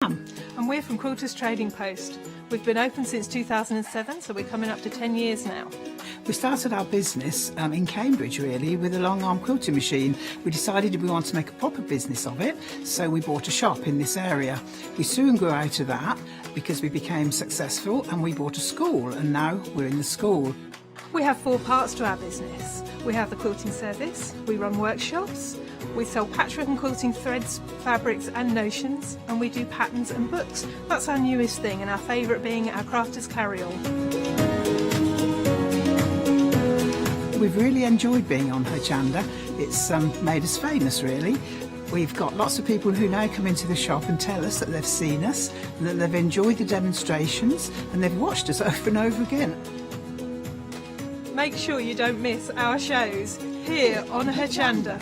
And we're from Quilters Trading Post. We've been open since 2007, so we're coming up to 10 years now. We started our business in Cambridge really with a long arm quilting machine. We decided we wanted to make a proper business of it, so we bought a shop in this area. We soon grew out of that because we became successful and we bought a school, and now we're in the school. We have 4 parts to our business. We have the quilting service, we run workshops, we sell patchwork and quilting threads, fabrics and notions, and we do patterns and books. That's our newest thing, and our favourite being our crafters carry-all. We've really enjoyed being on Hochanda. It's made us famous really. We've got lots of people who now come into the shop and tell us that they've seen us, that they've enjoyed the demonstrations, and they've watched us over and over again. Make sure you don't miss our shows here on Hochanda.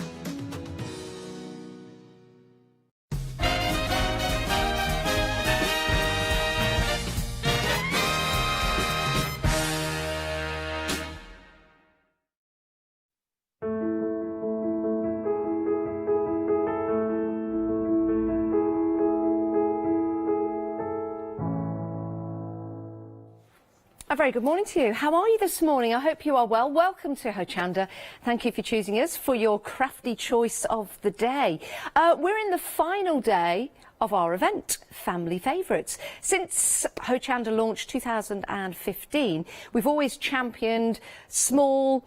A very good morning to you. How are you this morning? I hope you are well. Welcome to Hochanda. Thank you for choosing us for your crafty choice of the day. We're in the final day of our event, Family Favourites. Since Hochanda launched 2015, we've always championed small,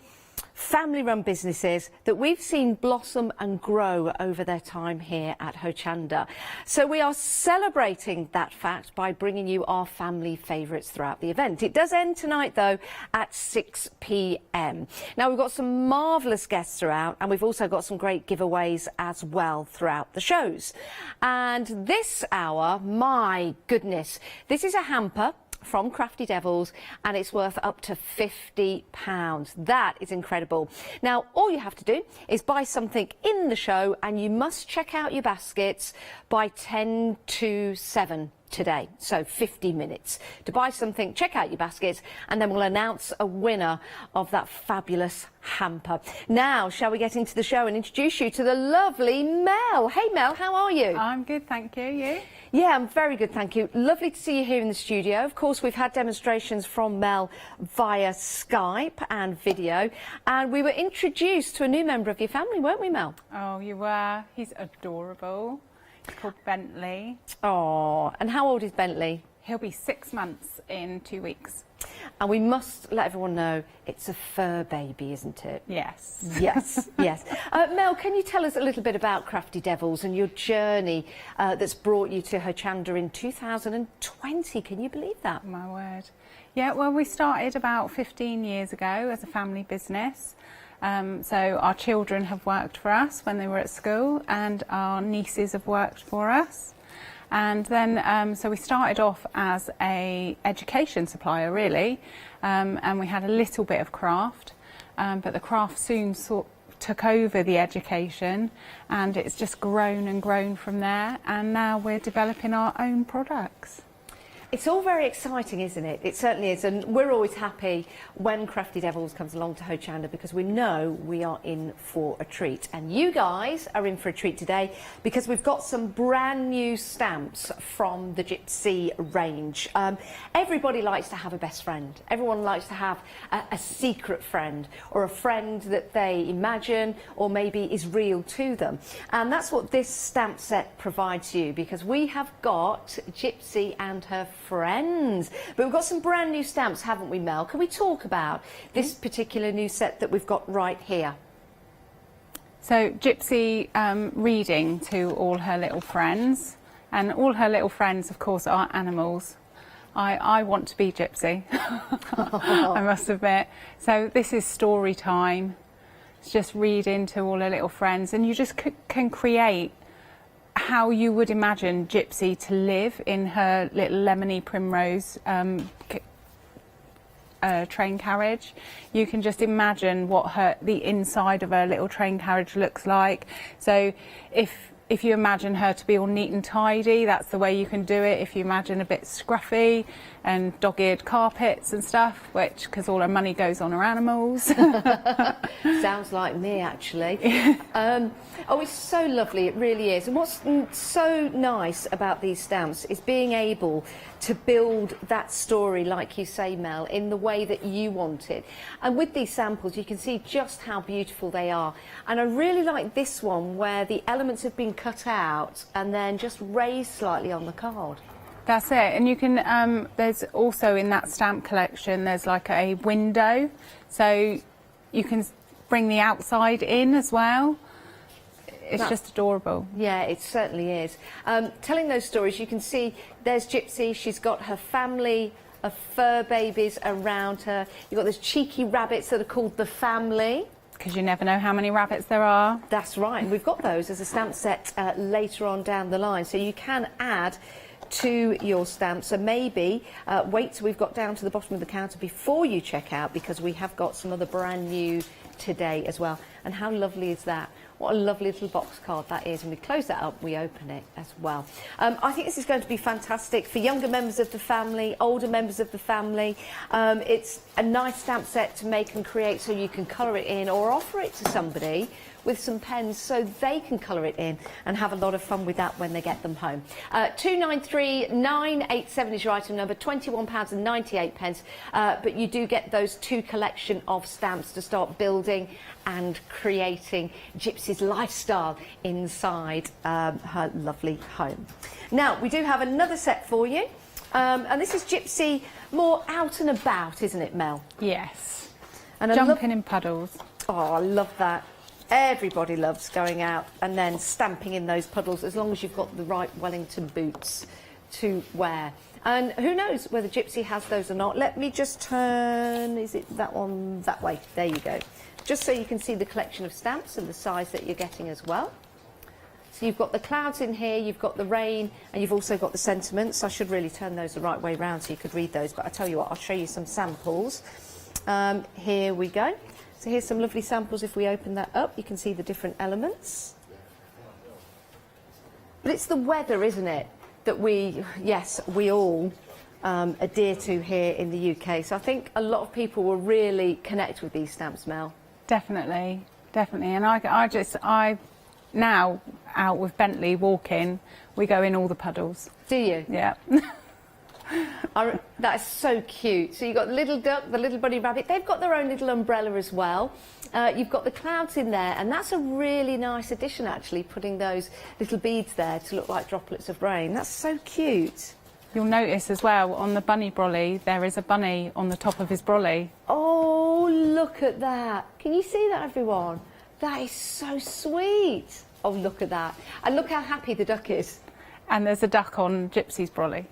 family-run businesses that we've seen blossom and grow over their time here at Hochanda. So we are celebrating that fact by bringing you our family favourites throughout the event. It does end tonight, though, at 6 p.m. Now, we've got some marvellous guests throughout, and we've also got some great giveaways as well throughout the shows. And this hour, my goodness, this is a hamper from Crafty Devils, and it's worth up to £50. That is incredible. Now, all you have to do is buy something in the show, and you must check out your baskets by 10 to 7 today. So 50 minutes to buy something, check out your baskets, and then we'll announce a winner of that fabulous hamper. Now, shall we get into the show and introduce you to the lovely Mel? Hey Mel, how are you? I'm good, thank you. You? Yeah, I'm very good, thank you. Lovely to see you here in the studio. Of course, we've had demonstrations from Mel via Skype and video, and we were introduced to a new member of your family, weren't we, Mel? Oh, you were. He's adorable. He's called Bentley. Oh, and how old is Bentley? He'll be 6 months in 2 weeks. And we must let everyone know it's a fur baby, isn't it? Yes. Yes, yes. Mel, can you tell us a little bit about Crafty Devils and your journey that's brought you to Hochanda in 2020? Can you believe that? My word. Yeah, well, we started about 15 years ago as a family business. So our children have worked for us when they were at school, and our nieces have worked for us. And then, so we started off as a education supplier, really, and we had a little bit of craft, but the craft soon took over the education, and it's just grown and grown from there, and now we're developing our own products. It's all very exciting, isn't it? It certainly is, and we're always happy when Crafty Devils comes along to Hochanda because we know we are in for a treat. And you guys are in for a treat today because we've got some brand new stamps from the Gypsy range. Everybody likes to have a best friend. Everyone likes to have a secret friend, or a friend that they imagine or maybe is real to them. And that's what this stamp set provides you, because we have got Gypsy and her friends. But we've got some brand new stamps, haven't we, Mel? Can we talk about this particular new set that we've got right here? So Gypsy reading to all her little friends, and all her little friends, of course, are animals. I want to be Gypsy, I must admit. So this is story time. It's just reading to all her little friends, and you just can create how you would imagine Gypsy to live in her little lemony primrose train carriage. You can just imagine what the inside of her little train carriage looks like. So if if you imagine her to be all neat and tidy, that's the way you can do it. If you imagine a bit scruffy and dog-eared carpets and stuff, which, because all our money goes on our animals. Sounds like me, actually. Oh, it's so lovely, it really is. And what's so nice about these stamps is being able to build that story, like you say, Mel, in the way that you want it. And with these samples, you can see just how beautiful they are. And I really like this one, where the elements have been cut out and then just raised slightly on the card. That's it. And you can, there's also in that stamp collection, there's like a window. So you can bring the outside in as well. It's just adorable. Yeah, it certainly is. Telling those stories, you can see there's Gypsy. She's got her family of fur babies around her. You've got those cheeky rabbits that are called the family. Because you never know how many rabbits there are. That's right. And we've got those as a stamp set later on down the line. So you can add to your stamps. So maybe wait till we've got down to the bottom of the counter before you check out, because we have got some other brand new today as well. And how lovely is that? What a lovely little box card that is. And we close that up, we open it as well. I think this is going to be fantastic for younger members of the family, older members of the family. It's a nice stamp set to make and create, so you can colour it in or offer it to somebody with some pens so they can colour it in and have a lot of fun with that when they get them home. 293987 is your item number, £21.98. But you do get those 2 collection of stamps to start building and creating Gypsy's lifestyle inside her lovely home. Now, we do have another set for you. And this is Gypsy more out and about, isn't it, Mel? Yes. And jumping in puddles. Oh, I love that. Everybody loves going out and then stamping in those puddles, as long as you've got the right Wellington boots to wear. And who knows whether Gypsy has those or not. Let me just turn, is it that one? That way. There you go. Just so you can see the collection of stamps and the size that you're getting as well. So you've got the clouds in here, you've got the rain, and you've also got the sentiments. I should really turn those the right way round so you could read those, but I tell you what, I'll show you some samples. Here we go. So here's some lovely samples. If we open that up, you can see the different elements. But it's the weather, isn't it, that we all adhere to here in the UK. So I think a lot of people will really connect with these stamps, Mel. Definitely, definitely. And I now out with Bentley walking, we go in all the puddles. Do you? Yeah. That is so cute. So you've got the little duck, the little bunny rabbit. They've got their own little umbrella as well. You've got the clouds in there, and that's a really nice addition, actually, putting those little beads there to look like droplets of rain. That's so cute. You'll notice as well on the bunny brolly, there is a bunny on the top of his brolly. Oh, look at that. Can you see that, everyone? That is so sweet. Oh, look at that. And look how happy the duck is. And there's a duck on Gypsy's brolly.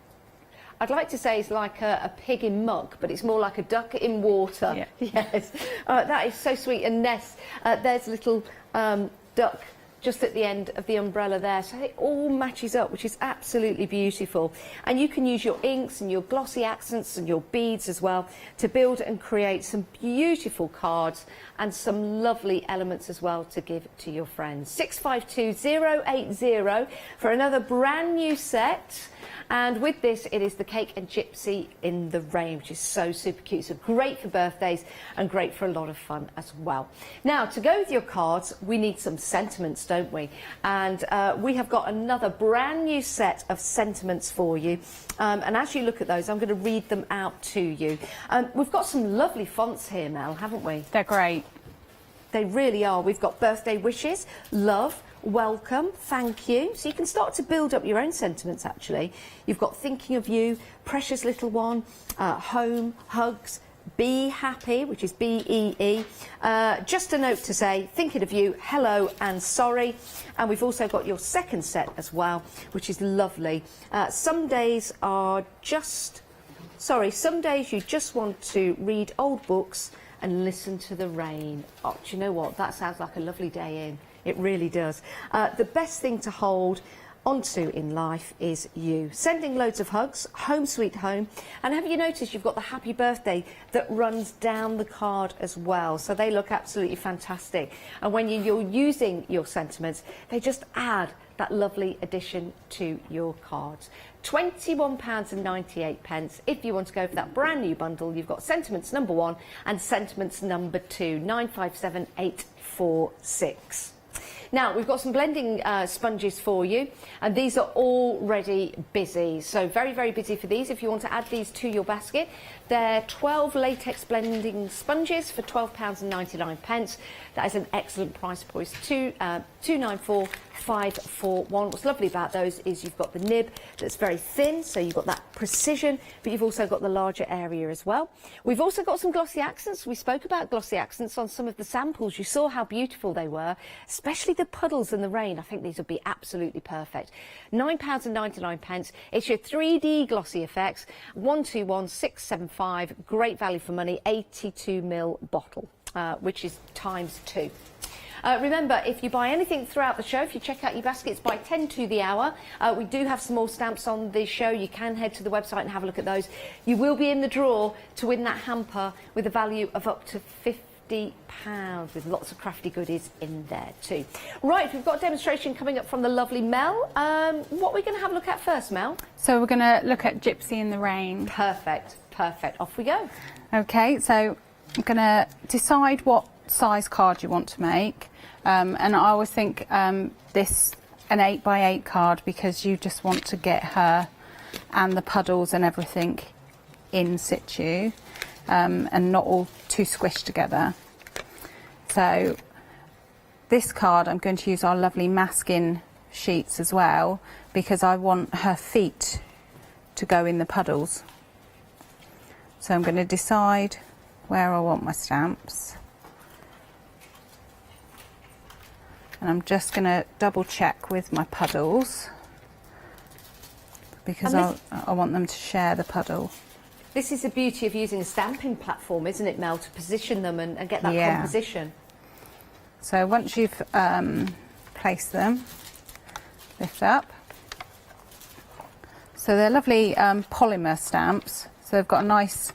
I'd like to say it's like a pig in muck, but it's more like a duck in water. Yeah. Yes, that is so sweet. And Ness, there's a little duck just at the end of the umbrella there. So it all matches up, which is absolutely beautiful. And you can use your inks and your glossy accents and your beads as well to build and create some beautiful cards and some lovely elements as well to give to your friends. 652080 for another brand new set. And with this, it is the Cake and Gypsy in the Rain, which is so super cute. So great for birthdays and great for a lot of fun as well. Now, to go with your cards, we need some sentiments, don't we? And we have got another brand new set of sentiments for you. And as you look at those, I'm going to read them out to you. We've got some lovely fonts here, Mel, haven't we? They're great. They really are. We've got birthday wishes, love, welcome, thank you. So you can start to build up your own sentiments, actually. You've got thinking of you, precious little one, home, hugs, be happy, which is B-E-E. Just a note to say, thinking of you, hello and sorry. And we've also got your second set as well, which is lovely. Some days you just want to read old books and listen to the rain. Oh, do you know what? That sounds like a lovely day in. It really does. The best thing to hold onto in life is you. Sending loads of hugs, home sweet home. And have you noticed you've got the happy birthday that runs down the card as well? So they look absolutely fantastic. And when you're using your sentiments, they just add that lovely addition to your cards. £21.98. If you want to go for that brand new bundle, you've got Sentiments number 1 and Sentiments number 2, 957846. Now, we've got some blending sponges for you, and these are already busy. So very, very busy for these. If you want to add these to your basket, they're 12 latex blending sponges for £12.99. That is an excellent price point. 294,541. What's lovely about those is you've got the nib that's very thin, so you've got that precision, but you've also got the larger area as well. We've also got some glossy accents. We spoke about glossy accents on some of the samples. You saw how beautiful they were, especially the puddles and the rain. I think these would be absolutely perfect. £9.99. It's your 3D glossy effects. 121675. Great value for money. 82ml bottle, which is ×2. Remember, if you buy anything throughout the show, if you check out your baskets by 10 to the hour, we do have some more stamps on the show. You can head to the website and have a look at those. You will be in the draw to win that hamper with a value of up to £50, with lots of crafty goodies in there too. Right, we've got a demonstration coming up from the lovely Mel. What are we going to have a look at first, Mel? So we're going to look at Gypsy in the Rain. Perfect, perfect. Off we go. Okay, so I'm going to decide what size card you want to make. And I always think this an 8x8 card, because you just want to get her and the puddles and everything in situ, and not all too squished together. So this card, I'm going to use our lovely masking sheets as well, because I want her feet to go in the puddles. So I'm going to decide where I want my stamps. And I'm just going to double check with my puddles, because I want them to share the puddle. This is the beauty of using a stamping platform, isn't it, Mel, to position them and get that composition. So once you've placed them, lift up. So they're lovely polymer stamps. So they've got a nice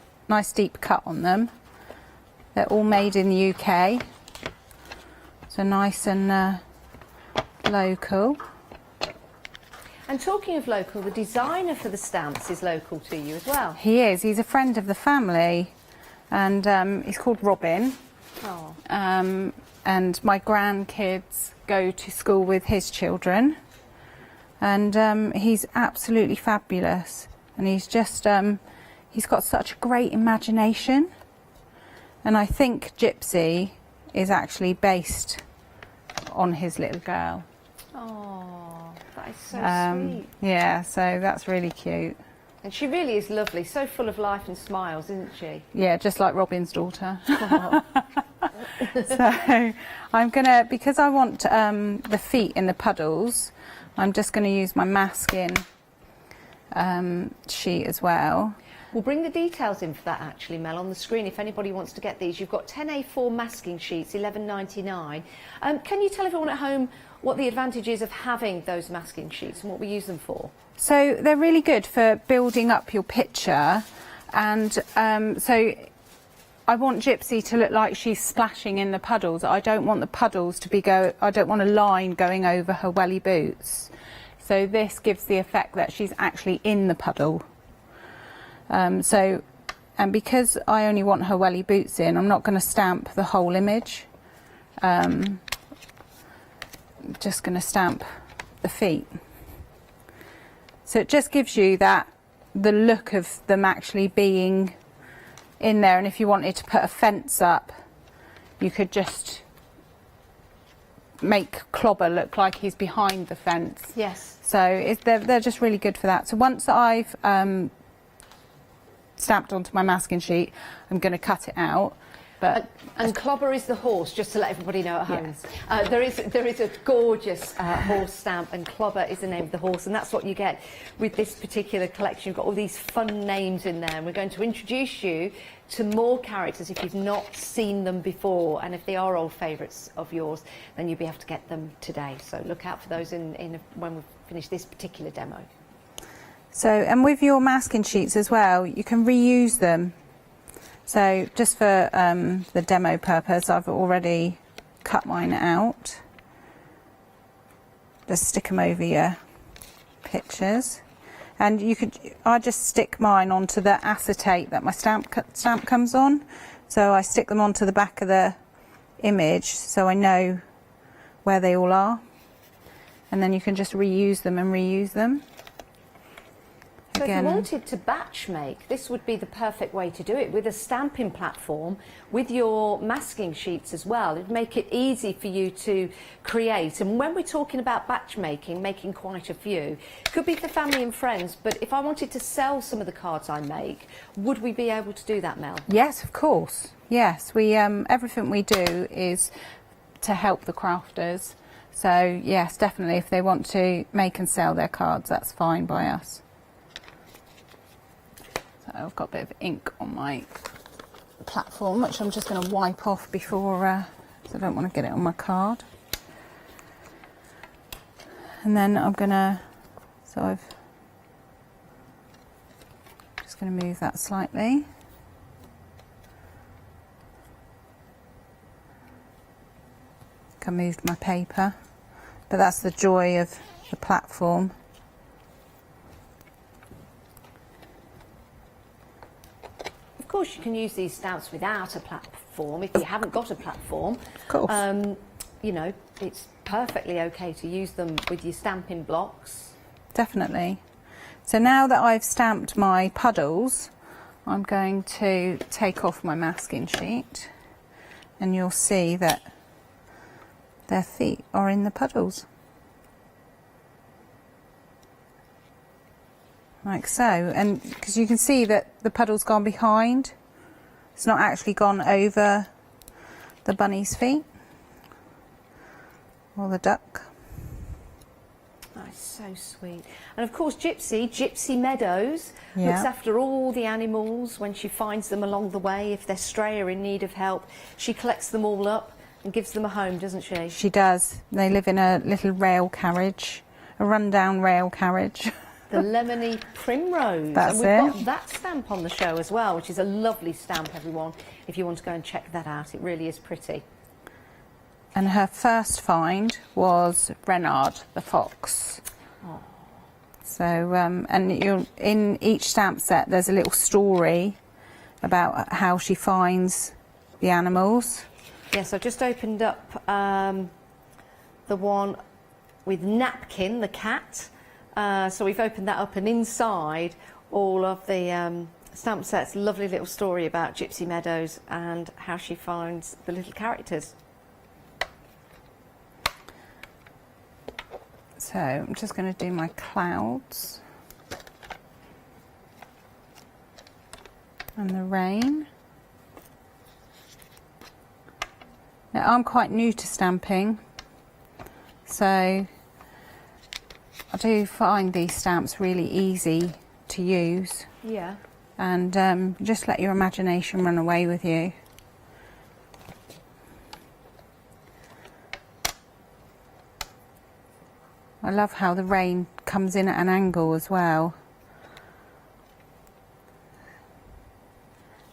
deep cut on them. They're all made in the UK. So nice and local. And talking of local, the designer for the stamps is local to you as well. He is. He's a friend of the family, and he's called Robin. Oh. And my grandkids go to school with his children, and he's absolutely fabulous. And he's just he's got such a great imagination, and I think Gypsy is actually based on his little girl. Oh, that is so sweet. Yeah, so that's really cute. And she really is lovely, so full of life and smiles, isn't she? Yeah, just like Robin's daughter. Oh. So I'm gonna, because I want the feet in the puddles, I'm just going to use my masking sheet as well. We'll bring the details in for that actually, Mel, on the screen if anybody wants to get these. You've got 10 A4 masking sheets, £11.99. Can you tell everyone at home what the advantage is of having those masking sheets and what we use them for? So they're really good for building up your picture, and so I want Gypsy to look like she's splashing in the puddles. I don't want the puddles to be I don't want a line going over her welly boots. So this gives the effect that she's actually in the puddle. And because I only want her welly boots in, I'm not going to stamp the whole image. I'm just going to stamp the feet. So it just gives you the look of them actually being in there. And if you wanted to put a fence up, you could just make Clobber look like he's behind the fence. Yes. So they're just really good for that. So once I've stamped onto my masking sheet, I'm going to cut it out. But and Clobber is the horse, just to let everybody know at home. Yes. There is a gorgeous horse stamp, and Clobber is the name of the horse, and that's what you get with this particular collection. You've got all these fun names in there, and we're going to introduce you to more characters if you've not seen them before, and if they are old favourites of yours, then you'll be able to get them today. So look out for those when we finish this particular demo. So, and with your masking sheets as well, you can reuse them. So just for the demo purpose, I've already cut mine out. just stick them over your pictures. And I just stick mine onto the acetate that my stamp comes on. So I stick them onto the back of the image so I know where they all are. And then you can just reuse them and reuse them. So Again, if you wanted to batch make, this would be the perfect way to do it with a stamping platform, with your masking sheets as well. It'd make it easy for you to create. And when we're talking about batch making quite a few, it could be for family and friends, but if I wanted to sell some of the cards I make, would we be able to do that, Mel? yes, of course. Yes, we everything we do is to help the crafters. So yes, definitely, if they want to make and sell their cards, that's fine by us. So I've got a bit of ink on my platform, which I'm just going to wipe off before, so I don't want to get it on my card. And then I'm going to, so I've just going to move that slightly. I moved my paper, but that's the joy of the platform. Of course, you can use these stamps without a platform. If you haven't got a platform, Of course. you know, it's perfectly okay to use them with your stamping blocks. Definitely. So now that I've stamped my puddles, I'm going to take off my masking sheet, and you'll see that their feet are in the puddles. Like so, and because you can see that the puddle's gone behind, it's not actually gone over the bunny's feet or the duck. Oh, it's so sweet. And of course, Gypsy Meadows, Yeah. looks after all the animals when she finds them along the way. If they're stray or in need of help, she collects them all up and gives them a home, doesn't she? She does. They live in a little rail carriage, a rundown rail carriage. The Lemony Primrose. That's and we've it. got that stamp on the show as well, which is a lovely stamp, everyone, if you want to go and check that out. It really is pretty. And her first find was Renard the fox. Oh. So, and in each stamp set, there's a little story about how she finds the animals. Yes, I've just opened up the one with Napkin, the cat. So we've opened that up, and inside all of the stamp sets, lovely little story about Gypsy Meadows and how she finds the little characters. So I'm just going to do my clouds and the rain. Now I'm quite new to stamping, so I do find these stamps really easy to use, Yeah. and just let your imagination run away with you. I love how the rain comes in at an angle as well.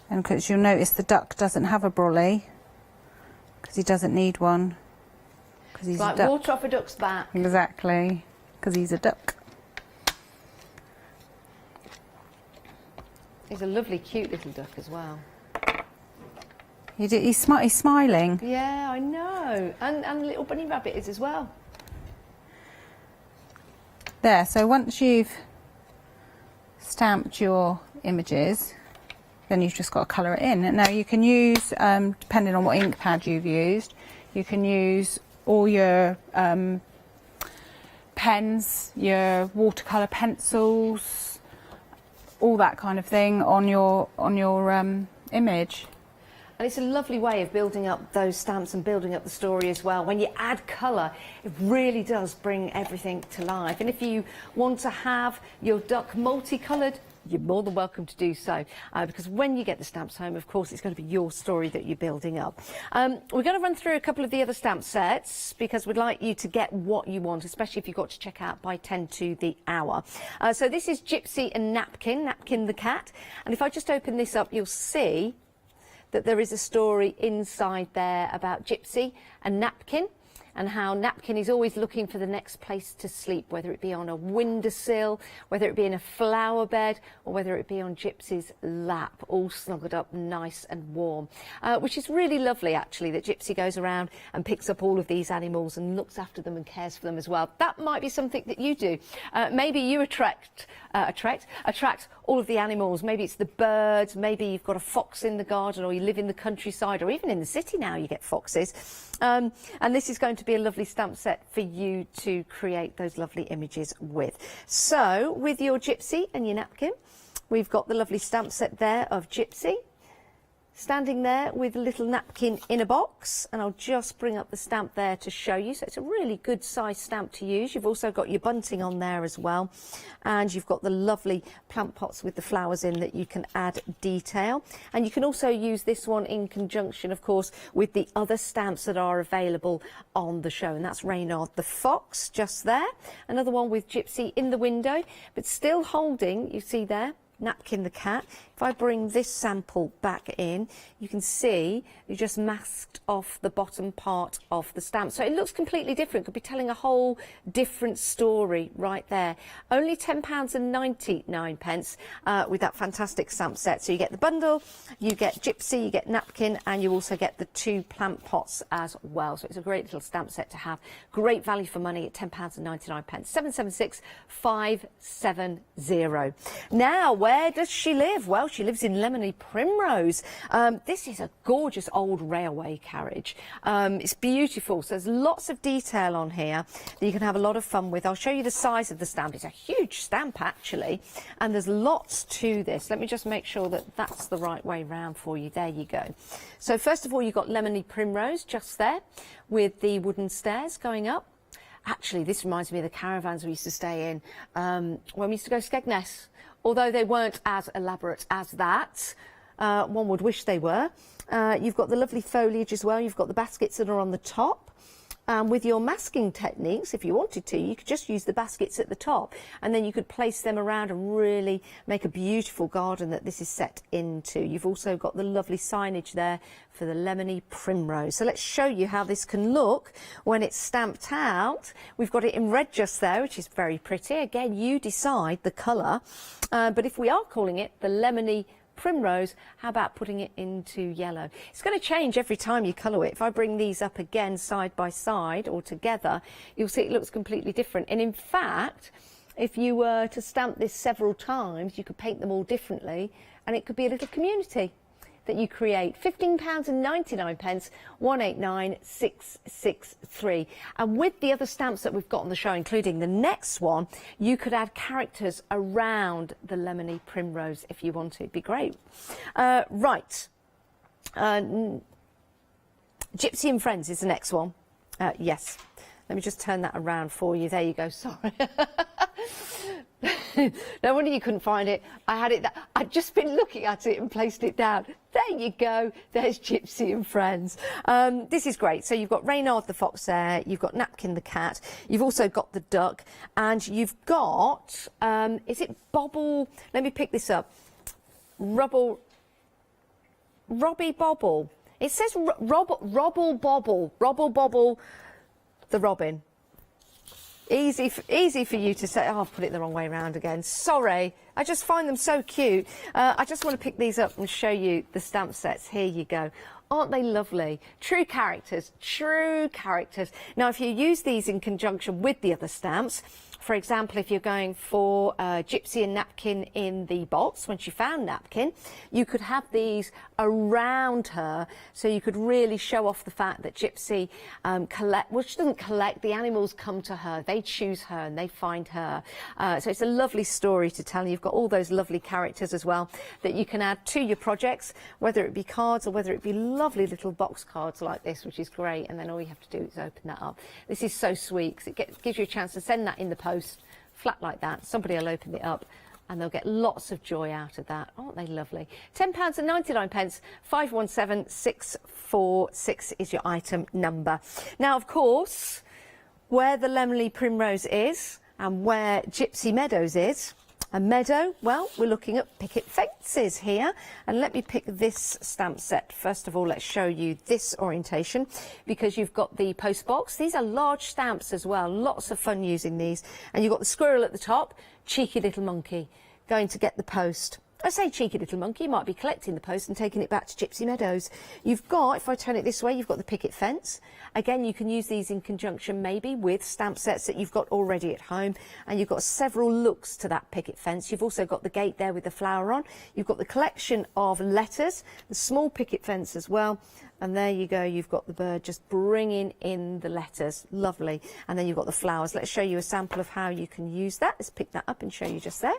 And because you'll notice the duck doesn't have a brolly, because he doesn't need one. Because he's It's like a duck. water off a duck's back. Exactly, because he's a duck. He's a lovely, cute little duck as well. He's smiling. Yeah, I know. And little bunny rabbit is as well. There, so once you've stamped your images, then you've just got to colour it in. And now you can use, depending on what ink pad you've used, you can use all your pens, your watercolour pencils, all that kind of thing on your image. And it's a lovely way of building up those stamps and building up the story as well. When you add colour, it really does bring everything to life. And if you want to have your duck multicoloured, you're more than welcome to do so. Because when you get the stamps home, of course, it's going to be your story that you're building up. We're going to run through a couple of the other stamp sets because we'd like you to get what you want, especially if you've got to check out by 10 to the hour. So this is Gypsy and Napkin the cat. And if I just open this up, you'll see that there is a story inside there about Gypsy and Napkin, and how Napkin is always looking for the next place to sleep, whether it be on a windowsill, whether it be in a flower bed, or whether it be on Gypsy's lap, all snuggled up nice and warm, which is really lovely actually, that Gypsy goes around and picks up all of these animals and looks after them and cares for them as well. That might be something that you do. Maybe you attract all of the animals. Maybe it's the birds, maybe you've got a fox in the garden, or you live in the countryside, or even in the city now you get foxes. And this is going to be a lovely stamp set for you to create those lovely images with. So with your Gypsy and your napkin, we've got the lovely stamp set there of Gypsy standing there with a little napkin in a box, and I'll just bring up the stamp there to show you. So it's a really good size stamp to use. You've also got your bunting on there as well, and you've got the lovely plant pots with the flowers in that you can add detail. And you can also use this one in conjunction, of course, with the other stamps that are available on the show, and that's Reynard the fox just there, another one with Gypsy in the window but still holding, you see there, Napkin the cat. If I bring this sample back in, you can see you just masked off the bottom part of the stamp. So it looks completely different, could be telling a whole different story right there. Only £10.99 with that fantastic stamp set. So you get the bundle, you get Gypsy, you get napkin, and you also get the 2 plant pots as well. So it's a great little stamp set to have. Great value for money at £10.99. 776 570. Now, where does she live? Well, she lives in Lemony Primrose. This is a gorgeous old railway carriage. It's beautiful. So there's lots of detail on here that you can have a lot of fun with. I'll show you the size of the stamp. It's a huge stamp actually, and there's lots to this. Let me just make sure that that's the right way round for you. There you go. So first of all, you've got Lemony Primrose just there with the wooden stairs going up. Actually, this reminds me of the caravans we used to stay in when we used to go Skegness. Although they weren't as elaborate as that, one would wish they were. You've got the lovely foliage as well. You've got the baskets that are on the top. With your masking techniques, if you wanted to, you could just use the baskets at the top, and then you could place them around and really make a beautiful garden that this is set into. You've also got the lovely signage there for the Lemony Primrose. So let's show you how this can look when it's stamped out. We've got it in red just there, which is very pretty. Again, you decide the colour. But if we are calling it the Lemony Primrose, how about putting it into yellow? It's going to change every time you colour it. If I bring these up again side by side or together, you'll see it looks completely different. And in fact, if you were to stamp this several times, you could paint them all differently, and it could be a little community that you create. £15.99, 189663. And with the other stamps that we've got on the show, including the next one, you could add characters around the Lemony Primrose if you want to. It'd be great. Right. Gypsy and Friends is the next one. Yes. Let me just turn that around for you. There you go. Sorry. No wonder you couldn't find it. I had it. I'd just been looking at it and placed it down. There you go. There's Gypsy and Friends. This is great. So you've got Reynard the fox there. You've got Napkin the cat. You've also got the duck, and you've got is it Bobble? Let me pick this up. Robbie Bobble. It says Robble Bobble the Robin. Easy for you to say. Oh, I've put it the wrong way around again. Sorry. I just find them so cute. I just want to pick these up and show you the stamp sets. Here you go. Aren't they lovely? True characters. True characters. Now, if you use these in conjunction with the other stamps, for example, if you're going for Gypsy and Napkin in the box, when she found Napkin, you could have these around her, so you could really show off the fact that Gypsy she doesn't collect, the animals come to her, they choose her and they find her. So it's a lovely story to tell. You've got all those lovely characters as well that you can add to your projects, whether it be cards or whether it be lovely little box cards like this, which is great, and then all you have to do is open that up. This is so sweet because it gives you a chance to send that in the post flat like that. Somebody will open it up and they'll get lots of joy out of that. Aren't they lovely? £10.99, 517646 is your item number. Now, of course, where the Lemony Primrose is and where Gypsy Meadows is, A meadow, well, we're looking at picket fences here. And let me pick this stamp set. First of all, let's show you this orientation, because you've got the post box. These are large stamps as well. Lots of fun using these. And you've got the squirrel at the top, cheeky little monkey, going to get the post. I say cheeky little monkey, you might be collecting the post and taking it back to Gypsy Meadows. You've got, if I turn it this way, you've got the picket fence. Again, you can use these in conjunction maybe with stamp sets that you've got already at home. And you've got several looks to that picket fence. You've also got the gate there with the flower on. You've got the collection of letters, the small picket fence as well. And there you go, you've got the bird just bringing in the letters. Lovely. And then you've got the flowers. Let's show you a sample of how you can use that. Let's pick that up and show you just there.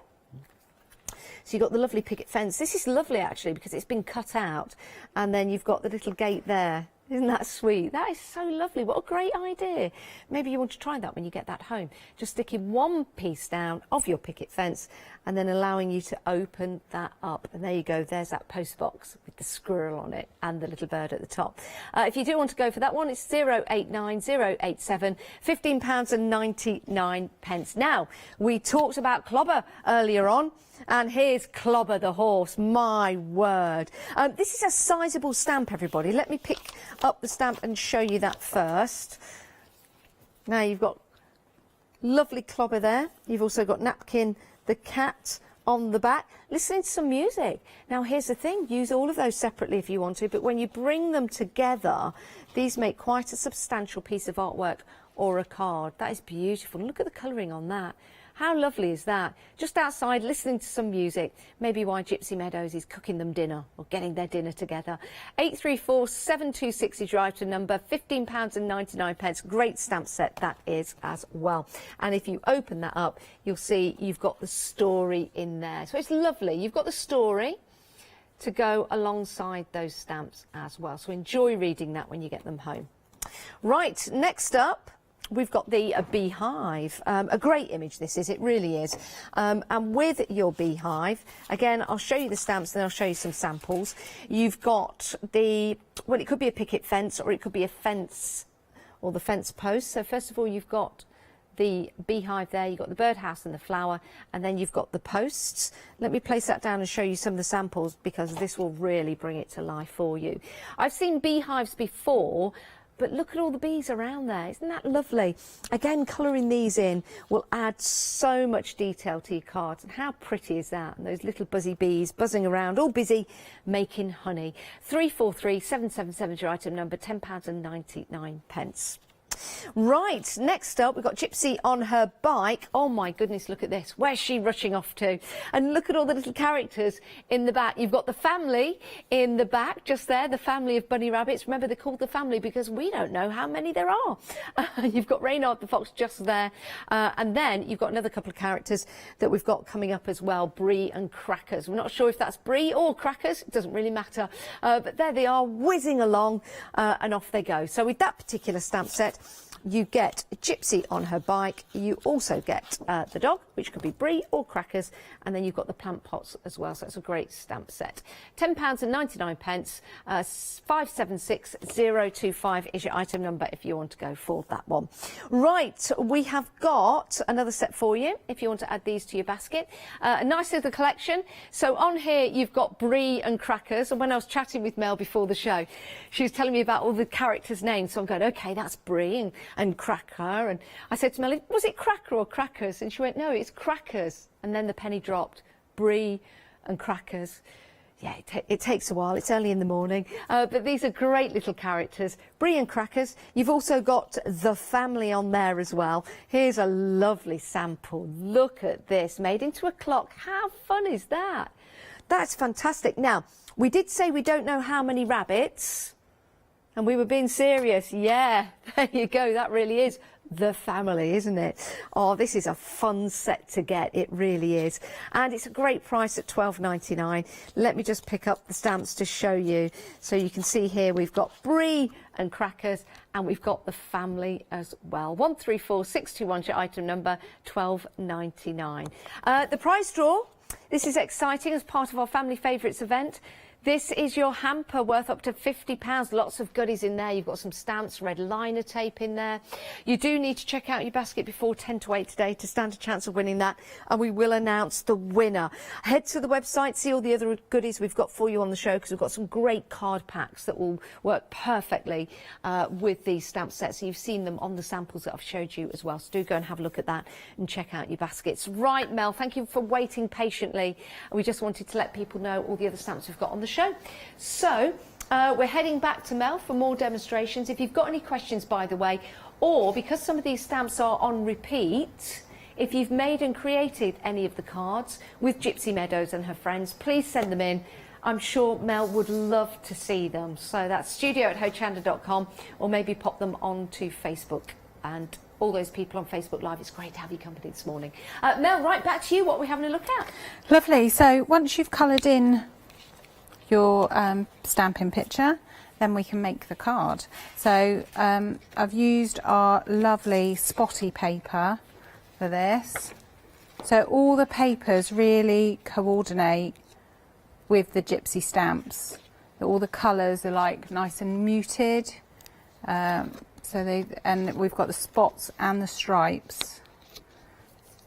So you've got the lovely picket fence. This is lovely actually because it's been cut out, and then you've got the little gate there. Isn't that sweet? That is so lovely. What a great idea. Maybe you want to try that when you get that home. Just sticking one piece down of your picket fence and then allowing you to open that up. And there you go. There's that post box with the squirrel on it and the little bird at the top. If you do want to go for that one, it's 089087, £15.99. Now, we talked about Clobber earlier on. And here's Clobber the horse, my word. This is a sizable stamp, everybody. Let me pick up the stamp and show you that first. Now you've got lovely Clobber there. You've also got Napkin the cat on the back, listening to some music. Now here's the thing, use all of those separately if you want to, but when you bring them together, these make quite a substantial piece of artwork or a card. That is beautiful. Look at the colouring on that. How lovely is that? Just outside, listening to some music, maybe while Gypsy Meadows is cooking them dinner or getting their dinner together. 834-726 is your item number, £15.99. Great stamp set that is as well. And if you open that up, you'll see you've got the story in there. So it's lovely. You've got the story to go alongside those stamps as well. So enjoy reading that when you get them home. Right, next up, we've got the beehive. A great image this is, it really is. And with your beehive, again, I'll show you the stamps, then I'll show you some samples. You've got the, well, it could be a picket fence or it could be a fence or the fence post. So first of all, you've got the beehive there, you've got the birdhouse and the flower, and then you've got the posts. Let me place that down and show you some of the samples because this will really bring it to life for you. I've seen beehives before, but look at all the bees around there. Isn't that lovely? Again, colouring these in will add so much detail to your cards. And how pretty is that? And those little buzzy bees buzzing around, all busy making honey. 343-777 is your item number, £10.99. Right, next up, we've got Gypsy on her bike. Oh my goodness, look at this. Where's she rushing off to? And look at all the little characters in the back. You've got the family in the back, just there, the family of bunny rabbits. Remember, they're called the family because we don't know how many there are. You've got Reynard the fox just there. And then you've got another couple of characters that we've got coming up as well, Brie and Crackers. We're not sure if that's Brie or Crackers. It doesn't really matter. But there they are, whizzing along, and off they go. So with that particular stamp set, you get Gypsy on her bike. You also get the dog, which could be Brie or Crackers, and then you've got the plant pots as well. So it's a great stamp set. £10.99. 576025 is your item number if you want to go for that one. Right, we have got another set for you if you want to add these to your basket. A nice little collection. So on here you've got Brie and Crackers, and when I was chatting with Mel before the show, she was telling me about all the characters' names. So I'm going, okay, that's Brie and Cracker, and I said to Mel, was it Cracker or Crackers? And she went, no, it's Crackers. And then the penny dropped. Brie and Crackers. Yeah, it takes a while. It's early in the morning, but these are great little characters. Brie and Crackers. You've also got the family on there as well. Here's a lovely sample. Look at this, made into a clock. How fun is that? That's fantastic. Now, we did say we don't know how many rabbits. And we were being serious. Yeah, there you go. That really is the family, isn't it? Oh, this is a fun set to get. It really is. And it's a great price at £12.99. Let me just pick up the stamps to show you. So you can see here we've got Brie and Crackers, and we've got the family as well. 134621 your item number, £12.99. The prize draw. This is exciting as part of our Family Favourites event. This is your hamper worth up to £50. Lots of goodies in there. You've got some stamps, red liner tape in there. You do need to check out your basket before 10 to 8 today to stand a chance of winning that, and we will announce the winner. Head to the website, see all the other goodies we've got for you on the show, because we've got some great card packs that will work perfectly with these stamp sets. You've seen them on the samples that I've showed you as well, so do go and have a look at that and check out your baskets. Right, Mel, thank you for waiting patiently. We just wanted to let people know all the other stamps we've got on the show. So we're heading back to Mel for more demonstrations. If you've got any questions, by the way, or because some of these stamps are on repeat, if you've made and created any of the cards with Gypsy Meadows and her friends, please send them in. I'm sure Mel would love to see them. So that's studio@hochanda.com, or maybe pop them onto Facebook. And all those people on Facebook Live, it's great to have you company this morning. Mel, right back to you. What are we having a look at? Lovely. So once you've coloured in your stamping picture, then we can make the card. So I've used our lovely spotty paper for this. So all the papers really coordinate with the Gypsy stamps. All the colours are like nice and muted. And we've got the spots and the stripes.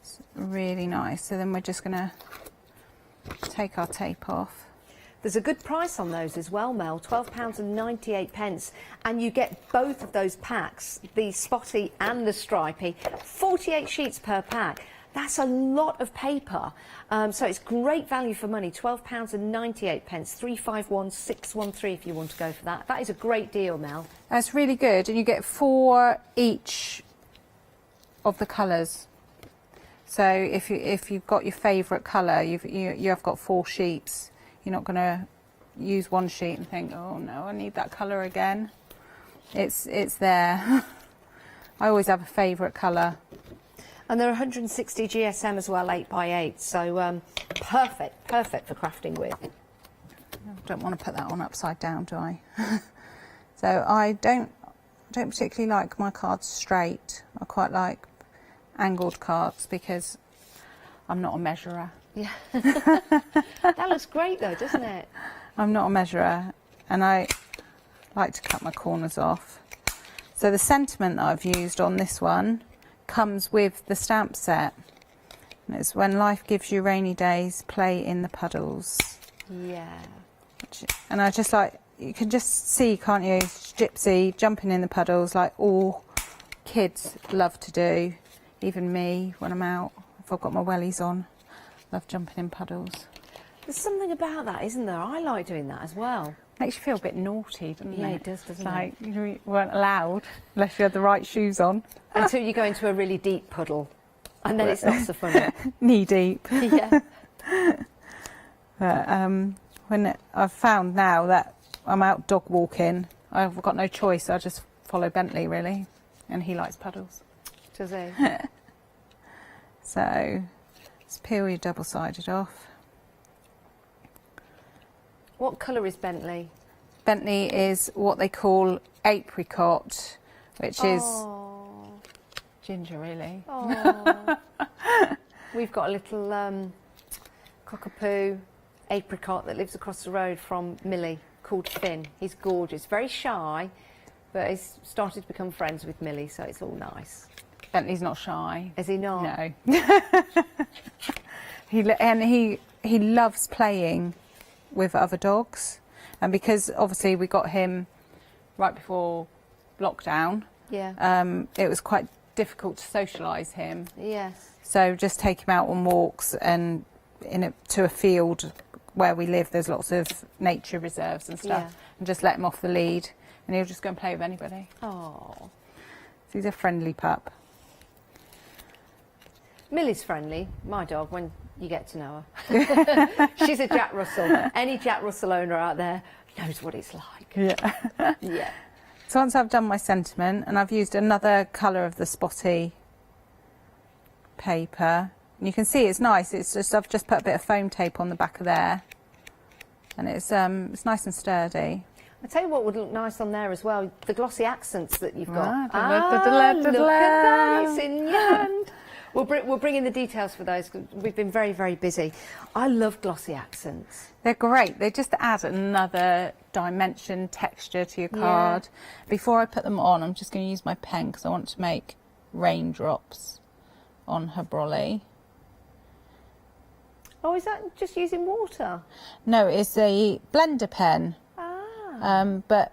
It's really nice. So then we're just going to take our tape off. There's a good price on those as well, Mel, £12.98, and you get both of those packs, the spotty and the stripy, 48 sheets per pack. That's a lot of paper, so it's great value for money. £12.98, 351613 if you want to go for that. That is a great deal, Mel. That's really good, and you get 4 each of the colours. So if you've got your favourite colour, you have got 4 sheets. You're not going to use one sheet and think, oh no, I need that colour again. It's there. I always have a favourite colour. And they're 160 GSM as well, 8x8, so perfect for crafting with. I don't want to put that on upside down, do I? So I don't particularly like my cards straight. I quite like angled cards because I'm not a measurer. Yeah, that looks great though, doesn't it? I'm not a measurer, and I like to cut my corners off. So the sentiment that I've used on this one comes with the stamp set. And it's when life gives you rainy days, play in the puddles. Yeah. And I just like, you can just see, can't you, Gypsy jumping in the puddles like all kids love to do. Even me when I'm out, if I've got my wellies on. Love jumping in puddles. There's something about that, isn't there? I like doing that as well. Makes you feel a bit naughty, doesn't it? Yeah, it does, doesn't like, it? Like you weren't allowed unless you had the right shoes on. Until you go into a really deep puddle, and then it's not so funny. Knee deep. Yeah. But when I've found now that I'm out dog walking, I've got no choice. I just follow Bentley really, and he likes puddles. Does he? So. Let's peel your double-sided off. What colour is Bentley? Bentley is what they call apricot, which is ginger, really. Oh. We've got a little cockapoo apricot that lives across the road from Millie called Finn. He's gorgeous, very shy, but he's started to become friends with Millie, so it's all nice. Bentley's not shy. Is he not? No. he loves playing with other dogs, and because obviously we got him right before lockdown, it was quite difficult to socialise him. Yes. So just take him out on walks and to a field where we live. There's lots of nature reserves and stuff, and just let him off the lead, and he'll just go and play with anybody. Oh. So he's a friendly pup. Millie's friendly, my dog, when you get to know her. She's a Jack Russell. Any Jack Russell owner out there knows what it's like. Yeah. Yeah. So once I've done my sentiment, and I've used another colour of the spotty paper, and you can see it's nice. It's just I've just put a bit of foam tape on the back of there, and it's nice and sturdy. I'll tell you what would look nice on there as well, the glossy accents that you've got. Look at that, it's in your hand. We'll bring in the details for those, 'cause we've been very, very busy. I love glossy accents. They're great. They just add another dimension, texture to your card. Before I put them on, I'm just going to use my pen because I want to make raindrops on her brolly. Oh, is that just using water? No, it's a blender pen. Ah. But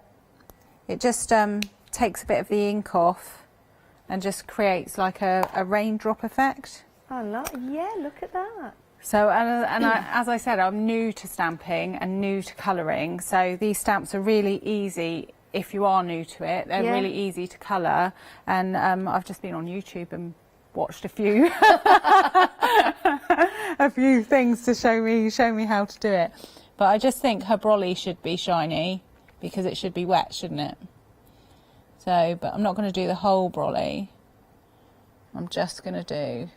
it just takes a bit of the ink off and just creates like a raindrop effect. Oh, yeah, look at that. So, as I said, I'm new to stamping and new to colouring, so these stamps are really easy if you are new to it. They're really easy to colour, and I've just been on YouTube and watched a few a few things to show me how to do it. But I just think her brolly should be shiny because it should be wet, shouldn't it? So, but I'm not going to do the whole brolly. I'm just going to do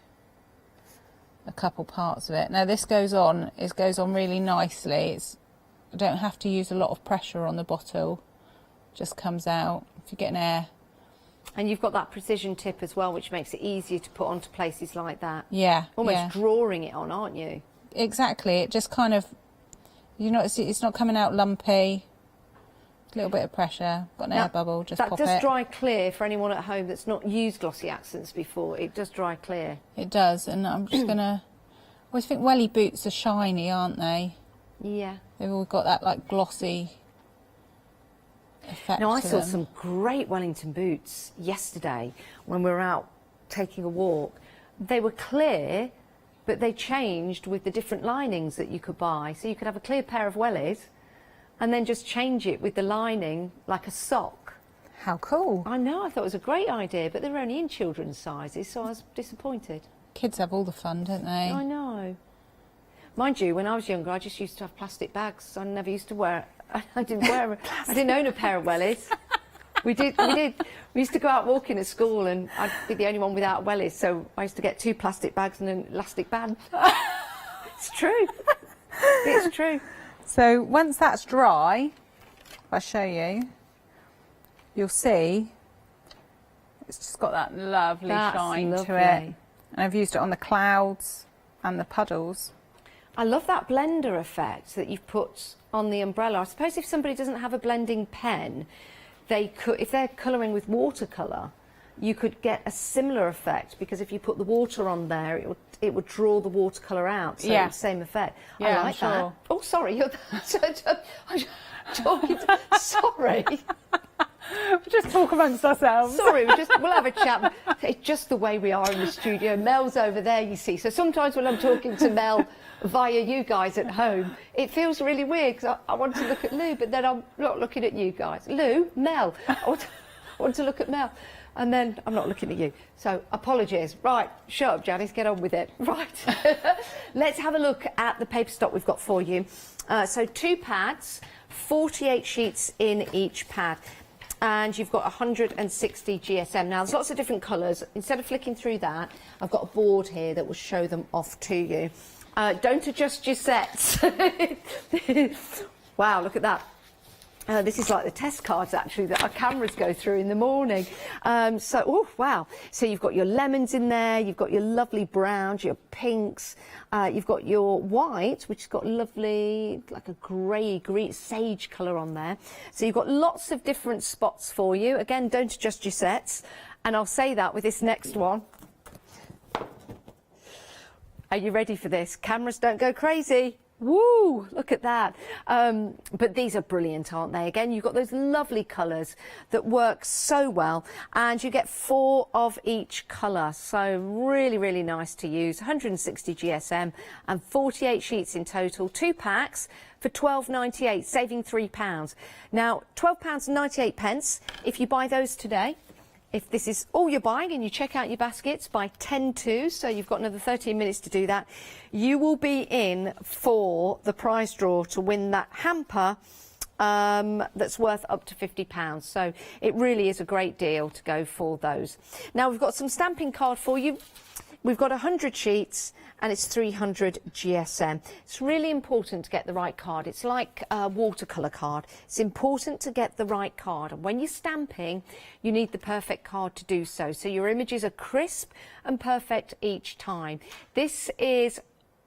a couple parts of it. Now this goes on really nicely. I don't have to use a lot of pressure on the bottle. It just comes out if you get an air. And you've got that precision tip as well, which makes it easier to put onto places like that. Yeah. Almost drawing it on, aren't you? Exactly. It just kind of, it's not coming out lumpy. A little bit of pressure, got an air bubble, just pop it. That does dry clear for anyone at home that's not used glossy accents before. It does dry clear. It does, and I'm just gonna. I always think welly boots are shiny, aren't they? Yeah. They've all got that like glossy effect. Now I to saw them. some great Wellington boots yesterday when we were out taking a walk. They were clear, but they changed with the different linings that you could buy. So you could have a clear pair of wellies and then just change it with the lining like a sock. How cool. I know, I thought it was a great idea, but they were only in children's sizes, so I was disappointed. Kids have all the fun, don't they? I know. Mind you, when I was younger, I just used to have plastic bags. I never used to wear, I didn't own a pair of wellies. We did. We used to go out walking at school and I'd be the only one without wellies, so I used to get 2 plastic bags and an elastic band. It's true. It's true. So once that's dry, if I show you, you'll see it's just got that lovely shine to it. And I've used it on the clouds and the puddles. I love that blender effect that you've put on the umbrella. I suppose if somebody doesn't have a blending pen, they could, if they're colouring with watercolour, you could get a similar effect, because if you put the water on there, it would draw the watercolour out, so it's the same effect. Yeah, I like that. Oh, sorry, you're I'm talking to, sorry. We'll just talk amongst ourselves. Sorry, we'll have a chat. It's just the way we are in the studio. Mel's over there, you see. So sometimes when I'm talking to Mel via you guys at home, it feels really weird because I want to look at Lou, but then I'm not looking at you guys. Lou, Mel. I want to look at Mel, and then I'm not looking at you. So apologies. Right, shut up, Janice. Get on with it. Right. Let's have a look at the paper stock we've got for you. So 2 pads, 48 sheets in each pad. And you've got 160 GSM. Now, there's lots of different colours. Instead of flicking through that, I've got a board here that will show them off to you. Don't adjust your sets. Wow, look at that. This is like the test cards, actually, that our cameras go through in the morning. Oh, wow. So you've got your lemons in there, you've got your lovely browns, your pinks, you've got your white, which has got lovely, like a grey, green, sage colour on there. So you've got lots of different spots for you. Again, don't adjust your sets. And I'll say that with this next one. Are you ready for this? Cameras don't go crazy. Woo, look at that. But these are brilliant, aren't they? Again, you've got those lovely colours that work so well, and you get 4 of each colour. So really, really nice to use. 160 GSM and 48 sheets in total. 2 packs for £12.98, saving £3. Now, £12.98 if you buy those today. If this is all you're buying and you check out your baskets by 10 to, so you've got another 13 minutes to do that, you will be in for the prize draw to win that hamper that's worth up to £50. So it really is a great deal to go for those. Now we've got some stamping card for you. We've got 100 sheets and it's 300 GSM. It's really important to get the right card. It's like a watercolour card. It's important to get the right card. And when you're stamping, you need the perfect card to do so. So your images are crisp and perfect each time. This is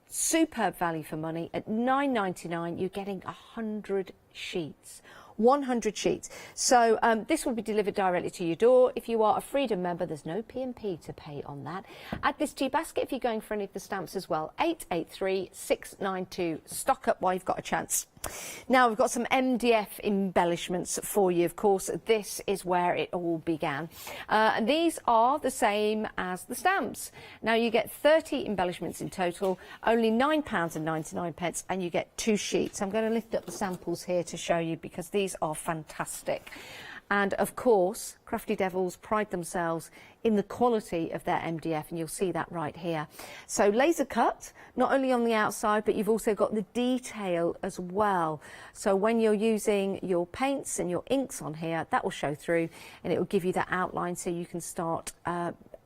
superb value for money. At £9.99, you're getting 100 sheets. 100 sheets. So this will be delivered directly to your door. If you are a Freedom member, there's no P&P to pay on that. Add this to your basket if you're going for any of the stamps as well. 883692. Stock up while you've got a chance. Now we've got some MDF embellishments for you. Of course, this is where it all began. And these are the same as the stamps. Now you get 30 embellishments in total, only £9.99, and you get 2 sheets. I'm going to lift up the samples here to show you because these are fantastic. And of course, Crafty Devils pride themselves in the quality of their MDF, and you'll see that right here. So laser cut, not only on the outside, but you've also got the detail as well. So when you're using your paints and your inks on here, that will show through and it will give you that outline so you can start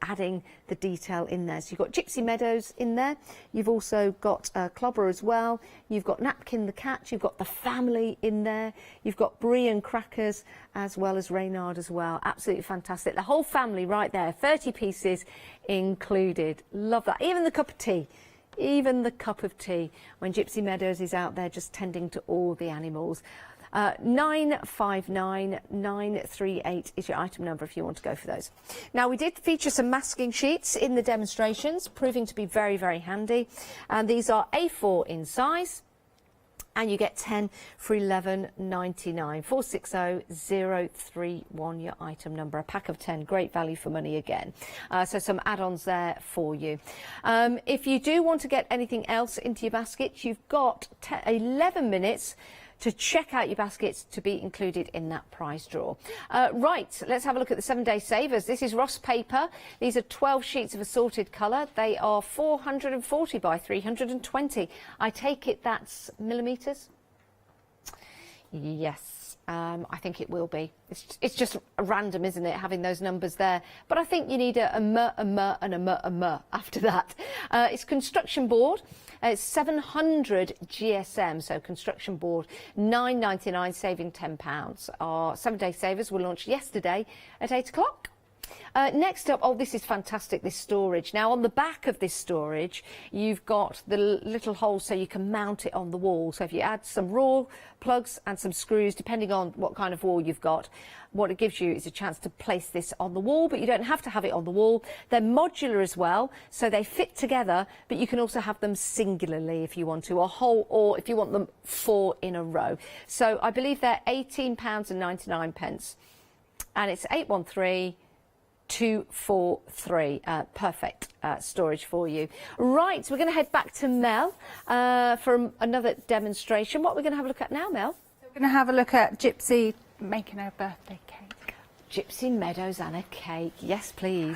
adding the detail in there. So you've got Gypsy Meadows in there. You've also got Clobber as well. You've got Napkin the cat. You've got the family in there. You've got Brie and Crackers as well as Reynard as well. Absolutely fantastic. The whole family right there. 30 pieces included. Love that. Even the cup of tea. Even the cup of tea when Gypsy Meadows is out there just tending to all the animals. 959938 is your item number if you want to go for those. Now we did feature some masking sheets in the demonstrations, proving to be very, very handy. And these are A4 in size. And you get 10 for £11.99. 460031, your item number. A pack of 10, great value for money again. So some add-ons there for you. If you do want to get anything else into your basket, you've got 11 minutes to check out your baskets to be included in that prize draw. Right, let's have a look at the 7-day savers. This is Ross paper. These are 12 sheets of assorted colour. They are 440 by 320. I take it that's millimetres? Yes. I think it will be. It's just random, isn't it, having those numbers there? But I think you need a m, and a after that. It's construction board. It's 700 GSM, so construction board, £9.99, saving £10. Our 7-day savers were launched yesterday at 8 o'clock. Next up, oh, this is fantastic, this storage. Now, on the back of this storage, you've got the little holes so you can mount it on the wall. So if you add some raw plugs and some screws, depending on what kind of wall you've got, what it gives you is a chance to place this on the wall, but you don't have to have it on the wall. They're modular as well, so they fit together, but you can also have them singularly if you want to, or if you want them 4 in a row. So I believe they're £18.99, and it's 813243. Perfect storage for you. Right, we're going to head back to Mel for another demonstration. What we're going to have a look at now, Mel? We're going to have a look at Gypsy making her birthday cake. Gypsy Meadows and a cake. Yes, please.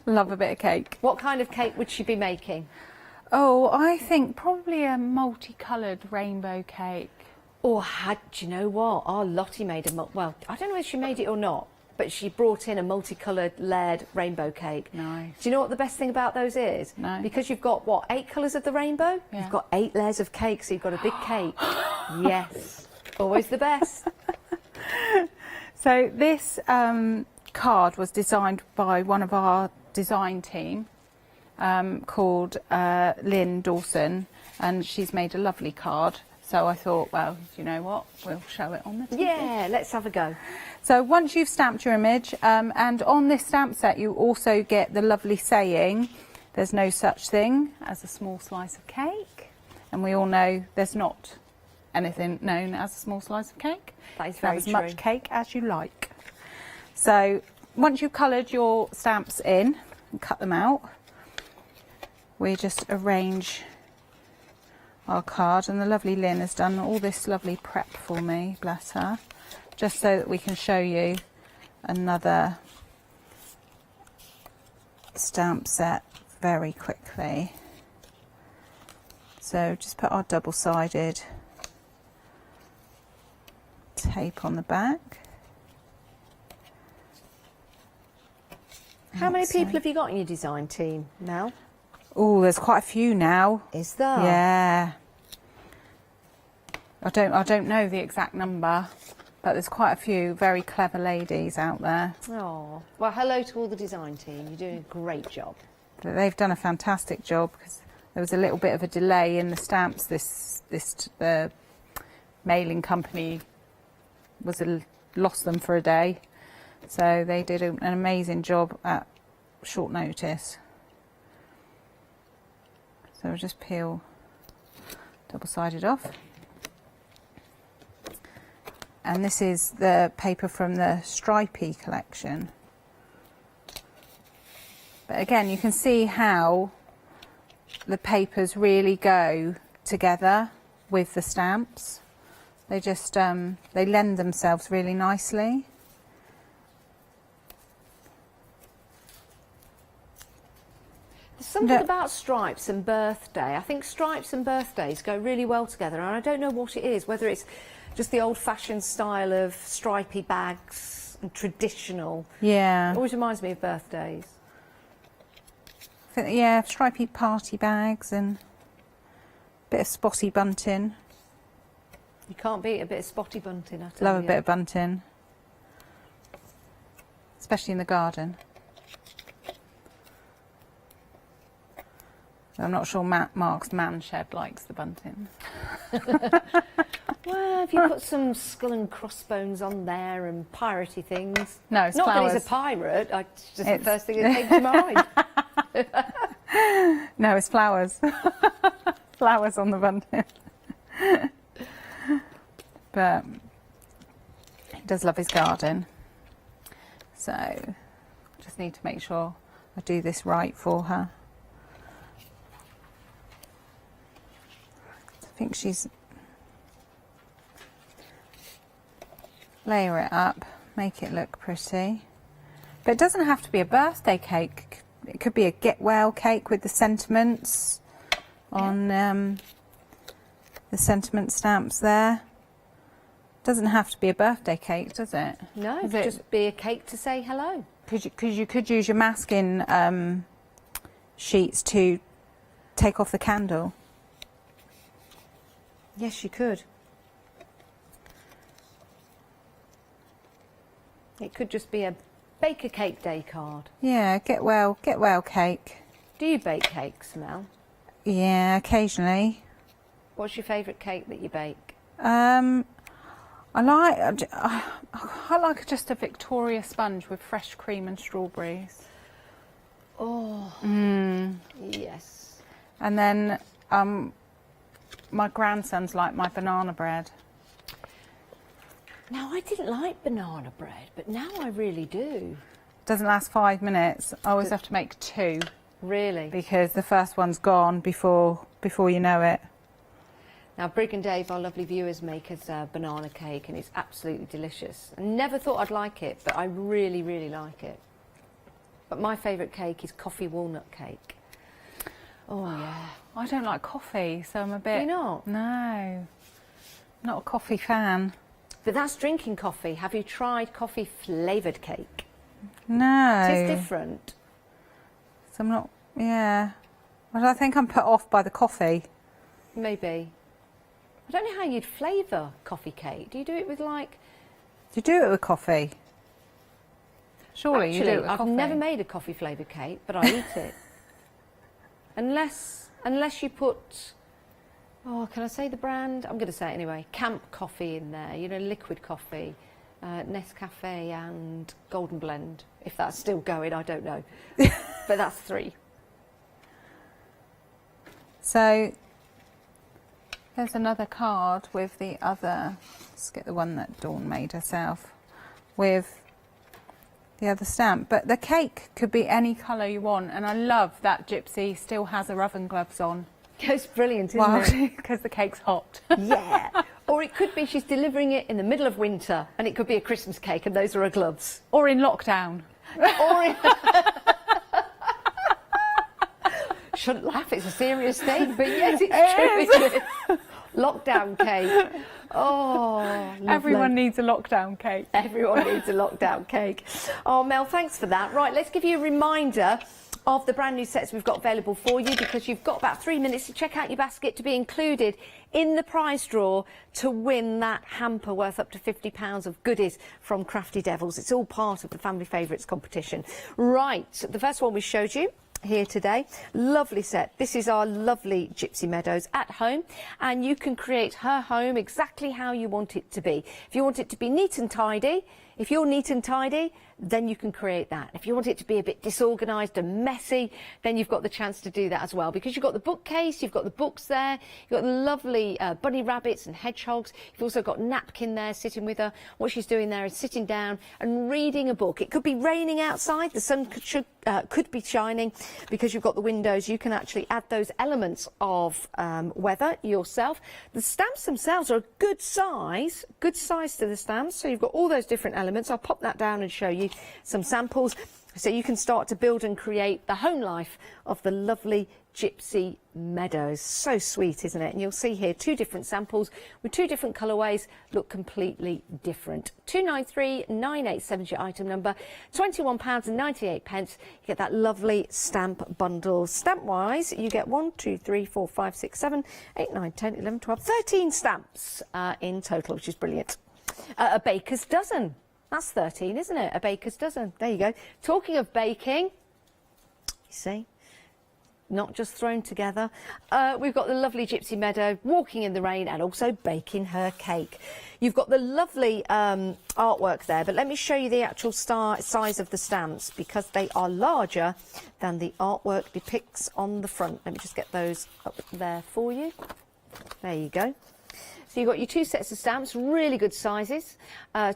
Love a bit of cake. What kind of cake would she be making? Oh, I think probably a multicoloured rainbow cake. Or do you know what? Our Lottie made well, I don't know if she made it or not, but she brought in a multicoloured layered rainbow cake. Nice. Do you know what the best thing about those is? No. Because you've got, what, 8 colours of the rainbow? Yeah. You've got 8 layers of cake, so you've got a big cake. Yes. Always the best. So this card was designed by one of our design team called Lynn Dawson, and she's made a lovely card. So I thought, well, you know what, we'll show it on the TV. Yeah, let's have a go. So once you've stamped your image, and on this stamp set you also get the lovely saying, there's no such thing as a small slice of cake. And we all know there's not anything known as a small slice of cake. That is very Have as true. much cake as you like. So once you've coloured your stamps in and cut them out, we just arrange our card, and the lovely Lynn has done all this lovely prep for me, bless her, just so that we can show you another stamp set very quickly. So just put our double-sided tape on the back. How many people have you got in your design team, Mel? Oh, there's quite a few now. Is there? Yeah. I don't know the exact number, but there's quite a few very clever ladies out there. Oh, well, hello to all the design team. You're doing a great job. They've done a fantastic job because there was a little bit of a delay in the stamps. The mailing company lost them for a day, so they did an amazing job at short notice. So we'll just peel double-sided off. And this is the paper from the Stripey collection. But again, you can see how the papers really go together with the stamps. They just, they lend themselves really nicely. There's something about stripes and birthday. I think stripes and birthdays go really well together, and I don't know what it is, whether it's just the old-fashioned style of stripy bags and traditional. Yeah. It always reminds me of birthdays. Yeah, stripy party bags and a bit of spotty bunting. You can't beat a bit of spotty bunting, I tell you. Love a bit of bunting, especially in the garden. I'm not sure Mark's man shed likes the bunting. Well, if you put some skull and crossbones on there and piratey things. No, it's not flowers. that he's a pirate, it's just the first thing that came to mind. No, it's flowers. Flowers on the bunting. But he does love his garden. So just need to make sure I do this right for her. I think she's... Layer it up, make it look pretty. But it doesn't have to be a birthday cake. It could be a get well cake with the sentiments on the sentiment stamps there. Doesn't have to be a birthday cake, does it? No, it could just be a cake to say hello. Because you could use your masking sheets to take off the candle. Yes, you could. It could just be a bake a cake day card. Yeah, get well cake. Do you bake cakes, Mel? Yeah, occasionally. What's your favourite cake that you bake? I like just a Victoria sponge with fresh cream and strawberries. Oh, yes. And then my grandsons like my banana bread. Now, I didn't like banana bread, but now I really do. Doesn't last 5 minutes. I always have to make 2. Really? Because the first one's gone before you know it. Now, Brig and Dave, our lovely viewers, make us a banana cake, and it's absolutely delicious. I never thought I'd like it, but I really, really like it. But my favourite cake is coffee walnut cake. Oh, yeah. I don't like coffee, so I'm a bit... Do you not? No. Not a coffee fan. But that's drinking coffee. Have you tried coffee flavoured cake? No. It is different. So I'm not... Yeah. Well, I think I'm put off by the coffee. Maybe. I don't know how you'd flavour coffee cake. Do you do it with, like... Do you do it with coffee? Surely Actually, you do it with I've coffee. never made a coffee flavoured cake, but I eat it. Unless you put... Oh, can I say the brand? I'm going to say it anyway. Camp coffee in there, you know, liquid coffee, Nescafe and Golden Blend. If that's still going, I don't know. But that's 3. So there's another card with the other, let's get the one that Dawn made herself, with the other stamp. But the cake could be any colour you want, and I love that Gypsy still has her oven gloves on. It's brilliant, isn't it? Because the cake's hot. Yeah. Or it could be she's delivering it in the middle of winter, and it could be a Christmas cake, and those are her gloves. Or in lockdown. Or in... Shouldn't laugh, it's a serious thing, but yes, it's true, isn't it? Lockdown cake. Oh, lovely. Everyone needs a lockdown cake. Everyone needs a lockdown cake. Oh, Mel, thanks for that. Right, let's give you a reminder of the brand new sets we've got available for you, because you've got about 3 minutes to check out your basket to be included in the prize draw to win that hamper worth up to £50 of goodies from Crafty Devils. It's all part of the Family Favourites competition. Right, the first one we showed you here today, lovely set. This is our lovely Gypsy Meadows at home, and you can create her home exactly how you want it to be. If you want it to be neat and tidy, if you're neat and tidy, then you can create that. If you want it to be a bit disorganised and messy, then you've got the chance to do that as well, because you've got the bookcase, you've got the books there, you've got the lovely bunny rabbits and hedgehogs. You've also got Napkin there sitting with her. What she's doing there is sitting down and reading a book. It could be raining outside, the sun could be shining. Because you've got the windows, you can actually add those elements of weather yourself. The stamps themselves are a good size to the stamps, so you've got all those different elements. I'll pop that down and show you some samples so you can start to build and create the home life of the lovely Gypsy Meadows. So sweet, isn't it? And you'll see here 2 different samples with 2 different colourways, look completely different. 293987 is your item number, £21.98. You get that lovely stamp bundle. Stamp wise, you get 1, 2, 3, 4, 5, 6, 7, 8, 9, 10, 11, 12, 13 stamps in total, which is brilliant. A baker's dozen. That's 13, isn't it? A baker's dozen. There you go. Talking of baking, you see, not just thrown together. We've got the lovely Gypsy Meadow walking in the rain and also baking her cake. You've got the lovely artwork there, but let me show you the actual size of the stamps, because they are larger than the artwork depicts on the front. Let me just get those up there for you. There you go. So you've got your 2 sets of stamps, really good sizes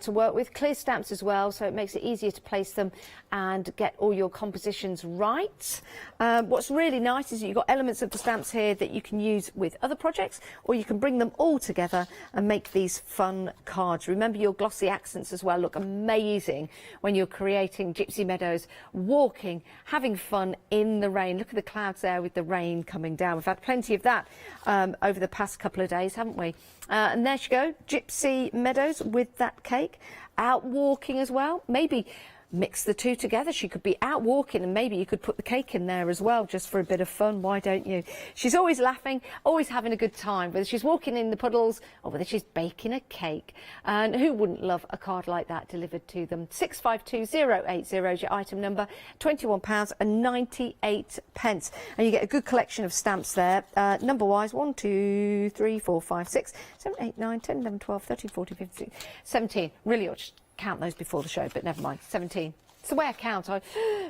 to work with, clear stamps as well, so it makes it easier to place them and get all your compositions right. What's really nice is that you've got elements of the stamps here that you can use with other projects, or you can bring them all together and make these fun cards. Remember, your glossy accents as well look amazing when you're creating Gypsy Meadows, walking, having fun in the rain. Look at the clouds there with the rain coming down. We've had plenty of that over the past couple of days, haven't we? And there you go, Gypsy Meadows with that cake, out walking as well. Maybe mix the 2 together. She could be out walking, and maybe you could put the cake in there as well, just for a bit of fun. Why don't you? She's always laughing, always having a good time, whether she's walking in the puddles or whether she's baking a cake. And who wouldn't love a card like that delivered to them? 652080 is your item number, £21.98. And you get a good collection of stamps there, number wise, 1, 2, 3, 4, 5, 6, 7, 8, 9, 10, 11, 12, 13, 14, 15, 17. Really ought to count those before the show, but never mind. 17. It's the way I count. I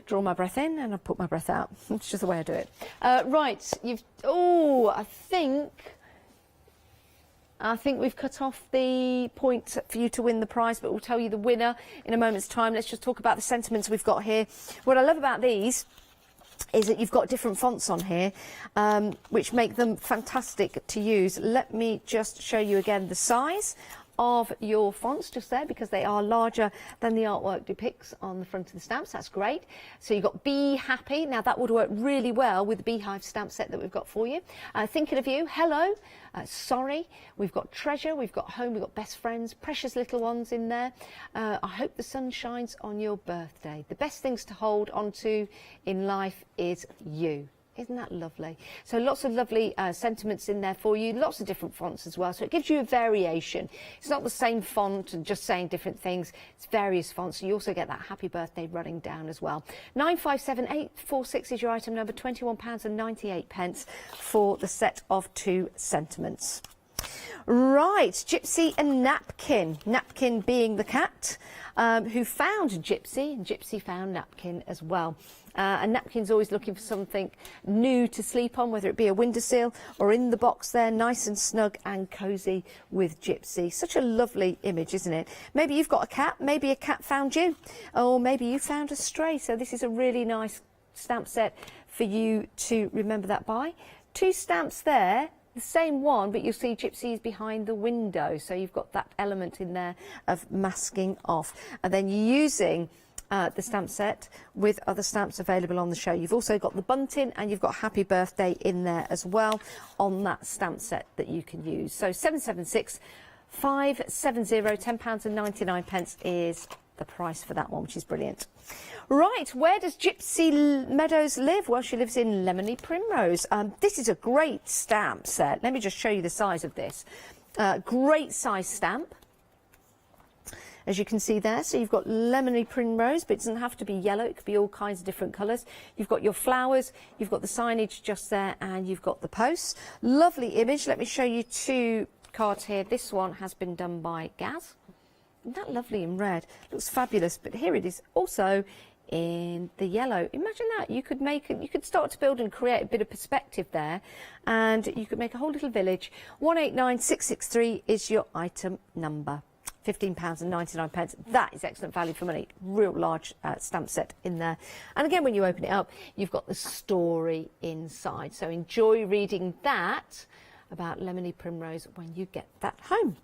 draw my breath in and I put my breath out. It's just the way I do it. Right, I think we've cut off the point for you to win the prize, but we'll tell you the winner in a moment's time. Let's just talk about the sentiments we've got here. What I love about these is that you've got different fonts on here, which make them fantastic to use. Let me just show you again the size of your fonts just there, because they are larger than the artwork depicts on the front of the stamps. That's great. So you've got Be Happy. Now that would work really well with the Beehive stamp set that we've got for you. Thinking of You, Hello, Sorry, we've got Treasure, we've got Home, we've got Best Friends, Precious Little Ones in there. I Hope the Sun Shines on Your Birthday. The best things to hold on to in life is you. Isn't that lovely? So lots of lovely sentiments in there for you, lots of different fonts as well, so it gives you a variation. It's not the same font and just saying different things, it's various fonts. So you also get that happy birthday running down as well. 957846 is your item number, £21.98 for the set of 2 sentiments. Right, Gypsy and Napkin. Napkin being the cat who found Gypsy, and Gypsy found Napkin as well. And Napkin's always looking for something new to sleep on, whether it be a windowsill or in the box there, nice and snug and cosy with Gypsy. Such a lovely image, isn't it? Maybe you've got a cat, maybe a cat found you, or maybe you found a stray. So this is a really nice stamp set for you to remember that by. 2 stamps there, the same one, but you'll see Gypsy is behind the window. So you've got that element in there of masking off. And then you're using the stamp set with other stamps available on the show. You've also got the bunting and you've got Happy Birthday in there as well on that stamp set that you can use. So 776 570, £10.99 is the price for that one, which is brilliant. Right, where does Gypsy Meadows live? Well, she lives in Lemony Primrose. This is a great stamp set. Let me just show you the size of this. Great size stamp, as you can see there. So you've got Lemony Primrose, but it doesn't have to be yellow. It could be all kinds of different colours. You've got your flowers, you've got the signage just there, and you've got the posts. Lovely image. Let me show you 2 cards here. This one has been done by Gaz. Isn't that lovely in red? Looks fabulous. But here it is also in the yellow. Imagine that. You could start to build and create a bit of perspective there, and you could make a whole little village. 189663 is your item number. £15.99. That is excellent value for money. Real large stamp set in there. And again, when you open it up, you've got the story inside. So enjoy reading that about Lemony Primrose when you get that home.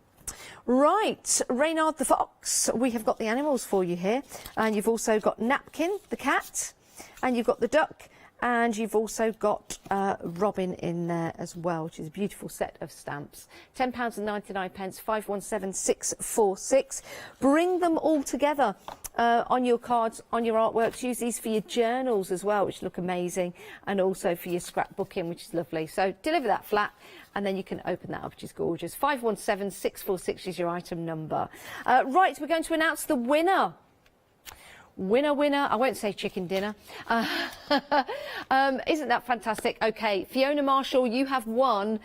Right, Reynard the Fox, we have got the animals for you here, and you've also got Napkin, the cat, and you've got the duck, and you've also got Robin in there as well, which is a beautiful set of stamps. £10.99, 517646. Bring them all together on your cards, on your artworks. Use these for your journals as well, which look amazing, and also for your scrapbooking, which is lovely. So deliver that flat, and then you can open that up, which is gorgeous. 517646 is your item number. Right, we're going to announce the winner. Winner, I won't say chicken dinner. Isn't that fantastic? Okay, Fiona Marshall, you have won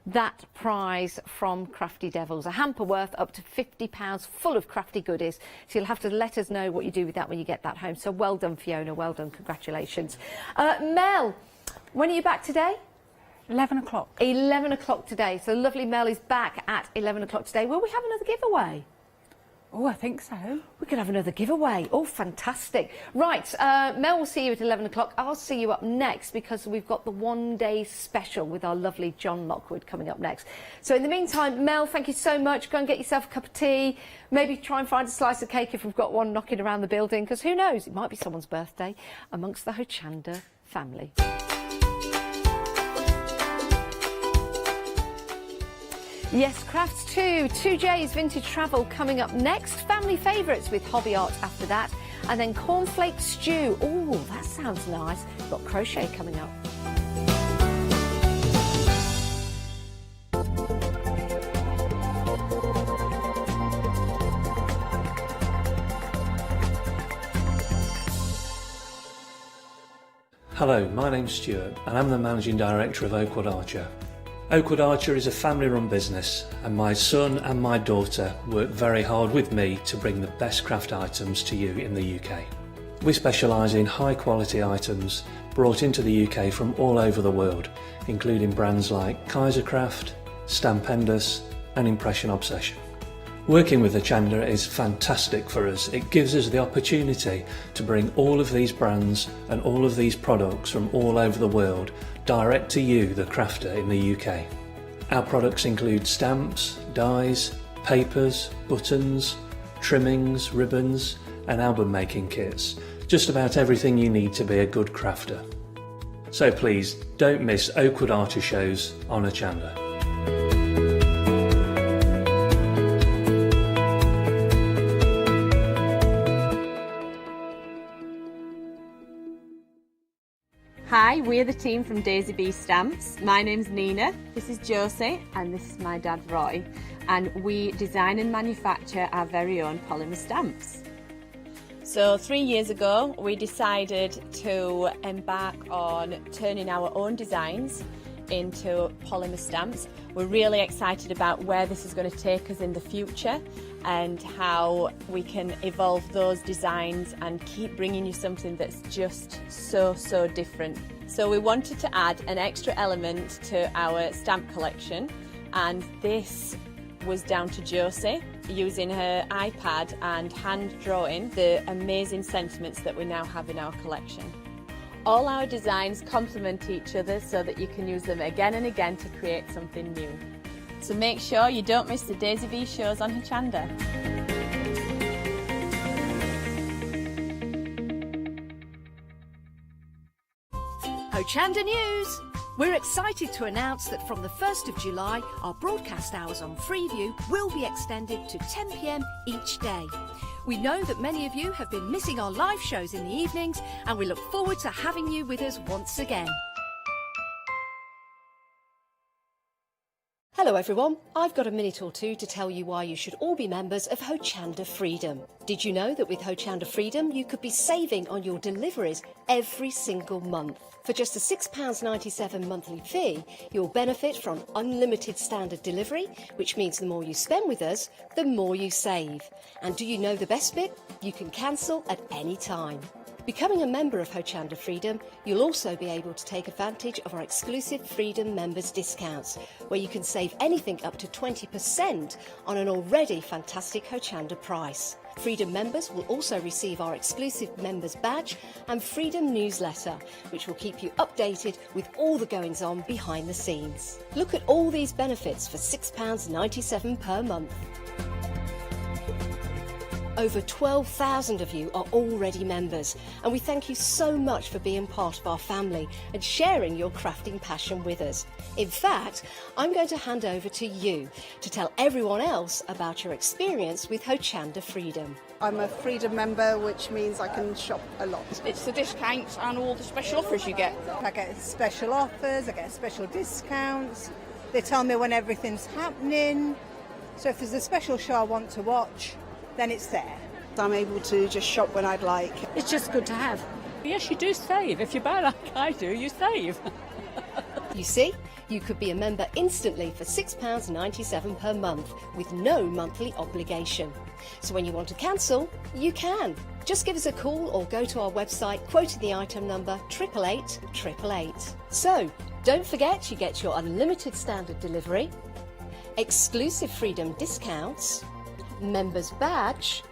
that prize from Crafty Devils, a hamper worth up to £50 full of crafty goodies. So you'll have to let us know what you do with that when you get that home. So well done, Fiona, well done, congratulations. Mel, when are you back today? 11 o'clock. 11 o'clock today. So lovely Mel is back at 11 o'clock today. Will we have another giveaway? Oh, I think so. We could have another giveaway. Oh, fantastic. Right, Mel will see you at 11 o'clock. I'll see you up next because we've got the one-day special with our lovely John Lockwood coming up next. So in the meantime, Mel, thank you so much. Go and get yourself a cup of tea. Maybe try and find a slice of cake if we've got one knocking around the building, because who knows, it might be someone's birthday amongst the Hochanda family. Yes, Crafts 2J's Vintage Travel coming up next. Family favourites with Hobby Art after that. And then cornflake stew. Oh, that sounds nice. We've got crochet coming up. Hello, my name's Stuart and I'm the Managing Director of Oakwood Archer. Oakwood Archer is a family-run business, and my son and my daughter work very hard with me to bring the best craft items to you in the UK. We specialise in high-quality items brought into the UK from all over the world, including brands like Kaisercraft, Stampendous and Impression Obsession. Working with Hochanda is fantastic for us. It gives us the opportunity to bring all of these brands and all of these products from all over the world direct to you, the crafter in the UK. Our products include stamps, dies, papers, buttons, trimmings, ribbons and album making kits. Just about everything you need to be a good crafter. So please don't miss Oakwood Archer shows on Hochanda. Hi, we're the team from Daisy Bee Stamps. My name's Nina, this is Josie, and this is my dad Roy. And we design and manufacture our very own polymer stamps. So 3 years ago, we decided to embark on turning our own designs into polymer stamps. We're really excited about where this is going to take us in the future and how we can evolve those designs and keep bringing you something that's just so different. So we wanted to add an extra element to our stamp collection, and this was down to Josie using her iPad and hand drawing the amazing sentiments that we now have in our collection. All our designs complement each other so that you can use them again and again to create something new. So make sure you don't miss the Daisy Bee shows on Hochanda. Hochanda News. We're excited to announce that from the 1st of July, our broadcast hours on Freeview will be extended to 10 p.m. each day. We know that many of you have been missing our live shows in the evenings, and we look forward to having you with us once again. Hello everyone, I've got a minute or two to tell you why you should all be members of Hochanda Freedom. Did you know that with Hochanda Freedom you could be saving on your deliveries every single month? For just a £6.97 monthly fee, you'll benefit from unlimited standard delivery, which means the more you spend with us, the more you save. And do you know the best bit? You can cancel at any time. Becoming a member of Hochanda Freedom, you'll also be able to take advantage of our exclusive Freedom members discounts, where you can save anything up to 20% on an already fantastic Hochanda price. Freedom members will also receive our exclusive members badge and Freedom newsletter, which will keep you updated with all the goings on behind the scenes. Look at all these benefits for £6.97 per month. Over 12,000 of you are already members, and we thank you so much for being part of our family and sharing your crafting passion with us. In fact, I'm going to hand over to you to tell everyone else about your experience with Hochanda Freedom. I'm a Freedom member, which means I can shop a lot. It's the discounts and all the special offers you get. I get special offers, I get special discounts. They tell me when everything's happening. So if there's a special show I want to watch, then it's there. I'm able to just shop when I'd like. It's just good to have. Yes, you do save. If you buy like I do, you save. You see, you could be a member instantly for £6.97 per month with no monthly obligation. So when you want to cancel, you can. Just give us a call or go to our website quoting the item number 888 888. So, don't forget you get your unlimited standard delivery, exclusive Freedom discounts, members badge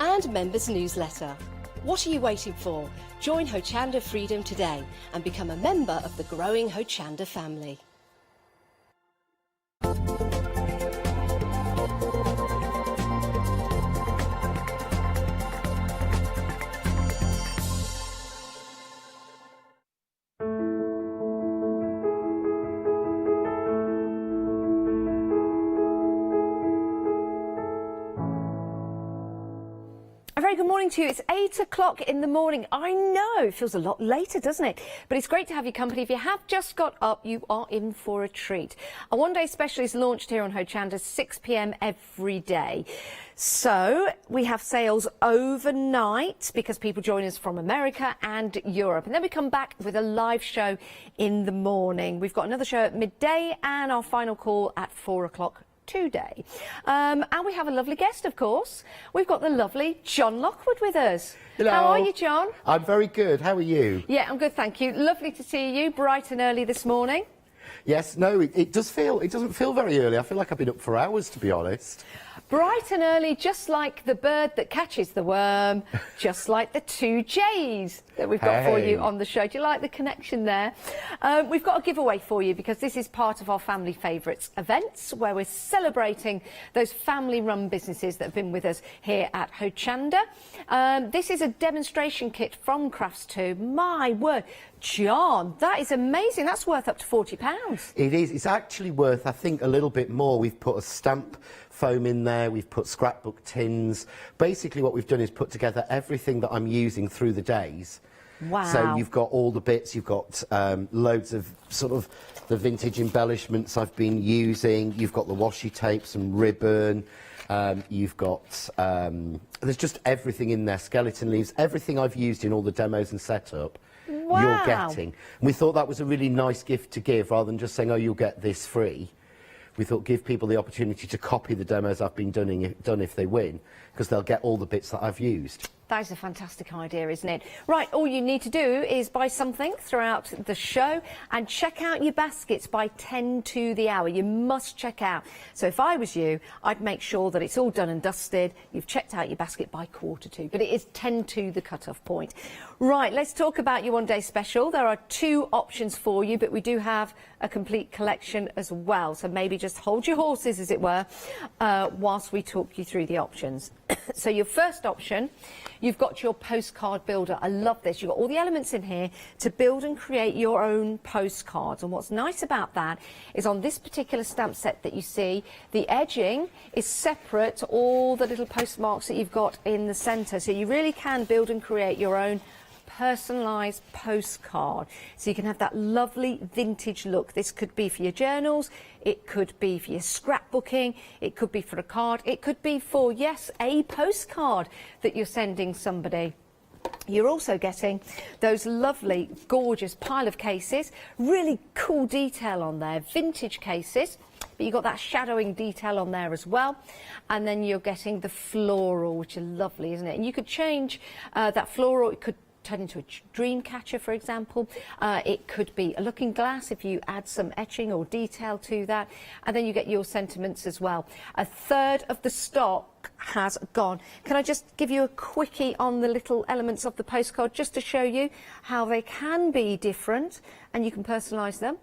and members newsletter. What are you waiting for? Join Hochanda Freedom today and become a member of the growing Hochanda family. A very good morning to you. It's 8 o'clock in the morning. I know, it feels a lot later, doesn't it? But it's great to have your company. If you have just got up, you are in for a treat. A one-day special is launched here on Hochanda, 6 p.m. every day. So we have sales overnight because people join us from America and Europe. And then we come back with a live show in the morning. We've got another show at midday and our final call at 4 o'clock today. And we have a lovely guest, of course. We've got the lovely John Lockwood with us. Hello. How are you, John? I'm very good. How are you? Yeah, I'm good, thank you. Lovely to see you, bright and early this morning. Yes, no, it doesn't feel very early. I feel like I've been up for hours, to be honest. Bright and early, just like the bird that catches the worm, just like the two J's that we've got for you on the show. Do you like the connection there? We've got a giveaway for you because this is part of our Family Favourites events where we're celebrating those family-run businesses that have been with us here at Hochanda. This is a demonstration kit from Crafts2. My word, John, that is amazing. That's worth up to £40. It is. It's actually worth, I think, a little bit more. We've put a stamp foam in there. We've put scrapbook tins. Basically, what we've done is put together everything that I'm using through the days. Wow. So you've got all the bits. You've got loads of sort of the vintage embellishments I've been using. You've got the washi tape, some ribbon. You've got, there's just everything in there, skeleton leaves, everything I've used in all the demos and setup. Wow. You're getting. We thought that was a really nice gift to give rather than just saying, oh, you'll get this free. We thought give people the opportunity to copy the demos I've been done if they win, because they'll get all the bits that I've used. That is a fantastic idea, isn't it? Right, all you need to do is buy something throughout the show and check out your baskets by 10 to the hour. You must check out. So if I was you, I'd make sure that it's all done and dusted. You've checked out your basket by 1:45, but it is 10 to the cut-off point. Right, let's talk about your one-day special. There are two options for you, but we do have a complete collection as well. So maybe just hold your horses, as it were, whilst we talk you through the options. So your first option, you've got your postcard builder. I love this. You've got all the elements in here to build and create your own postcards. And what's nice about that is on this particular stamp set that you see, the edging is separate to all the little postmarks that you've got in the centre. So you really can build and create your own personalised postcard, so you can have that lovely vintage look. This could be for your journals, it could be for your scrapbooking, it could be for a card, it could be for, yes, a postcard that you're sending somebody. You're also getting those lovely, gorgeous pile of cases, really cool detail on there, vintage cases, but you've got that shadowing detail on there as well. And then you're getting the floral, which is lovely, isn't it? And you could change that floral, it could turn into a dream catcher, for example. It could be a looking glass if you add some etching or detail to that, and then you get your sentiments as well. A third of the stock has gone. Can I just give you a quickie on the little elements of the postcard just to show you how they can be different and you can personalise them.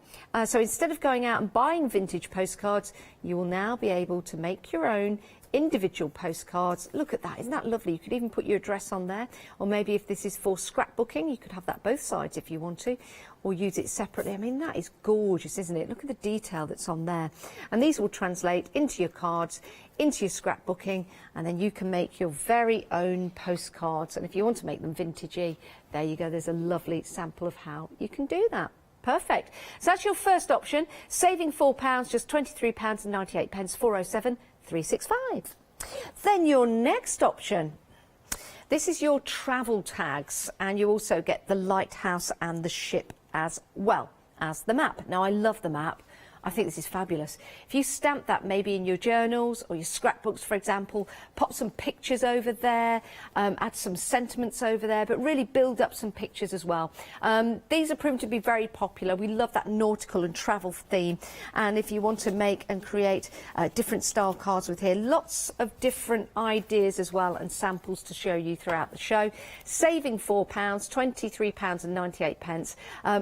So instead of going out and buying vintage postcards, you will now be able to make your own individual postcards. Look at that, isn't that lovely? You could even put your address on there, or maybe if this is for scrapbooking, you could have that both sides if you want to, or use it separately. I mean, that is gorgeous, isn't it? Look at the detail that's on there. And these will translate into your cards, into your scrapbooking, and then you can make your very own postcards. And if you want to make them vintagey, there you go, there's a lovely sample of how you can do that. Perfect. So that's your first option, saving £4, just £23.98, 407 365. Then your next option, this is your travel tags, and you also get the lighthouse and the ship as well as the map. Now, I love the map. I think this is fabulous. If you stamp that maybe in your journals or your scrapbooks, for example, pop some pictures over there, add some sentiments over there, but really build up some pictures as well. These are proven to be very popular. We love that nautical and travel theme. And if you want to make and create different style cards with here, lots of different ideas as well and samples to show you throughout the show. Saving £4, £23.98.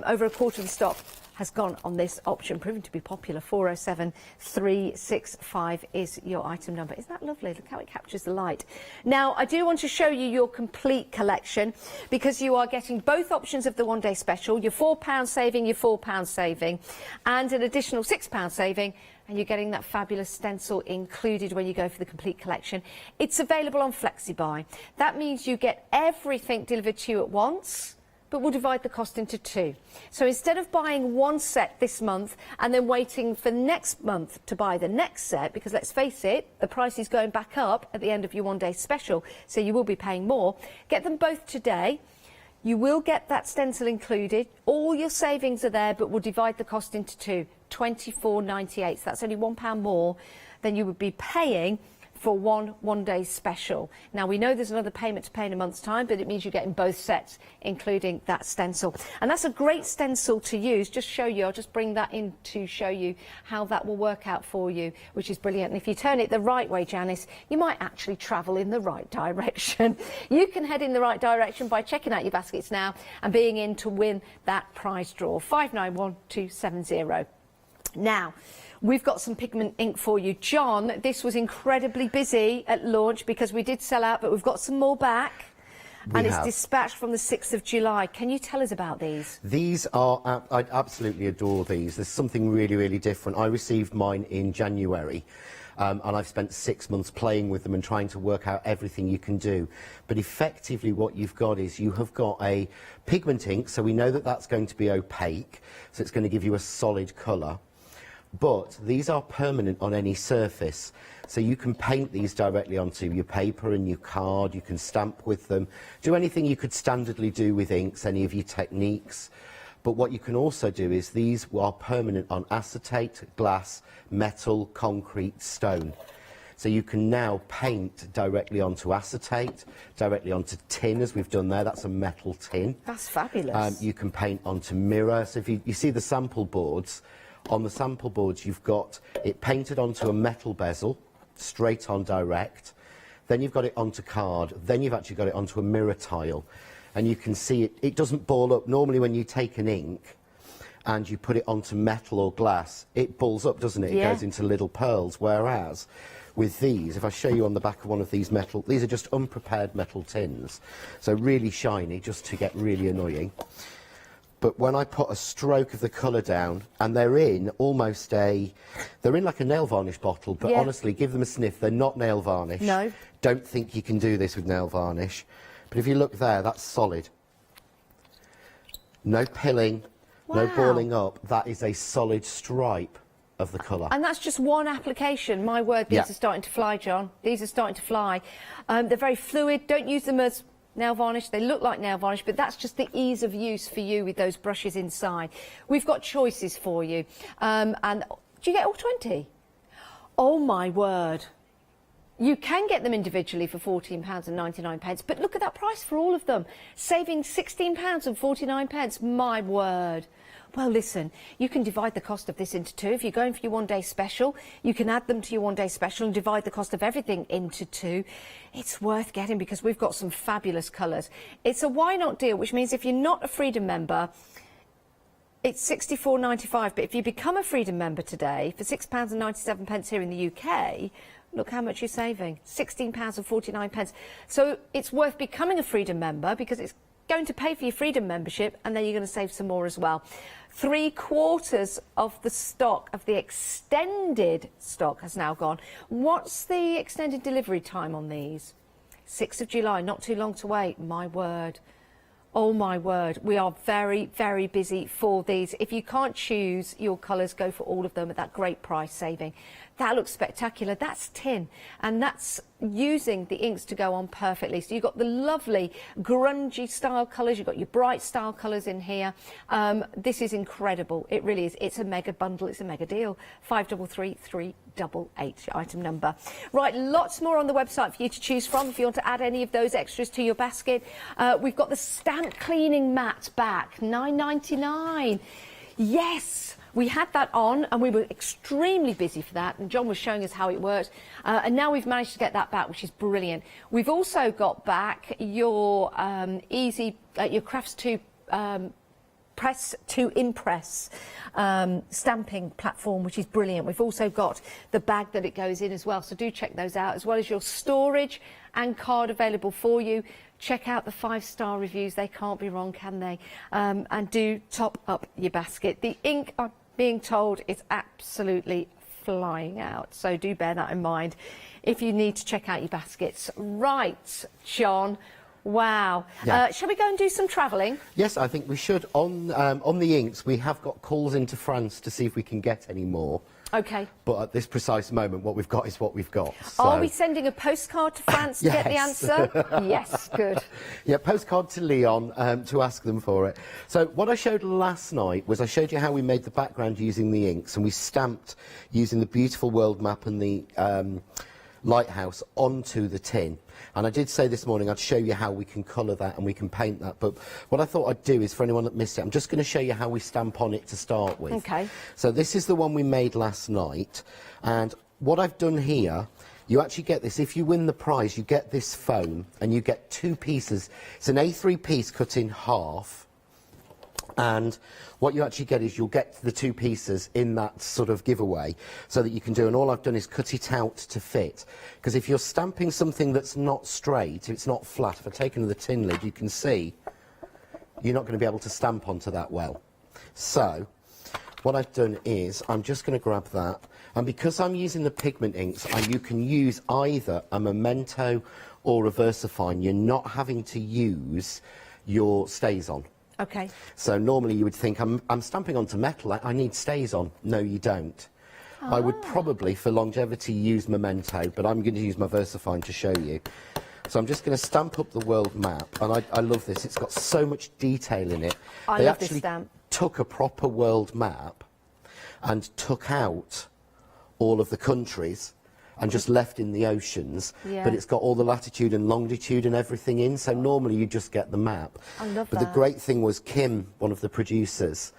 Over a quarter of the stock has gone on this option, proven to be popular. 407 365 is your item number. Isn't that lovely? Look how it captures the light. Now, I do want to show you your complete collection, because you are getting both options of the one-day special, your £4 saving, your £4 saving, and an additional £6 saving, and you're getting that fabulous stencil included when you go for the complete collection. It's available on FlexiBuy. That means you get everything delivered to you at once, but we'll divide the cost into two. So instead of buying one set this month and then waiting for next month to buy the next set, because let's face it, the price is going back up at the end of your one-day special, so you will be paying more, get them both today. You will get that stencil included. All your savings are there, but we'll divide the cost into two, £24.98. So that's only £1 more than you would be paying for one-day special. Now, we know there's another payment to pay in a month's time, but it means you're getting both sets, including that stencil. And that's a great stencil to use. Just show you, I'll just bring that in to show you how that will work out for you, which is brilliant. And if you turn it the right way, Janice, you might actually travel in the right direction. You can head in the right direction by checking out your baskets now and being in to win that prize draw, 591270. Now, we've got some pigment ink for you. John, this was incredibly busy at launch because we did sell out, but we've got some more back. It's dispatched from the 6th of July. Can you tell us about these? These are, I absolutely adore these. There's something really, really different. I received mine in January. And I've spent 6 months playing with them and trying to work out everything you can do. But effectively what you've got is you have got a pigment ink, so we know that that's going to be opaque, so it's going to give you a solid colour. But these are permanent on any surface, so you can paint these directly onto your paper and your card, you can stamp with them, do anything you could standardly do with inks, any of your techniques. But what you can also do is these are permanent on acetate, glass, metal, concrete, stone. So you can now paint directly onto acetate, directly onto tin, as we've done there. That's a metal tin. That's fabulous. You can paint onto mirror. So if you see the sample boards, on the sample boards you've got it painted onto a metal bezel, straight on direct. Then you've got it onto card. Then you've actually got it onto a mirror tile. And you can see it doesn't ball up. Normally when you take an ink and you put it onto metal or glass, it balls up, doesn't it? It goes into little pearls, whereas with these, if I show you on the back of one of these metal, these are just unprepared metal tins, so really shiny, just to get really annoying. But when I put a stroke of the colour down, and they're in like a nail varnish bottle, but honestly, give them a sniff, they're not nail varnish. No. Don't think you can do this with nail varnish. But if you look there, that's solid. No pilling, no balling up, that is a solid stripe of the colour. And that's just one application. My word, these are starting to fly, John. These are starting to fly. They're very fluid, don't use them as nail varnish. They look like nail varnish, but that's just the ease of use for you with those brushes inside. We've got choices for you. And do you get all 20? Oh my word. You can get them individually for £14.99, but look at that price for all of them. Saving £16.49. My word. Well, listen, you can divide the cost of this into two. If you're going for your one-day special, you can add them to your one-day special and divide the cost of everything into two. It's worth getting because we've got some fabulous colours. It's a why not deal, which means if you're not a Freedom member, it's £64.95. But if you become a Freedom member today for £6.97 here in the UK, look how much you're saving, £16.49. So it's worth becoming a Freedom member because it's going to pay for your Freedom membership, and then you're going to save some more as well. 3/4 of the stock, of the extended stock, has now gone. What's the extended delivery time on these? 6th of July, not too long to wait. My word. Oh my word, we are very, very busy for these. If you can't choose your colours, go for all of them at that great price saving. That looks spectacular. That's tin, and that's using the inks to go on perfectly. So you've got the lovely grungy style colours, you've got your bright style colours in here. This is incredible. It really is. It's a mega bundle. It's a mega deal. 533388, item number. Right, lots more on the website for you to choose from if you want to add any of those extras to your basket. We've got the stamp cleaning mat back, £9.99. Yes. We had that on and we were extremely busy for that, and John was showing us how it worked, and now we've managed to get that back, which is brilliant. We've also got back your your Crafts to Press to Impress stamping platform, which is brilliant. We've also got the bag that it goes in as well, so do check those out, as well as your storage and card available for you. Check out the 5-star reviews, they can't be wrong, can they? And do top up your basket. The ink, I'm being told, is absolutely flying out, so do bear that in mind if you need to check out your baskets. Right, John. Wow. Yeah. Shall we go and do some travelling? Yes, I think we should. On the inks, we have got calls into France to see if we can get any more. OK. But at this precise moment, what we've got is what we've got. So. Are we sending a postcard to France to get the answer? Yes, good. Yeah, postcard to Lyon to ask them for it. So what I showed last night was I showed you how we made the background using the inks, and we stamped using the beautiful world map and the lighthouse onto the tin. And I did say this morning I'd show you how we can colour that and we can paint that, but what I thought I'd do is, for anyone that missed it, I'm just going to show you how we stamp on it to start with. Okay. So this is the one we made last night, and what I've done here, you actually get this, if you win the prize, you get this foam, and you get 2 pieces. It's an A3 piece cut in half, and what you actually get is you'll get the 2 pieces in that sort of giveaway, so that you can do, and all I've done is cut it out to fit, because if you're stamping something that's not straight, it's not flat, if I take another tin lid, you can see you're not going to be able to stamp onto that well. So what I've done is I'm just going to grab that, and because I'm using the pigment inks, you can use either a Memento or a VersaFine. You're not having to use your stays on. Okay. So normally you would think, I'm stamping onto metal, I need stays on. No, you don't. I would probably, for longevity, use Memento, but I'm going to use my VersaFine to show you. So I'm just going to stamp up the world map, and I love this. It's got so much detail in it. They love this stamp. Took a proper world map and took out all of the countries and just left in the oceans, but it's got all the latitude and longitude and everything in, so normally you just get the map. I love but that. The great thing was Kim, one of the producers,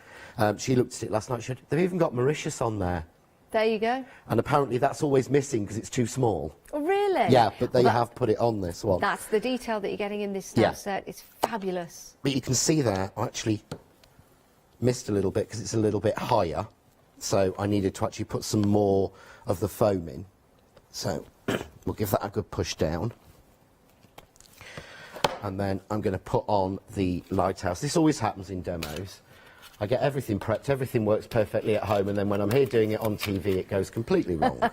she looked at it last night, she said, they've even got Mauritius on there. There you go. And apparently that's always missing because it's too small. Oh, really? Yeah, but they have put it on this one. That's the detail that you're getting in this stamp set. It's fabulous. But you can see there, actually, missed a little bit because it's a little bit higher. So I needed to actually put some more of the foam in. So we'll give that a good push down. And then I'm going to put on the lighthouse. This always happens in demos. I get everything prepped, everything works perfectly at home, and then when I'm here doing it on TV, it goes completely wrong.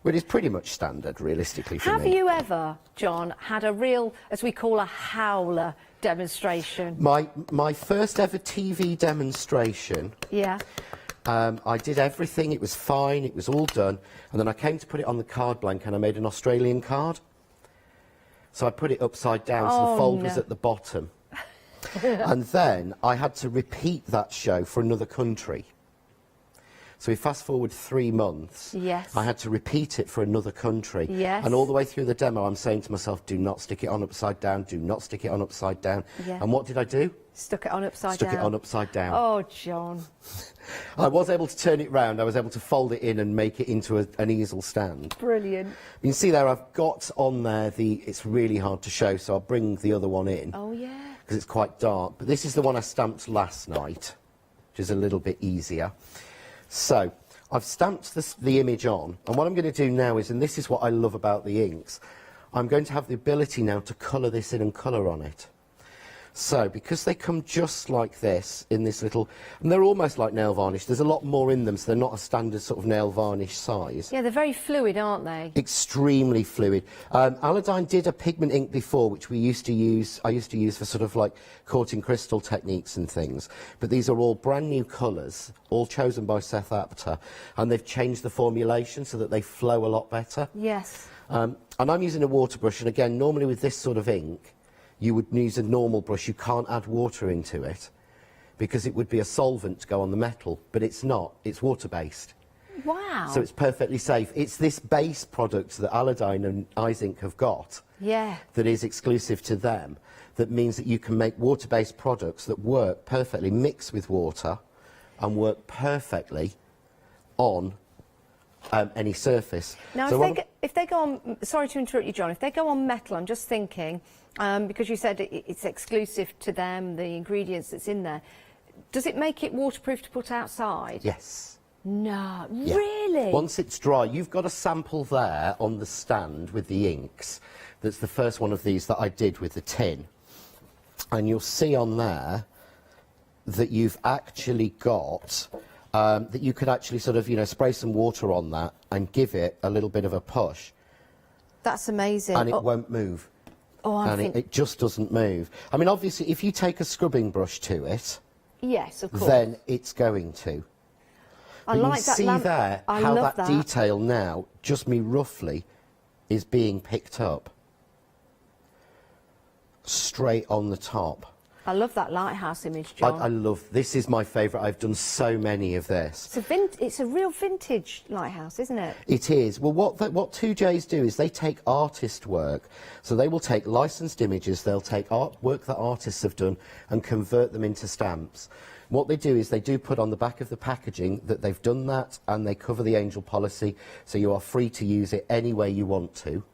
Which is pretty much standard, realistically, for me. Have you ever, John, had a real, as we call a howler demonstration? My first ever TV demonstration, Yeah. I did everything, it was fine, it was all done, and then I came to put it on the card blank and I made an Australian card. So I put it upside down, so the fold was at the bottom. And then I had to repeat that show for another country. So we fast forward 3 months. Yes. I had to repeat it for another country. Yes. And all the way through the demo, I'm saying to myself, do not stick it on upside down, do not stick it on upside down. Yeah. And what did I do? Stuck it on upside Stuck down. it on upside down. Oh, John. I was able to turn it round. I was able to fold it in and make it into an easel stand. Brilliant. You can see there I've got on there it's really hard to show, so I'll bring the other one in. Oh, yeah. Because it's quite dark. But this is the one I stamped last night, which is a little bit easier. So I've stamped the image on, and what I'm going to do now is, and this is what I love about the inks, I'm going to have the ability now to colour this in and colour on it. So, because they come just like this, in this little, and they're almost like nail varnish, there's a lot more in them, so they're not a standard sort of nail varnish size. Yeah, they're very fluid, aren't they? Extremely fluid. Aladdin did a pigment ink before, which I used to use for sort of like coating crystal techniques and things. But these are all brand new colours, all chosen by Seth Apter, and they've changed the formulation so that they flow a lot better. Yes. And I'm using a water brush, and again, normally with this sort of ink, you would use a normal brush. You can't add water into it because it would be a solvent to go on the metal, but it's not. It's water-based. Wow. So it's perfectly safe. It's this base product that Aladdin and Ink have got that is exclusive to them, that means that you can make water-based products that work perfectly, mix with water, and work perfectly on any surface. Now, so if they go on, sorry to interrupt you, John, if they go on metal, I'm just thinking, because you said it's exclusive to them, the ingredients that's in there, does it make it waterproof to put outside? Yes. No, Yeah. really? Once it's dry, you've got a sample there on the stand with the inks. That's the first one of these that I did with the tin. And you'll see on there that you've actually got, that you could actually sort of, spray some water on that and give it a little bit of a push. That's amazing. And it won't move. Oh, it just doesn't move. I mean, obviously, if you take a scrubbing brush to it, yes, of course, then it's going to. I like that. You can see there how love that detail now, just me roughly, is being picked up straight on the top. I love that lighthouse image, John. I love, this is my favourite. I've done so many of this. It's a real vintage lighthouse, isn't it? It is. Well, what 2Js do is they take artist work. So they will take licensed images, they'll take artwork that artists have done and convert them into stamps. What they do is they do put on the back of the packaging that they've done that, and they cover the angel policy, so you are free to use it any way you want to.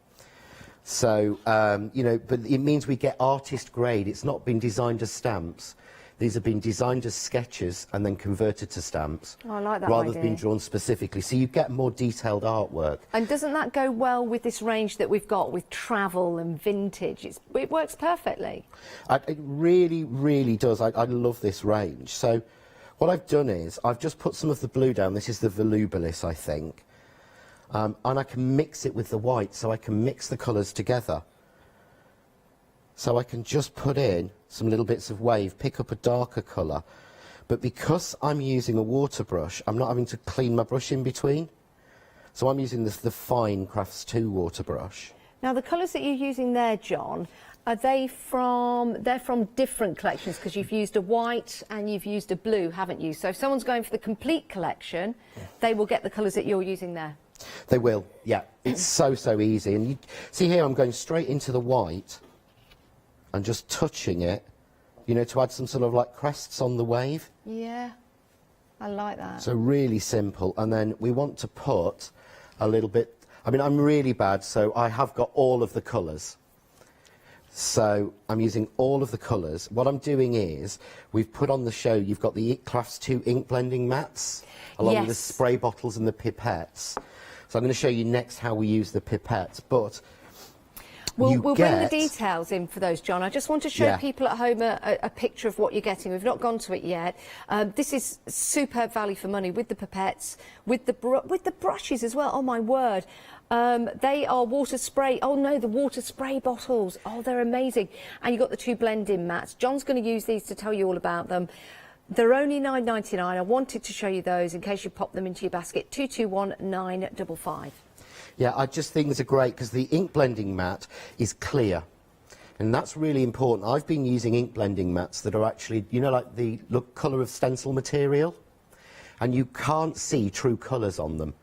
So, but it means we get artist grade. It's not been designed as stamps. These have been designed as sketches and then converted to stamps. Oh, I like that rather idea. than being drawn specifically. So you get more detailed artwork. And doesn't that go well with this range that we've got with travel and vintage? It works perfectly. It really, really does. I love this range. So what I've done is I've just put some of the blue down. This is the volubilis, I think. And I can mix it with the white, so I can mix the colours together. So I can just put in some little bits of wave, pick up a darker colour. But because I'm using a water brush, I'm not having to clean my brush in between. So I'm using the fine Crafts 2 water brush. Now, the colours that you're using there, John, they're from different collections, because you've used a white and you've used a blue, haven't you? So if someone's going for the complete collection, they will get the colours that you're using there. They will, yeah. It's so easy. And you see here, I'm going straight into the white and just touching it, to add some sort of like crests on the wave. Yeah, I like that. So really simple. And then we want to put a little bit, I mean, I'm really bad, so I have got all of the colours. So I'm using all of the colours. What I'm doing is, we've put on the show, you've got the Crafts 2 ink blending mats, along with the spray bottles and the pipettes. So I'm going to show you next how we use the pipettes, but We'll bring the details in for those, John. I just want to show people at home a picture of what you're getting. We've not gone to it yet. This is superb value for money with the pipettes, with the brushes as well. Oh, my word. They are water spray. Oh, no, the water spray bottles. Oh, they're amazing. And you've got the 2 blend-in mats. John's going to use these to tell you all about them. They're only £9.99. I wanted to show you those in case you pop them into your basket. 221955. Yeah, I just think these are great because the ink blending mat is clear. And that's really important. I've been using ink blending mats that are actually, you know, like the colour of stencil material. And you can't see true colours on them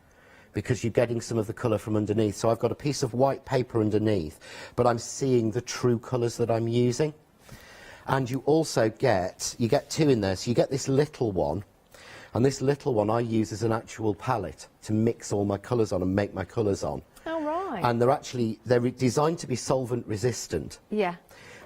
because you're getting some of the colour from underneath. So I've got a piece of white paper underneath, but I'm seeing the true colours that I'm using. And you also get 2 in there. So you get this little one. And this little one I use as an actual palette to mix all my colours on and make my colours on. Oh, right. And they're designed to be solvent resistant. Yeah.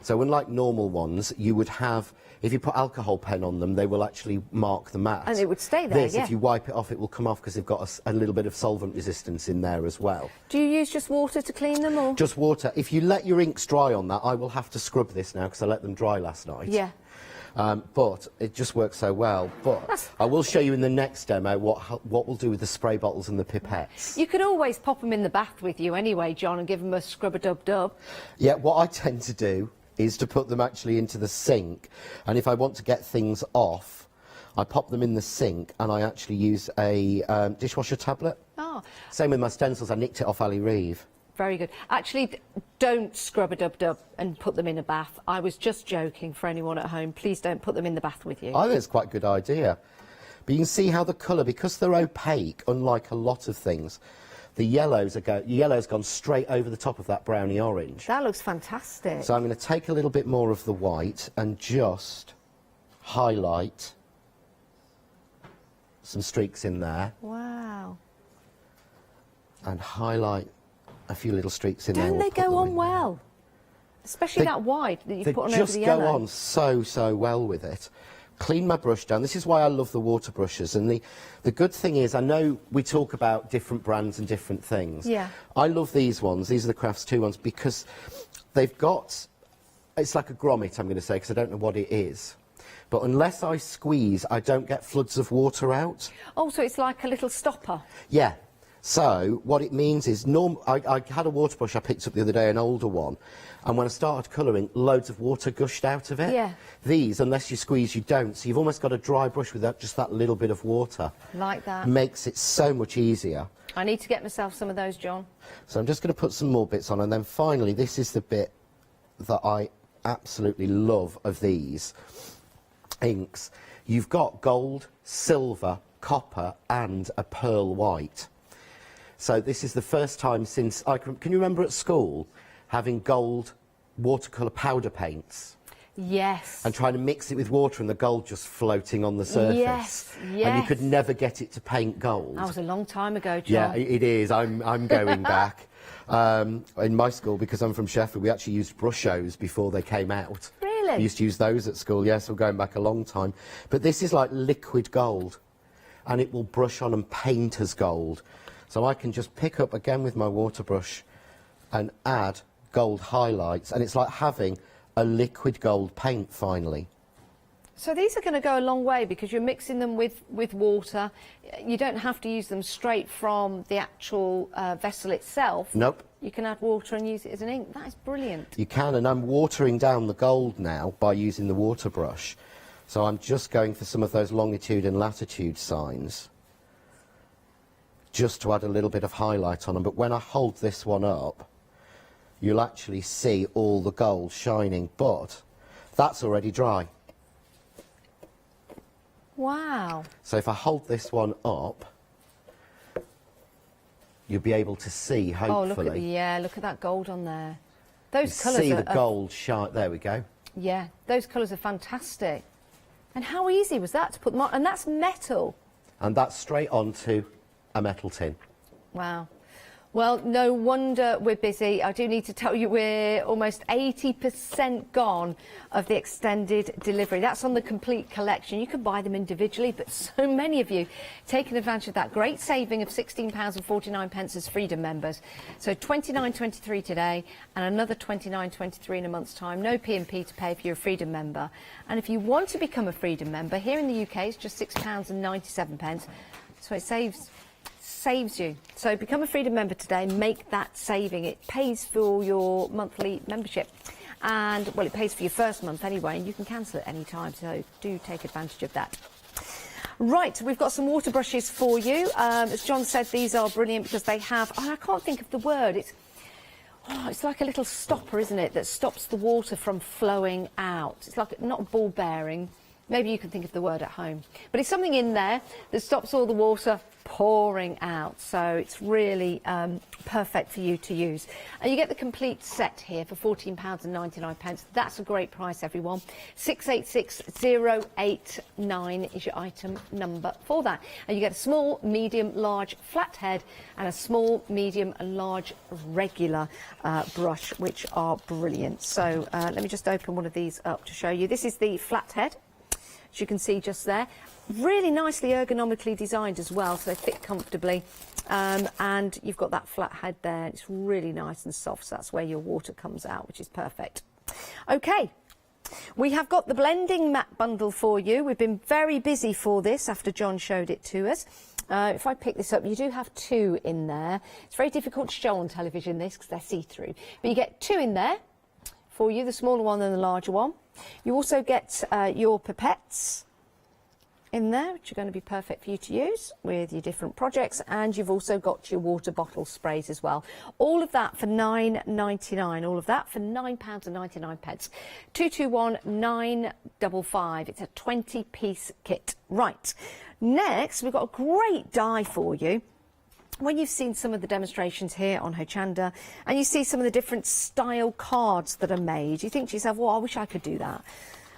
So unlike normal ones, you would have, if you put alcohol pen on them, they will actually mark the mat. And it would stay there, This, if you wipe it off, it will come off because they've got a little bit of solvent resistance in there as well. Do you use just water to clean them, or? Just water. If you let your inks dry on that, I will have to scrub this now because I let them dry last night. Yeah. But it just works so well. But I will show you in the next demo what we'll do with the spray bottles and the pipettes. You could always pop them in the bath with you anyway, John, and give them a scrub-a-dub-dub. Yeah, what I tend to do is to put them actually into the sink, and if I want to get things off, I pop them in the sink and I actually use a dishwasher tablet. Oh. Same with my stencils, I nicked it off Ali Reeve. Very good. Actually, don't scrub-a-dub-dub and put them in a bath. I was just joking for anyone at home. Please don't put them in the bath with you. I think it's quite a good idea. But you can see how the colour, because they're opaque, unlike a lot of things, the yellow's gone straight over the top of that browny orange. That looks fantastic. So I'm going to take a little bit more of the white and just highlight some streaks in there. Wow. And highlight a few little streaks in there. Don't they go on well? Especially that white that you put on over the yellow. They just go on so well with it. Clean my brush down. This is why I love the water brushes. And the good thing is, I know we talk about different brands and different things. Yeah. I love these ones. These are the Crafts 2 ones because they've got, it's like a grommet, I'm going to say, because I don't know what it is. But unless I squeeze, I don't get floods of water out. Oh, so it's like a little stopper. Yeah. So what it means is, I had a water brush I picked up the other day, an older one, and when I started colouring, loads of water gushed out of it. Yeah. These, unless you squeeze, you don't. So you've almost got a dry brush with just that little bit of water. Like that. Makes it so much easier. I need to get myself some of those, John. So I'm just going to put some more bits on, and then finally, this is the bit that I absolutely love of these inks. You've got gold, silver, copper, and a pearl white. So this is the first time since, can you remember at school having gold watercolour powder paints? Yes. And trying to mix it with water and the gold just floating on the surface. Yes, yes. And you could never get it to paint gold. That was a long time ago, John. Yeah, it is. I'm going back. In my school, because I'm from Sheffield, we actually used brushos before they came out. Really? We used to use those at school, yes, we're going back a long time. But this is like liquid gold, and it will brush on and paint as gold. So I can just pick up again with my water brush and add gold highlights, and it's like having a liquid gold paint finally. So these are going to go a long way because you're mixing them with water. You don't have to use them straight from the actual vessel itself. Nope. You can add water and use it as an ink. That is brilliant. You can, and I'm watering down the gold now by using the water brush. So I'm just going for some of those longitude and latitude signs, just to add a little bit of highlight on them. But when I hold this one up, you'll actually see all the gold shining, but that's already dry. Wow. So if I hold this one up, you'll be able to see, hopefully. Oh, look at that gold on there. Those colours see the gold shine. There we go. Yeah, those colours are fantastic. And how easy was that to put them on? And that's metal. And that's straight onto a metal tin. Wow. Well, no wonder we're busy. I do need to tell you we're almost 80% gone of the extended delivery. That's on the complete collection. You can buy them individually, but so many of you taking advantage of that great saving of £16.49 as Freedom members. So £29.23 today and another £29.23 in a month's time. No P&P to pay if you're a Freedom member. And if you want to become a Freedom member, here in the UK it's just £6.97. So it saves you. So become a Freedom member today, make that saving. It pays for your monthly membership, and well, it pays for your first month anyway, and you can cancel it any time, so do take advantage of that. Right, we've got some water brushes for you. As John said, these are brilliant because they have, I can't think of the word, it's like a little stopper, isn't it, that stops the water from flowing out. It's like, not ball bearing, maybe you can think of the word at home, but it's something in there that stops all the water pouring out, so it's really perfect for you to use. And you get the complete set here for £14.99. That's a great price, everyone. 686089 is your item number for that. And you get a small, medium, large flathead and a small, medium and large regular brush, which are brilliant. So let me just open one of these up to show you. This is the flathead, as you can see just there. Really nicely ergonomically designed as well, so they fit comfortably, and you've got that flat head there. It's really nice and soft, so that's where your water comes out, which is perfect. Okay, we have got the blending mat bundle for you. We've been very busy for this after John showed it to us. If I pick this up, you do have two in there. It's very difficult to show on television, this, because they're see-through, but you get two in there for you, the smaller one and the larger one. You also get your pipettes in there, which are going to be perfect for you to use with your different projects, and you've also got your water bottle sprays as well. All of that for £9.99. All of that for £9.99. 221955. It's a 20-piece kit. Right. Next, we've got a great die for you. When you've seen some of the demonstrations here on Hochanda and you see some of the different style cards that are made, you think to yourself, well, I wish I could do that.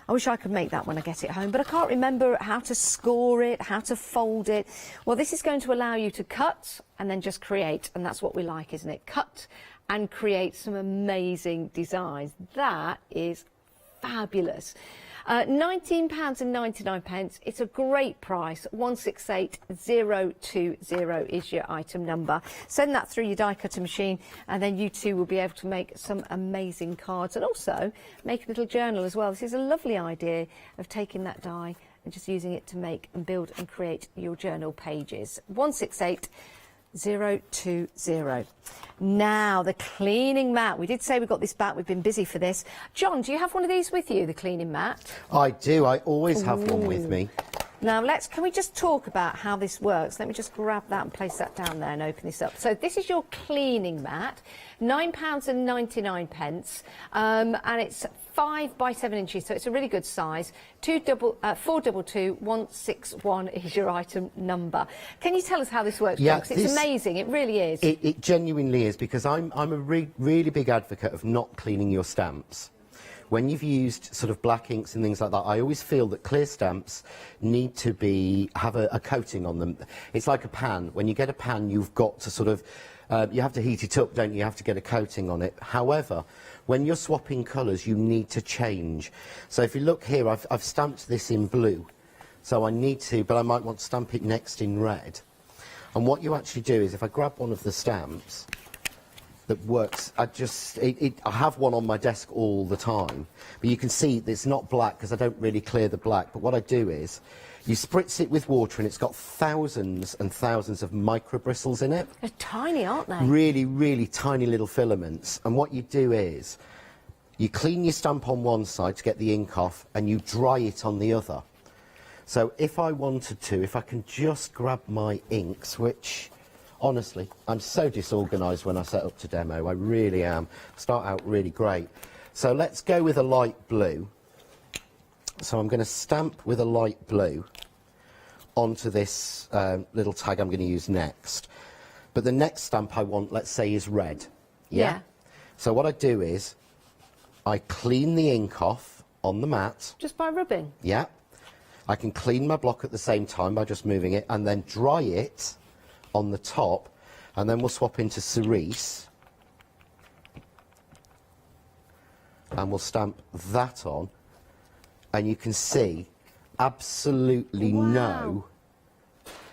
I wish I could make that when I get it home, but I can't remember how to score it, how to fold it. Well, this is going to allow you to cut and then just create, and that's what we like, isn't it? Cut and create some amazing designs. That is fabulous. £19.99. It's a great price. 168020 is your item number. Send that through your die cutter machine, and then you too will be able to make some amazing cards, and also make a little journal as well. This is a lovely idea of taking that die and just using it to make and build and create your journal pages. 168020. Now, the cleaning mat. We did say we got this back. We've been busy for this. John, do you have one of these with you, the cleaning mat? I do. I always have one with me. Now, can we just talk about how this works? Let me just grab that and place that down there and open this up. So this is your cleaning mat, £9.99, and it's 5 by 7 inches, so it's a really good size. 422161 is your item number. Can you tell us how this works, John? Because it's amazing, it really is. It genuinely is, because I'm a really big advocate of not cleaning your stamps. When you've used sort of black inks and things like that, I always feel that clear stamps need to have a coating on them. It's like a pan. When you get a pan, you've got to sort of, you have to heat it up, don't you? You have to get a coating on it. However, when you're swapping colours, you need to change. So if you look here, I've stamped this in blue. So I need to, but I might want to stamp it next in red. And what you actually do is, if I grab one of the stamps that works, I have one on my desk all the time, but you can see it's not black because I don't really clear the black. But what I do is, you spritz it with water, and it's got thousands and thousands of micro bristles in it. They're tiny, aren't they? Really, really tiny little filaments. And what you do is, you clean your stamp on one side to get the ink off, and you dry it on the other. So if I wanted to, if I can just grab my inks, which, honestly, I'm so disorganised when I set up to demo, I really am. Start out really great. So let's go with a light blue. So I'm going to stamp with a light blue onto this little tag I'm going to use next. But the next stamp I want, let's say, is red. Yeah? So what I do is, I clean the ink off on the mat. Just by rubbing? Yeah. I can clean my block at the same time by just moving it, and then dry it on the top. And then we'll swap into cerise. And we'll stamp that on. And you can see absolutely no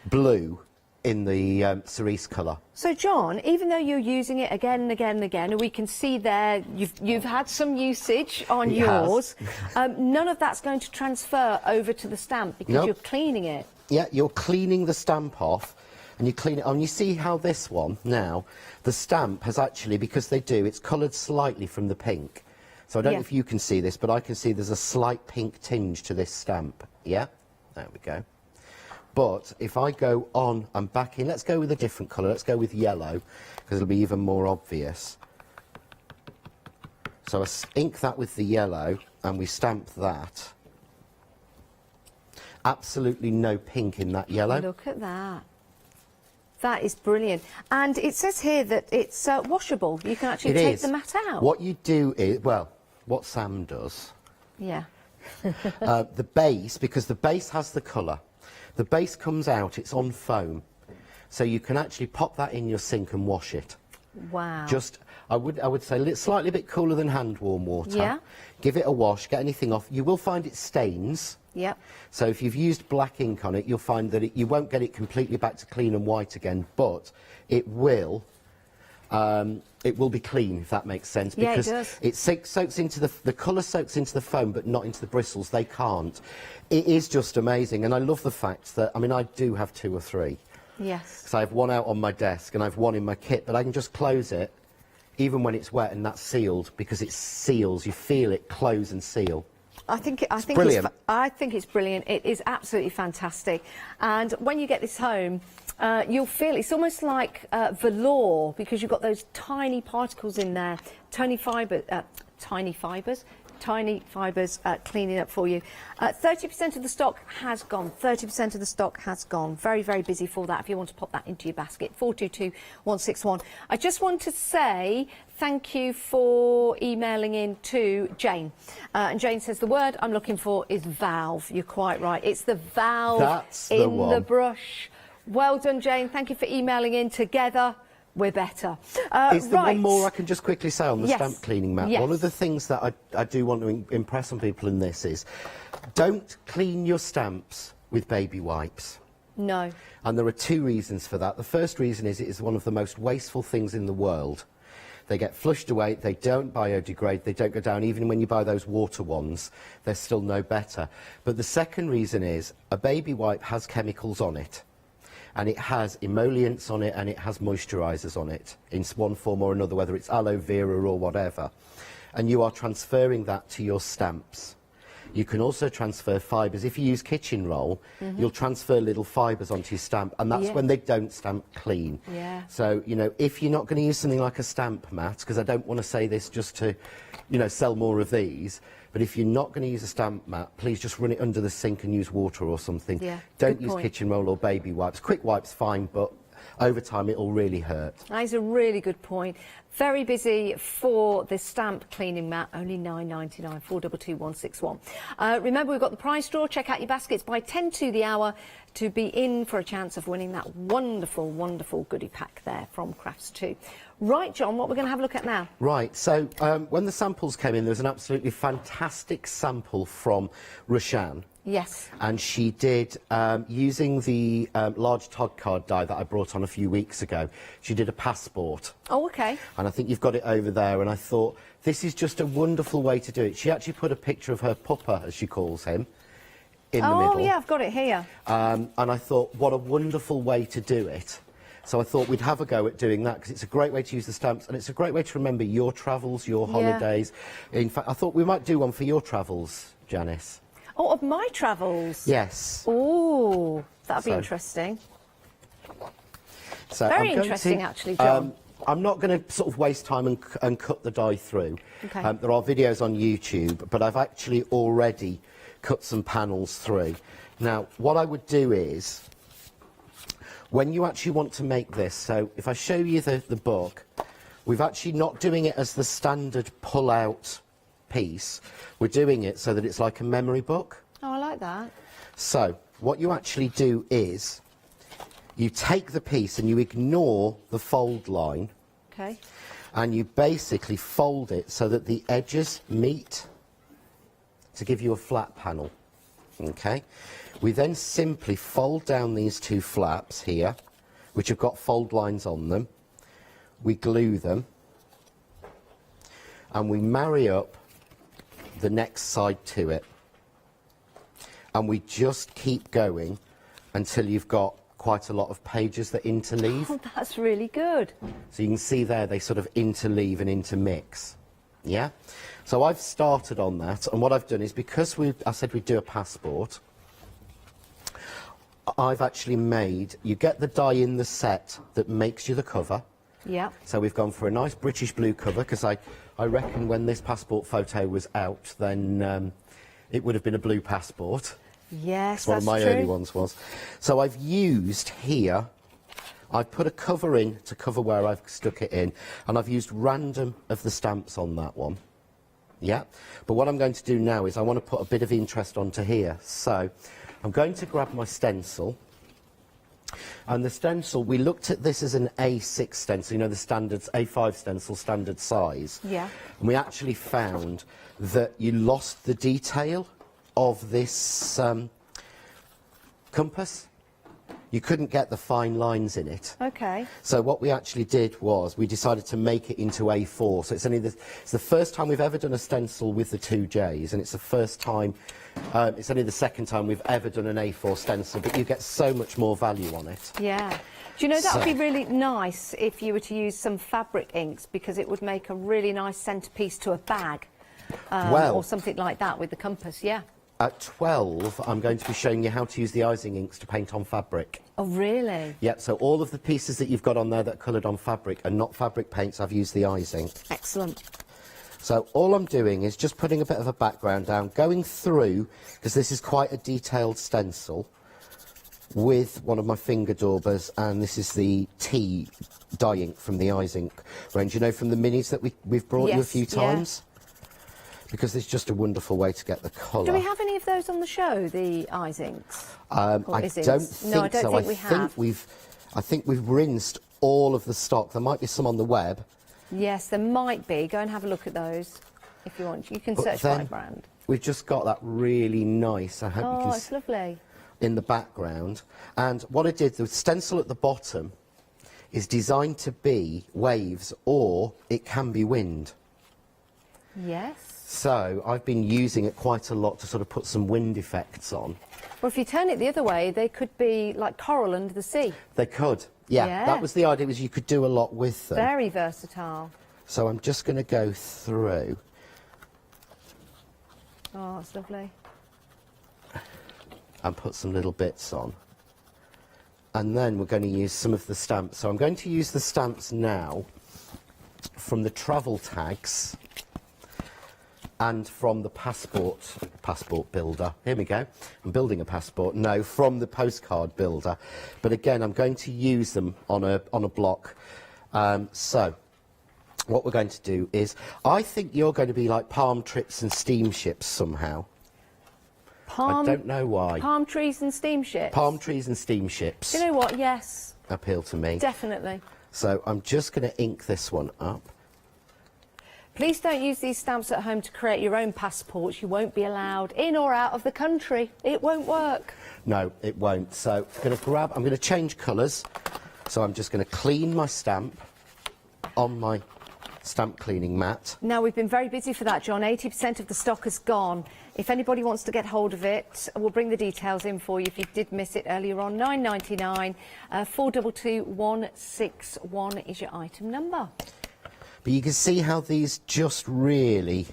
blue in the cerise colour. So John, even though you're using it again and again and again, and we can see there you've had some usage on yours, none of that's going to transfer over to the stamp because you're cleaning it. Yeah, you're cleaning the stamp off, and you clean it on. You see how this one now, the stamp has actually, because it's coloured slightly from the pink. So I don't know if you can see this, but I can see there's a slight pink tinge to this stamp. Yeah, there we go. But if I go on and back in, let's go with a different colour. Let's go with yellow, because it'll be even more obvious. So I ink that with the yellow, and we stamp that. Absolutely no pink in that yellow. Look at that. That is brilliant. And it says here that it's washable. You can actually take the mat out. What you do is, well, what Sam does. Yeah. The base, because the base has the colour. The base comes out, it's on foam. So you can actually pop that in your sink and wash it. Wow. Just, I would say slightly a bit cooler than hand warm water. Yeah. Give it a wash, get anything off. You will find it stains. Yep. So if you've used black ink on it, you'll find that you won't get it completely back to clean and white again, but it will be clean, if that makes sense. Yeah, because it does. It soaks into the colour soaks into the foam, but not into the bristles. They can't. It is just amazing, and I love the fact that, I mean, I do have 2 or 3. Yes. So I have one out on my desk, and I have one in my kit, but I can just close it, even when it's wet, and that's sealed, because it seals. You feel it close and seal. I think it's brilliant. It is absolutely fantastic. And when you get this home, you'll feel it's almost like velour, because you've got those tiny particles in there, tiny fibres cleaning up for you. 30% of the stock has gone. 30% of the stock has gone. Very, very busy for that if you want to pop that into your basket. 422161. I just want to say thank you for emailing in to Jane. And Jane says the word I'm looking for is valve. You're quite right. It's the valve in the brush. Well done, Jane. Thank you for emailing in. Together we're better. Is there one more I can just quickly say on the stamp cleaning mat? Yes. One of the things that I do want to impress on people in this is, don't clean your stamps with baby wipes. No. And there are 2 reasons for that. The first reason is it is one of the most wasteful things in the world. They get flushed away, they don't biodegrade, they don't go down. Even when you buy those water ones, they're still no better. But the second reason is a baby wipe has chemicals on it. And it has emollients on it, and it has moisturisers on it in one form or another, whether it's aloe vera or whatever. And you are transferring that to your stamps. You can also transfer fibres. If you use kitchen roll, you'll transfer little fibres onto your stamp, and that's when they don't stamp clean. Yeah. So, you know, if you're not going to use something like a stamp mat, because I don't want to say this just to, you know, sell more of these, but if you're not going to use a stamp mat, please just run it under the sink and use water or something. Yeah, don't use kitchen roll or baby wipes. Quick wipes, fine, but over time it'll really hurt. That is a really good point. Very busy for the stamp cleaning mat, only £9.99, 422161. Remember, we've got the prize draw. Check out your baskets by 10 to the hour to be in for a chance of winning that wonderful, wonderful goodie pack there from Crafts 2. Right, John, what we're going to have a look at now? Right, so when the samples came in, there was an absolutely fantastic sample from Hochanda. Yes. And she did, using the large Todd card die that I brought on a few weeks ago, she did a passport. Oh, OK. And I think you've got it over there, and I thought, this is just a wonderful way to do it. She actually put a picture of her puppa, as she calls him, in the middle. Oh, yeah, I've got it here. And I thought, what a wonderful way to do it. So I thought we'd have a go at doing that, because it's a great way to use the stamps, and it's a great way to remember your travels, your holidays. In fact, I thought we might do one for your travels, Janice. Oh, of my travels? Yes. Oh, that'd be interesting. So very interesting, actually, John. I'm not going to sort of waste time and cut the die through. Okay. There are videos on YouTube, but I've actually already cut some panels through. Now, what I would do is, when you actually want to make this, so if I show you the book, we're actually not doing it as the standard pull-out piece. We're doing it so that it's like a memory book. Oh, I like that. So, what you actually do is, You take the piece and you ignore the fold line. Okay. And you basically fold it so that the edges meet to give you a flat panel. Okay. We then simply fold down these two flaps here, which have got fold lines on them. We glue them and we marry up the next side to it. And we just keep going until you've got quite a lot of pages that interleave. Oh, that's really good. So you can see there they sort of interleave and intermix. Yeah? So I've started on that, and what I've done is, because I said we'd do a passport, I've actually made, you get the die in the set that makes you the cover. Yeah. So we've gone for a nice British blue cover, because I reckon when this passport photo was out, then it would have been a blue passport. Yes, One that's of my true. early ones was. So I've used here, I've put a cover in to cover where I've stuck it in, and I've used random of the stamps on that one. Yeah, but what I'm going to do now is I want to put a bit of interest onto here. So I'm going to grab my stencil, and the stencil, we looked at this as an A6 stencil, you know, the standard A5 stencil standard size. Yeah. And we actually found that you lost the detail of this compass. You couldn't get the fine lines in it. Okay. So what we actually did was we decided to make it into A4. So it's the first time we've ever done a stencil with the 2Js, and it's the first time, it's only the second time we've ever done an A4 stencil, but you get so much more value on it. Yeah. Do you know, that would So- be really nice if you were to use some fabric inks, because it would make a really nice centrepiece to a bag. Well- or something like that with the compass, yeah. At 12, I'm going to be showing you how to use the icing inks to paint on fabric. Oh, really? Yeah, so all of the pieces that you've got on there that are coloured on fabric are not fabric paints, I've used the icing. Excellent. So all I'm doing is just putting a bit of a background down, going through, because this is quite a detailed stencil, with one of my finger daubers, and this is the tea dye ink from the Eyes Ink range, you know, from the minis that we've brought you a Yes, few yeah. times. Because it's just a wonderful way to get the colour. Do we have any of those on the show, the eyes inks? I Or don't is-ins? think No, I don't so. think we have. I think we've rinsed all of the stock. There might be some on the web. Yes, there might be. Go and have a look at those if you want. You can But search by then brand. We've just got that really nice, I hope you Oh, can it's see, lovely. in the background. And what I did, the stencil at the bottom is designed to be waves, or it can be wind. Yes. So I've been using it quite a lot to sort of put some wind effects on. Well, if you turn it the other way, they could be like coral under the sea. They could. Yeah, Yeah. that was the idea, was you could do a lot with them. Very versatile. So I'm just going to go through Oh, it's lovely. and put some little bits on. And then we're going to use some of the stamps. So I'm going to use the stamps now from the travel tags and from the passport builder. Here we go. I'm building a passport. No, from the postcard builder. But again, I'm going to use them on a block. So what we're going to do is, I think you're going to be like palm trips and steamships somehow. I don't know why. Palm trees and steamships. Palm trees and steamships Do you know what? Yes, appeal to me. definitely. So I'm just going to ink this one up. Please don't use these stamps at home to create your own passports. You won't be allowed in or out of the country. It won't work. No, it won't. So I'm going to change colours. So I'm just going to clean my stamp on my stamp cleaning mat. Now, we've been very busy for that, John. 80% of the stock has gone. If anybody wants to get hold of it, we'll bring the details in for you if you did miss it earlier on. £9.99, 422161 is your item number. But you can see how these just really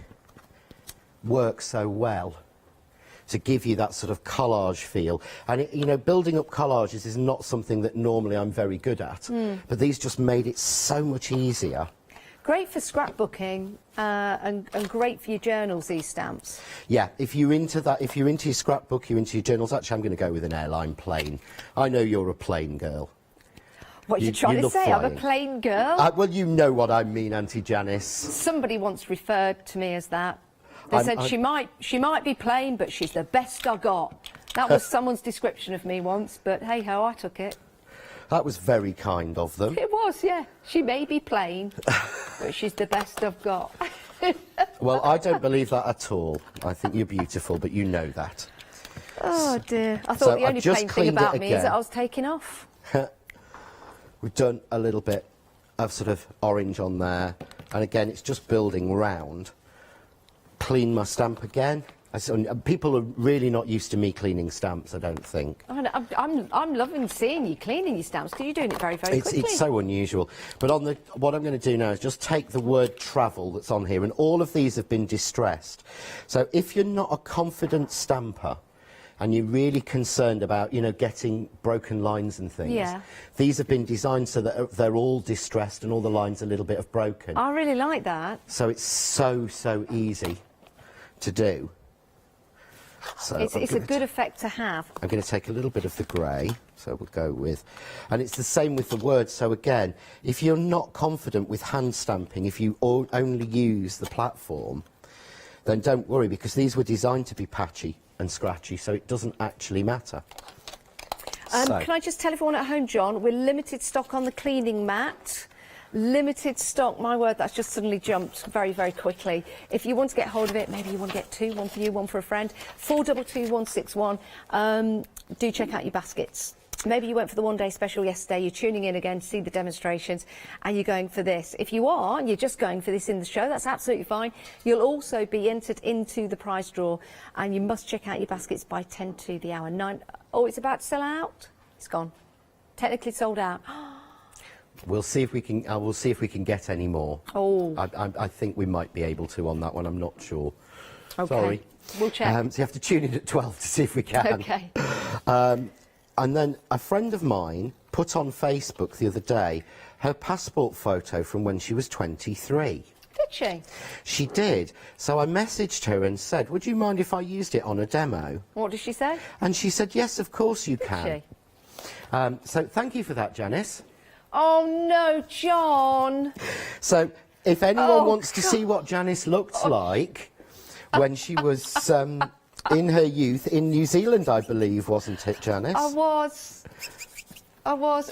work so well to give you that sort of collage feel. And, you know, building up collages is not something that normally I'm very good at. But these just made it so much easier. Great for scrapbooking and great for your journals, these stamps. Yeah, if you're into that, if you're into your scrapbook, you're into your journals, actually I'm going to go with an airline plane. I know you're a plane girl. What are you trying to love say? I'm a flying. plain girl? Well, you know what I mean, Auntie Janice. Somebody once referred to me as that. They said she might be plain, but she's the best I got. That was someone's description of me once, but hey-ho, I took it. That was very kind of them. It was, yeah. She may be plain, but she's the best I've got. Well, I don't believe that at all. I think you're beautiful, but you know that. Oh dear. I So thought the I've only just plain thing cleaned it about me is again. that I was taking off. We've done a little bit of sort of orange on there, and again, it's just building round. Clean my stamp again. People are really not used to me cleaning stamps, I don't think. I'm loving seeing you cleaning your stamps because you're doing it very, very quickly. It's so unusual. But what I'm going to do now is just take the word travel that's on here, and all of these have been distressed. So if you're not a confident stamper, and you're really concerned about, you know, getting broken lines and things, yeah, these have been designed so that they're all distressed and all the lines a little bit of broken. I really like that. So it's so easy to do. So it's a good effect to have. I'm going to take a little bit of the grey, so we'll go with, and it's the same with the words. So again, if you're not confident with hand stamping, if you only use the platform, then don't worry, because these were designed to be patchy and scratchy, so it doesn't actually matter. Can I just tell everyone at home, John, we're limited stock on the cleaning mat. Limited stock, my word, that's just suddenly jumped very, very quickly. If you want to get hold of it, maybe you want to get two, one for you, one for a friend, 422161. Do check out your baskets. Maybe you went for the one-day special yesterday, you're tuning in again to see the demonstrations, and you're going for this. If you are, and you're just going for this in the show, that's absolutely fine. You'll also be entered into the prize draw, and you must check out your baskets by 10 to the hour. 9. Oh, it's about to sell out? It's gone. Technically sold out. We'll see if we can. We'll see if we can get any more. Oh. I think we might be able to on that one. I'm not sure. Okay. Sorry. We'll check. So you have to tune in at 12 to see if we can. Okay. And then a friend of mine put on Facebook the other day her passport photo from when she was 23. Did she? She did. So I messaged her and said, would you mind if I used it on a demo? What did she say? And she said, yes, of course you Did can. she? So thank you for that, Janice. Oh no, John! So if anyone wants to God. see what Janice looked like when she was in her youth in New Zealand, I believe, wasn't it, Janice? I was.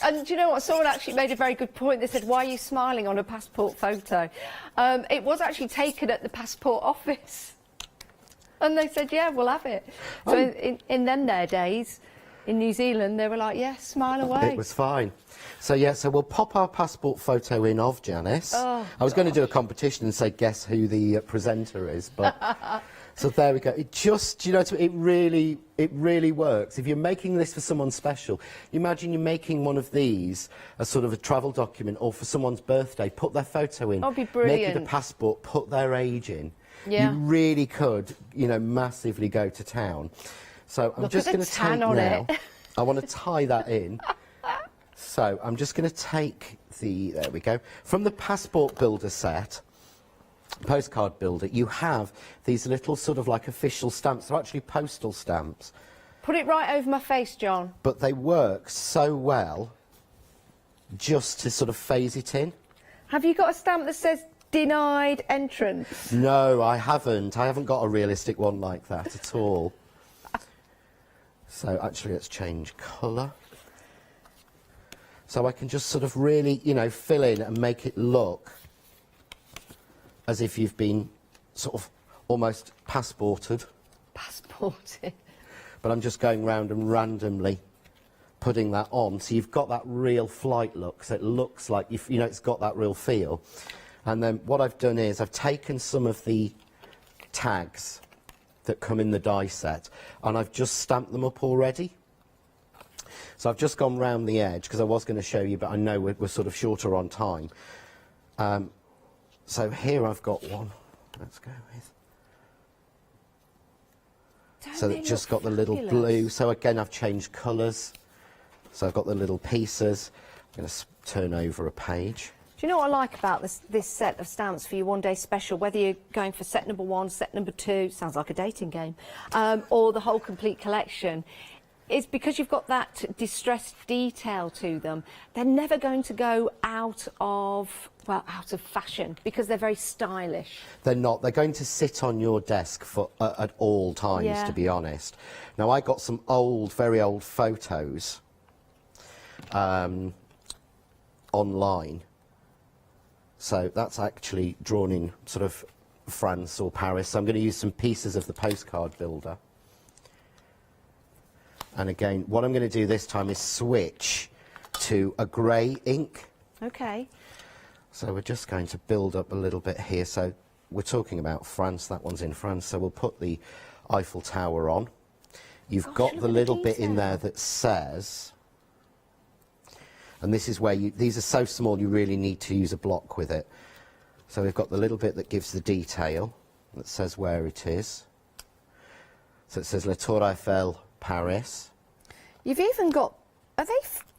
And do you know what? Someone actually made a very good point. They said, why are you smiling on a passport photo? It was actually taken at the passport office. And they said, yeah, we'll have it. So in them their days, in New Zealand, they were like, yeah, smile away. It was fine. So, yeah, so we'll pop our passport photo in of Janice. Oh, I was going to do a competition and say, guess who the presenter is, but... So there we go. It just, you know, it really works. If you're making this for someone special, imagine you're making one of these as sort of a travel document or for someone's birthday, put their photo in. That'd be brilliant. Make it a passport, put their age in. Yeah. You really could, you know, massively go to town. So I'm Look just at the going to tan take on now. it. I want to tie that in. So I'm just going to take there we go, from the passport builder set, postcard builder, you have these little sort of like official stamps. They're actually postal stamps. Put it right over my face, John. But they work so well just to sort of phase it in. Have you got a stamp that says denied entrance? No, I haven't. I haven't got a realistic one like that at all. So actually let's change colour. So I can just sort of really, you know, fill in and make it look as if you've been sort of almost passported. Passported. But I'm just going round and randomly putting that on. So you've got that real flight look. So it looks like, you know, it's got that real feel. And then what I've done is I've taken some of the tags that come in the die set and I've just stamped them up already. So I've just gone round the edge because I was going to show you, but I know we're sort of shorter on time. So here I've got one. Let's go with. So it's just got the little blue. So again, I've changed colours. So I've got the little pieces. I'm going to turn over a page. Do you know what I like about this set of stamps for your one-day special, whether you're going for set number 1, set number 2, sounds like a dating game, or the whole complete collection, is because you've got that distressed detail to them. They're never going to go out of fashion because they're very stylish. They're not. They're going to sit on your desk for at all times, to be honest. Now, I got some old, very old photos online. So that's actually drawn in sort of France or Paris. So I'm going to use some pieces of the postcard builder. And again, what I'm going to do this time is switch to a grey ink. Okay. So we're just going to build up a little bit here. So we're talking about France, that one's in France. So we'll put the Eiffel Tower on. You've got the little bit in there that says, and this is where these are so small you really need to use a block with it. So we've got the little bit that gives the detail, that says where it is. So it says La Tour Eiffel, Paris. You've even got,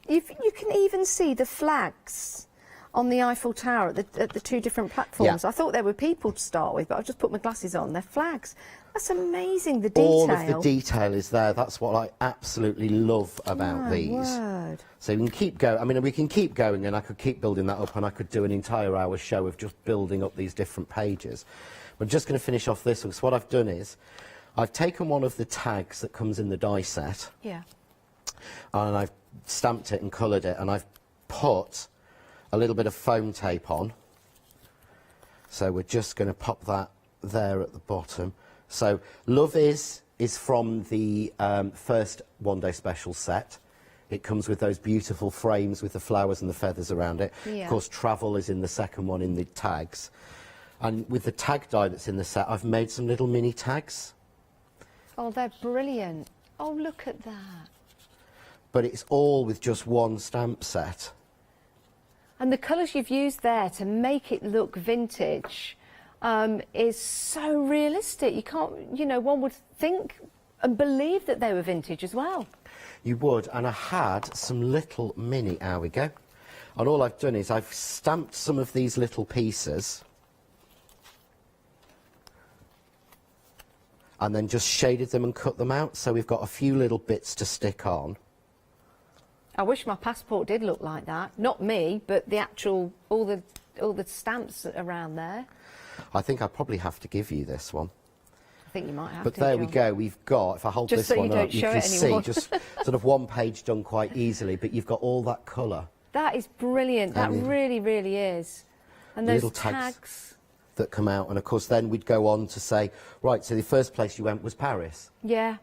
you can even see the flags on the Eiffel Tower at the two different platforms. Yeah. I thought there were people to start with, but I've just put my glasses on. They're flags. That's amazing, the detail. All of the detail is there. That's what I absolutely love about these. Word. So we can keep going. I mean, we can keep going, and I could keep building that up, and I could do an entire hour show of just building up these different pages. I'm just going to finish off this one, because what I've done is I've taken one of the tags that comes in the die set. Yeah. And I've stamped it and coloured it, and I've put a little bit of foam tape on. So we're just going to pop that there at the bottom. So Love is from the first One Day Special set. It comes with those beautiful frames with the flowers and the feathers around it. Yeah. Of course, Travel is in the second one in the tags. And with the tag die that's in the set, I've made some little mini tags. Oh, they're brilliant. Oh, look at that. But it's all with just one stamp set. And the colours you've used there to make it look vintage is so realistic. You can't, you know, one would think and believe that they were vintage as well. You would, and I had some little mini, there we go. And all I've done is I've stamped some of these little pieces and then just shaded them and cut them out, so we've got a few little bits to stick on. I wish my passport did look like that. Not me, but the actual, all the stamps around there. I think I probably have to give you this one. I think you might have But to, there John. we go, we've got, if I hold Just this so one you up, don't you show can it see anymore. just sort of one page done quite easily, but you've got all that colour. That is brilliant. That really, really is. And those Little tags that come out, and of course then we'd go on to say, right, so the first place you went was Paris. Yeah.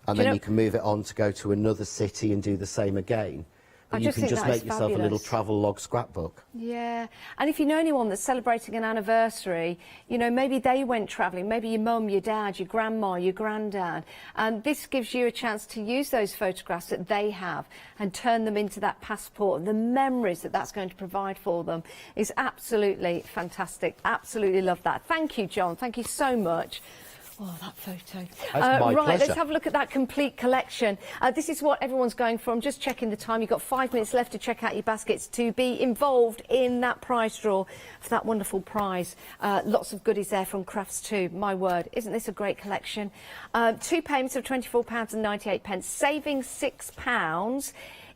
And then you can move it on to go to another city and do the same again. But you can just make yourself a little travel log scrapbook. Yeah, and if you know anyone that's celebrating an anniversary, you know, maybe they went travelling, maybe your mum, your dad, your grandma, your granddad, and this gives you a chance to use those photographs that they have and turn them into that passport. The memories that that's going to provide for them is absolutely fantastic. Absolutely love that. Thank you, John. Thank you so much. Oh, that photo. That's my right, pleasure. let's have a look at that complete collection. This is what everyone's going for. I'm just checking the time. You've got 5 minutes left to check out your baskets to be involved in that prize draw for that wonderful prize. Lots of goodies there from Crafts too. My word, isn't this a great collection? 2 payments of £24.98, saving £6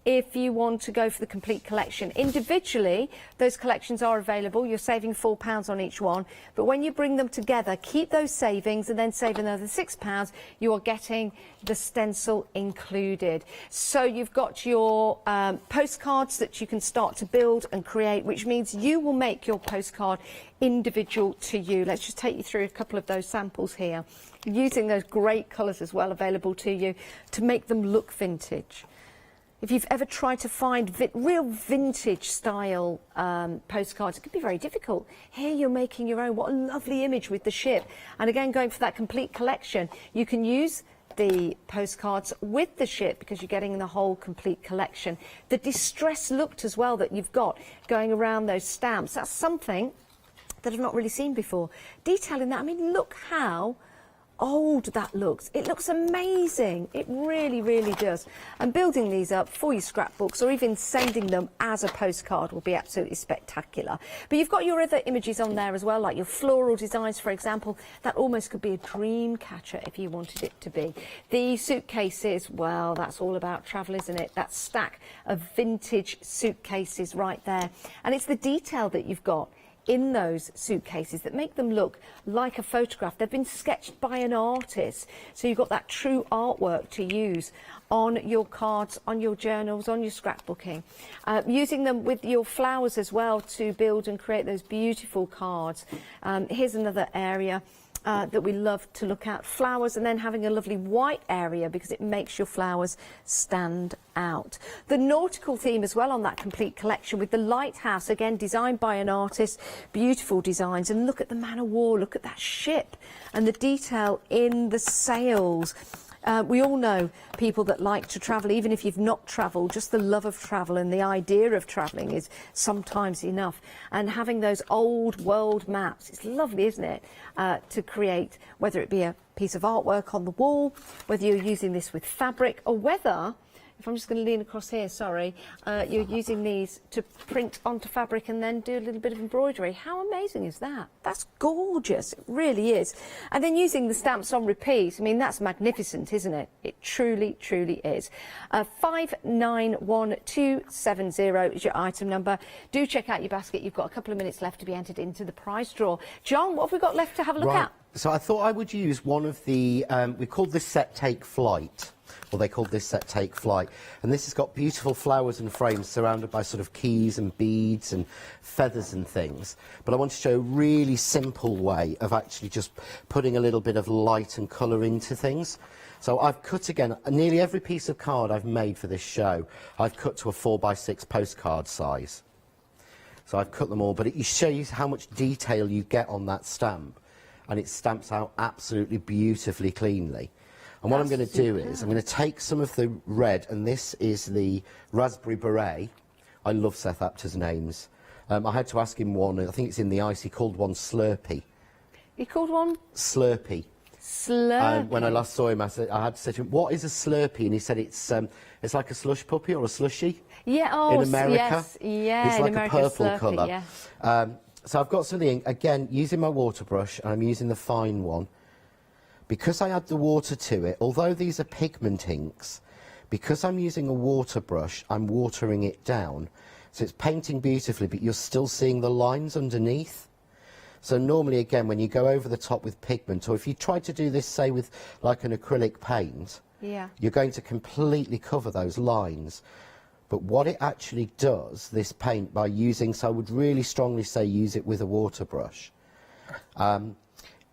if you want to go for the complete collection. Individually, those collections are available. You're saving £4 on each one. But when you bring them together, keep those savings and then save another £6, you are getting the stencil included. So you've got your postcards that you can start to build and create, which means you will make your postcard individual to you. Let's just take you through a couple of those samples here, using those great colours as well available to you to make them look vintage. If you've ever tried to find real vintage style postcards, it can be very difficult. Here you're making your own. What a lovely image with the ship. And again, going for that complete collection, you can use the postcards with the ship because you're getting the whole complete collection. The distress look as well that you've got going around those stamps, that's something that I've not really seen before. Detailing that, I mean, look how old that looks. It looks amazing. It really, really does. And building these up for your scrapbooks or even sending them as a postcard will be absolutely spectacular. But you've got your other images on there as well, like your floral designs, for example. That almost could be a dream catcher if you wanted it to be. The suitcases, well, that's all about travel, isn't it? That stack of vintage suitcases right there. And it's the detail that you've got in those suitcases that make them look like a photograph. They've been sketched by an artist, so you've got that true artwork to use on your cards, on your journals, on your scrapbooking. Using them with your flowers as well to build and create those beautiful cards. Here's another area that we love to look at, flowers, and then having a lovely white area because it makes your flowers stand out. The nautical theme as well on that complete collection with the lighthouse, again designed by an artist, beautiful designs, and look at the man of war, look at that ship and the detail in the sails. We all know people that like to travel, even if you've not travelled, just the love of travel and the idea of travelling is sometimes enough. And having those old world maps, it's lovely, isn't it, to create, whether it be a piece of artwork on the wall, whether you're using this with fabric, or whether, if I'm just going to lean across here, sorry, you're using these to print onto fabric and then do a little bit of embroidery. How amazing is that? That's gorgeous, it really is. And then using the stamps on repeat, I mean, that's magnificent, isn't it? It truly, truly is. 591270 is your item number. Do check out your basket. You've got a couple of minutes left to be entered into the prize draw. John, what have we got left to have a look at? So I thought I would use one of the, we called this set Take Flight. Well, they called this set Take Flight, and this has got beautiful flowers and frames surrounded by sort of keys and beads and feathers and things. But I want to show a really simple way of actually just putting a little bit of light and colour into things. So I've cut, again, nearly every piece of card I've made for this show, I've cut to a 4x6 postcard size. So I've cut them all, but it shows how much detail you get on that stamp, and it stamps out absolutely beautifully cleanly. And what I'm going to do is, I'm going to take some of the red, and this is the Raspberry Beret. I love Seth Apter's names. I had to ask him one, I think it's in the ice, he called one Slurpee. He called one? Slurpee. Slurpee. When I last saw him, I had to say to him, what is a Slurpee? And he said it's like a slush puppy or a slushy. Yeah, oh, in America. Yes, yeah, it's like America, a purple Slurpee, colour. Yeah. So I've got some of the ink, again, using my water brush, and I'm using the fine one. Because I add the water to it, although these are pigment inks, because I'm using a water brush, I'm watering it down. So it's painting beautifully, but you're still seeing the lines underneath. So normally, again, when you go over the top with pigment, or if you try to do this, say, with like an acrylic paint, you're going to completely cover those lines. But what it actually does, this paint, by using, so I would really strongly say use it with a water brush,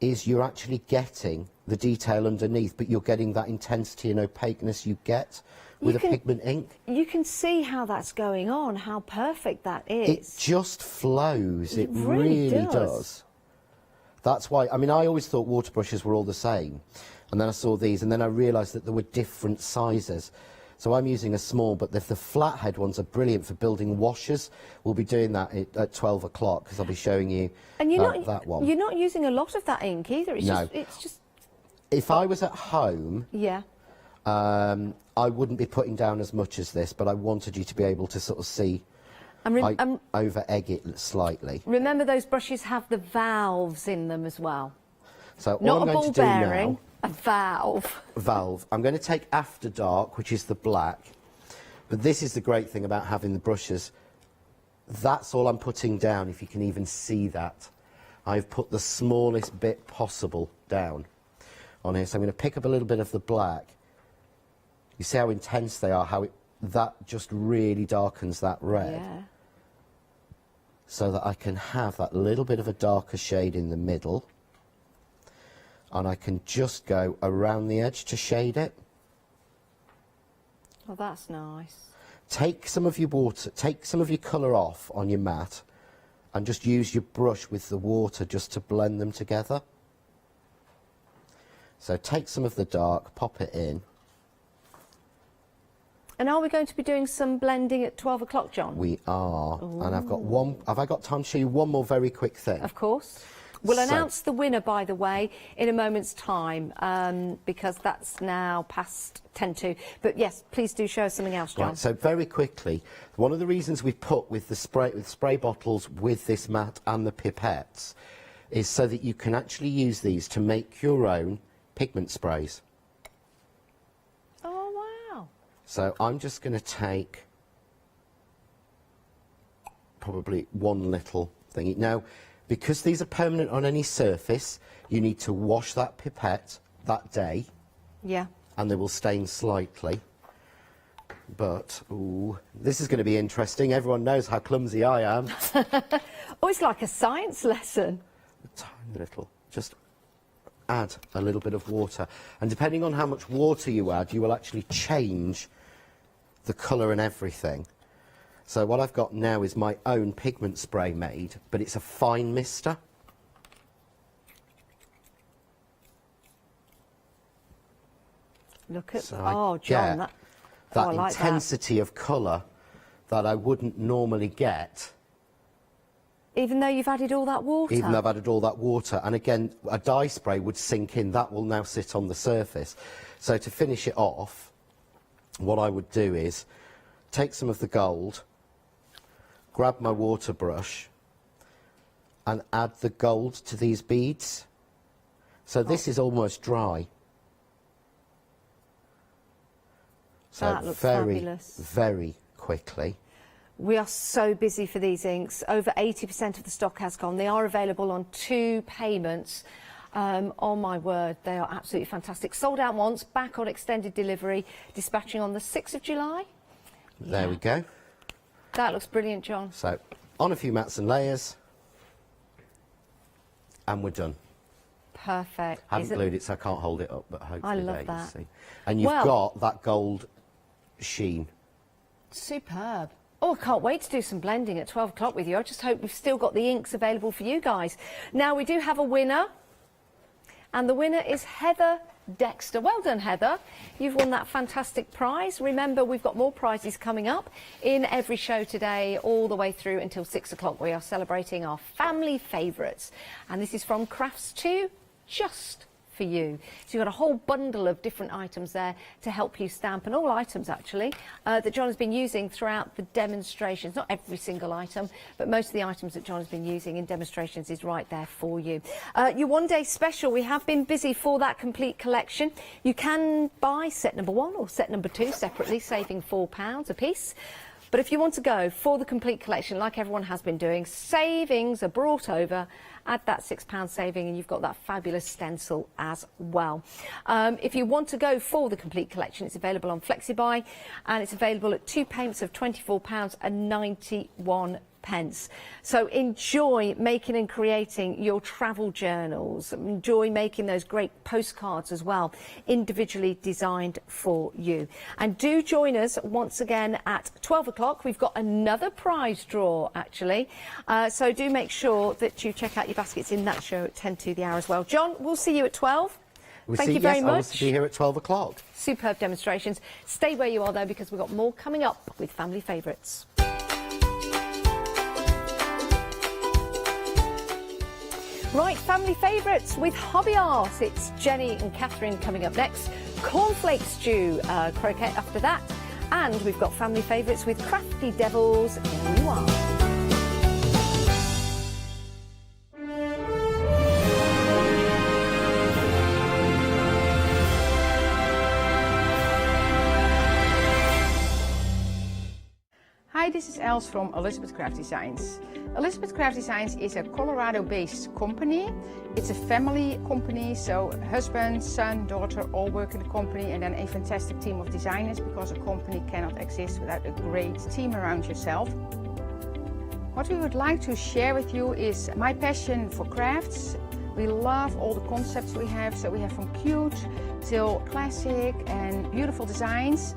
is you're actually getting the detail underneath, but you're getting that intensity and opaqueness you get with a pigment ink. You can see how that's going on, how perfect that is. It just flows. It really does. That's why, I mean, I always thought water brushes were all the same. And then I saw these, and then I realised that there were different sizes. So I'm using a small, but the flathead ones are brilliant for building washers. We'll be doing that at 12 o'clock, because I'll be showing you that one. You're not using a lot of that ink either. It's just... If I was at home, I wouldn't be putting down as much as this, but I wanted you to be able to sort of see. I over-egg it slightly. Remember, those brushes have the valves in them as well. So not what I'm a going ball to do bearing, now, a valve. Valve. I'm going to take After Dark, which is the black. But this is the great thing about having the brushes. That's all I'm putting down, if you can even see that. I've put the smallest bit possible down on here. So I'm going to pick up a little bit of the black. You see how intense they are, that just really darkens that red. Yeah. So that I can have that little bit of a darker shade in the middle. And I can just go around the edge to shade it. Oh, that's nice. Take some of your water, take some of your colour off on your mat, and just use your brush with the water just to blend them together. So take some of the dark, pop it in. And are we going to be doing some blending at 12 o'clock, John? We are. Ooh. And I've got one, have I got time to show you one more very quick thing? Of course. We'll announce the winner, by the way, in a moment's time, because that's now past 10 to. But yes, please do show us something else, John. Right, so very quickly, one of the reasons we put with the spray bottles with this mat and the pipettes is so that you can actually use these to make your own pigment sprays. Oh, wow. So I'm just going to take probably one little thing. Now, Because these are permanent on any surface, you need to wash that pipette that day. Yeah. And they will stain slightly. But, ooh, this is going to be interesting. Everyone knows how clumsy I am. Oh, it's like a science lesson. A tiny little. Just add a little bit of water. And depending on how much water you add, you will actually change the colour and everything. So what I've got now is my own pigment spray made, but it's a fine mister. Look at, So oh, John, that that I like intensity of colour that I wouldn't normally get. Even though you've added all that water? Even though I've added all that water. And again, a dye spray would sink in. That will now sit on the surface. So to finish it off, what I would do is take some of the gold, grab my water brush and add the gold to these beads. So this is almost dry. So That looks very, fabulous. very quickly. We are so busy for these inks. Over 80% of the stock has gone. They are available on 2 payments. Oh my word, they are absolutely fantastic. Sold out once, back on extended delivery, dispatching on the 6th of July. There we go. That looks brilliant, John. So on a few mats and layers, and we're done. Perfect. I haven't glued it, so I can't hold it up, but hopefully I love there that. you see. And you've Well, got that gold sheen. Superb. Oh, I can't wait to do some blending at 12 o'clock with you. I just hope we've still got the inks available for you guys. Now, we do have a winner, and the winner is Heather Dexter. Well done, Heather. You've won that fantastic prize. Remember, we've got more prizes coming up in every show today, all the way through until 6 o'clock. We are celebrating our family favourites. And this is from Crafts 2, just for you. So you've got a whole bundle of different items there to help you stamp, and all items actually that John has been using throughout the demonstrations. Not every single item, but most of the items that John has been using in demonstrations is right there for you. Your one-day special, we have been busy for that complete collection. You can buy set number 1 or set number 2 separately, saving £4 a piece. But if you want to go for the complete collection, like everyone has been doing, savings are brought over. Add that £6 saving and you've got that fabulous stencil as well. If you want to go for the complete collection, it's available on FlexiBuy, and it's available at 2 payments of £24.91. So enjoy making and creating your travel journals. Enjoy making those great postcards as well, individually designed for you. And do join us once again at 12 o'clock. We've got another prize draw actually. So do make sure that you check out your baskets in that show at 10 to the hour as well. John, we'll see you at 12. Thank you very much. I will see you here at 12 o'clock. Superb demonstrations. Stay where you are though, because we've got more coming up with family favourites. Right, family favourites with Hobby Art. It's Jenny and Catherine coming up next. Cornflake stew, croquette after that. And we've got family favourites with Crafty Devils. Here you are. Hi, this is Els from Elizabeth Craft Designs. Elizabeth Craft Designs is a Colorado-based company. It's a family company, so husband, son, daughter all work in the company, and then a fantastic team of designers, because a company cannot exist without a great team around yourself. What we would like to share with you is my passion for crafts. We love all the concepts we have, so we have from cute till classic and beautiful designs.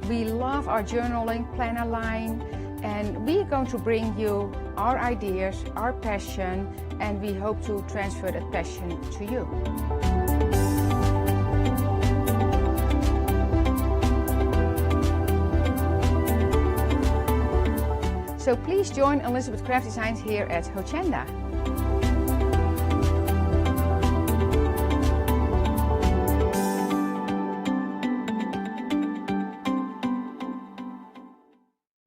We love our journaling planner line, and we are going to bring you our ideas, our passion, and we hope to transfer that passion to you. So please join Elizabeth Craft Designs here at Hochanda.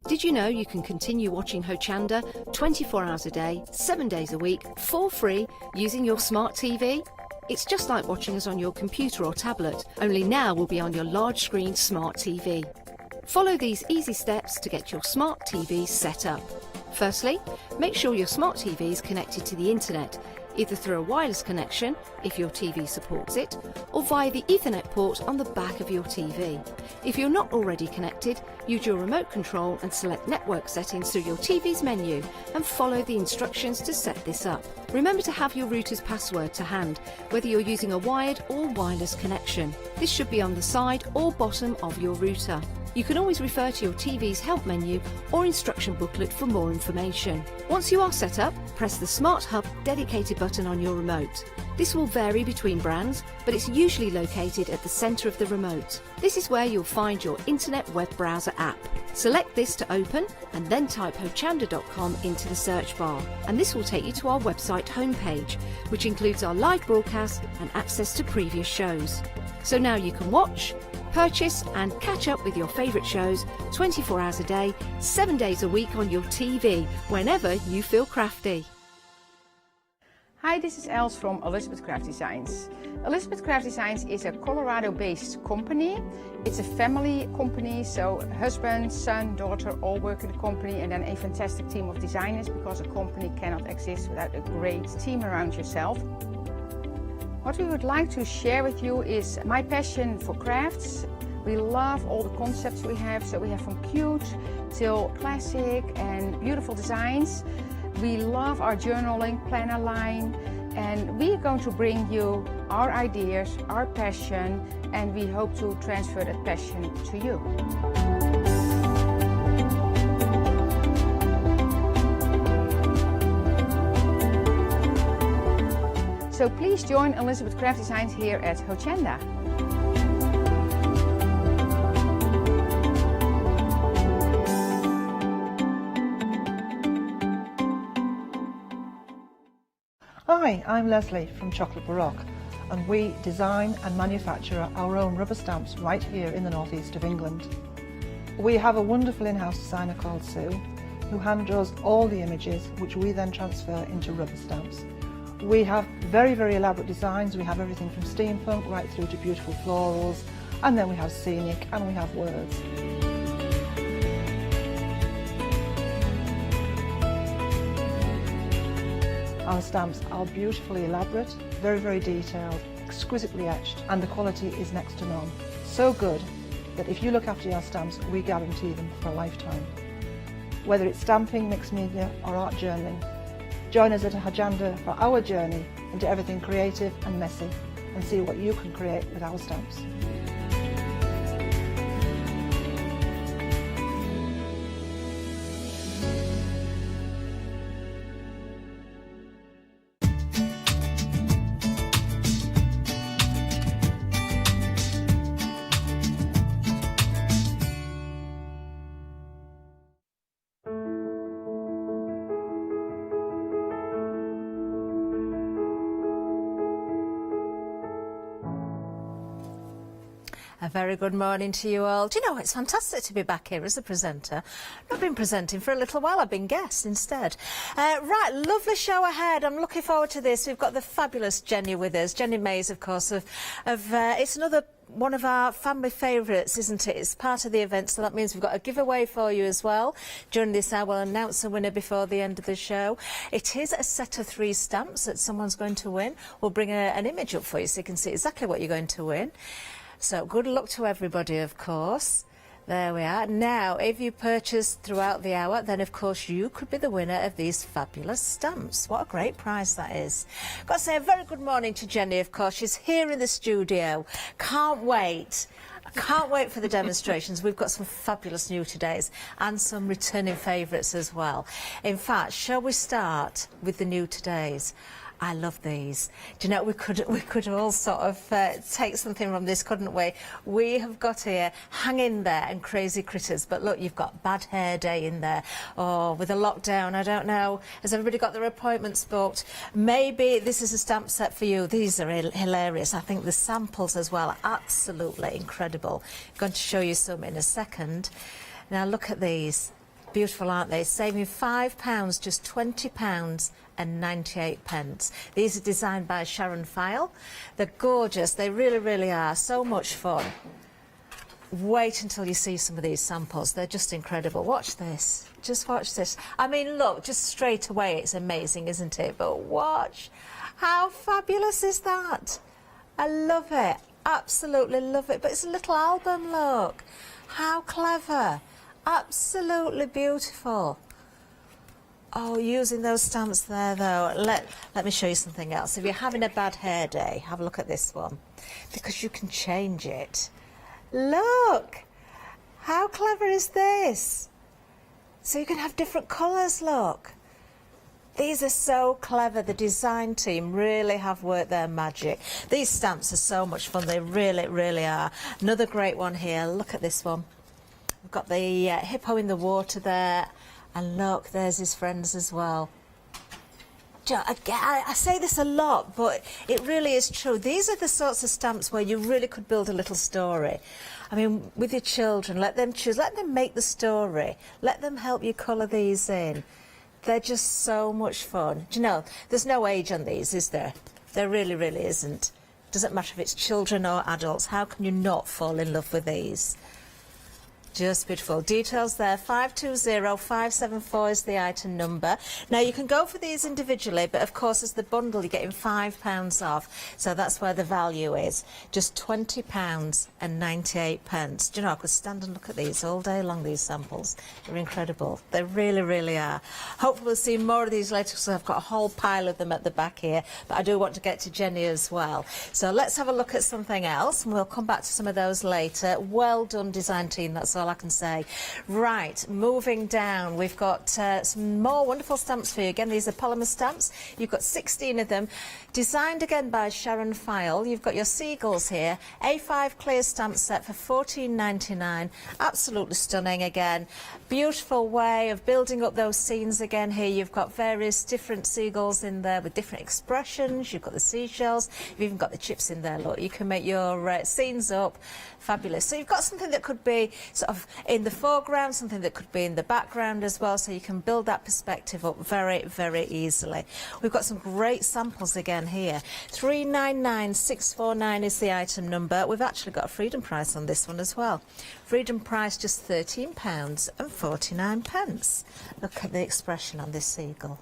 Did you know you can continue watching Hochanda 24 hours a day, 7 days a week, for free, using your smart TV? It's just like watching us on your computer or tablet, only now we'll be on your large screen smart TV. Follow these easy steps to get your smart TV set up. Firstly, make sure your smart TV is connected to the internet, either through a wireless connection, if your TV supports it, or via the Ethernet port on the back of your TV. If you're not already connected, use your remote control and select network settings through your TV's menu and follow the instructions to set this up. Remember to have your router's password to hand, whether you're using a wired or wireless connection. This should be on the side or bottom of your router. You can always refer to your TV's help menu or instruction booklet for more information. Once you are set up, press the Smart Hub dedicated button on your remote. This will vary between brands, but it's usually located at the centre of the remote. This is where you'll find your internet web browser app. Select this to open and then type hochanda.com into the search bar, and this will take you to our website homepage, which includes our live broadcast and access to previous shows. So now you can watch, purchase and catch up with your favourite shows 24 hours a day, 7 days a week on your TV, whenever you feel crafty. Hi, this is Els from Elizabeth Craft Designs. Elizabeth Craft Designs is a Colorado-based company. It's a family company, so husband, son, daughter all work in the company, and then a fantastic team of designers, because a company cannot exist without a great team around yourself. What we would like to share with you is my passion for crafts. We love all the concepts we have, so we have from cute till classic and beautiful designs. We love our journaling planner line, and we are going to bring you our ideas, our passion, and we hope to transfer that passion to you. So please join Elizabeth Craft Designs here at Hochanda. Hi, I'm Leslie from Chocolate Baroque, and we design and manufacture our own rubber stamps right here in the northeast of England. We have a wonderful in-house designer called Sue, who hand draws all the images, which we then transfer into rubber stamps. We have very, very elaborate designs. We have everything from steampunk right through to beautiful florals, and then we have scenic and we have words. Our stamps are beautifully elaborate, very, very detailed, exquisitely etched, and the quality is next to none. So good that if you look after your stamps, we guarantee them for a lifetime. Whether it's stamping, mixed media or art journaling, join us at Hochanda for our journey into everything creative and messy, and see what you can create with our stamps. A very good morning to you all. Do you know, it's fantastic to be back here as a presenter. I've not been presenting for a little while, I've been guest instead. Right, lovely show ahead. I'm looking forward to this. We've got the fabulous Jenny with us. Jenny Mays, of course, it's another one of our family favourites, isn't it? It's part of the event, so that means we've got a giveaway for you as well. During this hour, we'll announce a winner before the end of the show. It is a set of 3 stamps that someone's going to win. We'll bring an image up for you so you can see exactly what you're going to win. So good luck to everybody, of course. There we are. Now, if you purchase throughout the hour, then of course you could be the winner of these fabulous stamps. What a great prize that is. Got to say a very good morning to Jenny, of course. She's here in the studio. Can't wait. I can't wait for the demonstrations. We've got some fabulous new todays and some returning favourites as well. In fact, shall we start with the new todays? I love these. Do you know, we could all sort of take something from this, couldn't we? We have got here Hang In There and Crazy Critters, but look, you've got Bad Hair Day in there. Oh, with the lockdown, I don't know, has everybody got their appointments booked? Maybe this is a stamp set for you. These are hilarious. I think the samples as well are absolutely incredible. I'm going to show you some in a second. Now look at these. Beautiful, aren't they? Saving £5, just £20 and 98 pence. These are designed by Sharon File. They're gorgeous. They really, really are. So much fun. Wait until you see some of these samples. They're just incredible. Watch this. Just watch this. I mean, look, just straight away, it's amazing, isn't it? But watch. How fabulous is that? I love it. Absolutely love it. But it's a little album, look. How clever. Absolutely beautiful. Oh, using those stamps there, though. Let me show you something else. If you're having a bad hair day, have a look at this one. Because you can change it. Look. How clever is this? So you can have different colours, look. These are so clever. The design team really have worked their magic. These stamps are so much fun. They really, really are. Another great one here. Look at this one. We've got the hippo in the water there. And look, there's his friends as well. I say this a lot, but it really is true. These are the sorts of stamps where you really could build a little story. I mean, with your children, let them choose. Let them make the story. Let them help you colour these in. They're just so much fun. Do you know, there's no age on these, is there? There really, really isn't. Doesn't matter if it's children or adults. How can you not fall in love with these? Just beautiful. Details there, 520574 is the item number. Now, you can go for these individually, but of course, as the bundle, you're getting £5 off. So that's where the value is. Just £20.98. Do you know, I could stand and look at these all day long, these samples. They're incredible. They really, really are. Hopefully, we'll see more of these later, because I've got a whole pile of them at the back here. But I do want to get to Jenny as well. So let's have a look at something else, and we'll come back to some of those later. Well done, design team. That's all I can say. Right, moving down, we've got some more wonderful stamps for you. Again, these are polymer stamps. You've got 16 of them, designed again by Sharon File. You've got your seagulls here, A5 clear stamp set for £14.99. Absolutely stunning again. Beautiful way of building up those scenes again here. You've got various different seagulls in there with different expressions. You've got the seashells. You've even got the chips in there. Look, you can make your scenes up. Fabulous. So you've got something that could be sort of in the foreground, something that could be in the background as well, so you can build that perspective up very, very easily. We've got some great samples again here. 399649 is the item number. We've actually got a freedom price on this one as well. Freedom price just £13.49. Look at the expression on this seagull.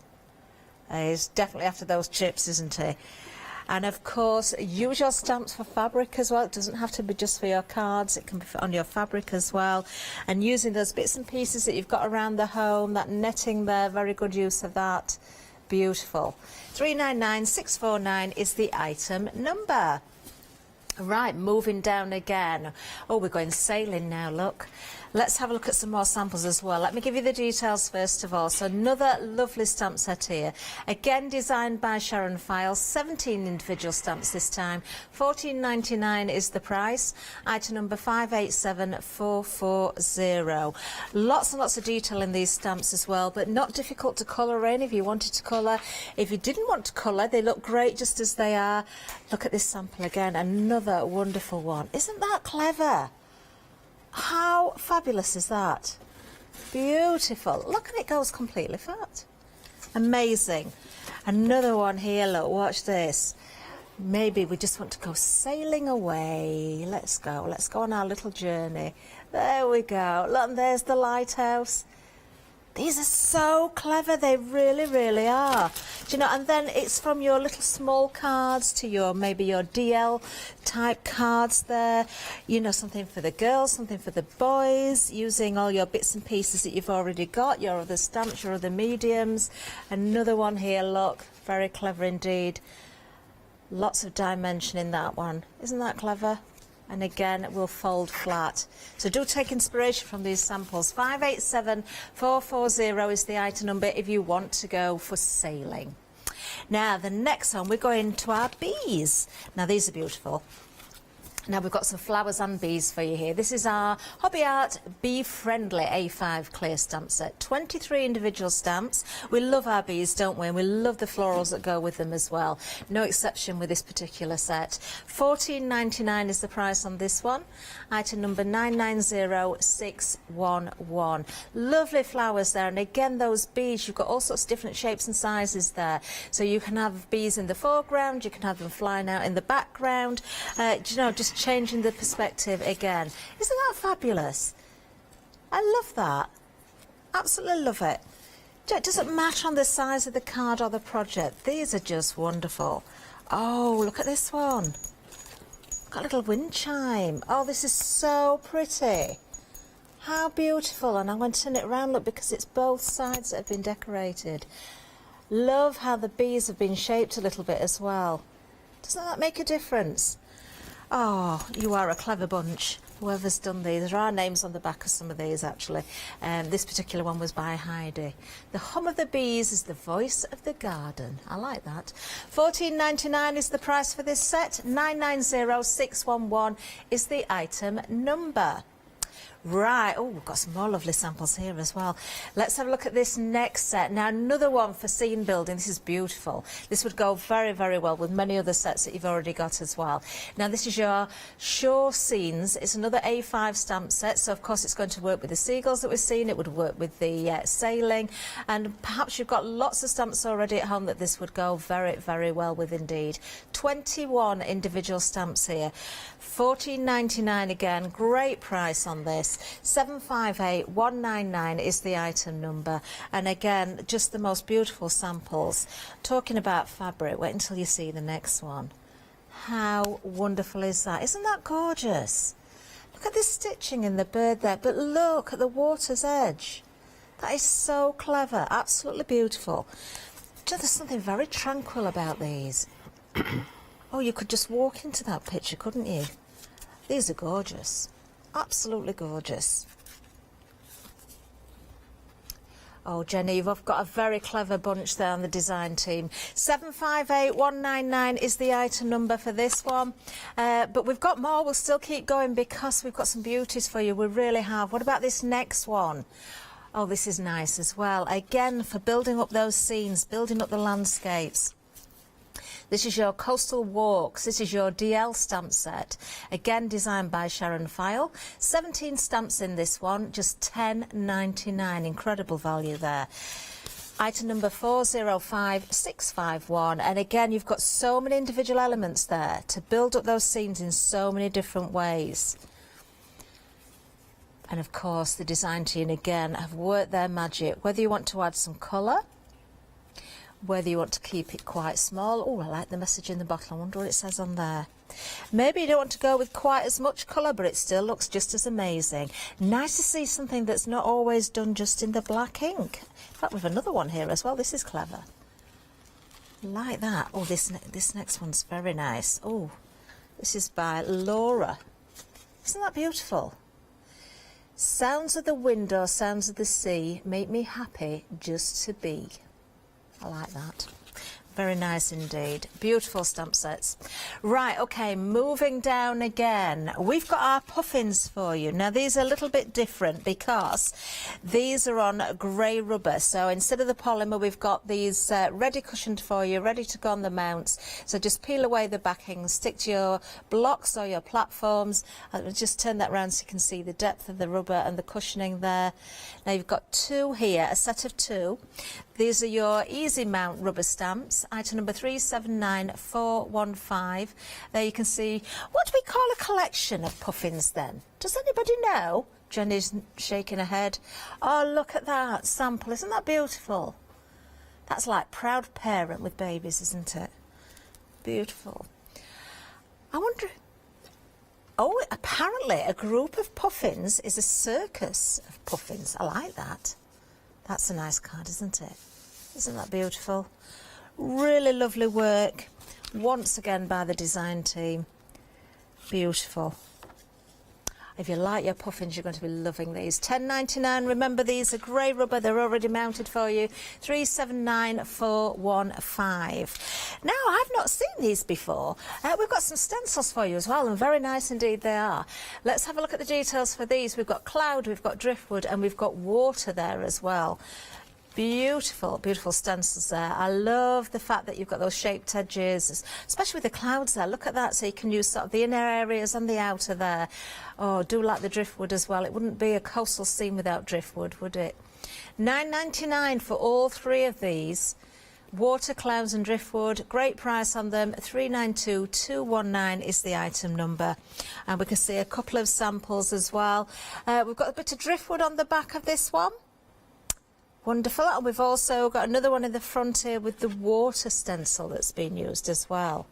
He's definitely after those chips, isn't he? And of course, use your stamps for fabric as well. It doesn't have to be just for your cards. It can be on your fabric as well. And using those bits and pieces that you've got around the home, that netting there, very good use of that. Beautiful. 399649 is the item number. Right, moving down again. Oh, we're going sailing now, look. Let's have a look at some more samples as well. Let me give you the details first of all. So another lovely stamp set here. Again, designed by Sharon File. 17 individual stamps this time. £14.99 is the price. Item number 587440. Lots and lots of detail in these stamps as well, but not difficult to colour in if you wanted to colour. If you didn't want to colour, they look great just as they are. Look at this sample again. Another wonderful one. Isn't that clever? How fabulous is that? Beautiful. Look, and it goes completely flat. Amazing. Another one here, look, watch this. Maybe we just want to go sailing away. Let's go on our little journey. There we go. Look, and there's the lighthouse. These are so clever, they really, really are. Do you know, and then it's from your little small cards to your, maybe your DL type cards there. You know, something for the girls, something for the boys, using all your bits and pieces that you've already got, your other stamps, your other mediums. Another one here, look, very clever indeed. Lots of dimension in that one. Isn't that clever? And again, it will fold flat. So do take inspiration from these samples. 587440 is the item number if you want to go for sailing. Now, the next one, we're going to our bees. Now, these are beautiful. Now, we've got some flowers and bees for you here. This is our Hobby Art Bee Friendly A5 clear stamp set. 23 individual stamps. We love our bees, don't we? And we love the florals that go with them as well. No exception with this particular set. £14.99 is the price on this one. Item number 990611. Lovely flowers there. And again, those bees, you've got all sorts of different shapes and sizes there. So you can have bees in the foreground, you can have them flying out in the background. Do you know, just changing the perspective again. Isn't that fabulous? I love that. Absolutely love it. It doesn't matter on the size of the card or the project. These are just wonderful. Oh, look at this one. Got a little wind chime. Oh, this is so pretty. How beautiful. And I'm going to turn it around, look, because it's both sides that have been decorated. Love how the bees have been shaped a little bit as well. Doesn't that make a difference? Oh, you are a clever bunch, whoever's done these. There are names on the back of some of these, actually. This particular one was by Heidi. The hum of the bees is the voice of the garden. I like that. $14.99 is the price for this set. 990611 is the item number. Right, oh, we've got some more lovely samples here as well. Let's have a look at this next set. Now, another one for scene building. This is beautiful. This would go very, very well with many other sets that you've already got as well. Now, this is your shore scenes. It's another A5 stamp set, so of course it's going to work with the seagulls that we've seen. It would work with the sailing, and perhaps you've got lots of stamps already at home that this would go very, very well with indeed. 21 individual stamps here. $14.99 again. Great price on this. 758199 is the item number, and again, just the most beautiful samples. Talking about fabric, wait until you see the next one. How wonderful is that? Isn't that gorgeous? Look at this stitching in the bird there, but look at the water's edge. That is so clever, absolutely beautiful. There's something very tranquil about these. Oh, you could just walk into that picture, couldn't you? These are gorgeous. Absolutely gorgeous. Oh, Jenny, you've got a very clever bunch there on the design team. 758199 is the item number for this one. But we've got more. We'll still keep going because we've got some beauties for you. We really have. What about this next one? Oh, this is nice as well. Again, for building up those scenes, building up the landscapes. This is your Coastal Walks. This is your DL stamp set. Again, designed by Sharon File. 17 stamps in this one, just $10.99. Incredible value there. Item number 405651. And again, you've got so many individual elements there to build up those scenes in so many different ways. And of course, the design team again have worked their magic. Whether you want to add some colour, whether you want to keep it quite small. Oh, I like the message in the bottle. I wonder what it says on there. Maybe you don't want to go with quite as much colour, but it still looks just as amazing. Nice to see something that's not always done just in the black ink. In fact, we've another one here as well. This is clever. Like that. Oh, this next one's very nice. Oh, this is by Laura. Isn't that beautiful? Sounds of the window, sounds of the sea, make me happy just to be. I like that. Very nice indeed. Beautiful stamp sets. Right, okay, moving down again. We've got our puffins for you. Now, these are a little bit different because these are on grey rubber. So instead of the polymer, we've got these ready cushioned for you, ready to go on the mounts. So just peel away the backing, stick to your blocks or your platforms. I'll just turn that around so you can see the depth of the rubber and the cushioning there. Now, you've got two here, a set of two. These are your easy mount rubber stamps. Item number 379415. There you can see, what do we call a collection of puffins then? Does anybody know? Jenny's shaking her head. Oh, look at that sample. Isn't that beautiful? That's like proud parent with babies, isn't it? Beautiful. I wonder... Oh, apparently a group of puffins is a circus of puffins. I like that. That's a nice card, isn't it? Isn't that beautiful? Really lovely work. Once again by the design team. Beautiful. If you like your puffins, you're going to be loving these. $10.99. Remember, these are grey rubber. They're already mounted for you. 379415. Now, I've not seen these before. We've got some stencils for you as well, and very nice indeed they are. Let's have a look at the details for these. We've got cloud, we've got driftwood, and we've got water there as well. Beautiful, beautiful stencils there. I love the fact that you've got those shaped edges, especially with the clouds there. Look at that, so you can use sort of the inner areas and the outer there. Oh, do like the driftwood as well. It wouldn't be a coastal scene without driftwood, would it? $9.99 for all three of these. Water, clouds and driftwood. Great price on them. 392219 is the item number. And we can see a couple of samples as well. We've got a bit of driftwood on the back of this one. Wonderful. And we've also got another one in the front here with the water stencil that's been used as well.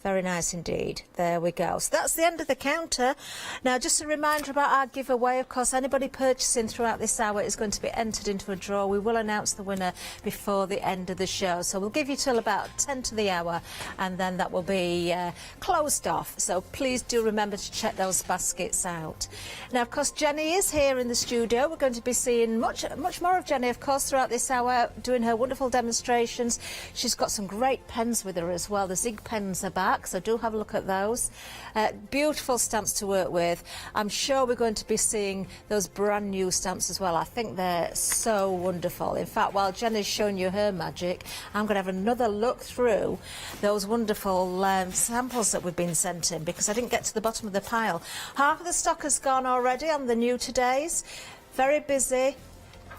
Very nice indeed. There we go. So that's the end of the counter. Now, just a reminder about our giveaway. Of course, anybody purchasing throughout this hour is going to be entered into a draw. We will announce the winner before the end of the show. So we'll give you till about 10 to the hour, and then that will be closed off. So please do remember to check those baskets out. Now, of course, Jenny is here in the studio. We're going to be seeing much more of Jenny, of course, throughout this hour, doing her wonderful demonstrations. She's got some great pens with her as well. The Zig pens are back. So do have a look at those. Beautiful stamps to work with. I'm sure we're going to be seeing those brand new stamps as well. I think they're so wonderful. In fact, while Jenny's showing you her magic, I'm going to have another look through those wonderful samples that we've been sent in, because I didn't get to the bottom of the pile. Half of the stock has gone already on the new todays. Very busy.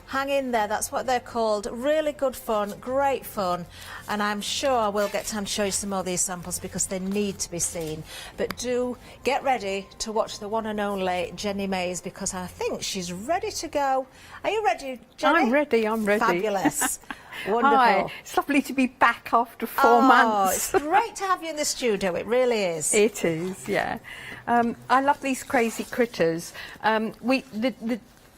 Hang in there, that's what they're called. Really good fun, great fun, and I'm sure I will get time to show you some more of these samples because they need to be seen. But do get ready to watch the one and only Jenny Mays, because I think she's ready to go. Are you ready, Jenny? I'm ready. Fabulous. Wonderful. Hi, it's lovely to be back after 4 months. It's great to have you in the studio, it really is. It is, yeah. I love these crazy critters.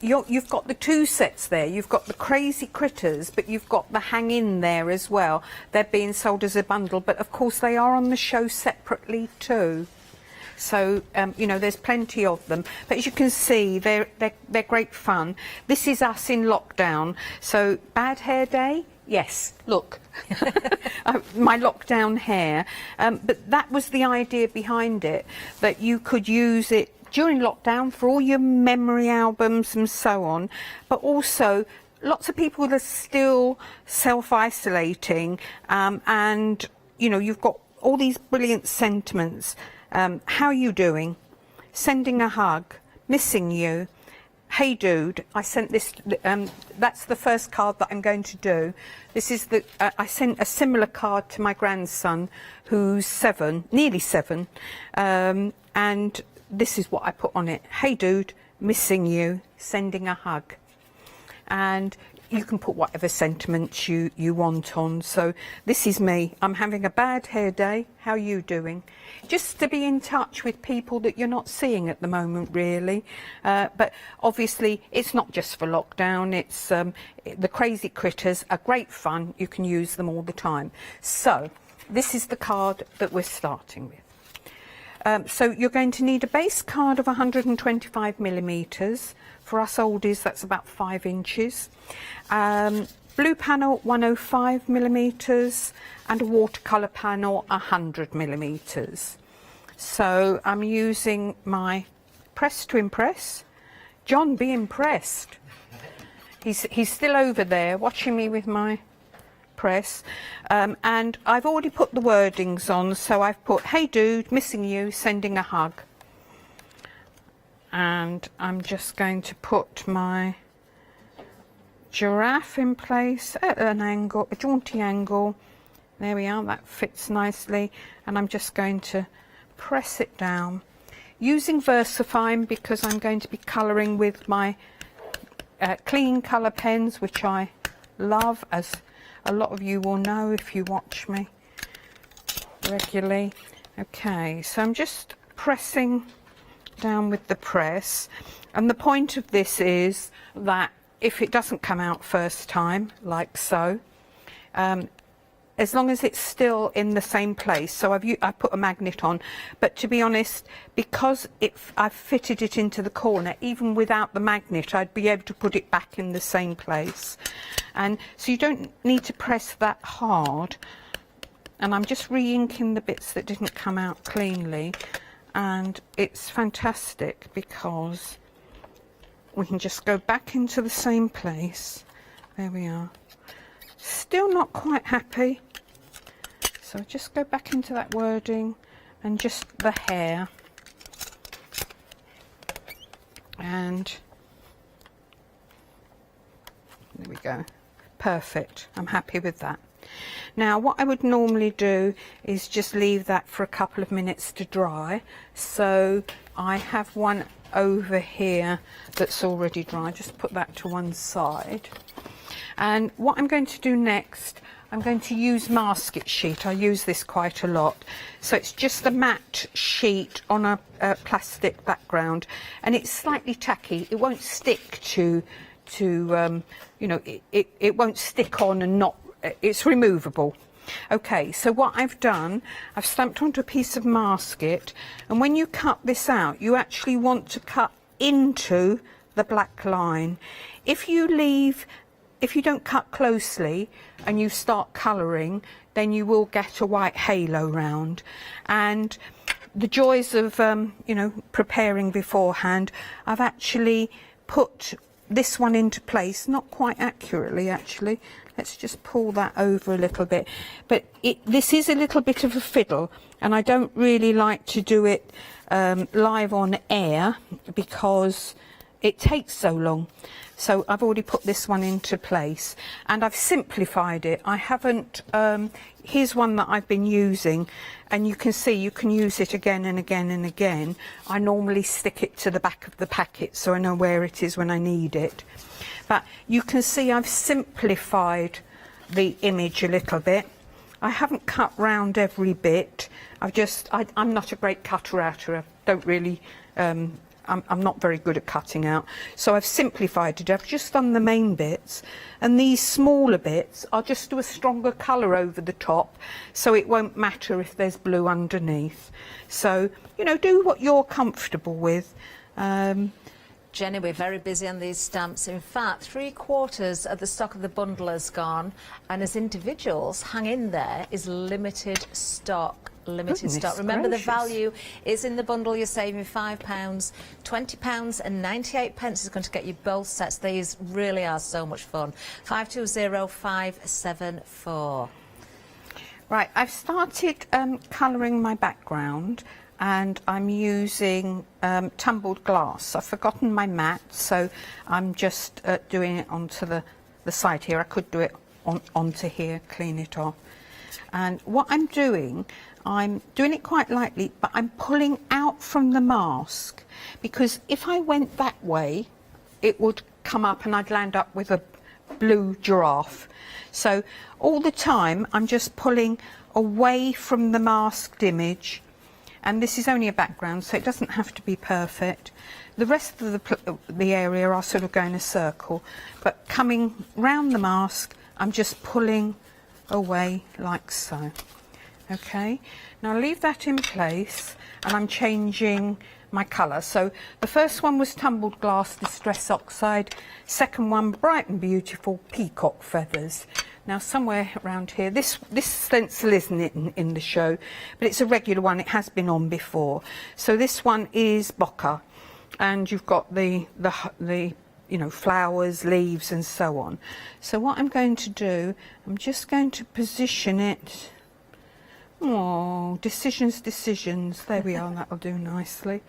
You've got the 2 sets there. You've got the crazy critters, but you've got the hang in there as well. They're being sold as a bundle, but of course they are on the show separately too. So you know, there's plenty of them. But as you can see, they're great fun. This is us in lockdown. So bad hair day. Yes, look, my lockdown hair. But that was the idea behind it, that you could use it during lockdown for all your memory albums and so on, but also lots of people are still self-isolating, and you know, you've got all these brilliant sentiments. How are you doing? Sending a hug, missing you. Hey dude, I sent this, that's the first card that I'm going to do. This is the, I sent a similar card to my grandson who's 7, nearly 7, and this is what I put on it. Hey dude, missing you, sending a hug. And you can put whatever sentiments you want on. So this is me. I'm having a bad hair day. How are you doing? Just to be in touch with people that you're not seeing at the moment, really. But obviously, it's not just for lockdown. It's the crazy critters are great fun. You can use them all the time. So this is the card that we're starting with. So you're going to need a base card of 125 millimetres. For us oldies, that's about 5 inches. Blue panel 105 millimetres and a watercolour panel 100 millimetres. So I'm using my Press to Impress. John, be impressed. He's still over there watching me with my press, and I've already put the wordings on, so I've put hey dude, missing you, sending a hug. And I'm just going to put my giraffe in place at an angle, a jaunty angle. There we are, that fits nicely, and I'm just going to press it down using VersaFine, because I'm going to be colouring with my clean colour pens, which I love, as a lot of you will know if you watch me regularly. Okay, so I'm just pressing down with the press, and the point of this is that if it doesn't come out first time, like so, as long as it's still in the same place. So I put a magnet on, but to be honest, because I've fitted it into the corner, even without the magnet, I'd be able to put it back in the same place. And so you don't need to press that hard. And I'm just re-inking the bits that didn't come out cleanly. And it's fantastic because we can just go back into the same place. There we are. Still not quite happy, so just go back into that wording and just the hair, and there we go. Perfect. I'm happy with that. Now what I would normally do is just leave that for a couple of minutes to dry. So I have one over here that's already dry. Just put that to one side. And what I'm going to do next, I'm going to use masket sheet. I use this quite a lot. So it's just a matte sheet on a plastic background, and it's slightly tacky. It won't stick to you know, it won't stick on and not, it's removable. Okay, so what I've done, I've stamped onto a piece of masket, and when you cut this out, you actually want to cut into the black line. If you don't cut closely and you start colouring, then you will get a white halo round. And the joys of, you know, preparing beforehand, I've actually put this one into place, not quite accurately actually. Let's just pull that over a little bit. But this is a little bit of a fiddle, and I don't really like to do it live on air because it takes so long. So I've already put this one into place, and I've simplified it. I haven't, here's one that I've been using, and you can see you can use it again and again and again. I normally stick it to the back of the packet so I know where it is when I need it. But you can see I've simplified the image a little bit. I haven't cut round every bit. I'm not a great cutter outer. I don't really, I'm not very good at cutting out. So I've simplified it. I've just done the main bits, and these smaller bits, I'll just do a stronger colour over the top, so it won't matter if there's blue underneath. So, you know, do what you're comfortable with. Jenny, we're very busy on these stamps. In fact, 3/4 of the stock of the bundle has gone, and as individuals, hang in there is limited stock. Limited stock. Remember, the value is in the bundle. You're saving £5, £20 and 98 pence is going to get you both sets. These really are so much fun. 520574. Right, I've started colouring my background, and I'm using tumbled glass. I've forgotten my mat, so I'm just doing it onto the side here. I could do it onto here, clean it off. And what I'm doing it quite lightly, but I'm pulling out from the mask, because if I went that way, it would come up and I'd land up with a blue giraffe. So all the time I'm just pulling away from the masked image, and this is only a background, so it doesn't have to be perfect. The rest of the area are sort of going a circle, but coming round the mask, I'm just pulling away like so. Okay, now leave that in place, and I'm changing my colour. So the first one was tumbled glass distress oxide, second one bright and beautiful peacock feathers. Now somewhere around here, this stencil isn't in the show, but it's a regular one, it has been on before. So this one is bokeh, and you've got the you know, flowers, leaves and so on. So what I'm going to do, I'm just going to position it. Oh, decisions. There we are, that'll do nicely.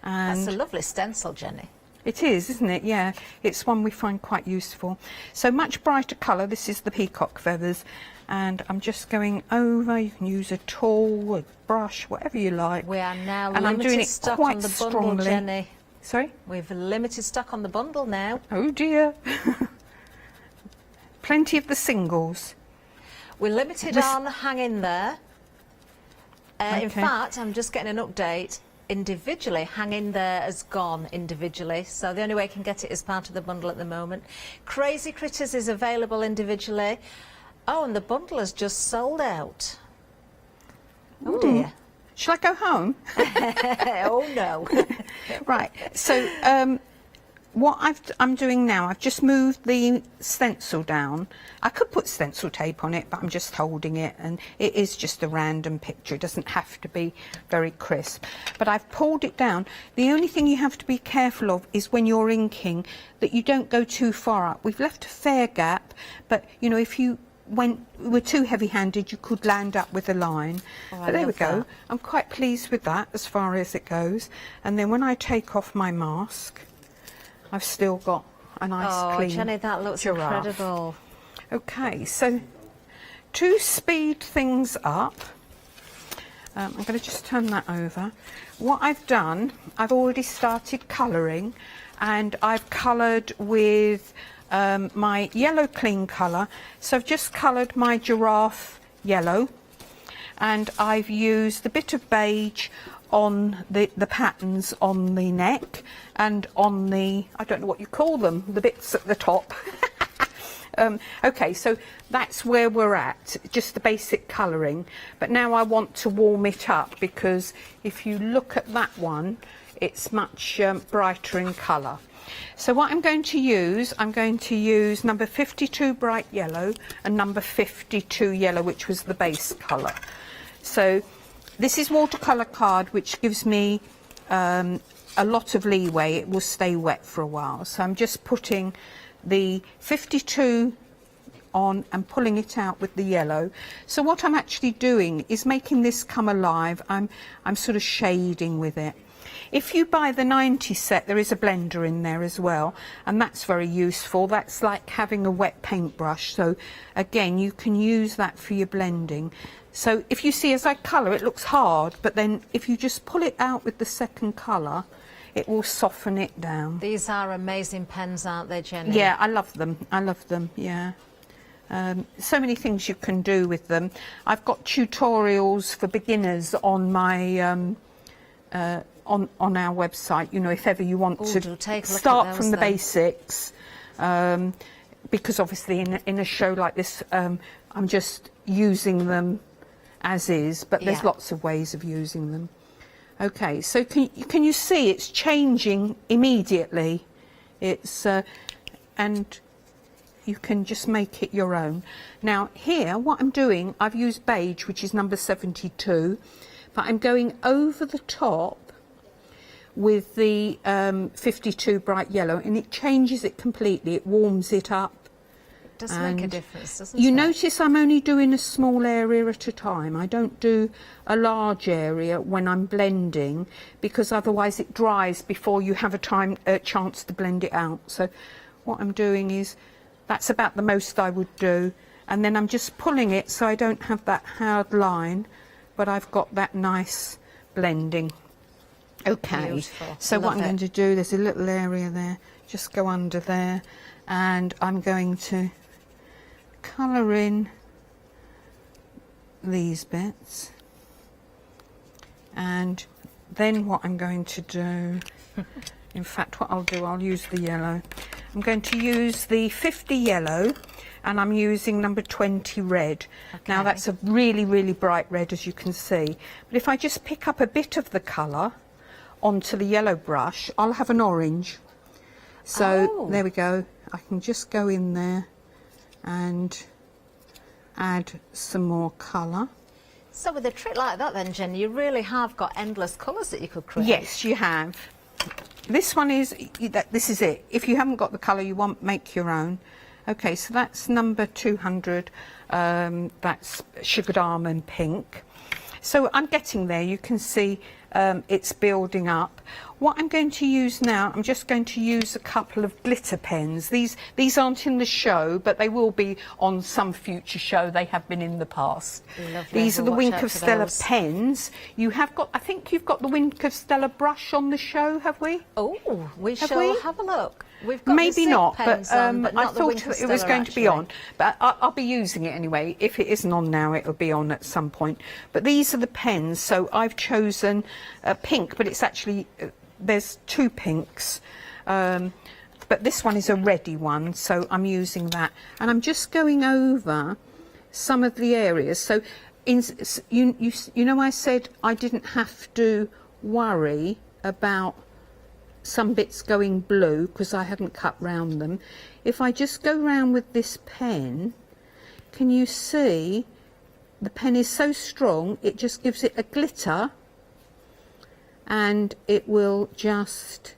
And that's a lovely stencil, Jenny. It is, isn't it? Yeah, it's one we find quite useful. So much brighter colour. This is the peacock feathers, and I'm just going over. You can use a tool, a brush, whatever you like. We are now and limited I'm doing it stock quite on the bundle, strongly. Jenny. Sorry? We've limited stock on the bundle now. Oh dear. Plenty of the singles. We're limited on hang in there. Okay. In fact, I'm just getting an update. Individually, hang in there has gone individually, so the only way I can get it is part of the bundle at the moment. Crazy Critters is available individually. Oh, and the bundle has just sold out. Oh dear. Shall I go home? Oh no. Right, so what I'm doing now, I've just moved the stencil down. I could put stencil tape on it, but I'm just holding it, and it is just a random picture. It doesn't have to be very crisp. But I've pulled it down. The only thing you have to be careful of is when you're inking, that you don't go too far up. We've left a fair gap, but you know, if you were too heavy-handed, you could land up with a line. But there we go. That. I'm quite pleased with that as far as it goes. And then when I take off my mask, I've still got a nice clean Jenny, that looks giraffe. incredible. Okay, so to speed things up, I'm going to just turn that over. What I've done, I've already started colouring, and I've coloured with my yellow clean colour. So I've just coloured my giraffe yellow, and I've used a bit of beige on the patterns on the neck and on the, I don't know what you call them, the bits at the top. Okay, so that's where we're at, just the basic colouring. But now I want to warm it up, because if you look at that one, it's much brighter in colour. So what I'm going to use number 52 bright yellow and number 52 yellow, which was the base colour. So this is watercolour card, which gives me a lot of leeway. It will stay wet for a while. So I'm just putting the 52 on and pulling it out with the yellow. So what I'm actually doing is making this come alive. I'm sort of shading with it. If you buy the 90 set, there is a blender in there as well, and that's very useful. That's like having a wet paintbrush. So again, you can use that for your blending. So if you see as I colour, it looks hard, but then if you just pull it out with the second colour, it will soften it down. These are amazing pens, aren't they, Jenny? Yeah, I love them. I love them, yeah. So many things you can do with them. I've got tutorials for beginners on my on our website, you know, if ever you want to start from the basics, because obviously in a show like this, I'm just using them as is, but there's lots of ways of using them. Okay, so can you see it's changing immediately? It's and you can just make it your own. Now here, what I'm doing, I've used beige, which is number 72, but I'm going over the top with the 52 bright yellow, and it changes it completely. It warms it up. It does make a difference, doesn't it? You notice I'm only doing a small area at a time. I don't do a large area when I'm blending, because otherwise it dries before you have a chance to blend it out. So what I'm doing is, that's about the most I would do, and then I'm just pulling it so I don't have that hard line, but I've got that nice blending. Okay, beautiful. So what I'm going to do, there's a little area there, just go under there, and I'm going to colour in these bits, and then what I'm going to do, in fact what I'll do, I'll use the yellow. I'm going to use the 50 yellow, and I'm using number 20 red. Okay. Now that's a really, really bright red, as you can see. But if I just pick up a bit of the colour onto the yellow brush, I'll have an orange. So there we go. I can just go in there and add some more colour. So with a trick like that then, Jenny, you really have got endless colours that you could create. Yes, you have. This one is, this is it. If you haven't got the colour you want, make your own. Okay, so that's number 200. That's sugared almond pink. So I'm getting there. You can see it's building up. What I'm going to use now, I'm just going to use a couple of glitter pens. These aren't in the show, but they will be on some future show. They have been in the past. Lovely. These are the Wink of Stella pens. You have got, I think you've got the Wink of Stella brush on the show, have we? Oh, we shall have a look. We've got maybe not, but, not I thought it was going to be on. But I'll be using it anyway. If it isn't on now, it'll be on at some point. But these are the pens. So I've chosen pink, but it's actually there's two pinks. But this one is a reddy one, so I'm using that. And I'm just going over some of the areas. So you know, I said I didn't have to worry about some bits going blue because I hadn't cut round them. If I just go round with this pen, can you see the pen is so strong it just gives it a glitter, and it will just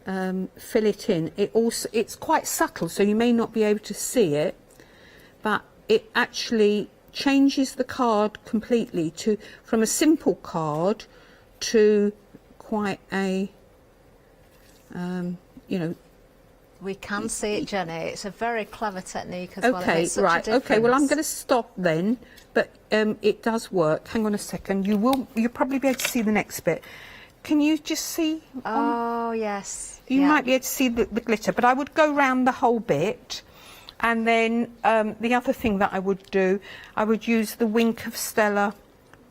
fill it in. It's quite subtle, so you may not be able to see it, but it actually changes the card completely from a simple card to quite a you know. We can see it, Jenny. It's a very clever technique as well. Okay, right. Okay, well, I'm going to stop then, but it does work. Hang on a second. You'll probably be able to see the next bit. can you just see? Oh, yes. You might be able to see the glitter, but I would go round the whole bit. And then the other thing that I would do, I would use the Wink of Stella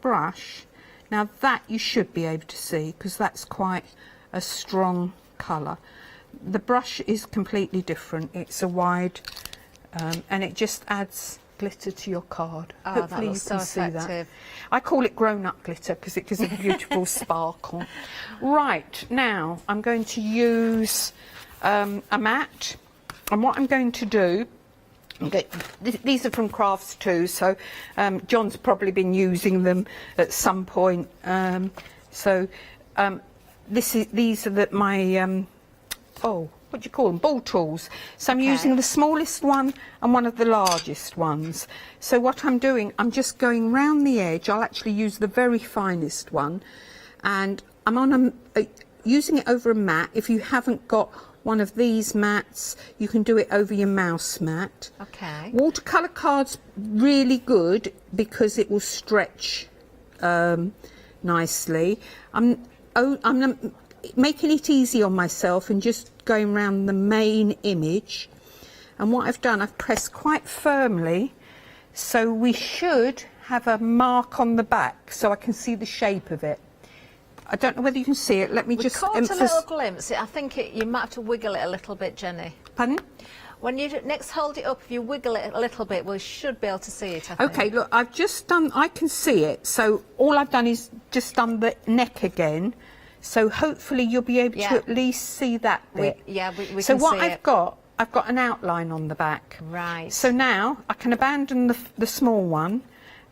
brush. Now that you should be able to see, because that's quite a strong colour. The brush is completely different. It's a wide, and it just adds glitter to your card. Oh, Hopefully that looks you can so see effective. that. I call it grown-up glitter because it gives a beautiful sparkle. Right, now I'm going to use a mat, and what I'm going to do, these are from Crafts too, so John's probably been using them at some point. These are my what do you call them? Ball tools. So I'm using the smallest one and one of the largest ones. So what I'm doing, I'm just going round the edge. I'll actually use the very finest one, and I'm on using it over a mat. If you haven't got one of these mats, you can do it over your mouse mat. Okay. Watercolour card's really good because it will stretch nicely. I'm making it easy on myself and just going around the main image. And what I've done, I've pressed quite firmly, so we should have a mark on the back so I can see the shape of it. I don't know whether you can see it. Let me just caught a little glimpse. I think you might have to wiggle it a little bit, Jenny. Pardon? When you next hold it up, if you wiggle it a little bit, we should be able to see it, I think. Okay, look, I've just done, I can see it. So all I've done is just done the neck again. So hopefully you'll be able to at least see that bit. We so can what see I've got an outline on the back. Right. So now I can abandon the small one,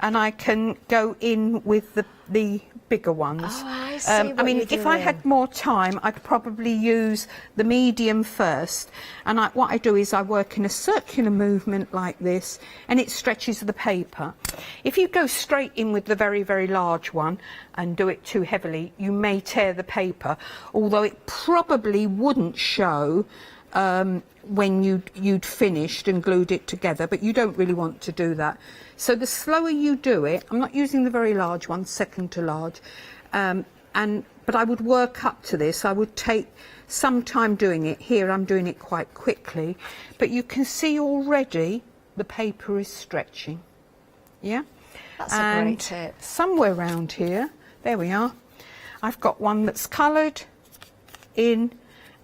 and I can go in with the bigger ones. Oh, I see I mean, what you're if I doing. had more time, I'd probably use the medium first. And what I do is I work in a circular movement like this, and it stretches the paper. If you go straight in with the very, very large one and do it too heavily, you may tear the paper, although it probably wouldn't show when you'd finished and glued it together, but you don't really want to do that. So the slower you do it, I'm not using the very large one, second to large, but I would work up to this. I would take some time doing it. Here I'm doing it quite quickly, but you can see already the paper is stretching. Yeah? That's a great tip. Somewhere around here, there we are, I've got one that's coloured in,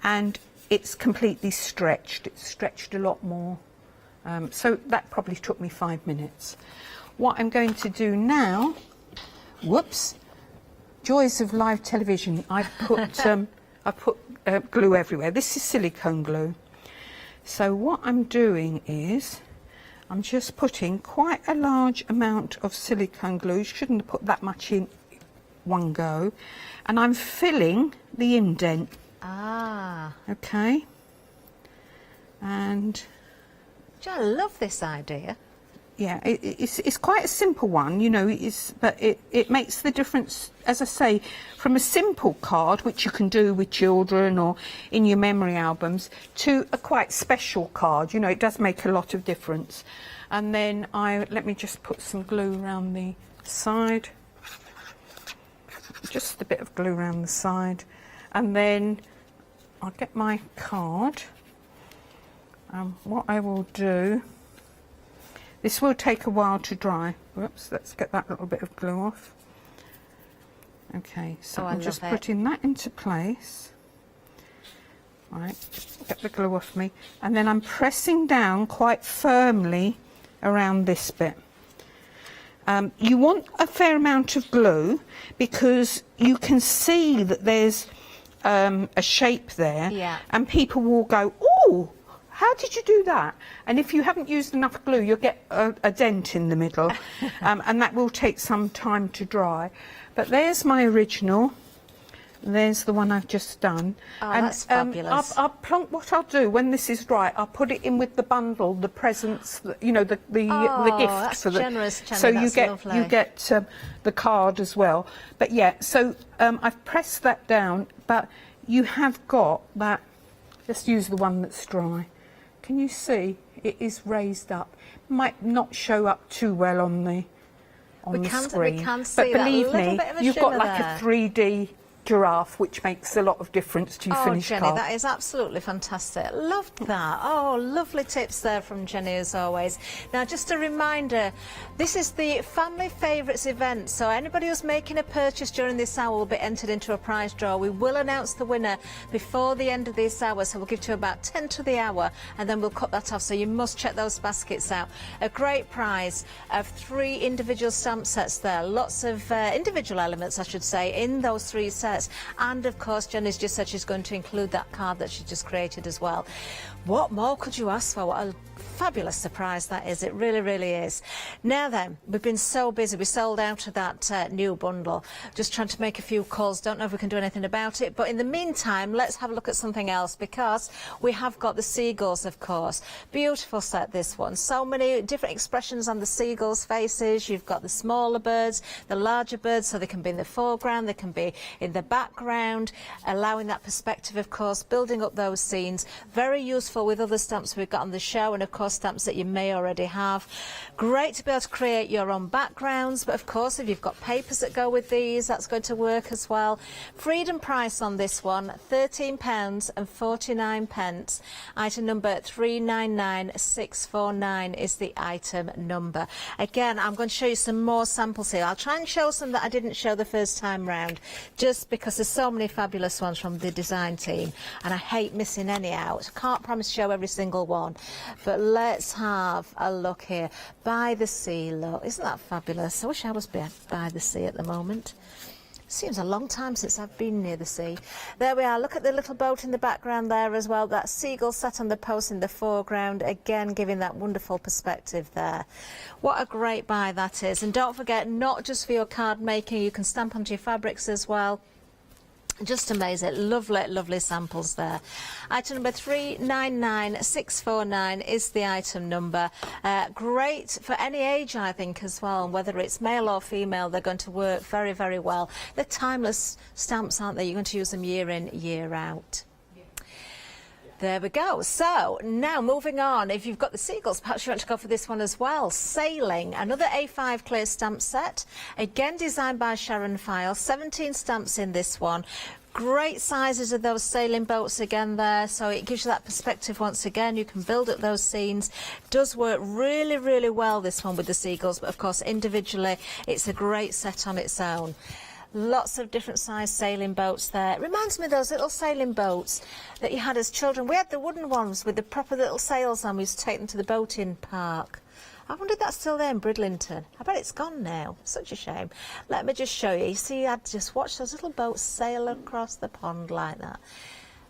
and it's completely stretched. It's stretched a lot more. So that probably took me 5 minutes. What I'm going to do now, whoops, joys of live television. I've put glue everywhere. This is silicone glue. So what I'm doing is I'm just putting quite a large amount of silicone glue. Shouldn't have put that much in one go. And I'm filling the indent. Ah. Okay. And I love this idea. yeah, it's quite a simple one, you know, but it makes the difference, as I say, from a simple card, which you can do with children or in your memory albums, to a quite special card. You know, it does make a lot of difference. And then let me just put some glue around the side. Just a bit of glue around the side. And then I'll get my card. What I will do, this will take a while to dry. Whoops, let's get that little bit of glue off. Okay, so I'm just putting that into place. Right, get the glue off me. And then I'm pressing down quite firmly around this bit. You want a fair amount of glue because you can see that there's a shape there, and people will go, "Oh, how did you do that?" And if you haven't used enough glue, you'll get a dent in the middle, and that will take some time to dry. But there's my original. There's the one I've just done. Oh, and, that's fabulous. I'll plonk, what I'll do when this is dry, I'll put it in with the bundle, the presents, you know, the gift. That's for the, generous, Jenny, so that's lovely. you get the card as well. But yeah, so I've pressed that down, but you have got that. Let's use the one that's dry. Can you see it is raised up? Might not show up too well on the screen. We can see but believe that little me, bit of a you've got shimmer like there. a 3D giraffe, which makes a lot of difference to your finished Jenny, card. that is absolutely fantastic. Loved that. Oh, lovely tips there from Jenny as always. Now, just a reminder, this is the Family Favourites event, so anybody who's making a purchase during this hour will be entered into a prize draw. We will announce the winner before the end of this hour, so we'll give you about 10 to the hour, and then we'll cut that off, so you must check those baskets out. A great prize of 3 individual stamp sets there, lots of individual elements, I should say, in those 3 sets. And of course, Jenny's just said she's going to include that card that she just created as well. What more could you ask for? What a fabulous surprise that is. It really, really is. Now then, we've been so busy. We sold out of that new bundle. Just trying to make a few calls. Don't know if we can do anything about it. But in the meantime, let's have a look at something else, because we have got the seagulls, of course. Beautiful set, this one. So many different expressions on the seagulls' faces. You've got the smaller birds, the larger birds, so they can be in the foreground, they can be in the background, allowing that perspective, of course, building up those scenes. Very useful with other stamps we've got on the show, and of course stamps that you may already have. Great to be able to create your own backgrounds, but of course if you've got papers that go with these, that's going to work as well. Freedom price on this one, £13.49. Item number 399649 is the item number. Again, I'm going to show you some more samples here. I'll try and show some that I didn't show the first time round, just because there's so many fabulous ones from the design team, and I hate missing any out. Can't promise to show every single one, but let's have a look here. By the sea, look, isn't that fabulous? I wish I was by the sea at the moment. Seems a long time since I've been near the sea. There we are. Look at the little boat in the background there as well. That seagull sat on the post in the foreground, again giving that wonderful perspective there. What a great buy that is. And don't forget, not just for your card making, you can stamp onto your fabrics as well. Just amazing. Lovely, lovely samples there. Item number 399649 is the item number. Great for any age, I think, as well. Whether it's male or female, they're going to work very, very well. They're timeless stamps, aren't they? You're going to use them year in, year out. There we go. So now moving on, if you've got the seagulls, perhaps you want to go for this one as well. Sailing, another A5 clear stamp set, again designed by Sharon File. 17 stamps in this one. Great sizes of those sailing boats again there, so it gives you that perspective once again. You can build up those scenes. Does work really, really well, this one with the seagulls, but of course individually it's a great set on its own. Lots of different size sailing boats there. It reminds me of those little sailing boats that you had as children. We had the wooden ones with the proper little sails on. We used to take them to the boating park. I wonder if that's still there in Bridlington. I bet it's gone now. Such a shame. Let me just show you. You see, I'd just watch those little boats sail across the pond like that.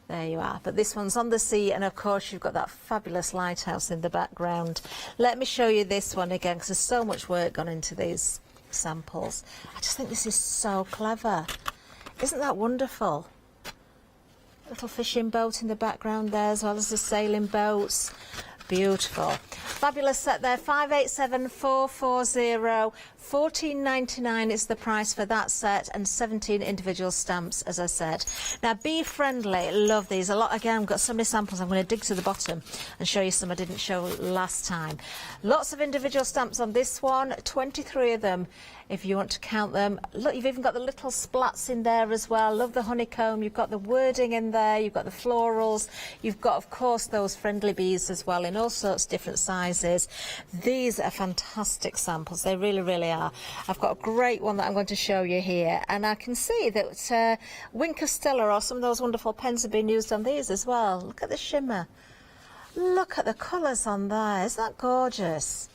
There you are. But this one's on the sea, and of course you've got that fabulous lighthouse in the background. Let me show you this one again, because there's so much work gone into these samples. I just think this is so clever. Isn't that wonderful? Little fishing boat in the background there, as well as the sailing boats. Beautiful. Fabulous set there. 587440. £14.99 is the price for that set, and 17 individual stamps, as I said. Now, be friendly. Love these a lot. Again, I've got so many samples. I'm going to dig to the bottom and show you some I didn't show last time. Lots of individual stamps on this one. 23 of them, if you want to count them. Look, you've even got the little splats in there as well. Love the honeycomb. You've got the wording in there. You've got the florals. You've got, of course, those friendly bees as well in all sorts of different sizes. These are fantastic samples. They really, really are. I've got a great one that I'm going to show you here, and I can see that Wink of Stella or some of those wonderful pens have been used on these as well. Look at the shimmer. Look at the colours on there. Isn't that gorgeous?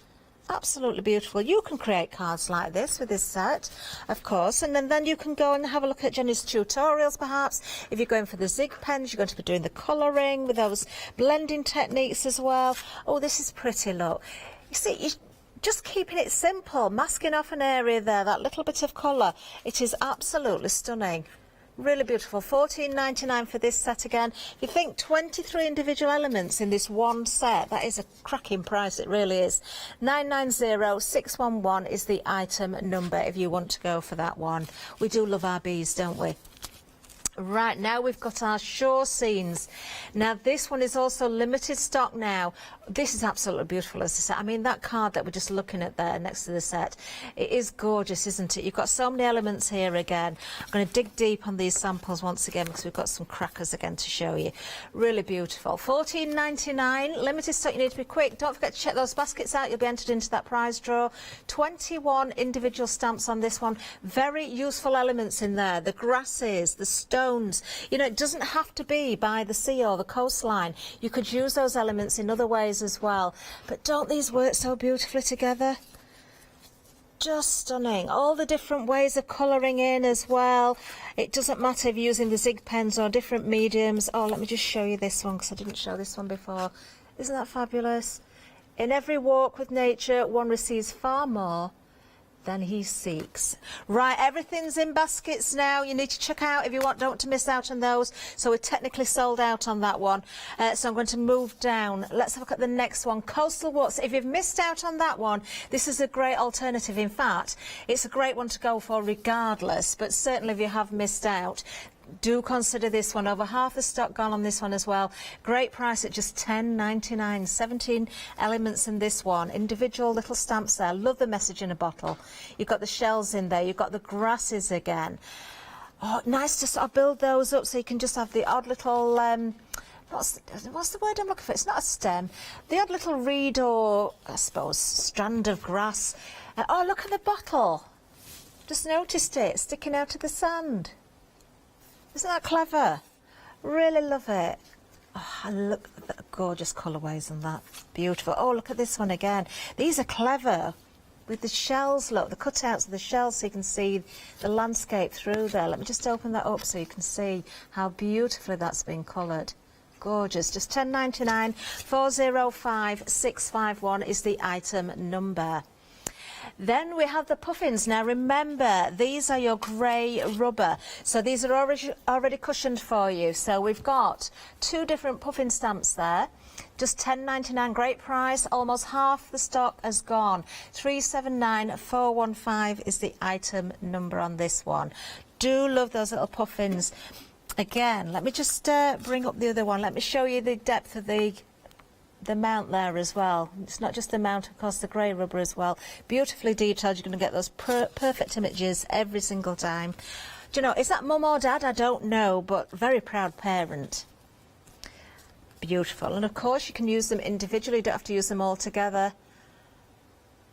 Absolutely beautiful. You can create cards like this with this set, of course, and then you can go and have a look at Jenny's tutorials perhaps. If you're going for the zig pens, you're going to be doing the colouring with those blending techniques as well. Oh, this is pretty, look. You see, you're just keeping it simple, masking off an area there, that little bit of colour. It is absolutely stunning. Really beautiful. £14.99 for this set again. You think 23 individual elements in this one set, that is a cracking price, it really is. 990611 is the item number if you want to go for that one. We do love our bees, don't we? Right, now we've got our shore scenes. Now this one is also limited stock now. This is absolutely beautiful, as I said. I mean, that card that we're just looking at there next to the set, it is gorgeous, isn't it? You've got so many elements here again. I'm going to dig deep on these samples once again because we've got some crackers again to show you. Really beautiful. $14.99, limited stock, you need to be quick. Don't forget to check those baskets out, you'll be entered into that prize draw. 21 individual stamps on this one. Very useful elements in there. The grasses, the stones. You know, it doesn't have to be by the sea or the coastline. You could use those elements in other ways as well. But don't these work so beautifully together? Just stunning. All the different ways of colouring in as well. It doesn't matter if you're using the zig pens or different mediums. Oh, let me just show you this one because I didn't show this one before. Isn't that fabulous? In every walk with nature, one receives far more than he seeks. Right, everything's in baskets now. You need to check out if you don't want to miss out on those. So we're technically sold out on that one. So I'm going to move down. Let's have a look at the next one. Coastal Walks. If you've missed out on that one, this is a great alternative. In fact, it's a great one to go for regardless. But certainly if you have missed out, do consider this one. Over half the stock gone on this one as well. Great price at just $10.99. 17 elements in this one. Individual little stamps there. Love the message in a bottle. You've got the shells in there. You've got the grasses again. Oh, nice to sort of build those up so you can just have the odd little... what's the word I'm looking for? It's not a stem. The odd little reed or, I suppose, strand of grass. Oh, look at the bottle. Just noticed it sticking out of the sand. Isn't that clever? Really love it. Oh, look at the gorgeous colourways on that. Beautiful. Oh, look at this one again. These are clever with the shells, look, the cutouts of the shells so you can see the landscape through there. Let me just open that up so you can see how beautifully that's been coloured. Gorgeous. Just $10.99. 405651 is the item number. Then we have the puffins. Now remember, these are your grey rubber. So these are already cushioned for you. So we've got 2 different puffin stamps there. Just $10.99, great price. Almost half the stock has gone. 379415 is the item number on this one. Do love those little puffins. Again, let me just bring up the other one. Let me show you the depth of the mount there as well. It's not just the mount, of course, the grey rubber as well. Beautifully detailed. You're going to get those perfect images every single time. Do you know, is that mum or dad? I don't know, but very proud parent. Beautiful. And of course you can use them individually. You don't have to use them all together.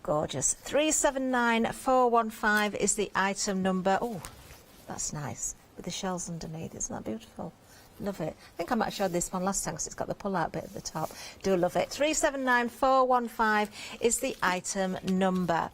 Gorgeous. 379415 is the item number. Oh, that's nice. With the shells underneath. Isn't that beautiful? Love it. I think I might have showed this one last time because it's got the pull-out bit at the top. Do love it. 379415 is the item number.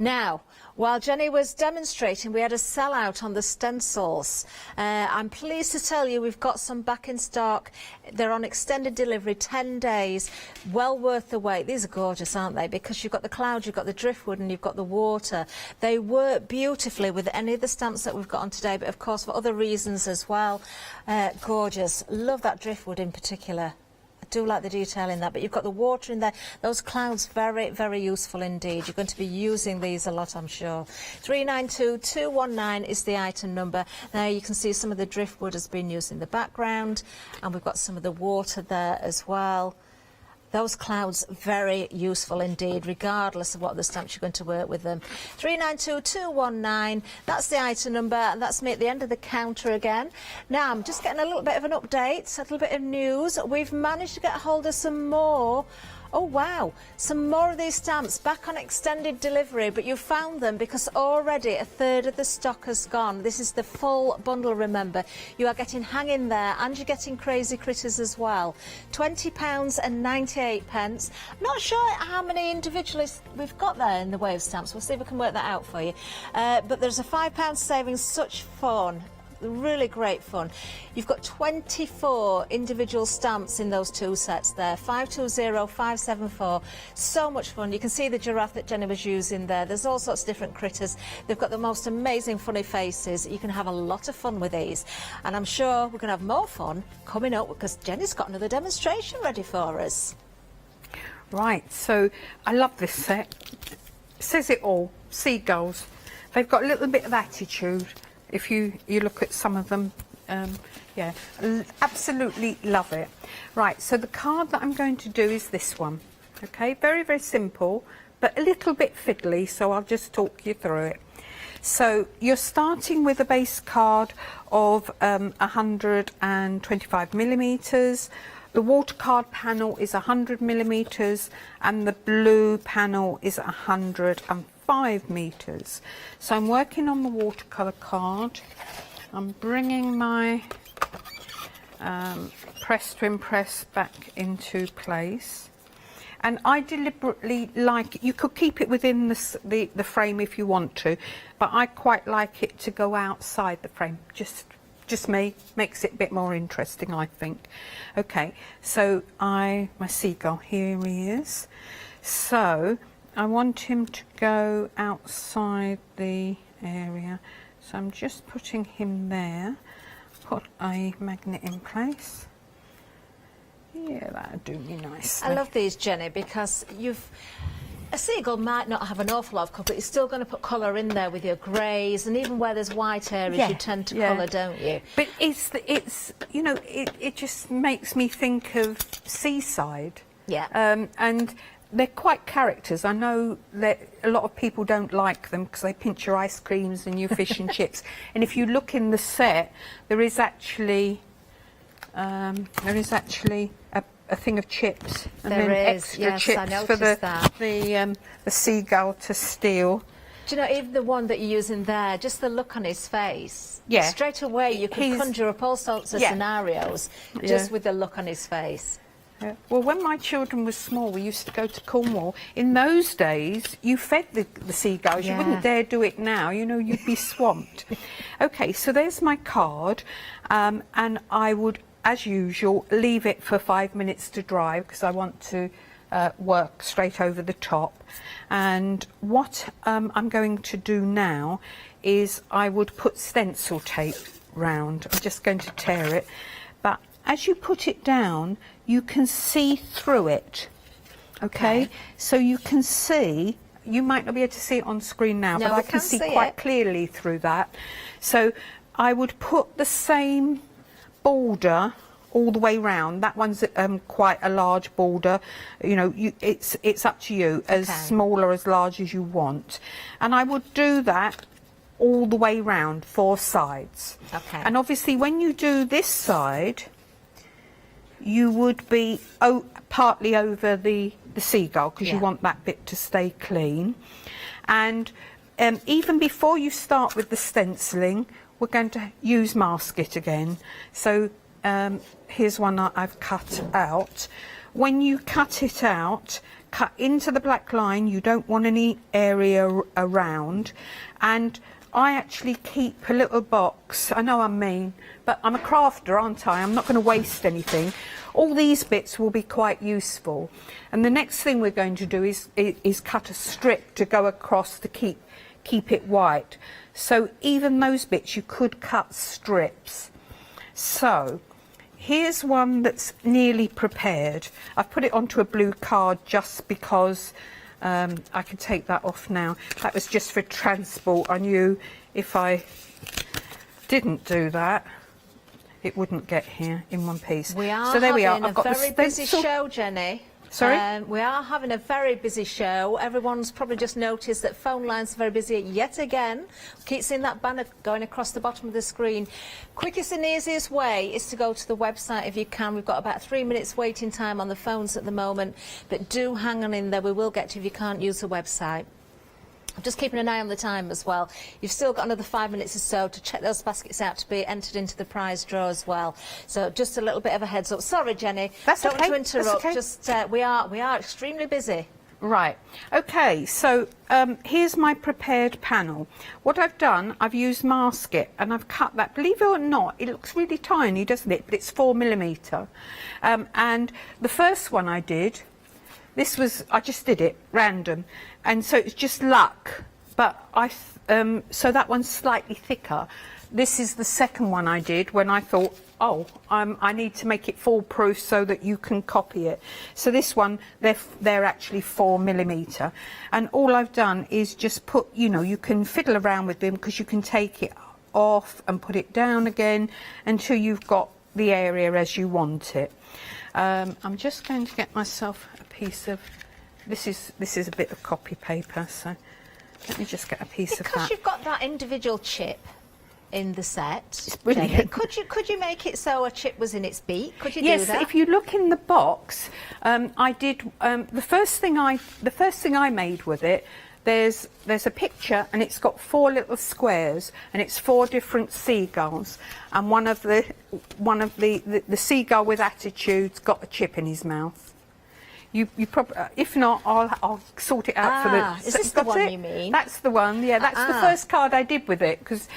Now, while Jenny was demonstrating, we had a sellout on the stencils. I'm pleased to tell you we've got some back in stock. They're on extended delivery, 10 days. Well worth the wait. These are gorgeous, aren't they? Because you've got the clouds, you've got the driftwood, and you've got the water. They work beautifully with any of the stamps that we've got on today, but of course for other reasons as well. Gorgeous. Love that driftwood in particular. I do like the detail in that, but you've got the water in there. Those clouds, very, very useful indeed. You're going to be using these a lot, I'm sure. 392219 is the item number. Now you can see some of the driftwood has been used in the background, and we've got some of the water there as well. Those clouds, very useful indeed, regardless of what the stamps you're going to work with them. 392219, that's the item number, and that's me at the end of the counter again. Now, I'm just getting a little bit of an update, a little bit of news. We've managed to get hold of some more. Oh wow, some more of these stamps back on extended delivery, but you found them because already a third of the stock has gone. This is the full bundle, remember. You are getting Hanging There and you're getting Crazy Critters as well. £20.98. I'm not sure how many individually we've got there in the way of stamps. We'll see if we can work that out for you. But there's a £5 savings, such fun. Really great fun. You've got 24 individual stamps in those 2 sets there. 520574. So much fun. You can see the giraffe that Jenny was using there. There's all sorts of different critters. They've got the most amazing funny faces. You can have a lot of fun with these. And I'm sure we're going to have more fun coming up because Jenny's got another demonstration ready for us. Right, so I love this set. It says it all. Seagulls. They've got a little bit of attitude. if you look at some of them. Yeah, absolutely love it. Right, so the card that I'm going to do is this one. Okay, very, very simple, but a little bit fiddly, so I'll just talk you through it. So you're starting with a base card of 125 millimetres. The water card panel is 100 millimetres and the blue panel is 105 metres. So I'm working on the watercolour card. I'm bringing my press to impress back into place. And I deliberately like, you could keep it within the frame if you want to, but I quite like it to go outside the frame. Just me, makes it a bit more interesting, I think. Okay, so my seagull, here he is. So I want him to go outside the area. So I'm just putting him there, put a magnet in place. Yeah, that'll do me nicely. I love these, Jenny, because a seagull might not have an awful lot of colour, but you're still going to put colour in there with your greys, and even where there's white areas, you tend to colour, don't you? But it's you know, it just makes me think of seaside. Yeah. And they're quite characters. I know that a lot of people don't like them because they pinch your ice creams and your fish and chips. And if you look in the set, there is actually a thing of chips, and there then is, extra yes, chips I noticed for that. The seagull to steal. Do you know, even the one that you're using there, just the look on his face, yeah, straight away you can conjure up all sorts of scenarios just with the look on his face. Yeah. Well, when my children were small, we used to go to Cornwall. In those days, you fed the seagulls. You wouldn't dare do it now. You know, you'd be swamped. Okay, so there's my card, and I would, as usual, leave it for 5 minutes to dry because I want to work straight over the top. And what I'm going to do now is I would put stencil tape round. I'm just going to tear it, but as you put it down, you can see through it. Okay? So you can see, you might not be able to see it on screen now, but I can see quite clearly through that. So I would put the same border all the way round. That one's quite a large border. You know, it's up to you, as small or as large as you want. And I would do that all the way round, 4 sides. Okay. And obviously when you do this side, you would be partly over the seagull because you want that bit to stay clean. And even before you start with the stenciling, we're going to use masket again. So here's one I've cut out. When you cut it out, cut into the black line. You don't want any area around. And I actually keep a little box. I know I'm mean, but I'm a crafter, aren't I? I'm not going to waste anything. All these bits will be quite useful. And the next thing we're going to do is cut a strip to go across to keep it white. So even those bits you could cut strips. So here's one that's nearly prepared. I've put it onto a blue card just because I can take that off now. That was just for transport. I knew if I didn't do that, it wouldn't get here in one piece. We are so there we are. I've got a very busy show, Jenny. Sorry? We are having a very busy show. Everyone's probably just noticed that phone lines are very busy yet again. Keep seeing that banner going across the bottom of the screen. Quickest and easiest way is to go to the website if you can. We've got about 3 minutes waiting time on the phones at the moment, but do hang on in there. We will get to you if you can't use the website. I'm just keeping an eye on the time as well. You've still got another 5 minutes or so to check those baskets out to be entered into the prize draw as well. So just a little bit of a heads up. Sorry, Jenny. That's Don't okay. want to interrupt. That's okay. Just we are extremely busy. Right. Okay. So here's my prepared panel. What I've done, I've used masket and I've cut that. Believe it or not, it looks really tiny, doesn't it? But it's 4mm. And the first one I did. I just did it random, and so it's just luck. But so that one's slightly thicker. This is the second one I did when I thought, I need to make it foolproof so that you can copy it. So this one, they're actually 4mm, and all I've done is just put, you can fiddle around with them because you can take it off and put it down again until you've got the area as you want it. I'm just going to get myself a piece of, this is a bit of copy paper, so let me just get a piece of that. Because you've got that individual chip in the set, it's brilliant. Jenny, could you make it so a chip was in its beak? Could you do that? Yes, if you look in the box, I did the first thing I made with it. There's a picture and it's got 4 little squares and it's 4 different seagulls, and one of the seagull with attitude's got a chip in his mouth. You probably, if not, I'll sort it out for the. Is this the one you mean? That's the one. Yeah, that's the first card I did with it because,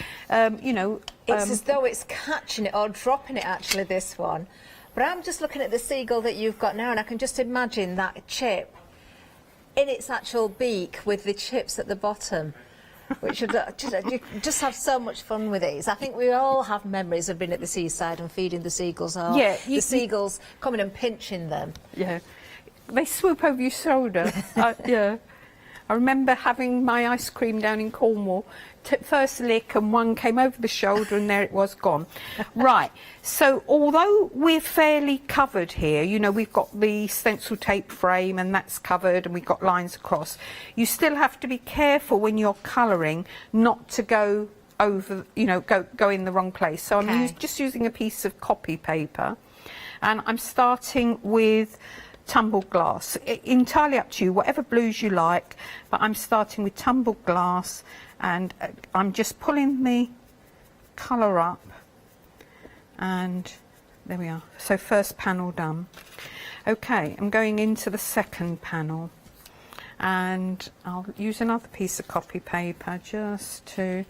you know, it's as though it's catching it or dropping it. Actually, this one, but I'm just looking at the seagull that you've got now, and I can just imagine that chip in its actual beak with the chips at the bottom. Which you just have so much fun with these. I think we all have memories of being at the seaside and feeding the seagulls. Yeah, the seagulls coming and pinching them. Yeah. They swoop over your shoulder. Yeah. I remember having my ice cream down in Cornwall, first lick and one came over the shoulder and there it was, gone. Right, so although we're fairly covered here, you know, we've got the stencil tape frame and that's covered and we've got lines across, you still have to be careful when you're colouring not to go over, you know, go in the wrong place. So I'm just using a piece of copy paper and I'm starting with tumbled glass. Entirely up to you, whatever blues you like, but I'm starting with tumbled glass and I'm just pulling the colour up, and there we are. So first panel done. Okay, I'm going into the second panel and I'll use another piece of copy paper just to,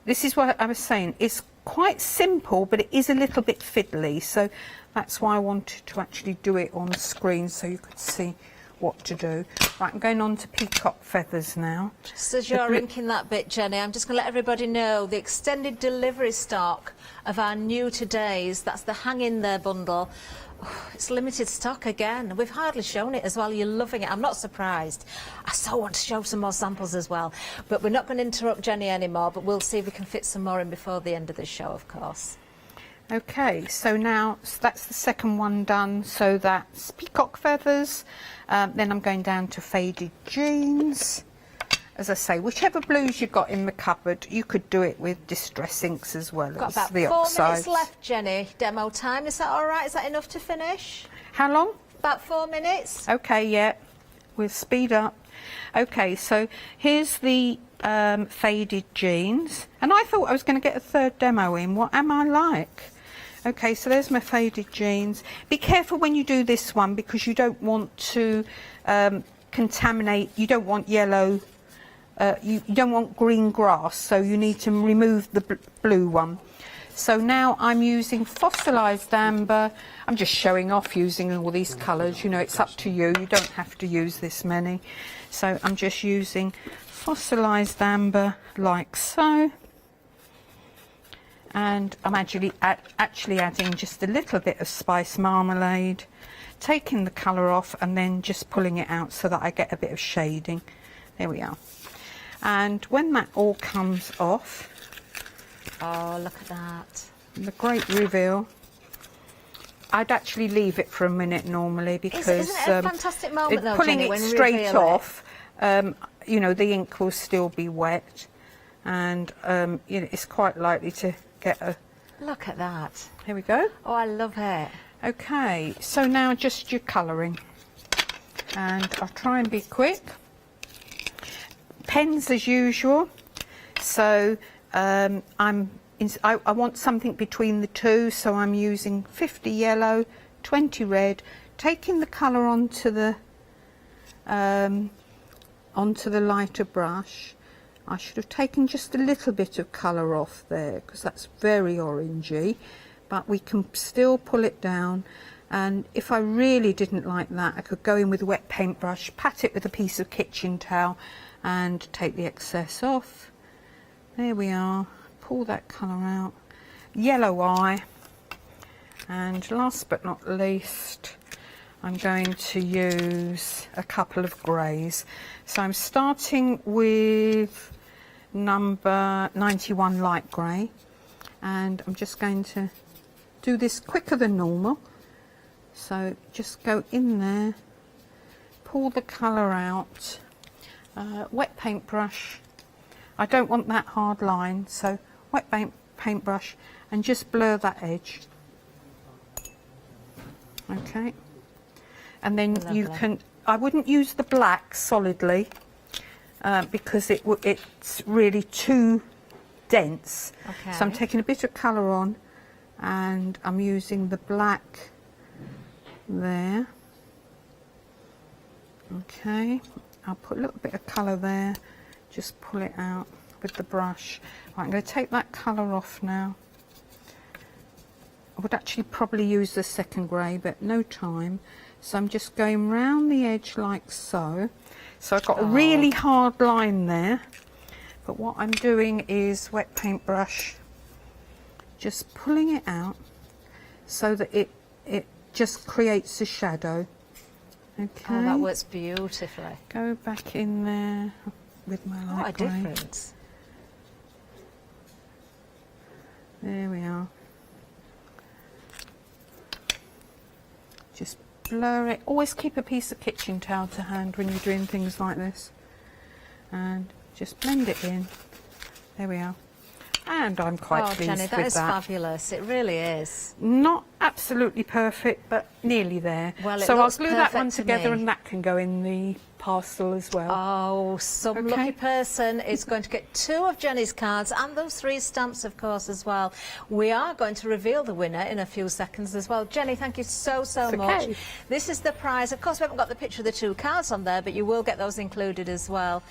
this is what I was saying, it's quite simple but it is a little bit fiddly, so that's why I wanted to actually do it on the screen so you could see what to do. Right, I'm going on to peacock feathers now. Just as you're inking that bit, Jenny, I'm just going to let everybody know the extended delivery stock of our new todays, that's the Hang In There bundle. Oh, it's limited stock again. We've hardly shown it as well. You're loving it. I'm not surprised. I so want to show some more samples as well. But we're not going to interrupt Jenny anymore, but we'll see if we can fit some more in before the end of the show, of course. Okay, so now that's the second one done, so that's peacock feathers. Then I'm going down to faded jeans. As I say, whichever blues you've got in the cupboard, you could do it with distress inks as well Got as about the 4 oxides. minutes left, Jenny. Demo time. Is that all right? Is that enough to finish? How long? About 4 minutes. Okay, yeah. We'll speed up. Okay, so here's the faded jeans. And I thought I was going to get a third demo in. What am I like? Okay, so there's my faded jeans. Be careful when you do this one because you don't want to contaminate, you don't want yellow, you don't want green grass, so you need to remove the blue one. So now I'm using fossilised amber. I'm just showing off using all these colours, you know, it's up to you, you don't have to use this many. So I'm just using fossilised amber like so. And I'm actually adding just a little bit of spice marmalade, taking the colour off and then just pulling it out so that I get a bit of shading. There we are. And when that all comes off, oh, look at that. The great reveal. I'd actually leave it for a minute normally because isn't it a fantastic moment though, pulling Jenny, it straight off, you know, the ink will still be wet, and you know, it's quite likely to get a... Look at that. Here we go. Oh, I love it. Okay, so now just your colouring, and I'll try and be quick. Pens as usual. So I want something between the two, so I'm using 50 yellow, 20 red, taking the colour onto the lighter brush. I should have taken just a little bit of colour off there because that's very orangey, but we can still pull it down. And if I really didn't like that, I could go in with a wet paintbrush, pat it with a piece of kitchen towel and take the excess off. There we are. Pull that colour out. Yellow eye. And last but not least, I'm going to use a couple of greys. So I'm starting with number 91 light grey, and I'm just going to do this quicker than normal. So just go in there, pull the colour out, wet paintbrush. I don't want that hard line, so wet paintbrush, and just blur that edge. Okay, and then Lovely. you can, I wouldn't use the black solidly because it's really too dense. Okay. So I'm taking a bit of colour on and I'm using the black there. Okay, I'll put a little bit of colour there, just pull it out with the brush. Right, I'm going to take that colour off now. I would actually probably use the second grey, but no time. So I'm just going round the edge like so. So I've got a really hard line there. But what I'm doing is wet paintbrush, just pulling it out so that it just creates a shadow. Okay. Oh, that works beautifully. Go back in there with my light What a grey. difference. There we are. Just blur it. Always keep a piece of kitchen towel to hand when you're doing things like this. And just blend it in. There we are. And I'm quite pleased Jenny, with that is that. fabulous. It really is. Not absolutely perfect, but nearly there. Well, it so I'll looks glue that one perfect to together me. and that can go in the parcel as well. Oh, some Okay. lucky person is going to get 2 of Jenny's cards and those 3 stamps, of course, as well. We are going to reveal the winner in a few seconds as well. Jenny, thank you so It's much. okay. This is the prize. Of course, we haven't got the picture of the 2 cards on there, but you will get those included as well.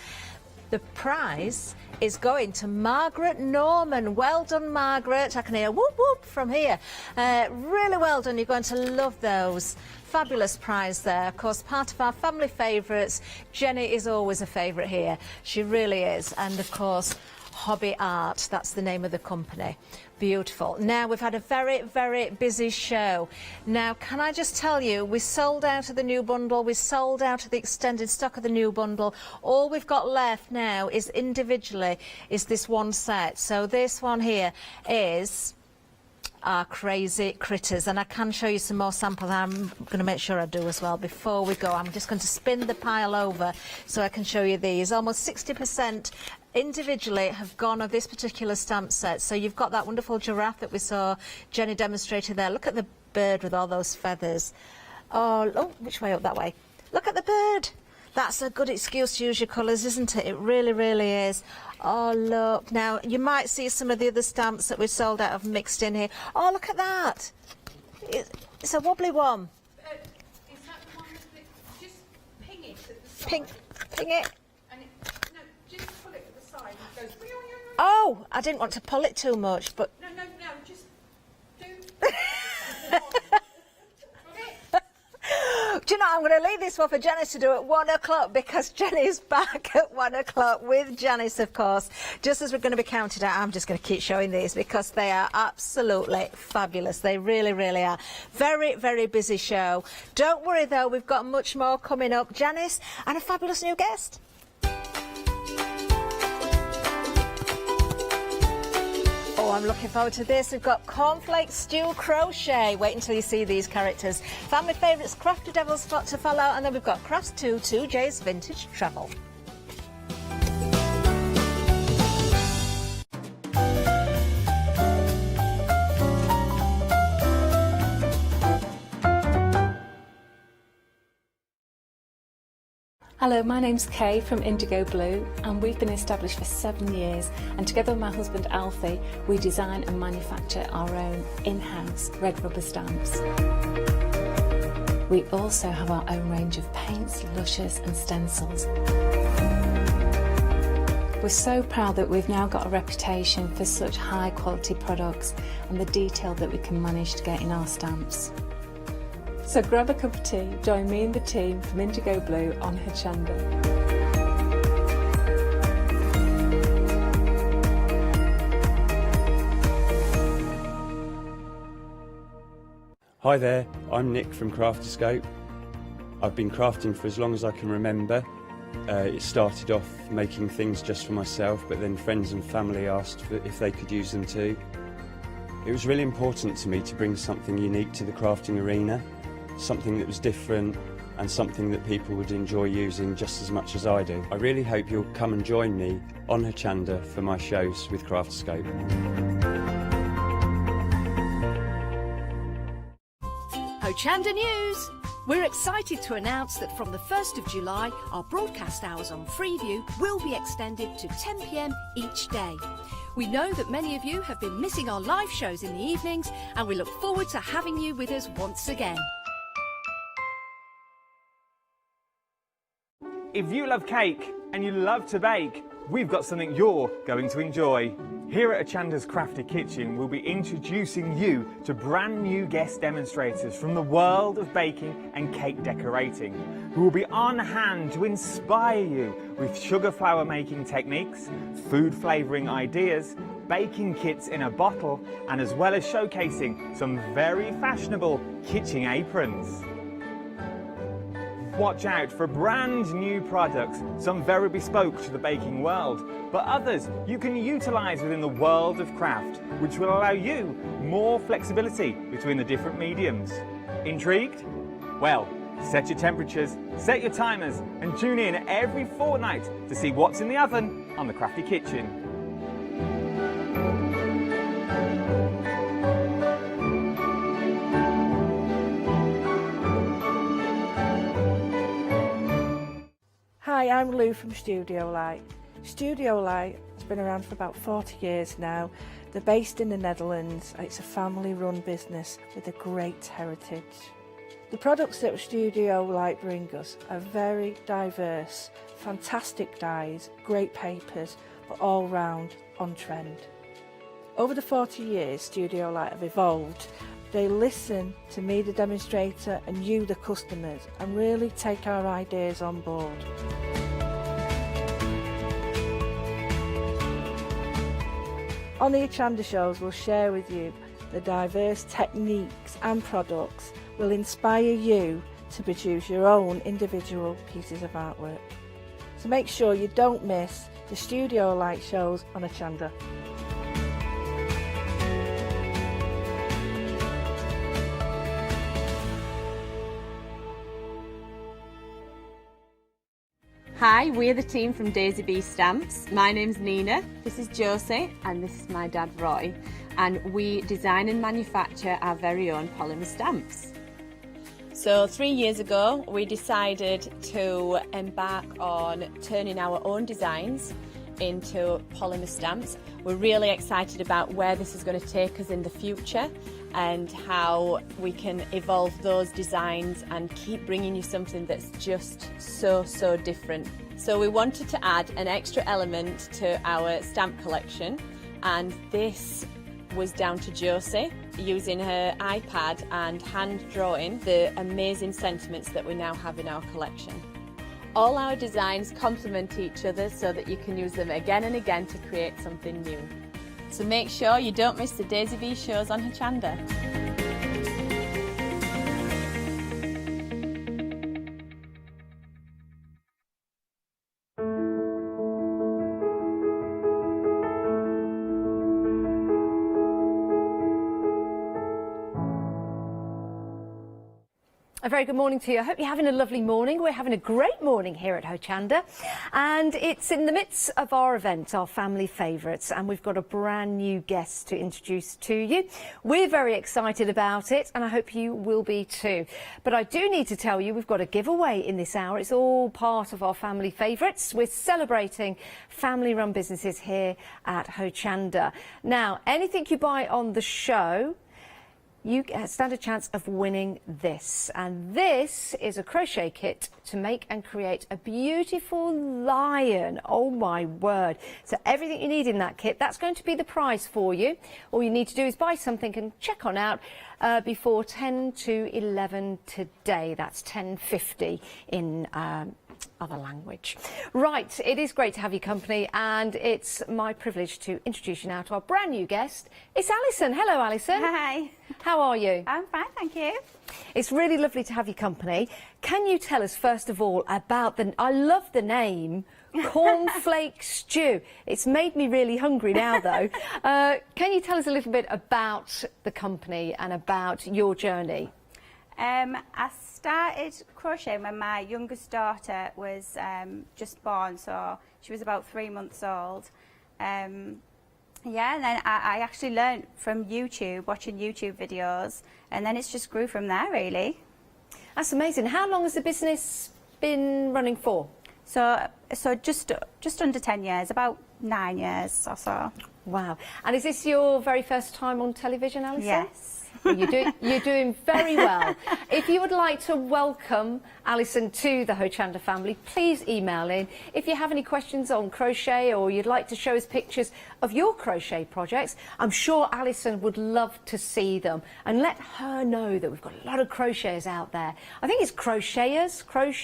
The prize is going to Margaret Norman. Well done, Margaret. I can hear whoop whoop from here. Really well done. You're going to love those. Fabulous prize there. Of course, part of our family favourites. Jenny is always a favourite here. She really is. And of course, Hobby Art. That's the name of the company. Beautiful. Now, we've had a very, very busy show. Now, can I just tell you, we sold out of the new bundle. We sold out of the extended stock of the new bundle. All we've got left now is individually is this one set. So this one here is our crazy critters, and I can show you some more samples. I'm going to make sure I do as well before we go. I'm just going to spin the pile over so I can show you these. Almost 60% individually have gone of this particular stamp set. So you've got that wonderful giraffe that we saw Jenny demonstrated there. Look at the bird with all those feathers. Oh, which way up? That way. Look at the bird. That's a good excuse to use your colours, isn't it? It really, really is. Oh, look. Now, you might see some of the other stamps that we sold out of mixed in here. Oh, look at that. It's a wobbly one. Is that the one that just ping it at the side? Ping it. And no, just pull it at the side and it goes. Oh, I didn't want to pull it too much, but... No, just do. Do you know, I'm going to leave this one for Janice to do at 1 o'clock because Jenny's back at 1 o'clock with Janice, of course. Just as we're going to be counted out, I'm just going to keep showing these because they are absolutely fabulous. They really, really are. Very, very busy show. Don't worry, though, we've got much more coming up. Janice and a fabulous new guest. Oh, I'm looking forward to this. We've got cornflake stew crochet. Wait until you see these characters. Family favourites, Crafty Devils spot to follow, and then we've got Crafts 2J's Vintage Travel. Hello, my name's Kay from Indigo Blue, and we've been established for 7 years, and together with my husband Alfie we design and manufacture our own in-house red rubber stamps. We also have our own range of paints, lushes and stencils. We're so proud that we've now got a reputation for such high quality products and the detail that we can manage to get in our stamps. So grab a cup of tea, join me and the team from Indigo Blue on Hochanda. Hi there, I'm Nick from Craft Escape. I've been crafting for as long as I can remember, It started off making things just for myself, but then friends and family asked if they could use them too. It was really important to me to bring something unique to the crafting arena, something that was different and something that people would enjoy using just as much as I do. I really hope you'll come and join me on Hochanda for my shows with Craftscope. Hochanda News! We're excited to announce that from the 1st of July, our broadcast hours on Freeview will be extended to 10 p.m. each day. We know that many of you have been missing our live shows in the evenings, and we look forward to having you with us once again. If you love cake and you love to bake, we've got something you're going to enjoy. Here at Hochanda's Crafty Kitchen, we'll be introducing you to brand new guest demonstrators from the world of baking and cake decorating, who will be on hand to inspire you with sugar flour making techniques, food flavouring ideas, baking kits in a bottle, and as well as showcasing some very fashionable kitchen aprons. Watch out for brand new products, some very bespoke to the baking world, but others you can utilise within the world of craft, which will allow you more flexibility between the different mediums. Intrigued? Well, set your temperatures, set your timers, and tune in every fortnight to see what's in the oven on the Crafty Kitchen. Hi, I'm Lou from Studio Light. Studio Light has been around for about 40 years now. They're based in the Netherlands. It's a family-run business with a great heritage. The products that Studio Light bring us are very diverse, fantastic dyes, great papers, but all round on trend. Over the 40 years Studio Light have evolved. They listen to me, the demonstrator, and you, the customers, and really take our ideas on board. On the Hochanda shows, we'll share with you the diverse techniques and products will inspire you to produce your own individual pieces of artwork. So make sure you don't miss the Studio Light shows on Hochanda. Hi, we're the team from Daisy Bee Stamps. My name's Nina, this is Josie, and this is my dad Roy. And we design and manufacture our very own polymer stamps. So 3 years ago, we decided to embark on turning our own designs into polymer stamps. We're really excited about where this is going to take us in the future and how we can evolve those designs and keep bringing you something that's just so different. So we wanted to add an extra element to our stamp collection, and this was down to Josie using her iPad and hand drawing the amazing sentiments that we now have in our collection. All our designs complement each other so that you can use them again and again to create something new. So make sure you don't miss the Daisy Bee shows on Hochanda. A very good morning to you. I hope you're having a lovely morning. We're having a great morning here at Hochanda, and it's in the midst of our event, our family favourites, and we've got a brand new guest to introduce to you. We're very excited about it, and I hope you will be too. But I do need to tell you we've got a giveaway in this hour. It's all part of our family favourites. We're celebrating family-run businesses here at Hochanda. Now, anything you buy on the show, you stand a chance of winning this. And this is a crochet kit to make and create a beautiful lion. Oh my word. So everything you need in that kit, that's going to be the prize for you. All you need to do is buy something and check on out before 10 to 11 today. That's 10:50 in other language. Right, it is great to have your company, and it's my privilege to introduce you now to our brand new guest. It's Alison. Hello, Alison. Hi. How are you? I'm fine, thank you. It's really lovely to have your company. Can you tell us, first of all, about I love the name, cornflake stew. It's made me really hungry now, though. Can you tell us a little bit about the company and about your journey? I started crocheting when my youngest daughter was just born, so she was about 3 months old. Yeah, and then I actually learnt from YouTube, watching YouTube videos, and then it's just grew from there, really. That's amazing. How long has the business been running for? So just under 10 years, about 9 years or so. Wow. And is this your very first time on television, Alison? Yes. Well, you're doing very well. If you would like to welcome Alison to the Hochanda family, please email in. If you have any questions on crochet, or you'd like to show us pictures of your crochet projects, I'm sure Alison would love to see them. And let her know that we've got a lot of crocheters out there. I think it's crocheters.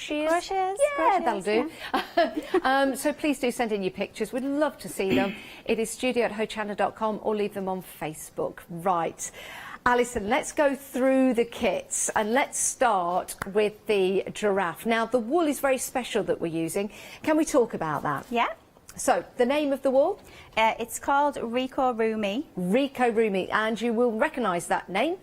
Yeah, that'll do. Yeah. So please do send in your pictures. We'd love to see them. It is studio@hochanda.com, or leave them on Facebook. Right. Alison, let's go through the kits, and let's start with the giraffe. Now, the wool is very special that we're using. Can we talk about that? Yeah. So, the name of the wool? It's called Rico Rumi. Rico Rumi, and you will recognise that name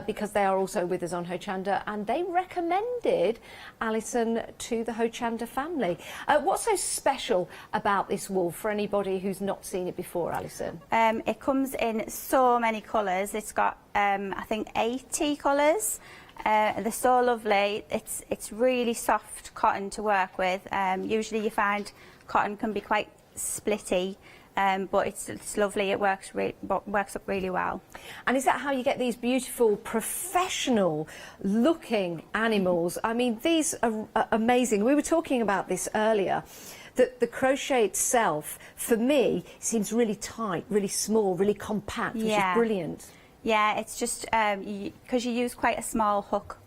because they are also with us on Hochanda, and they recommended Alison to the Hochanda family. What's so special about this wool for anybody who's not seen it before, Alison? It comes in so many colours. It's got, I think, 80 colours. They're so lovely. It's really soft cotton to work with. Usually you find cotton can be quite splitty. But it's lovely. It works up really well. And is that how you get these beautiful, professional-looking animals? I mean, these are amazing. We were talking about this earlier. That the crochet itself, for me, seems really tight, really small, really compact, which is brilliant. Yeah, it's just because you use quite a small hook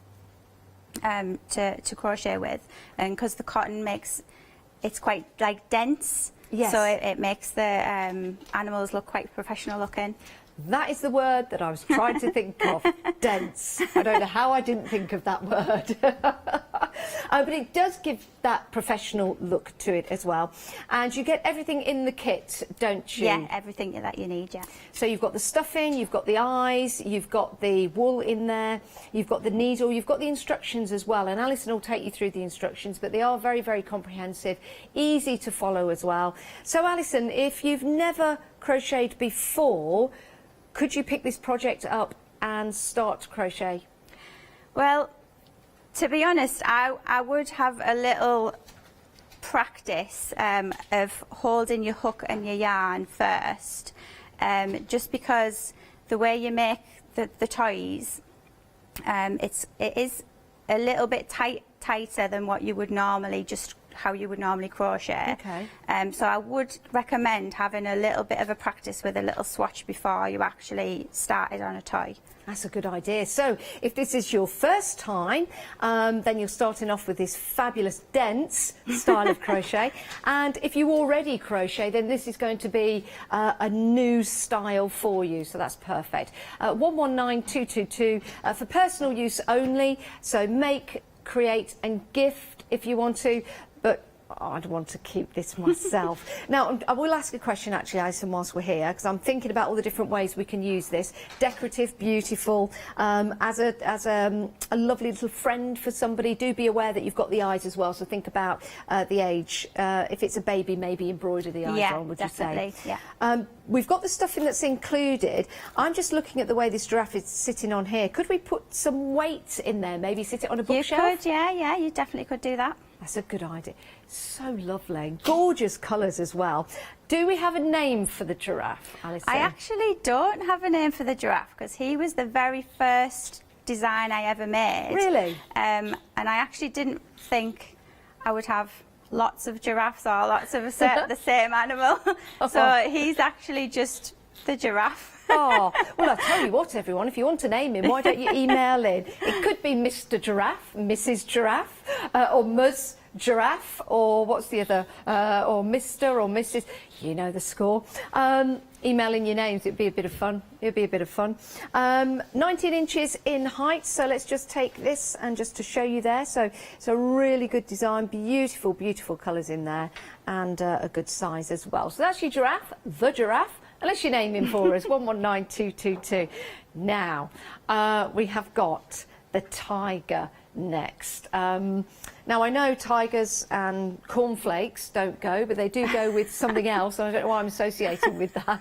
to crochet with, and because the cotton it's quite like dense. Yes. So it makes the animals look quite professional looking. That is the word that I was trying to think of, dense. I don't know how I didn't think of that word. But it does give that professional look to it as well. And you get everything in the kit, don't you? Yeah, everything that you need, yeah. So you've got the stuffing, you've got the eyes, you've got the wool in there, you've got the needle, you've got the instructions as well. And Alison will take you through the instructions, but they are very, very comprehensive, easy to follow as well. So Alison, if you've never crocheted before, could you pick this project up and start to crochet? Well, to be honest, I would have a little practice of holding your hook and your yarn first, just because the way you make the toys, it is a little bit tighter than what you would normally how you would normally crochet. Okay. So I would recommend having a little bit of a practice with a little swatch before you actually started on a toy. That's a good idea. So if this is your first time, then you're starting off with this fabulous dense style of crochet. And if you already crochet, then this is going to be a new style for you. So that's perfect. 119222 for personal use only. So make, create and gift if you want to. But I'd want to keep this myself. Now, I will ask a question, actually, Alison, whilst we're here, because I'm thinking about all the different ways we can use this. Decorative, beautiful, as a lovely little friend for somebody. Do be aware that you've got the eyes as well, so think about the age. If it's a baby, maybe embroider the eyes on, would definitely, you say? Yeah. We've got the stuffing that's included. I'm just looking at the way this giraffe is sitting on here. Could we put some weight in there, maybe sit it on a bookshelf? You could, yeah, you definitely could do that. That's a good idea. So lovely. Gorgeous colours as well. Do we have a name for the giraffe, Alison? I actually don't have a name for the giraffe because he was the very first design I ever made. Really? And I actually didn't think I would have lots of giraffes or lots of the same animal. So he's actually just the giraffe. Oh, well, I'll tell you what, everyone, if you want to name him, why don't you email in? It could be Mr. Giraffe, Mrs. Giraffe, or Ms. Giraffe, or what's the other, or Mr. or Mrs. You know the score. Emailing your names, it'd be a bit of fun. 19 inches in height, so let's just take this and just to show you there. So it's a really good design, beautiful, beautiful colours in there, and a good size as well. So that's your giraffe, the giraffe. Unless you name him for us, 119222. Now, we have got the tiger next. Now, I know tigers and cornflakes don't go, but they do go with something else, and I don't know why I'm associating with that.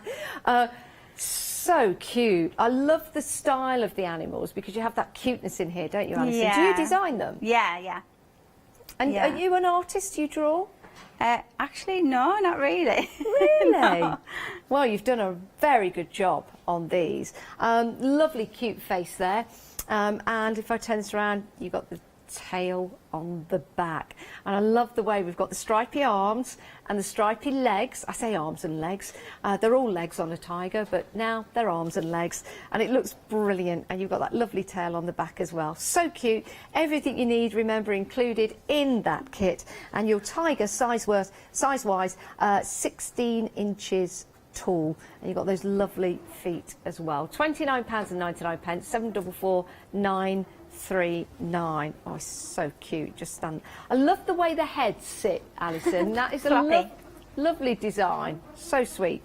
So cute. I love the style of the animals because you have that cuteness in here, don't you, Alison? Yeah. Do you design them? Yeah. And are you an artist? Do you draw? Actually, no, not really. Really? No. Well, you've done a very good job on these. Lovely cute face there. And if I turn this around, you've got the tail on the back. And I love the way we've got the stripy arms and the stripy legs. I say arms and legs. They're all legs on a tiger, but now they're arms and legs. And it looks brilliant. And you've got that lovely tail on the back as well. So cute. Everything you need, remember, included in that kit. And your tiger, size-wise, 16 inches tall, and you've got those lovely feet as well. £29.99, 744 939. Oh, it's so cute. Just stand. I love the way the heads sit, Alison. That is a lovely design. So sweet.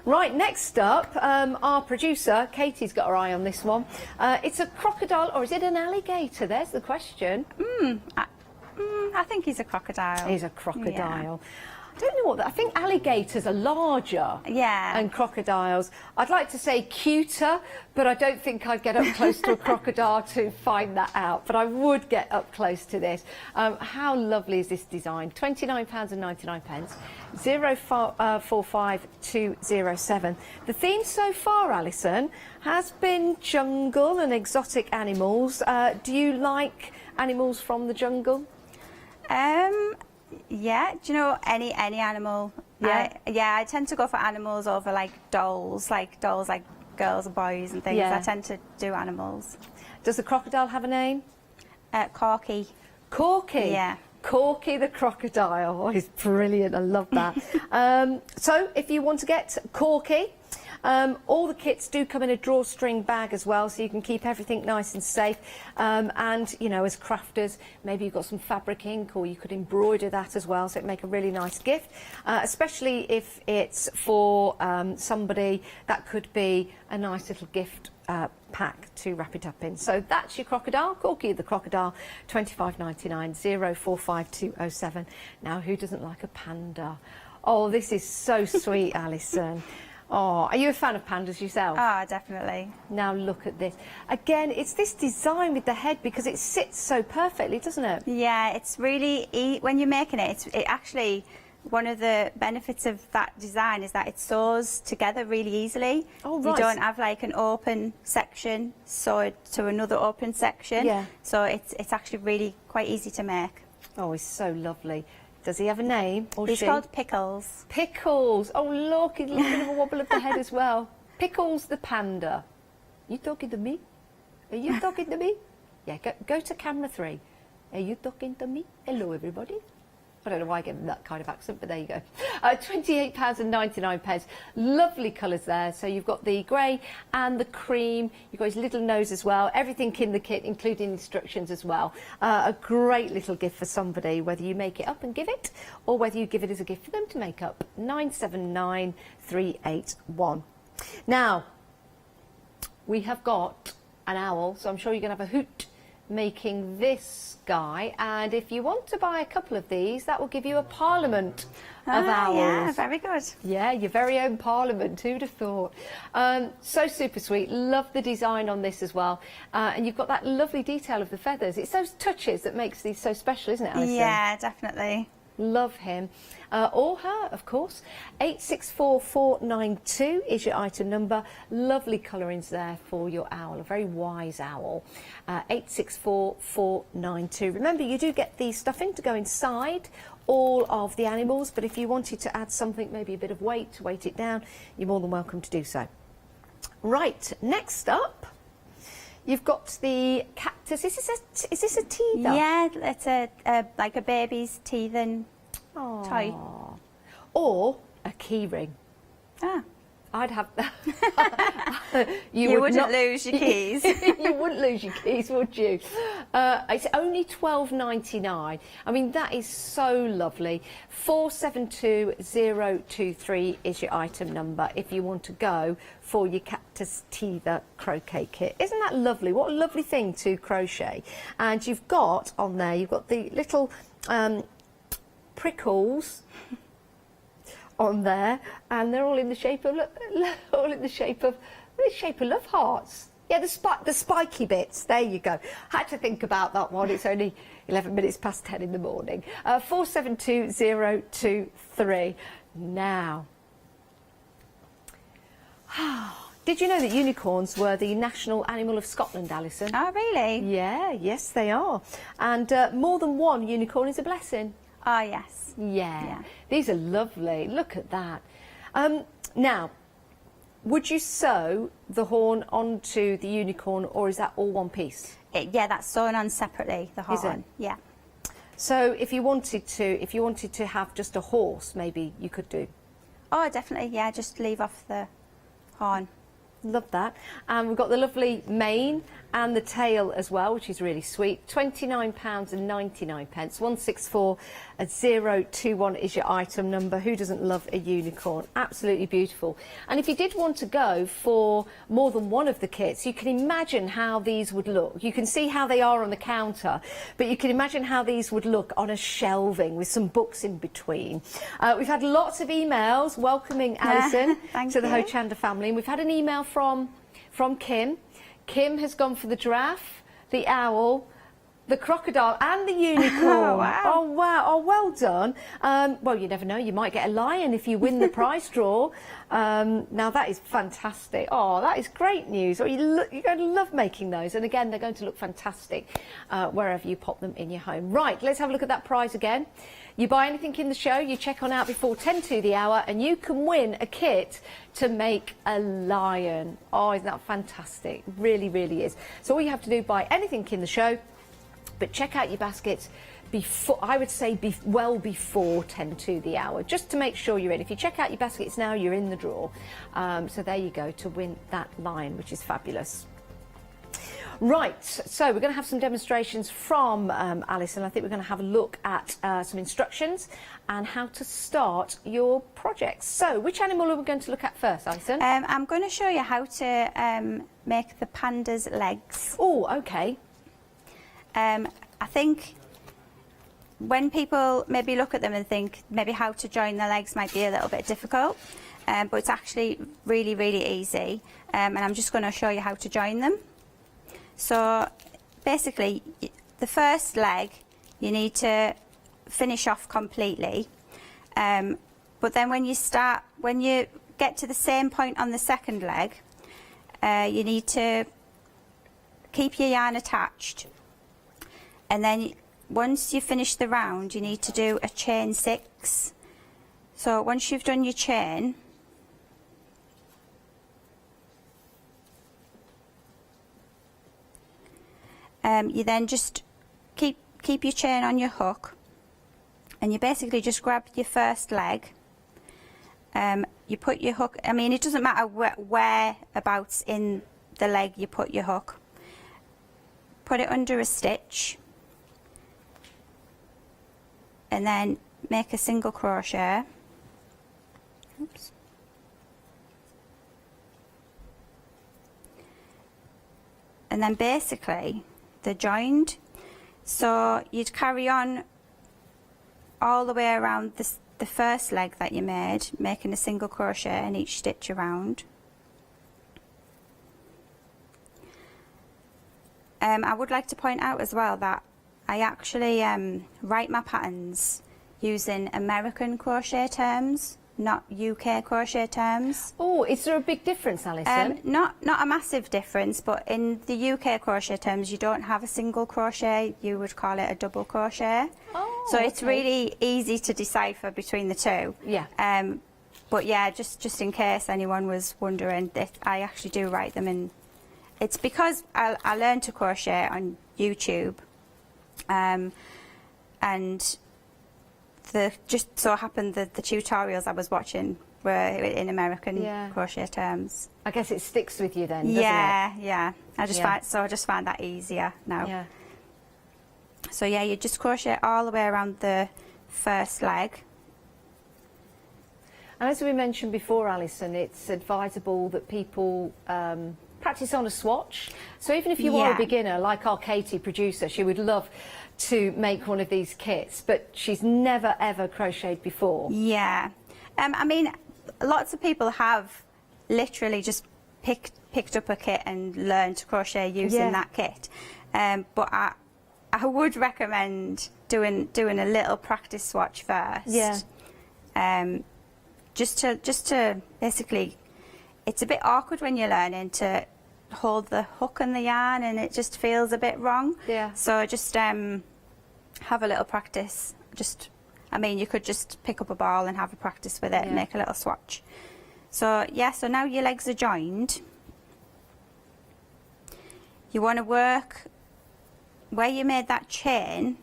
Right, next up, our producer Katie's got her eye on this one. It's a crocodile, or is it an alligator? There's the question. I think he's a crocodile. He's a crocodile. Yeah. I don't know what I think alligators are larger than crocodiles. I'd like to say cuter, but I don't think I'd get up close to a crocodile to find that out. But I would get up close to this. How lovely is this design? £29.99, 045207. The theme so far, Alison, has been jungle and exotic animals. Do you like animals from the jungle? Yeah, do you know any animal? Yeah. I tend to go for animals over like dolls like girls and boys and things. Yeah. I tend to do animals. Does the crocodile have a name? Corky. Corky? Yeah. Corky the crocodile. Oh, he's brilliant. I love that. So if you want to get Corky, all the kits do come in a drawstring bag as well, so you can keep everything nice and safe. And, you know, as crafters, maybe you've got some fabric ink, or you could embroider that as well, so it'd make a really nice gift, especially if it's for somebody. That could be a nice little gift pack to wrap it up in. So that's your crocodile, Corky the crocodile, £25.99, 045207. Now, who doesn't like a panda? Oh, this is so sweet, Alison. Oh, are you a fan of pandas yourself? Oh, definitely. Now look at this. Again, it's this design with the head because it sits so perfectly, doesn't it? Yeah, it's really, when you're making it, it actually, one of the benefits of that design is that it sews together really easily. Oh, right. You don't have like an open section sewed to another open section. Yeah. So it's actually really quite easy to make. Oh, it's so lovely. Does he have a name? Or He's she? called Pickles. Pickles. Oh, look, he's a little bit of a wobble of the head as well. Pickles the panda. You talking to me? Are you talking to me? Yeah, go to camera 3. Are you talking to me? Hello, everybody. I don't know why I gave him that kind of accent, but there you go. £28.99. Lovely colours there. So you've got the grey and the cream. You've got his little nose as well. Everything in the kit, including instructions as well. A great little gift for somebody, whether you make it up and give it, or whether you give it as a gift for them to make up. 979381. Now, we have got an owl, so I'm sure you're going to have a hoot making this guy, and if you want to buy a couple of these, that will give you a parliament of owls. Yeah, very good. Yeah, your very own parliament, who'd have thought. So super sweet. Love the design on this as well, and you've got that lovely detail of the feathers. It's those touches that makes these so special, isn't it, Alison? Yeah, definitely. Love him. Or her, of course. 864492 is your item number. Lovely colourings there for your owl, a very wise owl. 864492. Remember, you do get the stuffing to go inside all of the animals, but if you wanted to add something, maybe a bit of weight to weight it down, you're more than welcome to do so. Right, next up, you've got the cat cactus. Is this a teether? Yeah, it's like a baby's teething toy. Or a key ring. Ah. I'd have that. You wouldn't lose your keys. You wouldn't lose your keys, would you? It's only $12.99. I mean, that is so lovely. 472023 is your item number if you want to go for your cactus teether croquet kit. Isn't that lovely? What a lovely thing to crochet. And you've got on there, you've got the little prickles on there, and they're all in the shape of love hearts. Yeah, the spiky bits. There you go. Had to think about that one. It's only 11 minutes past 10 in the morning. 472023. Now, did you know that unicorns were the national animal of Scotland, Alison? Oh, really? Yeah, yes, they are. And more than one unicorn is a blessing. Oh, yes. Yeah, these are lovely. Look at that. Now, would you sew the horn onto the unicorn, or is that all one piece? Yeah, that's sewn on separately, the horn. Is it? Yeah. So if you wanted to have just a horse, maybe you could do. Oh, definitely. Yeah, just leave off the horn. Love that. And we've got the lovely mane and the tail as well, which is really sweet. £29.99. 164021 is your item number. Who doesn't love a unicorn? Absolutely beautiful. And if you did want to go for more than one of the kits, you can imagine how these would look. You can see how they are on the counter, but you can imagine how these would look on a shelving with some books in between. We've had lots of emails welcoming Alison to the Hochanda family, and we've had an email from Kim. Kim has gone for the giraffe, the owl, the crocodile and the unicorn. Oh, wow. Oh, wow. Oh, well done. Well, you never know. You might get a lion if you win the prize draw. Now, that is fantastic. Oh, that is great news. Oh, you're going to love making those. And again, they're going to look fantastic wherever you pop them in your home. Right, let's have a look at that prize again. You buy anything in the show, you check on out before 10 to the hour, and you can win a kit to make a lion. Oh, isn't that fantastic? Really, really is. So all you have to do, buy anything in the show, but check out your baskets before, I would say, well before 10 to the hour, just to make sure you're in. If you check out your baskets now, you're in the draw. So there you go, to win that lion, which is fabulous. Right, so we're going to have some demonstrations from Alison. I think we're going to have a look at some instructions and how to start your projects. So, which animal are we going to look at first, Alison? I'm going to show you how to make the panda's legs. Oh, okay. I think when people maybe look at them and think maybe how to join the legs might be a little bit difficult, but it's actually really, really easy. And I'm just going to show you how to join them. So basically, the first leg you need to finish off completely, but then when you get to the same point on the second leg, you need to keep your yarn attached, and then once you finish the round you need to do a chain 6. So once you've done your chain, you then just keep your chain on your hook, and you basically just grab your first leg. You put your hook, I mean, it doesn't matter whereabouts in the leg you put your hook. Put it under a stitch, and then make a single crochet. Oops. And then basically they're joined, so you'd carry on all the way around the first leg that you made, making a single crochet in each stitch around. I would like to point out as well that I actually write my patterns using American crochet terms, not UK crochet terms. Oh, is there a big difference, Alison? Not a massive difference, but in the UK crochet terms, you don't have a single crochet, you would call it a double crochet. Oh, so it's really easy to decipher between the two. Yeah. But yeah, just in case anyone was wondering, I actually do write them in it's because I learned to crochet on YouTube, and just so happened that the tutorials I was watching were in American crochet terms. I guess it sticks with you then, doesn't it? Yeah. I just find that easier now. Yeah. So yeah, you just crochet all the way around the first leg. And as we mentioned before, Alison, it's advisable that people practice on a swatch. So even if you are a beginner, like our Katie producer, she would love to make one of these kits, but she's never ever crocheted before. Yeah. I mean, lots of people have literally just picked up a kit and learned to crochet using that kit. But I would recommend doing a little practice swatch first. Yeah. Just to basically, it's a bit awkward when you're learning to hold the hook and the yarn, and it just feels a bit wrong. Yeah. So just have a little practice. I mean, you could just pick up a ball and have a practice with it and make a little swatch. So yeah, so now your legs are joined. You want to work where you made that chain.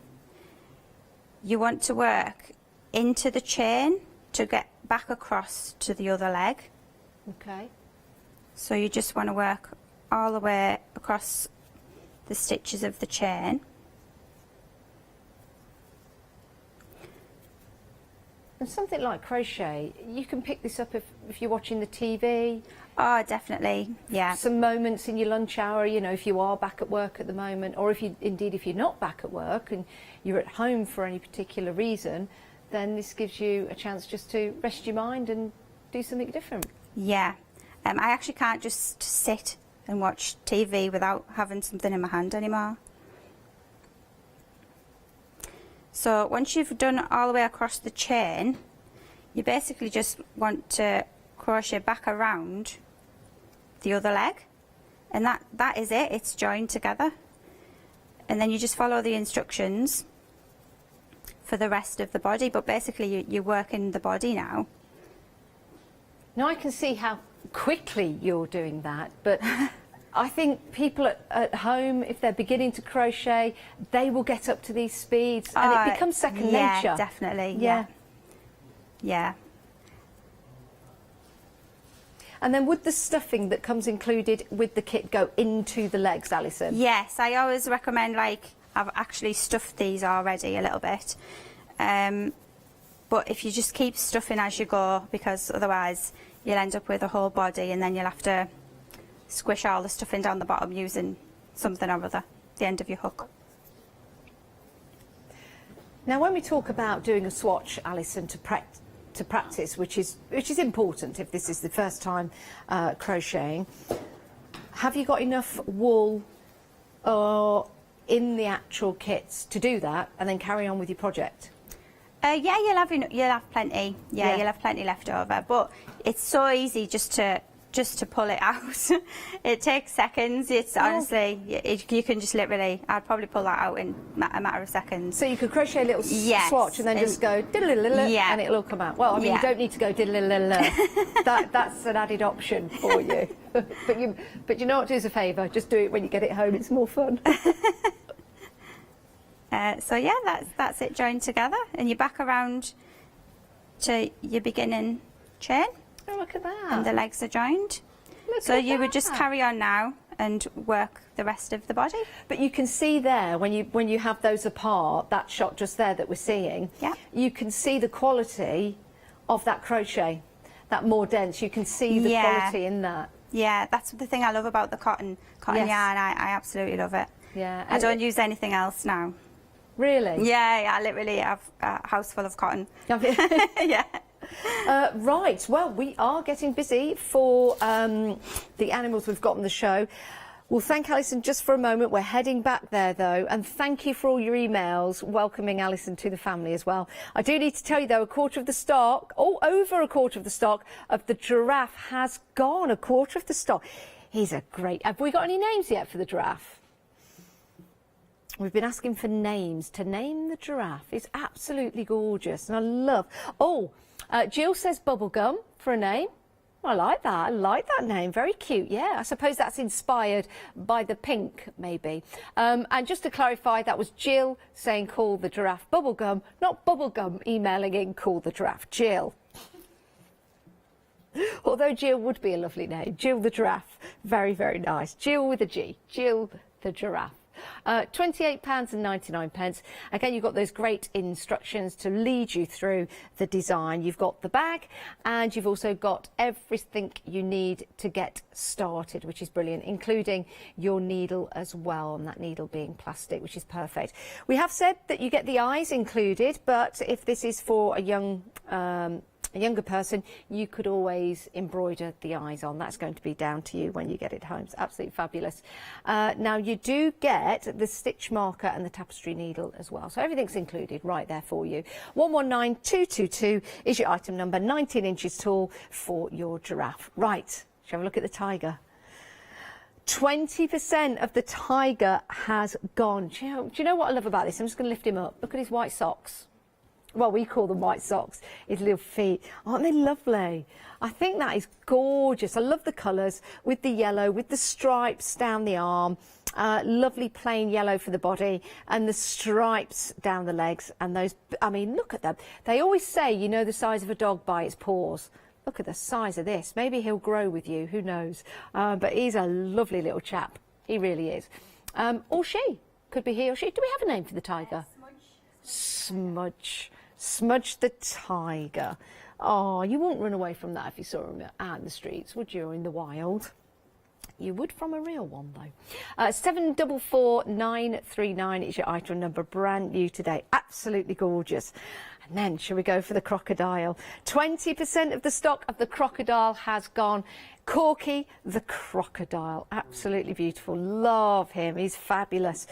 You want to work into the chain to get back across to the other leg. Okay. So you just want to work all the way across the stitches of the chain. And something like crochet, you can pick this up if you're watching the TV. Oh, definitely, yeah. Some moments in your lunch hour, you know, if you are back at work at the moment, or if you're not back at work and you're at home for any particular reason, then this gives you a chance just to rest your mind and do something different. Yeah. I actually can't just sit and watch TV without having something in my hand anymore. So once you've done all the way across the chain, you basically just want to crochet back around the other leg, and that is it. It's joined together, and then you just follow the instructions for the rest of the body, but basically you're working the body now. Now I can see how quickly you're doing that, but I think people at home, if they're beginning to crochet, they will get up to these speeds and it becomes second nature. Yeah, definitely. Yeah. And then would the stuffing that comes included with the kit go into the legs, Alison? Yes, I always recommend, like, I've actually stuffed these already a little bit. But if you just keep stuffing as you go, because otherwise you'll end up with a whole body and then you'll have to squish all the stuffing down the bottom using something or other, the end of your hook. Now when we talk about doing a swatch, Alison, to practice, which is important if this is the first time crocheting, have you got enough wool in the actual kits to do that and then carry on with your project? Yeah, you'll have plenty. Yeah, you'll have plenty left over. But it's so easy just to pull it out. It takes seconds. It's honestly, you can just literally, I'd probably pull that out in a matter of seconds. So you could crochet a little swatch and then just go diddle-diddle-diddle and it'll all come out. Well, I mean, you don't need to go diddle-diddle-diddle. That's an added option for you. But you know what, do us a favour, just do it when you get it home. It's more fun. So yeah, that's it joined together, and you're back around to your beginning chain. Oh, look at that. And the legs are joined. So you would just carry on now and work the rest of the body. But you can see there, when you have those apart, that shot just there that we're seeing, you can see the quality of that crochet, that more dense. You can see the quality in that. Yeah, that's the thing I love about the cotton yarn. I absolutely love it. Yeah. I don't use anything else now. Really? Yeah, I literally have a house full of cotton. Yeah. Right, well, we are getting busy for the animals we've got on the show. We'll thank Alison just for a moment. We're heading back there, though, and thank you for all your emails welcoming Alison to the family as well. I do need to tell you, though, over a quarter of the stock of the giraffe has gone. A quarter of the stock. He's a great... Have we got any names yet for the giraffe? We've been asking for names to name the giraffe. It's absolutely gorgeous, and I love... Oh, Jill says bubblegum for a name. I like that. I like that name. Very cute. Yeah, I suppose that's inspired by the pink, maybe. And just to clarify, that was Jill saying call the giraffe bubblegum, not bubblegum emailing in call the giraffe. Jill. Although Jill would be a lovely name. Jill the giraffe. Very, very nice. Jill with a G. Jill the giraffe. £28.99. Again, you've got those great instructions to lead you through the design. You've got the bag and you've also got everything you need to get started, which is brilliant, including your needle as well, and that needle being plastic, which is perfect. We have said that you get the eyes included, but if this is for a younger person, you could always embroider the eyes on. That's going to be down to you when you get it home. It's absolutely fabulous. Now you do get the stitch marker and the tapestry needle as well, so everything's included right there for you. 119222 is your item number, 19 inches tall for your giraffe. Right, shall we have a look at the tiger? 20% of the tiger has gone. Do you know what I love about this? I'm just going to lift him up. Look at his white socks. Well, we call them white socks, his little feet. Aren't they lovely? I think that is gorgeous. I love the colours with the yellow, with the stripes down the arm. Lovely plain yellow for the body and the stripes down the legs. And those, I mean, look at them. They always say, you know the size of a dog by its paws. Look at the size of this. Maybe he'll grow with you, who knows. But he's a lovely little chap. He really is. Or she. Could be he or she. Do we have a name for the tiger? Smudge. Smudge the tiger. Oh, you wouldn't run away from that if you saw him out in the streets, would you, or in the wild? You would from a real one, though. 744939 is your item number, brand new today. Absolutely gorgeous. And then, shall we go for the crocodile? 20% of the stock of the crocodile has gone. Corky the crocodile, absolutely beautiful. Love him, he's fabulous.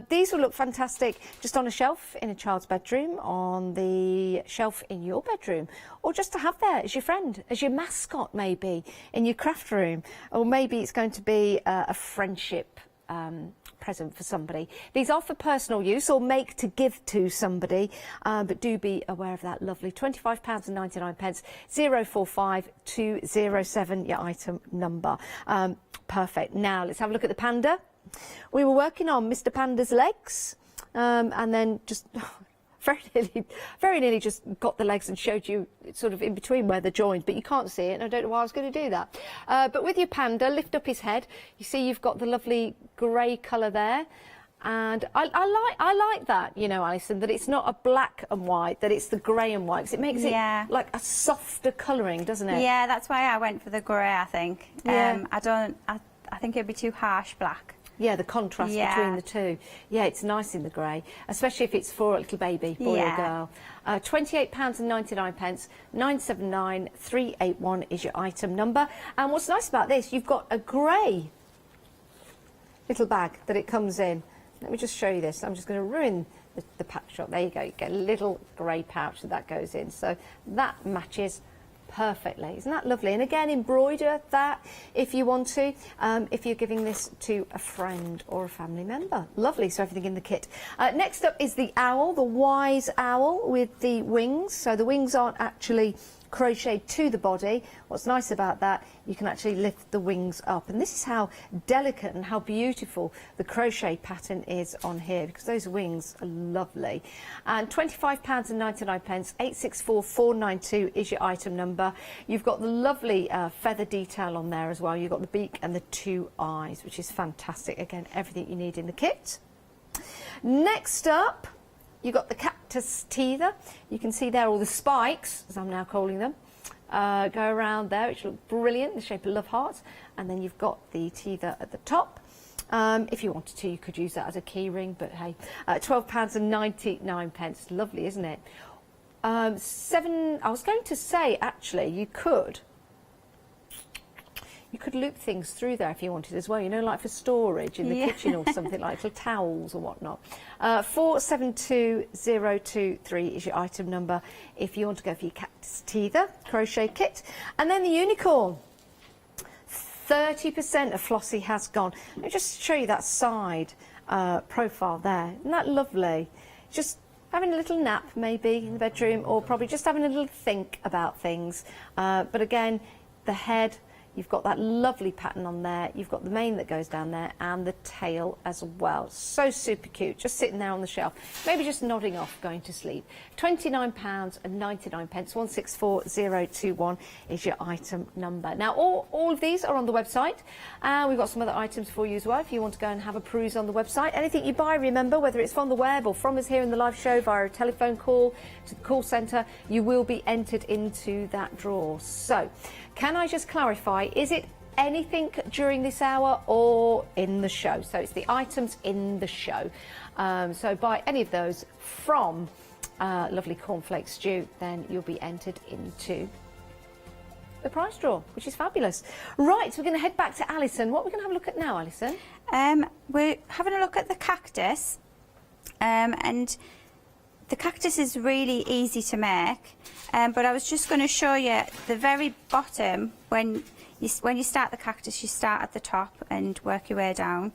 These will look fantastic just on a shelf in a child's bedroom, on the shelf in your bedroom, or just to have there as your friend, as your mascot maybe, in your craft room, or maybe it's going to be a friendship present for somebody. These are for personal use or make to give to somebody, but do be aware of that. Lovely. £25.99, 045207, your item number. Perfect. Now let's have a look at the panda. We were working on Mr. Panda's legs, and then just very nearly just got the legs and showed you sort of in between where they're joined, but you can't see it, and I don't know why I was going to do that. But with your panda, lift up his head. You see you've got the lovely grey colour there, and I like that, you know, Alison, that it's not a black and white, that it's the grey and white, because it makes it like a softer colouring, doesn't it? Yeah, that's why I went for the grey, I think. Yeah. I think it'd be too harsh black. Yeah, the contrast between the two. Yeah, it's nice in the grey, especially if it's for a little baby, boy or girl. £28.99, 979381 is your item number. And what's nice about this, you've got a grey little bag that it comes in. Let me just show you this. I'm just going to ruin the pack shot. There you go. You get a little grey pouch that goes in. So that matches perfectly. Isn't that lovely? And again, embroider that if you want to, if you're giving this to a friend or a family member. Lovely. So everything in the kit. Next up is the owl, the wise owl with the wings. So the wings aren't actually crocheted to the body. What's nice about that, you can actually lift the wings up, and this is how delicate and how beautiful the crochet pattern is on here, because those wings are lovely. And £25.99, 864492 is your item number. You've got the lovely feather detail on there as well. You've got the beak and the two eyes, which is fantastic. Again, everything you need in the kit. Next up, you've got the cactus teether. You can see there all the spikes, as I'm now calling them, go around there, which look brilliant, the shape of love hearts. And then you've got the teether at the top. If you wanted to, you could use that as a key ring, but hey, £12.99. Lovely, isn't it? I was going to say, actually, you could loop things through there if you wanted as well, you know, like for storage in the kitchen or something, like little towels or whatnot. 472023 is your item number if you want to go for your cactus teether crochet kit. And then the unicorn. 30% of Flossie has gone. Let me just show you that side profile there. Isn't that lovely? Just having a little nap maybe in the bedroom, or probably just having a little think about things. But again, the head. You've got that lovely pattern on there. You've got the mane that goes down there and the tail as well. So super cute, just sitting there on the shelf. Maybe just nodding off, going to sleep. £29.99, 164021 is your item number. Now, all of these are on the website. And we've got some other items for you as well if you want to go and have a peruse on the website. Anything you buy, remember, whether it's from the web or from us here in the live show via a telephone call to the call centre, you will be entered into that draw. So, can I just clarify, is it anything during this hour or in the show? So it's the items in the show. So buy any of those from lovely cornflake stew, then you'll be entered into the prize draw, which is fabulous. Right, so we're going to head back to Alison. What are we going to have a look at now, Alison? We're having a look at the cactus, and the cactus is really easy to make, but I was just going to show you the very bottom. When you start the cactus, you start at the top and work your way down.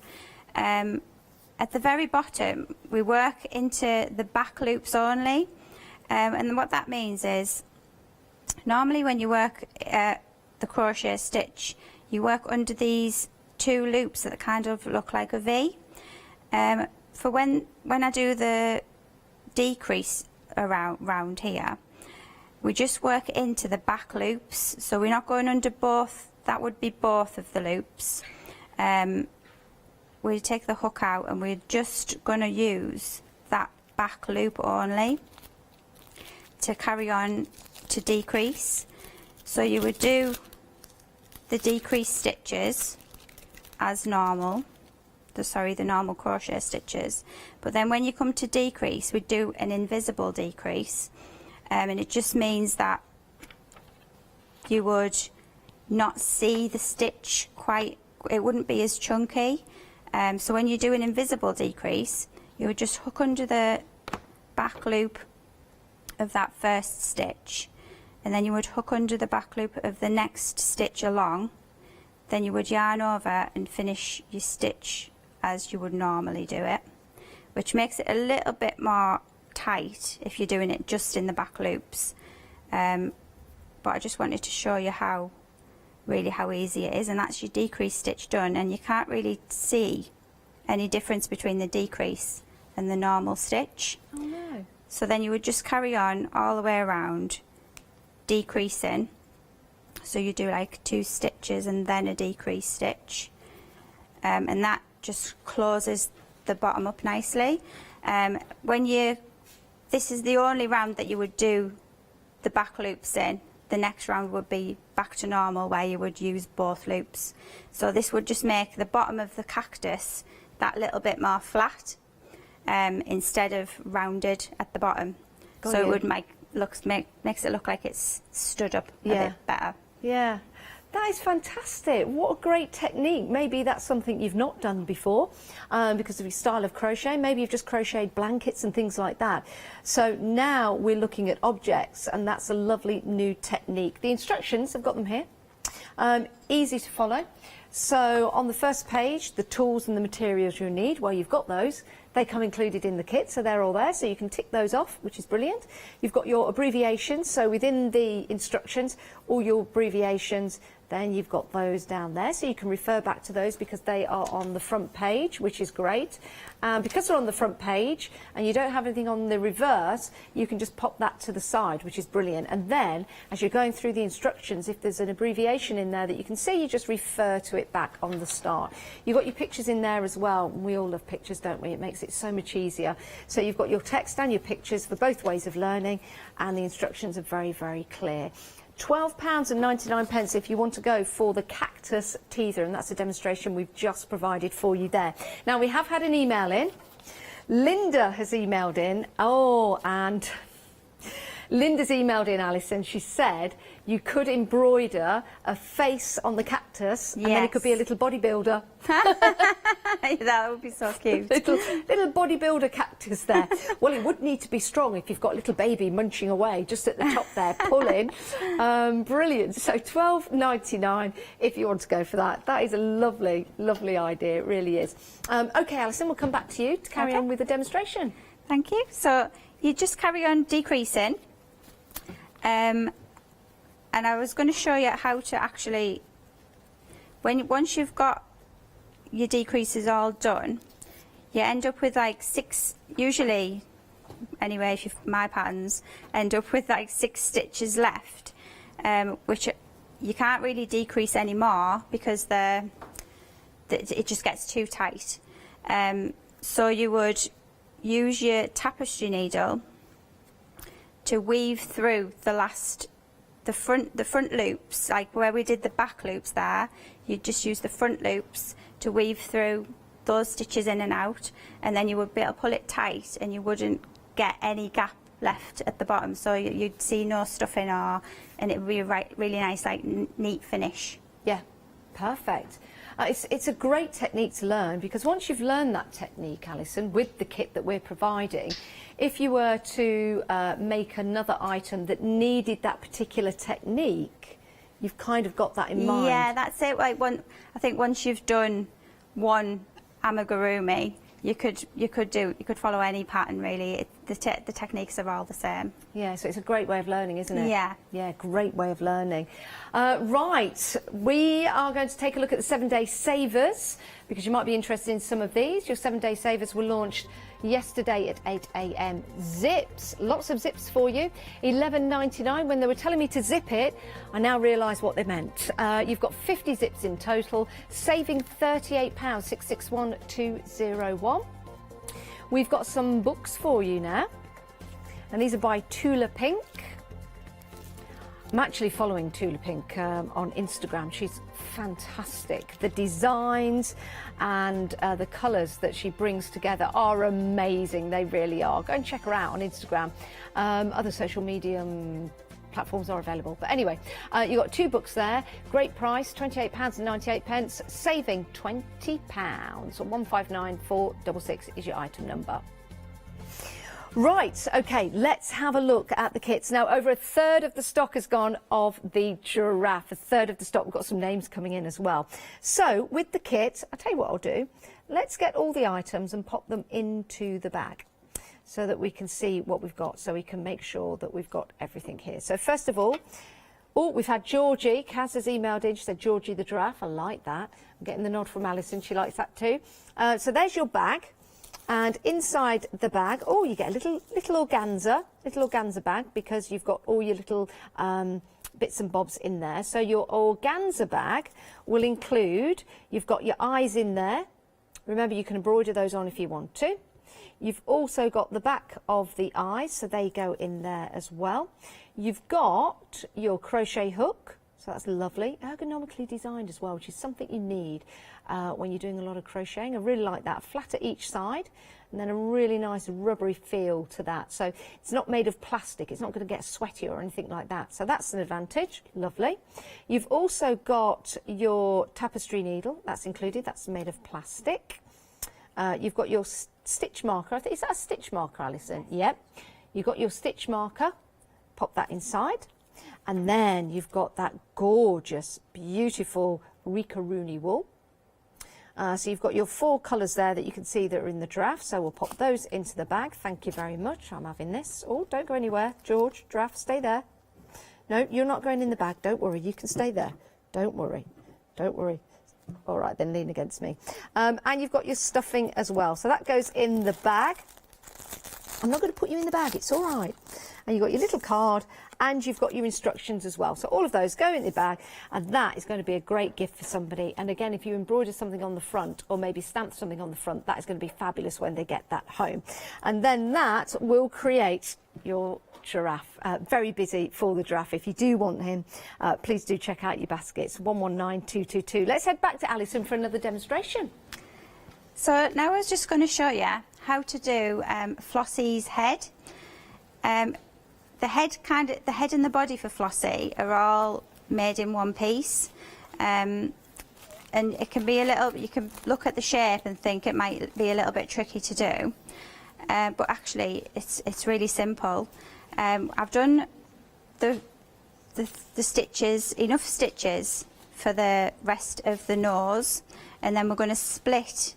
At the very bottom, we work into the back loops only, and what that means is, normally when you work the crochet stitch, you work under these two loops that kind of look like a V. For when I do the decrease around here, we just work into the back loops, so we're not going under both. That would be both of the loops. We take the hook out and we're just going to use that back loop only to carry on to decrease. So you would do the decrease stitches as normal, the normal crochet stitches, but then when you come to decrease, we do an invisible decrease, and it just means that you would not see the stitch quite, it wouldn't be as chunky. So when you do an invisible decrease, you would just hook under the back loop of that first stitch, and then you would hook under the back loop of the next stitch along, then you would yarn over and finish your stitch as you would normally do it, which makes it a little bit more tight if you're doing it just in the back loops. But I just wanted to show you how easy it is, and that's your decrease stitch done, and you can't really see any difference between the decrease and the normal stitch. Oh no. So then you would just carry on all the way around decreasing, so you do like 2 stitches and then a decrease stitch, and that just closes the bottom up nicely. This is the only round that you would do the back loops in. The next round would be back to normal, where you would use both loops. So this would just make the bottom of the cactus that little bit more flat, instead of rounded at the bottom. So it would makes it look like it's stood up a bit better. Yeah. That is fantastic. What a great technique. Maybe that's something you've not done before because of your style of crochet. Maybe you've just crocheted blankets and things like that. So now we're looking at objects, and that's a lovely new technique. The instructions, I've got them here. Easy to follow. So on the first page, the tools and the materials you'll need, well, you've got those. They come included in the kit, so they're all there, so you can tick those off, which is brilliant. You've got your abbreviations, so within the instructions, all your abbreviations, then you've got those down there, so you can refer back to those because they are on the front page, which is great. Because they're on the front page and you don't have anything on the reverse, you can just pop that to the side, which is brilliant. And then, as you're going through the instructions, if there's an abbreviation in there that you can see, you just refer to it back on the start. You've got your pictures in there as well. We all love pictures, don't we? It makes it so much easier. So you've got your text and your pictures for both ways of learning, and the instructions are very, very clear. £12.99 if you want to go for the cactus teether, and that's a demonstration we've just provided for you there. Now, we have had an email in. Linda has emailed in. Oh, and Linda's emailed in, Alison. She said you could embroider a face on the cactus, and then it could be a little bodybuilder. That would be so cute. little bodybuilder cactus there. Well, it would need to be strong if you've got a little baby munching away just at the top there, pulling. Brilliant. So £12.99 if you want to go for that. That is a lovely, lovely idea. It really is. OK, Alison, we'll come back to you to carry on with the demonstration. Thank you. So you just carry on decreasing. And I was going to show you how to actually, once you've got your decreases all done, you end up with like 6, usually, anyway, if you've my patterns, end up with like 6 stitches left, which you can't really decrease anymore because it just gets too tight. So you would use your tapestry needle to weave through the front loops, like where we did the back loops there. You just use the front loops to weave through those stitches in and out, and then you would be able to pull it tight, and you wouldn't get any gap left at the bottom, so you'd see no stuffing, and it would be a really nice, like neat finish. Yeah, perfect. It's a great technique to learn, because once you've learned that technique, Alison, with the kit that we're providing, if you were to make another item that needed that particular technique, you've kind of got that in mind. Yeah, that's it. Like I think once you've done one amigurumi, you could follow any pattern really. The techniques are all the same. Yeah, so it's a great way of learning, isn't it? Yeah. Yeah, great way of learning. Right, we are going to take a look at the 7-day savers, because you might be interested in some of these. Your 7-day savers were launched yesterday at 8 a.m. Zips, lots of zips for you. $11.99. When they were telling me to zip it, I now realise what they meant. You've got 50 zips in total, saving £38, 661201. We've got some books for you now, and these are by Tula Pink. I'm actually following Tula Pink on Instagram. She's fantastic. The designs and the colours that she brings together are amazing. They really are. Go and check her out on Instagram. Other social media platforms are available. But anyway, you've got 2 books there. Great price, £28.98, saving £20. 159466 is your item number. Right, okay, let's have a look at the kits. Now, over a third of the stock has gone of the giraffe. A third of the stock, we've got some names coming in as well. So, with the kit, I'll tell you what I'll do. Let's get all the items and pop them into the bag so that we can see what we've got, so we can make sure that we've got everything here. So, first of all, we've had Georgie. Kaz has emailed in. She said, Georgie the giraffe. I like that. I'm getting the nod from Alison. She likes that too. So, there's your bag. And inside the bag, you get a little organza bag, because you've got all your little bits and bobs in there. So your organza bag will include, you've got your eyes in there. Remember, you can embroider those on if you want to. You've also got the back of the eyes, so they go in there as well. You've got your crochet hook. So that's lovely, ergonomically designed as well, which is something you need when you're doing a lot of crocheting. I really like that, flat at each side, and then a really nice rubbery feel to that. So it's not made of plastic, it's not going to get sweaty or anything like that. So that's an advantage, lovely. You've also got your tapestry needle, that's included, that's made of plastic. You've got your stitch marker, is that a stitch marker, Alison? Yep. You've got your stitch marker, pop that inside. And then you've got that gorgeous, beautiful Rika Rooney wool. So you've got your 4 colours there that you can see that are in the draft. So we'll pop those into the bag. Thank you very much. I'm having this. Oh, don't go anywhere. George, draft, stay there. No, you're not going in the bag. Don't worry. You can stay there. Don't worry. Don't worry. All right, then lean against me. And you've got your stuffing as well. So that goes in the bag. I'm not going to put you in the bag. It's all right. And you've got your little card, and you've got your instructions as well. So all of those go in the bag, and that is going to be a great gift for somebody. And again, if you embroider something on the front, or maybe stamp something on the front, that is going to be fabulous when they get that home. And then that will create your giraffe. Very busy for the giraffe. If you do want him, please do check out your baskets. 119222. Let's head back to Alison for another demonstration. So now I was just going to show you how to do Flossie's head. The head and the body for Flossie are all made in one piece, and it can be a little. You can look at the shape and think it might be a little bit tricky to do, but actually it's really simple. I've done the stitches, enough stitches for the rest of the nose, and then we're going to split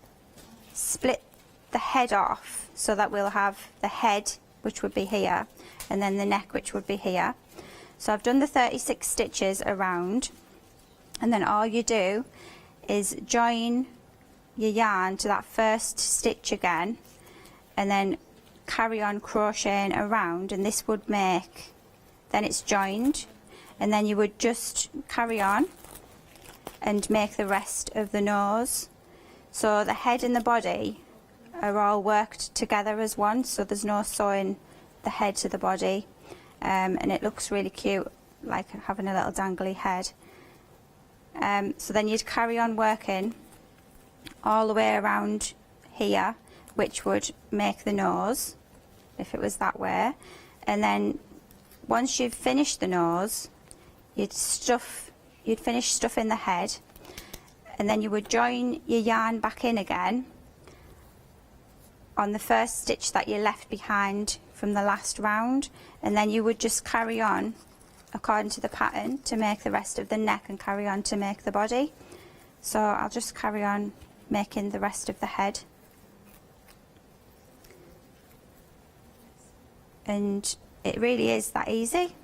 the head off so that we'll have the head, which would be here, and then the neck, which would be here. So I've done the 36 stitches around, and then all you do is join your yarn to that first stitch again, and then carry on crocheting around, and this would make, then it's joined, and then you would just carry on and make the rest of the nose. So the head and the body are all worked together as one, so there's no sewing the head to the body, and it looks really cute, like having a little dangly head. So then you'd carry on working all the way around here, which would make the nose if it was that way, and then once you've finished the nose, you'd finish stuffing the head, and then you would join your yarn back in again on the first stitch that you left behind from the last round, and then you would just carry on according to the pattern to make the rest of the neck and carry on to make the body. So I'll just carry on making the rest of the head. And it really is that easy.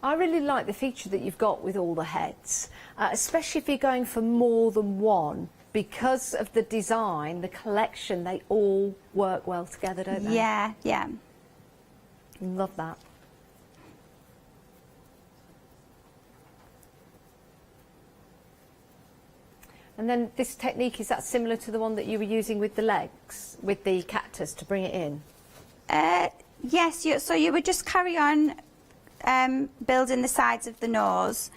I really like the feature that you've got with all the heads, especially if you're going for more than one. Because of the design, the collection, they all work well together, don't they? Yeah, yeah. Love that. And then this technique, is that similar to the one that you were using with the legs, with the cactus to bring it in? Yes, so you would just carry on building the sides of the nose.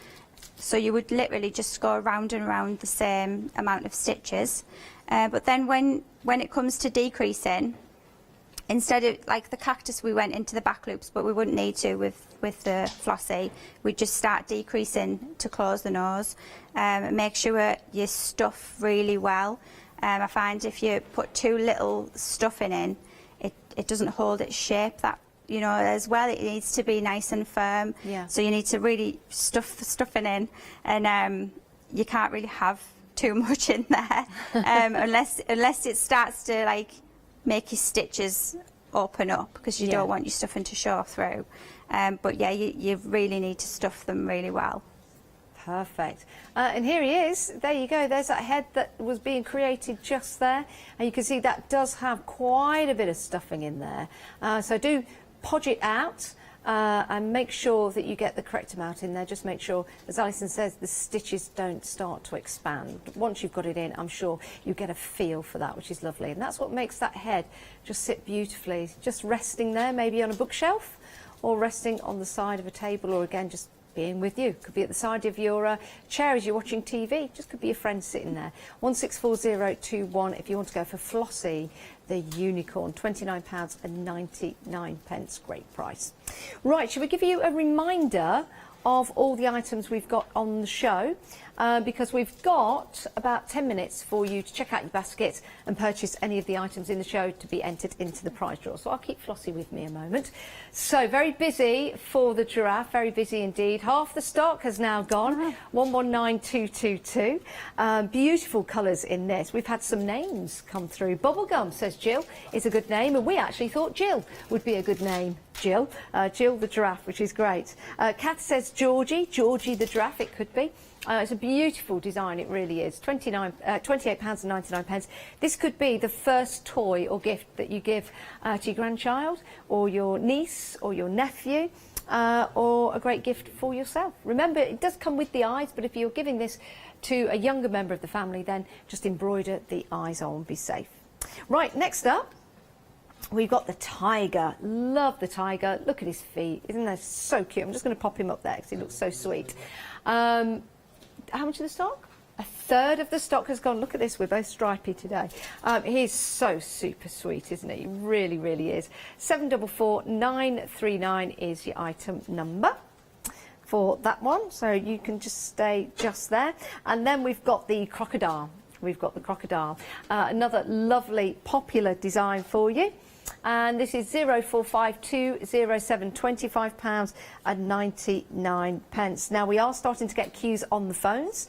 So you would literally just go around and around the same amount of stitches. But then when it comes to decreasing, instead of like the cactus, we went into the back loops, but we wouldn't need to with the flossy. We'd just start decreasing to close the nose. Make sure you stuff really well. I find if you put too little stuffing in, it doesn't hold its shape that, you know, as well. It needs to be nice and firm. Yeah. So you need to really stuff the stuffing in, and you can't really have too much in there unless it starts to like make your stitches open up, because you don't want your stuffing to show through. But yeah, you really need to stuff them really well. Perfect. And here he is. There you go. There's that head that was being created just there. And you can see that does have quite a bit of stuffing in there. So do podge it out and make sure that you get the correct amount in there. Just make sure, as Alison says, the stitches don't start to expand. Once you've got it in, I'm sure you get a feel for that, which is lovely. And that's what makes that head just sit beautifully, just resting there, maybe on a bookshelf or resting on the side of a table, or again, just being with you. Could be at the side of your chair as you're watching TV. Just could be a friend sitting there. 164021 if you want to go for Flossie, the unicorn, £29.99. Great price. Right, should we give you a reminder of all the items we've got on the show? Because we've got about 10 minutes for you to check out your basket and purchase any of the items in the show to be entered into the prize draw. So I'll keep Flossie with me a moment. So very busy for the giraffe, very busy indeed. Half the stock has now gone, 119222. Beautiful colours in this. We've had some names come through. Bubblegum, says Jill, is a good name, and we actually thought Jill would be a good name. Jill the giraffe, which is great. Kath says Georgie the giraffe, it could be. It's a beautiful design, it really is. £28.99. This could be the first toy or gift that you give to your grandchild or your niece or your nephew, or a great gift for yourself. Remember, it does come with the eyes, but if you're giving this to a younger member of the family, then just embroider the eyes on, be safe. Right, next up, we've got the tiger. Love the tiger. Look at his feet. Isn't that so cute? I'm just going to pop him up there because he looks so sweet. How much of the stock? A third of the stock has gone. Look at this, we're both stripy today. He's so super sweet, isn't he? He really, really is. 744939 is your item number for that one. So you can just stay just there. And then we've got the crocodile. We've got the crocodile. Another lovely popular design for you. And this is 045207, £25.99. Now we are starting to get queues on the phones.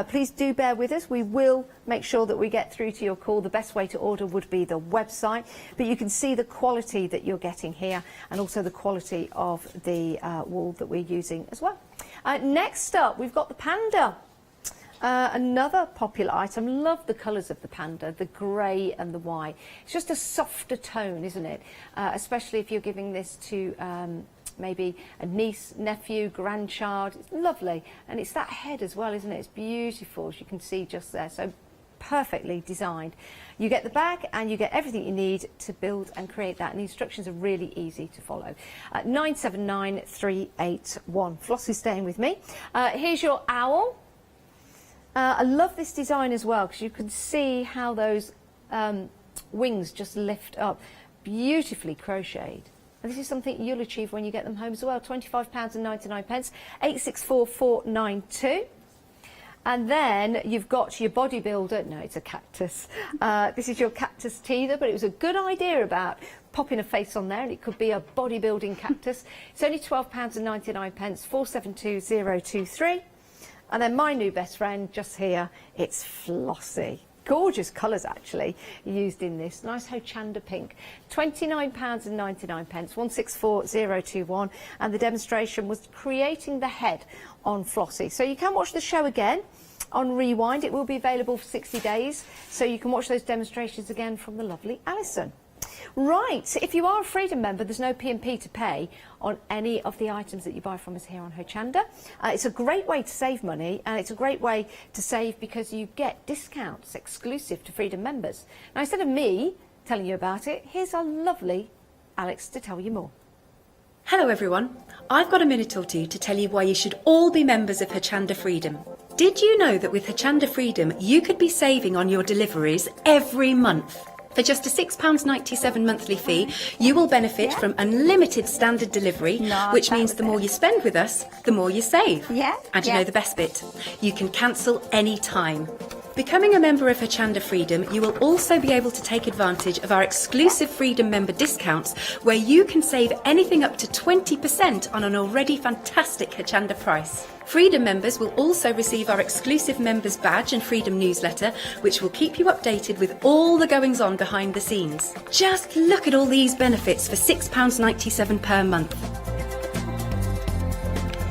Please do bear with us. We will make sure that we get through to your call. The best way to order would be the website, but you can see the quality that you're getting here and also the quality of the wool that we're using as well. Next up, we've got the panda. Another popular item. Love the colours of the panda, the grey and the white. It's just a softer tone, isn't it? Especially if you're giving this to maybe a niece, nephew, grandchild. It's lovely. And it's that head as well, isn't it? It's beautiful, as you can see just there. So perfectly designed. You get the bag and you get everything you need to build and create that. And the instructions are really easy to follow. 979381. Flossie's staying with me. Here's your owl. I love this design as well because you can see how those wings just lift up, beautifully crocheted. And this is something you'll achieve when you get them home as well. £25.99, 864492. And then you've got your bodybuilder. No, it's a cactus. This is your cactus teether, but it was a good idea about popping a face on there, and it could be a bodybuilding cactus. It's only £12.99, 472023. And then my new best friend just here, it's Flossie. Gorgeous colours actually used in this. Nice Hochanda pink. £29.99, 164021. And the demonstration was creating the head on Flossie. So you can watch the show again on Rewind. It will be available for 60 days. So you can watch those demonstrations again from the lovely Alison. Right, if you are a Freedom member, there's no P&P to pay on any of the items that you buy from us here on Hochanda. It's a great way to save money, and it's a great way to save because you get discounts exclusive to Freedom members. Now, instead of me telling you about it, here's our lovely Alex to tell you more. Hello everyone, I've got a minute or two to tell you why you should all be members of Hochanda Freedom. Did you know that with Hochanda Freedom you could be saving on your deliveries every month? For just a £6.97 monthly fee, you will benefit from unlimited standard delivery, which means the more you spend with us, the more you save. And you know the best bit? You can cancel any time. Becoming a member of Hochanda Freedom, you will also be able to take advantage of our exclusive Freedom member discounts, where you can save anything up to 20% on an already fantastic Hochanda price. Freedom members will also receive our exclusive members badge and Freedom newsletter, which will keep you updated with all the goings on behind the scenes. Just look at all these benefits for £6.97 per month.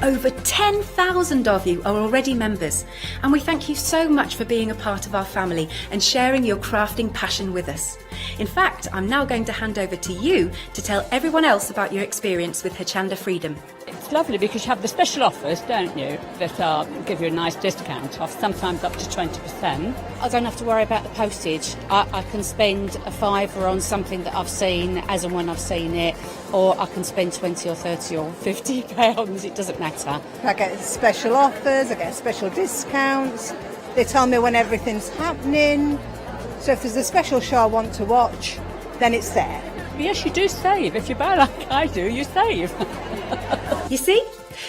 Over 10,000 of you are already members, and we thank you so much for being a part of our family and sharing your crafting passion with us. In fact, I'm now going to hand over to you to tell everyone else about your experience with Hochanda Freedom. It's lovely because you have the special offers, don't you, that give you a nice discount off, sometimes up to 20%. I don't have to worry about the postage. I can spend a £5 on something that I've seen as and when I've seen it, or I can spend 20 or 30 or £50. It doesn't matter. I get special offers, I get special discounts. They tell me when everything's happening. So if there's a special show I want to watch, then it's there. Yes, you do save. If you buy like I do, you save. You see?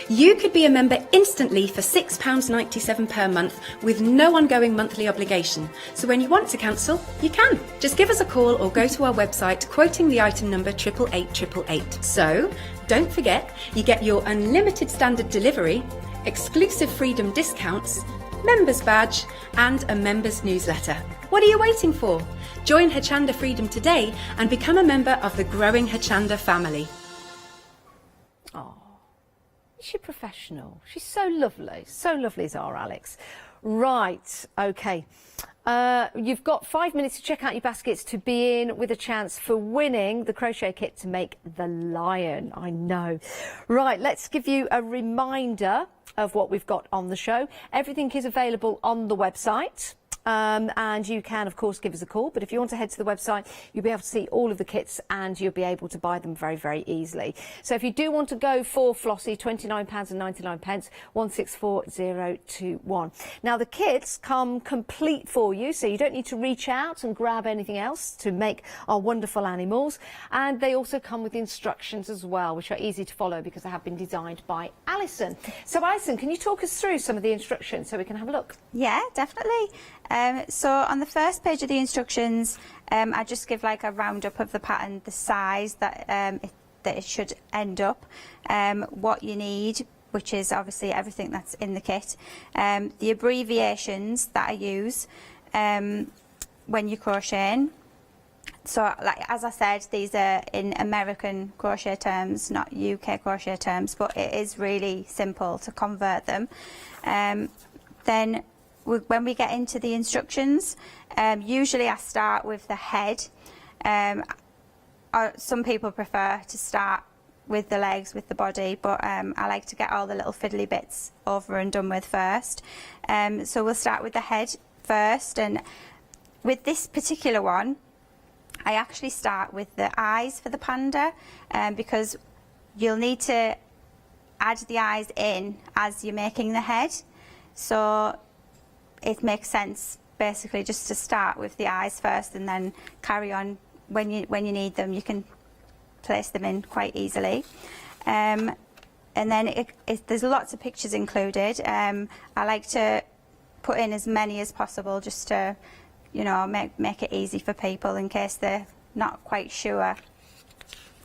You could be a member instantly for £6.97 per month with no ongoing monthly obligation. So when you want to cancel, you can. Just give us a call or go to our website quoting the item number 88888. So don't forget, you get your unlimited standard delivery, exclusive Freedom discounts, members badge and a members newsletter. What are you waiting for? Join Hochanda Freedom today and become a member of the growing Hochanda family. She's professional. She's so lovely is our Alex. Right, okay. You've got 5 minutes to check out your baskets to be in with a chance for winning the crochet kit to make the lion. I know. Right, let's give you a reminder of what we've got on the show. Everything is available on the website. And you can, of course, give us a call. But if you want to head to the website, you'll be able to see all of the kits and you'll be able to buy them very, very easily. So if you do want to go for Flossie, £29.99, 164021. Now, the kits come complete for you, so you don't need to reach out and grab anything else to make our wonderful animals. And they also come with instructions as well, which are easy to follow because they have been designed by Alison. So, Alison, can you talk us through some of the instructions so we can have a look? Yeah, definitely. So on the first page of the instructions, I just give like a roundup of the pattern, the size that that it should end up, what you need, which is obviously everything that's in the kit, the abbreviations that I use when you're crocheting. So, like as I said, these are in American crochet terms, not UK crochet terms, but it is really simple to convert them. Then when we get into the instructions, usually I start with the head. Some people prefer to start with the legs, with the body, but I like to get all the little fiddly bits over and done with first. So we'll start with the head first, and with this particular one, I actually start with the eyes for the panda, because you'll need to add the eyes in as you're making the head. So it makes sense basically just to start with the eyes first and then carry on when you need them. You can place them in quite easily. And then there's lots of pictures included. I like to put in as many as possible just to, you know, make it easy for people in case they're not quite sure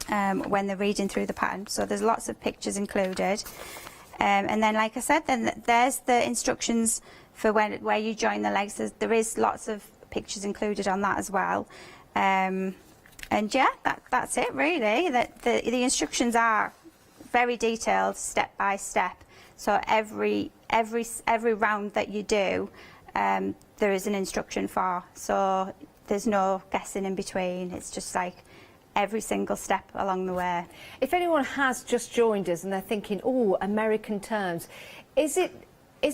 when they're reading through the pattern. So there's lots of pictures included. And then, like I said, then there's the instructions for where you join the legs. There is lots of pictures included on that as well. And yeah, that's it really. The instructions are very detailed, step by step. So every round that you do, there is an instruction for. So there's no guessing in between. It's just like every single step along the way. If anyone has just joined us and they're thinking, oh, American terms, is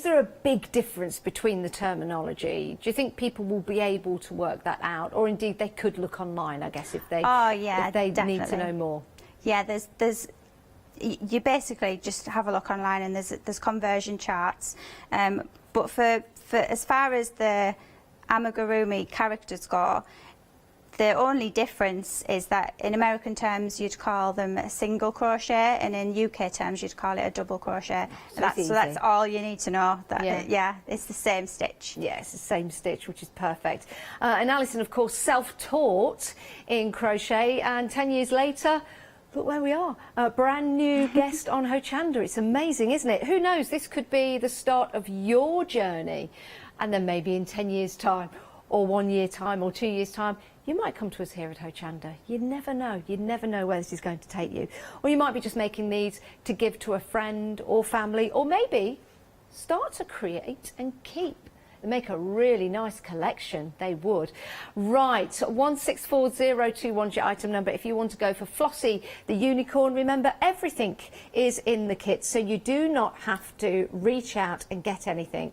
there a big difference between the terminology? Do you think people will be able to work that out, or indeed they could look online, I guess, if they definitely need to know more? Yeah, you basically just have a look online, and there's conversion charts. But for as far as the amigurumi characters go, the only difference is that in American terms you'd call them a single crochet, and in UK terms you'd call it a double crochet. So that's all you need to know. Yeah, it's the same stitch. Yeah, it's the same stitch, which is perfect. And Alison, of course, self-taught in crochet, and 10 years later, look where we are, a brand new guest on Hochanda. It's amazing, isn't it? Who knows, this could be the start of your journey, and then maybe in 10 years' time, or 1 year time, or 2 years' time, you might come to us here at Hochanda. You never know. You never know where this is going to take you. Or you might be just making these to give to a friend or family, or maybe start to create and keep. They make a really nice collection, they would. Right, 164021 is your item number. If you want to go for Flossie the unicorn, remember everything is in the kit, so you do not have to reach out and get anything.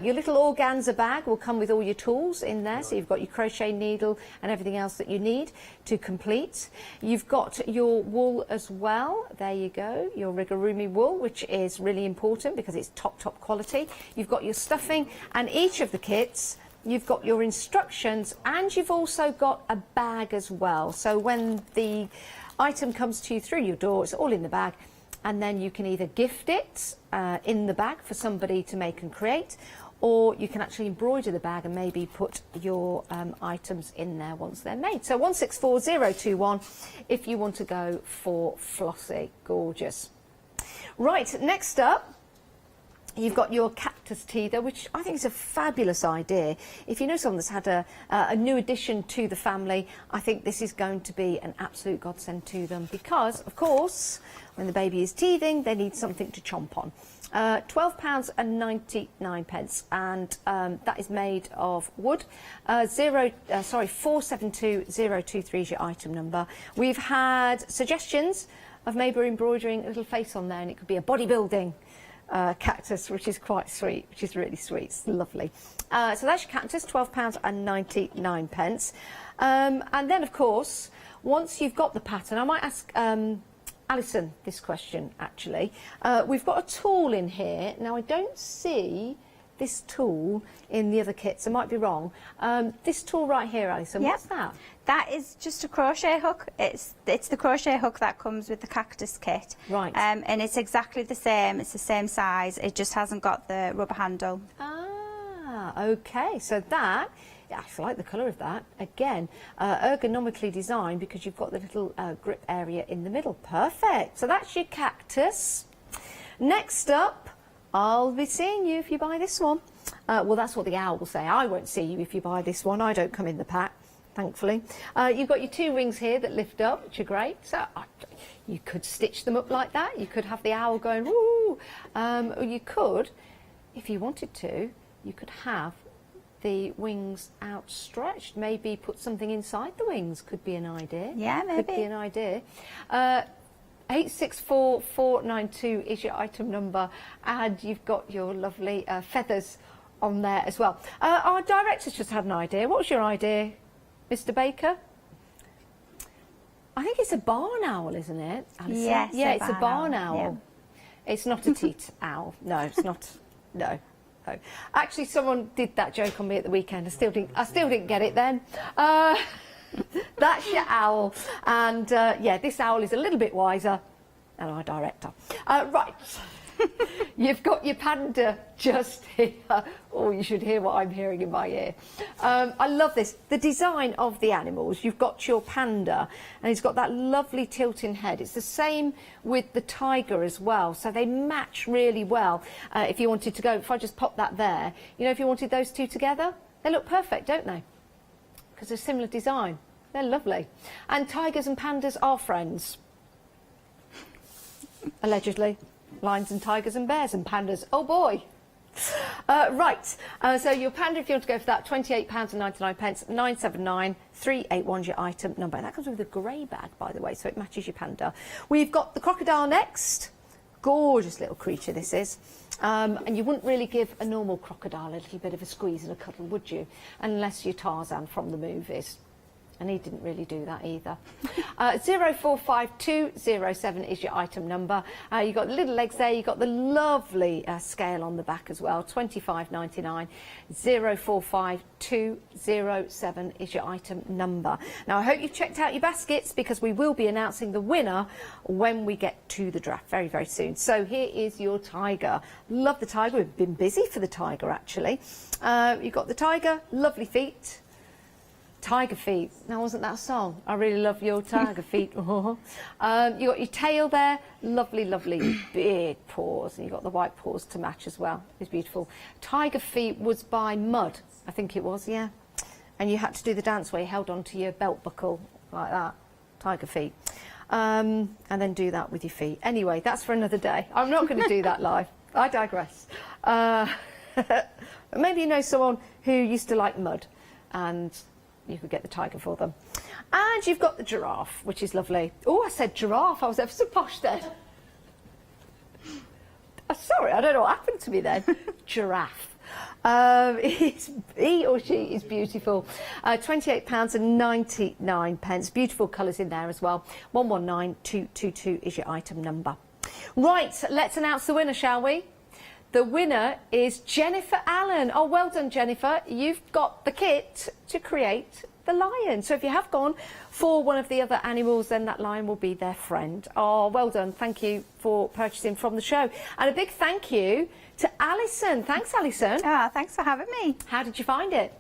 Your little organza bag will come with all your tools in there, so you've got your crochet needle and everything else that you need to complete. You've got your wool as well, there you go, your rigurumi wool, which is really important because it's top quality. You've got your stuffing, and each of the kits you've got your instructions, and you've also got a bag as well, so when the item comes to you through your door, it's all in the bag, and then you can either gift it in the bag for somebody to make and create, or you can actually embroider the bag and maybe put your items in there once they're made. So 164021 if you want to go for Flossie. Gorgeous. Right, next up, you've got your cactus teether, which I think is a fabulous idea. If you know someone that's had a new addition to the family, I think this is going to be an absolute godsend to them because, of course, when the baby is teething, they need something to chomp on. £12.99, and that is made of wood. 472023 is your item number. We've had suggestions of maybe embroidering a little face on there, and it could be a bodybuilding cactus, which is quite sweet, which is really sweet. It's lovely. So that's your cactus, £12.99. And then, of course, once you've got the pattern, I might ask Alison this question, actually. We've got a tool in here. Now, I don't see this tool in the other kits. I might be wrong. This tool right here, Alison, what's that? That is just a crochet hook. It's the crochet hook that comes with the cactus kit. Right. And it's exactly the same. It's the same size. It just hasn't got the rubber handle. Okay, so that, yeah, I actually like the colour of that. Again, ergonomically designed because you've got the little grip area in the middle. Perfect. So that's your cactus. Next up, I'll be seeing you if you buy this one. Well, that's what the owl will say. I won't see you if you buy this one. I don't come in the pack, thankfully. You've got your two wings here that lift up, which are great. So you could stitch them up like that. You could have the owl going, woo. Or you could, if you wanted to, you could have the wings outstretched. Maybe put something inside the wings. Could be an idea. Yeah, maybe. Could be an idea. 864492 is your item number, and you've got your lovely feathers on there as well. Our director's just had an idea. What was your idea, Mr. Baker? I think it's a barn owl, isn't it, Alison? Yes, yeah, it's a barn owl. Yeah. It's not a teat owl. No, it's not. No. No. Actually, someone did that joke on me at the weekend. I still didn't get it then. That's your owl, and yeah, this owl is a little bit wiser than our director. Right, you've got your panda just here. Oh, you should hear what I'm hearing in my ear. I love this. The design of the animals. You've got your panda, and he's got that lovely tilting head. It's the same with the tiger as well, so they match really well. If you wanted to go, if I just pop that there, you know, if you wanted those two together, they look perfect, don't they? Because they're similar design. They're lovely. And tigers and pandas are friends. Allegedly. Lions and tigers and bears and pandas. Oh boy. Right. So your panda, if you want to go for that, £28.99, 979 381 your item number. And that comes with a grey bag, by the way, so it matches your panda. We've got the crocodile next. Gorgeous little creature this is. And you wouldn't really give a normal crocodile a little bit of a squeeze and a cuddle, would you? Unless you're Tarzan from the movies. And he didn't really do that either. 045207 is your item number. You've got the little legs there. You've got the lovely scale on the back as well. £25.99. 045207 is your item number. Now, I hope you've checked out your baskets because we will be announcing the winner when we get to the draft very, very soon. So here is your tiger. Love the tiger. We've been busy for the tiger, actually. You've got the tiger, lovely feet. Tiger feet. Now, wasn't that a song? I really love your tiger feet. You got your tail there. Lovely, lovely big paws. And you got the white paws to match as well. It's beautiful. Tiger feet was by Mud, I think it was, yeah. And you had to do the dance where you held onto your belt buckle like that. Tiger feet. And then do that with your feet. Anyway, that's for another day. I'm not going to do that live. I digress. Maybe you know someone who used to like Mud, and you could get the tiger for them. And you've got the giraffe, which is lovely. Oh, I said giraffe. I was ever so posh then. Sorry, I don't know what happened to me then. Giraffe. He or she is beautiful. £28.99. Beautiful colours in there as well. 119222 is your item number. Right, let's announce the winner, shall we? The winner is Jennifer Allen. Oh, well done, Jennifer. You've got the kit to create the lion. So if you have gone for one of the other animals, then that lion will be their friend. Oh, well done. Thank you for purchasing from the show. And a big thank you to Alison. Thanks, Alison. Ah, thanks for having me. How did you find it?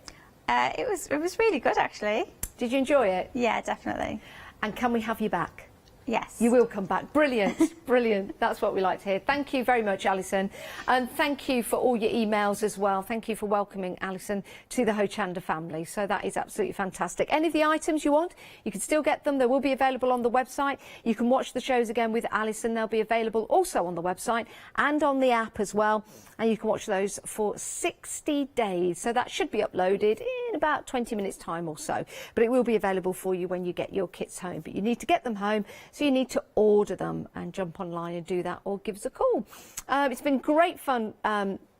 It was really good, actually. Did you enjoy it? Yeah, definitely. And can we have you back? Yes. You will come back. Brilliant, brilliant. That's what we like to hear. Thank you very much, Alison. And thank you for all your emails as well. Thank you for welcoming Alison to the Hochanda family. So that is absolutely fantastic. Any of the items you want, you can still get them. They will be available on the website. You can watch the shows again with Alison. They'll be available also on the website and on the app as well. And you can watch those for 60 days. So that should be uploaded in about 20 minutes time or so. But it will be available for you when you get your kits home. But you need to get them home. So you need to order them and jump online and do that, or give us a call. It's been great fun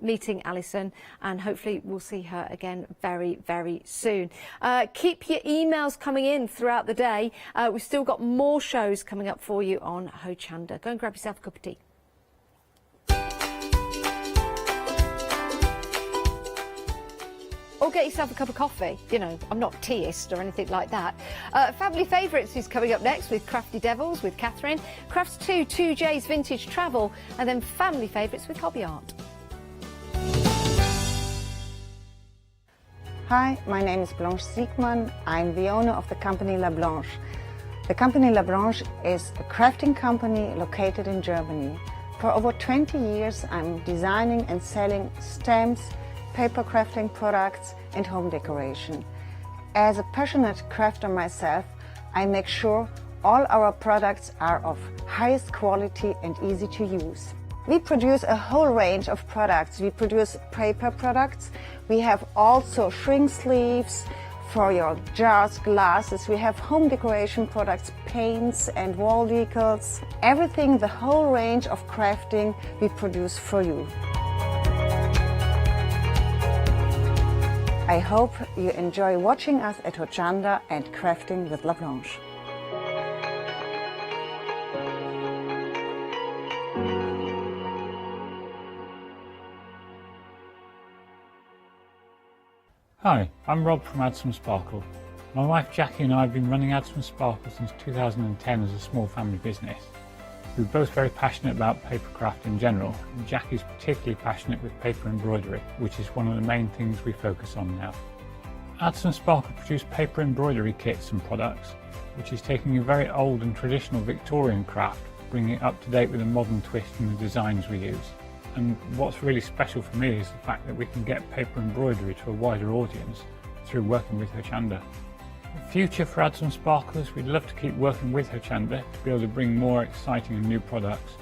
meeting Alison, and hopefully we'll see her again very, very soon. Keep your emails coming in throughout the day. We've still got more shows coming up for you on Hochanda. Go and grab yourself a cup of tea. Or get yourself a cup of coffee. You know, I'm not a teaist or anything like that. Family Favourites is coming up next with Crafty Devils with Catherine. Crafts 2J's Vintage Travel, and then Family Favourites with Hobby Art. Hi, my name is Blanche Siegmann. I'm the owner of the company La Blanche. The company La Blanche is a crafting company located in Germany. For over 20 years I'm designing and selling stamps, paper crafting products and home decoration. As a passionate crafter myself, I make sure all our products are of highest quality and easy to use. We produce a whole range of products. We produce paper products. We have also shrink sleeves for your jars, glasses. We have home decoration products, paints and wall decals. Everything, the whole range of crafting we produce for you. I hope you enjoy watching us at Hochanda and crafting with La Blanche. Hi, I'm Rob from Add Some Sparkle. My wife Jackie and I have been running Add Some Sparkle since 2010 as a small family business. We're both very passionate about papercraft in general, and Jackie's particularly passionate with paper embroidery, which is one of the main things we focus on now. Add Some Sparkle produce paper embroidery kits and products, which is taking a very old and traditional Victorian craft, bringing it up to date with a modern twist in the designs we use. And what's really special for me is the fact that we can get paper embroidery to a wider audience through working with Hochanda. The future for Add Some Sparkle is we'd love to keep working with Hochanda to be able to bring more exciting and new products.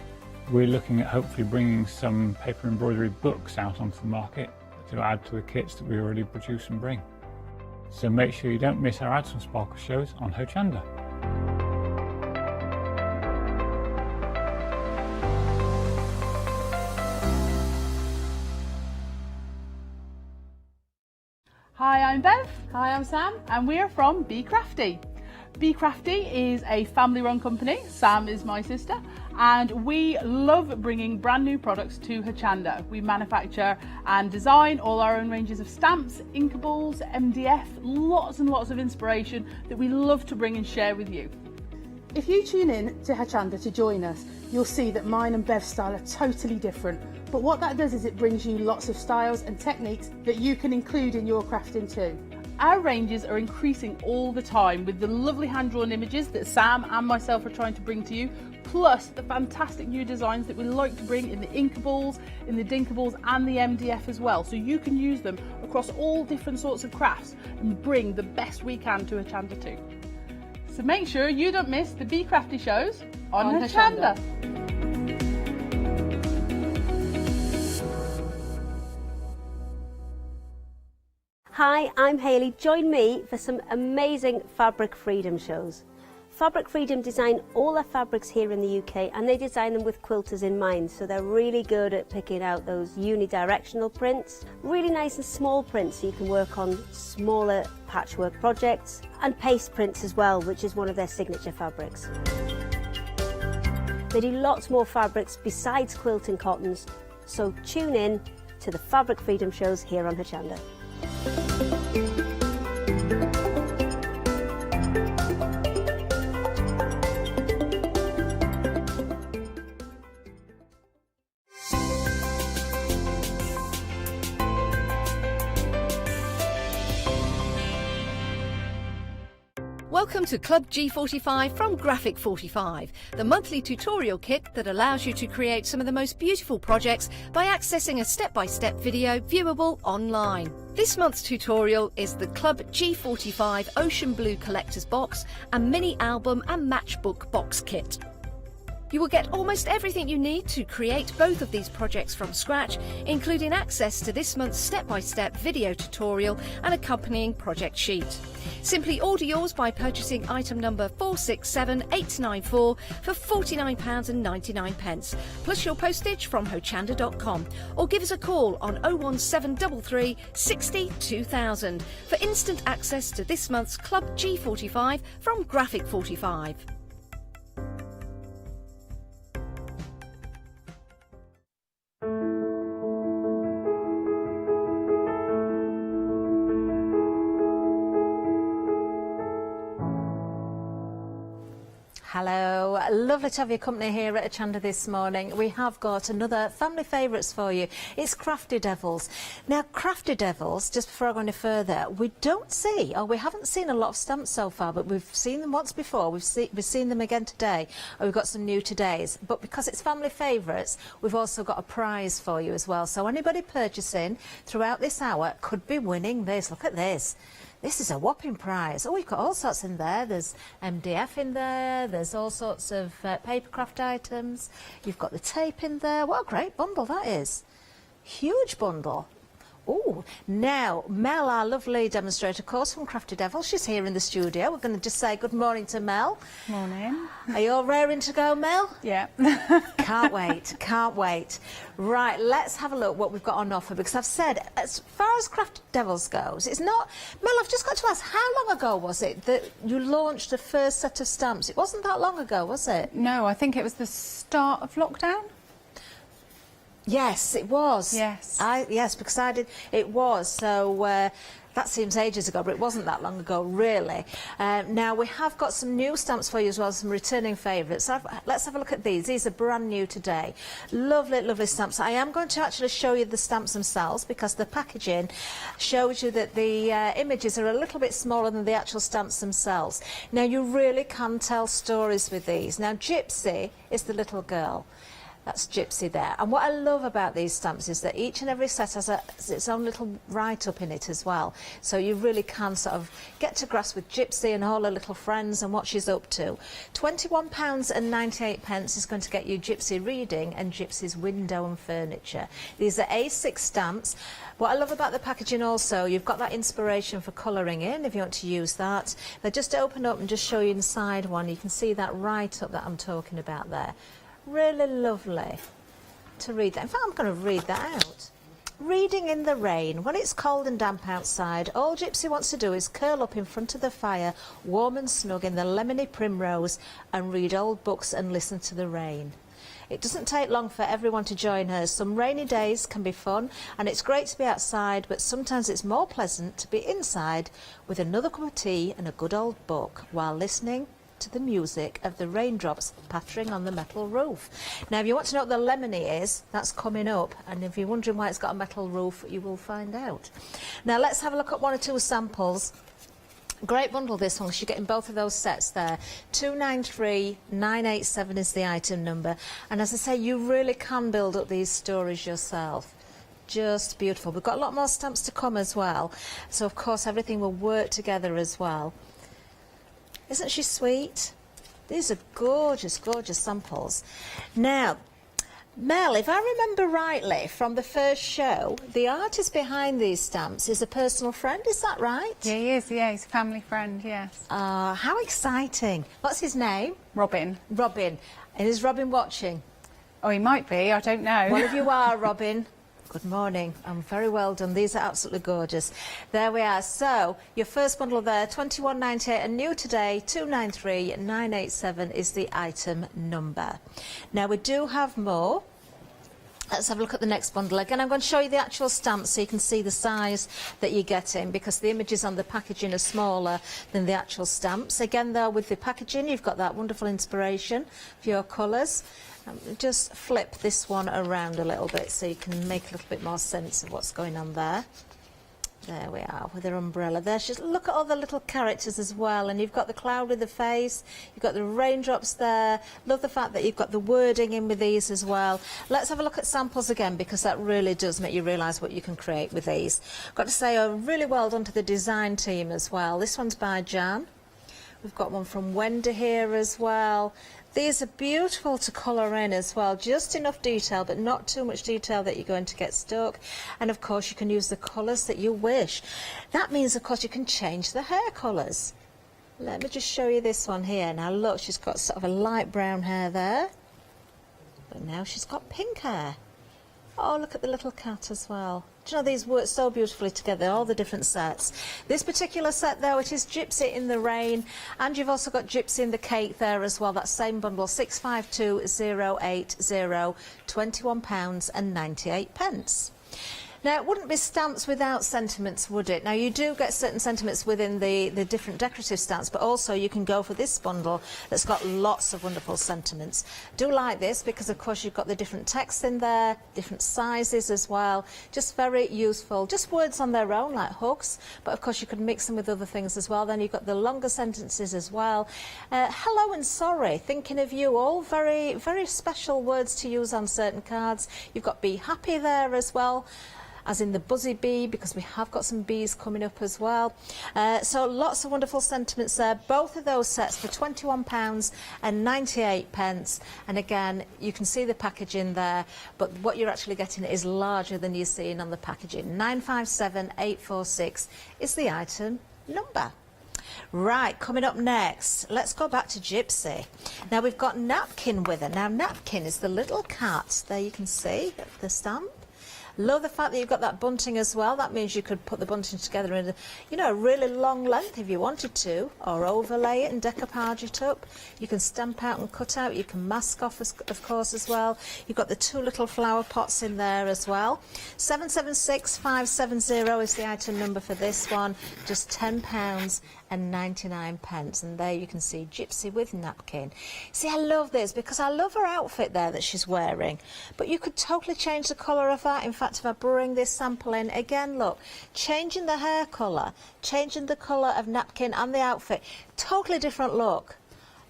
We're looking at hopefully bringing some paper embroidery books out onto the market to add to the kits that we already produce and bring. So make sure you don't miss our Add Some Sparkle shows on Hochanda. Hi, I'm Bev. Hi, I'm Sam, and we're from Be Crafty. Be Crafty is a family-run company. Sam is my sister, and we love bringing brand new products to Hochanda. We manufacture and design all our own ranges of stamps, inkables, MDF, lots and lots of inspiration that we love to bring and share with you. If you tune in to Hochanda to join us, you'll see that mine and Bev's style are totally different. But what that does is it brings you lots of styles and techniques that you can include in your crafting too. Our ranges are increasing all the time with the lovely hand-drawn images that Sam and myself are trying to bring to you, plus the fantastic new designs that we like to bring in the inkables, in the dinkables and the MDF as well. So you can use them across all different sorts of crafts and bring the best we can to Hochanda too. So make sure you don't miss the Be Crafty shows on Hochanda. Hi, I'm Hayley. Join me for some amazing Fabric Freedom shows. Fabric Freedom design all their fabrics here in the UK, and they design them with quilters in mind, so they're really good at picking out those unidirectional prints, really nice and small prints so you can work on smaller patchwork projects, and paste prints as well, which is one of their signature fabrics. They do lots more fabrics besides quilting cottons, so tune in to the Fabric Freedom shows here on Hochanda. Welcome to Club G45 from Graphic 45, the monthly tutorial kit that allows you to create some of the most beautiful projects by accessing a step-by-step video viewable online. This month's tutorial is the Club G45 Ocean Blue Collector's Box and Mini Album and Matchbook Box Kit. You will get almost everything you need to create both of these projects from scratch, including access to this month's step-by-step video tutorial and accompanying project sheet. Simply order yours by purchasing item number 467894 for £49.99, plus your postage from hochanda.com, or give us a call on 01733 60 2000 for instant access to this month's Club G45 from Graphic 45. Hello, lovely to have your company here at Hochanda this morning. We have got another family favourites for you. It's Crafty Devils. Now, Crafty Devils, just before I go any further, we don't see, or we haven't seen a lot of stamps so far, but we've seen them once before. We've seen them again today, or we've got some new todays. But because it's family favourites, we've also got a prize for you as well. So anybody purchasing throughout this hour could be winning this. Look at this. This is a whopping prize. Oh, you've got all sorts in there. There's MDF in there. There's all sorts of papercraft items. You've got the tape in there. What a great bundle that is. Huge bundle. Oh, now, Mel, our lovely demonstrator, of course, from Crafty Devil, she's here in the studio. We're going to just say good morning to Mel. Morning. Are you all raring to go, Mel? Yeah. Can't wait, can't wait. Right, let's have a look what we've got on offer, because I've said, as far as Crafty Devils goes, it's not... Mel, I've just got to ask, how long ago was it that you launched the first set of stamps? It wasn't that long ago, was it? No, I think it was the start of lockdown. Yes, it was. Yes. Yes, because I did. It was. So that seems ages ago, but it wasn't that long ago, really. Now, we have got some new stamps for you as well, some returning favourites. So let's have a look at these. These are brand new today. Lovely, lovely stamps. I am going to actually show you the stamps themselves, because the packaging shows you that the images are a little bit smaller than the actual stamps themselves. Now, you really can tell stories with these. Now, Gypsy is the little girl. That's Gypsy there. And what I love about these stamps is that each and every set has its own little write-up in it as well. So you really can sort of get to grasp with Gypsy and all her little friends and what she's up to. £21.98 is going to get you Gypsy reading and Gypsy's window and furniture. These are A6 stamps. What I love about the packaging also, you've got that inspiration for colouring in if you want to use that. They just open up and just show you inside one. You can see that write-up that I'm talking about there. Really lovely to read that. In fact, I'm going to read that out. Reading in the rain. When it's cold and damp outside, all Gypsy wants to do is curl up in front of the fire, warm and snug in the lemony primrose, and read old books and listen to the rain. It doesn't take long for everyone to join her. Some rainy days can be fun, and it's great to be outside, but sometimes it's more pleasant to be inside with another cup of tea and a good old book while listening to the music of the raindrops pattering on the metal roof. Now, if you want to know what the lemony is, that's coming up, and if you're wondering why it's got a metal roof, you will find out. Now, let's have a look at one or two samples. Great bundle, this one, because you're getting both of those sets there. 293987 is the item number, and as I say, you really can build up these stories yourself. Just beautiful. We've got a lot more stamps to come as well, so of course everything will work together as well. Isn't she sweet? These are gorgeous, gorgeous samples. Now, Mel, if I remember rightly from the first show, the artist behind these stamps is a personal friend, is that right? Yeah, he is, yeah, he's a family friend, yes. How exciting. What's his name? Robin. Robin. And is Robin watching? Oh, he might be, I don't know. Well, if you are, Robin, good morning. Very well done. These are absolutely gorgeous. There we are. So, your first bundle there, £21.98, and new today, £293,987 is the item number. Now, we do have more. Let's have a look at the next bundle. Again, I'm going to show you the actual stamps so you can see the size that you're getting, because the images on the packaging are smaller than the actual stamps. Again, though, with the packaging, you've got that wonderful inspiration for your colours. Just flip this one around a little bit so you can make a little bit more sense of what's going on there. There we are, with her umbrella there. Just look at all the little characters as well, and you've got the cloud with the face, you've got the raindrops there. Love the fact that you've got the wording in with these as well. Let's have a look at samples again, because that really does make you realise what you can create with these. Got to say, really well done to the design team as well. This one's by Jan. We've got one from Wendy here as well. These are beautiful to colour in as well, just enough detail but not too much detail that you're going to get stuck. And of course you can use the colours that you wish. That means of course you can change the hair colours. Let me just show you this one here. Now look, she's got sort of a light brown hair there, but now she's got pink hair. Oh, look at the little cat as well. Do you know, these work so beautifully together, all the different sets. This particular set, though, it is Gypsy in the Rain, and you've also got Gypsy in the Cake there as well, that same bundle, 652080, £21.98. Now, it wouldn't be stamps without sentiments, would it? Now, you do get certain sentiments within the different decorative stamps, but also you can go for this bundle that's got lots of wonderful sentiments. Do like this because, of course, you've got the different text in there, different sizes as well. Just very useful. Just words on their own, like hugs, but, of course, you could mix them with other things as well. Then you've got the longer sentences as well. Hello and sorry, thinking of you, all very, very special words to use on certain cards. You've got be happy there as well, as in the buzzy bee, because we have got some bees coming up as well. So lots of wonderful sentiments there. Both of those sets for £21.98. And again, you can see the packaging there, but what you're actually getting is larger than you're seeing on the packaging. 957846 is the item number. Right, coming up next, let's go back to Gypsy. Now we've got Napkin with her. Now Napkin is the little cat. There you can see the stamp. Love the fact that you've got that bunting as well. That means you could put the bunting together in a really long length if you wanted to, or overlay it and decoupage it up. You can stamp out and cut out. You can mask off, of course, as well. You've got the two little flower pots in there as well. 776570 is the item number for this one. Just £10.99, and there you can see Gypsy with Napkin. See, I love this because I love her outfit there that she's wearing, but you could totally change the colour of that. In fact, if I bring this sample in again, look, changing the hair colour, changing the colour of Napkin and the outfit, totally different look.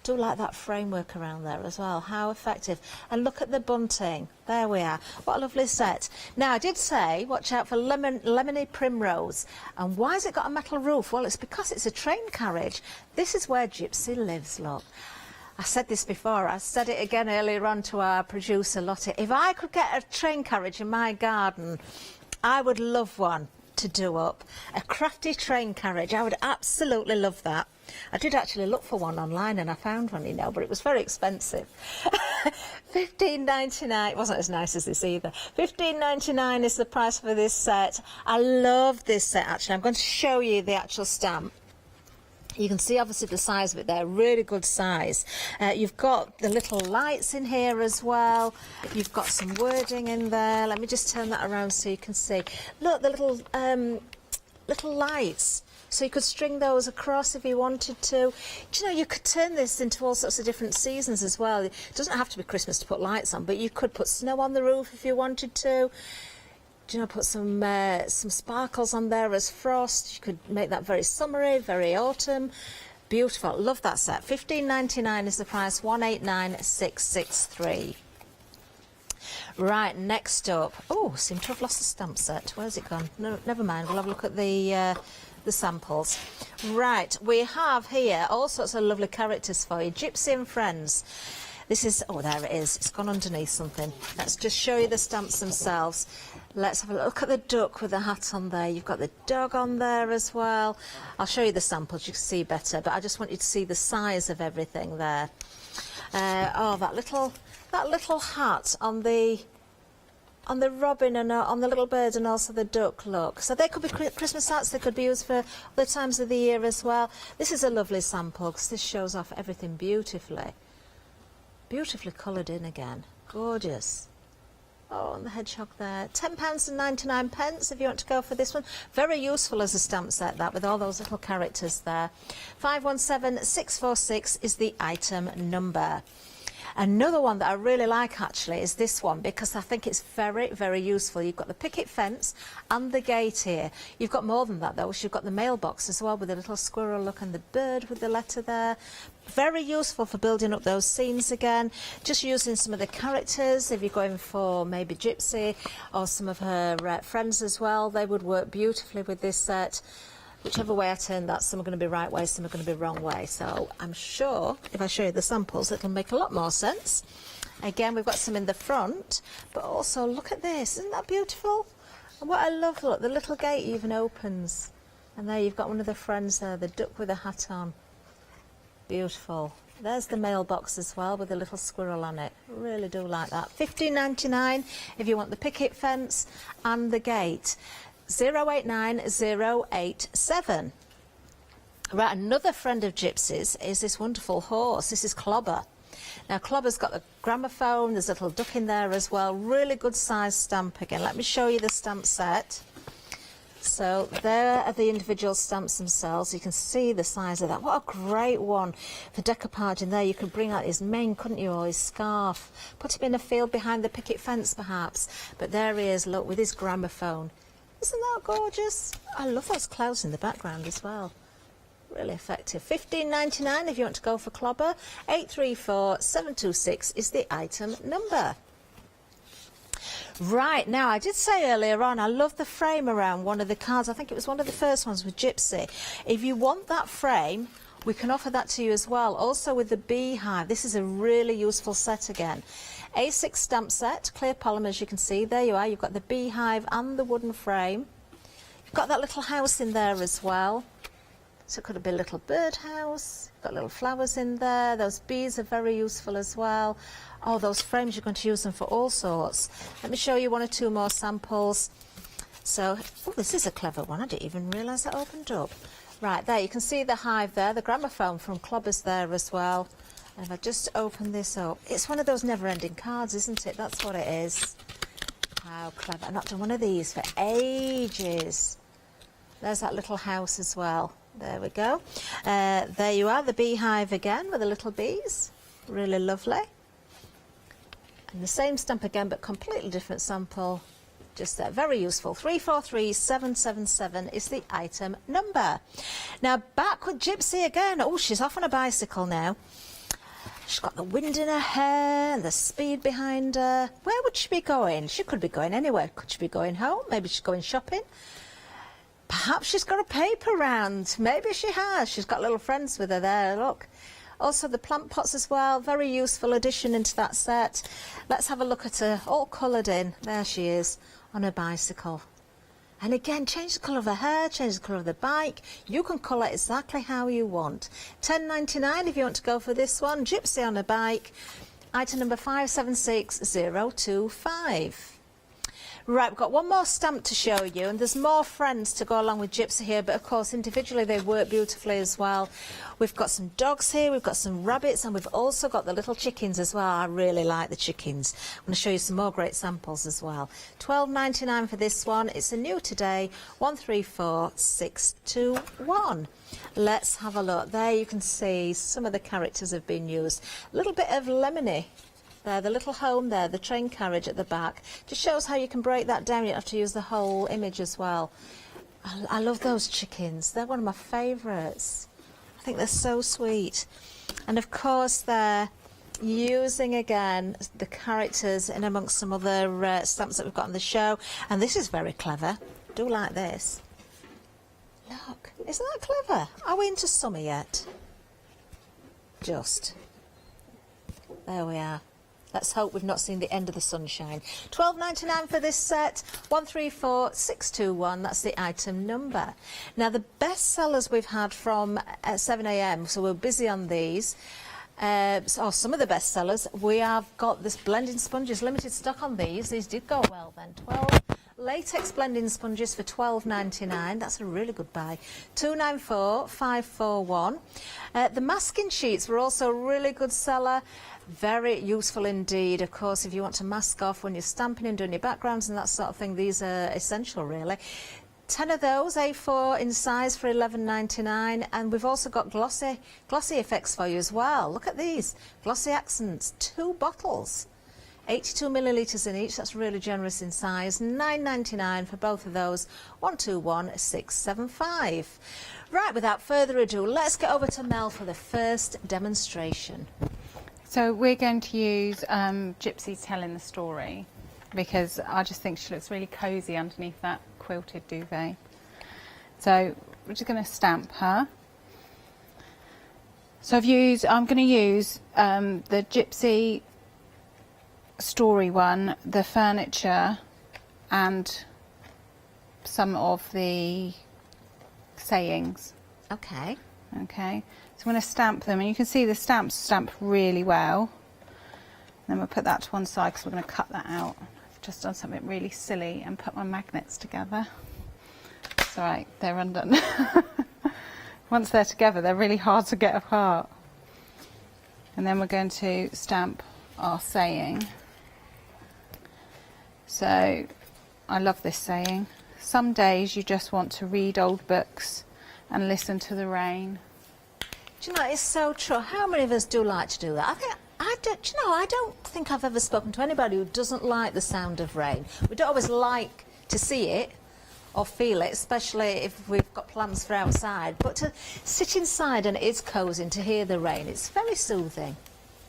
Do like that framework around there as well. How effective. And look at the bunting. There we are. What a lovely set. Now, I did say, watch out for lemony primrose. And why has it got a metal roof? Well, it's because it's a train carriage. This is where Gypsy lives, look. I said this before. I said it again earlier on to our producer, Lottie. If I could get a train carriage in my garden, I would love one to do up. A crafty train carriage. I would absolutely love that. I did actually look for one online and I found one, you know, but it was very expensive. £15.99. It wasn't as nice as this either. £15.99 is the price for this set. I love this set, actually. I'm going to show you the actual stamp. You can see obviously the size of it there, really good size. You've got the little lights in here as well. You've got some wording in there. Let me just turn that around so you can see. Look, the little lights. So you could string those across if you wanted to. Do you know, you could turn this into all sorts of different seasons as well. It doesn't have to be Christmas to put lights on, but you could put snow on the roof if you wanted to. Do you know, put some sparkles on there as frost. You could make that very summery, very autumn. Beautiful. Love that set. £15.99 is the price. 189,663. Right, next up. Oh, seem to have lost the stamp set. Where's it gone? No, never mind. We'll have a look at the samples. Right, we have here all sorts of lovely characters for you. Gypsy and Friends. This is, oh, there it is. It's gone underneath something. Let's just show you the stamps themselves. Let's have a look at the duck with the hat on there. You've got the dog on there as well. I'll show you the samples, you can see better, but I just want you to see the size of everything there. Oh, that little hat on the robin and on the little bird and also the duck, look. So they could be Christmas hats, they could be used for other times of the year as well. This is a lovely sample because this shows off everything beautifully. Beautifully coloured in again. Gorgeous. Oh, and the hedgehog there. £10.99 if you want to go for this one. Very useful as a stamp set, that, with all those little characters there. 517646 is the item number. Another one that I really like, actually, is this one, because I think it's very, very useful. You've got the picket fence and the gate here. You've got more than that, though. You've got the mailbox as well, with a little squirrel look, and the bird with the letter there. Very useful for building up those scenes again. Just using some of the characters, if you're going for maybe Gypsy or some of her friends as well, they would work beautifully with this set. Whichever way I turn that, some are going to be right way, some are going to be wrong way. So I'm sure if I show you the samples, it'll make a lot more sense. Again, we've got some in the front, but also look at this. Isn't that beautiful? And what I love, look, the little gate even opens. And there you've got one of the friends there, the duck with a hat on. Beautiful. There's the mailbox as well with a little squirrel on it. Really do like that. £15.99 if you want the picket fence and the gate. 089087. Right, another friend of Gypsy's is this wonderful horse. This is Clobber. Now Clobber's got the gramophone, there's a little duck in there as well. Really good size stamp again. Let me show you the stamp set. So there are the individual stamps themselves. You can see the size of that. What a great one for decoupage in there. You could bring out his mane, couldn't you, or his scarf. Put him in a field behind the picket fence perhaps. But there he is, look, with his gramophone. Isn't that gorgeous? I love those clouds in the background as well. Really effective. $15.99 if you want to go for Clobber. 834726 is the item number. Right, now I did say earlier on I love the frame around one of the cards. I think it was one of the first ones with Gypsy. If you want that frame, we can offer that to you as well. Also with the beehive, this is a really useful set again. A6 stamp set, clear polymer, as you can see. There you are, you've got the beehive and the wooden frame. You've got that little house in there as well. So it could be a little birdhouse. Got little flowers in there. Those bees are very useful as well. Oh, those frames, you're going to use them for all sorts. Let me show you one or two more samples. So, oh, this is a clever one. I didn't even realise that opened up. Right, there, you can see the hive there. The gramophone from Clobber's there as well. And if I just open this up, it's one of those never-ending cards, isn't it? That's what it is. How clever. I've not done one of these for ages. There's that little house as well. There we go. There you are, the beehive again with the little bees. Really lovely. And the same stamp again, but completely different sample. Just there, very useful. 343777 is the item number. Now back with Gypsy again. Oh, she's off on a bicycle now. She's got the wind in her hair and the speed behind her. Where would she be going? She could be going anywhere. Could she be going home? Maybe she's going shopping. Perhaps she's got a paper round. Maybe she has. She's got little friends with her there, look. Also the plant pots as well. Very useful addition into that set. Let's have a look at her, all coloured in. There she is, on her bicycle. And again, change the colour of her hair, change the colour of the bike. You can colour exactly how you want. $10.99 if you want to go for this one. Gypsy on a bike. Item number 576025. Right, we've got one more stamp to show you, and there's more friends to go along with Gypsy here, but of course individually they work beautifully as well. We've got some dogs here, we've got some rabbits, and we've also got the little chickens as well. I really like the chickens. I'm going to show you some more great samples as well. $12.99 for this one. It's a new today, 134621. Let's have a look. There you can see some of the characters have been used. A little bit of lemony. There, the little home there, the train carriage at the back. Just shows how you can break that down. You don't have to use the whole image as well. I love those chickens. They're one of my favourites. I think they're so sweet. And of course they're using again the characters in amongst some other stamps that we've got on the show. And this is very clever. I do like this. Look, isn't that clever? Are we into summer yet? Just. There we are. Let's hope we've not seen the end of the sunshine. $12.99 for this set, 134621, that's the item number. Now the best sellers we've had from 7 AM, so we're busy on these. Some of the best sellers, we have got this blending sponges, limited stock on these. These did go well then. 12 latex blending sponges for $12.99. That's a really good buy. 294541. The masking sheets were also a really good seller. Very useful indeed. Of course, if you want to mask off when you're stamping and doing your backgrounds and that sort of thing, these are essential really. 10 of those, A4 in size for $11.99, and we've also got glossy effects for you as well. Look at these, glossy accents, 2 bottles. 82 millilitres in each, that's really generous in size. $9.99 for both of those, 121675. Right, without further ado, let's get over to Mel for the first demonstration. So we're going to use Gypsy telling the story, because I just think she looks really cosy underneath that quilted duvet. So we're just going to stamp her. So I'm going to use the Gypsy story one, the furniture, and some of the sayings. Okay. Okay. So I'm going to stamp them, and you can see the stamps stamp really well. Then we'll put that to one side because we're going to cut that out. I've just done something really silly and put my magnets together. It's all right, they're undone. Once they're together, they're really hard to get apart. And then we're going to stamp our saying. So I love this saying. Some days you just want to read old books and listen to the rain. Do you know, it's so true. How many of us do like to do that? I don't think I've ever spoken to anybody who doesn't like the sound of rain. We don't always like to see it or feel it, especially if we've got plans for outside. But to sit inside and it's cosy and to hear the rain, it's very soothing.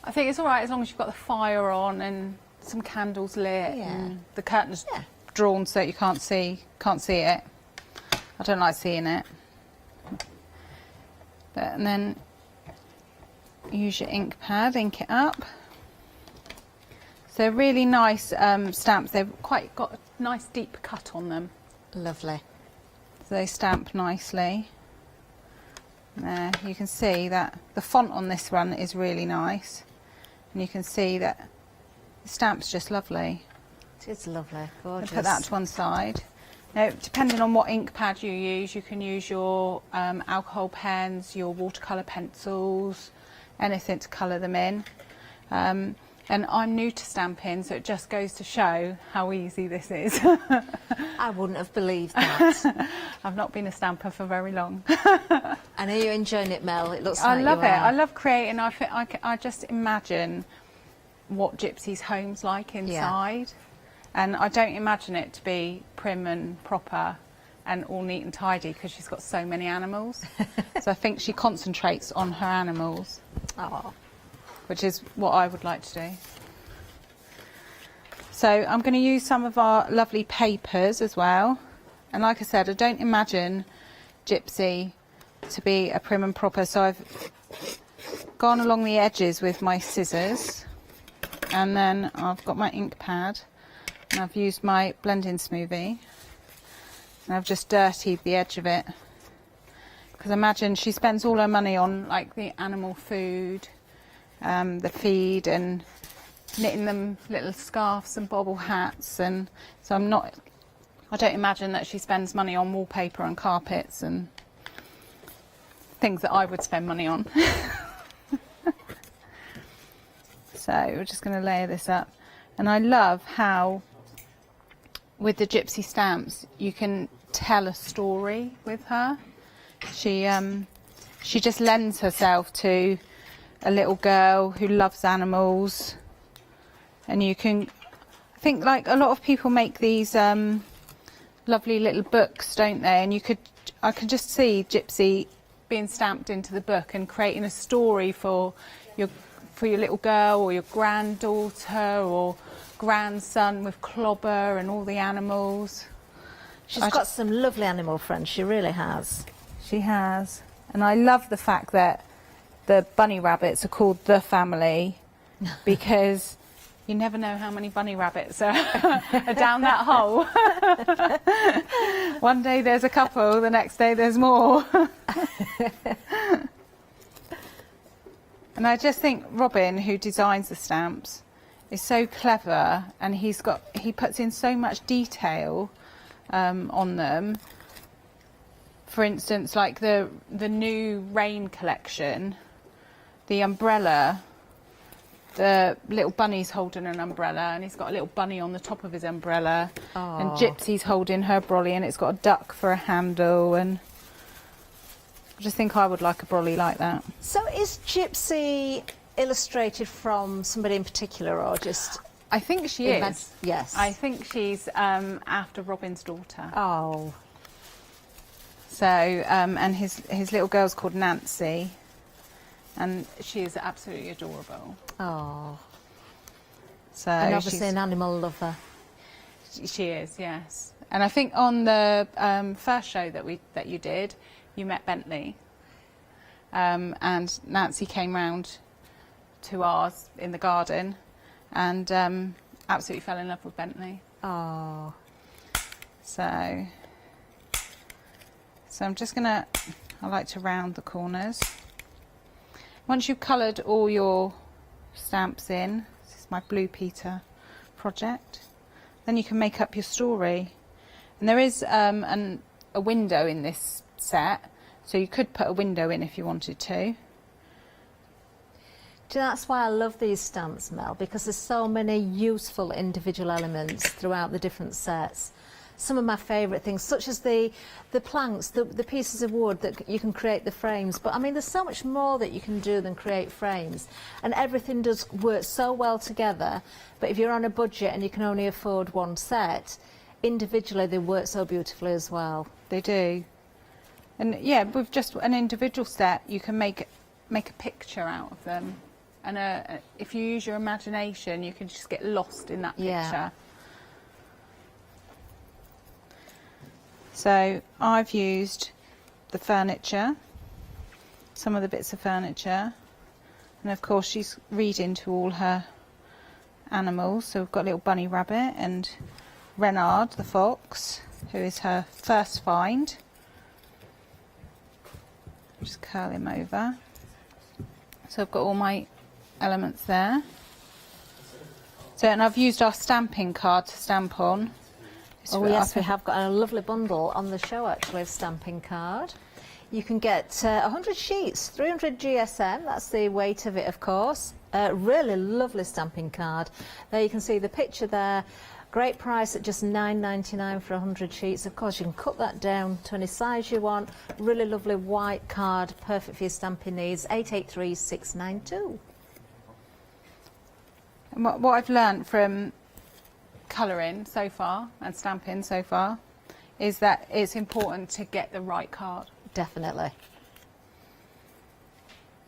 I think it's all right as long as you've got the fire on and some candles lit and the curtains drawn so that you can't see it. I don't like seeing it. And then use your ink pad, ink it up. So really nice stamps. They've quite got a nice deep cut on them. Lovely. So they stamp nicely. There, you can see that the font on this one is really nice, and you can see that the stamp's just lovely. It is lovely, gorgeous. Put that to one side. Now, depending on what ink pad you use your alcohol pens, your watercolour pencils, anything to colour them in. And I'm new to stamping, so it just goes to show how easy this is. I wouldn't have believed that. I've not been a stamper for very long. And are you enjoying it, Mel? It looks I like love you it. are. I love creating. I just imagine what Gypsy's home's like inside. And I don't imagine it to be prim and proper and all neat and tidy because she's got so many animals. So I think she concentrates on her animals. Oh. Which is what I would like to do. So I'm going to use some of our lovely papers as well. And like I said, I don't imagine Gypsy to be a prim and proper. So I've gone along the edges with my scissors. And then I've got my ink pad. And I've used my blending smoothie. And I've just dirtied the edge of it. Because imagine she spends all her money on like the animal food, the feed, and knitting them little scarves and bobble hats. And so I don't imagine that she spends money on wallpaper and carpets and things that I would spend money on. So we're just going to layer this up. And I love how with the Gypsy stamps you can tell a story with her. She just lends herself to a little girl who loves animals, and you can, I think, like a lot of people make these lovely little books, don't they? And I could just see Gypsy being stamped into the book and creating a story for your little girl or your granddaughter or grandson with Clobber and all the animals. She's got some lovely animal friends, she really has. She has. And I love the fact that the bunny rabbits are called The Family because you never know how many bunny rabbits are down that hole. One day there's a couple, the next day there's more. And I just think Robin, who designs the stamps, is so clever, and he puts in so much detail on them. For instance, like the new rain collection, the umbrella, the little bunny's holding an umbrella, and he's got a little bunny on the top of his umbrella. Aww. And Gypsy's holding her brolly, and it's got a duck for a handle. And I just think I would like a brolly like that. So is Gypsy illustrated from somebody in particular, or just... I think she is. Yes. I think she's after Robin's daughter. Oh. So, and his little girl's called Nancy, and she is absolutely adorable. Oh. So and obviously an animal lover. She is, yes. And I think on the first show that you did, you met Bentley, and Nancy came round to ours in the garden, and absolutely fell in love with Bentley. Oh. So I'm just gonna, I like to round the corners. Once you've coloured all your stamps in, this is my Blue Peter project, then you can make up your story. And there is a window in this set, so you could put a window in if you wanted to. Do you know, that's why I love these stamps, Mel, because there's so many useful individual elements throughout the different sets. Some of my favourite things, such as the planks, the pieces of wood that you can create the frames. But I mean, there's so much more that you can do than create frames. And everything does work so well together. But if you're on a budget and you can only afford one set, individually they work so beautifully as well. They do. And yeah, with just an individual set, you can make a picture out of them. And if you use your imagination, you can just get lost in that picture. Yeah. So I've used the furniture, some of the bits of furniture, and of course she's reading to all her animals. So we've got little bunny rabbit and Renard the fox, who is her first find. Just curl him over. So I've got all my elements there. So, and I've used our stamping card to stamp on. Oh yes, we have got a lovely bundle on the show actually of stamping card. You can get 100 sheets, 300 GSM, that's the weight of it of course. Really lovely stamping card. There you can see the picture there. Great price at just £9.99 for 100 sheets. Of course, you can cut that down to any size you want. Really lovely white card, perfect for your stamping needs. 883692. And what I've learnt from colouring so far and stamping so far is that it's important to get the right card. Definitely.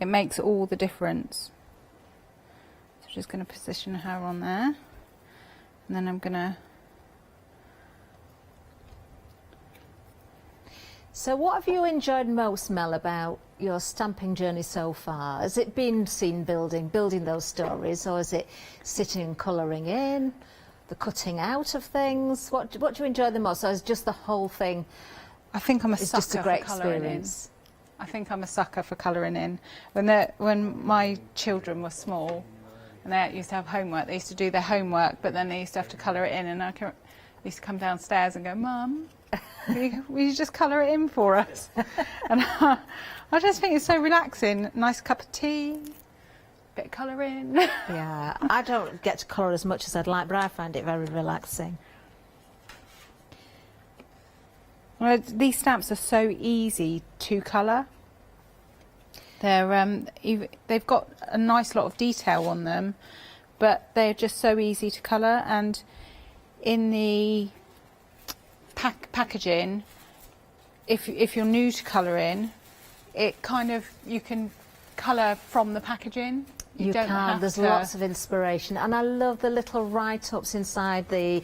It makes all the difference. So I'm just going to position her on there. And then I'm going to... So what have you enjoyed most, Mel, about your stamping journey so far? Has it been scene building those stories, or is it sitting and colouring in, the cutting out of things? What do you enjoy the most, or is just the whole thing? I think I'm a it's sucker just a great for colouring experience. I think I'm a sucker for colouring in. When my children were small, and they used to have homework, they used to do their homework, but then they used to have to colour it in, and I used to come downstairs and go, Mum, will you just colour it in for us? And I just think it's so relaxing. Nice cup of tea, bit of colouring. Yeah, I don't get to colour as much as I'd like, but I find it very relaxing. Well, these stamps are so easy to colour. They've got a nice lot of detail on them, but they're just so easy to colour. And in the packaging, if you're new to colouring, it kind of, you can colour from the packaging. You don't have There's lots of inspiration, and I love the little write-ups inside the...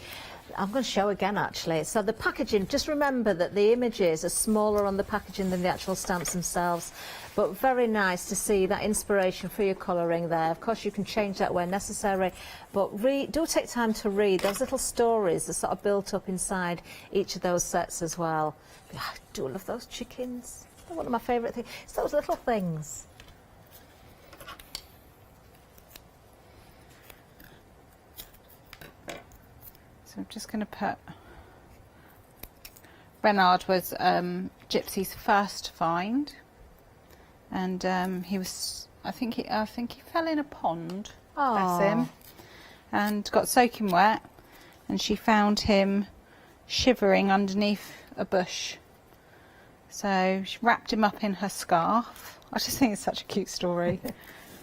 I'm going to show again actually. So the packaging, just remember that the images are smaller on the packaging than the actual stamps themselves, but very nice to see that inspiration for your colouring there. Of course you can change that where necessary, but do take time to read those little stories that sort of built up inside each of those sets as well. I do love those chickens. They're one of my favourite things. It's those little things. So I'm just going to put... Renard was Gypsy's first find, and he was, I think he fell in a pond, bless him, and got soaking wet, and she found him shivering underneath a bush. So she wrapped him up in her scarf. I just think it's such a cute story.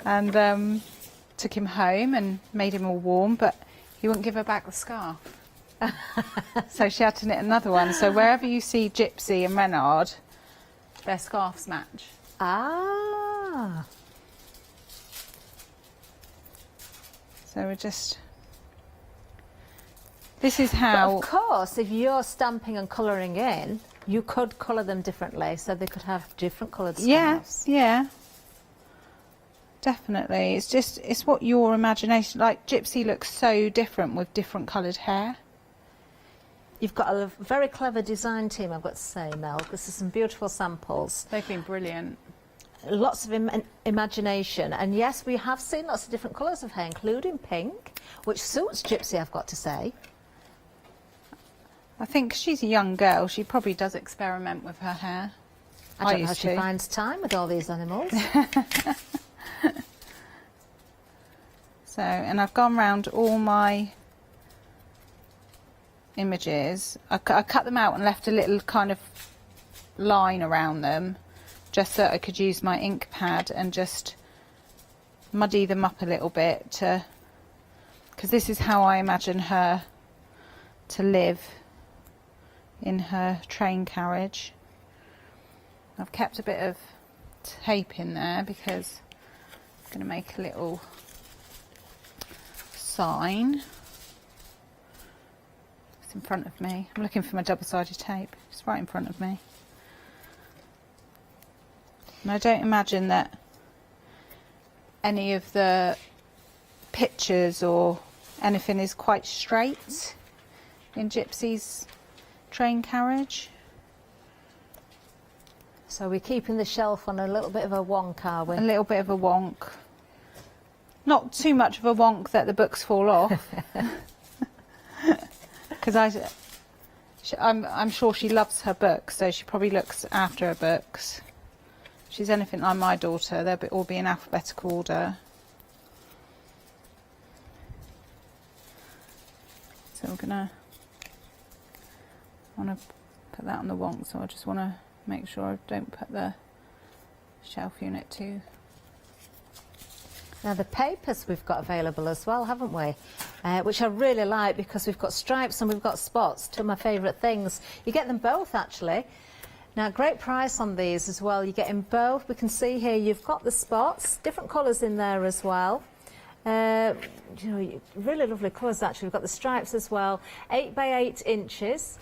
And took him home and made him all warm, but he wouldn't give her back the scarf. So she had to knit another one. So wherever you see Gypsy and Renard, their scarves match. Ah. So we're just... This is how... But of course, if you're stamping and colouring in, you could colour them differently, so they could have different coloured scarves. Yes, yeah. Definitely. It's just, it's what your imagination... Like, Gypsy looks so different with different coloured hair. You've got a very clever design team, I've got to say, Mel, because there's some beautiful samples. They've been brilliant. Lots of imagination. And yes, we have seen lots of different colours of hair, including pink, which suits Gypsy, I've got to say. I think she's a young girl. She probably does experiment with her hair. I don't know how she finds time with all these animals. So, and I've gone round all my images. I cut them out and left a little kind of line around them just so I could use my ink pad and just muddy them up a little bit to, because this is how I imagine her to live in her train carriage. I've kept a bit of tape in there because I'm going to make a little sign. It's in front of me. I'm looking for my double-sided tape. It's right in front of me. And I don't imagine that any of the pictures or anything is quite straight in Gypsy's train carriage. So we're keeping the shelf on a little bit of a wonk, are we? A little bit of a wonk. Not too much of a wonk that the books fall off. Because I'm sure she loves her books, so she probably looks after her books. If she's anything like my daughter, they'll all be in alphabetical order. So I want to put that on the wonk, so I just want to make sure I don't put the shelf unit too. Now the papers we've got available as well, haven't we? Which I really like because we've got stripes and we've got spots, two of my favourite things. You get them both actually. Now great price on these as well, you're getting both. We can see here you've got the spots, different colours in there as well. You know, really lovely colours actually. We've got the stripes as well, 8 by 8 inches.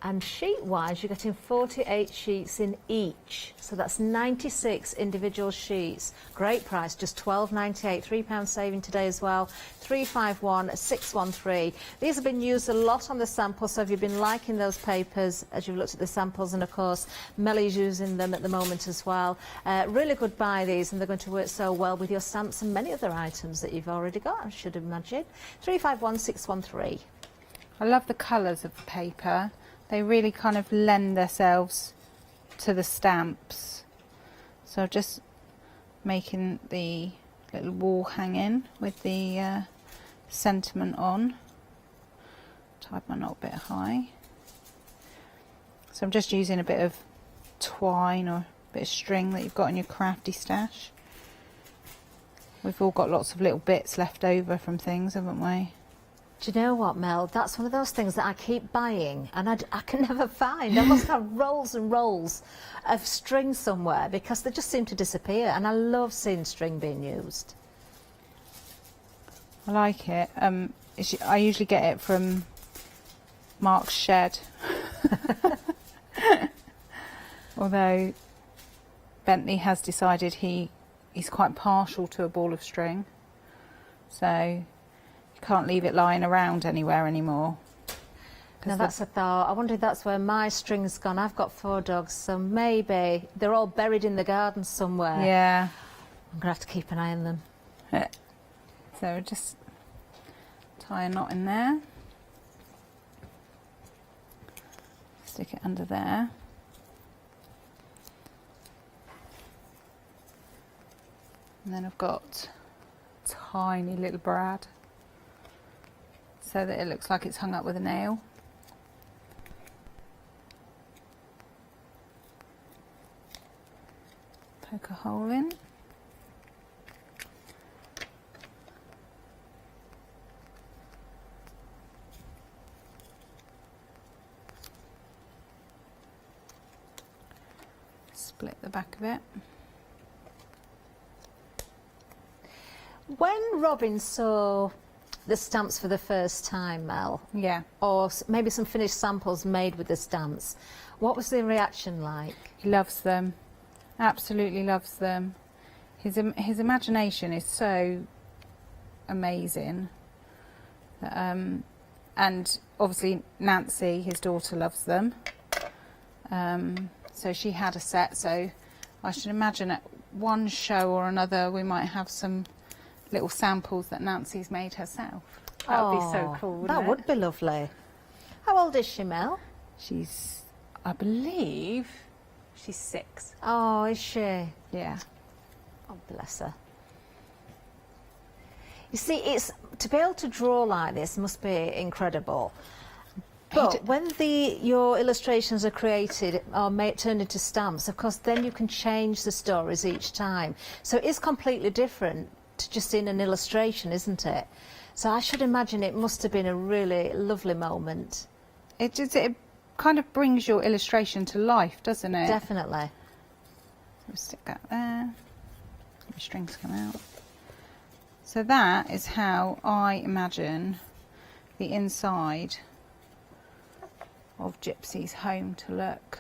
And sheet-wise, you're getting 48 sheets in each. So that's 96 individual sheets. Great price, just £12.98, £3 saving today as well. 351 613. These have been used a lot on the samples, so if you've been liking those papers as you've looked at the samples, and of course, Mellie's using them at the moment as well. Really good buy these, and they're going to work so well with your stamps and many other items that you've already got, I should imagine. 351 613. I love the colours of the paper. They really kind of lend themselves to the stamps. So I'm just making the little wall hanging with the sentiment on. Tied my knot a bit high. So I'm just using a bit of twine or a bit of string that you've got in your crafty stash. We've all got lots of little bits left over from things, haven't we? Do you know what, Mel? That's one of those things that I keep buying and I can never find. I must have rolls and rolls of string somewhere because they just seem to disappear, and I love seeing string being used. I like it. I usually get it from Mark's shed. Although Bentley has decided he's quite partial to a ball of string. So you can't leave it lying around anywhere anymore. Now that's a thought. I wonder if that's where my string's gone. I've got 4 dogs, so maybe they're all buried in the garden somewhere. Yeah. I'm going to have to keep an eye on them. So just tie a knot in there. Stick it under there. And then I've got a tiny little brad, so that it looks like it's hung up with a nail. Poke a hole in. Split the back of it. When Robin saw the stamps for the first time, Mel, yeah, or maybe some finished samples made with the stamps, what was the reaction like? He loves them, absolutely loves them. His imagination is so amazing. And obviously Nancy, his daughter, loves them. So she had a set, so I should imagine at one show or another we might have some little samples that Nancy's made herself. That would be so cool, wouldn't it? That would be lovely. How old is she, Mel? She's, I believe, she's 6. Oh, is she? Yeah. Oh, bless her. You see, it's to be able to draw like this must be incredible. But when your illustrations are created or turned into stamps, of course, then you can change the stories each time. So it is completely different to just seeing an illustration, isn't it? So I should imagine it must have been a really lovely moment. It kind of brings your illustration to life, doesn't it? Definitely. We'll stick that there. The strings come out. So that is how I imagine the inside of Gypsy's home to look.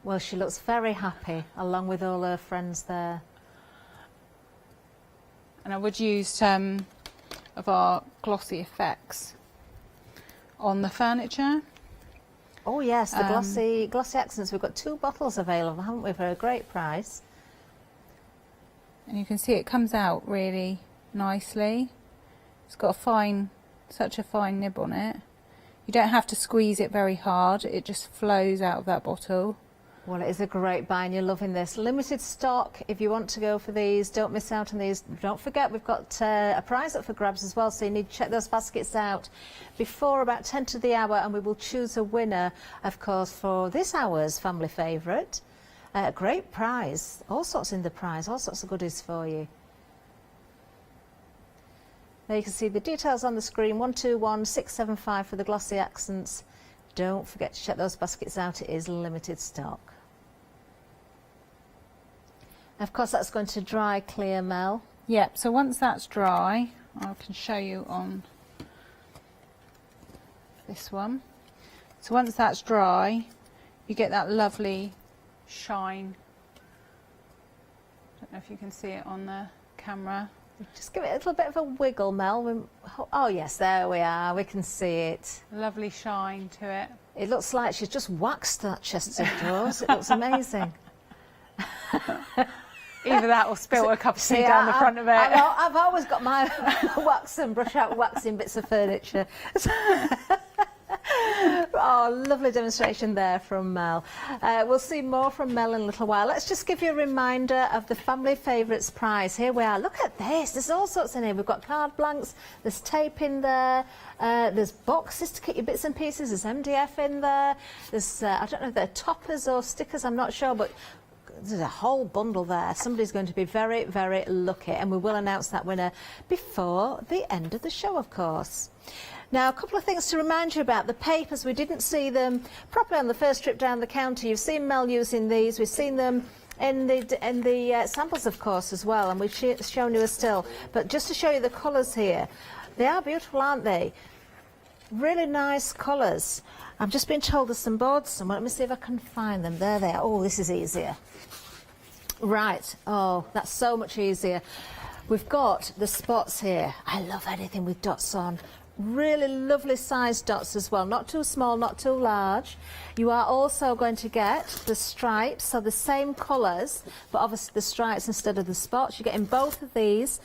Well, she looks very happy, along with all her friends there. And I would use some of our glossy effects on the furniture. Oh yes, the glossy accents. We've got 2 bottles available, haven't we, for a great price. And you can see it comes out really nicely. It's got such a fine nib on it. You don't have to squeeze it very hard, it just flows out of that bottle. Well, it is a great buy and you're loving this. Limited stock if you want to go for these. Don't miss out on these. Don't forget we've got a prize up for grabs as well, so you need to check those baskets out before about 10 to the hour, and we will choose a winner, of course, for this hour's family favourite. A great prize. All sorts in the prize, all sorts of goodies for you. There you can see the details on the screen, 121675 for the glossy accents. Don't forget to check those baskets out, it is limited stock. Of course that's going to dry clear, Mel. Yep, so once that's dry, I can show you on this one. So once that's dry, you get that lovely shine. I don't know if you can see it on the camera. Just give it a little bit of a wiggle, Mel. Oh yes, there we are, we can see it. Lovely shine to it. It looks like she's just waxed that chest of drawers. It looks amazing. Either that or spill a cup of tea down the front of it. I've always got my wax and brush out waxing bits of furniture. Oh, lovely demonstration there from Mel. We'll see more from Mel in a little while. Let's just give you a reminder of the Family Favourites prize. Here we are. Look at this. There's all sorts in here. We've got card blanks. There's tape in there. There's boxes to keep your bits and pieces. There's MDF in there. There's, I don't know if they're toppers or stickers. I'm not sure, but there's a whole bundle there. Somebody's going to be very, very lucky, and we will announce that winner before the end of the show, of course. Now, a couple of things to remind you about. The papers, we didn't see them properly on the first trip down the counter. You've seen Mel using these. We've seen them in the samples, of course, as well, and we've shown you a still. But just to show you the colours here, they are beautiful, aren't they? Really nice colours. I've just been told there's some boards somewhere. Let me see if I can find them. There they are. Oh, this is easier. Right. Oh, that's so much easier. We've got the spots here. I love anything with dots on. Really lovely sized dots as well, not too small, not too large. You are also going to get the stripes, so the same colours, but obviously the stripes instead of the spots. You're getting both of these.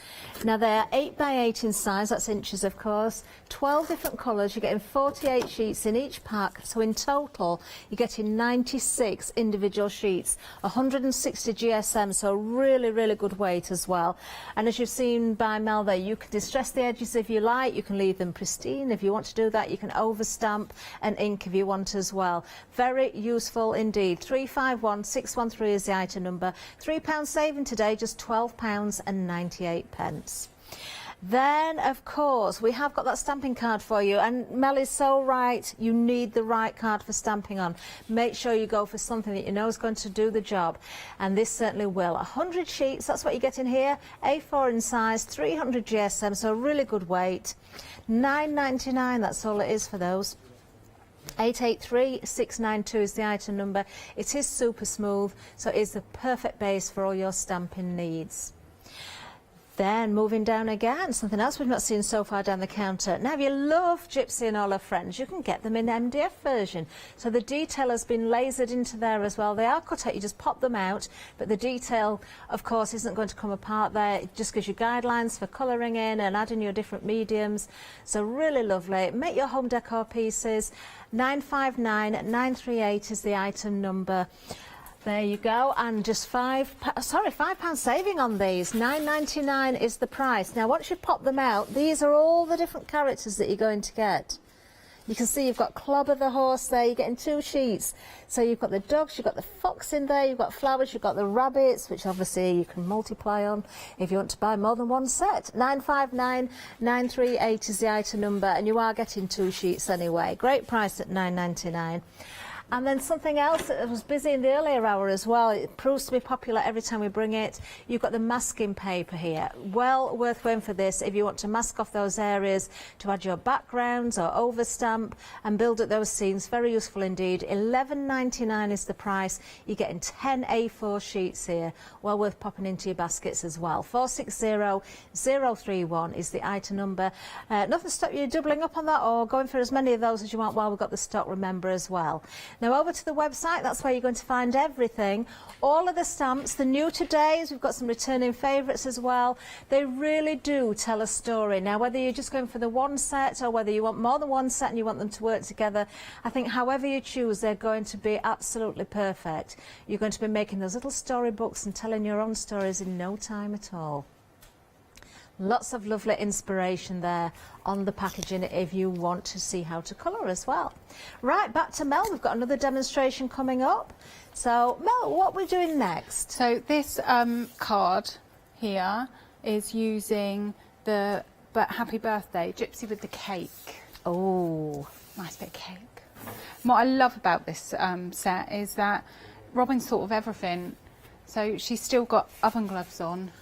Now they're 8 by 8 in size, that's inches of course. 12 different colours, you're getting 48 sheets in each pack, so in total you're getting 96 individual sheets, 160 GSM, so really, really good weight as well. And as you've seen by Mel there, you can distress the edges if you like, you can leave them pristine. If you want to do that, you can overstamp and ink if you want as well. Very useful indeed. 351613 is the item number. £3 saving today, just £12.98. Then, of course, we have got that stamping card for you, and Mel is so right, you need the right card for stamping on. Make sure you go for something that you know is going to do the job, and this certainly will. 100 sheets, that's what you get in here, A4 in size, 300 GSM, so really good weight. £9.99, that's all it is for those. 883692 is the item number. It is super smooth, so it is the perfect base for all your stamping needs. Then moving down again, something else we've not seen so far down the counter. Now if you love Gypsy and all her friends, you can get them in MDF version. So the detail has been lasered into there as well. They are cut out, you just pop them out, but the detail of course isn't going to come apart there. It just gives you guidelines for colouring in and adding your different mediums. So really lovely. Make your home decor pieces. 959938 is the item number. There you go, and just £5 saving on these. £9.99 is the price. Now, once you pop them out, these are all the different characters that you're going to get. You can see you've got Clobber the horse there, you're getting 2 sheets. So you've got the dogs, you've got the fox in there, you've got flowers, you've got the rabbits, which obviously you can multiply on if you want to buy more than one set. 959938 is the item number, and you are getting 2 sheets anyway. Great price at £9.99. And then something else that was busy in the earlier hour as well, it proves to be popular every time we bring it. You've got the masking paper here. Well worth going for this if you want to mask off those areas to add your backgrounds or overstamp and build up those scenes. Very useful indeed. £11.99 is the price. You're getting 10 A4 sheets here. Well worth popping into your baskets as well. 460031 is the item number. Nothing to stop you doubling up on that or going for as many of those as you want while we've got the stock, remember, as well. Now over to the website, that's where you're going to find everything. All of the stamps, the new todays, we've got some returning favourites as well. They really do tell a story. Now whether you're just going for the one set or whether you want more than one set and you want them to work together, I think however you choose, they're going to be absolutely perfect. You're going to be making those little storybooks and telling your own stories in no time at all. Lots of lovely inspiration there on the packaging if you want to see how to colour as well. Right, back to Mel. We've got another demonstration coming up. So, Mel, what are we doing next? So this card here is using the Happy Birthday, Gypsy with the cake. Oh, nice bit of cake. And what I love about this set is that Robin's thought of everything. So she's still got oven gloves on.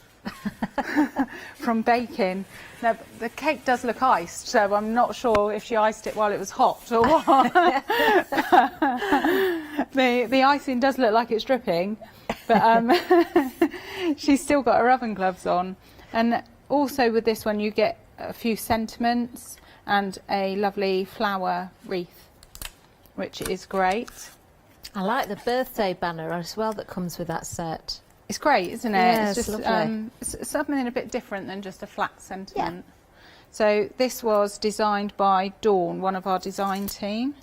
From baking. Now the cake does look iced, so I'm not sure if she iced it while it was hot or what. the icing does look like it's dripping, but she's still got her oven gloves on. And also with this one you get a few sentiments and a lovely flower wreath, which is great. I like the birthday banner as well that comes with that set. It's great, isn't it? Yeah, it's just it's something a bit different than just a flat sentiment. Yeah. So this was designed by Dawn, one of our design team.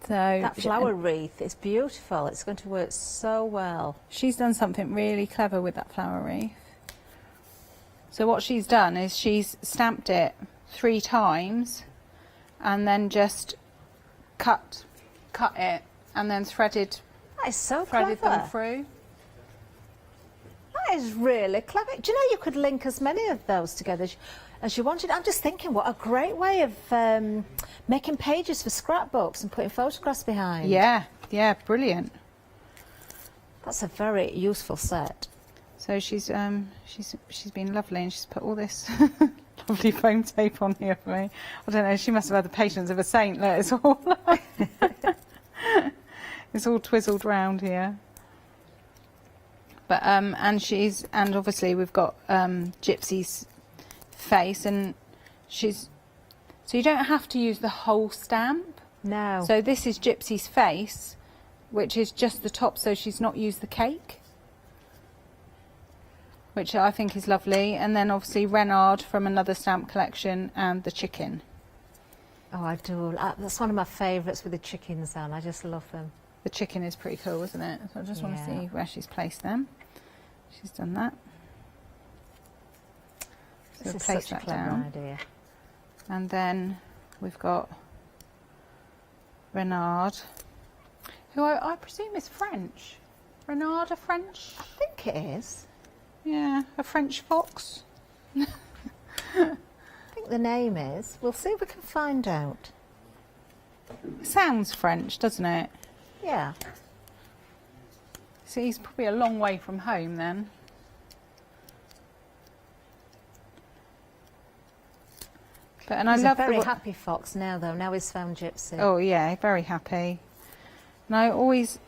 So that flower wreath is beautiful. It's going to work so well. She's done something really clever with that flower wreath. So what she's done is she's stamped it 3 times and then just cut it and then threaded. That is so threaded clever. them through. That is really clever. Do you know you could link as many of those together as you wanted? I'm just thinking what a great way of making pages for scrapbooks and putting photographs behind. Yeah, yeah, brilliant. That's a very useful set. So she's been lovely and she's put all this lovely foam tape on here for me. I don't know, she must have had the patience of a saint. Look, it's all it's all twizzled round here. But and obviously we've got Gypsy's face, and so you don't have to use the whole stamp. No. So this is Gypsy's face, which is just the top, so she's not used the cake, which I think is lovely. And then obviously Renard from another stamp collection and the chicken. Oh, I do. That's one of my favourites with the chickens on. I just love them. The chicken is pretty cool, isn't it? So I just want to see where she's placed them. She's done that. So This we'll is place such a that clever down. idea. And then we've got Renard, who I presume is French. Renard, a French? I think it is. Yeah, a French fox. I think the name is. We'll see if we can find out. Sounds French, doesn't it? Yeah. So he's probably a long way from home then. But He's a very happy fox now, though. Now he's found Gypsy. Oh yeah, very happy. And I always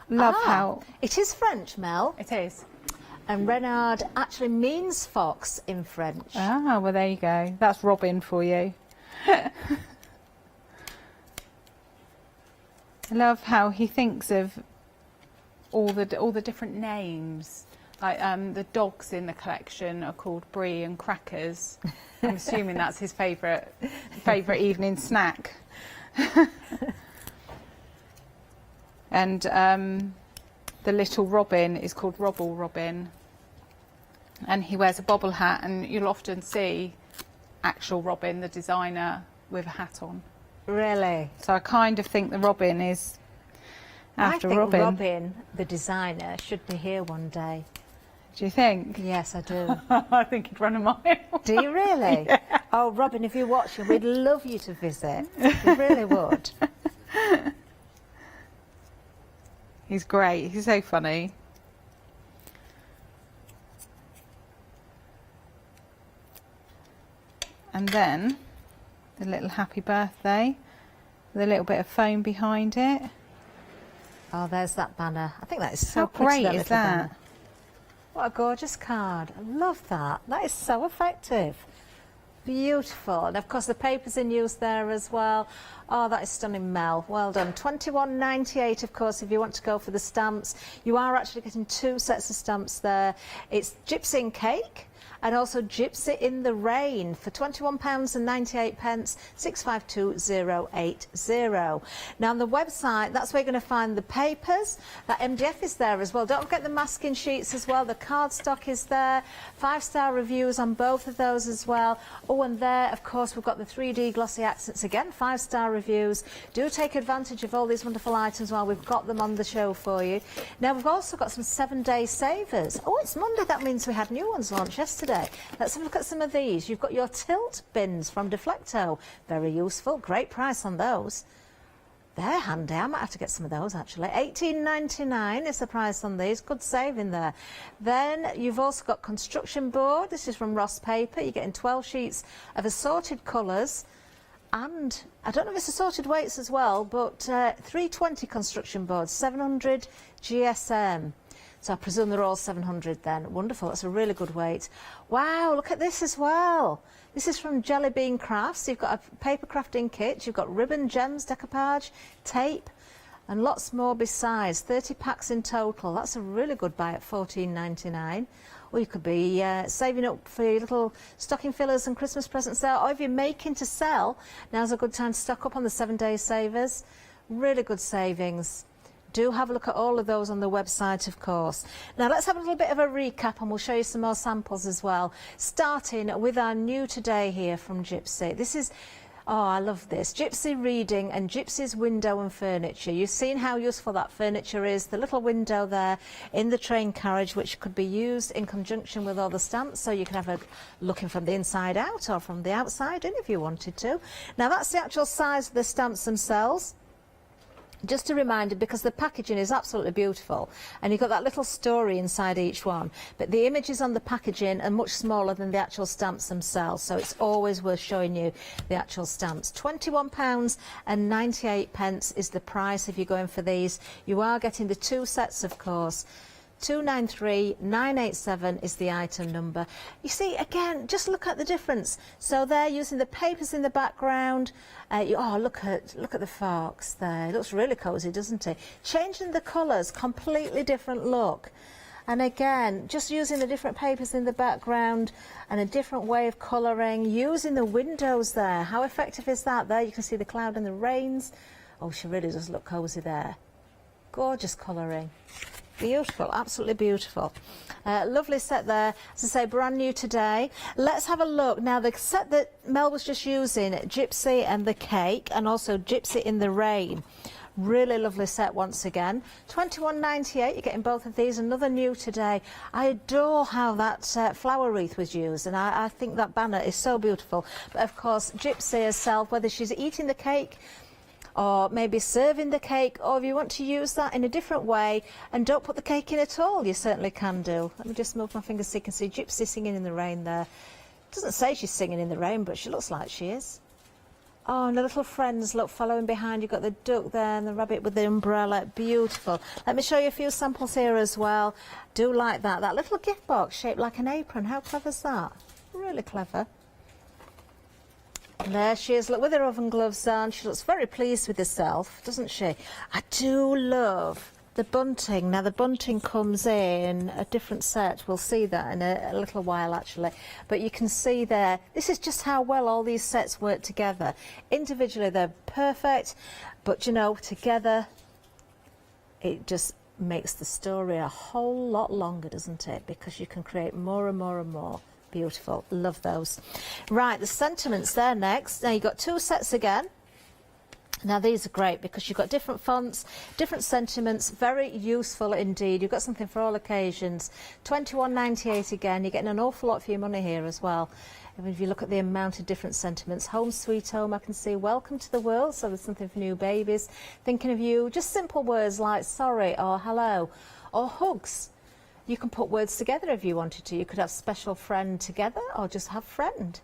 love how it is French, Mel. It is. And Renard actually means fox in French. Ah, well there you go. That's Robin for you. I love how he thinks of all the different names. Like the dogs in the collection are called Brie and Crackers. I'm assuming that's his favourite evening snack. And the little Robin is called Robble Robin, and he wears a bobble hat, and you'll often see actual Robin, the designer, with a hat on. Really? So I kind of think the Robin is after I think Robin. Robin, the designer, should be here one day. Do you think? Yes, I do. I think he'd run a mile. Do you really? Yeah. Oh, Robin, if you're watching, we'd love you to visit. We really would. He's great. He's so funny. And then the little happy birthday with a little bit of foam behind it. Oh, there's that banner. I think that is so How pretty, great is little that? banner. What a gorgeous card. I love that. That is so effective. Beautiful. And of course the paper's in use there as well. Oh, that is stunning, Mel. Well done. £21.98, of course, if you want to go for the stamps. You are actually getting 2 sets of stamps there. It's Gypsy and Cake and also Gypsy in the Rain for £21.98, 652080. Now on the website, that's where you're going to find the papers. That MDF is there as well. Don't forget the masking sheets as well. The cardstock is there. 5-star reviews on both of those as well. Oh, and there, of course, we've got the 3D glossy accents again. 5-star reviews. Do take advantage of all these wonderful items while we've got them on the show for you. Now we've also got some 7-day savers. Oh, it's Monday. That means we had new ones launched yesterday. Let's have a look at some of these. You've got your tilt bins from Deflecto. Very useful. Great price on those. They're handy. I might have to get some of those actually. £18.99 is the price on these. Good saving there. Then you've also got construction board. This is from Ross Paper. You're getting 12 sheets of assorted colours. And I don't know if it's assorted weights as well, but 320 construction boards, 700 GSM. So I presume they're all 700 then. Wonderful, that's a really good weight. Wow, look at this as well. This is from Jelly Bean Crafts. You've got a paper crafting kit, you've got ribbon, gems, decoupage, tape, and lots more besides. 30 packs in total. That's a really good buy at £14.99. Or you could be saving up for your little stocking fillers and Christmas presents there. Or if you're making to sell, now's a good time to stock up on the 7-day savers. Really good savings. Do have a look at all of those on the website, of course. Now let's have a little bit of a recap and we'll show you some more samples as well. Starting with our new today here from Gypsy. This is, oh, I love this. Gypsy Reading and Gypsy's Window and Furniture. You've seen how useful that furniture is. The little window there in the train carriage, which could be used in conjunction with all the stamps, so you can have a looking from the inside out or from the outside in if you wanted to. Now that's the actual size of the stamps themselves. Just a reminder, because the packaging is absolutely beautiful and you've got that little story inside each one, but the images on the packaging are much smaller than the actual stamps themselves, so it's always worth showing you the actual stamps. £21.98 is the price if you're going for these. You are getting the 2 sets, of course. 293987 is the item number. You see, again, just look at the difference. So they're using the papers in the background. Oh, look at the forks there. It looks really cosy, doesn't it? Changing the colours, completely different look. And again, just using the different papers in the background and a different way of colouring, using the windows there. How effective is that? There you can see the cloud and the rains. Oh, she really does look cosy there. Gorgeous colouring. Beautiful, absolutely beautiful. Lovely set there, as I say, brand new today. Let's have a look. Now the set that Mel was just using, Gypsy and the Cake, and also Gypsy in the Rain. Really lovely set once again. £21.98, you're getting both of these. Another new today. I adore how that flower wreath was used, and I think that banner is so beautiful. But of course, Gypsy herself, whether she's eating the cake, or maybe serving the cake, or if you want to use that in a different way and don't put the cake in at all, you certainly can do. Let me just move my fingers so you can see Gypsy singing in the rain there. Doesn't say she's singing in the rain, but she looks like she is. Oh, and the little friends, look, following behind. You've got the duck there and the rabbit with the umbrella. Beautiful. Let me show you a few samples here as well. Do like that. That little gift box shaped like an apron. How clever is that? Really clever. There she is, look, with her oven gloves on. She looks very pleased with herself, doesn't she? I do love the bunting. Now the bunting comes in a different set. We'll see that in a little while actually. But you can see there, this is just how well all these sets work together. Individually they're perfect, but you know, together it just makes the story a whole lot longer, doesn't it? Because you can create more and more and more. Beautiful, love those. Right, the sentiments there next. Now you've got 2 sets again. Now these are great because you've got different fonts, different sentiments, very useful indeed. You've got something for all occasions. £21.98 again, you're getting an awful lot for your money here as well. Even if you look at the amount of different sentiments. Home sweet home, I can see welcome to the world, so there's something for new babies. Thinking of you, just simple words like sorry or hello or hugs. You can put words together if you wanted to. You could have special friend together or just have friend.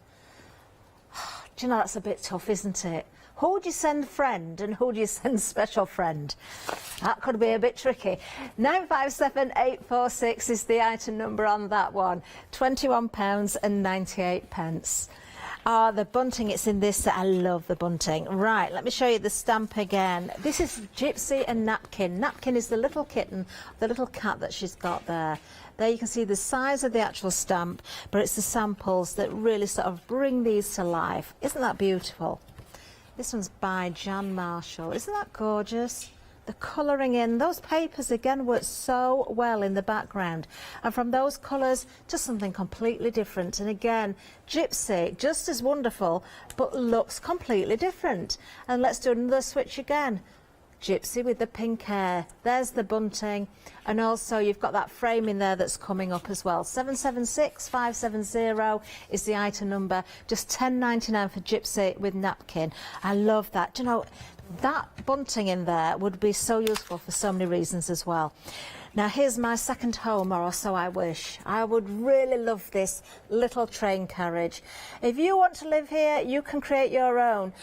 Do you know, that's a bit tough, isn't it? Who would you send friend and who do you send special friend? That could be a bit tricky. 957846 is the item number on that one. £21.98. Ah, the bunting, it's in this set. I love the bunting. Right, let me show you the stamp again. This is Gypsy and Napkin. Napkin is the little kitten, the little cat that she's got there. There you can see the size of the actual stamp, but it's the samples that really sort of bring these to life. Isn't that beautiful? This one's by Jan Marshall. Isn't that gorgeous? The colouring in, those papers again work so well in the background. And from those colours to something completely different. And again, Gypsy, just as wonderful, but looks completely different. And let's do another switch again. Gypsy with the pink hair. There's the bunting. And also you've got that frame in there that's coming up as well. 776570 is the item number. Just £10.99 for Gypsy with Napkin. I love that. Do you know, that bunting in there would be so useful for so many reasons as well. Now here's my second home, or so I wish. I would really love this little train carriage. If you want to live here, you can create your own.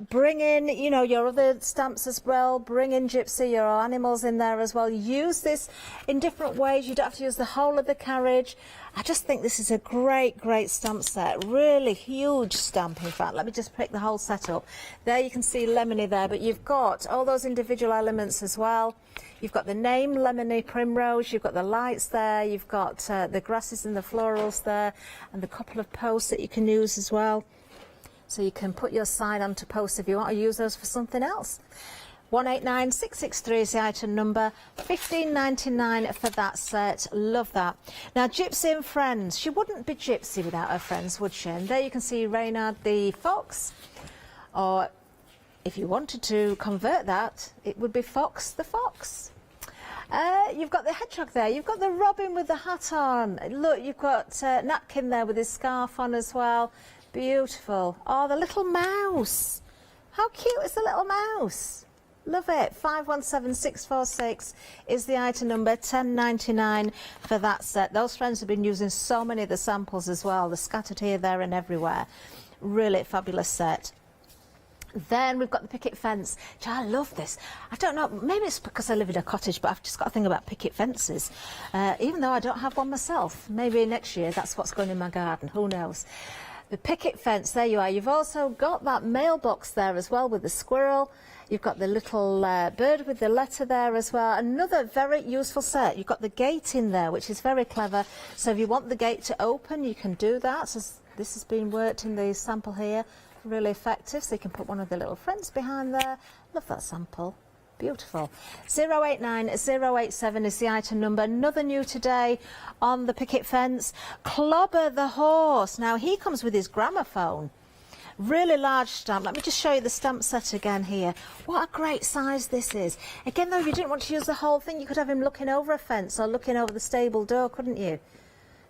Bring in, you know, your other stamps as well. Bring in Gypsy, your animals in there as well. Use this in different ways. You don't have to use the whole of the carriage. I just think this is a great, great stamp set. Really huge stamp, in fact. Let me just pick the whole set up. There you can see lemony there, but you've got all those individual elements as well. You've got the name, lemony primrose. You've got the lights there. You've got the grasses and the florals there, and the couple of posts that you can use as well. So you can put your sign onto posts if you want to use those for something else. 189663 is the item number. £15.99 for that set. Love that. Now Gypsy and friends. She wouldn't be Gypsy without her friends, would she? And there you can see Reynard the fox, or if you wanted to convert that, it would be Fox the fox. You've got the hedgehog there. You've got the robin with the hat on. Look, you've got Napkin there with his scarf on as well. Beautiful. Oh, the little mouse. How cute is the little mouse? Love it. 517646 is the item number. £10.99 for that set. Those friends have been using so many of the samples as well. They're scattered here, there and everywhere. Really fabulous set. Then we've got the picket fence. I love this. I don't know, maybe it's because I live in a cottage, but I've just got a thing about picket fences. Even though I don't have one myself. Maybe next year that's what's going in my garden. Who knows? The picket fence, there you are. You've also got that mailbox there as well with the squirrel. You've got the little bird with the letter there as well. Another very useful set. You've got the gate in there, which is very clever. So if you want the gate to open, you can do that. So this has been worked in the sample here. Really effective. So you can put one of the little friends behind there. Love that sample. Beautiful. 089087 is the item number. Another new today on the picket fence. Clobber the horse. Now he comes with his gramophone. Really large stamp. Let me just show you the stamp set again here. What a great size this is. Again though, if you didn't want to use the whole thing, you could have him looking over a fence or looking over the stable door, couldn't you?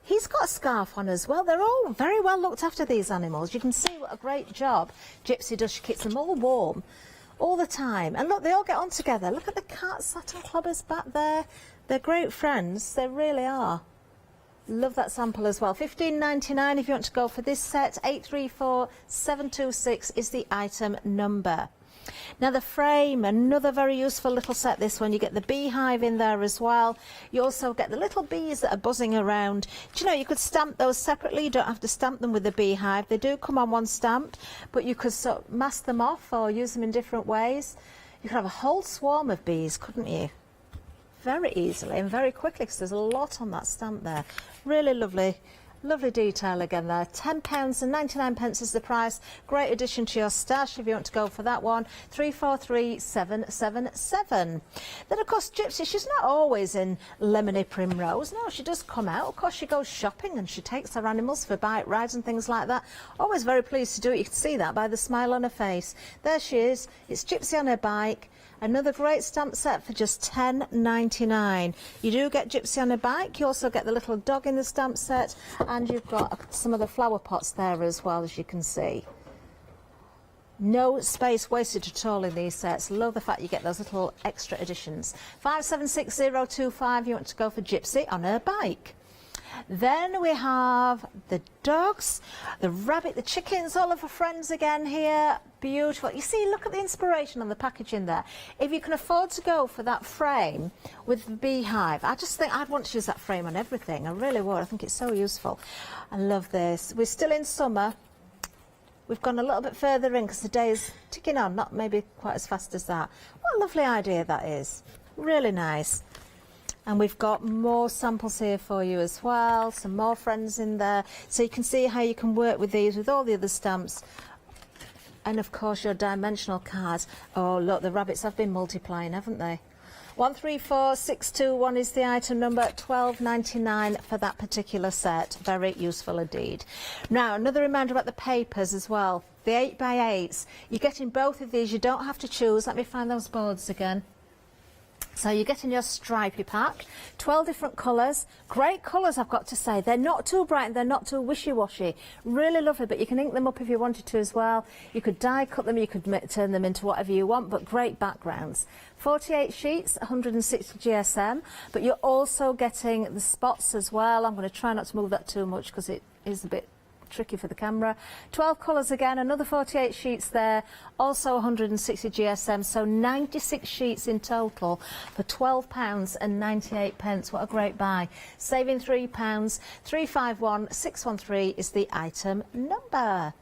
He's got a scarf on as well. They're all very well looked after, these animals. You can see what a great job Gypsy does. She keeps them all warm all the time. And look, they all get on together. Look at the cat sat on Clobber's back there. They're great friends. They really are. Love that sample as well. £15.99 if you want to go for this set. 834726 is the item number. Now the frame, another very useful little set, this one. You get the beehive in there as well. You also get the little bees that are buzzing around. Do you know, you could stamp those separately. You don't have to stamp them with the beehive. They do come on one stamp, but you could sort of mask them off or use them in different ways. You could have a whole swarm of bees, couldn't you? very easily and very quickly because there's a lot on that stamp there. Really lovely. Lovely detail again there. £10.99 is the price. Great addition to your stash if you want to go for that one. 343777. Then of course Gypsy, she's not always in lemony primrose. No, she does come out. Of course she goes shopping and she takes her animals for bike rides and things like that. Always very pleased to do it. You can see that by the smile on her face. There she is. It's Gypsy on her bike. Another great stamp set for just £10.99. You do get Gypsy on a bike. You also get the little dog in the stamp set, and you've got some of the flower pots there as well, as you can see. No space wasted at all in these sets. Love the fact you get those little extra additions. 576025. You want to go for Gypsy on her bike. Then we have the dogs, the rabbit, the chickens, all of our friends again here. Beautiful. You see, look at the inspiration on the packaging there. If you can afford to go for that frame with the beehive, I just think I'd want to use that frame on everything. I really would. I think it's so useful. I love this. We're still in summer. We've gone a little bit further in because the day is ticking on, not maybe quite as fast as that. What a lovely idea that is. Really nice. And we've got more samples here for you as well, some more friends in there. So you can see how you can work with these, with all the other stamps. And of course your dimensional cards. Oh look, the rabbits have been multiplying, haven't they? 134621 is the item number, £12.99 for that particular set. Very useful indeed. Now, another reminder about the papers as well. The 8x8s. You're getting both of these, you don't have to choose. Let me find those boards again. So you're getting your stripy pack, 12 different colours. Great colours, I've got to say. They're not too bright and they're not too wishy-washy. Really lovely, but you can ink them up if you wanted to as well. You could die cut them, you could turn them into whatever you want, but great backgrounds. 48 sheets, 160 GSM, but you're also getting the spots as well. I'm going to try not to move that too much because it is a bit tricky for the camera. 12 colours again, another 48 sheets there, also 160 GSM, so 96 sheets in total for £12.98. What a great buy. Saving £3. 351613 is the item number.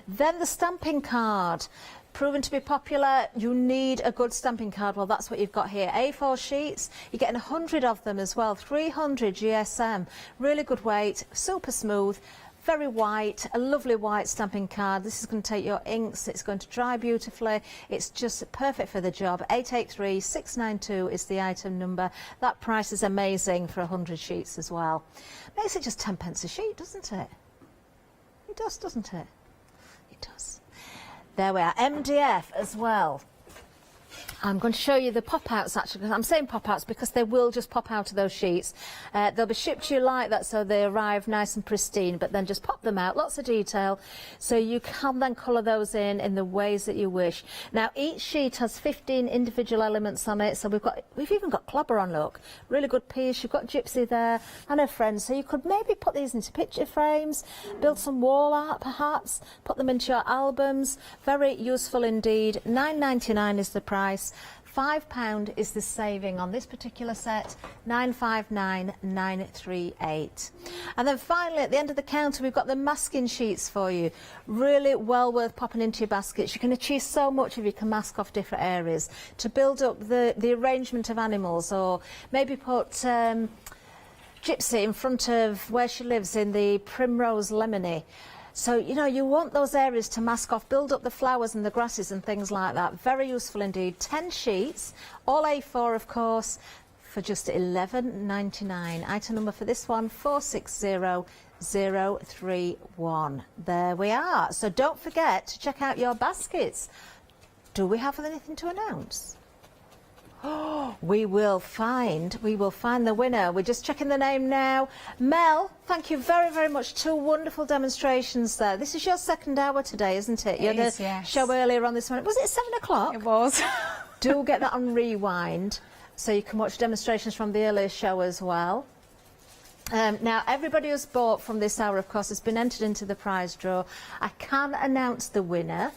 Then the stamping card. Proven to be popular. You need a good stamping card. Well, that's what you've got here. A4 sheets. You're getting 100 of them as well. 300 GSM. Really good weight. Super smooth. Very white, a lovely white stamping card. This is going to take your inks, it's going to dry beautifully, it's just perfect for the job. 883692 is the item number. That price is amazing for 100 sheets as well. Makes it just 10p a sheet, doesn't it? It does, doesn't it? It does. There we are, MDF as well. I'm going to show you the pop-outs actually. I'm saying pop-outs because they will just pop out of those sheets. They'll be shipped to you like that, so they arrive nice and pristine, but then just pop them out, lots of detail, so you can then colour those in the ways that you wish. Now each sheet has 15 individual elements on it, so we've even got Clobber on, look. Really good piece. You've got Gypsy there and her friends, so you could maybe put these into picture frames, build some wall art perhaps, put them into your albums. Very useful indeed. £9.99 is the price. £5 is the saving on this particular set, 959938. And then finally at the end of the counter we've got the masking sheets for you. Really well worth popping into your baskets. You can achieve so much if you can mask off different areas to build up the arrangement of animals, or maybe put Gypsy in front of where she lives in the Primrose Lemony. So, you know, you want those areas to mask off, build up the flowers and the grasses and things like that. Very useful indeed. 10 sheets, all A4 of course, for just £11.99. Item number for this one, 460031. There we are. So don't forget to check out your baskets. Do we have anything to announce? Oh, we will find the winner. We're just checking the name now. Mel, thank you very, very much. 2 wonderful demonstrations there. This is your second hour today, isn't it? You had a show earlier on this morning. Was it 7 o'clock? It was. Do get that on rewind so you can watch demonstrations from the earlier show as well. Now, everybody who's bought from this hour, of course, has been entered into the prize draw. I can announce the winner.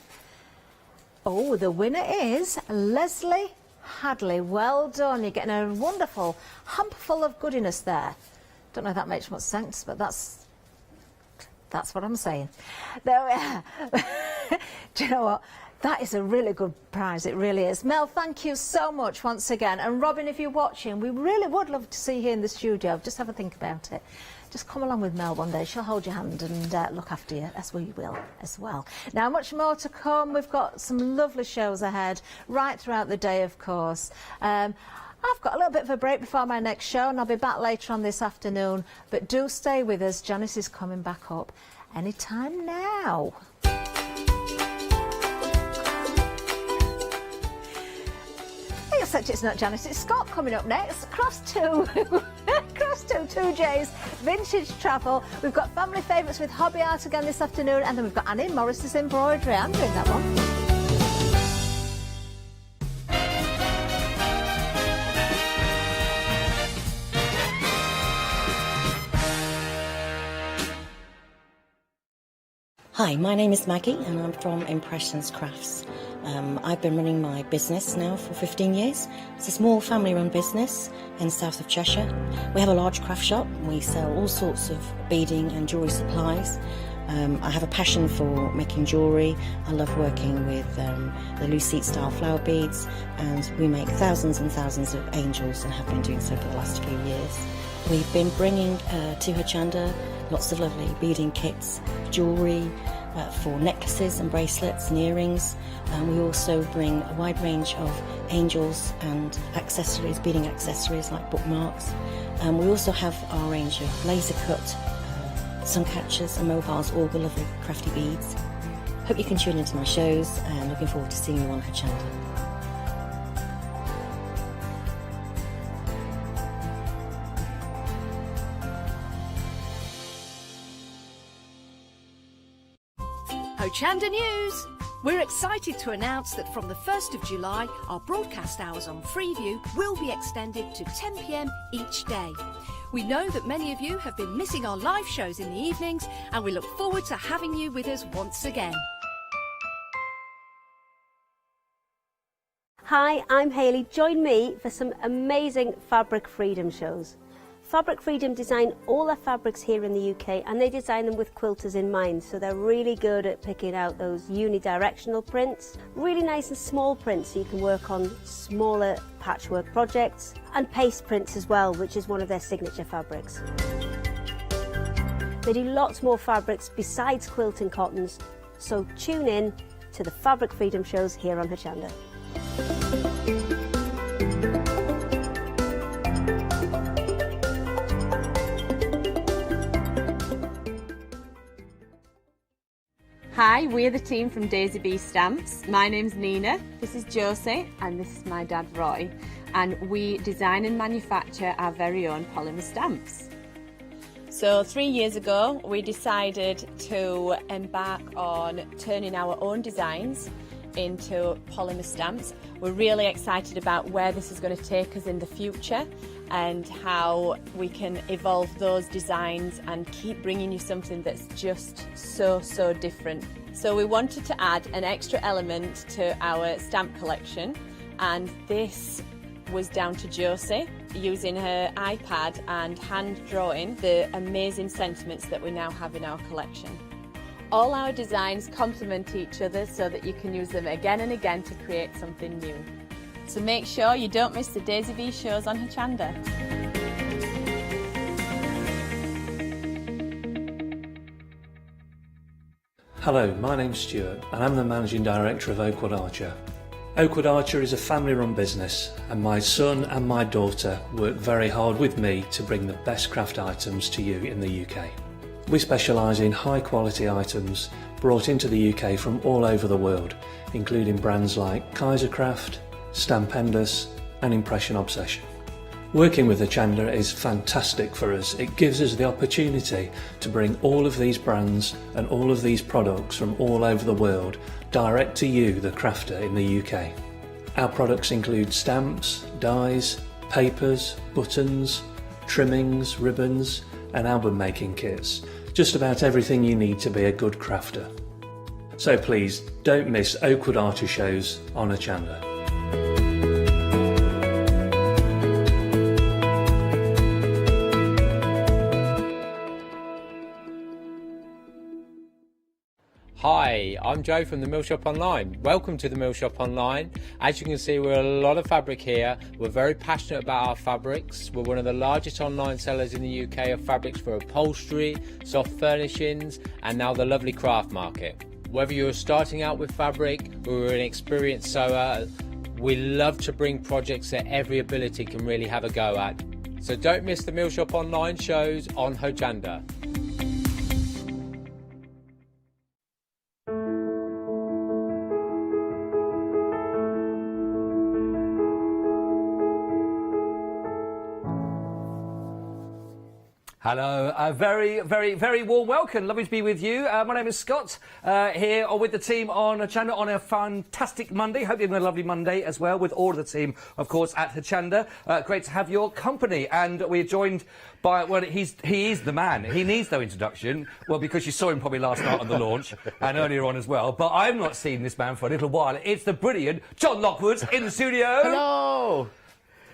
Oh, the winner is Leslie Hadley. Well done. You're getting a wonderful hamperful of goodiness there. Don't know if that makes much sense, but that's what I'm saying. There we are. Do you know what? That is a really good prize, it really is. Mel, thank you so much once again. And Robin, if you're watching, we really would love to see you in the studio. Just have a think about it. Just come along with Mel one day. She'll hold your hand and look after you, as we will as well. Now, much more to come. We've got some lovely shows ahead, right throughout the day, of course. I've got a little bit of a break before my next show, and I'll be back later on this afternoon. But do stay with us. Janice is coming back up anytime now. Except it's not Janice, it's Scott coming up next. Cross 2 2J's Vintage Travel. We've got family favourites with Hobby Art again this afternoon, and then we've got Annie Morris's embroidery. I'm doing that one. Hi, my name is Maggie and I'm from Impressions Crafts. I've been running my business now for 15 years. It's a small family-run business in south of Cheshire. We have a large craft shop. We sell all sorts of beading and jewellery supplies. I have a passion for making jewellery. I love working with the Lucite style flower beads, and we make thousands and thousands of angels and have been doing so for the last few years. We've been bringing to Hochanda lots of lovely beading kits, jewellery for necklaces and bracelets and earrings. We also bring a wide range of angels and accessories, beading accessories like bookmarks. We also have our range of laser cut sun catchers and mobiles, all the lovely crafty beads. Hope you can tune into my shows, and looking forward to seeing you on Hochanda. Hochanda News! We're excited to announce that from the 1st of July, our broadcast hours on Freeview will be extended to 10 p.m. each day. We know that many of you have been missing our live shows in the evenings, and we look forward to having you with us once again. Hi, I'm Hayley. Join me for some amazing Fabric Freedom shows. Fabric Freedom design all their fabrics here in the UK, and they design them with quilters in mind, so they're really good at picking out those unidirectional prints, really nice and small prints so you can work on smaller patchwork projects, and paste prints as well, which is one of their signature fabrics. They do lots more fabrics besides quilting cottons, so tune in to the Fabric Freedom shows here on Hochanda. Hi, we're the team from Daisy Bee Stamps. My name's Nina, this is Josie, and this is my dad Roy. And we design and manufacture our very own polymer stamps. So 3 years ago, we decided to embark on turning our own designs into polymer stamps. We're really excited about where this is going to take us in the future and how we can evolve those designs and keep bringing you something that's just so different. So we wanted to add an extra element to our stamp collection, and this was down to Josie using her iPad and hand drawing the amazing sentiments that we now have in our collection. All our designs complement each other so that you can use them again and again to create something new. So make sure you don't miss the Daisy Bee shows on Hochanda. Hello, my name's Stuart and I'm the Managing Director of Oakwood Archer. Oakwood Archer is a family-run business, and my son and my daughter work very hard with me to bring the best craft items to you in the UK. We specialise in high-quality items brought into the UK from all over the world, including brands like Kaisercraft, Stampendous and Impression Obsession. Working with Hochanda is fantastic for us. It gives us the opportunity to bring all of these brands and all of these products from all over the world direct to you, the crafter in the UK. Our products include stamps, dies, papers, buttons, trimmings, ribbons and album making kits. Just about everything you need to be a good crafter. So please don't miss Oakwood Archer shows on Hochanda. Hi, I'm Joe from the Mill Shop Online. Welcome to the Mill Shop Online. As you can see, we're a lot of fabric here. We're very passionate about our fabrics. We're one of the largest online sellers in the UK of fabrics for upholstery, soft furnishings, and now the lovely craft market. Whether you're starting out with fabric or an experienced sewer, we love to bring projects that every ability can really have a go at. So don't miss the Mill Shop Online shows on Hochanda. Hello, a very, very, very warm welcome. Lovely to be with you. My name is Scott, here with the team on Hochanda on a fantastic Monday. Hope you're having a lovely Monday as well with all of the team, of course, at Hochanda. Great to have your company. And we're joined by, well, he is the man. He needs no introduction. Well, because you saw him probably last night on the launch and earlier on as well. But I've not seen this man for a little while. It's the brilliant John Lockwood in the studio. Hello.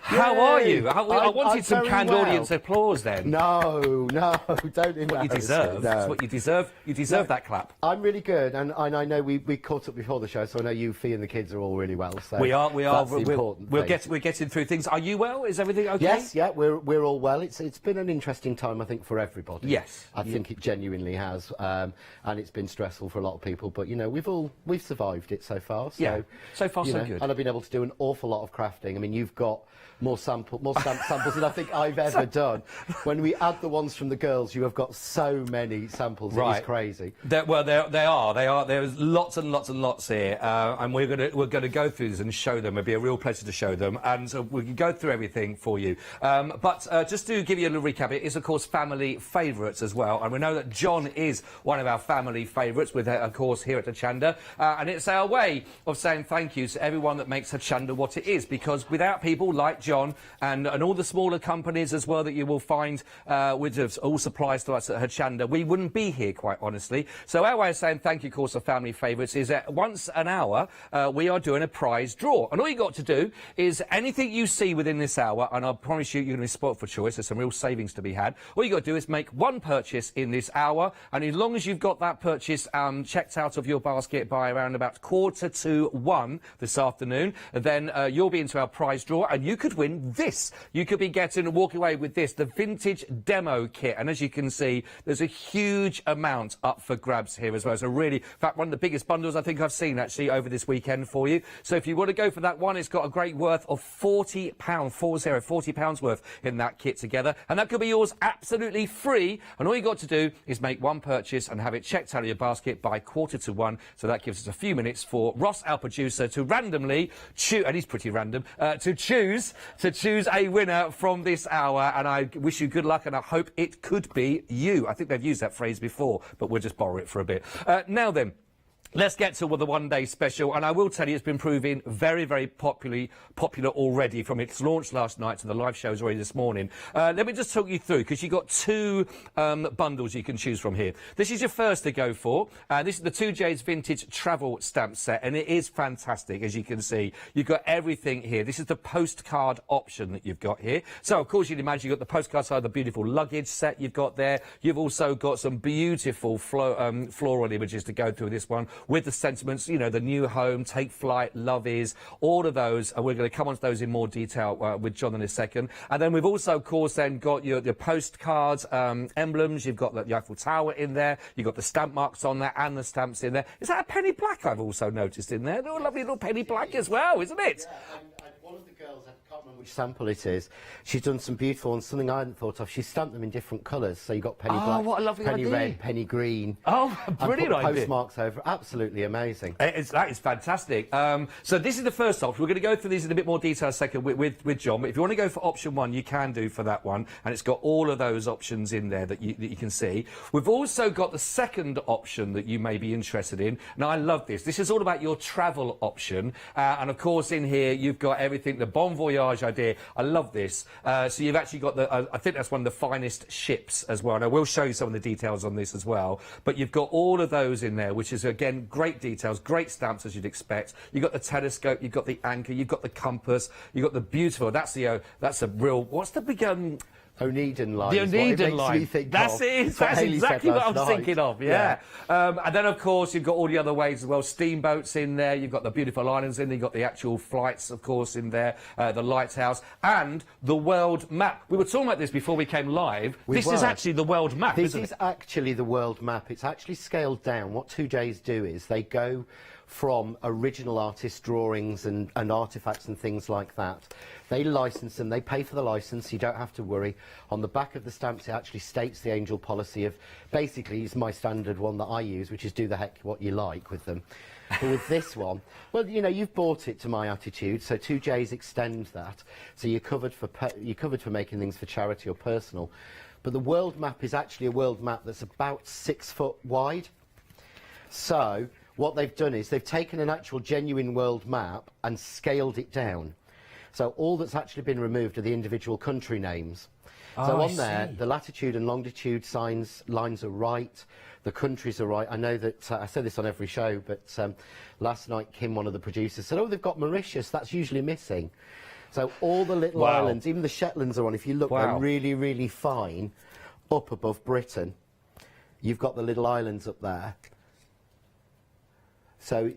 How are you? I wanted I'm some very canned well. audience applause then. No, don't embarrass What you deserve. me, no. It's what you deserve. You deserve that clap. I'm really good, and I know we caught up before the show, so I know you, Fee, and the kids are all really well. So We are. That's the important thing. We're getting through things. Are you well? Is everything okay? Yes, yeah, we're all well. It's been an interesting time, I think, for everybody. Yes. I think it genuinely has, and it's been stressful for a lot of people. But you know, we've survived it so far. So, Yeah. So far, you so know, good. And I've been able to do an awful lot of crafting. I mean, you've got more samples than I think I've ever done. When we add the ones from the girls, you have got so many samples. Right. It is crazy. They are. There's lots and lots and lots here, and we're gonna go through this and show them. It'd be a real pleasure to show them, and so we can go through everything for you. But just to give you a little recap, it is of course family favourites as well, and we know that John is one of our family favourites, with of course here at Hochanda, and it's our way of saying thank you to everyone that makes Hochanda what it is, because without people like John and all the smaller companies as well that you will find which have all supplies to us at Hochanda, we wouldn't be here, quite honestly. So our way of saying thank you, of course, to family favourites is that once an hour we are doing a prize draw, and all you got to do is anything you see within this hour, and I promise you, you're going to be spoilt for choice. There's some real savings to be had. All you got to do is make one purchase in this hour, and as long as you've got that purchase checked out of your basket by around about 1:45 this afternoon, then you'll be into our prize draw, and you could win this. You could be getting, walking away with this, the vintage demo kit. And as you can see, there's a huge amount up for grabs here as well. So really, in fact, one of the biggest bundles I think I've seen actually over this weekend for you. So if you want to go for that one, it's got a great worth of £40, £40 worth in that kit together. And that could be yours absolutely free. And all you got to do is make one purchase and have it checked out of your basket by 1:45. So that gives us a few minutes for Ross, our producer, to randomly choose, and he's pretty random, to choose a winner from this hour. And I wish you good luck, and I hope it could be you. I think they've used that phrase before, but we'll just borrow it for a bit. Now then, let's get to the one-day special, and I will tell you it's been proving very, very popular already from its launch last night to the live shows already this morning. Let me just talk you through, because you've got two bundles you can choose from here. This is your first to go for. This is the 2J's Vintage Travel Stamp Set, and it is fantastic, as you can see. You've got everything here. This is the postcard option that you've got here. So, of course, you'd imagine you've got the postcard side, the beautiful luggage set you've got there. You've also got some beautiful floral images to go through this one, with the sentiments, you know, the new home, take flight, love is, all of those, and we're going to come on to those in more detail with John in a second. And then we've also, of course, then got your postcards, emblems. You've got the Eiffel Tower in there. You've got the stamp marks on there and the stamps in there. Is that a penny black I've also noticed in there? They're a lovely little penny black as well, isn't it? Yeah, and one of the girls, I can't remember which sample it is, she's done some beautiful ones, something I hadn't thought of. She's stamped them in different colours, so you've got penny black, what a lovely penny idea. red, penny green. Oh, brilliant and put idea. postmarks over. Absolutely amazing. That is fantastic. So this is the first option. We're going to go through these in a bit more detail in a second with John. But if you want to go for option one, you can do for that one. And it's got all of those options in there that you can see. We've also got the second option that you may be interested in. Now, I love this. This is all about your travel option. And, of course, in here, you've got everything, the Bon Voyage idea. I love this. So you've actually got I think that's one of the finest ships as well. And I will show you some of the details on this as well. But you've got all of those in there, which is, again, great details, great stamps as you'd expect. You've got the telescope, you've got the anchor, you've got the compass, you've got the beautiful, that's a real, what's the big, Oneiden lines. The Oneiden line. That's it. That's exactly what I was night. thinking of. Yeah. And then, of course, you've got all the other ways as well. Steamboats in there. You've got the beautiful islands in there. You've got the actual flights, of course, in there. The lighthouse and the world map. We were talking about this before we came live. This is actually the world map, isn't it? This is actually the world map. It's actually scaled down. What 2Js do is they go from original artist drawings and artefacts and things like that. They license them, they pay for the license, you don't have to worry. On the back of the stamps it actually states the Angel policy of, basically it's my standard one that I use, which is do the heck what you like with them. But with this one, well, you know, you've bought it to my attitude, so 2Js extend that, so you're covered for making things for charity or personal. But the world map is actually a world map that's about 6 foot wide. So what they've done is they've taken an actual genuine world map and scaled it down. So all that's actually been removed are the individual country names. So on there, the latitude and longitude lines are right, the countries are right. I know that, I say this on every show, but last night Kim, one of the producers, said, oh, they've got Mauritius, that's usually missing. So all the little islands, even the Shetlands are on, if you look, they're really, really fine up above Britain. You've got the little islands up there. So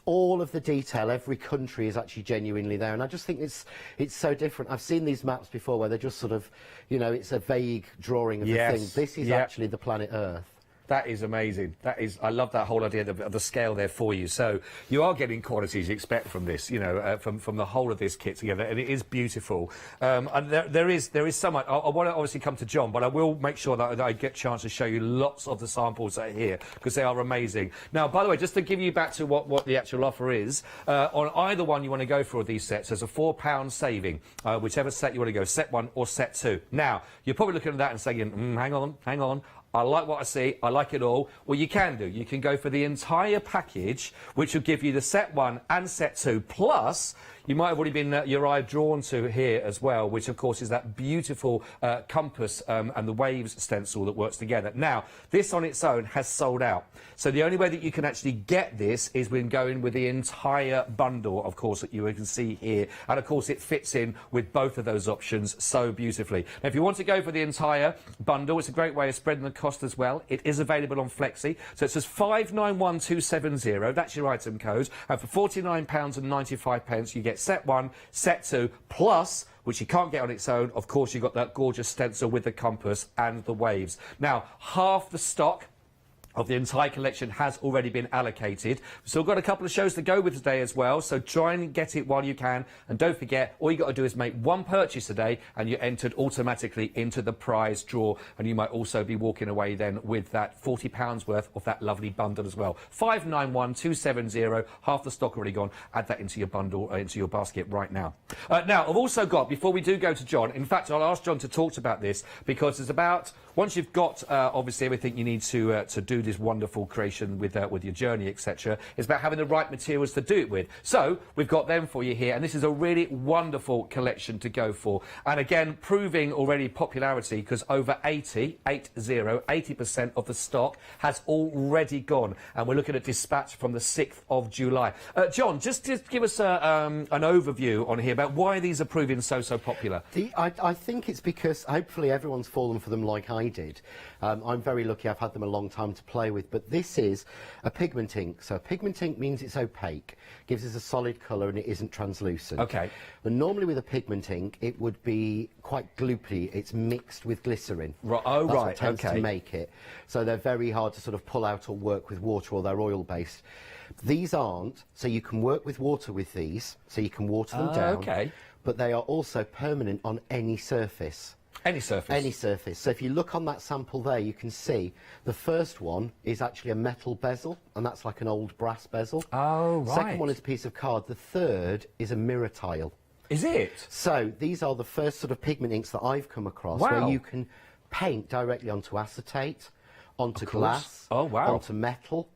all of the detail, every country is actually genuinely there, and I just think it's so different. I've seen these maps before where they're just sort of, you know, it's a vague drawing of the thing. This is actually the planet Earth. That is amazing. That is, I love that whole idea of the scale there for you. So you are getting qualities you expect from this, you know, from the whole of this kit together, and it is beautiful. And there is so much. I want to obviously come to John, but I will make sure that I get a chance to show you lots of the samples that are here because they are amazing. Now, by the way, just to give you back to what the actual offer is, on either one you want to go for these sets, there's a £4 saving, whichever set you want to go, set 1 or set 2. Now, you're probably looking at that and saying, hang on. I like what I see, I like it all. Well, you can do. You can go for the entire package, which will give you the set 1 and set 2, plus you might have already been your eye drawn to here as well, which of course is that beautiful compass and the waves stencil that works together. Now, this on its own has sold out. So the only way that you can actually get this is when going with the entire bundle, of course, that you can see here. And of course, it fits in with both of those options so beautifully. Now, if you want to go for the entire bundle, it's a great way of spreading the cost as well. It is available on Flexi. So it says 591270. That's your item code. And for £49.95, you get set 1, set 2, plus, which you can't get on its own, of course, you've got that gorgeous stencil with the compass and the waves. Now, half the stock of the entire collection has already been allocated. We've still got a couple of shows to go with today as well, so try and get it while you can. And don't forget, all you got to do is make one purchase today and you're entered automatically into the prize draw. And you might also be walking away then with that £40 worth of that lovely bundle as well. 591270, half the stock already gone. Add that into your bundle, into your basket right now. Now, I've also got, before we do go to John, in fact, I'll ask John to talk about this because it's about, once you've got obviously everything you need to do this wonderful creation with your journey, etc., it's about having the right materials to do it with. So we've got them for you here, and this is a really wonderful collection to go for. And again, proving already popularity because over 80% of the stock has already gone, and we're looking at dispatch from the 6th of July. John, just give us an overview on here about why these are proving so popular. I think it's because hopefully everyone's fallen for them like I did. I'm very lucky, I've had them a long time to play with, but this is a pigment ink. So a pigment ink means it's opaque, gives us a solid colour and it isn't translucent. Okay. But normally with a pigment ink it would be quite gloopy, it's mixed with glycerin. Right. Oh, That's right, what tends to make it. So they're very hard to sort of pull out or work with water, or they're oil-based. These aren't, so you can work with water with these, so you can water them down. Okay. But they are also permanent on any surface. Any surface? Any surface. So if you look on that sample there, you can see the first one is actually a metal bezel, and that's like an old brass bezel. Oh, right. Second one is a piece of card. The third is a mirror tile. Is it? So these are the first sort of pigment inks that I've come across where you can paint directly onto acetate, onto glass, onto metal,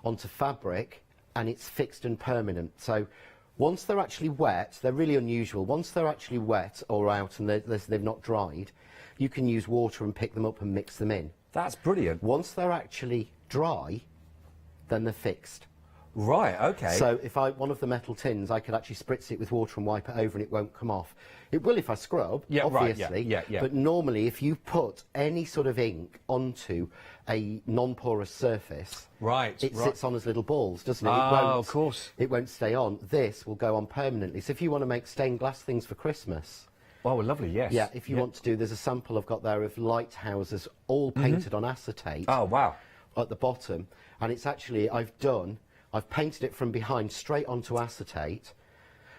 onto fabric, and it's fixed and permanent. So once they're actually wet, they're really unusual. Once they're actually wet or out and they've not dried, you can use water and pick them up and mix them in. That's brilliant. Once they're actually dry, then they're fixed. Right, okay. So if one of the metal tins, I could actually spritz it with water and wipe it over and it won't come off. It will if I scrub, Yeah, right, obviously. yeah. But normally if you put any sort of ink onto a non-porous surface, it sits on as little balls, doesn't it? Oh, of course. It won't stay on. This will go on permanently. So if you want to make stained glass things for Christmas... Oh, lovely, yes. Yeah, if you want to do, there's a sample I've got there of lighthouses all painted on acetate. Oh, wow. At the bottom. And it's actually, I've painted it from behind straight onto acetate,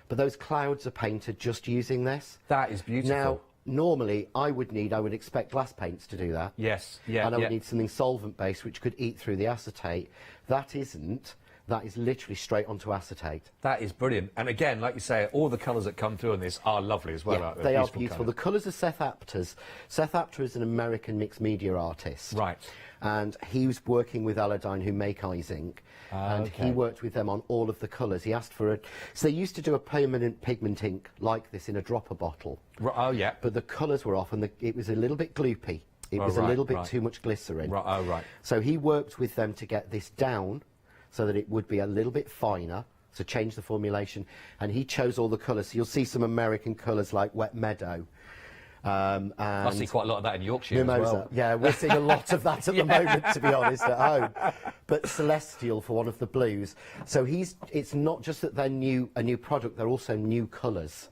but those clouds are painted just using this. That is beautiful. Now, normally, I would expect glass paints to do that. Yes, yeah, And I would need something solvent-based which could eat through the acetate. That isn't. That is literally straight onto acetate. That is brilliant. And again, like you say, all the colours that come through on this are lovely as well. Yeah, Aren't they? They are Beautiful beautiful. colours. The colours are Seth Apter's. Seth Apter is an American mixed media artist. Right. And he was working with Aladdin, who make Eyes Ink. And he worked with them on all of the colours. He asked for so they used to do a permanent pigment ink like this in a dropper bottle. Oh, yeah. But the colours were off and it was a little bit gloopy. It was a little bit too much glycerin. Right. So he worked with them to get this down so that it would be a little bit finer, so change the formulation. And he chose all the colours. So you'll see some American colours like Wet Meadow. And I see quite a lot of that in Yorkshire Mimosa. as well. Yeah, we're seeing a lot of that at the moment, to be honest, at home. But Celestial for one of the blues. So it's not just that they're a new product, they're also new colours.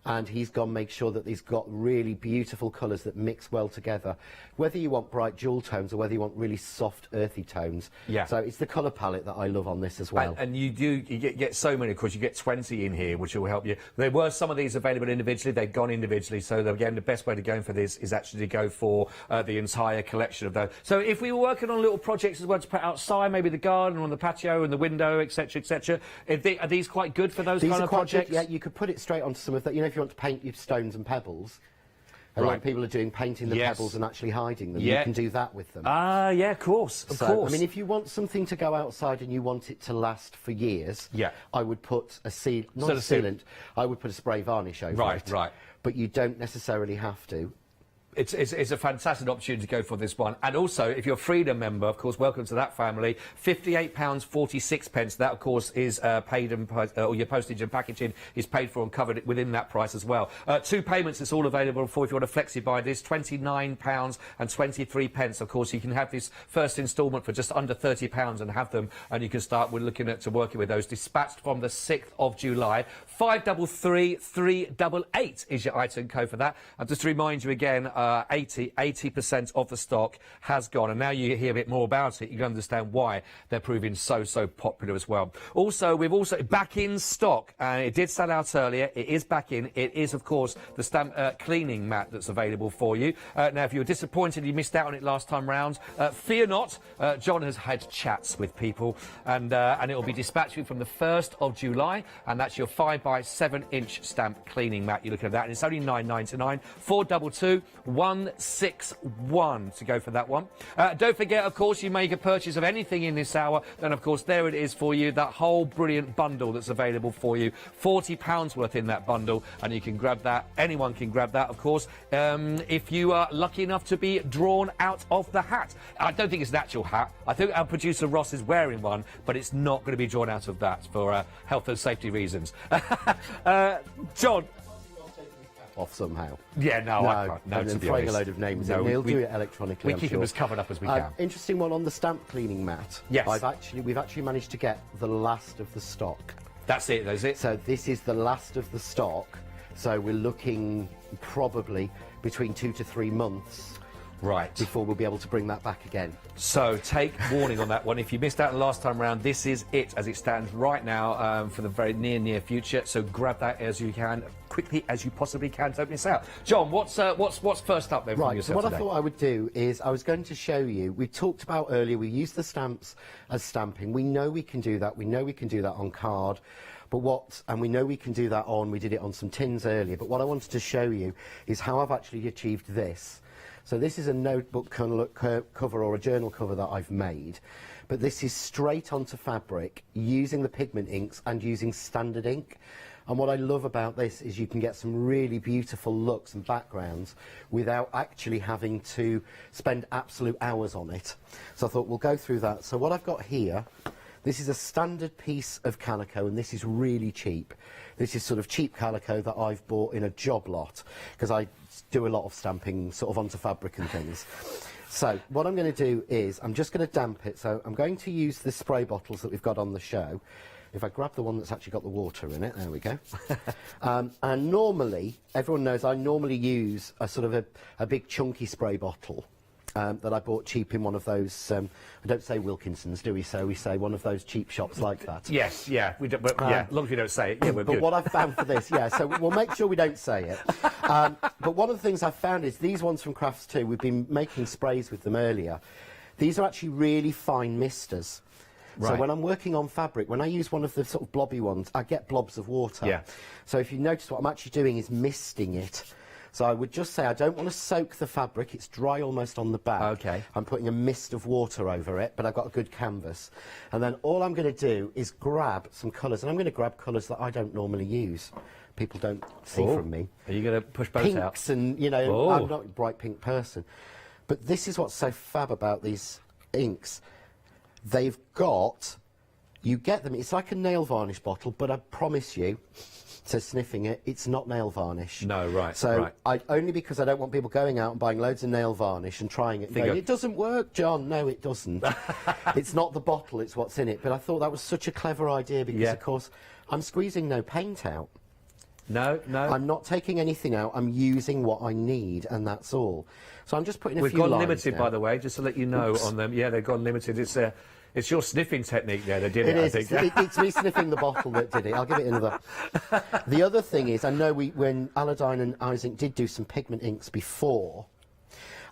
And he's gone make sure that he's got really beautiful colours that mix well together. Whether you want bright jewel tones or whether you want really soft, earthy tones. Yeah. So it's the colour palette that I love on this as well. And you get so many, of course, you get 20 in here, which will help you. There were some of these available individually, they've gone individually, so again, the best way to go for this is actually to go for the entire collection of those. So if we were working on little projects as well to put outside, maybe the garden or on the patio and the window, etc., etc., are these quite good for those kind of projects? Yeah, you could put it straight onto some of that. You know, if you want to paint your stones and pebbles, a lot of people are doing painting the pebbles and actually hiding them. You can do that with them. Ah, yeah, of course, of course. I mean, if you want something to go outside and you want it to last for years, I would put a sealant. I would put a spray varnish over it. Right. But you don't necessarily have to. It's a fantastic opportunity to go for this one. And also, if you're a Freedom member, of course, welcome to that family. £58.46. That, of course, is paid and or your postage and packaging is paid for and covered within that price as well. 2 payments it's all available for if you want to flexi buy this. £29.23. Of course, you can have this first instalment for just under £30 and have them, and you can start. We're looking at working with those. Dispatched from the 6th of July. 533388 is your item code for that. And just to remind you again. 80% of the stock has gone, and now you hear a bit more about it, you can understand why they're proving so popular as well. Also, we've also back in stock, and it did sell out earlier. It is back in. It is, of course, the stamp cleaning mat that's available for you. Now, if you were disappointed you missed out on it last time round, fear not. John has had chats with people, and it will be dispatched from the 1st of July, and that's your 5x7-inch stamp cleaning mat. You're looking at that, and it's only £9.99. 422 161 to go for that one. Don't forget, of course, you make a purchase of anything in this hour, then of course there it is for you, that whole brilliant bundle that's available for you. £40 worth in that bundle, and you can grab that. Anyone can grab that, of course, if you are lucky enough to be drawn out of the hat. I don't think it's an actual hat. I think our producer Ross is wearing one, but it's not going to be drawn out of that for health and safety reasons. John. Off somehow. Yeah, no, I can't. No, and then to be throwing honest. a load of names No, in. We'll do it electronically. We keep them as covered up as we can. Interesting one on the stamp cleaning mat. Yes. We've actually managed to get the last of the stock. That's it, is it? So this is the last of the stock. So we're looking probably between 2 to 3 months. Right. Before we'll be able to bring that back again. So take warning on that one. If you missed out the last time round, this is it as it stands right now for the very near future. So grab that as you can, quickly as you possibly can to open this out. John, what's first up then from yourself so what today? I thought I would do is I was going to show you, we talked about earlier, we use the stamps as stamping. We know we can do that. We know we can do that on card. And we know we can do that we did it on some tins earlier. But what I wanted to show you is how I've actually achieved this. So this is a notebook cover or a journal cover that I've made, but this is straight onto fabric using the pigment inks and using standard ink. And what I love about this is you can get some really beautiful looks and backgrounds without actually having to spend absolute hours on it. So I thought we'll go through that. So what I've got here, This is a standard piece of calico, and this is really cheap. This is sort of cheap calico that I've bought in a job lot, because I do a lot of stamping sort of onto fabric and things. So what I'm going to do is I'm just going to damp it. So I'm going to use the spray bottles that we've got on the show. If I grab the one that's actually got the water in it, there we go. And normally, everyone knows I normally use a sort of a big chunky spray bottle that I bought cheap in one of those, we don't say Wilkinson's, do we? So we say one of those cheap shops like that. Yes, yeah, we don't, but yeah, as long as we don't say it, yeah, we're but good. what I've found for this, yeah, so we'll make sure we don't say it. But one of the things I've found is these ones from Crafts 2, we've been making sprays with them earlier. These are actually really fine misters. So Right. when I'm working on fabric, when I use one of the sort of blobby ones, I get blobs of water. Yeah. So if you notice, what I'm actually doing is misting it. So I would just say I don't want to soak the fabric, it's dry almost on the back. Okay. I'm putting a mist of water over it, but I've got a good canvas. And then all I'm going to do is grab some colours, and I'm going to grab colours that I don't normally use. People don't see Oh. from me. Are you going to push both out? Pinks and, you know, Oh. I'm not a bright pink person. But this is what's so fab about these inks. They've got, you get them, it's like a nail varnish bottle, but I promise you, so sniffing it, it's not nail varnish. No, right, So right. only because I don't want people going out and buying loads of nail varnish and trying it and going, it doesn't work, John. No, it doesn't. It's not the bottle, it's what's in it. But I thought that was such a clever idea because, Yeah. of course, I'm squeezing no paint out. No, no. I'm not taking anything out. I'm using what I need, and that's all. So I'm just putting a We've few gone lines limited, now. by the way, just to let you know on them. Yeah, they've gone limited. It's your sniffing technique there that did it, It is. I think. It's me sniffing the bottle that did it. I'll give it another. The other thing is, I know when Aladdin and Isaac did do some pigment inks before,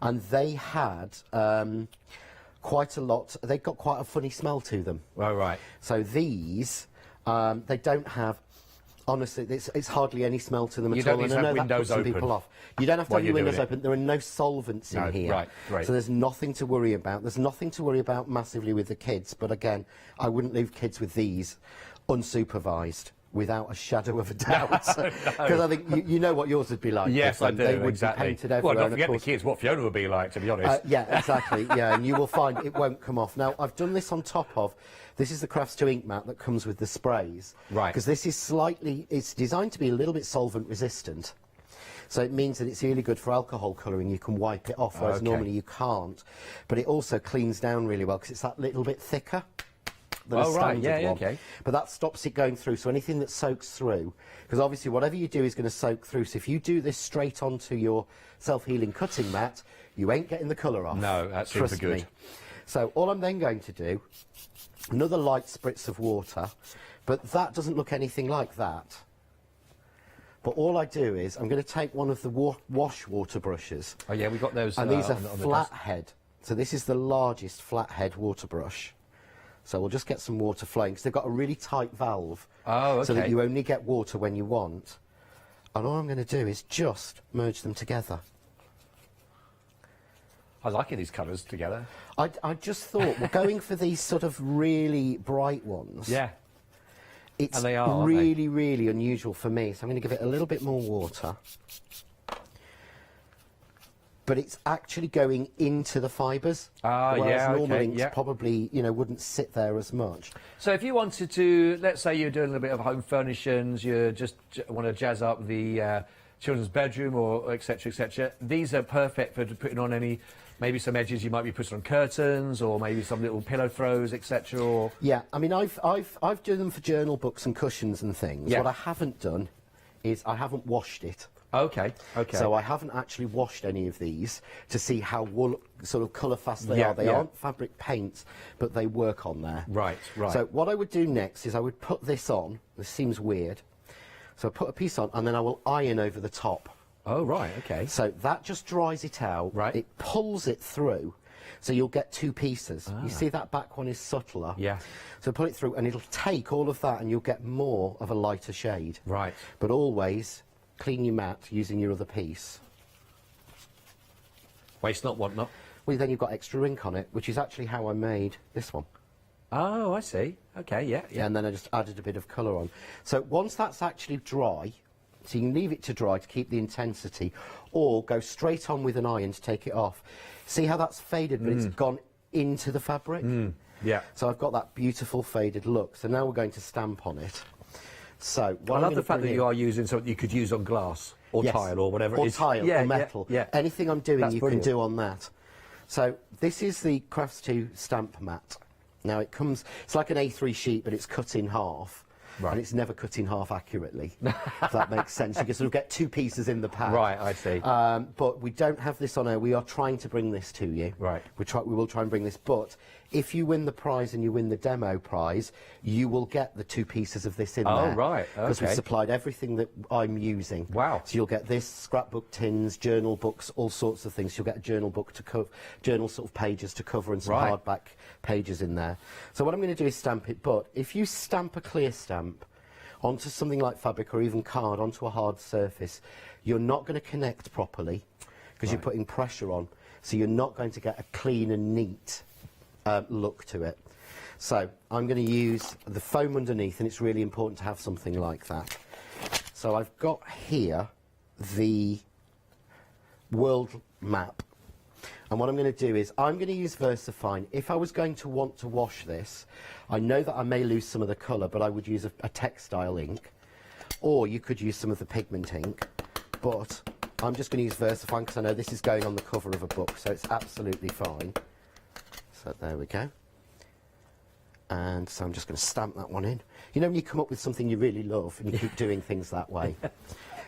and they had quite a lot. They got quite a funny smell to them. Oh, right. So these, they don't have. Honestly, it's hardly any smell to them You at don't all. need And to I know have that windows puts some open people off. You don't have to while have your you're doing windows it. open. There are no solvents No, in here. right, great. So there's nothing to worry about. There's nothing to worry about massively with the kids. But again, I wouldn't leave kids with these unsupervised without a shadow of a doubt. Because I think you know what yours would be like. Yes, I do, They would exactly. be painted everywhere. Well, don't and of forget the course- kids, what Fiona would be like, to be honest. yeah, exactly. Yeah, and you will find it won't come off. Now, I've done this on top of. This is the Crafts 2 ink mat that comes with the sprays. Right. Because this is it's designed to be a little bit solvent resistant. So it means that it's really good for alcohol colouring. You can wipe it off, whereas Okay. normally you can't. But it also cleans down really well because it's that little bit thicker than a Oh, right, standard yeah, one. okay. But that stops it going through. So anything that soaks through, because obviously whatever you do is going to soak through. So if you do this straight onto your self-healing cutting mat, you ain't getting the colour off. No, that's super Trust good. me. So all I'm then going to do, another light spritz of water, but that doesn't look anything like that. But all I do is I'm going to take one of the wash water brushes. Oh, yeah, we got those. And these are on the flat desk. head. So this is the largest flat head water brush. So we'll just get some water flowing because they've got a really tight valve. Oh, So that okay. you only get water when you want. And all I'm going to do is just merge them together. I like these colours together. I just thought, well, going for these sort of really bright ones. Yeah. It's And they are, aren't they? really, really unusual for me. So I'm going to give it a little bit more water. But it's actually going into the fibres. Ah, whereas yeah, normal okay, inks yeah. probably, you know, wouldn't sit there as much. So if you wanted to, let's say you're doing a little bit of home furnishings, you just want to jazz up the children's bedroom or et cetera, these are perfect for putting on any, maybe some edges you might be putting on curtains or maybe some little pillow throws, etc. Or Yeah, I mean, I've done them for journal books and cushions and things. Yeah. What I haven't done is I haven't washed it. Okay, okay. So I haven't actually washed any of these to see how sort of colour fast they Yeah, are. They yeah. aren't fabric paints, but they work on there. Right, right. So what I would do next is I would put this on. This seems weird. So I put a piece on and then I will iron over the top. Oh, right, okay. So that just dries it out. Right. It pulls it through. So you'll get two pieces. Ah. You see that back one is subtler. Yeah. So put it through and it'll take all of that and you'll get more of a lighter shade. Right. But always clean your mat using your other piece. Waste not, want not. Well, then you've got extra ink on it, which is actually how I made this one. Oh, I see. Okay, yeah, yeah. And then I just added a bit of colour on. So once that's actually dry, so you can leave it to dry to keep the intensity, or go straight on with an iron to take it off. See how that's faded, but it's gone into the fabric? Yeah. So I've got that beautiful faded look. So now we're going to stamp on it. So I love the fact that you are using something you could use on glass or Yes. tile or whatever it or is. tile or metal. Anything I'm doing, That's you brilliant. can do on that. So this is the Crafts 2 stamp mat. Now it comes, it's like an A3 sheet, but it's cut in half. Right. And it's never cut in half accurately, if that makes sense. You can sort of get 2 pieces in the pack. Right, I see. But we don't have this on air. We are trying to bring this to you. Right. We will try and bring this. But if you win the prize and you win the demo prize, you will get the 2 pieces of this in there. Oh, right, Because we've okay. supplied everything that I'm using. Wow. So you'll get this, scrapbook tins, journal books, all sorts of things. You'll get a journal book to cover, journal sort of pages to cover, and some Right. hardback pages in there. So what I'm going to do is stamp it. But if you stamp a clear stamp onto something like fabric or even card onto a hard surface, you're not going to connect properly because you're putting pressure on. So you're not going to get a clean and neat look to it. So I'm going to use the foam underneath, and it's really important to have something like that. So I've got here the world map. And what I'm going to do is I'm going to use VersaFine. If I was going to want to wash this, I know that I may lose some of the colour, but I would use a textile ink. Or you could use some of the pigment ink. But I'm just going to use VersaFine because I know this is going on the cover of a book, so it's absolutely fine. So there we go. And so I'm just going to stamp that one in. You know when you come up with something you really love and you keep doing things that way?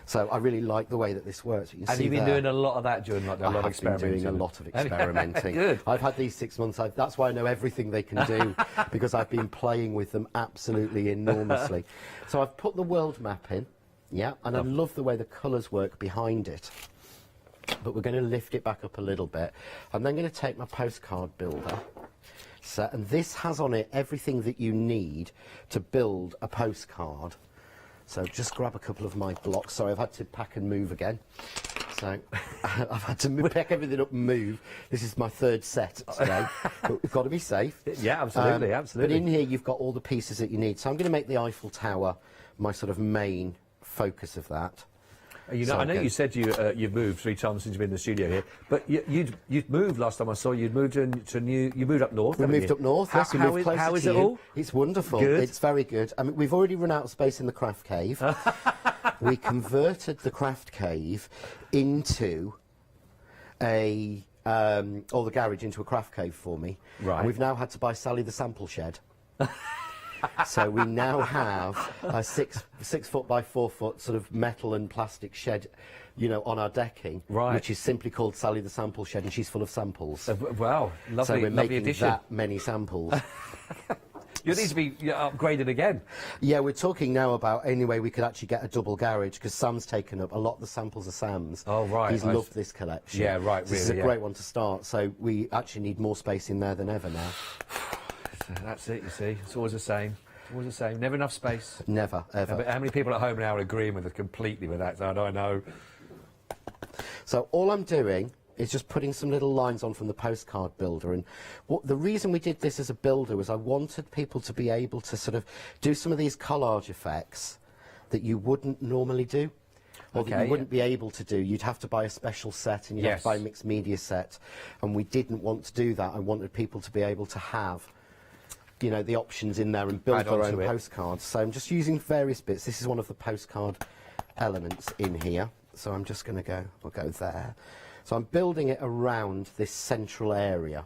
So I really like the way that this works. You can Have see you been there. doing a lot of that during lockdown? A lot of I have been experimenting? doing a lot of experimenting. Good. I've had these 6 months. That's why I know everything they can do, because I've been playing with them absolutely enormously. So I've put the world map in, yeah, and I love the way the colours work behind it. But we're going to lift it back up a little bit. I'm then going to take my postcard builder set, and this has on it everything that you need to build a postcard. So just grab a couple of my blocks. Sorry, I've had to pack and move again. So I've had to pack everything up and move. This is my 3rd set today. But we've got to be safe. Yeah, absolutely, absolutely. But in here you've got all the pieces that you need. So I'm going to make the Eiffel Tower my sort of main focus of that. You know, So I know again- you said you've moved 3 times since you've been in the studio here, but you'd moved last time I saw you. You'd moved to new. You moved up north. We haven't moved you? up north. How, Yes, we how moved is, closer how is to it you. all? It's wonderful. Good. It's very good. I mean, we've already run out of space in the craft cave. We converted the craft cave into a or the garage into a craft cave for me. Right. And we've now had to buy Sally the sample shed. So we now have a 6 foot by 4 foot sort of metal and plastic shed, you know, on our decking, Right. which is simply called Sally the Sample Shed, and she's full of samples. Wow, lovely, So we're lovely making addition. that many samples. You need to be upgraded again. Yeah, we're talking now about any way we could actually get a double garage, because Sam's taken up a lot of the samples of Sam's. Oh, right. He's I loved s- this collection. Yeah, right, This is really, a yeah. great one to start, so we actually need more space in there than ever now. That's it. You see, it's always the same. Always the same. Never enough space. Never, ever. But how many people at home now are agreeing with us completely with that? I don't know. So all I'm doing is just putting some little lines on from the postcard builder, and the reason we did this as a builder was I wanted people to be able to sort of do some of these collage effects that you wouldn't normally do, or that Okay, you wouldn't be able to do. You'd have to buy a special set, and you'd have Yes. to buy a mixed media set, and we didn't want to do that. I wanted people to be able to have, you know, the options in there and build Add their onto own it. postcards. So I'm just using various bits. This is one of the postcard elements in here. So I'm just going to I'll go there. So I'm building it around this central area.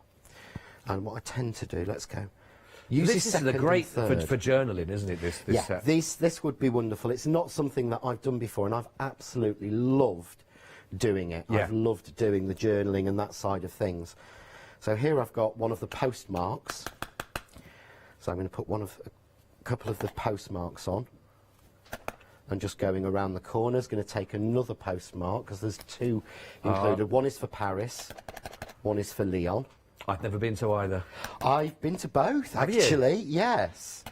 And what I tend to do, let's go. Use This your is second a and great for third. journaling, isn't it? This Yeah, set. this would be wonderful. It's not something that I've done before, and I've absolutely loved doing it. Yeah. I've loved doing the journaling and that side of things. So here I've got one of the postmarks. So I'm going to put a couple of the postmarks on, and just going around the corners. Going to take another postmark, because there's 2 included. One is for Paris, one is for Lyon. I've never been to either. I've been to both, Have you? actually. Yes.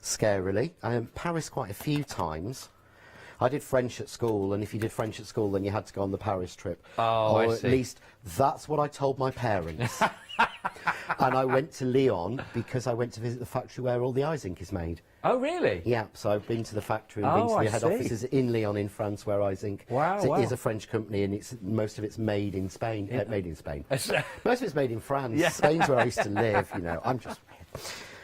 Scarily. Paris quite a few times. I did French at school, and if you did French at school, then you had to go on the Paris trip. Oh, I or see. at least that's what I told my parents. And I went to Lyon because I went to visit the factory where all the ice ink is made. Oh, really? Yeah, so I've been to the factory and Oh, been to I the head see. offices in Lyon in France where I zinc. Wow, So wow. it is a French company and most of it's made in Spain. Made in Spain. Most of it's made in France. Yeah. Spain's where I used to live, you know. I'm just...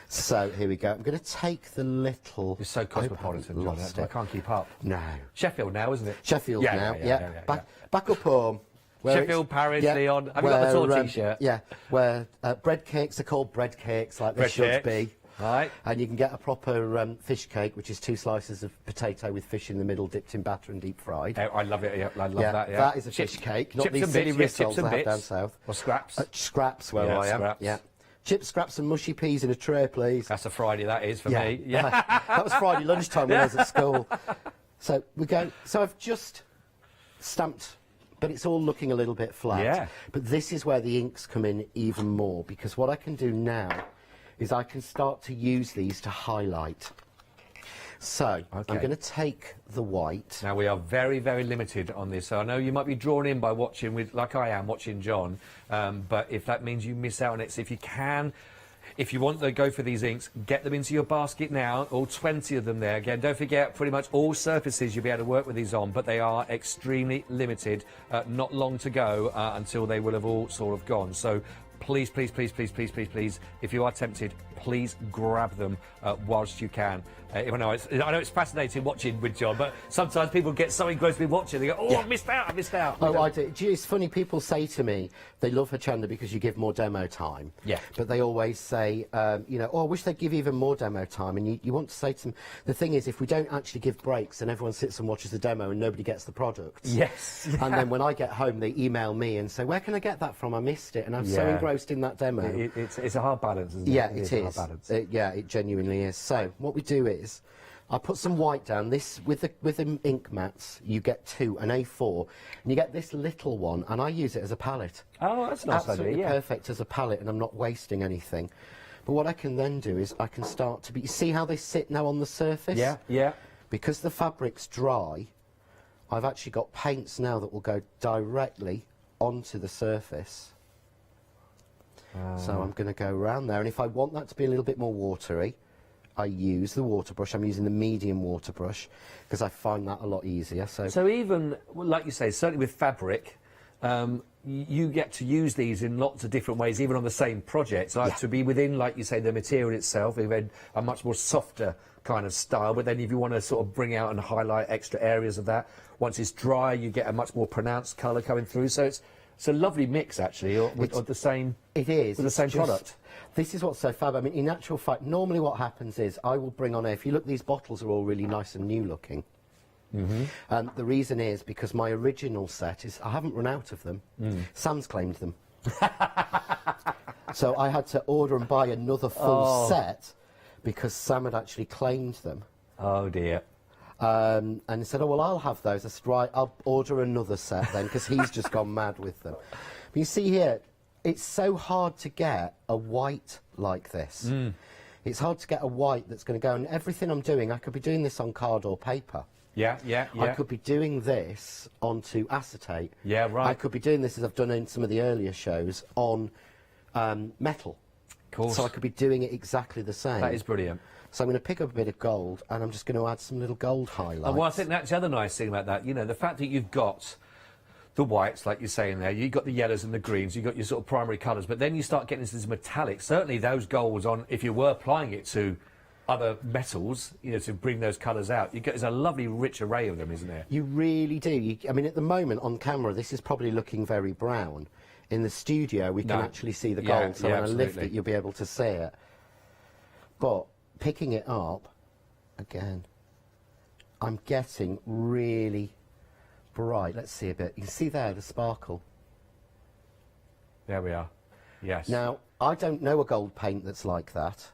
So, here we go. I'm going to take the little... You're so cosmopolitan, John. I can't keep up. No. Sheffield now, isn't it? Sheffield Yeah, now, yeah, yeah. yeah, yeah, Back up home. where Sheffield, it's- Paris, yeah, Lyon. Have you got the tour where, t-shirt? Yeah, where bread cakes are called bread cakes, like they Bread should cakes. be. Right. And you can get a proper fish cake, which is 2 slices of potato with fish in the middle, dipped in batter and deep fried. I love it. Yeah, I love that. Yeah, that is a fish cake, not chips these and silly bits, yes, rissoles chips and they have bits. down south. Or scraps. Scraps, where Yeah, I am. scraps. Yeah. Chips, scraps, and mushy peas in a tray, please. That's a Friday, that is for Yeah. me. Yeah. That was Friday lunchtime when I was at school. So we go. So I've just stamped, but it's all looking a little bit flat. Yeah. But this is where the inks come in even more, because what I can do now is I can start to use these to highlight. So I'm going to take the white. Now we are very, very limited on this. So I know you might be drawn in by watching with, like I am, watching John. But if that means you miss out on it, so if you can, if you want to go for these inks, get them into your basket now. All 20 of them there. Again, don't forget, pretty much all surfaces you'll be able to work with these on, but they are extremely limited. Not long to go until they will have all sort of gone. So please, please, please, please, please, please, please, if you are tempted, please grab them whilst you can. I know it's fascinating watching with John, but sometimes people get so engrossed with watching, they go, oh, yeah. I missed out. Oh, I do. It's funny, people say to me, they love Hochanda because you give more demo time. Yeah. But they always say, you know, oh, I wish they'd give even more demo time. And you want to say to them, the thing is, if we don't actually give breaks and everyone sits and watches the demo and nobody gets the product. Yes. And then when I get home, they email me and say, where can I get that from? I missed it. And I'm so engrossed in that demo. It's a hard balance, isn't it? Yeah, it is. A hard balance. Yeah, it genuinely is. So what we do is, I put some white down. This with the ink mats, you get 2, an A4, and you get this little one, and I use it as a palette. Oh, that's nice. Absolutely idea, yeah. perfect as a palette, and I'm not wasting anything. But what I can then do is I can start to be. You see how they sit now on the surface? Yeah, yeah. Because the fabric's dry, I've actually got paints now that will go directly onto the surface. So I'm going to go around there, and if I want that to be a little bit more watery, I use the water brush. I'm using the medium water brush because I find that a lot easier. So even, like you say, certainly with fabric, you get to use these in lots of different ways, even on the same project. So to be within, like you say, the material itself, even a much more softer kind of style. But then if you want to sort of bring out and highlight extra areas of that, once it's dry, you get a much more pronounced colour coming through. So it's a lovely mix, actually, of the same. It is. With the same product. This is what's so fab. I mean, in actual fact, normally what happens is I will bring on if you look, these bottles are all really nice and new looking. And the reason is because my original set is, I haven't run out of them. Sam's claimed them. So I had to order and buy another full set because Sam had actually claimed them. Oh, dear. And he said, oh, well, I'll have those. I said, right, I'll order another set then, because he's just gone mad with them. But you see here, it's so hard to get a white like this. It's hard to get a white that's going to go, and everything I'm doing, I could be doing this on card or paper. Yeah. I could be doing this onto acetate. Yeah, right. I could be doing this, as I've done in some of the earlier shows, on metal. Of course. So I could be doing it exactly the same. That is brilliant. So I'm going to pick up a bit of gold, and I'm just going to add some little gold highlights. And well, I think that's the other nice thing about that. You know, the fact that you've got the whites, like you're saying there, you've got the yellows and the greens, you've got your sort of primary colours, but then you start getting into this metallic. Certainly those golds on, if you were applying it to other metals, you know, to bring those colours out, there's a lovely rich array of them, isn't there? You really do. I mean, at the moment on camera, this is probably looking very brown. In the studio, we can actually see the gold, so when I lift it, you'll be able to see it. But picking it up, again, I'm getting really bright. Let's see a bit. You can see there the sparkle. There we are. Yes. Now, I don't know a gold paint that's like that.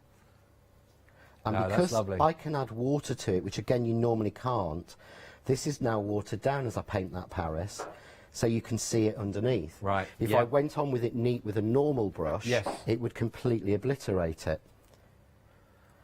And No, because that's lovely. I can add water to it, which again you normally can't, this is now watered down as I paint that Paris, so you can see it underneath. Right. If I went on with it neat with a normal brush, it would completely obliterate it.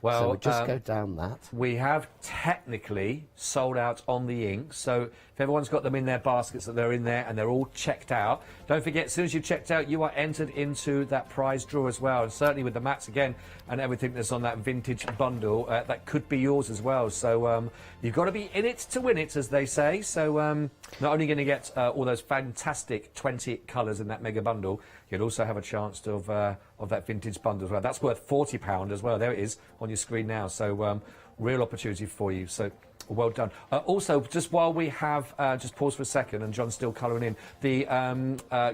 Well, so we just go down that. We have technically sold out on the ink, so If everyone's got them in their baskets, that they're in there and they're all checked out. Don't forget, as soon as you've checked out, you are entered into that prize draw as well. And certainly with the mats again and everything that's on that vintage bundle, that could be yours as well. So you've got to be in it to win it, as they say. So not only going to get all those fantastic 20 colours in that mega bundle, you'll also have a chance of that vintage bundle as well. That's worth £40 as well. There it is on your screen now. So real opportunity for you. So well done. Also, just while we have, just pause for a second, and John's still colouring in, the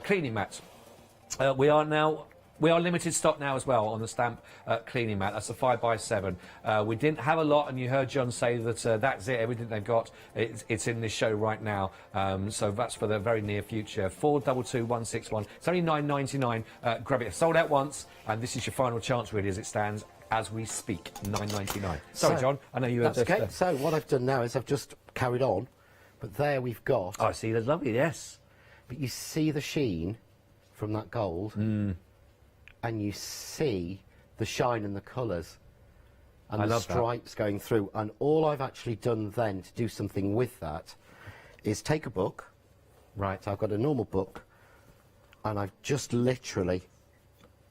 cleaning mats. We are limited stock now as well on the stamp cleaning mat. That's a 5x7. We didn't have a lot, and you heard John say that that's it. Everything they've got, it's in this show right now. So that's for the very near future. 422161. It's only £9.99. Grab it. Sold out once, and this is your final chance, really, as it stands. As we speak, £9.99. Sorry, so, John, I know you. That's okay. So what I've done now is I've just carried on, but there we've got. Oh, I see. That's lovely. Yes. But you see the sheen from that gold, and you see the shine and the colours, and the stripes going through. And all I've actually done then to do something with that is take a book. Right. So I've got a normal book, and I've just literally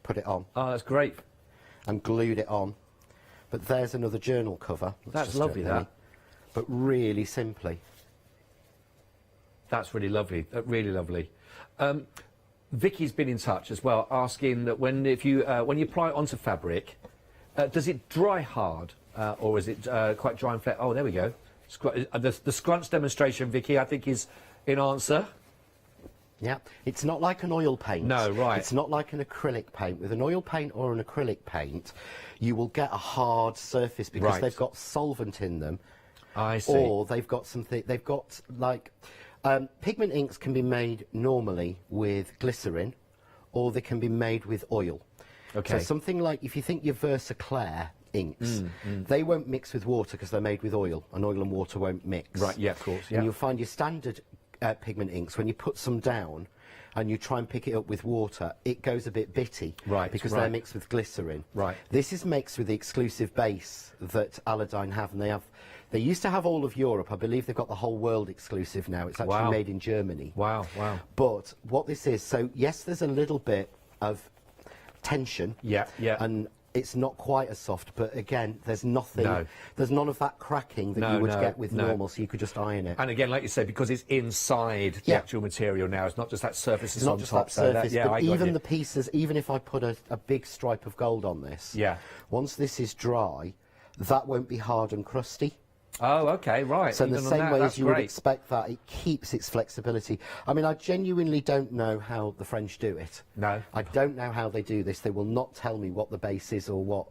put it on. Oh, that's great. And glued it on. But there's another journal cover. That's lovely, that. But really simply. That's really lovely. Really lovely. Vicky's been in touch as well, asking that when you apply it onto fabric, does it dry hard, or is it quite dry and flat? Oh, there we go. The scrunch demonstration, Vicky, I think is in answer. Yeah, it's not like an oil paint. No, right. It's not like an acrylic paint. With an oil paint or an acrylic paint, you will get a hard surface because they've got solvent in them. I see. Or they've got something, they've got like, pigment inks can be made normally with glycerin, or they can be made with oil. Okay. So something like, if you think your Versaclair inks, they won't mix with water because they're made with oil, and oil and water won't mix. Right, yeah, of course. Yeah. And you'll find your standard pigment inks, when you put some down and you try and pick it up with water, it goes a bit bitty, because they're mixed with glycerin. Right. This is mixed with the exclusive base that Aladdin have, and they used to have all of Europe. I believe they've got the whole world exclusive now. It's actually made in Germany. Wow, wow. But what this is, so yes, there's a little bit of tension. Yeah, yeah. And it's not quite as soft, but again, there's nothing, there's none of that cracking that you would get with normal, so you could just iron it. And again, like you say, because it's inside the actual material now, it's not just that surface, it's not on just top. that surface, so but even the pieces, even if I put a big stripe of gold on this, once this is dry, that won't be hard and crusty. Oh, okay, right. So in the same way as you would expect that, it keeps its flexibility. I mean, I genuinely don't know how the French do it. No. I don't know how they do this. They will not tell me what the base is or what.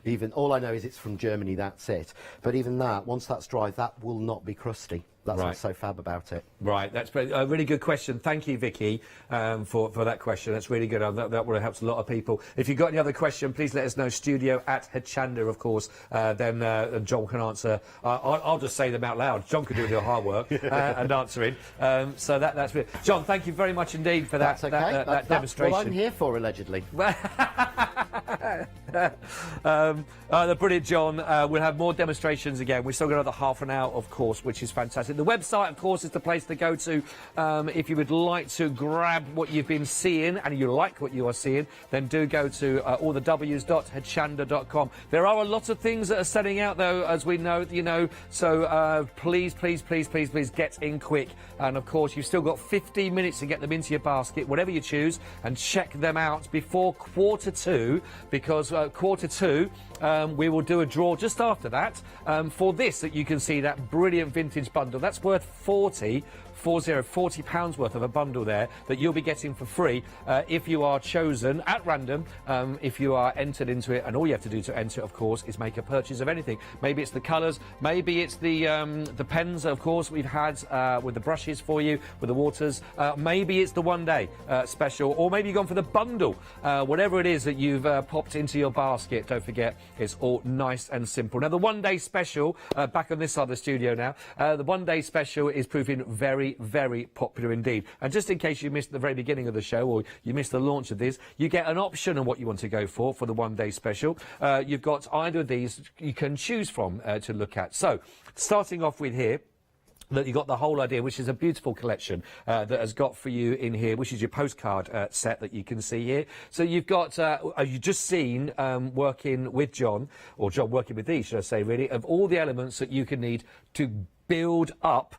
Even all I know is it's from Germany, that's it. But even that, once that's dry, that will not be crusty. That's what's so fab about it. Right, that's a really good question. Thank you, Vicky, for that question. That's really good. That would have helped a lot of people. If you've got any other question, please let us know. Studio@Hochanda, of course. Then John can answer. I'll just say them out loud. John can do the hard work and answering. So that's really... John, thank you very much indeed for that, that demonstration. That's what I'm here for, allegedly. The brilliant John. We'll have more demonstrations again. We've still got another half an hour, of course, which is fantastic. The website, of course, is the place to go to if you would like to grab what you've been seeing and you like what you are seeing. Then do go to allthews.hochanda.com. There are a lot of things that are selling out, though, as we know. So please get in quick. And of course, you've still got 15 minutes to get them into your basket, whatever you choose, and check them out before quarter 2, because quarter 2. We will do a draw just after that for this, that you can see that brilliant vintage bundle. That's worth £40 worth of a bundle there that you'll be getting for free if you are chosen at random, if you are entered into it. And all you have to do to enter, of course, is make a purchase of anything. Maybe it's the colours, maybe it's the pens, of course, we've had with the brushes for you, with the waters. Maybe it's the one-day special, or maybe you've gone for the bundle. Whatever it is that you've popped into your basket, don't forget, it's all nice and simple. Now, the one-day special, back on this side of the studio now, the one-day special is proving very, very popular indeed. And just in case you missed the very beginning of the show, or you missed the launch of this, you get an option on what you want to go for the one-day special. You've got either of these you can choose from to look at. So, starting off with here, that you got the whole idea, which is a beautiful collection that has got for you in here, which is your postcard set that you can see here. So you've got, you've just seen working with John, or John working with these, should I say, really, of all the elements that you can need to build up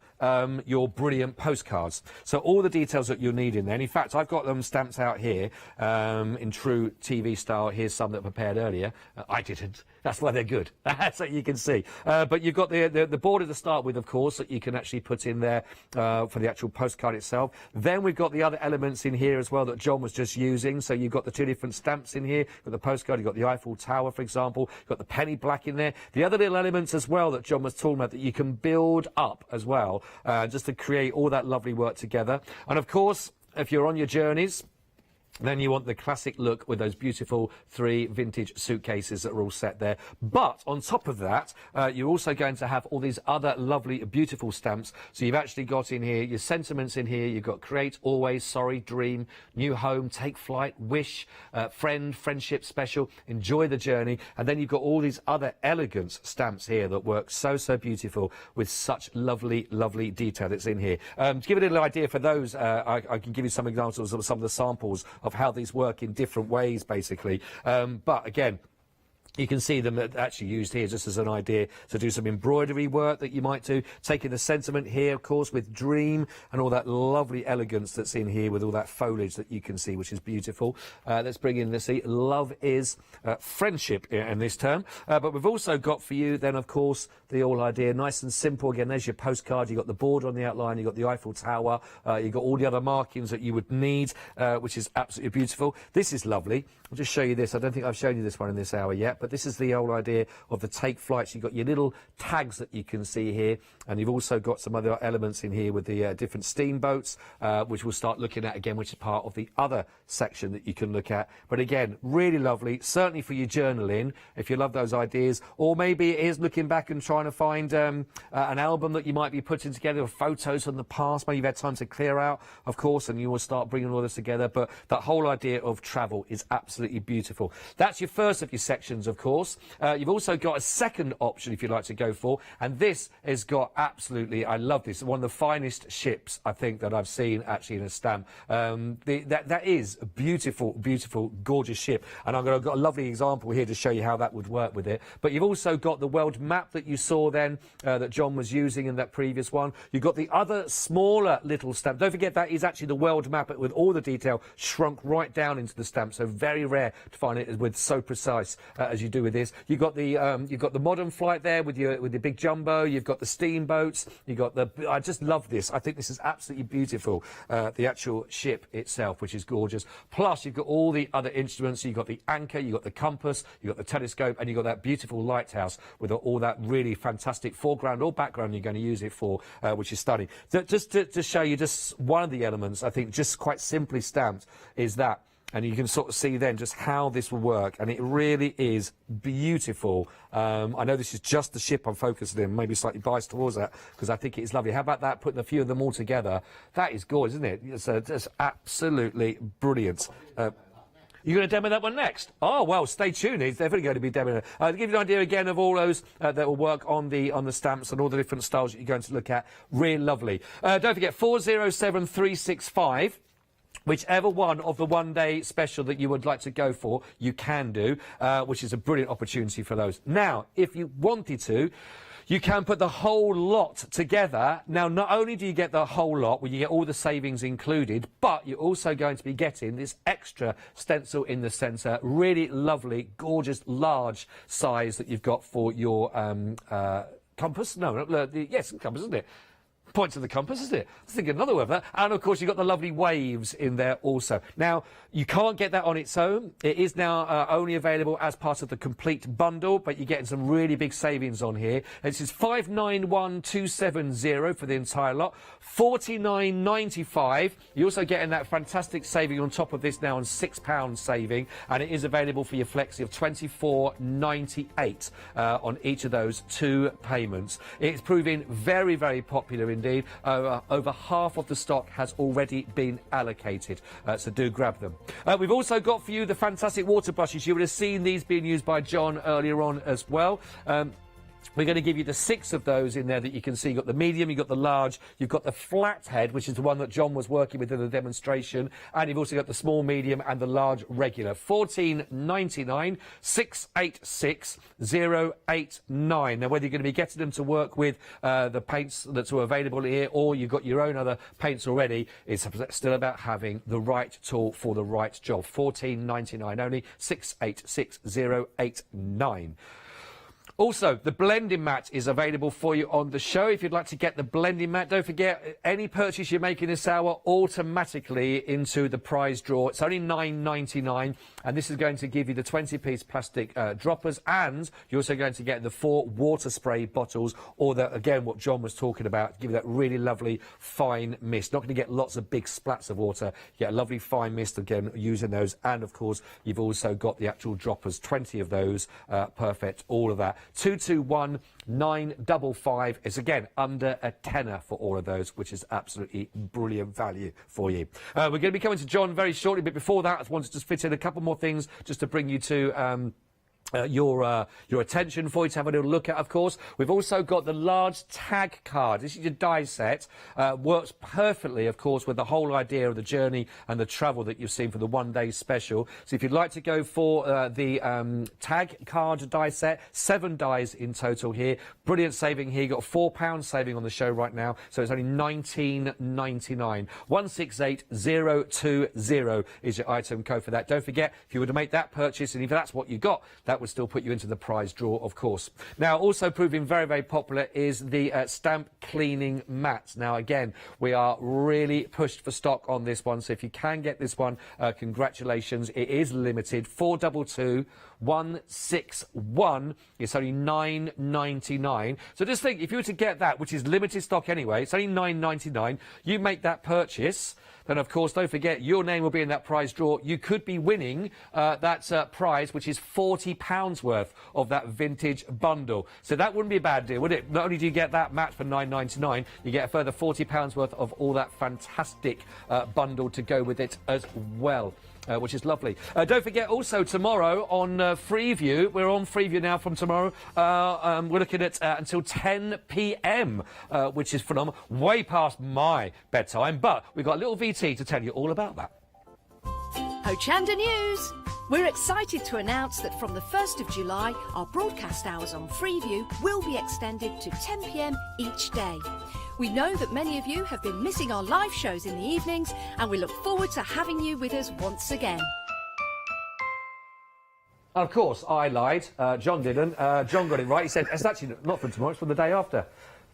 your brilliant postcards. So all the details that you'll need in there. And in fact, I've got them stamped out here in true TV style. Here's some that were prepared earlier. I didn't. That's why they're good. So you can see. But you've got the border to start with, of course, that you can actually put in there for the actual postcard itself. Then we've got the other elements in here as well that John was just using. So you've got the two different stamps in here. You've got the postcard. You've got the Eiffel Tower, for example. You've got the penny black in there. The other little elements as well that John was talking about that you can build up as well, just to create all that lovely work together. And of course, if you're on your journeys, then you want the classic look with those beautiful 3 vintage suitcases that are all set there. But on top of that, you're also going to have all these other lovely, beautiful stamps. So you've actually got in here your sentiments in here. You've got create, always, sorry, dream, new home, take flight, wish, friend, friendship, special, enjoy the journey. And then you've got all these other elegant stamps here that work so, so beautiful with such lovely, lovely detail that's in here. To give it a little idea for those, I can give you some examples of some of the samples of how these work in different ways, basically. But again, you can see them actually used here just as an idea to do some embroidery work that you might do. Taking the sentiment here, of course, with dream and all that lovely elegance that's in here with all that foliage that you can see, which is beautiful. Let's bring in, let's see, love is friendship in this term. But we've also got for you then, of course, the whole idea, nice and simple. Again, there's your postcard. You've got the border on the outline. You've got the Eiffel Tower. You've got all the other markings that you would need, which is absolutely beautiful. This is lovely. I'll just show you this. I don't think I've shown you this one in this hour yet, but this is the whole idea of the take flights. You've got your little tags that you can see here, and you've also got some other elements in here with the different steamboats, which we'll start looking at again, which is part of the other section that you can look at. But again, really lovely, certainly for your journaling, if you love those ideas, or maybe it is looking back and trying to find an album that you might be putting together of photos from the past, maybe you've had time to clear out, of course, and you will start bringing all this together. But that whole idea of travel is absolutely beautiful. That's your first of your sections, of course. You've also got a second option if you'd like to go for, and this has got absolutely, I love this, one of the finest ships I think that I've seen actually in a stamp. That is a beautiful, beautiful, gorgeous ship, and I've got a lovely example here to show you how that would work with it. But you've also got the world map that you saw then, that John was using in that previous one. You've got the other smaller little stamp. Don't forget that is actually the world map with all the detail shrunk right down into the stamp, so very rare to find it with so precise as you do with this. You've got the modern flight there with your big jumbo. You've got the steamboats. You've got the. I just love this. I think this is absolutely beautiful. The actual ship itself, which is gorgeous. Plus, you've got all the other instruments. You've got the anchor. You've got the compass. You've got the telescope, and you've got that beautiful lighthouse with all that really fantastic foreground or background you're going to use it for, which is stunning. So just to show you just one of the elements, I think just quite simply stamped is that. And you can sort of see then just how this will work, and it really is beautiful. I know this is just the ship I'm focusing in, maybe slightly biased towards that, because I think it is lovely. How about that, putting a few of them all together? That is gorgeous, isn't it? It's just absolutely brilliant. You're going to demo that one next? Oh, well, stay tuned. It's definitely going to be demoing. To give you an idea again of all those that will work on the stamps and all the different styles that you're going to look at. Really lovely. Don't forget, 407365. Whichever one of the one-day special that you would like to go for, you can do, which is a brilliant opportunity for those. Now, if you wanted to, you can put the whole lot together. Now, not only do you get the whole lot, where you get all the savings included, but you're also going to be getting this extra stencil in the centre. Really lovely, gorgeous, large size that you've got for your compass. No, yes, compass, isn't it? Point to the compass, isn't it? Let's think of another word for that. And of course, you've got the lovely waves in there also. Now, you can't get that on its own. It is now only available as part of the complete bundle, but you're getting some really big savings on here. And this is 591270 for the entire lot, $49.95. You're also getting that fantastic saving on top of this now on £6 saving, and it is available for your flexi of $24.98 on each of those 2 payments. It's proving very, very popular indeed. Over half of the stock has already been allocated, so do grab them. We've also got for you the fantastic water brushes. You would have seen these being used by John earlier on as well. We're going to give you the 6 of those in there that you can see. You've got the medium, you've got the large, you've got the flathead, which is the one that John was working with in the demonstration, and you've also got the small, medium and the large regular. $14.99, 686 089. Now, whether you're going to be getting them to work with the paints that are available here, or you've got your own other paints already, it's still about having the right tool for the right job. $14.99 only, 686 089. Also, the blending mat is available for you on the show. If you'd like to get the blending mat, don't forget, any purchase you make in this hour automatically into the prize draw. It's only $9.99, and this is going to give you the 20-piece plastic droppers, and you're also going to get the 4 water spray bottles, or the, again, what John was talking about, give you that really lovely fine mist. Not going to get lots of big splats of water. You get a lovely fine mist, again, using those, and, of course, you've also got the actual droppers, 20 of those, perfect, all of that. 221-955 is, again, under a tenner for all of those, which is absolutely brilliant value for you. We're going to be coming to John very shortly, but before that, I wanted to just fit in a couple more things just to bring you to your attention for you to have a little look at. Of course, we've also got the large tag card. This is your die set. Works perfectly, of course, with the whole idea of the journey and the travel that you've seen for the one-day special. So if you'd like to go for the tag card die set, 7 dies in total here. Brilliant saving here. You've got £4 saving on the show right now, so it's only $19.99. 168020 is your item code for that. Don't forget, if you were to make that purchase, and if that's what you got, that would still put you into the prize draw, of course. Now, also proving very, very popular is the stamp cleaning mats. Now, again, we are really pushed for stock on this one, so if you can get this one, congratulations. It is limited. 422161. It's only $9.99. So just think, if you were to get that, which is limited stock anyway, it's only $9.99. You make that purchase, then, of course, don't forget, your name will be in that prize draw. You could be winning that prize, which is £40 worth of that vintage bundle. So that wouldn't be a bad deal, would it? Not only do you get that mat for $9.99, you get a further £40 worth of all that fantastic bundle to go with it as well. Which is lovely. Don't forget, also, tomorrow on Freeview, we're on Freeview now from tomorrow, we're looking at until 10 p.m, which is phenomenal. Way past my bedtime, but we've got a little VT to tell you all about that. Hochanda News! We're excited to announce that from the 1st of July, our broadcast hours on Freeview will be extended to 10 p.m. each day. We know that many of you have been missing our live shows in the evenings, and we look forward to having you with us once again. Of course, I lied. John didn't. John got it right. He said, it's actually not from tomorrow, it's from the day after.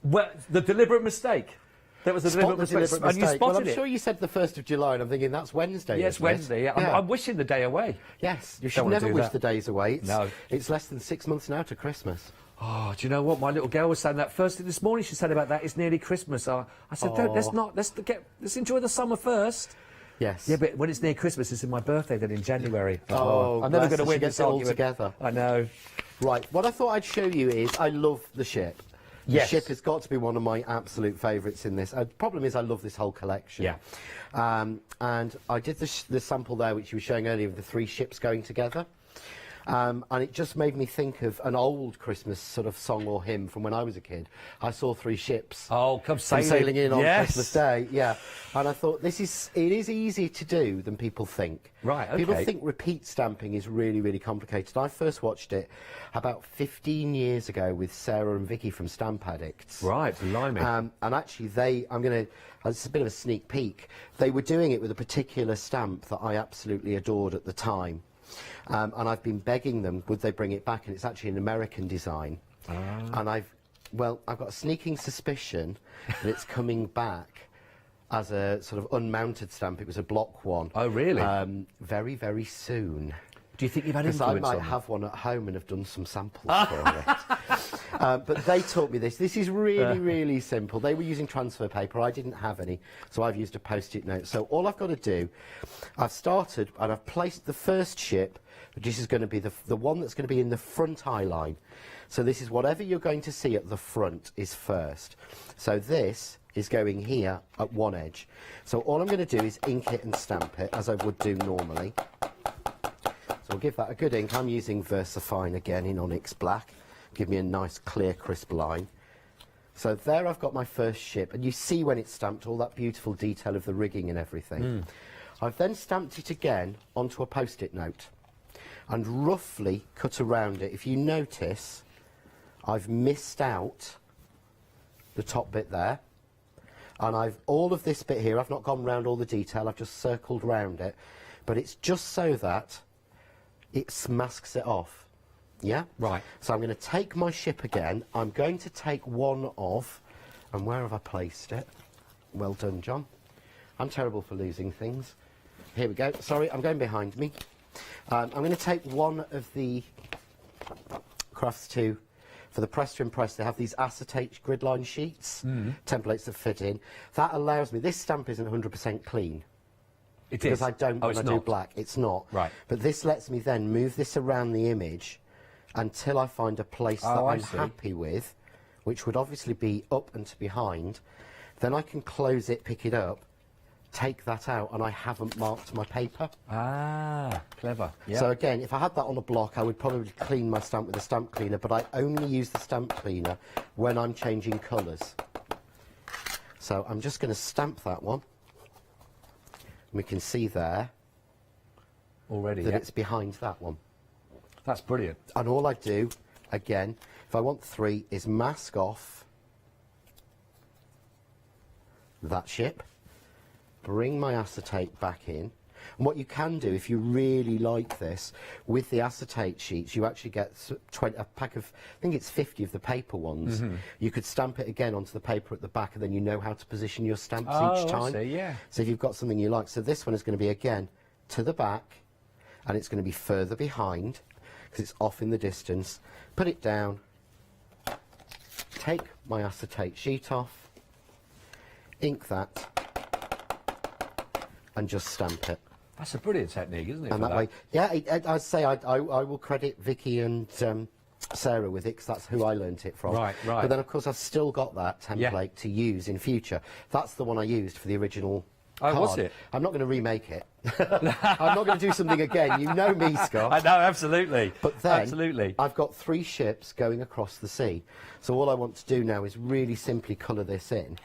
Well, the deliberate mistake. That was a deliberate mistake. And you spotted well, I'm it. sure you said the 1st of July, and I'm thinking that's Wednesday. Yes, Wednesday. Yeah. I'm wishing the day away. Yes, you should never wish the days away. No. It's less than 6 months now to Christmas. Oh, do you know what? My little girl was saying that first thing this morning. She said about that. It's nearly Christmas. I said, let's enjoy the summer first. Yes. Yeah, but when it's near Christmas, it's in my birthday then in January. Oh, I'm never going to win this this all argument. together. I know. Right. What I thought I'd show you is I love the ship. Yes. The ship has got to be one of my absolute favourites in this. The problem is I love this whole collection. Yeah. And I did the sample there, which you were showing earlier, of the 3 ships going together. And it just made me think of an old Christmas sort of song or hymn from when I was a kid. I saw 3 ships. Oh, come sailing in on yes. Christmas Day. Yeah, and I thought it is easier to do than people think. Right. Okay. People think repeat stamping is really, really complicated. I first watched it about 15 years ago with Sarah and Vicky from Stamp Addicts. Right, blimey. And actually, it's a bit of a sneak peek. They were doing it with a particular stamp that I absolutely adored at the time. And I've been begging them, would they bring it back? And it's actually an American design. And I've got a sneaking suspicion that it's coming back as a sort of unmounted stamp. It was a block one. Oh, really? Very, very soon. Do you think you've had Because influence I might on have one at home and have done some samples for it. But they taught me this. This is really, really simple. They were using transfer paper. I didn't have any, so I've used a Post-it note. So all I've got to do, I've started and I've placed the first ship, which is going to be the one that's going to be in the front eye line. So this is whatever you're going to see at the front is first. So this is going here at one edge. So all I'm going to do is ink it and stamp it, as I would do normally. So I'll give that a good ink. I'm using VersaFine again in Onyx Black, give me a nice clear crisp line. So there I've got my first ship, and you see when it's stamped all that beautiful detail of the rigging and everything. I've then stamped it again onto a post-it note and roughly cut around it. If you notice, I've missed out the top bit there, and all of this bit here, I've not gone round all the detail, I've just circled round it, but it's just so that it masks it off. Yeah? Right. So I'm going to take my ship again. I'm going to take one of, and where have I placed it? Well done, John. I'm terrible for losing things. Here we go. Sorry, I'm going behind me. I'm going to take one of the Crafts 2 for the Press to Impress. They have these acetate gridline sheets, templates that fit in. That allows me, this stamp isn't 100% clean. It because is? I don't, when I do black, it's not. Right. But this lets me then move this around the image until I find a place that I'm happy with, which would obviously be up and to behind. Then I can close it, pick it up, take that out, and I haven't marked my paper. Ah, clever. Yeah. So again, if I had that on a block, I would probably clean my stamp with a stamp cleaner, but I only use the stamp cleaner when I'm changing colours. So I'm just going to stamp that one. We can see there already that it's behind that one. That's brilliant. And all I do, again, if I want 3, is mask off that ship, bring my acetate back in. And what you can do, if you really like this, with the acetate sheets, you actually get a pack of, I think it's 50 of the paper ones. You could stamp it again onto the paper at the back, and then you know how to position your stamps each time. I see, yeah. So if you've got something you like. So this one is going to be, again, to the back, and it's going to be further behind, because it's off in the distance. Put it down, take my acetate sheet off, ink that, and just stamp it. That's a brilliant technique, isn't it? And that way, yeah, I'd say I will credit Vicky and Sarah with it, because that's who I learnt it from. Right, right. But then, of course, I've still got that template to use in future. That's the one I used for the original card. Was it? I'm not going to remake it. I'm not going to do something again. You know me, Scott. I know, absolutely. But then, absolutely. I've got 3 ships going across the sea. So all I want to do now is really simply colour this in.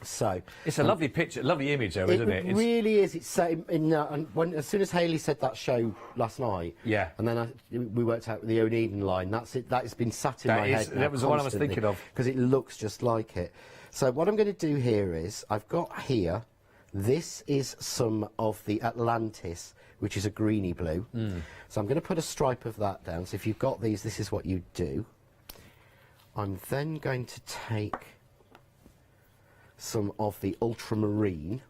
So it's a lovely picture, lovely image, though, isn't it? It really is. It's as soon as Hayley said that show last night, and then we worked out the O'Needon line. That's it. That has been sat in my head. That was the one I was thinking of, because it looks just like it. So what I'm going to do here is I've got here. This is some of the Atlantis, which is a greeny blue. So I'm going to put a stripe of that down. So if you've got these, this is what you do. I'm then going to take some of the ultramarine,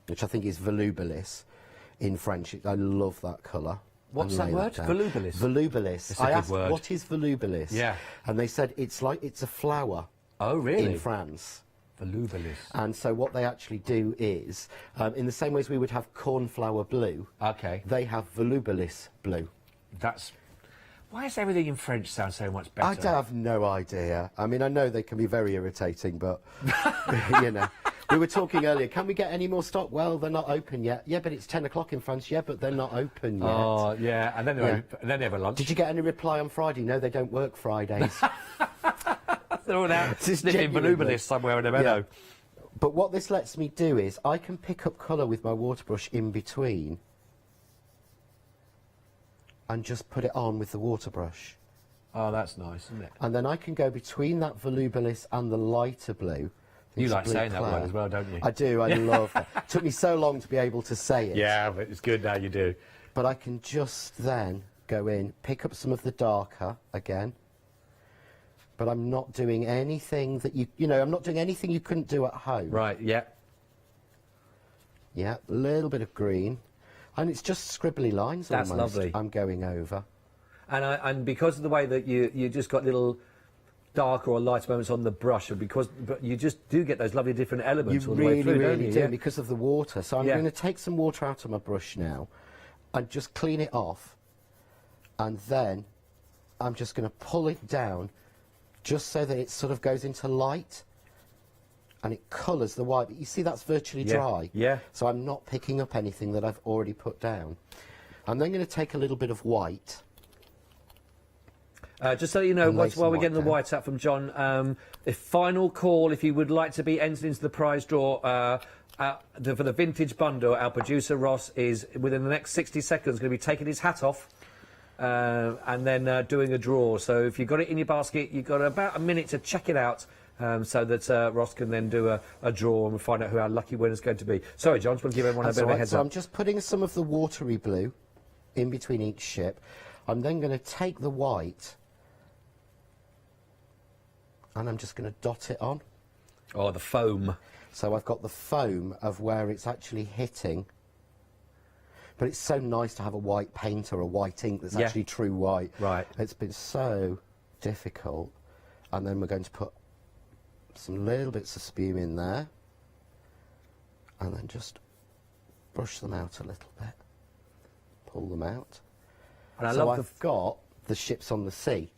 which I think is volubilis in French. I love that colour. What's that word? Volubilis? Volubilis. It's a good word. What is volubilis? Yeah. And they said it's a flower. Oh, really? In France. Volubilis. And so what they actually do is, in the same way as we would have cornflower blue, they have volubilis blue. That's... Why does everything in French sound so much better? I have no idea. I mean, I know they can be very irritating, but, you know. We were talking earlier, can we get any more stock? Well, they're not open yet. Yeah, but it's 10 o'clock in France. Yeah, but they're not open yet. Oh, yeah, and then they have a lunch. Did you get any reply on Friday? No, they don't work Fridays. They're all out sniffing volubilis somewhere in a meadow. Yeah. But what this lets me do is I can pick up colour with my water brush in between and just put it on with the water brush. Oh, that's nice, isn't it? And then I can go between that volubilis and the lighter blue. You like saying that word as well, don't you? I do, I love it. It took me so long to be able to say it. Yeah, but it's good now you do. But I can just then go in, pick up some of the darker again. But I'm not doing anything that I'm not doing anything you couldn't do at home. Right, yeah. Yeah, a little bit of green. And it's just scribbly lines. That's almost lovely. I'm going over. And because of the way that you just got little darker or lighter moments on the brush, but you just do get those lovely different elements all the way through, don't you? Do, because of the water. So I'm going to take some water out of my brush now and just clean it off. And then I'm just going to pull it down just so that it sort of goes into light. And it colours the white. But you see, that's virtually dry. Yeah. So I'm not picking up anything that I've already put down. I'm then going to take a little bit of white. Just so you know, And lay some while we're white getting the down. white out from John, the final call, if you would like to be entered into the prize draw for the vintage bundle, our producer Ross is, within the next 60 seconds, going to be taking his hat off and then doing a draw. So if you've got it in your basket, you've got about a minute to check it out. So that Ross can then do a draw and we'll find out who our lucky winner is going to be. Sorry, John, just want to give everyone a bit of a heads so up. I'm just putting some of the watery blue in between each ship. I'm then going to take the white and I'm just going to dot it on. Oh, the foam. So I've got the foam of where it's actually hitting. But it's so nice to have a white paint or a white ink that's actually true white. Right. It's been so difficult. And then we're going to put some little bits of spume in there. And then just brush them out a little bit. Pull them out. And I so love I've got the ships on the sea.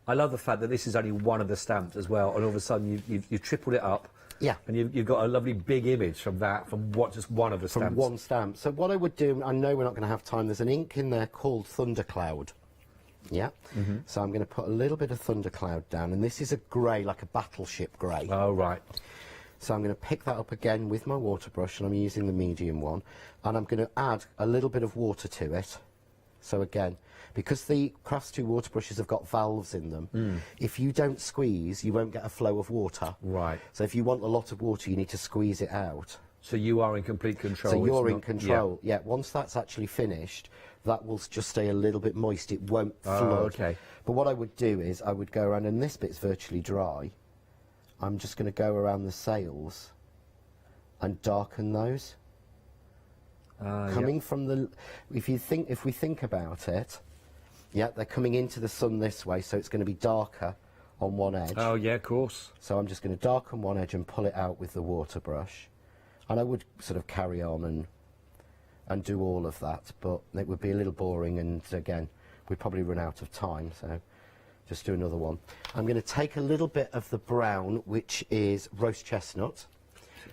I love the fact that this is only one of the stamps as well, and all of a sudden you've tripled it up. Yeah. And you've got a lovely big image from that, just one of the stamps. From one stamp. So what I would do, I know we're not going to have time, there's an ink in there called Thundercloud. Yeah. So I'm going to put a little bit of Thundercloud down, and this is a grey, like a battleship grey. Oh, right. So I'm going to pick that up again with my water brush, and I'm using the medium one, and I'm going to add a little bit of water to it. So again, because the Crafts 2 water brushes have got valves in them, if you don't squeeze, you won't get a flow of water. Right. So if you want a lot of water, you need to squeeze it out. So you are in complete control. So you're It's in not- control. Yeah. Once that's actually finished, that will just stay a little bit moist. It won't flood. Okay. But what I would do is I would go around, and this bit's virtually dry. I'm just going to go around the sails and darken those. Coming from the, if we think about it, yeah, they're coming into the sun this way, so it's going to be darker on one edge. Oh yeah, of course. So I'm just going to darken one edge and pull it out with the water brush, and I would sort of carry on and do all of that, but it would be a little boring, and again, we'd probably run out of time. So just do another one. I'm going to take a little bit of the brown, which is roast chestnut,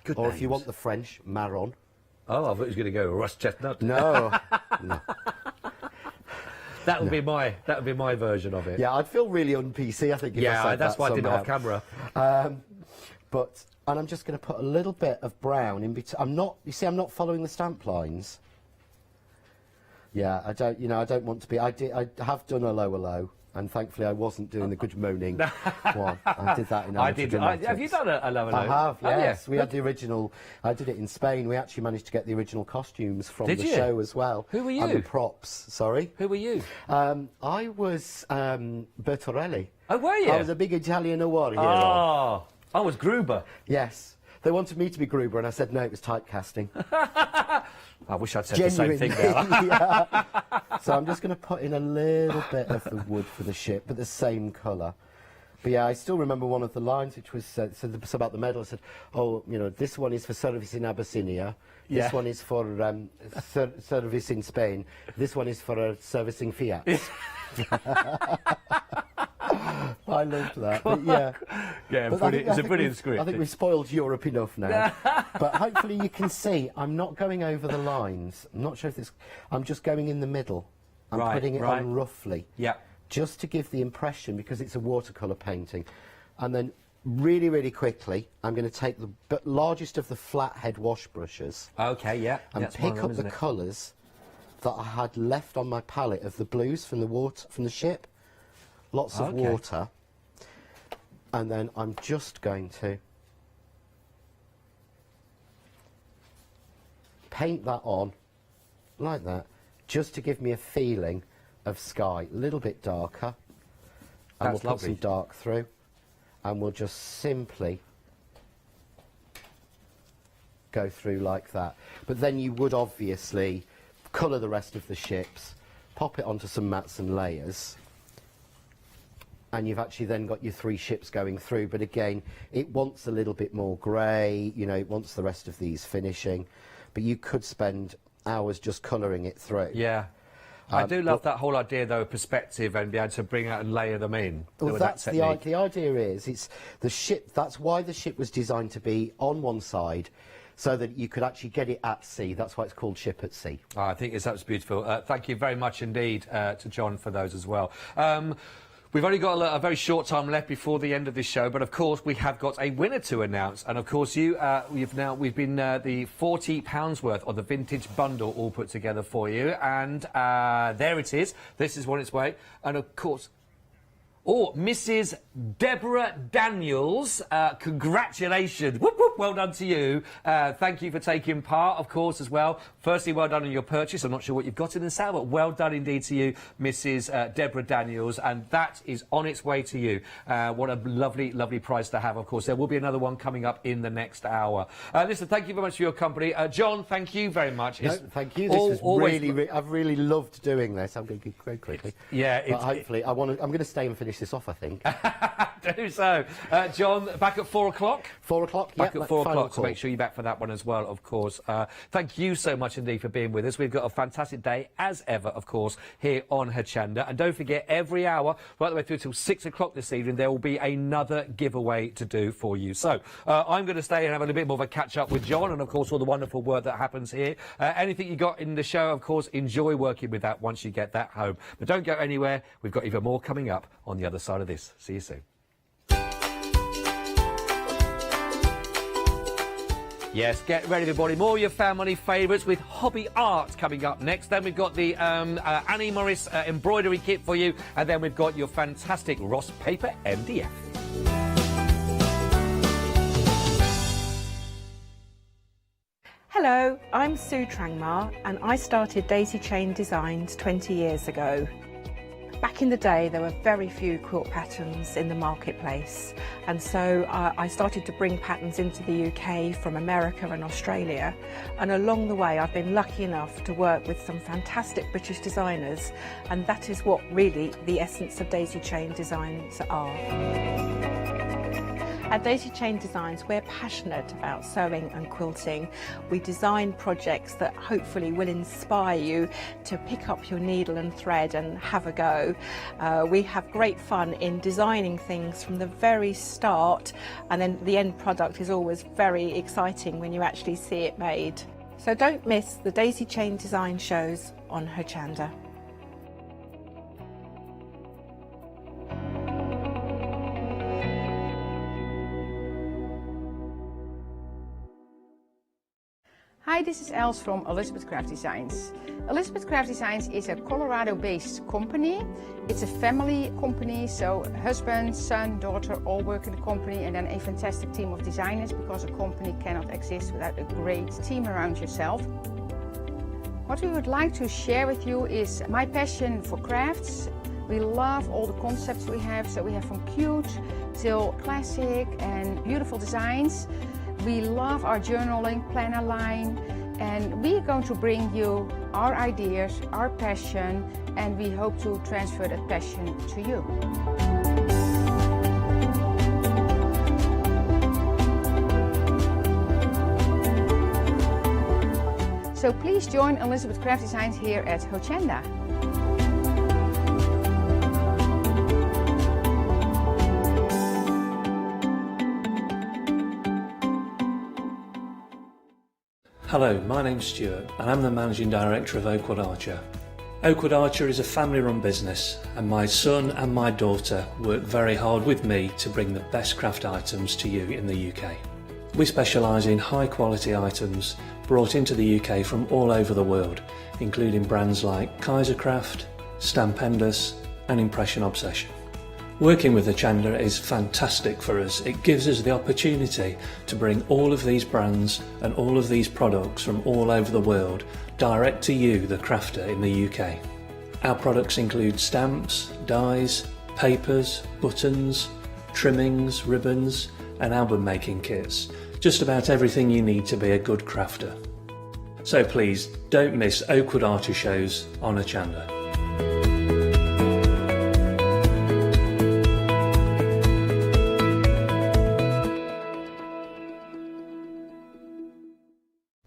Good or if you names. want the French, marron. Oh, I thought he was going to go rust chestnut. No, no. That would be my version of it. Yeah, I'd feel really un-PC, I think, if I said that's that why I did it somehow. off camera. And I'm just going to put a little bit of brown in between. You see, I'm not following the stamp lines. Yeah, I don't want to be. I have done a low, and thankfully I wasn't doing the good moaning one. I did that in amateur dramatics. Have you done a low? I have, Oh, yes. yeah. We had the original. I did it in Spain. We actually managed to get the original costumes from Did the you? show as well. Who were And you? the props. Sorry. Who were you? I was Bertorelli. Oh, were you? I was a big Italian war hero. Oh, I was Gruber. Yes. They wanted me to be Gruber, and I said no, it was typecasting. I wish I'd said the same thing there. Yeah. So I'm just going to put in a little bit of the wood for the ship, but the same colour. But yeah, I still remember one of the lines, which was about the medal. It said, "Oh, this one is for service in Abyssinia. This Yeah. one is for service in Spain. This one is for servicing Fiat." I loved that. But yeah, Yeah, But I think- it's I a think brilliant we've- script. I think we've spoiled Europe enough now. But hopefully you can see I'm not going over the lines. I'm not sure if this. I'm just going in the middle. I'm Right, putting it right. on roughly. Yeah. Just to give the impression, because it's a watercolour painting. And then really, really quickly, I'm going to take the largest of the flathead wash brushes. Okay, yeah. And That's one pick of them, up the isn't it? colours that I had left on my palette of the blues from the ship. Lots of Okay. water. And then I'm just going to paint that on like that, just to give me a feeling of sky. A little bit darker. And That's we'll put some lovely. dark through. And we'll just simply go through like that. But then you would obviously colour the rest of the ships, pop it onto some mats and layers, and you've actually then got your 3 ships going through. But again, it wants a little bit more grey, it wants the rest of these finishing. But you could spend hours just colouring it through. Yeah. I do love but- that whole idea, though, of perspective and be able to bring out and layer them in. Well, with that that's the technique. idea is, it's the ship, that's why the ship was designed to be on one side, so that you could actually get it at sea. That's why it's called Ship at Sea. I think it's absolutely beautiful. Thank you very much indeed to John for those as well. We've only got a very short time left before the end of this show, but of course we have got a winner to announce, and of course we've been the £40 worth of the vintage bundle all put together for you, and there it is. This is on its way, and of course. Oh, Mrs. Deborah Daniels, congratulations. Whoop, whoop, well done to you. Thank you for taking part, of course, as well. Firstly, well done on your purchase. I'm not sure what you've got in the sale, but well done indeed to you, Mrs. Deborah Daniels, and that is on its way to you. What a lovely, lovely prize to have, of course. There will be another one coming up in the next hour. Listen, thank you very much for your company. John, thank you very much. No, thank you. This was I've really loved doing this. I'm going to go quickly. Yeah. But hopefully, I'm going to stay and finish this off, I think. Do so. John, back at 4 o'clock? 4 o'clock, Back yeah, at 4 final o'clock, so call. make sure you're back for that one as well, of course. Thank you so much indeed for being with us. We've got a fantastic day, as ever, of course, here on Hochanda. And don't forget, every hour, right the way through till 6 o'clock this evening, there will be another giveaway to do for you. So, I'm going to stay and have a little bit more of a catch-up with John and, of course, all the wonderful work that happens here. Anything you got in the show, of course, enjoy working with that once you get that home. But don't go anywhere. We've got even more coming up on the other side of this. See you soon. Yes, get ready, everybody. More of your family favourites with Hobby Art coming up next. Then we've got the Annie Morris embroidery kit for you. And then we've got your fantastic Ross Paper MDF. Hello, I'm Sue Trangmar and I started Daisy Chain Designs 20 years ago. Back in the day there were very few quilt patterns in the marketplace, and so I started to bring patterns into the UK from America and Australia, and along the way I've been lucky enough to work with some fantastic British designers, and that is what really the essence of Daisy Chain Designs are. At Daisy Chain Designs, we're passionate about sewing and quilting. We design projects that hopefully will inspire you to pick up your needle and thread and have a go. We have great fun in designing things from the very start, and then the end product is always very exciting when you actually see it made. So don't miss the Daisy Chain Design shows on Hochanda. Hi, this is Els from Elizabeth Craft Designs. Elizabeth Craft Designs is a Colorado-based company. It's a family company, so husband, son, daughter all work in the company, and then a fantastic team of designers, because a company cannot exist without a great team around yourself. What we would like to share with you is my passion for crafts. We love all the concepts we have, so we have from cute till classic and beautiful designs. We love our journaling planner line, and we are going to bring you our ideas, our passion, and we hope to transfer that passion to you. So please join Elizabeth Craft Designs here at Hochanda. Hello, my name's Stuart and I'm the Managing Director of Oakwood Archer. Oakwood Archer is a family-run business, and my son and my daughter work very hard with me to bring the best craft items to you in the UK. We specialise in high-quality items brought into the UK from all over the world, including brands like Kaisercraft, Stampendous and Impression Obsession. Working with Hochanda is fantastic for us. It gives us the opportunity to bring all of these brands and all of these products from all over the world direct to you, the crafter in the UK. Our products include stamps, dies, papers, buttons, trimmings, ribbons and album making kits. Just about everything you need to be a good crafter. So please don't miss Oakwood Archer shows on Hochanda.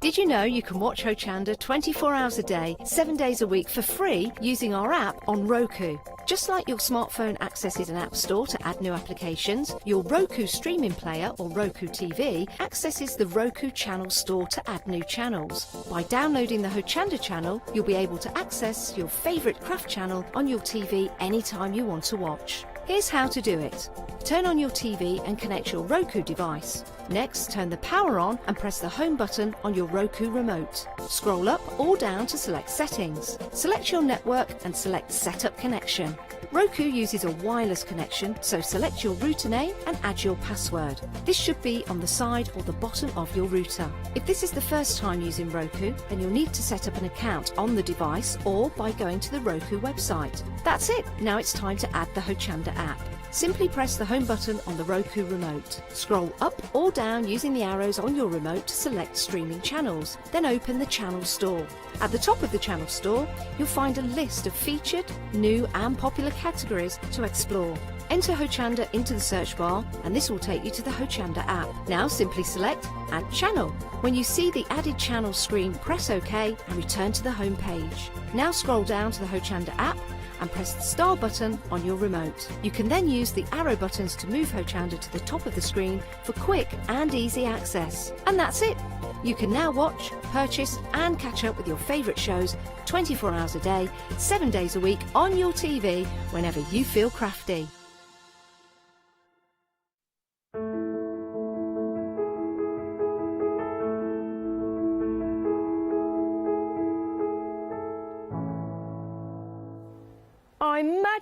Did you know you can watch Hochanda 24 hours a day, 7 days a week for free using our app on Roku? Just like your smartphone accesses an app store to add new applications, your Roku streaming player or Roku TV accesses the Roku channel store to add new channels. By downloading the Hochanda channel, you'll be able to access your favourite craft channel on your TV anytime you want to watch. Here's how to do it. Turn on your TV and connect your Roku device. Next, turn the power on and press the home button on your Roku remote. Scroll up or down to select settings. Select your network and select setup connection. Roku uses a wireless connection, so select your router name and add your password. This should be on the side or the bottom of your router. If this is the first time using Roku, then you'll need to set up an account on the device or by going to the Roku website. That's it. Now it's time to add the Hochanda app. Simply press the home button on the Roku remote. Scroll up or down using the arrows on your remote to select streaming channels. Then open the channel store. At the top of the channel store, you'll find a list of featured, new and popular categories to explore. Enter Hochanda into the search bar and this will take you to the Hochanda app. Now simply select Add Channel. When you see the added channel screen, press OK and return to the home page. Now scroll down to the Hochanda app and press the star button on your remote. You can then use the arrow buttons to move Hochanda to the top of the screen for quick and easy access. And that's it. You can now watch, purchase and catch up with your favourite shows 24 hours a day, 7 days a week on your TV whenever you feel crafty.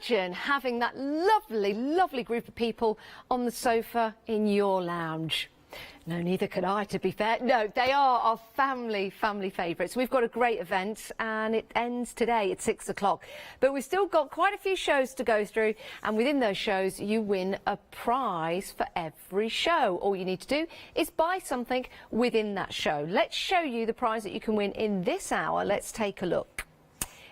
Imagine having that lovely, lovely group of people on the sofa in your lounge. No, neither can I, to be fair. No, they are our family favourites. We've got a great event and it ends today at 6 o'clock. But we've still got quite a few shows to go through, and within those shows you win a prize for every show. All you need to do is buy something within that show. Let's show you the prize that you can win in this hour. Let's take a look.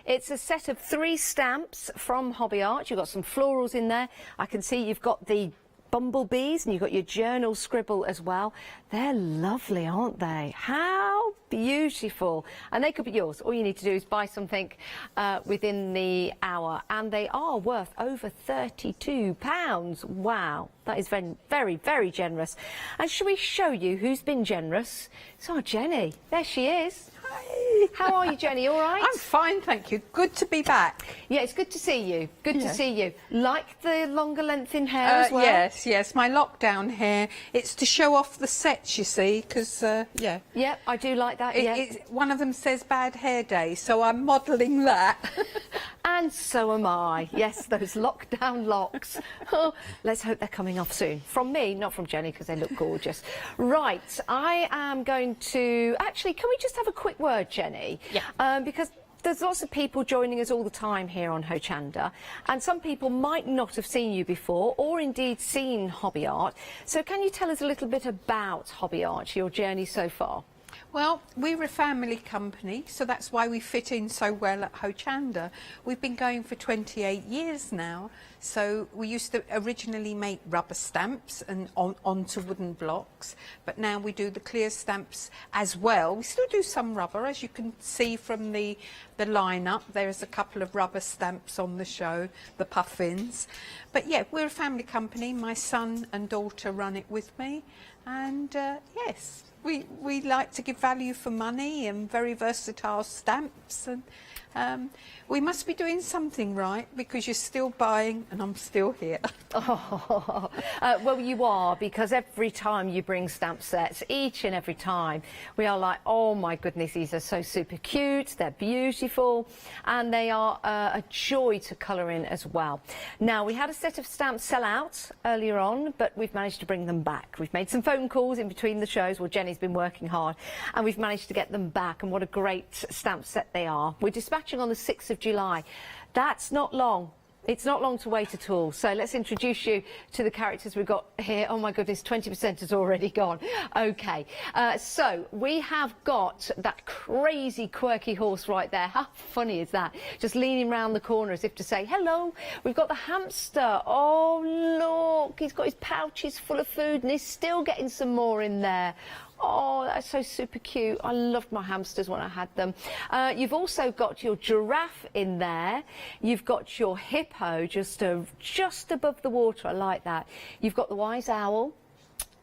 It's a set of 3 stamps from Hobby Art. You've got some florals in there. I can see you've got the bumblebees and you've got your journal scribble as well. They're lovely, aren't they? How beautiful. And they could be yours. All you need to do is buy something within the hour, and they are worth over £32. Wow, that is very, very, very generous. And shall we show you who's been generous? It's our Jenny. There she is. Hi. How are you, Jenny? All right? I'm fine, thank you. Good to be back. Yeah, it's good to see you. Good to see you. Like the longer length in hair as well? Yes, my lockdown hair. It's to show off the sets, you see, because, yeah. Yeah, I do like that, one of them says Bad Hair Day, so I'm modelling that. And so am I. Yes, those lockdown locks. Oh, let's hope they're coming off soon. From me, not from Jenny, because they look gorgeous. Right, I am going to... Actually, can we just have a quick word, Jenny? Yeah. Because there's lots of people joining us all the time here on Hochanda, and some people might not have seen you before or indeed seen Hobby Art. So can you tell us a little bit about Hobby Art, your journey so far? Well, we're a family company, so that's why we fit in so well at Hochanda. We've been going for 28 years now. So we used to originally make rubber stamps and onto wooden blocks, but now we do the clear stamps as well. We still do some rubber, as you can see from the lineup. There's a couple of rubber stamps on the show, the puffins. But yeah, we're a family company. My son and daughter run it with me, and yes. We like to give value for money and very versatile stamps, and we must be doing something right, because you're still buying and I'm still here. Oh, well, you are, because every time you bring stamp sets, each and every time, we are like, oh my goodness, these are so super cute, they're beautiful, and they are a joy to colour in as well. Now, we had a set of stamps sell out earlier on, but we've managed to bring them back. We've made some phone calls in between the shows. Well, Jenny's been working hard, and we've managed to get them back, and what a great stamp set they are. We're dispatching on the 6th of July. That's not long. It's not long to wait at all. So let's introduce you to the characters we've got here. Oh my goodness, 20% has already gone. Okay, so we have got that crazy quirky horse right there. How funny is that? Just leaning round the corner as if to say hello. We've got the hamster. Oh look, he's got his pouches full of food and he's still getting some more in there. Oh, that's so super cute. I loved my hamsters when I had them. You've also got your giraffe in there. You've got your hippo just above the water. I like that. You've got the wise owl,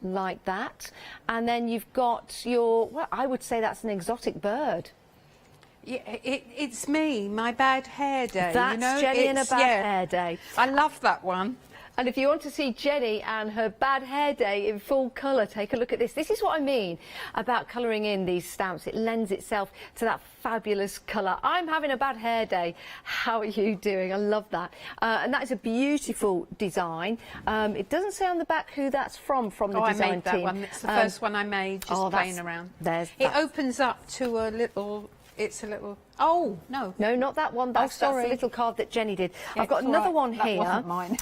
like that. And then you've got your, well, I would say that's an exotic bird. Yeah, it's me, my bad hair day. That's you know? Jenny and a bad hair day. I love that one. And if you want to see Jenny and her bad hair day in full colour, take a look at this. This is what I mean about colouring in these stamps. It lends itself to that fabulous colour. I'm having a bad hair day. How are you doing? I love that. And that is a beautiful design. It doesn't say on the back who that's from the design team. I made that one. It's the first one I made, just playing around. It opens up to a little... It's a little... Oh, no. No, not that one. That's a little card that Jenny did. Yeah, I've got another one that here. Wasn't mine.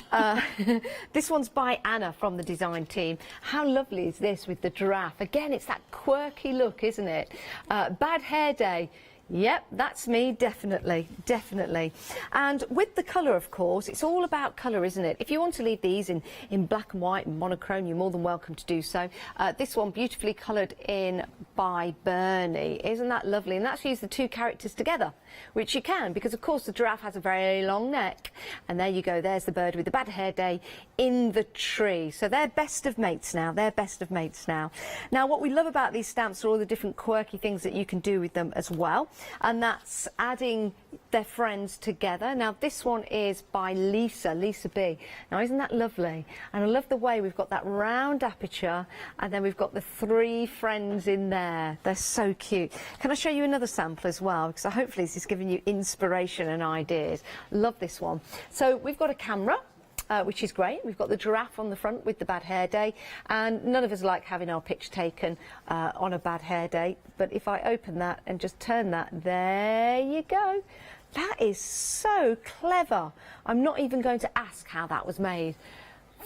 This one's by Anna from the design team. How lovely is this with the giraffe? Again, it's that quirky look, isn't it? Bad hair day. Yep, that's me, definitely, definitely. And with the colour, of course, it's all about colour, isn't it? If you want to leave these in black and white and monochrome, you're more than welcome to do so. This one beautifully coloured in by Bernie. Isn't that lovely? And that's used the two characters together, which you can, because, of course, the giraffe has a very long neck. And there you go, there's the bird with the bad hair day in the tree. So they're best of mates now. They're best of mates now. Now, what we love about these stamps are all the different quirky things that you can do with them as well. And that's adding their friends together. Now, this one is by Lisa B. Now, isn't that lovely? And I love the way we've got that round aperture, and then we've got the 3 friends in there. They're so cute. Can I show you another sample as well? Because hopefully this is giving you inspiration and ideas. Love this one. So we've got a camera. Which is great. We've got the giraffe on the front with the bad hair day, and none of us like having our picture taken on a bad hair day. But if I open that and just turn that, there you go. That is so clever. I'm not even going to ask how that was made.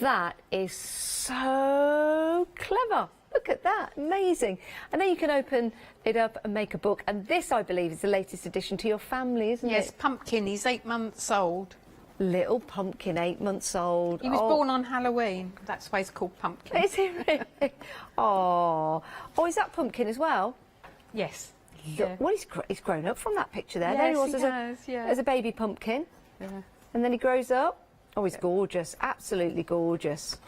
That is so clever. Look at that, amazing. And then you can open it up and make a book. And this, I believe, is the latest addition to your family, isn't it? Yes, Pumpkin, he's 8 months old. Little Pumpkin, 8 months old. He was born on Halloween. That's why he's called Pumpkin. Is he really? Oh, is that Pumpkin as well? Yes. Yeah. Well, he's grown up from that picture there. Yes, There he was as a baby pumpkin. Yeah. And then he grows up. Oh, he's gorgeous. Absolutely gorgeous.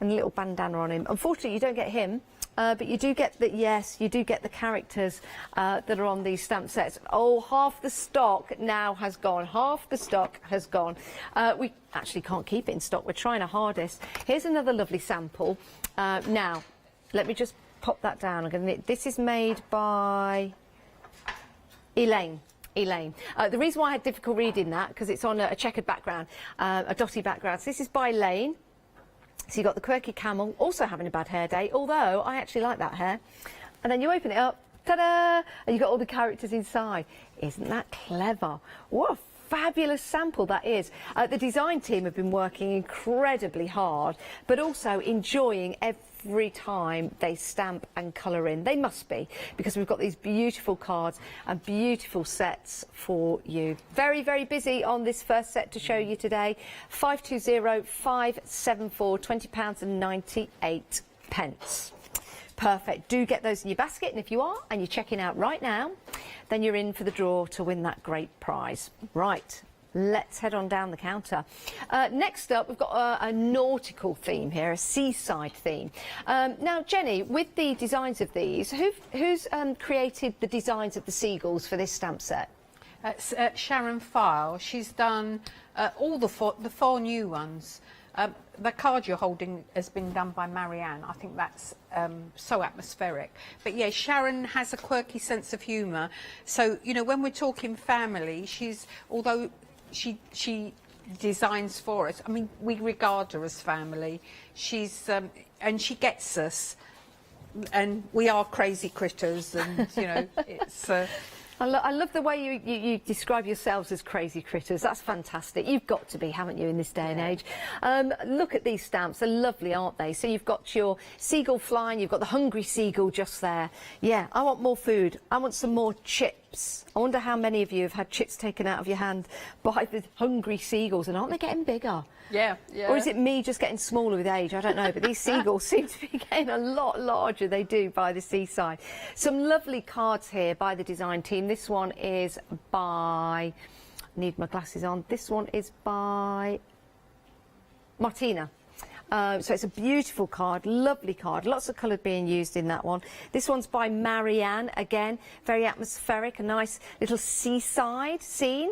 And a little bandana on him. Unfortunately, you don't get him. But you do get you do get the characters that are on these stamp sets. Oh, half the stock now has gone. Half the stock has gone. We actually can't keep it in stock. We're trying our hardest. Here's another lovely sample. Now, let me just pop that down. This is made by Elaine. The reason why I had difficult reading that, because it's on a checkered background, a dotty background. So this is by Elaine. So you've got the quirky camel, also having a bad hair day, although I actually like that hair. And then you open it up, ta-da! And you've got all the characters inside. Isn't that clever? What a fabulous sample that is. The design team have been working incredibly hard, but also enjoying every time they stamp and colour in. They must be, because we've got these beautiful cards and beautiful sets for you. Very, very busy on this first set to show you today. 520574, £20.98. Perfect. Do get those in your basket, and if you are and you're checking out right now, then you're in for the draw to win that great prize. Right. Let's head on down the counter. Next up, we've got a nautical theme here, a seaside theme. Now, Jenny, with the designs of these, who's created the designs of the seagulls for this stamp set? Sharon File. She's done all the 4 new ones. The card you're holding has been done by Marianne. I think that's so atmospheric. But yeah, Sharon has a quirky sense of humour. So, you know, when we're talking family, although she designs for us, I mean, we regard her as family. She's and she gets us, and we are crazy critters, and you know, it's. I love the way you describe yourselves as crazy critters. That's fantastic. You've got to be, haven't you, in this day and age? Look at these stamps. They're lovely, aren't they? So you've got your seagull flying. You've got the hungry seagull just there. Yeah, I want more food. I want some more chips. I wonder how many of you have had chips taken out of your hand by the hungry seagulls, and aren't they getting bigger? Yeah. Or is it me just getting smaller with age? I don't know, but these seagulls seem to be getting a lot larger. They do by the seaside. Some lovely cards here by the design team. This one is by, I need my glasses on. This one is by Martina. So it's a beautiful card, lovely card, lots of colour being used in that one. This one's by Marianne, again, very atmospheric, a nice little seaside scene.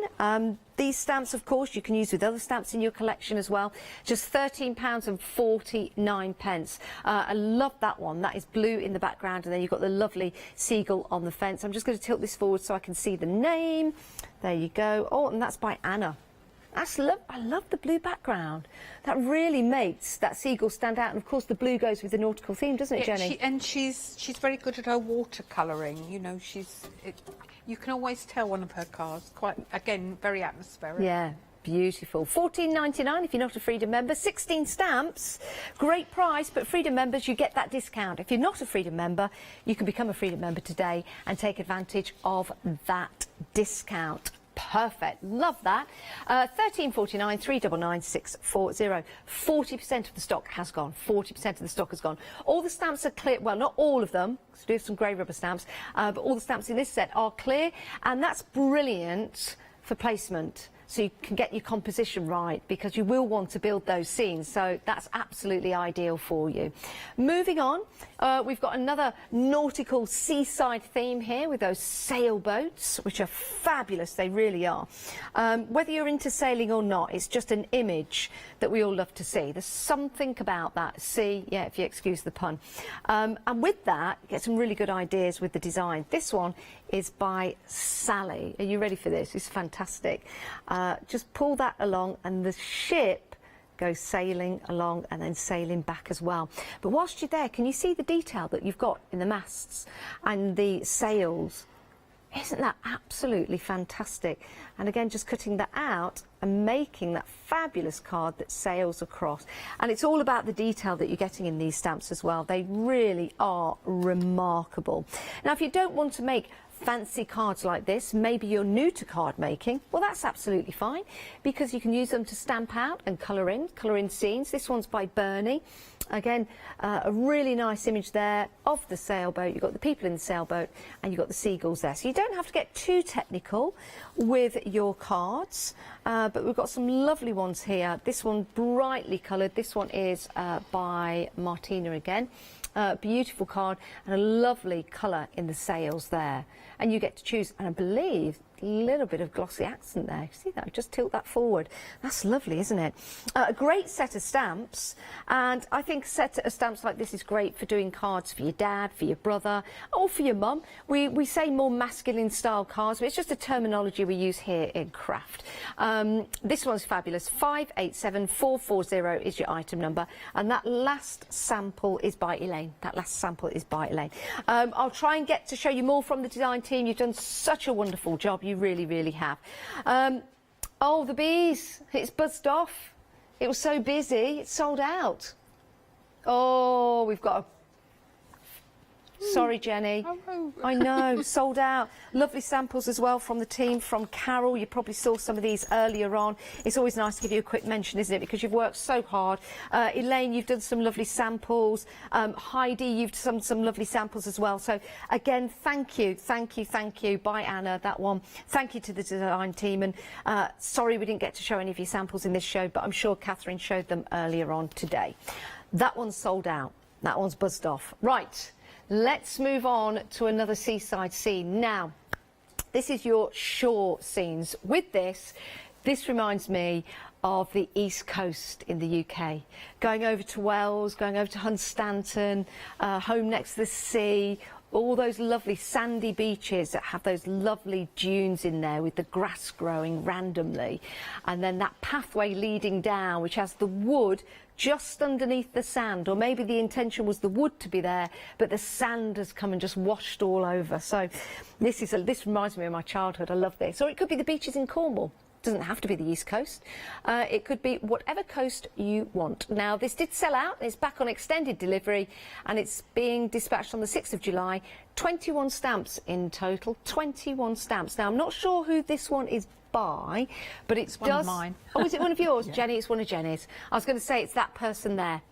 These stamps, of course, you can use with other stamps in your collection as well. Just £13.49. I love that one. That is blue in the background, and then you've got the lovely seagull on the fence. I'm just going to tilt this forward so I can see the name. There you go. Oh, and that's by Anna. I love the blue background. That really makes that seagull stand out. And of course, the blue goes with the nautical theme, doesn't it, Jenny? She's very good at her watercolouring. You know, you can always tell one of her cards. Quite, again, very atmospheric. Yeah. Beautiful. £14.99 if you're not a Freedom member. 16 stamps. Great price, but Freedom members, you get that discount. If you're not a Freedom member, you can become a Freedom member today and take advantage of that discount. Perfect. Love that. £13.49, 399 640. 40% of the stock has gone. 40% of the stock has gone. All the stamps are clear. Well, not all of them, because we do have some grey rubber stamps, but all the stamps in this set are clear, and that's brilliant for placement. So you can get your composition right, because you will want to build those scenes. So that's absolutely ideal for you. Moving on, we've got another nautical seaside theme here with those sailboats, which are fabulous. They really are. Whether you're into sailing or not, it's just an image that we all love to see. There's something about that sea, yeah, if you excuse the pun. And with that, you get some really good ideas with the design. This one is by Sally. Are you ready for this? It's fantastic. Just pull that along and the ship goes sailing along and then sailing back as well. But whilst you're there, can you see the detail that you've got in the masts and the sails? Isn't that absolutely fantastic? And again, just cutting that out and making that fabulous card that sails across. And it's all about the detail that you're getting in these stamps as well. They really are remarkable. Now, if you don't want to make fancy cards like this, maybe you're new to card making, well, that's absolutely fine, because you can use them to stamp out and colour in scenes. This one's by Bernie. Again, a really nice image there of the sailboat. You've got the people in the sailboat and you've got the seagulls there. So you don't have to get too technical with your cards, but we've got some lovely ones here. This one brightly coloured. This one is by Martina again. Beautiful card and a lovely colour in the sails there. And you get to choose, and I believe, a little bit of glossy accent there. See that? Just tilt that forward. That's lovely, isn't it? A great set of stamps, and I think a set of stamps like this is great for doing cards for your dad, for your brother, or for your mum. We say more masculine style cards, but it's just a terminology we use here in craft. This one's fabulous. 587440 is your item number, and that last sample is by Elaine. I'll try and get to show you more from the design team. You've done such a wonderful job. You really, really have. Oh, the bees. It's buzzed off. It was so busy. It's sold out. Oh, we've got a... Sorry, Jenny. I know, sold out. Lovely samples as well from the team, from Carol. You probably saw some of these earlier on. It's always nice to give you a quick mention, isn't it? Because you've worked so hard. Elaine, you've done some lovely samples. Heidi, you've done some lovely samples as well. So, again, thank you. By Anna, that one. Thank you to the design team. And sorry we didn't get to show any of your samples in this show, but I'm sure Catherine showed them earlier on today. That one's sold out. That one's buzzed off. Right. Let's move on to another seaside scene. Now, this is your shore scenes. With this reminds me of the East Coast in the UK. Going over to Wales, going over to Hunstanton, home next to the sea, all those lovely sandy beaches that have those lovely dunes in there with the grass growing randomly. And then that pathway leading down, which has the wood just underneath the sand, or maybe the intention was the wood to be there, but the sand has come and just washed all over. So this reminds me of my childhood. I love this. Or it could be the beaches in Cornwall. Doesn't have to be the East Coast. It could be whatever coast you want. Now, this did sell out. It's back on extended delivery, and it's being dispatched on the 6th of July. 21 stamps in total. 21 stamps. Now, I'm not sure who this one is by, but it's one of mine. Oh, is it one of yours? Yeah. Jenny, it's one of Jenny's. I was going to say it's that person there.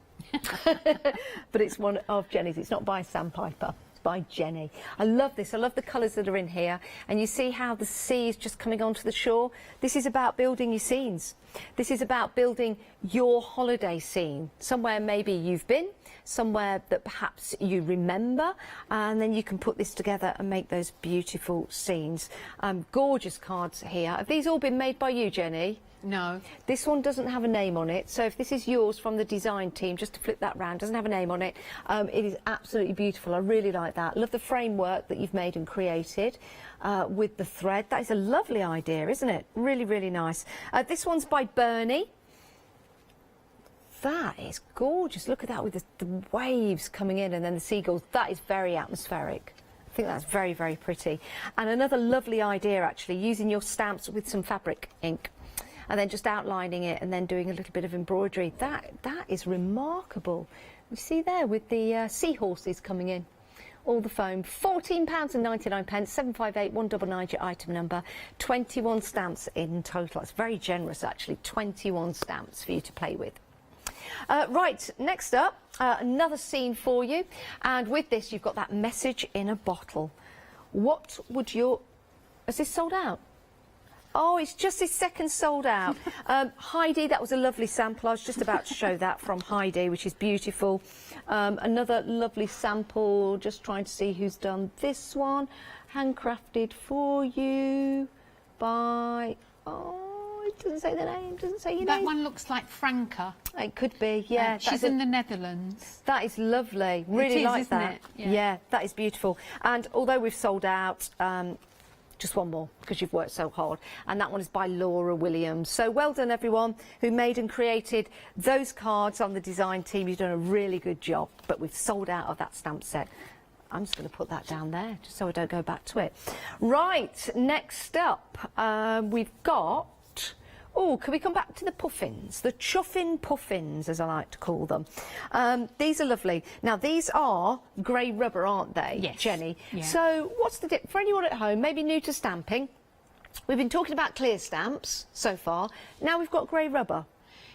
But it's one of Jenny's. It's not by Sandpiper. by Jenny. I love this. I love the colours that are in here. And you see how the sea is just coming onto the shore? This is about building your scenes. This is about building your holiday scene. Somewhere maybe you've been, somewhere that perhaps you remember, and then you can put this together and make those beautiful scenes. Gorgeous cards here. Have these all been made by you, Jenny? No. This one doesn't have a name on it, so if this is yours from the design team, just to flip that round, doesn't have a name on it. It is absolutely beautiful. I really like that. Love the framework that you've made and created with the thread. That is a lovely idea, isn't it? Really, really nice. This one's by Bernie. That is gorgeous. Look at that with the waves coming in and then the seagulls. That is very atmospheric. I think that's very, very pretty. And another lovely idea, actually, using your stamps with some fabric ink and then just outlining it and then doing a little bit of embroidery. That is remarkable. You see there with the seahorses coming in. All the foam. £14.99, 758 199 your item number. 21 stamps in total. It's very generous, actually. 21 stamps for you to play with. Right, next up, another scene for you. And with this, you've got that message in a bottle. What would your... Has this sold out? Oh, it's just this second sold out. Heidi, that was a lovely sample. I was just about to show that from Heidi, which is beautiful. Another lovely sample, just trying to see who's done this one. Handcrafted for you by... Oh, it doesn't say the name, doesn't say your name. That one looks like Franca. It could be, yeah. She's in the Netherlands. That is lovely. Really like that. Isn't it? Yeah, that is beautiful. And although we've sold out... just one more, because you've worked so hard. And that one is by Laura Williams. So well done, everyone who made and created those cards on the design team. You've done a really good job. But we've sold out of that stamp set. I'm just going to put that down there, just so I don't go back to it. Right, next up, we've got... Oh, can we come back to the puffins? The chuffin puffins, as I like to call them. These are lovely. Now, these are grey rubber, aren't they, yes. Jenny? Yeah. So what's the dip? For anyone at home, maybe new to stamping, we've been talking about clear stamps so far. Now we've got grey rubber.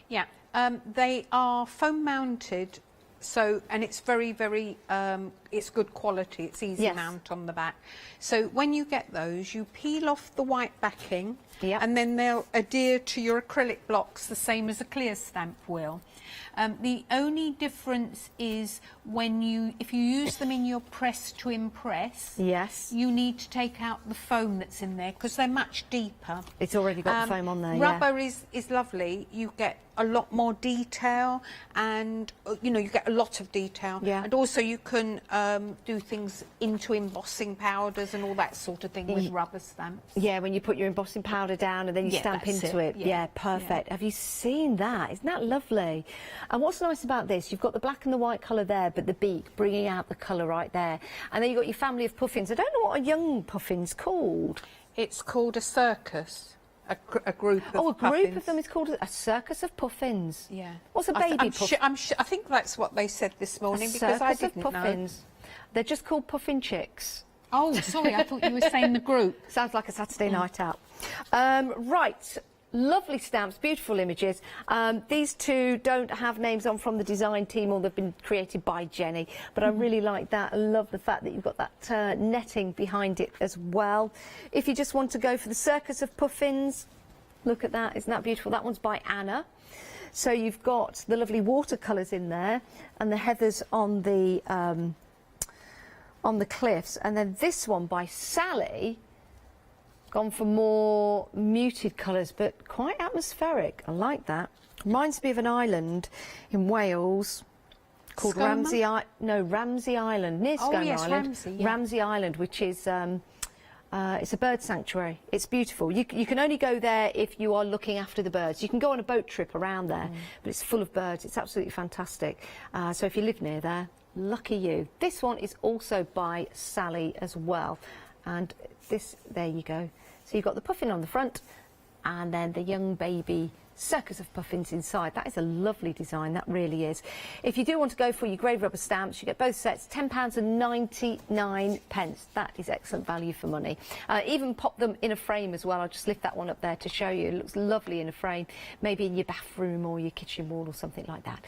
Yeah, they are foam mounted. So, and it's very, very, it's good quality. It's easy mount on the back. So when you get those, you peel off the white backing, and then they'll adhere to your acrylic blocks the same as a clear stamp will. The only difference is if you use them in your press to impress, you need to take out the foam that's in there because they're much deeper. It's already got the foam on there. Rubber is lovely. You get a lot more detail, and you know, you get a lot of detail. And also you can do things into embossing powders and all that sort of thing with rubber stamps. Yeah, when you put your embossing powder down and then you stamp into it. Yeah, perfect. Have you seen that? Isn't that lovely? And what's nice about this, you've got the black and the white colour there, but the beak bringing out the colour right there. And then you've got your family of puffins. I don't know what a young puffin's called. It's called a circus. A group of Oh, a group puffins. of them is called a circus of puffins. Yeah. What's a baby puffin? I think that's what they said this morning, because I didn't of puffins. know. They're just called puffin chicks. Oh, sorry, I thought you were saying the group. Sounds like a Saturday night out. Right. Lovely stamps, beautiful images. These two don't have names on from the design team, or they've been created by Jenny, but I really like that. I love the fact that you've got that netting behind it as well. If you just want to go for the circus of puffins, look at that, isn't that beautiful? That one's by Anna. So you've got the lovely watercolours in there and the heathers on the cliffs, and then this one by Sally, gone for more muted colours, but quite atmospheric. I like that. Reminds me of an island in Wales called Ramsey Island, near Scone Island. Ramsey Island, which is it's a bird sanctuary. It's beautiful. You can only go there if you are looking after the birds. You can go on a boat trip around there, but it's full of birds. It's absolutely fantastic. So if you live near there, lucky you. This one is also by Sally as well, and this, there you go. So you've got the puffin on the front, and then the young baby circles of puffins inside. That is a lovely design, that really is. If you do want to go for your grey rubber stamps, you get both sets, £10.99. That is excellent value for money. Even pop them in a frame as well. I'll just lift that one up there to show you. It looks lovely in a frame, maybe in your bathroom or your kitchen wall or something like that.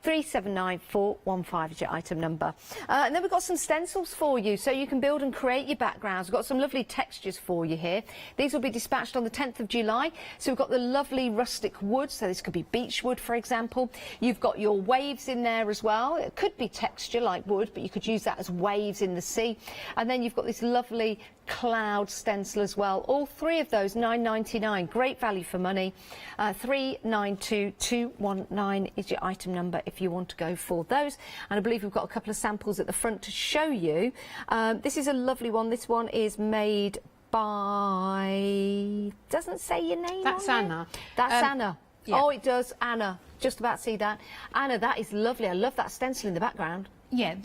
379415 is your item number. And then we've got some stencils for you, so you can build and create your backgrounds. We've got some lovely textures for you here. These will be dispatched on the 10th of July. So we've got the lovely rustic wood, so this could be beech wood, for example. You've got your waves in there as well. It could be texture like wood, but you could use that as waves in the sea. And then you've got this lovely cloud stencil as well. All three of those £9.99. Great value for money. 392219 is your item number if you want to go for those. And I believe we've got a couple of samples at the front to show you. This is a lovely one. This one is made by... doesn't say your name. That's on Anna. It. That's Anna. Yeah. Oh, it does. Anna. Just about see that. Anna, that is lovely. I love that stencil in the background. Yeah,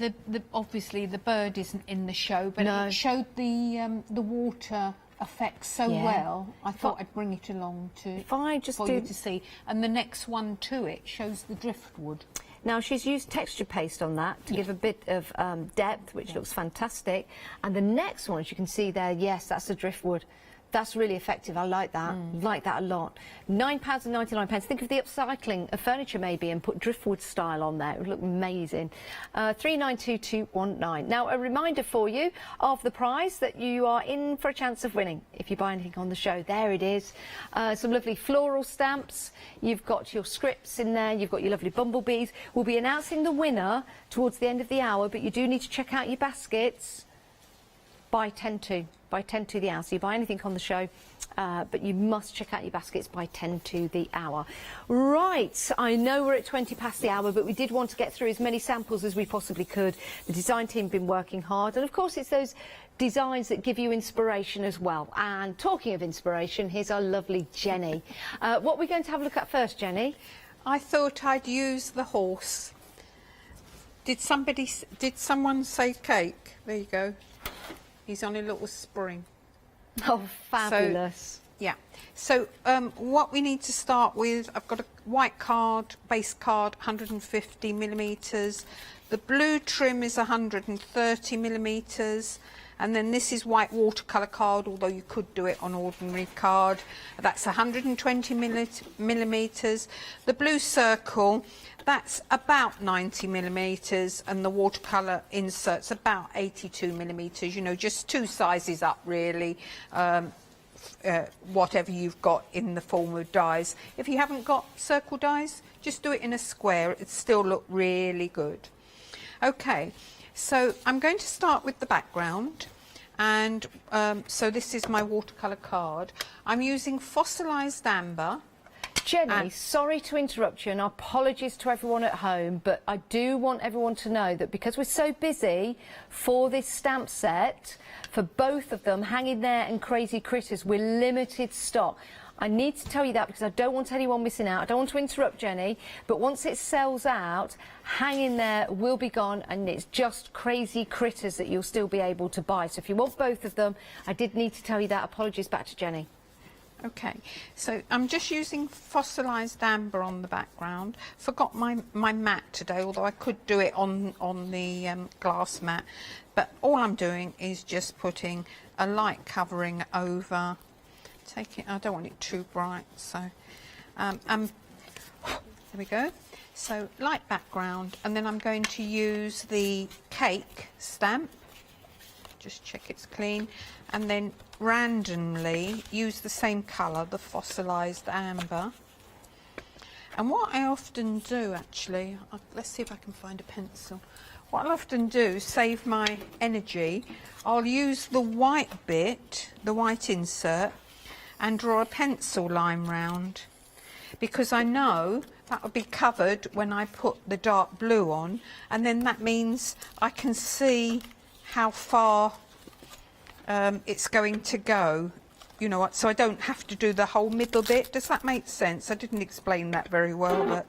obviously the bird isn't in the show, but it showed the water effect so well. I thought I'd bring it along for you to see. And the next one to it shows the driftwood. Now, she's used texture paste on that to give a bit of depth, which looks fantastic. And the next one, as you can see there, yes, that's the driftwood. That's really effective. I like that. Like that a lot. £9.99. Think of the upcycling of furniture maybe and put driftwood style on there. It would look amazing. 392219. Now, a reminder for you of the prize that you are in for a chance of winning if you buy anything on the show. There it is. Some lovely floral stamps. You've got your scripts in there. You've got your lovely bumblebees. We'll be announcing the winner towards the end of the hour, but you do need to check out your baskets by 10 to. By 10 to the hour. So you buy anything on the show, but you must check out your baskets by 10 to the hour. Right, I know we're at 20 past the hour, but we did want to get through as many samples as we possibly could. The design team have been working hard, and of course it's those designs that give you inspiration as well. And talking of inspiration, here's our lovely Jenny. What are we going to have a look at first, Jenny? I thought I'd use the horse. Did someone say cake? There you go. He's on a little spring. Oh, fabulous. So, yeah. So what we need to start with, I've got a white card, base card, 150 millimetres. The blue trim is 130 millimetres. And then this is white watercolour card, although you could do it on ordinary card. That's 120 millimetres. The blue circle, that's about 90 millimetres, and the watercolour insert's about 82 millimetres, you know, just two sizes up really, whatever you've got in the form of dies. If you haven't got circle dies, just do it in a square, it'd still look really good. Okay, so I'm going to start with the background. And so this is my watercolour card. I'm using fossilised amber. Jenny, sorry to interrupt you, and apologies to everyone at home, but I do want everyone to know that because we're so busy for this stamp set, for both of them, Hanging There and Crazy Critters, we're limited stock. I need to tell you that because I don't want anyone missing out. I don't want to interrupt Jenny, but once it sells out, Hanging There will be gone, and it's just Crazy Critters that you'll still be able to buy. So if you want both of them, I did need to tell you that. Apologies, back to Jenny. Okay, so I'm just using fossilised amber on the background. Forgot my mat today, although I could do it on the glass mat. But all I'm doing is just putting a light covering over. I don't want it too bright, so there we go. So light background, and then I'm going to use the cake stamp. Just check it's clean, and then randomly use the same colour, the fossilised amber. And what I often do, actually, let's see if I can find a pencil. What I'll often do, save my energy, I'll use the white bit, the white insert, and draw a pencil line round, because I know that will be covered when I put the dark blue on, and then that means I can see how far it's going to go, you know what, so I don't have to do the whole middle bit. Does that make sense? I didn't explain that very well, but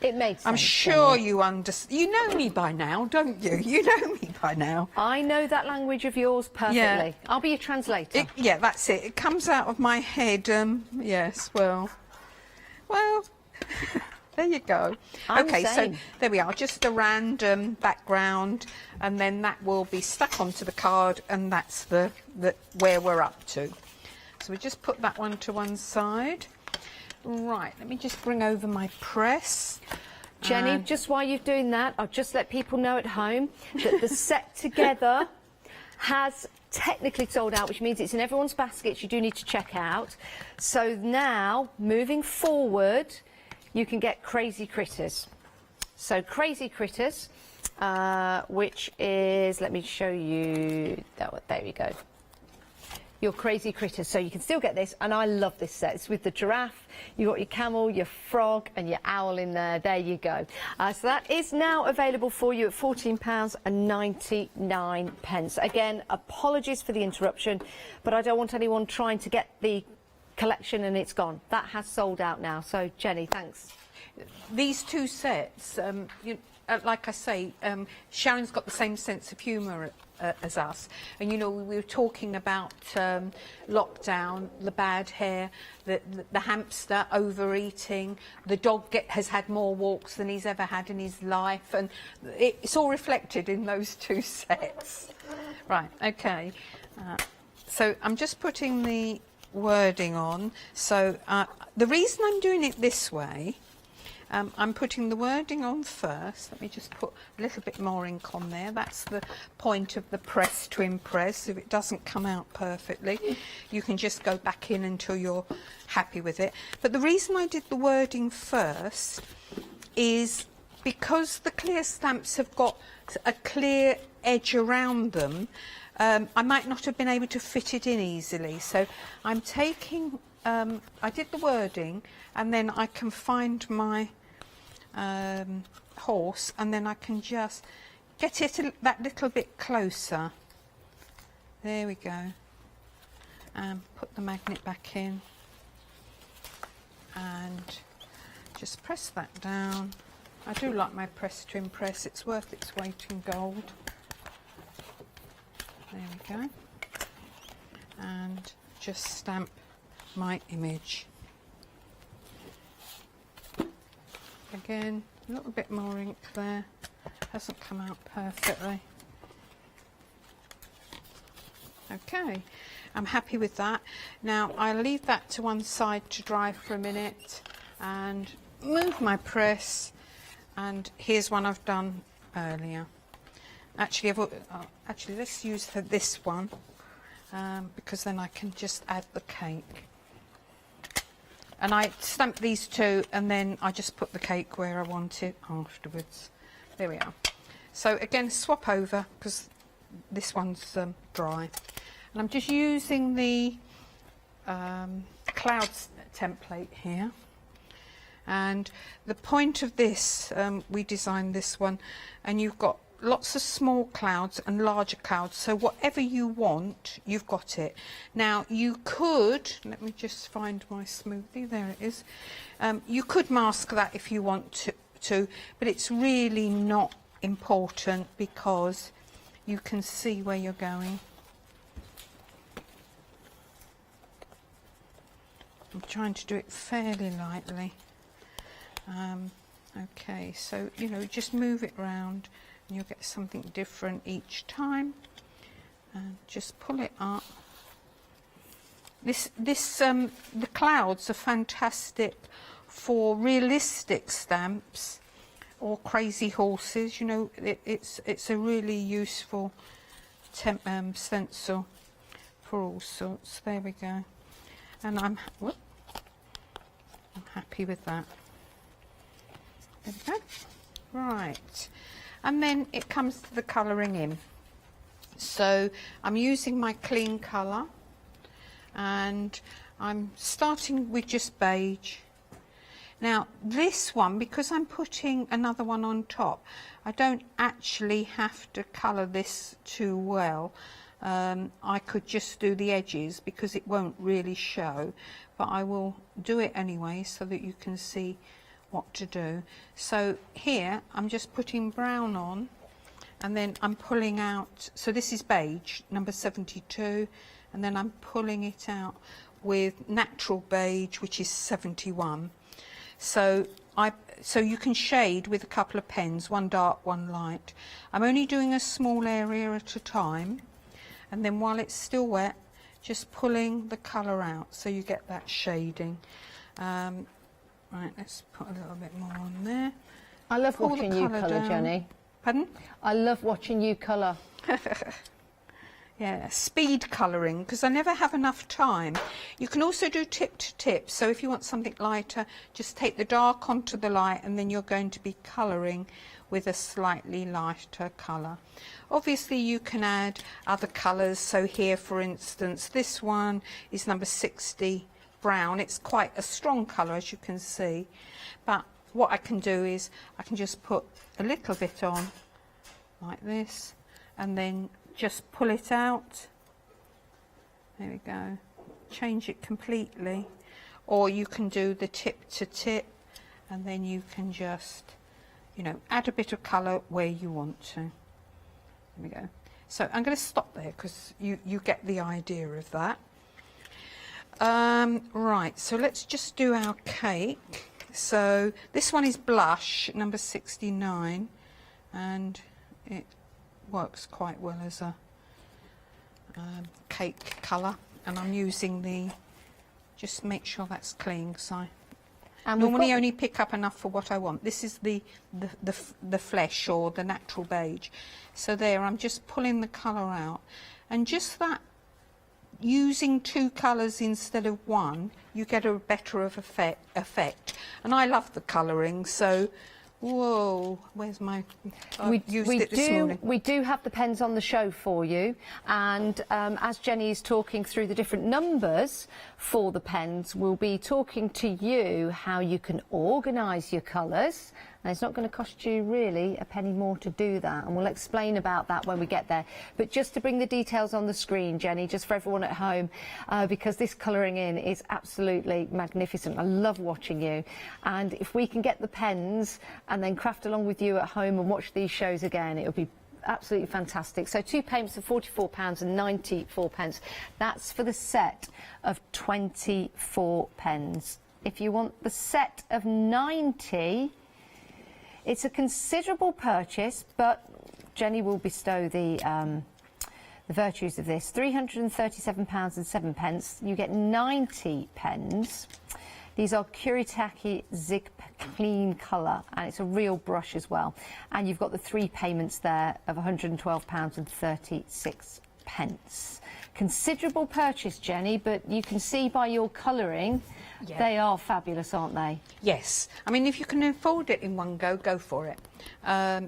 it made sense. I'm sure you understand. You know me by now, don't you? You know me by now. I know that language of yours perfectly. Yeah. I'll be your translator. Yeah, that's it. It comes out of my head. Yes, well, Well, there you go. I'm okay, the same. so there we are, just a random background, and then that will be stuck onto the card, and that's the where we're up to. So we just put that one to one side. Right, let me just bring over my press. Jenny, just while you're doing that, I'll just let people know at home that the set together has technically sold out, which means it's in everyone's baskets. You do need to check out. So now, moving forward, you can get Crazy Critters. So Crazy Critters, which is, let me show you, there we go. Your Crazy Critters. So you can still get this, and I love this set. It's with the giraffe, you've got your camel, your frog, and your owl in there. There you go. So that is now available for you at £14.99. Again, apologies for the interruption, but I don't want anyone trying to get the collection and it's gone. That has sold out now. So, Jenny, thanks. These two sets, like I say, Sharon's got the same sense of humour as us, and you know, we were talking about lockdown, the bad hair, the hamster overeating, the dog has had more walks than he's ever had in his life, and it's all reflected in those two sets. Right, okay, so I'm just putting the wording on. So the reason I'm doing it this way, I'm putting the wording on first. Let me just put a little bit more ink on there. That's the point of the press to impress. If it doesn't come out perfectly, you can just go back in until you're happy with it. But the reason I did the wording first is because the clear stamps have got a clear edge around them, I might not have been able to fit it in easily. So I'm taking, I did the wording, and then I can find my horse, and then I can just get it that little bit closer. There we go. And put the magnet back in, and just press that down. I do like my press to impress. It's worth its weight in gold. There we go. And just stamp my image. Again, a little bit more ink there. Hasn't come out perfectly. Okay, I'm happy with that. Now I'll leave that to one side to dry for a minute and move my press, and here's one I've done earlier. Actually, let's use this one because then I can just add the cake. And I stamp these two, and then I just put the cake where I want it afterwards. There we are. So again, swap over because this one's dry. And I'm just using the clouds template here. And the point of this, we designed this one, and you've got lots of small clouds and larger clouds, so whatever you want, you've got it. Now you could, let me just find my smoothie, there it is. You could mask that if you want to, but it's really not important because you can see where you're going. I'm trying to do it fairly lightly. Okay, so you know, just move it round and you'll get something different each time, and just pull it up. The clouds are fantastic for realistic stamps or crazy horses. You know, it's a really useful stencil for all sorts. There we go, and I'm happy with that. There we go. Right. And then it comes to the colouring in. So I'm using my clean colour, and I'm starting with just beige. Now this one, because I'm putting another one on top, I don't actually have to colour this too well. I could just do the edges because it won't really show, but I will do it anyway so that you can see what to do. So here I'm just putting brown on, and then I'm pulling out, so this is beige number 72, and then I'm pulling it out with natural beige, which is 71. So you can shade with a couple of pens, one dark, one light. I'm only doing a small area at a time, and then while it's still wet, just pulling the colour out so you get that shading. Right, let's put a little bit more on there. I love Pull watching the you colour colour, down. Jenny. Pardon? I love watching you colour. Yeah, speed colouring, because I never have enough time. You can also do tip to tip, so if you want something lighter, just take the dark onto the light, and then you're going to be colouring with a slightly lighter colour. Obviously you can add other colours, so here for instance this one is number 60 brown. It's quite a strong colour, as you can see, but what I can do is I can just put a little bit on like this and then just pull it out. There we go. Change it completely, or you can do the tip to tip, and then you can just, you know, add a bit of colour where you want to. There we go. So I'm going to stop there because you get the idea of that. Right, so let's just do our cake. So this one is blush, number 69, and it works quite well as a cake colour. And I'm using the, just make sure that's clean, because I normally only pick up enough for what I want. This is the flesh, or the natural beige. So there, I'm just pulling the colour out, and just that, using two colours instead of one, you get a better of effect. And I love the colouring, so whoa, where's my, I used it this morning. We do have the pens on the show for you, and as Jenny is talking through the different numbers for the pens, we'll be talking to you how you can organise your colours. And it's not going to cost you really a penny more to do that, and we'll explain about that when we get there. But just to bring the details on the screen, Jenny, just for everyone at home, because this colouring in is absolutely magnificent. I love watching you, and if we can get the pens and then craft along with you at home and watch these shows again, it'll be absolutely fantastic. So 2 payments of £44.94. That's for the set of 24 pens. If you want the set of 90, it's a considerable purchase, but Jenny will bestow the virtues of this. £337.07. You get 90 pens. These are Kuretake Zig Clean Colour, and it's a real brush as well. And you've got the 3 payments there of £112.36. Considerable purchase, Jenny, but you can see by your colouring, yeah, they are fabulous, aren't they? Yes. I mean, if you can afford it in one go, go for it.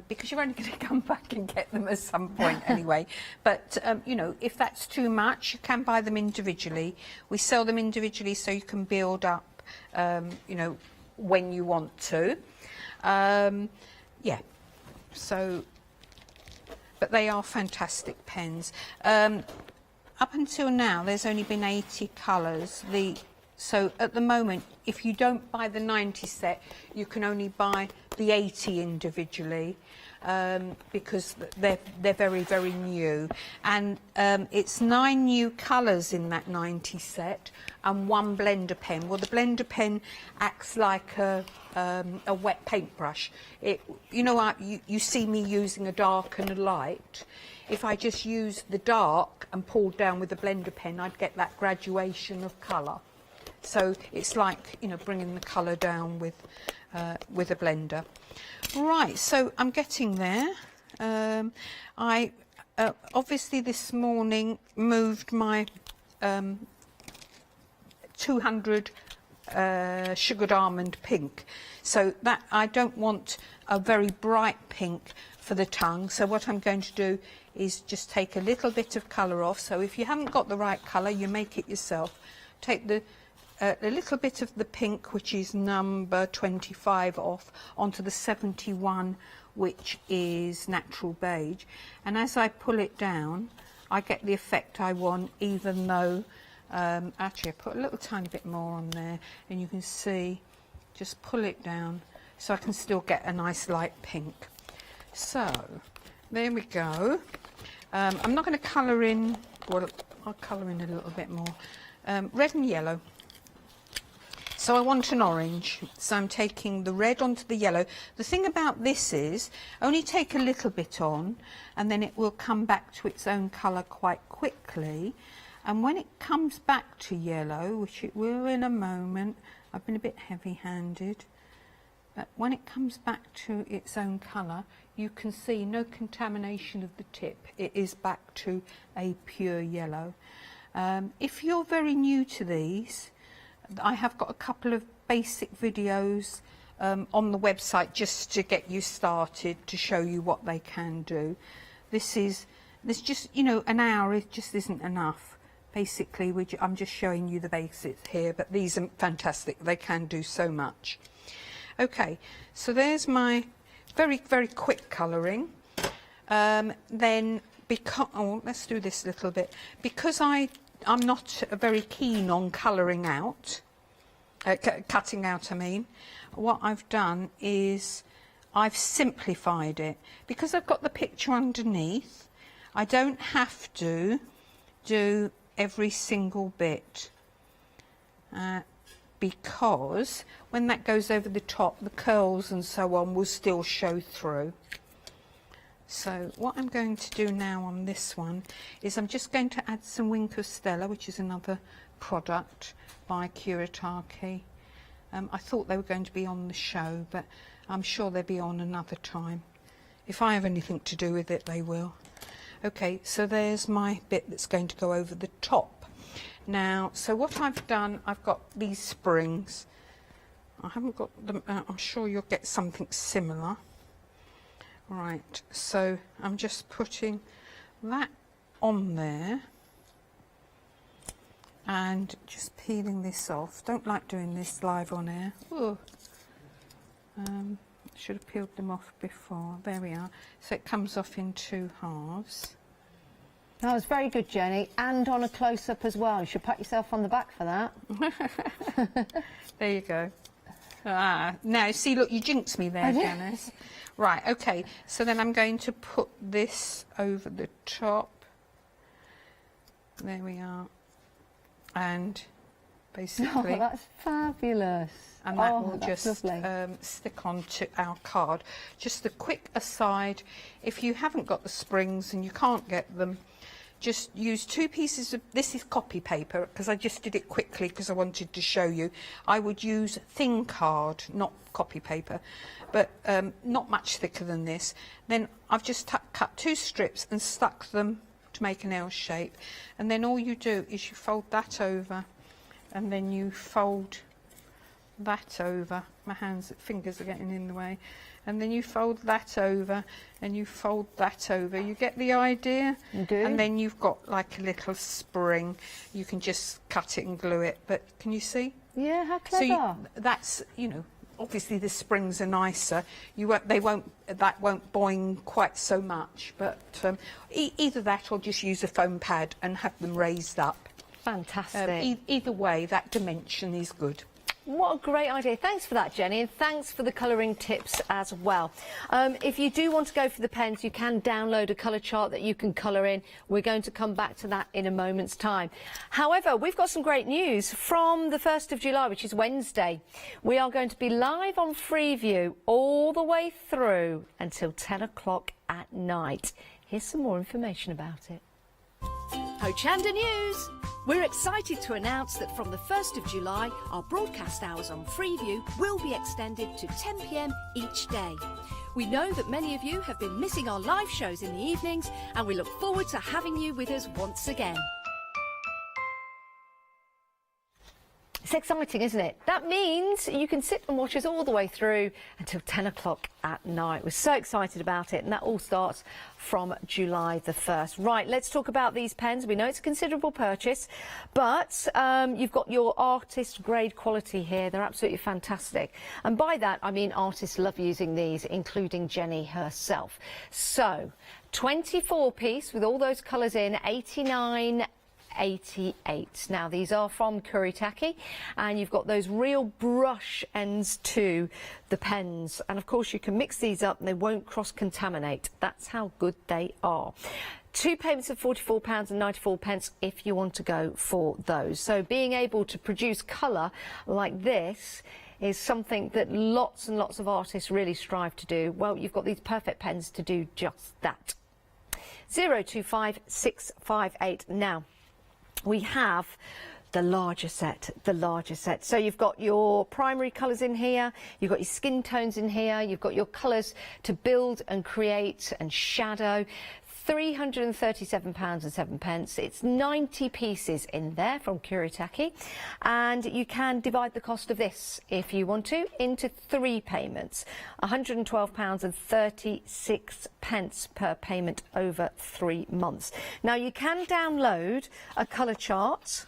Because you're only going to come back and get them at some point anyway. But, you know, if that's too much, you can buy them individually. We sell them individually so you can build up, you know, when you want to. Yeah. So, but they are fantastic pens. Up until now, there's only been 80 colours. So at the moment, if you don't buy the 90 set, you can only buy the 80 individually, because they're very, very new. And it's 9 new colours in that 90 set and 1 blender pen. Well, the blender pen acts like a wet paintbrush. You know, you see me using a dark and a light. If I just used the dark and pulled down with the blender pen, I'd get that graduation of colour. So it's like, you know, bringing the colour down with a blender. Right, so I'm getting there. I obviously this morning moved my 200 sugared almond pink. So that I don't want a very bright pink for the tongue. So what I'm going to do is just take a little bit of colour off. So if you haven't got the right colour, you make it yourself. Take a little bit of the pink, which is number 25, off onto the 71, which is natural beige. And as I pull it down, I get the effect I want, even though, actually I put a little tiny bit more on there, and you can see, just pull it down, so I can still get a nice light pink. So, there we go. I'm not going to colour in, well, I'll colour in a little bit more. Red and yellow. So I want an orange, so I'm taking the red onto the yellow. The thing about this is, only take a little bit on, and then it will come back to its own colour quite quickly. And when it comes back to yellow, which it will in a moment, I've been a bit heavy-handed, but when it comes back to its own colour, you can see no contamination of the tip. It is back to a pure yellow. If you're very new to these, I have got a couple of basic videos on the website just to get you started, to show you what they can do. This just, you know, an hour it just isn't enough. Basically, I'm just showing you the basics here, but these are fantastic. They can do so much. Okay, so there's my very, very quick colouring. Then, let's do this a little bit. Because I'm not very keen on colouring out, cutting out, I mean, what I've done is I've simplified it. Because I've got the picture underneath, I don't have to do every single bit. Because when that goes over the top, the curls and so on will still show through. So what I'm going to do now on this one is I'm just going to add some Wink of Stella, which is another product by Kuretake. I thought they were going to be on the show, but I'm sure they'll be on another time. If I have anything to do with it, they will. Okay, so there's my bit that's going to go over the top. Now, so what I've done, I've got these springs. I haven't got them, I'm sure you'll get something similar. Right, so I'm just putting that on there and just peeling this off. Don't like doing this live on air. Should have peeled them off before. There we are. So it comes off in 2 halves. That was very good, Jenny, and on a close-up as well. You should pat yourself on the back for that. There you go. Now, see, look, you jinxed me there, Janice. Right, okay, so then I'm going to put this over the top. There we are. And basically... Oh, that's fabulous. And that will just stick onto our card. Just a quick aside, if you haven't got the springs and you can't get them, just use 2 pieces of, this is copy paper, because I just did it quickly because I wanted to show you. I would use thin card, not copy paper, but not much thicker than this. Then I've just cut 2 strips and stuck them to make an L shape. And then all you do is you fold that over, and then you fold that over. My fingers are getting in the way. And then you fold that over, and you fold that over. You get the idea? You do. And then you've got like a little spring. You can just cut it and glue it. But can you see? Yeah, how clever. So that's, you know, obviously the springs are nicer. That won't boing quite so much. But either that or just use a foam pad and have them raised up. Fantastic. Either way, that dimension is good. What a great idea. Thanks for that, Jenny, and thanks for the colouring tips as well. If you do want to go for the pens, you can download a colour chart that you can colour in. We're going to come back to that in a moment's time. However, we've got some great news from the 1st of July, which is Wednesday. We are going to be live on Freeview all the way through until 10 o'clock at night. Here's some more information about it. Hochanda News! We're excited to announce that from the 1st of July, our broadcast hours on Freeview will be extended to 10 p.m. each day. We know that many of you have been missing our live shows in the evenings, and we look forward to having you with us once again. It's exciting, isn't it? That means you can sit and watch us all the way through until 10 o'clock at night. We're so excited about it, and that all starts from July the 1st. Right, let's talk about these pens. We know it's a considerable purchase, but you've got your artist grade quality here. They're absolutely fantastic. And by that, I mean artists love using these, including Jenny herself. So, 24 piece with all those colours in, 89 $1.88. Now these are from Kuretake, and you've got those real brush ends to the pens, and of course you can mix these up and they won't cross-contaminate. That's how good they are. 2 payments of £44.94 if you want to go for those. So being able to produce colour like this is something that lots and lots of artists really strive to do. Well, you've got these perfect pens to do just that. 025658. Now, we have the larger set, So you've got your primary colours in here, you've got your skin tones in here, you've got your colours to build and create and shadow. £337.07. It's 90 pieces in there from Kuretake, and you can divide the cost of this, if you want to, into 3 payments. £112.36 per payment over 3 months. Now you can download a colour chart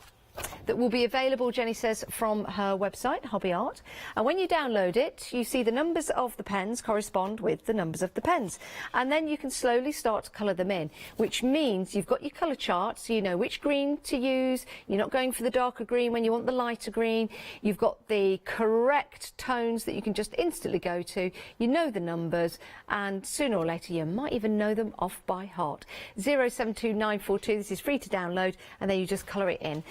that will be available, Jenny says, from her website, Hobby Art. And when you download it, you see the numbers of the pens correspond with the numbers of the pens. And then you can slowly start to colour them in, which means you've got your colour chart, so you know which green to use. You're not going for the darker green when you want the lighter green. You've got the correct tones that you can just instantly go to. You know the numbers, and sooner or later you might even know them off by heart. 072942, this is free to download, and then you just colour it in.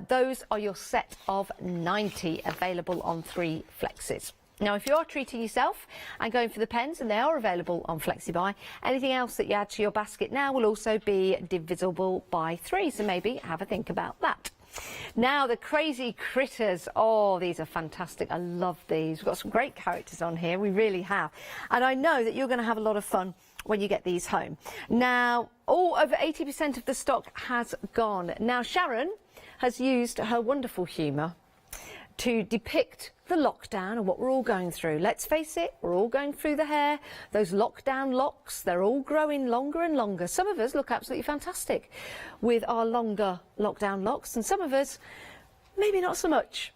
Those are your set of 90 available on 3 flexes. Now, if you are treating yourself and going for the pens, and they are available on FlexiBuy, anything else that you add to your basket now will also be divisible by 3, so maybe have a think about that. Now, the Crazy Critters. Oh, these are fantastic. I love these. We've got some great characters on here. We really have. And I know that you're going to have a lot of fun when you get these home. Now, over 80% of the stock has gone. Now, Sharon has used her wonderful humour to depict the lockdown and what we're all going through. Let's face it, we're all going through the hair. Those lockdown locks, they're all growing longer and longer. Some of us look absolutely fantastic with our longer lockdown locks, and some of us, maybe not so much.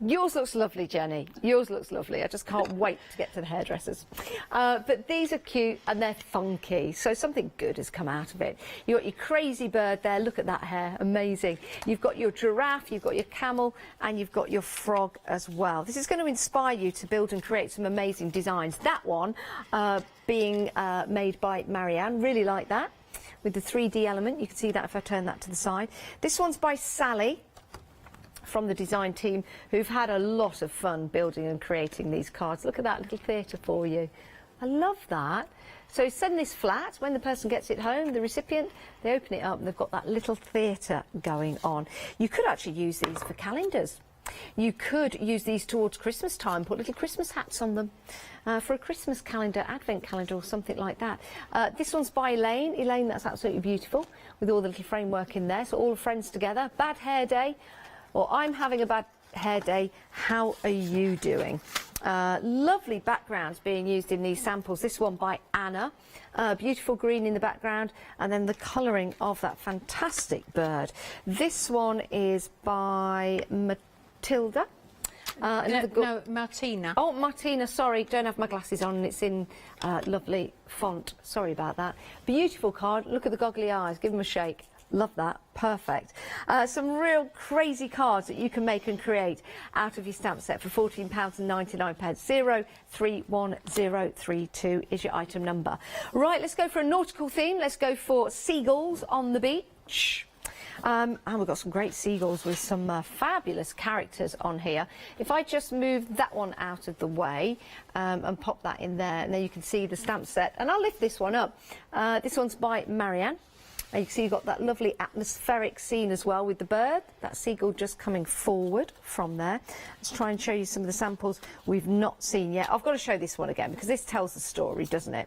Yours looks lovely, Jenny. Yours looks lovely. I just can't wait to get to the hairdressers. But these are cute and they're funky, so something good has come out of it. You've got your crazy bird there. Look at that hair. Amazing. You've got your giraffe, you've got your camel, and you've got your frog as well. This is going to inspire you to build and create some amazing designs. That one being made by Marianne. Really like that. With the 3D element. You can see that if I turn that to the side. This one's by Sally from the design team, who've had a lot of fun building and creating these cards. Look at that little theatre for you. I love that. So send this flat. When the person gets it home, the recipient, they open it up and they've got that little theatre going on. You could actually use these for calendars. You could use these towards Christmas time, put little Christmas hats on them for a Christmas calendar, advent calendar or something like that. This one's by Elaine. Elaine, that's absolutely beautiful with all the little framework in there. So all friends together. Bad hair day. Or I'm having a bad hair day, how are you doing? Lovely backgrounds being used in these samples. This one by Anna, beautiful green in the background, and then the colouring of that fantastic bird. This one is by Matilda. No, Martina. Oh, Martina, sorry, don't have my glasses on, and it's in lovely font. Sorry about that. Beautiful card. Look at the goggly eyes. Give them a shake. Love that. Perfect. Some real crazy cards that you can make and create out of your stamp set for £14.99. 031032 is your item number. Right, let's go for a nautical theme. Let's go for seagulls on the beach. And we've got some great seagulls with some fabulous characters on here. If I just move that one out of the way and pop that in there, and then you can see the stamp set. And I'll lift this one up. This one's by Marianne. And you can see you've got that lovely atmospheric scene as well with the bird, that seagull just coming forward from there. Let's try and show you some of the samples we've not seen yet. I've got to show this one again because this tells the story, doesn't it?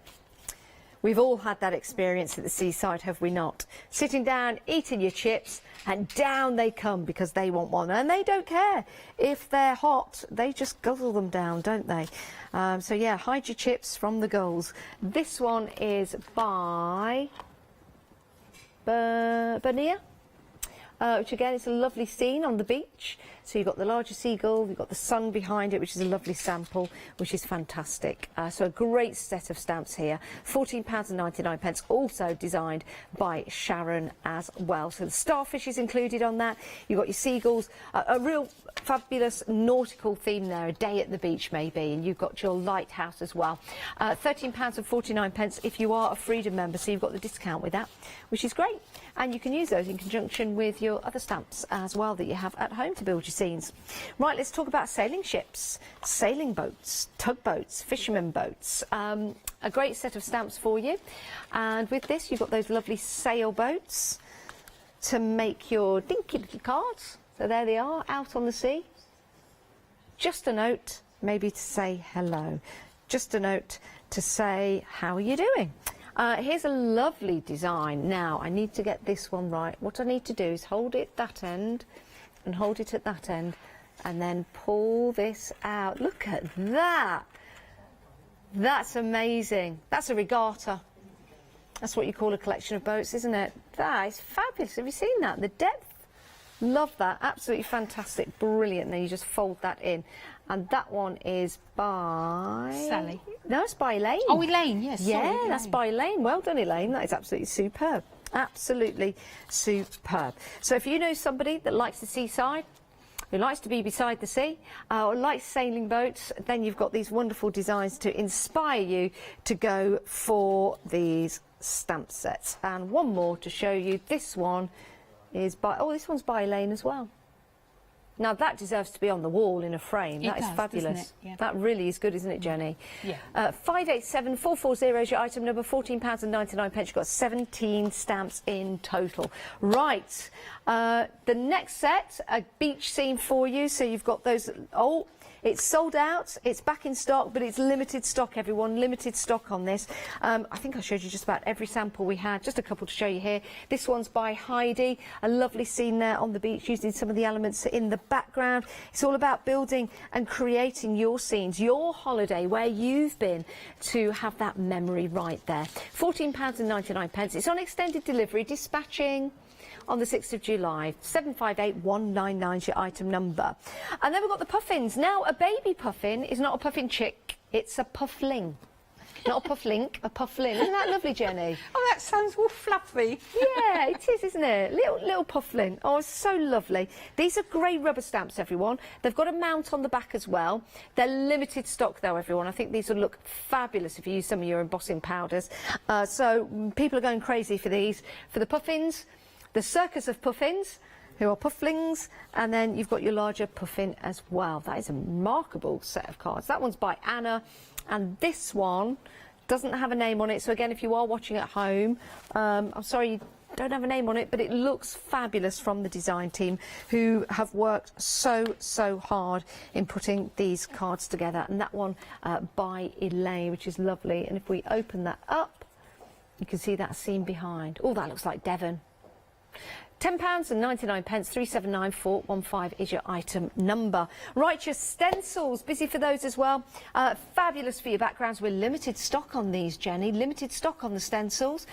We've all had that experience at the seaside, have we not? Sitting down, eating your chips, and down they come because they want one. And they don't care. If they're hot, they just guzzle them down, don't they? So, yeah, hide your chips from the gulls. This one is by Bernia, which again is a lovely scene on the beach. So you've got the larger seagull, you've got the sun behind it, which is a lovely sample, which is fantastic. So a great set of stamps here. £14.99, also designed by Sharon as well. So the starfish is included on that. You've got your seagulls, a real fabulous nautical theme there, a day at the beach maybe, and you've got your lighthouse as well. £13.49 if you are a Freedom member, so you've got the discount with that, which is great. And you can use those in conjunction with your other stamps as well that you have at home to build your scenes. Right, let's talk about sailing ships, sailing boats, tugboats, fishermen boats. A great set of stamps for you. And with this, you've got those lovely sailboats to make your dinky little cards. So there they are, out on the sea. Just a note, maybe to say hello. Just a note to say, how are you doing? Here's a lovely design. Now, I need to get this one right. What I need to do is hold it that end and hold it at that end and then pull this out. Look at that. That's amazing. That's a regatta. That's what you call a collection of boats, isn't it? That is fabulous. Have you seen that? The depth. Love that. Absolutely fantastic. Brilliant. Then you just fold that in. And that one is by... Sally. No, it's by Elaine. Oh, Elaine, yes. Yeah, sorry, that's by Elaine. Well done, Elaine. That is absolutely superb. Absolutely superb. So if you know somebody that likes the seaside, who likes to be beside the sea, or likes sailing boats, then you've got these wonderful designs to inspire you to go for these stamp sets. And one more to show you. This one is by... Oh, this one's by Elaine as well. Now, that deserves to be on the wall in a frame. That is fabulous. Yeah. That really is good, isn't it, Jenny? Yeah. 587440 is your item number, £14.99. You've got 17 stamps in total. Right. The next set, a beach scene for you. So you've got those... Oh, it's sold out. It's back in stock, but it's limited stock, everyone. Limited stock on this. I think I showed you just about every sample we had. Just a couple to show you here. This one's by Heidi. A lovely scene there on the beach using some of the elements in the background. It's all about building and creating your scenes, your holiday, where you've been, to have that memory right there. £14.99. It's on extended delivery, dispatching on the 6th of July. 758199 is your item number. And then we've got the puffins. Now, a baby puffin is not a puffin chick, it's a puffling. Not a pufflink, a pufflin. Isn't that lovely, Jenny? Oh, that sounds all fluffy. Yeah, it is, isn't it? Little pufflin. Oh, it's so lovely. These are grey rubber stamps, everyone. They've got a mount on the back as well. They're limited stock, though, everyone. I think these will look fabulous if you use some of your embossing powders. So people are going crazy for these. For the puffins, the circus of puffins, who are pufflings, and then you've got your larger puffin as well. That is a remarkable set of cards. That one's by Anna, and this one doesn't have a name on it. So again, if you are watching at home, I'm sorry you don't have a name on it, but it looks fabulous from the design team, who have worked so hard in putting these cards together. And that one by Elaine, which is lovely. And if we open that up, you can see that scene behind. Oh, that looks like Devon. £10.99, 379415 is your item number. Right, your stencils, busy for those as well. Fabulous for your backgrounds. We're limited stock on these, Jenny. Limited stock on the stencils.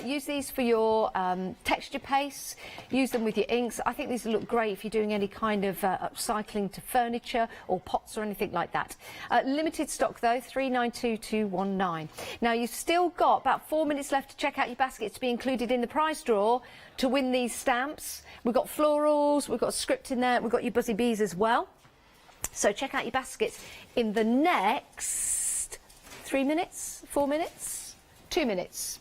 Use these for your texture pastes. Use them with your inks. I think these will look great if you're doing any kind of upcycling to furniture or pots or anything like that. Limited stock though, 392219. Now you've still got about 4 minutes left to check out your baskets to be included in the prize draw to win these stamps. We've got florals, we've got script in there, we've got your buzzy bees as well. So check out your baskets in the next 3 minutes, 4 minutes, 2 minutes.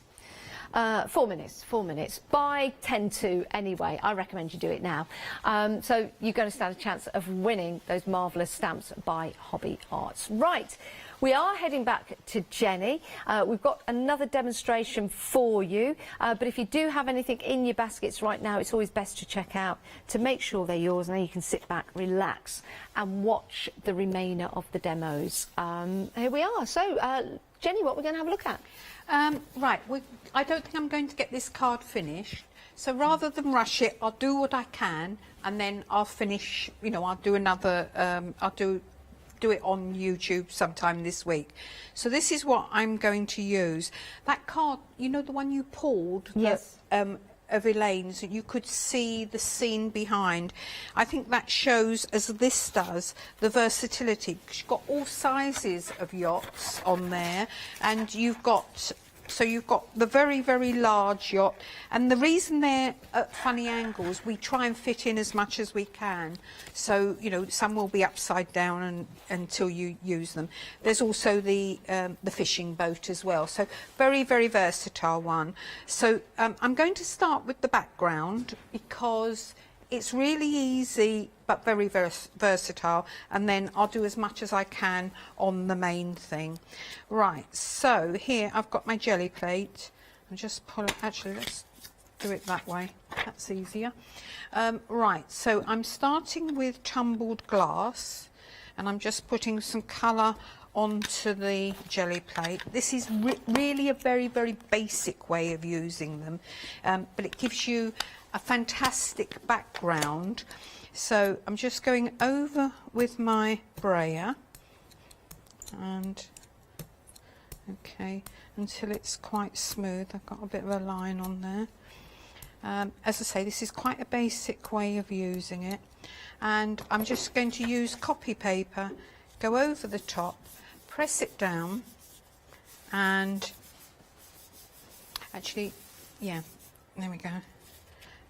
4 minutes, by 10 to anyway. I recommend you do it now. So you're going to stand a chance of winning those marvellous stamps by Hobby Arts. Right, we are heading back to Jenny. We've got another demonstration for you, but if you do have anything in your baskets right now, it's always best to check out to make sure they're yours, and then you can sit back, relax and watch the remainder of the demos. Here we are. So Jenny, what we're going to have a look at? Right, I don't think I'm going to get this card finished, so rather than rush it, I'll do what I can, and then I'll finish, you know, I'll do another, I'll do it on YouTube sometime this week. So this is what I'm going to use. That card, you know, the one you pulled? Yes. of Elaine's, you could see the scene behind. I think that shows, as this does, the versatility. You've got all sizes of yachts on there, and you've got the very, very large yacht, and the reason they're at funny angles, we try and fit in as much as we can. So, you know, some will be upside down until you use them. There's also the fishing boat as well. So very, very versatile one. So I'm going to start with the background because it's really easy but very versatile, and then I'll do as much as I can on the main thing. Right, so here I've got my jelly plate. And just pull it, actually let's do it that way, that's easier. Right, so I'm starting with tumbled glass, and I'm just putting some colour onto the jelly plate. This is really a very, very basic way of using them, but it gives you a fantastic background. So I'm just going over with my brayer, and okay, until it's quite smooth. I've got a bit of a line on there. As I say, this is quite a basic way of using it, and I'm just going to use copy paper, go over the top, press it down, and actually, yeah, there we go.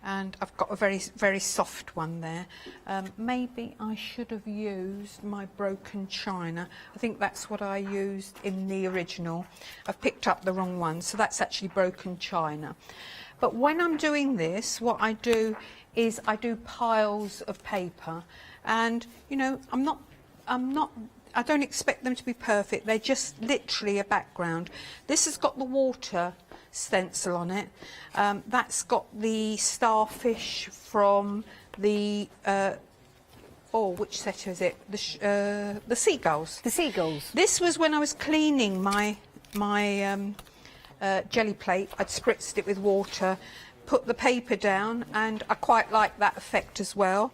And I've got a very, very soft one there. Maybe I should have used my broken china. I think that's what I used in the original. I've picked up the wrong one, so that's actually broken china. But when I'm doing this, what I do is I do piles of paper, and you know, I don't expect them to be perfect. They're just literally a background. This has got the water stencil on it. That's got the starfish from the which set is it? The seagulls. The seagulls. This was when I was cleaning my jelly plate. I'd spritzed it with water, put the paper down, and I quite like that effect as well.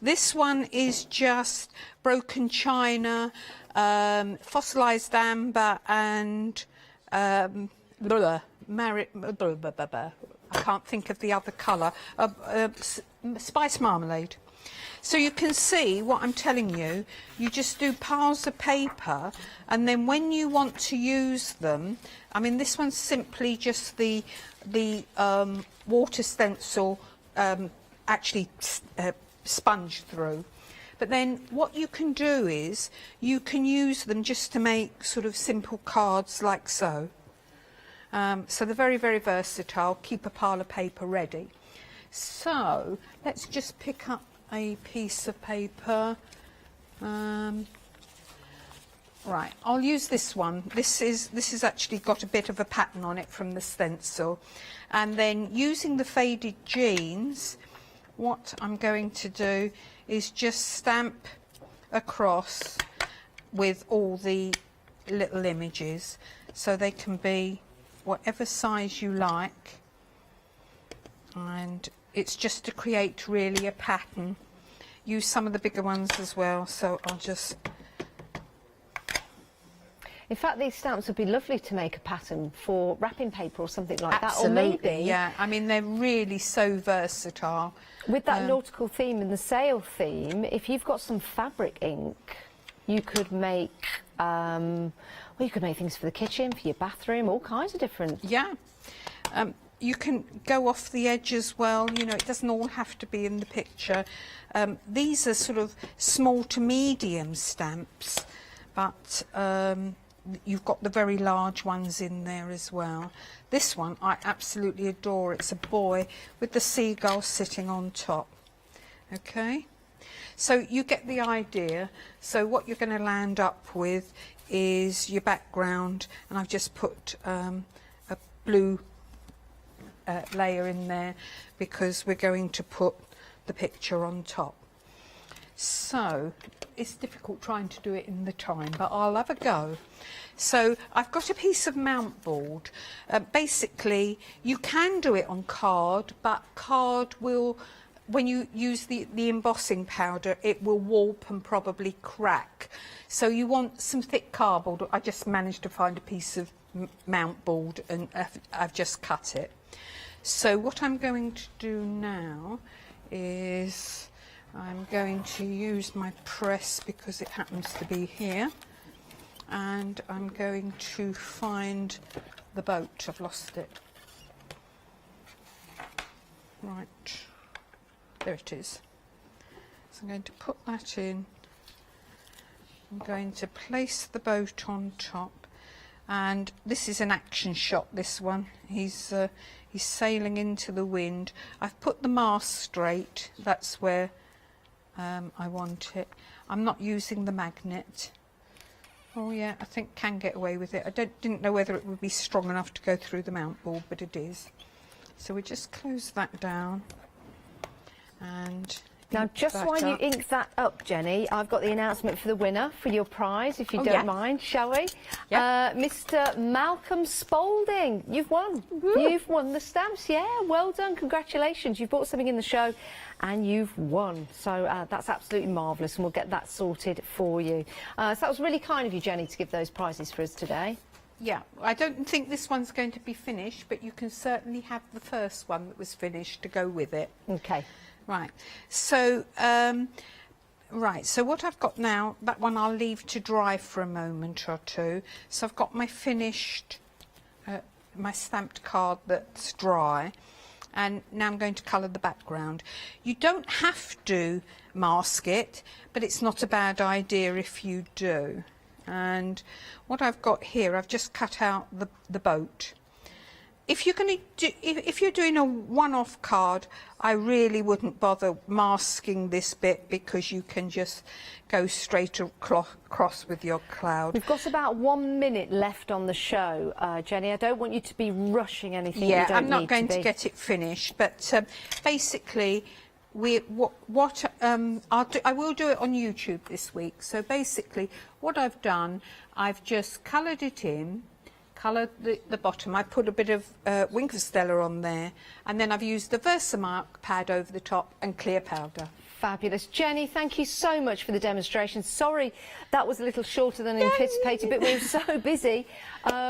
This one is just broken china, fossilised amber, and I can't think of the other colour, spice marmalade. So you can see what I'm telling you, you just do piles of paper, and then when you want to use them, I mean this one's simply just the water stencil actually sponge through. But then what you can do is you can use them just to make sort of simple cards like so. So they're very, very versatile. Keep a pile of paper ready. So let's just pick up a piece of paper. Right, I'll use this one. This is actually got a bit of a pattern on it from the stencil. And then using the faded jeans, what I'm going to do is just stamp across with all the little images, so they can be whatever size you like, and it's just to create really a pattern. Use some of the bigger ones as well, so I'll just... In fact, these stamps would be lovely to make a pattern for wrapping paper or something like Absolutely, that. Or maybe, yeah. I mean, they're really so versatile. With that nautical theme and the sail theme, if you've got some fabric ink, you could make, well, you could make things for the kitchen, for your bathroom, all kinds of different... Yeah. You can go off the edge as well, you know, it doesn't all have to be in the picture. These are sort of small to medium stamps, but you've got the very large ones in there as well. This one I absolutely adore. It's a boy with the seagull sitting on top. Okay, so you get the idea. So what you're going to land up with is your background, and I've just put a blue layer in there because we're going to put the picture on top. So it's difficult trying to do it in the time, but I'll have a go. So I've got a piece of mount board. Basically, you can do it on card, but card will, when you use the embossing powder, it will warp and probably crack. So you want some thick cardboard. I just managed to find a piece of mount board, and I've just cut it. So what I'm going to do now is I'm going to use my press because it happens to be here, and I'm going to find the boat. I've lost it. Right, there it is. So I'm going to put that in. I'm going to place the boat on top, and this is an action shot, this one. He's sailing into the wind. I've put the mast straight, that's where I want it. I'm not using the magnet. Oh yeah, I think can get away with it. I didn't know whether it would be strong enough to go through the mount board, but it is. So we just close that down and now, just while you ink that up, Jenny, I've got the announcement for the winner for your prize, if you don't mind, shall we? Yep. Mr. Malcolm Spalding, you've won. You've won the stamps, yeah, well done, congratulations. You've bought something in the show and you've won. So that's absolutely marvellous, and we'll get that sorted for you. So that was really kind of you, Jenny, to give those prizes for us today. Yeah, I don't think this one's going to be finished, but you can certainly have the first one that was finished to go with it. Okay. Right, so so what I've got now, that one I'll leave to dry for a moment or two. So I've got my finished, my stamped card that's dry, and now I'm going to colour the background. You don't have to mask it, but it's not a bad idea if you do. And what I've got here, I've just cut out the boat. If you're going to do, if you're doing a one-off card, I really wouldn't bother masking this bit, because you can just go straight across with your cloud. We've got about 1 minute left on the show, Jenny. I don't want you to be rushing anything. Yeah, you don't I'm not need going to to get it finished, but basically, I will do it on YouTube this week. So basically, what I've done, I've just coloured it in. Coloured the bottom. I put a bit of Winkler on there, and then I've used the Versamark pad over the top and clear powder. Fabulous. Jenny, thank you so much for the demonstration. Sorry that was a little shorter than anticipated, but we were so busy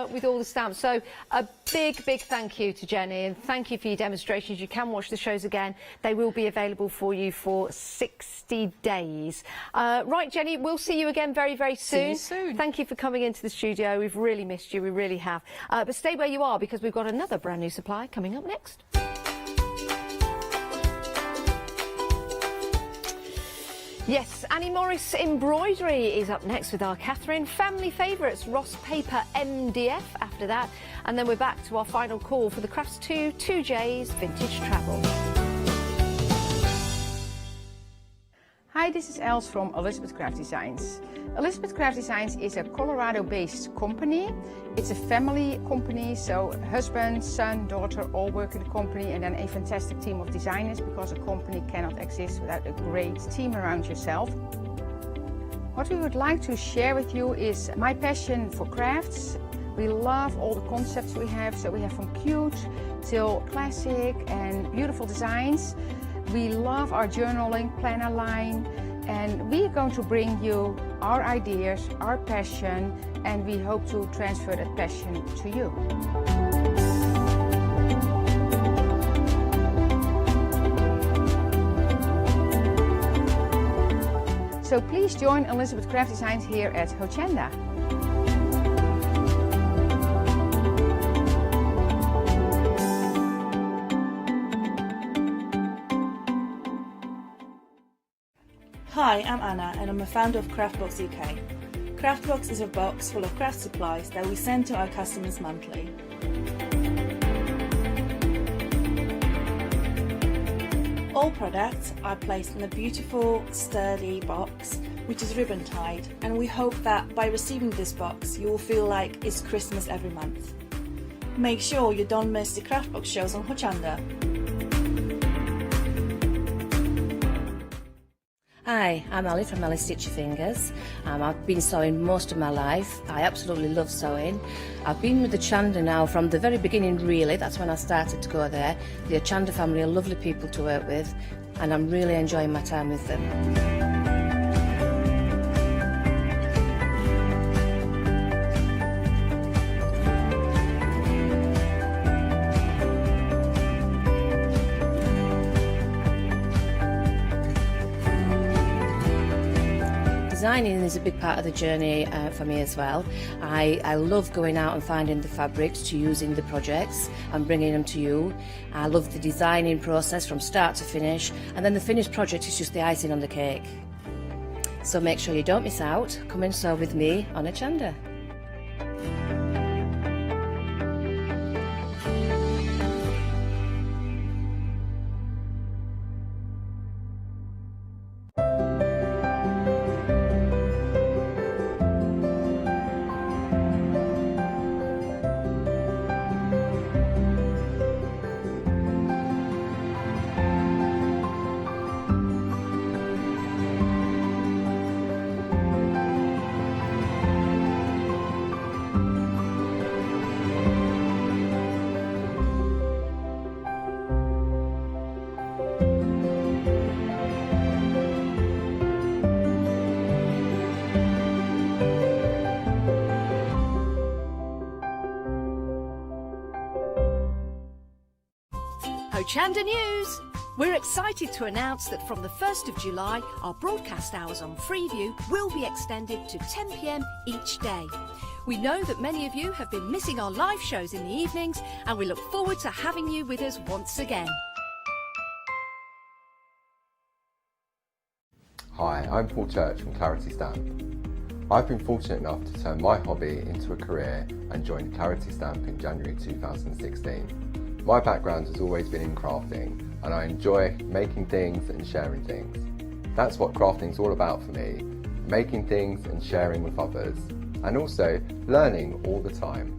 with all the stamps. So a big thank you to Jenny, and thank you for your demonstrations. You can watch the shows again. They will be available for you for 60 days. Right, Jenny, we'll see you again very soon. See you soon. Thank you for coming into the studio. We've really missed you. We really have. But stay where you are, because we've got another brand new supply coming up next. Yes, Annie Morris Embroidery is up next with our Catherine. Family favourites, Ross Paper MDF after that. And then we're back to our final call for the Crafts 2J's Vintage Travel. Hi, this is Els from Elizabeth Craft Designs. Elizabeth Craft Designs is a Colorado-based company. It's a family company, so husband, son, daughter all work in the company, and then a fantastic team of designers, because a company cannot exist without a great team around yourself. What we would like to share with you is my passion for crafts. We love all the concepts we have, so we have from cute till classic and beautiful designs. We love our journaling planner line, and we are going to bring you our ideas, our passion, and we hope to transfer that passion to you. So please join Elizabeth Craft Designs here at Hochanda. Hi, I'm Anna and I'm a founder of Craftbox UK. Craftbox is a box full of craft supplies that we send to our customers monthly. All products are placed in a beautiful, sturdy box, which is ribbon tied, and we hope that by receiving this box you will feel like it's Christmas every month. Make sure you don't miss the Craftbox shows on Hochanda. Hi, I'm Ali from Ali Stitchy Fingers. I've been sewing most of my life. I absolutely love sewing. I've been with the Hochanda now from the very beginning, really. That's when I started to go there. The Hochanda family are lovely people to work with, and I'm really enjoying my time with them. Designing is a big part of the journey for me as well. I love going out and finding the fabrics to use in the projects and bringing them to you. I love the designing process from start to finish, and then the finished project is just the icing on the cake. So make sure you don't miss out. Come and sew with me on Hochanda. Hochanda News! We're excited to announce that from the 1st of July, our broadcast hours on Freeview will be extended to 10 p.m. each day. We know that many of you have been missing our live shows in the evenings, and we look forward to having you with us once again. Hi, I'm Paul Church from Clarity Stamp. I've been fortunate enough to turn my hobby into a career and joined Clarity Stamp in January 2016. My background has always been in crafting, and I enjoy making things and sharing things. That's what crafting's all about for me, making things and sharing with others, and also learning all the time.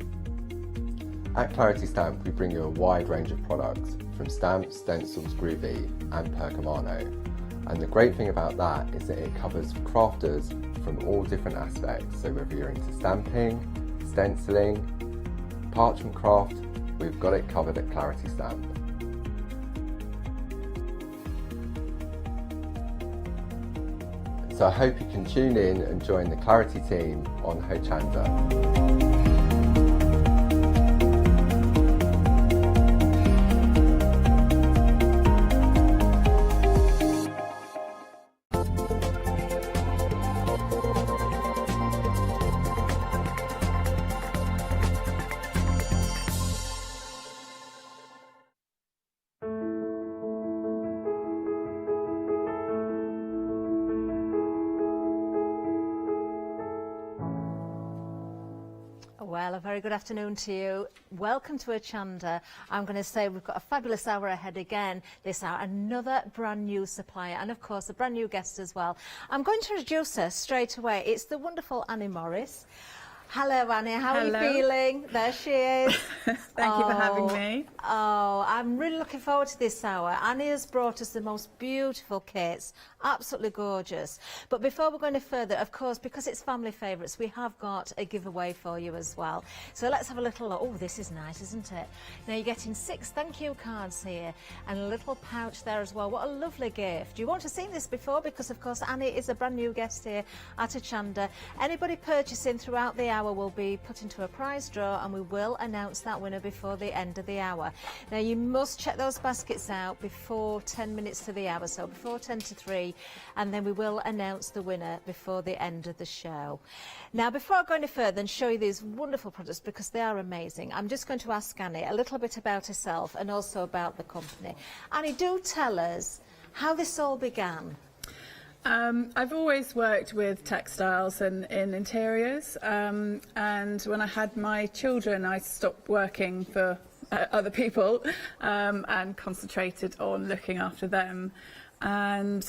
At Clarity Stamp we bring you a wide range of products, from stamps, stencils, groovy and percamano. And the great thing about that is that it covers crafters from all different aspects, so whether you're into stamping, stenciling, parchment craft, we've got it covered at Clarity Stamp. So I hope you can tune in and join the Clarity team on Hochanda. Well, a very good afternoon to you. Welcome to Hochanda. I'm going to say we've got a fabulous hour ahead again this hour. Another brand new supplier and, of course, a brand new guest as well. I'm going to introduce her straight away. It's the wonderful Annie Morris. Hello, Annie. How are you feeling? There she is. Thank you for having me. Oh, I'm really looking forward to this hour. Annie has brought us the most beautiful kits. Absolutely gorgeous. But before we're going any further, of course, because it's family favourites, we have got a giveaway for you as well. So let's have a little look. Oh, this is nice, isn't it? Now, you're getting 6 thank you cards here and a little pouch there as well. What a lovely gift. You won't have seen this before because, of course, Annie is a brand new guest here at Hochanda. Anybody purchasing throughout the hour will be put into a prize draw, and we will announce that winner before the end of the hour. Now, you must check those baskets out before 10 minutes to the hour, so before 10 to 3, and then we will announce the winner before the end of the show. Now, before I go any further and show you these wonderful products, because they are amazing, I'm just going to ask Annie a little bit about herself and also about the company. Annie, do tell us how this all began. I've always worked with textiles and in interiors, and when I had my children I stopped working for other people and concentrated on looking after them. And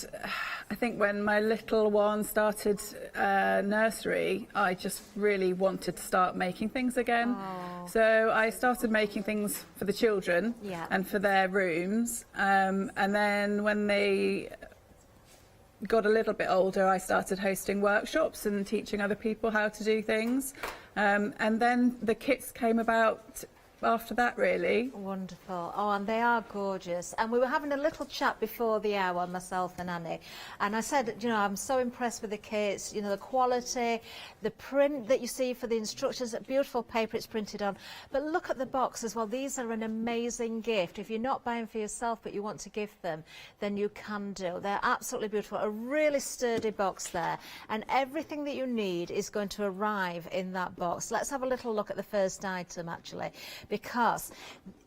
I think when my little one started nursery, I just really wanted to start making things again. So I started making things for the children and for their rooms, and then when they got a little bit older, I started hosting workshops and teaching other people how to do things, and then the kits came about after that, really. Wonderful. Oh, and they are gorgeous. And we were having a little chat before the hour, myself and Annie, and I said, you know, I'm so impressed with the kits, you know, the quality, the print that you see for the instructions, that beautiful paper it's printed on. But look at the box as well. These are an amazing gift. If you're not buying for yourself but you want to gift them, then you can do. They're absolutely beautiful. A really sturdy box there, and everything that you need is going to arrive in that box. Let's have a little look at the first item, actually, because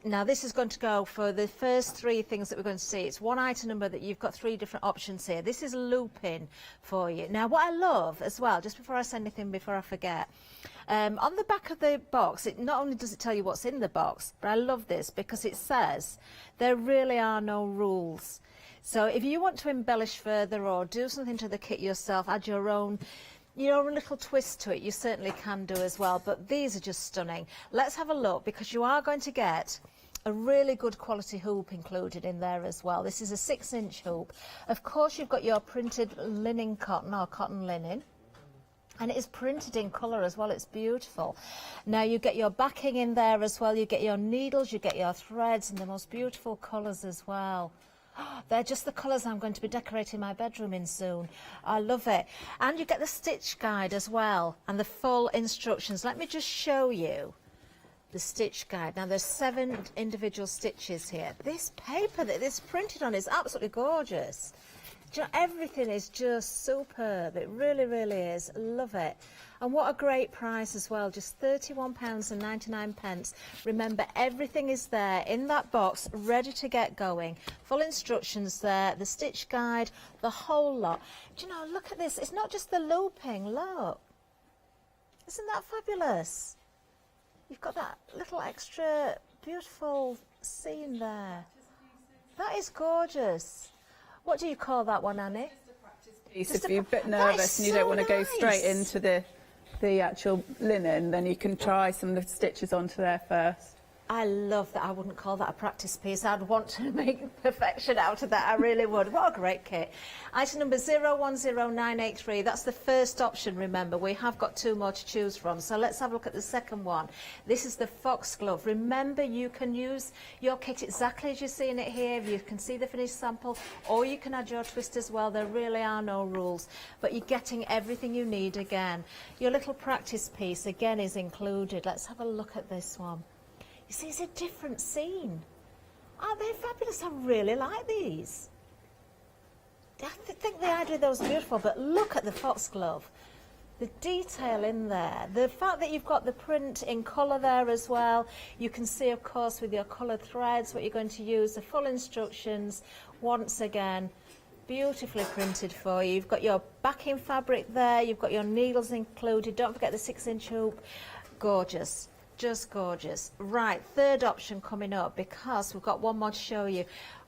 now this is going to go for the first three things that we're going to see. It's one item number that you've got three different options here. This is looping for you. Now, what I love as well, just before I say anything, before I forget, on the back of the box, it not only does it tell you what's in the box, but I love this because it says there really are no rules. So if you want to embellish further or do something to the kit yourself, add your own little twist to it, you certainly can do as well. But these are just stunning. Let's have a look, because you are going to get a really good quality hoop included in there as well. This is a 6-inch hoop. Of course, you've got your printed linen cotton or cotton linen. And it is printed in colour as well. It's beautiful. Now you get your backing in there as well. You get your needles, you get your threads, and the most beautiful colours as well. They're just the colours I'm going to be decorating my bedroom in soon. I love it. And you get the stitch guide as well, and the full instructions. Let me just show you the stitch guide. Now there's 7 individual stitches here. This paper that this printed on is absolutely gorgeous. Do you know, everything is just superb. It really, really is. Love it. And what a great price as well, just £31.99. Remember, everything is there in that box, ready to get going. Full instructions there, the stitch guide, the whole lot. Do you know, look at this. It's not just the looping, look. Isn't that fabulous? You've got that little extra beautiful seam there. That is gorgeous. What do you call that one, Annie? If you're a bit nervous and you don't want to go straight into the actual linen, then you can try some of the stitches onto there first. I love that. I wouldn't call that a practice piece. I'd want to make perfection out of that. I really would. What a great kit. Item number 010983. That's the first option, remember. We have got 2 more to choose from. So let's have a look at the second one. This is the foxglove. Remember, you can use your kit exactly as you're seeing it here. You can see the finished sample, or you can add your twist as well. There really are no rules. But you're getting everything you need again. Your little practice piece, again, is included. Let's have a look at this one. You see, it's a different scene. Aren't they fabulous? I really like these. I think the idea of those is beautiful, but look at the foxglove. The detail in there. The fact that you've got the print in colour there as well. You can see, of course, with your coloured threads, what you're going to use. The full instructions, once again, beautifully printed for you. You've got your backing fabric there. You've got your needles included. Don't forget the 6-inch hoop. Gorgeous. Just gorgeous. Right, third option coming up, because we've got one more to show you.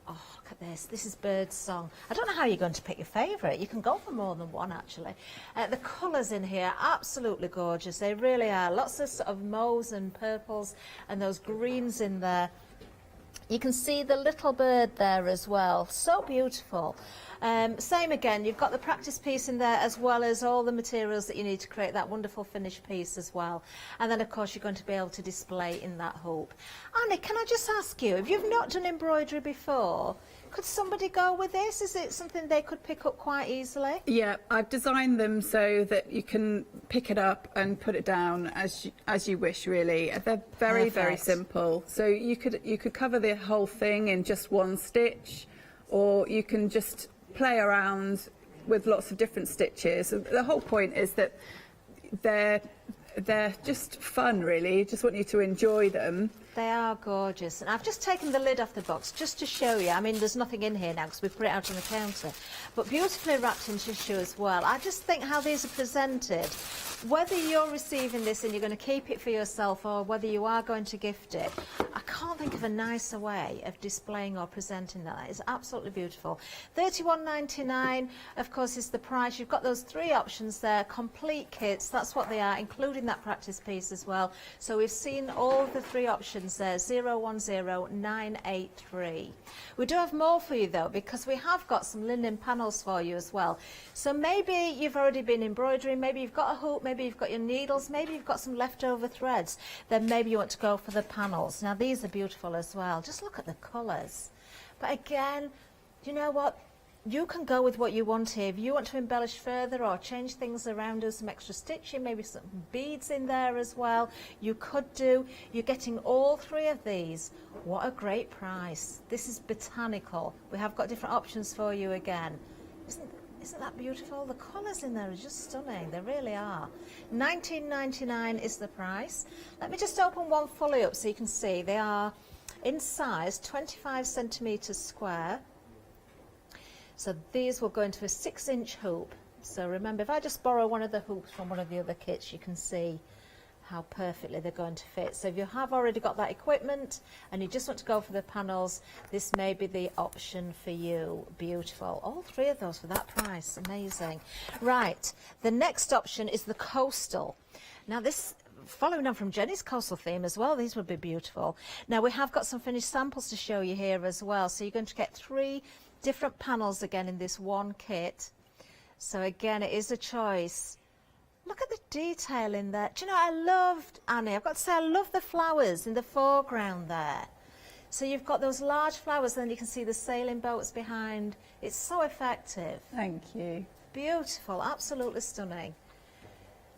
Oh, look at this. This is Bird's Song. I don't know how you're going to pick your favourite. You can go for more than one, actually. The colours in here, absolutely gorgeous. They really are. Lots of sort of mauves and purples and those greens in there. You can see the little bird there as well. So beautiful. Same again, you've got the practice piece in there, as well as all the materials that you need to create that wonderful finished piece as well. And then, of course, you're going to be able to display in that hoop. Annie, can I just ask you, if you've not done embroidery before, could somebody go with this? Is it something they could pick up quite easily? Yeah, I've designed them so that you can pick it up and put it down as you wish, really. They're very, very simple. So you could cover the whole thing in just one stitch, or you can just play around with lots of different stitches. The whole point is that they're just fun, really. I just want you to enjoy them. They are gorgeous. And I've just taken the lid off the box just to show you. I mean, there's nothing in here now because we've put it out on the counter. But beautifully wrapped in tissue as well. I just think how these are presented, whether you're receiving this and you're going to keep it for yourself or whether you are going to gift it, I can't think of a nicer way of displaying or presenting that. It's absolutely beautiful. £31.99, of course, is the price. You've got those 3 options there, complete kits. That's what they are, including that practice piece as well. So we've seen all the 3 options there, 010983. We do have more for you though, because we have got some linen panels for you as well. So maybe you've already been embroidering, maybe you've got a hoop, maybe you've got your needles, maybe you've got some leftover threads, then maybe you want to go for the panels. Now these are beautiful as well. Just look at the colours. But again, you know what? You can go with what you want here. If you want to embellish further or change things around, do some extra stitching, maybe some beads in there as well, you could do. You're getting all three of these. What a great price. This is botanical. We have got different options for you again. Isn't that beautiful? The colours in there are just stunning. They really are. $19.99 is the price. Let me just open one fully up so you can see. They are in size 25 centimetres square. So these will go into a 6-inch hoop. So remember, if I just borrow one of the hoops from one of the other kits, you can see how perfectly they're going to fit. So if you have already got that equipment and you just want to go for the panels, this may be the option for you. Beautiful. All three of those for that price. Amazing. Right, the next option is the coastal. Now this, following on from Jenny's coastal theme as well, these would be beautiful. Now we have got some finished samples to show you here as well. So you're going to get 3 different panels again in this one kit. So again, it is a choice. Look at the detail in there. Do you know, I loved, Annie, I've got to say, I love the flowers in the foreground there. So you've got those large flowers, then you can see the sailing boats behind. It's so effective. Thank you. Beautiful, absolutely stunning.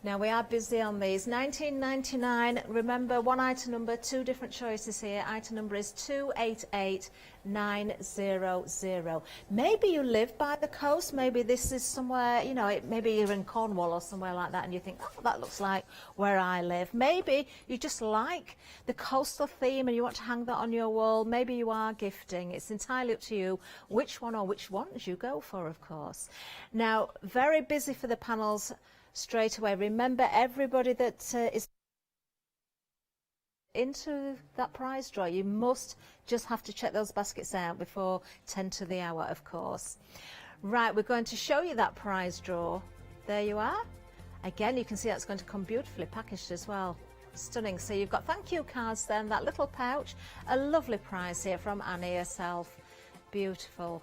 Now we are busy on these. $19.99. Remember, one item number, 2 different choices here. Item number is 288900. Maybe you live by the coast. Maybe this is somewhere, you know, maybe you're in Cornwall or somewhere like that and you think, oh, that looks like where I live. Maybe you just like the coastal theme and you want to hang that on your wall. Maybe you are gifting. It's entirely up to you which one or which ones you go for, of course. Now, very busy for the panels straight away. Remember, everybody that is into that prize draw, you must just have to check those baskets out before 10 to the hour, of course. Right, we're going to show you that prize draw. There you are. Again, you can see that's going to come beautifully packaged as well. Stunning. So you've got thank you cards then, that little pouch, a lovely prize here from Annie herself. Beautiful.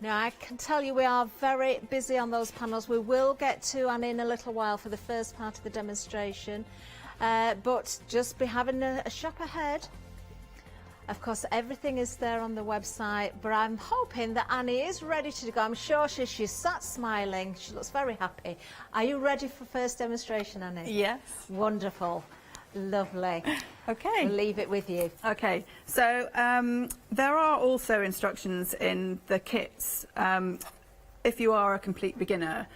Now, I can tell you we are very busy on those panels. We will get to Annie in a little while for the first part of the demonstration, but just be having a shop ahead. Of course, everything is there on the website, but I'm hoping that Annie is ready to go. I'm sure she's sat smiling. She looks very happy. Are you ready for first demonstration, Annie? Yes. Wonderful. Lovely. Okay. We'll leave it with you. Okay, so there are also instructions in the kits if you are a complete beginner.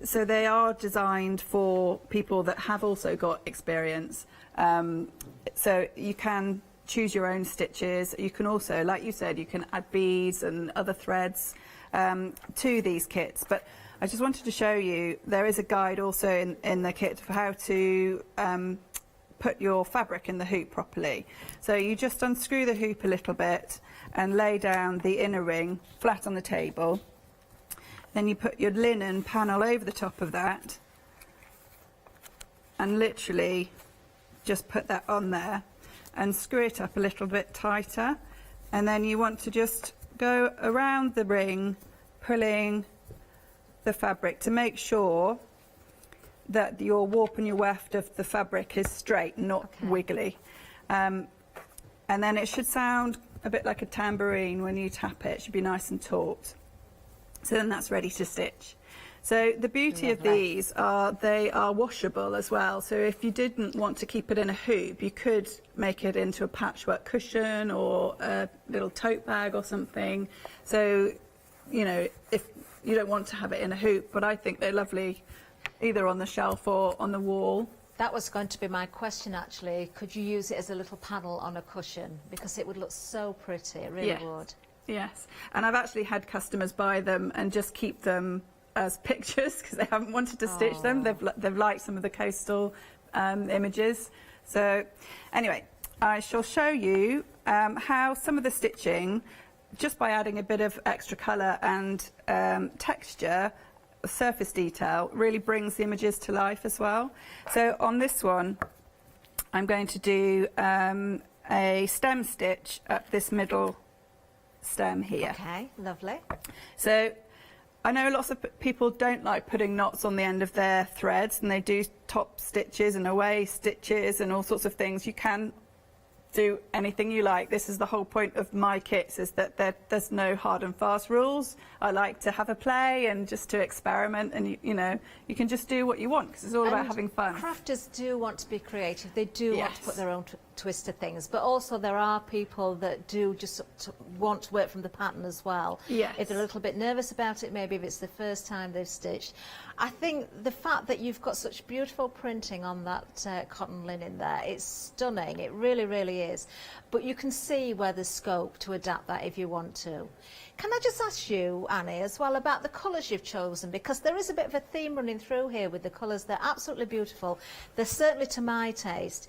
So they are designed for people that have also got experience. So you can choose your own stitches. You can also, like you said, you can add beads and other threads to these kits. But I just wanted to show you, there is a guide also in the kit for how to put your fabric in the hoop properly. So you just unscrew the hoop a little bit and lay down the inner ring flat on the table. Then you put your linen panel over the top of that and literally just put that on there and screw it up a little bit tighter. And then you want to just go around the ring, pulling the fabric to make sure that your warp and your weft of the fabric is straight, not wiggly. And then it should sound a bit like a tambourine when you tap it. It should be nice and taut. So then that's ready to stitch. So the beauty of these are they are washable as well. So if you didn't want to keep it in a hoop, you could make it into a patchwork cushion or a little tote bag or something. So, you know, if you don't want to have it in a hoop, but I think they're lovely either on the shelf or on the wall. That was going to be my question, actually. Could you use it as a little panel on a cushion? Because it would look so pretty, it really would. Yes, and I've actually had customers buy them and just keep them as pictures because they haven't wanted to stitch them. They've liked some of the coastal images. So anyway, I shall show you how some of the stitching, just by adding a bit of extra colour and texture, surface detail, really brings the images to life as well. So on this one, I'm going to do a stem stitch up this middle stem here. Okay, lovely. So I know lots of people don't like putting knots on the end of their threads, and they do top stitches and away stitches and all sorts of things. You can do anything you like. This is the whole point of my kits, is that there's no hard and fast rules. I like to have a play and just to experiment, and you know, you can just do what you want, because it's all about having fun. Crafters do want to be creative. They do want to put their own twist to things, but also there are people that do just want to work from the pattern as well. Yes. If they're a little bit nervous about it, maybe if it's the first time they've stitched. I think the fact that you've got such beautiful printing on that cotton linen there, it's stunning. It really, really is. But you can see where there's scope to adapt that if you want to. Can I just ask you, Annie, as well, about the colours you've chosen? Because there is a bit of a theme running through here with the colours. They're absolutely beautiful. They're certainly to my taste.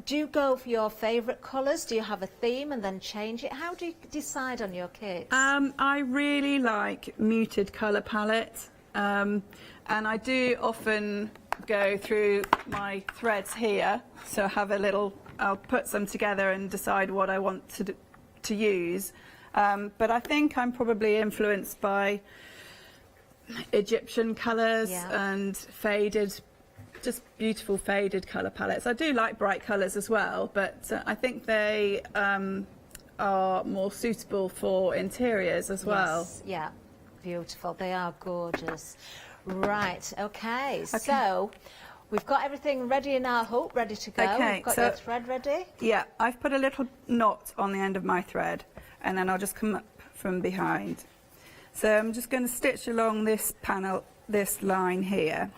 Do you go for your favourite colours? Do you have a theme and then change it? How do you decide on your kits? I really like muted colour palette, and I do often go through my threads here, so I have a little, I'll put some together and decide what I want to use, but I think I'm probably influenced by Egyptian colours and faded, just beautiful faded colour palettes. I do like bright colours as well, but I think they are more suitable for interiors as well. Yes, yeah, beautiful. They are gorgeous. Right, okay, so we've got everything ready in our hoop, ready to go. Okay, we've got so, your thread ready. Yeah, I've put a little knot on the end of my thread, and then I'll just come up from behind. So I'm just going to stitch along this panel, this line here.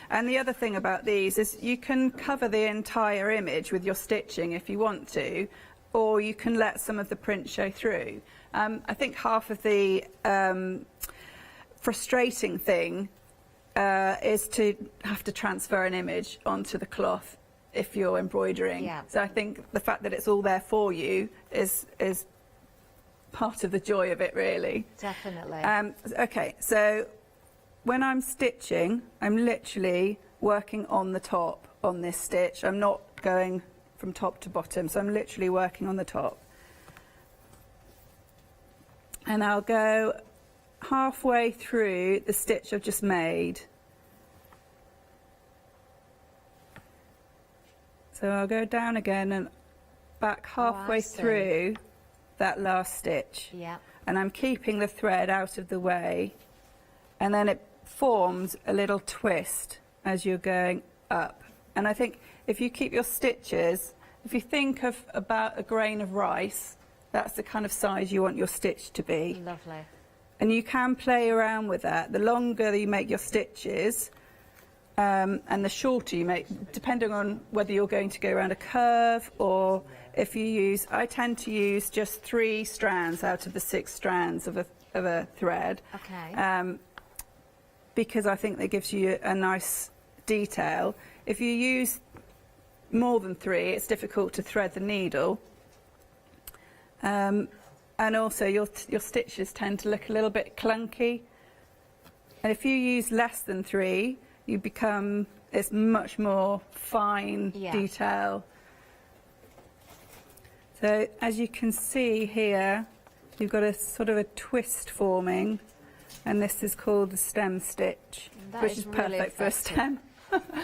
And the other thing about these is you can cover the entire image with your stitching if you want to, or you can let some of the print show through. I think half of the frustrating thing is to have to transfer an image onto the cloth if you're embroidering. Yeah. So I think the fact that it's all there for you is part of the joy of it, really. Definitely. Okay, so when I'm stitching, I'm literally working on the top on this stitch. I'm not going from top to bottom, so I'm literally working on the top. And I'll go halfway through the stitch I've just made. So I'll go down again and back halfway through that last stitch. Yeah. And I'm keeping the thread out of the way, and then it forms a little twist as you're going up. And I think if you keep your stitches, if you think of about a grain of rice, that's the kind of size you want your stitch to be. Lovely. And you can play around with that. The longer you make your stitches, and the shorter you make, depending on whether you're going to go around a curve, or if you use, I tend to use just 3 strands out of the 6 strands of a thread. Okay. Because I think that gives you a nice detail. If you use more than 3, it's difficult to thread the needle. And also your stitches tend to look a little bit clunky. And if you use less than 3, you become, it's much more fine detail. So as you can see here, you've got a sort of a twist forming, and this is called the stem stitch, which is really perfect for a stem.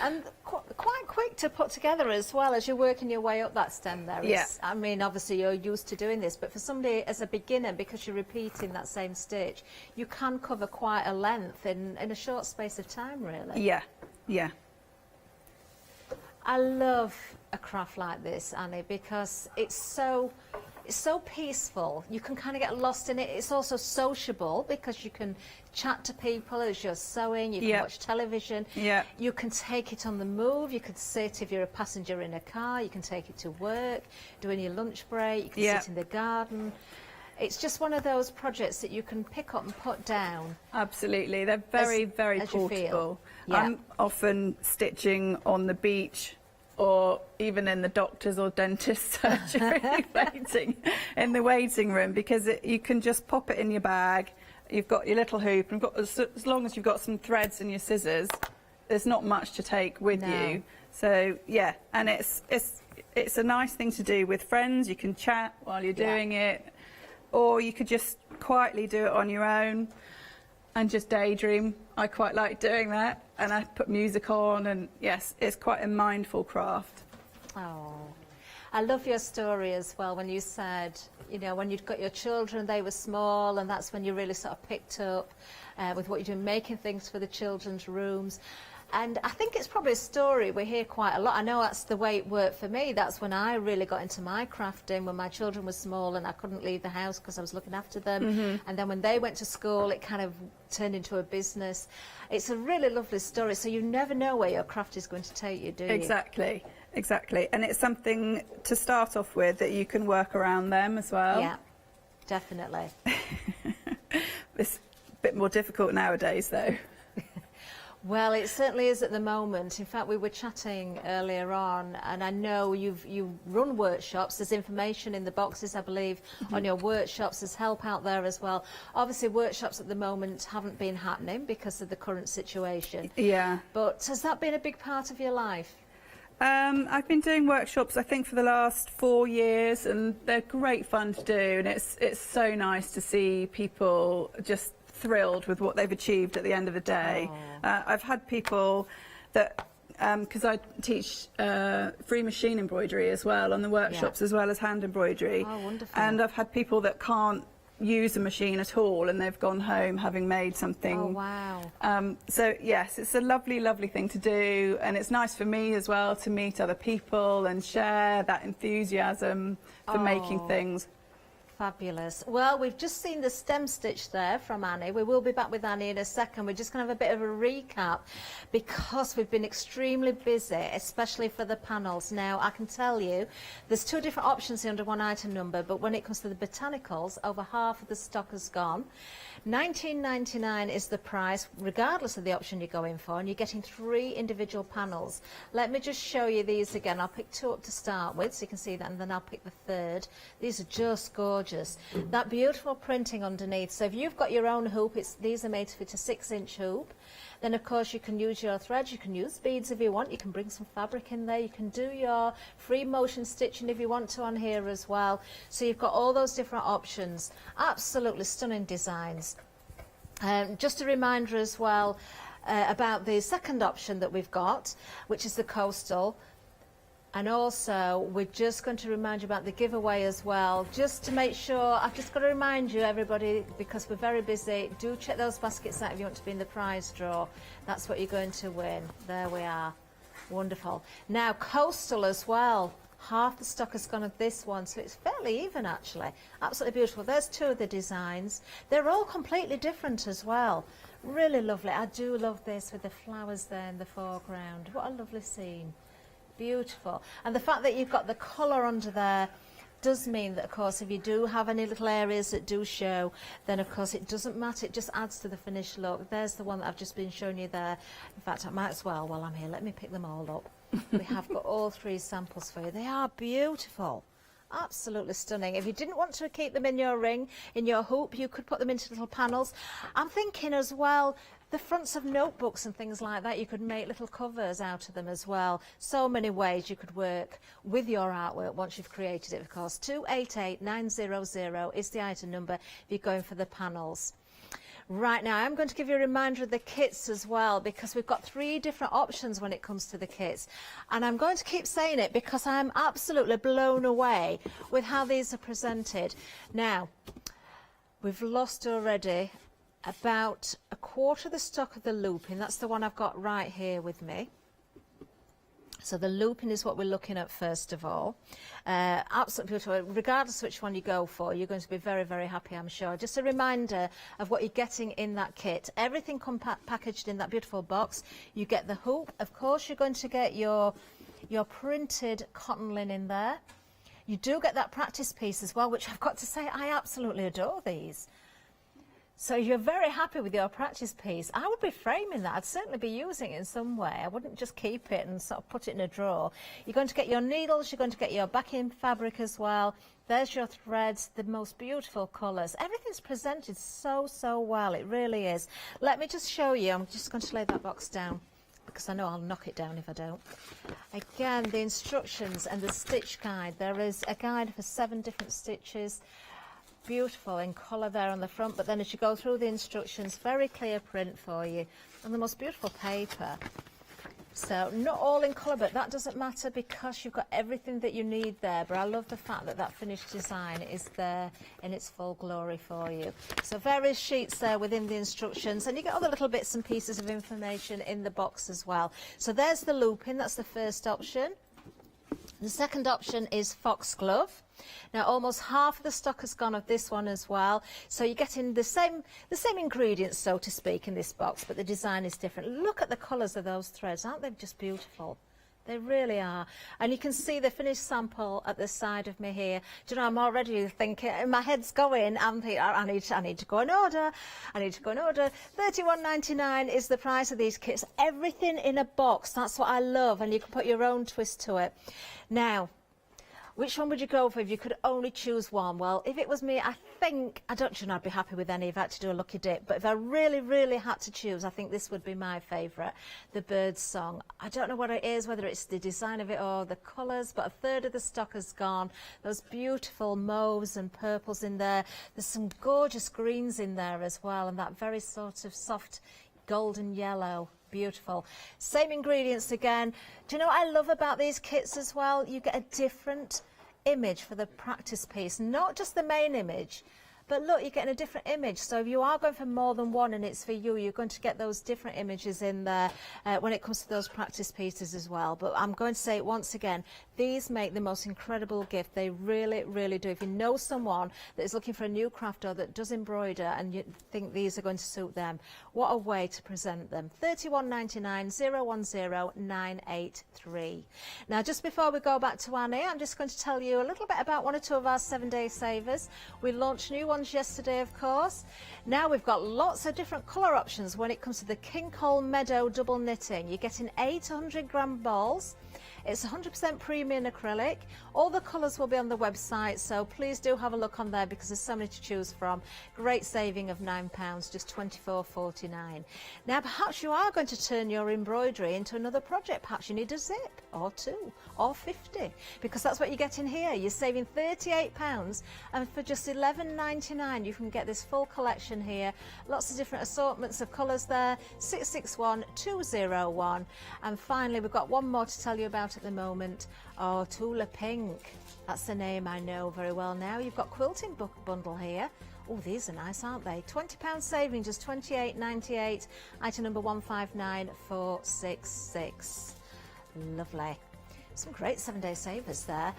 And quite quick to put together as well as you're working your way up that stem there. Yeah. I mean, obviously you're used to doing this, but for somebody as a beginner, because you're repeating that same stitch, you can cover quite a length in a short space of time, really. Yeah, yeah. I love a craft like this, Annie, because it's so peaceful. You can kind of get lost in it. It's also sociable because you can chat to people as you're sewing, you can watch television, you can take it on the move, you could sit if you're a passenger in a car, you can take it to work, doing your lunch break, you can sit in the garden. It's just one of those projects that you can pick up and put down. Absolutely, they're very portable. I'm often stitching on the beach, or even in the doctor's or dentist's surgery, waiting in the waiting room, because you can just pop it in your bag. You've got your little hoop, and as long as you've got some threads and your scissors, there's not much to take with you. So yeah, and it's a nice thing to do with friends. You can chat while you're doing it, or you could just quietly do it on your own. and just daydream. I quite like doing that, and I put music on, and yes, it's quite a mindful craft. Oh, I love your story as well when you said, you know, when you'd got your children, they were small, and that's when you really sort of picked up with what you're doing, making things for the children's rooms. And I think it's probably a story we hear quite a lot. I know that's the way it worked for me. That's when I really got into my crafting, when my children were small and I couldn't leave the house because I was looking after them. And then when they went to school, it kind of turned into a business. It's a really lovely story. So you never know where your craft is going to take you, do you? Exactly, exactly. And it's something to start off with that you can work around them as well. Yeah, definitely. It's a bit more difficult nowadays, though. Well, it certainly is at the moment. In fact, we were chatting earlier on, and I know you run workshops. There's information in the boxes, I believe, on your workshops. There's help out there as well. Obviously, workshops at the moment haven't been happening because of the current situation. Yeah. But has that been a big part of your life? I've been doing workshops, I think, for the last 4 years, and they're great fun to do. And it's so nice to see people just thrilled with what they've achieved at the end of the day. I've had people that, because I teach free machine embroidery as well on the workshops, as well as hand embroidery. Oh, wonderful. And I've had people that can't use a machine at all, and they've gone home having made something. Oh, wow. So yes, it's a lovely, lovely thing to do, and it's nice for me as well to meet other people and share that enthusiasm for making things. Fabulous. Well, we've just seen the stem stitch there from Annie. We will be back with Annie in a second. We're just going to have a bit of a recap because we've been extremely busy, especially for the panels. Now, I can tell you there's 2 different options here under one item number, but when it comes to the botanicals, over half of the stock has gone. $19.99 is the price, regardless of the option you're going for, and you're getting 3 individual panels. Let me just show you these again. I'll pick 2 up to start with, so you can see that, and then I'll pick the 3rd. These are just gorgeous. That beautiful printing underneath. So if you've got your own hoop, these are made to fit a 6-inch hoop. Then, of course, you can use your threads, you can use beads if you want, you can bring some fabric in there, you can do your free motion stitching if you want to on here as well. So you've got all those different options. Absolutely stunning designs. Just a reminder as well about the second option that we've got, which is the coastal. And also, we're just going to remind you about the giveaway as well, just to make sure. I've just got to remind you, everybody, because we're very busy, do check those baskets out if you want to be in the prize draw. That's what you're going to win. There we are. Wonderful. Now, coastal as well. Half the stock has gone of this one, so it's fairly even, actually. Absolutely beautiful. There's 2 of the designs. They're all completely different as well. Really lovely. I do love this with the flowers there in the foreground. What a lovely scene. Beautiful. And the fact that you've got the colour under there does mean that, of course, if you do have any little areas that do show, then, of course, it doesn't matter. It just adds to the finished look. There's the one that I've just been showing you there. In fact, I might as well, while I'm here, let me pick them all up. We have got all 3 samples for you. They are beautiful. Absolutely stunning. If you didn't want to keep them in your ring, in your hoop, you could put them into little panels. I'm thinking as well, the fronts of notebooks and things like that, you could make little covers out of them as well. So many ways you could work with your artwork once you've created it, of course. 288900 is the item number if you're going for the panels. Right, now I'm going to give you a reminder of the kits as well, because we've got 3 different options when it comes to the kits. And I'm going to keep saying it because I'm absolutely blown away with how these are presented. Now, we've lost already about a quarter of the stock of the looping. That's the one I've got right here with me. So the looping is what we're looking at first of all. Absolutely beautiful. Regardless of which one you go for, you're going to be very, very happy, I'm sure. Just a reminder of what you're getting in that kit. Everything comes packaged in that beautiful box. You get the hoop. Of course, you're going to get your printed cotton linen there. You do get that practice piece as well, which I've got to say, I absolutely adore these. So you're very happy with your practice piece. I would be framing that. I'd certainly be using it in some way. I wouldn't just keep it and sort of put it in a drawer. You're going to get your needles, you're going to get your backing fabric as well. There's your threads, the most beautiful colours. Everything's presented so, so well. It really is. Let me just show you. I'm just going to lay that box down because I know I'll knock it down if I don't. Again, the instructions and the stitch guide. There is a guide for 7 different stitches. beautiful in colour there on the front, but then as you go through the instructions, very clear print for you, and the most beautiful paper. So not all in colour, but that doesn't matter because you've got everything that you need there. But I love the fact that that finished design is there in its full glory for you. So various sheets there within the instructions, and you get all the little bits and pieces of information in the box as well. So there's the looping, that's the first option. The second option is foxglove. Now almost half of the stock has gone of this one as well, so you're getting the same ingredients, so to speak, in this box, but the design is different. Look at the colours of those threads, aren't they just beautiful? They really are. And you can see the finished sample at the side of me here. Do you know, I'm already thinking, my head's going, I'm thinking, I need to go and order. I need to go and order. £31.99 is the price of these kits. Everything in a box, that's what I love, and you can put your own twist to it. Now, which one would you go for if you could only choose one? Well, if it was me, I don't know, I'd be happy with any if I had to do a lucky dip, but if I really, really had to choose, I think this would be my favourite, the Bird's Song. I don't know what it is, whether it's the design of it or the colours, but a third of the stock has gone. Those beautiful mauves and purples in there. There's some gorgeous greens in there as well, and that very sort of soft golden yellow. Beautiful. Same ingredients again. Do you know what I love about these kits as well? You get a different image for the practice piece, not just the main image, but look, you're getting a different image. So if you are going for more than one and it's for you, you're going to get those different images in there when it comes to those practice pieces as well. But I'm going to say it once again, these make the most incredible gift. They really, really do. If you know someone that is looking for a new craft or that does embroider and you think these are going to suit them, what a way to present them. £31.99 010 983. Now, just before we go back to Annie, I'm just going to tell you a little bit about one or two of our 7-day savers. We launched new ones yesterday, of course. Now we've got lots of different colour options when it comes to the King Cole Meadow double knitting. You're getting 800-gram balls. It's 100% premium acrylic. All the colours will be on the website, so please do have a look on there because there's so many to choose from. Great saving of £9, just £24.49. Now perhaps you are going to turn your embroidery into another project. Perhaps you need a zip or 2 or 50, because that's what you get in here. You're saving £38, and for just £11.99 you can get this full collection here. Lots of different assortments of colours there. 661201. And finally we've got one more to tell you about at the moment. Oh, Tula Pink. That's the name I know very well now. You've got quilting book bundle here. Oh, these are nice, aren't they? £20 saving, just £28.98. Item number 159466. Lovely. Some great 7-day savers there.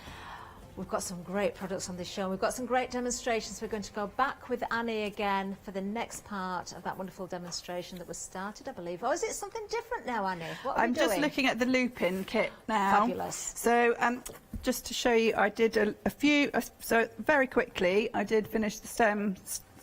We've got some great products on this show. We've got some great demonstrations. We're going to go back with Annie again for the next part of that wonderful demonstration that was started, I believe. Or is it something different now, Annie? What are we doing? I'm just looking at the loop-in kit now. Fabulous. So just to show you, I did a few, so very quickly, I did finish the stem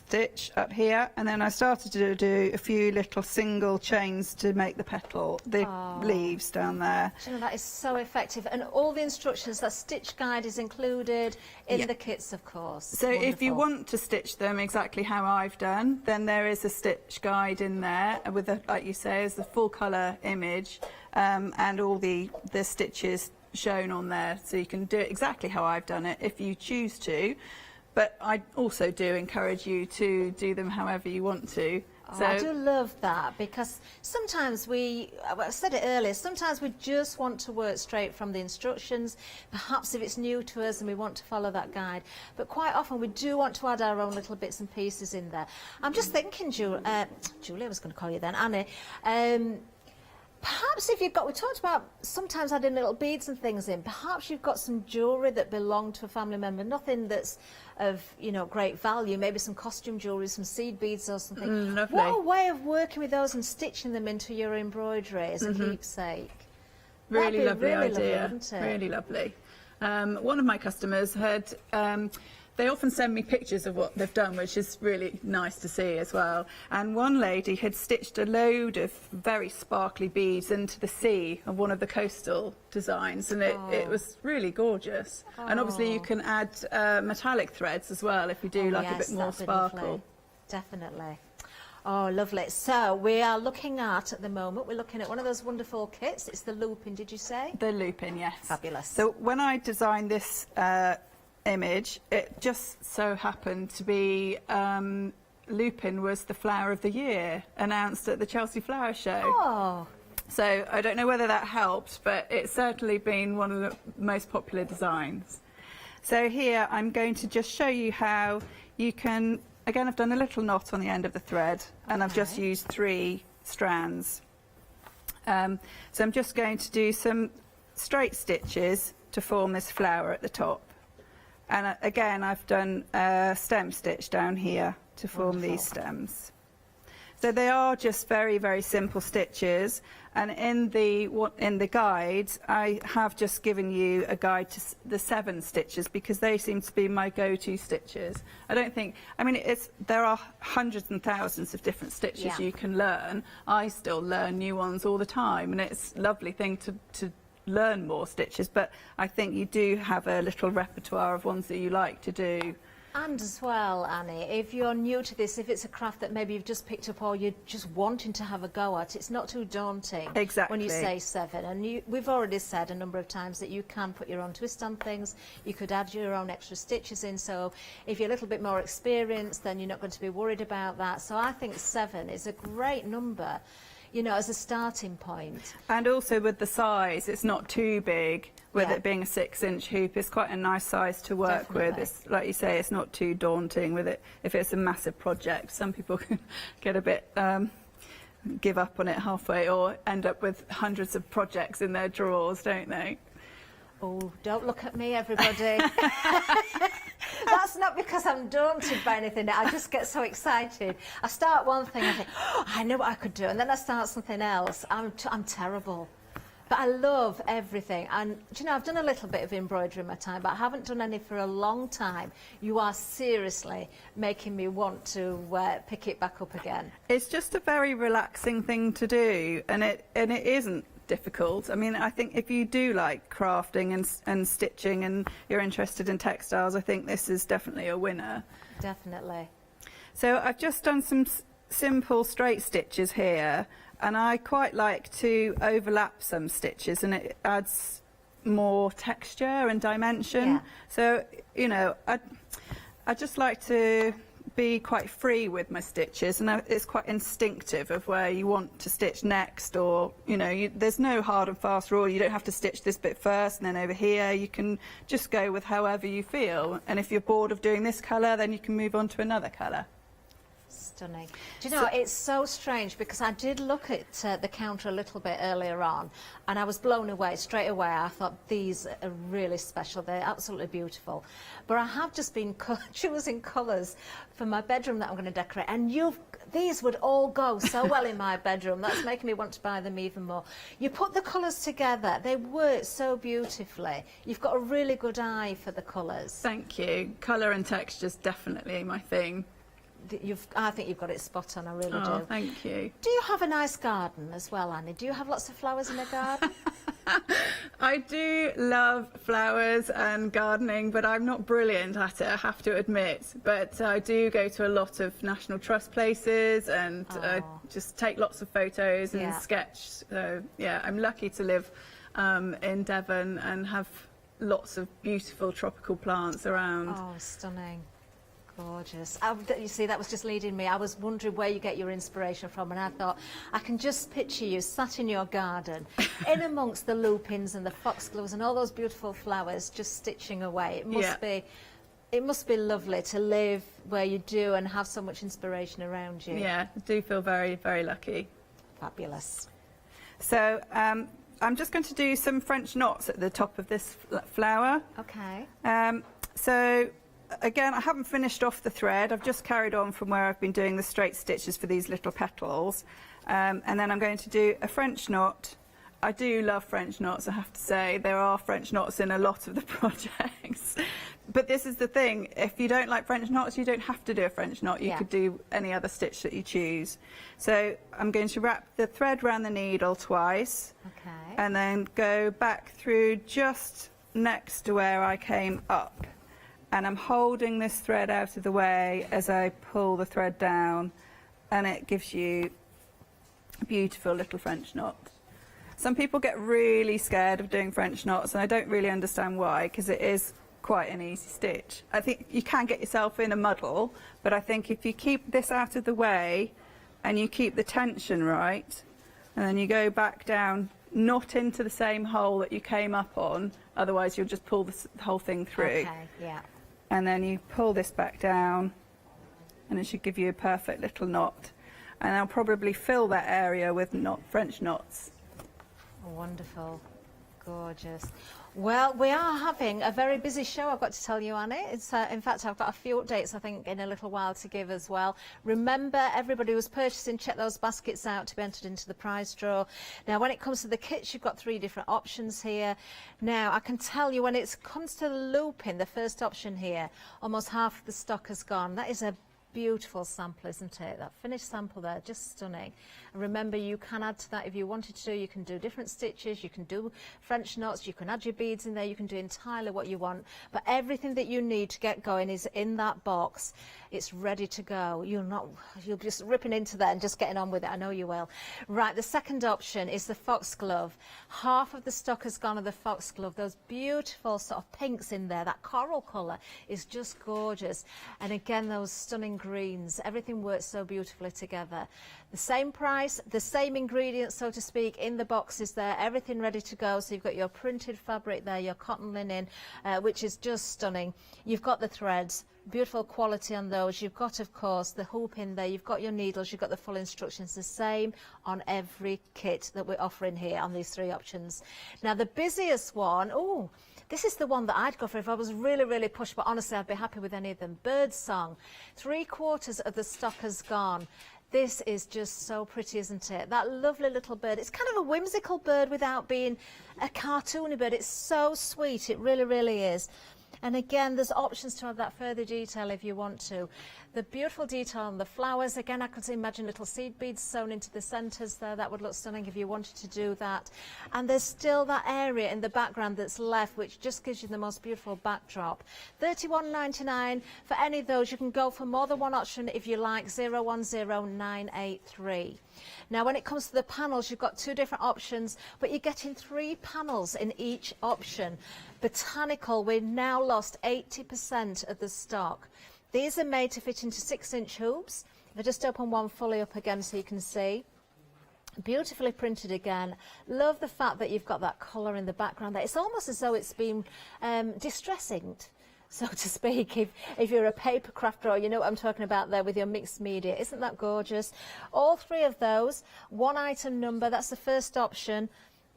stitch up here, and then I started to do a few little single chains to make the petal, the leaves down there. Do you know, that is so effective, and all the instructions, that stitch guide is included in the kits, of course. So if you want to stitch them exactly how I've done, then there is a stitch guide in there with, like you say, is the full colour image and all the stitches shown on there, so you can do it exactly how I've done it if you choose to. But I also do encourage you to do them however you want to. Oh, I do love that, because sometimes I said it earlier, sometimes we just want to work straight from the instructions, perhaps if it's new to us and we want to follow that guide. But quite often we do want to add our own little bits and pieces in there. I'm just thinking, Julie, I was going to call you then, Annie, perhaps if you've got, we talked about sometimes adding little beads and things in, perhaps you've got some jewellery that belonged to a family member, nothing that's of, you know, great value, maybe some costume jewellery, some seed beads or something. Lovely. What a way of working with those and stitching them into your embroidery as a keepsake. Really lovely really idea. Lovely, wouldn't it? Really lovely. One of my customers had, they often send me pictures of what they've done, which is really nice to see as well. And one lady had stitched a load of very sparkly beads into the sea of one of the coastal designs, and it was really gorgeous. And obviously you can add metallic threads as well if you do like a bit more sparkle. Definitely. Oh, lovely. So we are looking at the moment, we're looking at one of those wonderful kits. It's the loop-in, did you say? The loop-in, yes. Fabulous. So when I designed this image, it just so happened to be lupin was the flower of the year announced at the Chelsea Flower Show. Oh. So I don't know whether that helped, but it's certainly been one of the most popular designs. So here I'm going to just show you how you can, again I've done a little knot on the end of the thread, and I've just used 3 strands. So I'm just going to do some straight stitches to form this flower at the top. And again I've done a stem stitch down here to form these stems. So they are just very, very simple stitches, and in the guides I have just given you a guide to the 7 stitches because they seem to be my go-to stitches. I mean there are hundreds and thousands of different stitches you can learn. I still learn new ones all the time, and it's a lovely thing to learn more stitches, but I think you do have a little repertoire of ones that you like to do. And as well, Annie, if you're new to this, if it's a craft that maybe you've just picked up or you're just wanting to have a go at, it's not too daunting. Exactly. When you say 7. And we've already said a number of times that you can put your own twist on things, you could add your own extra stitches in, so if you're a little bit more experienced, then you're not going to be worried about that. So I think 7 is a great number, you know, as a starting point. And also with the size, it's not too big. With it being a 6-inch hoop, it's quite a nice size to work with. It's, like you say, it's not too daunting with it. If it's a massive project, some people can get a bit give up on it halfway, or end up with hundreds of projects in their drawers, don't they? Oh, don't look at me, everybody. That's not because I'm daunted by anything. I just get so excited. I start one thing, I think, oh, I know what I could do, and then I start something else. I'm terrible. But I love everything, and do you know, I've done a little bit of embroidery in my time, but I haven't done any for a long time. You are seriously making me want to pick it back up again. It's just a very relaxing thing to do, and it isn't difficult. I mean, I think if you do like crafting and stitching and you're interested in textiles, I think this is definitely a winner. Definitely. So I've just done some simple straight stitches here, and I quite like to overlap some stitches, and it adds more texture and dimension. Yeah. So, you know, I just like to be quite free with my stitches, and it's quite instinctive of where you want to stitch next, or, you know, there's no hard and fast rule. You don't have to stitch this bit first and then over here. You can just go with however you feel, and if you're bored of doing this colour, then you can move on to another colour. Stunning. Do you know, it's so strange because I did look at the counter a little bit earlier on, and I was blown away straight away. I thought these are really special. They're absolutely beautiful. But I have just been choosing colours for my bedroom that I'm going to decorate, and these would all go so well in my bedroom. That's making me want to buy them even more. You put the colours together, they work so beautifully. You've got a really good eye for the colours. Thank you. Colour and texture's definitely my thing. I think you've got it spot on, I really do. Oh, thank you. Do you have a nice garden as well, Annie? Do you have lots of flowers in the garden? I do love flowers and gardening, but I'm not brilliant at it, I have to admit. But I do go to a lot of National Trust places and just take lots of photos and sketch. So, yeah, I'm lucky to live in Devon and have lots of beautiful tropical plants around. Oh, stunning. Gorgeous. You see, that was just leading me. I was wondering where you get your inspiration from, and I thought, I can just picture you sat in your garden, in amongst the lupins and the foxgloves and all those beautiful flowers, just stitching away. It must be lovely to live where you do and have so much inspiration around you. Yeah, I do feel very, very lucky. Fabulous. So, I'm just going to do some French knots at the top of this flower. Okay. So, again, I haven't finished off the thread. I've just carried on from where I've been doing the straight stitches for these little petals. And then I'm going to do a French knot. I do love French knots, I have to say. There are French knots in a lot of the projects. But this is the thing, if you don't like French knots, you don't have to do a French knot. You could do any other stitch that you choose. So I'm going to wrap the thread around the needle twice. Okay. And then go back through just next to where I came up. And I'm holding this thread out of the way as I pull the thread down, and it gives you a beautiful little French knot. Some people get really scared of doing French knots, and I don't really understand why, because it is quite an easy stitch. I think you can get yourself in a muddle, but I think if you keep this out of the way and you keep the tension right, and then you go back down, not into the same hole that you came up on, otherwise you'll just pull the whole thing through. Okay, yeah. And then you pull this back down, and it should give you a perfect little knot. And I'll probably fill that area with French knots. Wonderful. Gorgeous. Well, we are having a very busy show, I've got to tell you, Annie. It's, in fact, I've got a few updates, I think, in a little while to give as well. Remember, everybody who's purchasing, check those baskets out to be entered into the prize draw. Now, when it comes to the kits, you've got 3 different options here. Now, I can tell you, when it comes to the looping, the first option here, almost half of the stock has gone. That is a beautiful sample, isn't it? That finished sample there, just stunning. And remember, you can add to that if you wanted to. You can do different stitches, you can do French knots, you can add your beads in there, you can do entirely what you want. But everything that you need to get going is in that box. It's ready to go. You'll be just ripping into that and just getting on with it. I know you will. Right, the second option is the foxglove. Half of the stock has gone of the foxglove. Those beautiful sort of pinks in there, that coral colour is just gorgeous. And again, those stunning greens. Everything works so beautifully together. The same price, the same ingredients, so to speak, in the boxes there. Everything ready to go. So you've got your printed fabric there, your cotton linen, which is just stunning. You've got the threads. Beautiful quality on those. You've got, of course, the hoop in there. You've got your needles. You've got the full instructions. The same on every kit that we're offering here on these 3 options. Now, the busiest one, oh, this is the one that I'd go for if I was really, really pushed, but honestly, I'd be happy with any of them. Birdsong. 3/4 of the stock has gone. This is just so pretty, isn't it? That lovely little bird. It's kind of a whimsical bird without being a cartoony bird. It's so sweet. It really, really is. And again, there's options to add that further detail if you want to. The beautiful detail on the flowers, again, I could imagine little seed beads sewn into the centres there. That would look stunning if you wanted to do that. And there's still that area in the background that's left, which just gives you the most beautiful backdrop. $31.99 for any of those. You can go for more than one option if you like, 010983. Now, when it comes to the panels, you've got 2 different options, but you're getting 3 panels in each option. Botanical, we've now lost 80% of the stock. These are made to fit into 6-inch hoops. If I just open one fully up again so you can see. Beautifully printed again. Love the fact that you've got that colour in the background there. It's almost as though it's been distressing, so to speak, if you're a paper craft drawer, you know what I'm talking about there with your mixed media. Isn't that gorgeous? All 3 of those, 1 item number, that's the first option.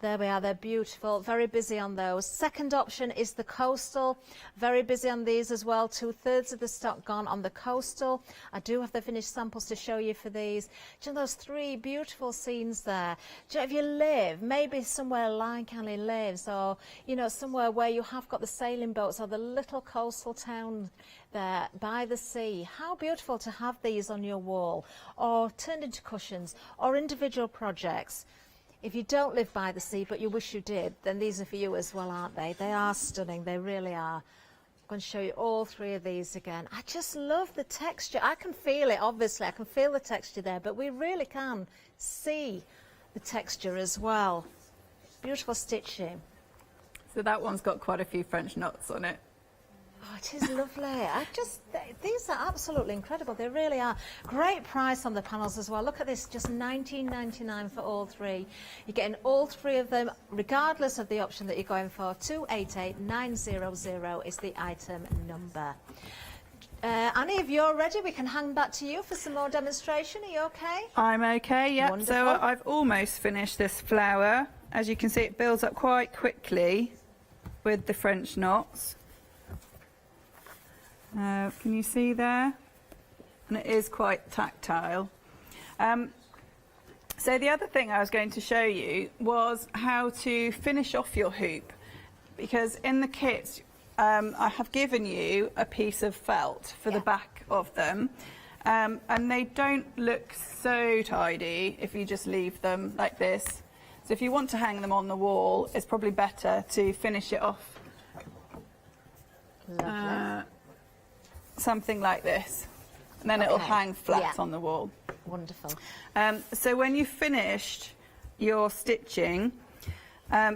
There we are, they're beautiful, very busy on those. Second option is the coastal, very busy on these as well. 2/3 of the stock gone on the coastal. I do have the finished samples to show you for these. Do you know those 3 beautiful scenes there? Do you know, if you live, maybe somewhere like Annie lives, or, you know, somewhere where you have got the sailing boats or the little coastal town there by the sea. How beautiful to have these on your wall, or turned into cushions, or individual projects. If you don't live by the sea, but you wish you did, then these are for you as well, aren't they? They are stunning. They really are. I'm going to show you all 3 of these again. I just love the texture. I can feel it, obviously. I can feel the texture there, but we really can see the texture as well. Beautiful stitching. So that one's got quite a few French knots on it. Oh, it is lovely. These are absolutely incredible. They really are. Great price on the panels as well. Look at this, just $19.99 for all 3. You're getting all 3 of them, regardless of the option that you're going for. 288900 is the item number. Annie, if you're ready, we can hand back to you for some more demonstration. Are you okay? I'm okay, yeah. Wonderful. So I've almost finished this flower. As you can see, it builds up quite quickly with the French knots. Can you see there? And it is quite tactile. So the other thing I was going to show you was how to finish off your hoop, because in the kits I have given you a piece of felt for the back of them, and they don't look so tidy if you just leave them like this. So if you want to hang them on the wall, it's probably better to finish it off something like this, and then it'll hang flat on the wall. Wonderful. So when you've finished your stitching,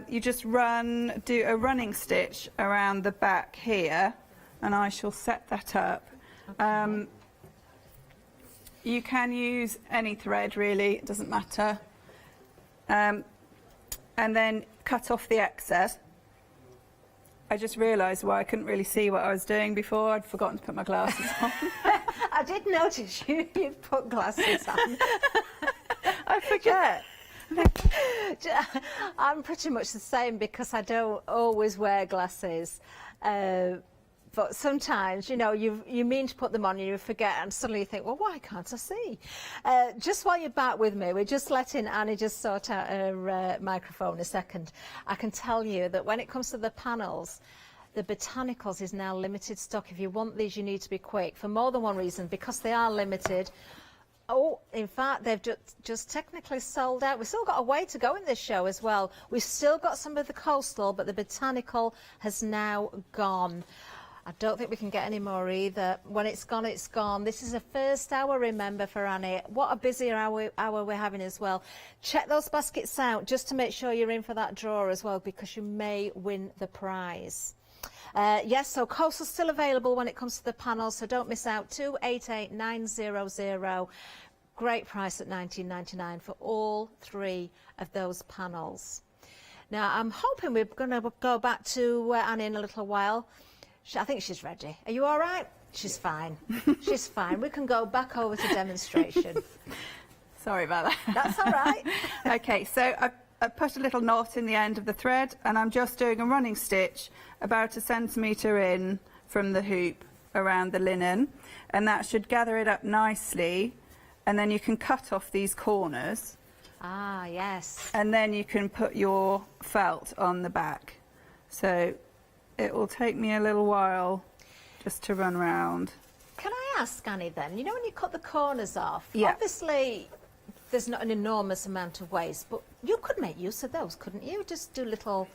you just do a running stitch around the back here, and I shall set that up. Okay. You can use any thread really, it doesn't matter. And then cut off the excess. I just realised why I couldn't really see what I was doing before. I'd forgotten to put my glasses on. I did notice you'd put glasses on. I forget. I'm pretty much the same because I don't always wear glasses. But sometimes, you know, you mean to put them on and you forget, and suddenly you think, well, why can't I see? Just while you're back with me, we're just letting Annie just sort out her microphone a second. I can tell you that when it comes to the panels, the botanicals is now limited stock. If you want these, you need to be quick for more than one reason, because they are limited. Oh, in fact, they've just technically sold out. We've still got a way to go in this show as well. We've still got some of the coastal, but the botanical has now gone. I don't think we can get any more either. When it's gone, it's gone. This is the first hour, remember, for Annie. What a busy hour we're having as well. Check those baskets out just to make sure you're in for that draw as well, because you may win the prize. Yes, so coastal's still available when it comes to the panels, so don't miss out. 288900. Great price at $19.99 for all 3 of those panels. Now, I'm hoping we're going to go back to Annie in a little while. I think she's ready. Are you all right? She's fine. She's fine. We can go back over to demonstration. Sorry about that. That's all right. Okay, so I put a little knot in the end of the thread, and I'm just doing a running stitch about 1 centimetre in from the hoop around the linen, and that should gather it up nicely, and then you can cut off these corners. Ah, yes. And then you can put your felt on the back. So it will take me a little while just to run round. Can I ask, Annie, then, you know when you cut the corners off, yeah. Obviously there's not an enormous amount of waste, but you could make use of those, couldn't you? Just do little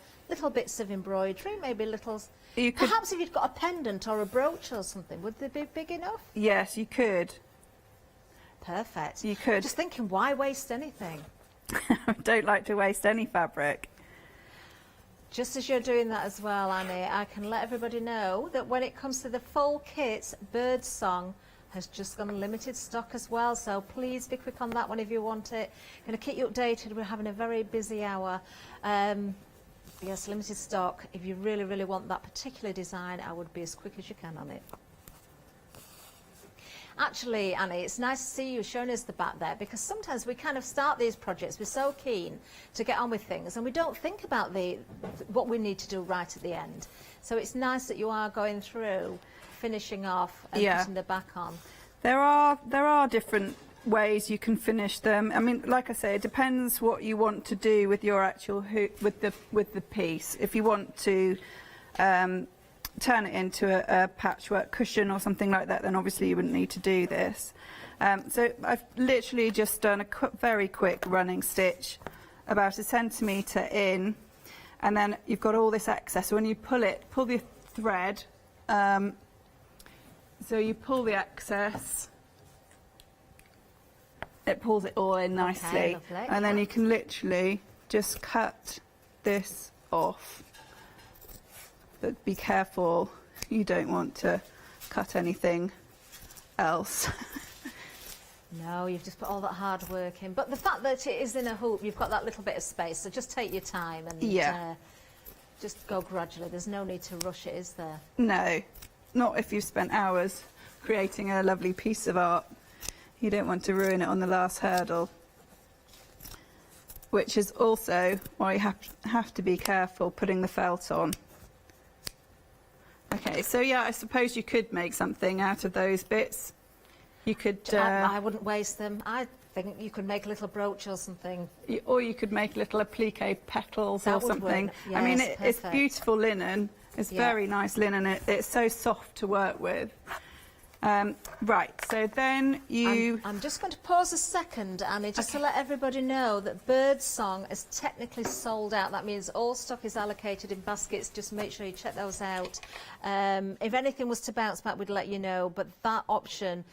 bits of embroidery, maybe little... Perhaps if you'd got a pendant or a brooch or something, would they be big enough? Yes, you could. Perfect. You could. Just thinking, why waste anything? I don't like to waste any fabric. Just as you're doing that as well, Annie, I can let everybody know that when it comes to the full kit, Birdsong has just gone limited stock as well, so please be quick on that one if you want it. Going to keep you updated. We're having a very busy hour. Yes, limited stock. If you really, really want that particular design, I would be as quick as you can on it. Actually, Annie, it's nice to see you showing us the back there, because sometimes we kind of start these projects, we're so keen to get on with things, and we don't think about what we need to do right at the end. So it's nice that you are going through, finishing off and putting the back on. There are different ways you can finish them. I mean, like I say, it depends what you want to do with your actual hoop, with the piece. If you want to turn it into a patchwork cushion or something like that, then obviously you wouldn't need to do this. So I've literally just done a very quick running stitch about 1 centimetre in, and then you've got all this excess. So when you pull the thread, so you pull the excess, it pulls it all in nicely, and then you can literally just cut this off. But be careful, you don't want to cut anything else. No, you've just put all that hard work in. But the fact that it is in a hoop, you've got that little bit of space, so just take your time and just go gradually. There's no need to rush it, is there? No, not if you've spent hours creating a lovely piece of art. You don't want to ruin it on the last hurdle. Which is also why you have to be careful putting the felt on. Okay, so yeah, I suppose you could make something out of those bits. You could... I wouldn't waste them. I think you could make a little brooch or something. Or you could make little applique petals or something. Yes, I mean, it's beautiful linen. It's very nice linen. It's so soft to work with. Right, so then you... I'm just going to pause a second, Annie, just to let everybody know that Birdsong is technically sold out. That means all stock is allocated in baskets. Just make sure you check those out. If anything was to bounce back, we'd let you know, but that option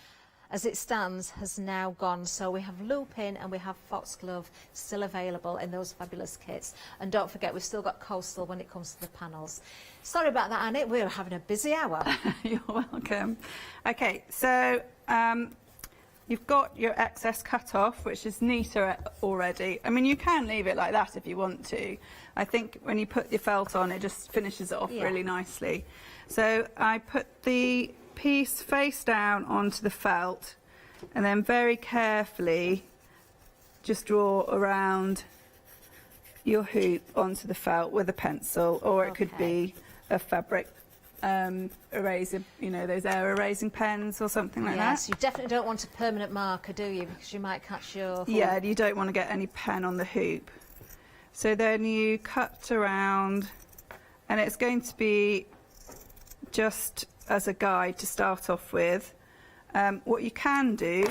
as it stands, has now gone. So we have loop-in and we have foxglove still available in those fabulous kits. And don't forget, we've still got coastal when it comes to the panels. Sorry about that, Annie. We're having a busy hour. You're welcome. Okay, so you've got your excess cut off, which is neater already. I mean, you can leave it like that if you want to. I think when you put your felt on, it just finishes it off really nicely. So I put the piece face down onto the felt and then very carefully just draw around your hoop onto the felt with a pencil, or it could be a fabric eraser, you know, those air erasing pens or something like that. Yes, you definitely don't want a permanent marker, do you? Because you might catch your... Yeah, you don't want to get any pen on the hoop. So then you cut around, and it's going to be just as a guide to start off with. What you can do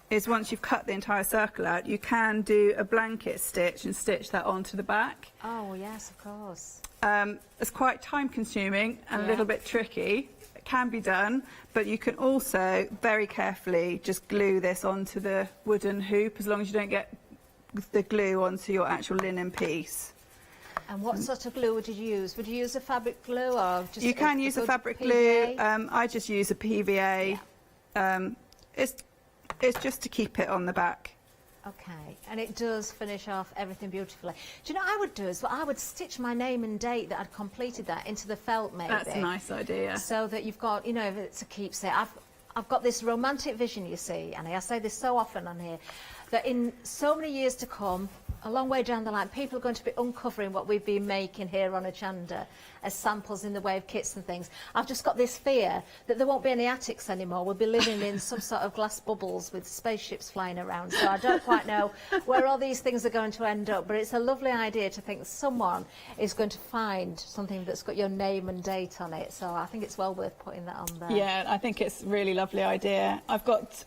is once you've cut the entire circle out, you can do a blanket stitch and stitch that onto the back. Oh, yes, of course. It's quite time consuming and a little bit tricky. It can be done, but you can also very carefully just glue this onto the wooden hoop, as long as you don't get the glue onto your actual linen piece. And what sort of glue would you use? Would you use a fabric glue or just... You can use a fabric glue. I just use a PVA. It's just to keep it on the back. Okay, and it does finish off everything beautifully. Do you know what I would do as well? I would stitch my name and date that I'd completed that into the felt, maybe. That's a nice idea. So that you've got, you know, if it's a keepsake. I've got this romantic vision, you see, and I say this so often on here, that in so many years to come, a long way down the line, people are going to be uncovering what we've been making here on Hochanda as samples in the way of kits and things. I've just got this fear that there won't be any attics anymore. We'll be living in some sort of glass bubbles with spaceships flying around. So I don't quite know where all these things are going to end up, but it's a lovely idea to think someone is going to find something that's got your name and date on it. So I think it's well worth putting that on there. Yeah, I think it's a really lovely idea. I've got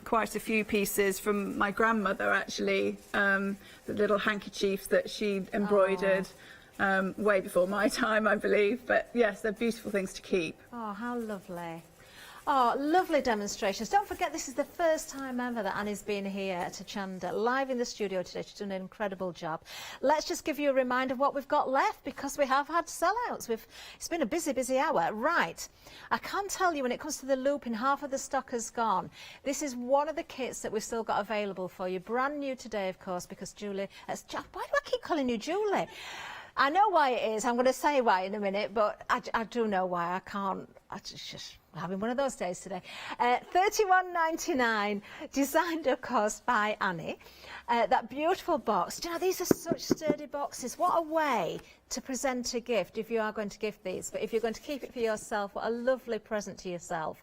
quite a few pieces from my grandmother, actually, the little handkerchiefs that she embroidered way before my time, I believe. But yes, they're beautiful things to keep. Oh, how lovely. Oh, lovely demonstrations. Don't forget, this is the first time ever that Annie's been here at Hochanda, live in the studio today. She's done an incredible job. Let's just give you a reminder of what we've got left, because we have had sellouts. It's been a busy, busy hour. Right, I can tell you when it comes to the looping, half of the stock has gone. This is one of the kits that we've still got available for you. Brand new today, of course, because Julie... why do I keep calling you Julie? I know why it is. I'm going to say why in a minute, but I do know why. I can't... just having one of those days today. £31.99, designed, of course, by Annie. That beautiful box. Do you know, these are such sturdy boxes. What a way to present a gift if you are going to gift these. But if you're going to keep it for yourself, what a lovely present to yourself.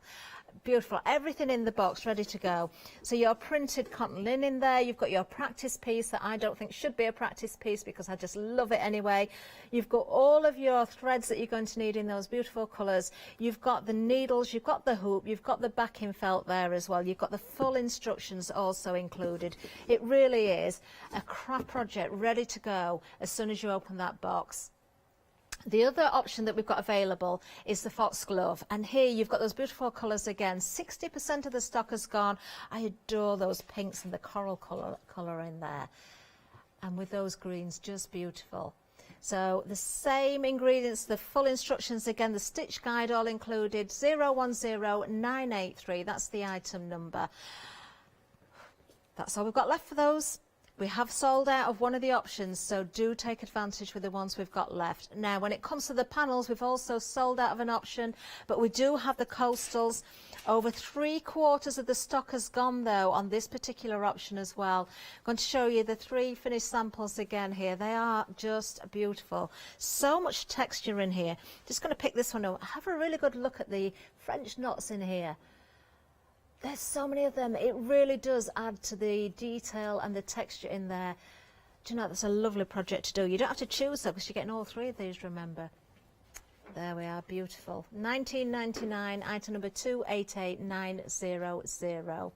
Beautiful, everything in the box ready to go. So your printed cotton linen there, you've got your practice piece that I don't think should be a practice piece because I just love it anyway. You've got all of your threads that you're going to need in those beautiful colours. You've got the needles, you've got the hoop, you've got the backing felt there as well. You've got the full instructions also included. It really is a craft project ready to go as soon as you open that box. The other option that we've got available is the foxglove, and here you've got those beautiful colours again. 60% of the stock has gone. I adore those pinks and the coral colour in there, and with those greens, just beautiful. So the same ingredients, the full instructions again, the stitch guide all included. 010983, that's the item number. That's all we've got left for those. We have sold out of one of the options, so do take advantage with the ones we've got left. Now, when it comes to the panels, we've also sold out of an option, but we do have the coastals. Over 3/4 of the stock has gone, though, on this particular option as well. I'm going to show you the 3 finished samples again here. They are just beautiful. So much texture in here. Just going to pick this one up. Have a really good look at the French knots in here. There's so many of them. It really does add to the detail and the texture in there. Do you know, that's a lovely project to do. You don't have to choose though, because you're getting all 3 of these, remember. There we are, beautiful. £19.99, item number 288900.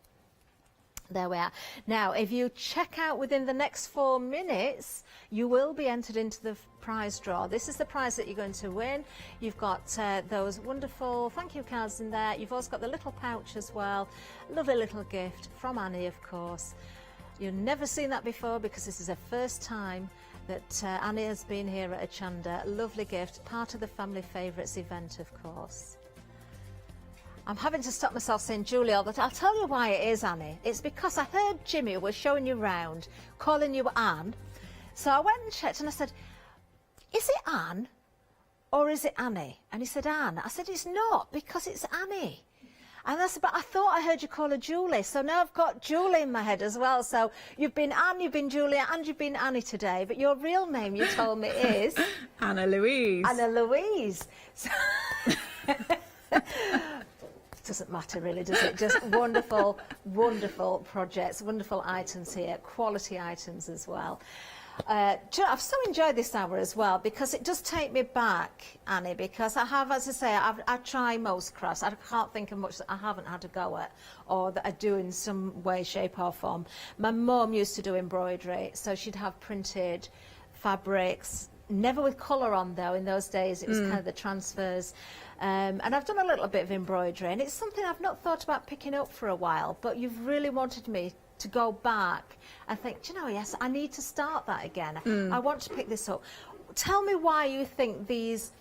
There we are. Now, if you check out within the next 4 minutes, you will be entered into the prize draw. This is the prize that you're going to win. You've got those wonderful thank you cards in there. You've also got the little pouch as well. Lovely little gift from Annie, of course. You've never seen that before because this is the first time that Annie has been here at Hochanda. Lovely gift, part of the Family Favourites event, of course. I'm having to stop myself saying Julie all the time. I'll tell you why it is, Annie. It's because I heard Jimmy was showing you round, calling you Anne. So I went and checked and I said, is it Anne or is it Annie? And he said, Anne. I said, it's not, because it's Annie. And I said, but I thought I heard you call her Julie. So now I've got Julie in my head as well. So you've been Anne, you've been Julia, and you've been Annie today. But your real name, you told me, is... Anna Louise. Anna Louise. So doesn't matter really, does it? Just wonderful, wonderful projects, wonderful items here, quality items as well. Do you know, I've so enjoyed this hour as well because it does take me back, Annie, because I have, as I say, I try most crafts. I can't think of much that I haven't had a go at or that I do in some way, shape or form. My mum used to do embroidery, so she'd have printed fabrics, never with colour on though. In those days it was kind of the transfers. And I've done a little bit of embroidery, and it's something I've not thought about picking up for a while, but you've really wanted me to go back and think, do you know, yes, I need to start that again. I want to pick this up. Tell me why you think these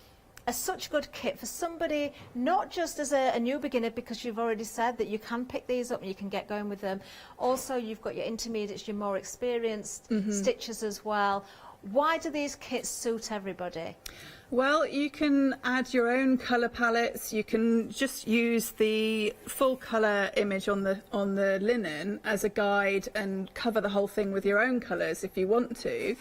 are such good kit for somebody, not just as a new beginner, because you've already said that you can pick these up and you can get going with them. Also, you've got your intermediates, your more experienced stitchers as well. Why do these kits suit everybody? Well, you can add your own colour palettes. You can just use the full colour image on the linen as a guide and cover the whole thing with your own colours if you want to.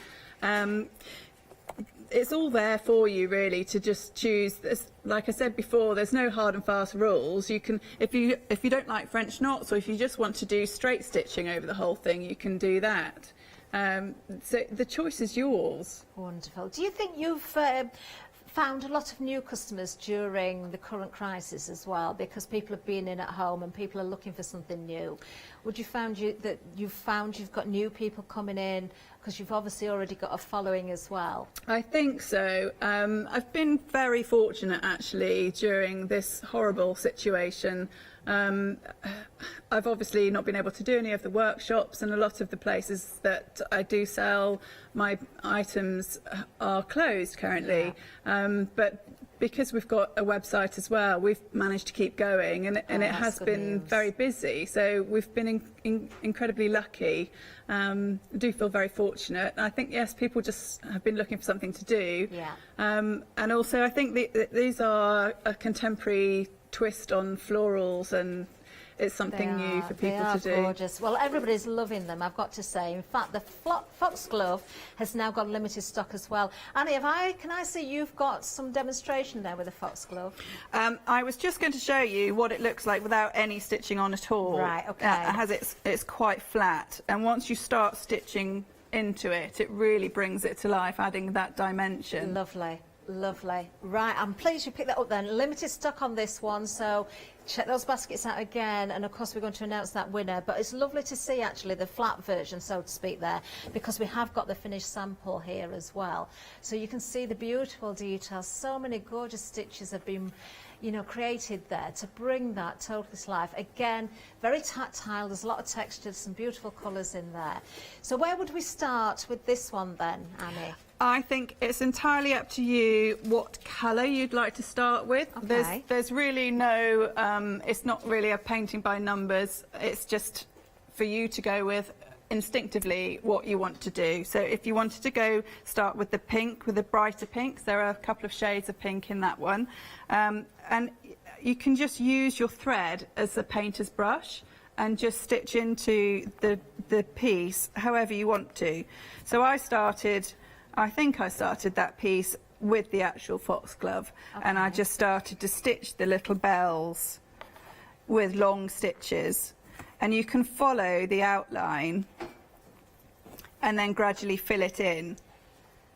It's all there for you really to just choose. Like I said before, there's no hard and fast rules. You can, if you don't like French knots, or if you just want to do straight stitching over the whole thing, you can do that. So the choice is yours. Wonderful. Do you think you've found a lot of new customers during the current crisis as well, because people have been in at home and people are looking for something new? Would you found that you've got new people coming in because you've obviously already got a following as well? I think so. I've been very fortunate actually during this horrible situation. I've obviously not been able to do any of the workshops, and a lot of the places that I do sell my items are closed currently. But because we've got a website as well, we've managed to keep going, and it has been very busy. So we've been incredibly lucky. I do feel very fortunate. I think, yes, people just have been looking for something to do. And also I think these are a contemporary twist on florals, and it's something new for people to do. Gorgeous. Well, everybody's loving them, I've got to say. In fact, the foxglove has now got limited stock as well. Annie, can I see you've got some demonstration there with the foxglove? I was just going to show you what it looks like without any stitching on at all. Right, okay. It's quite flat, and once you start stitching into it, it really brings it to life, adding that dimension. Lovely. Lovely. Right, I'm pleased you picked that up then. Limited stock on this one, so check those baskets out again, and of course we're going to announce that winner. But it's lovely to see actually the flat version, so to speak, there, because we have got the finished sample here as well. So you can see the beautiful details. So many gorgeous stitches have been, you know, created there to bring that totally to life. Again, very tactile, there's a lot of texture, some beautiful colours in there. So where would we start with this one then, Annie? I think it's entirely up to you what colour you'd like to start with. Okay. There's really no, it's not really a painting by numbers, it's just for you to go with instinctively what you want to do. So if you wanted to start with the pink, with the brighter pinks, there are a couple of shades of pink in that one. And you can just use your thread as a painter's brush and just stitch into the piece however you want to. So I think I started that piece with the actual foxglove, and I just started to stitch the little bells with long stitches, and you can follow the outline and then gradually fill it in.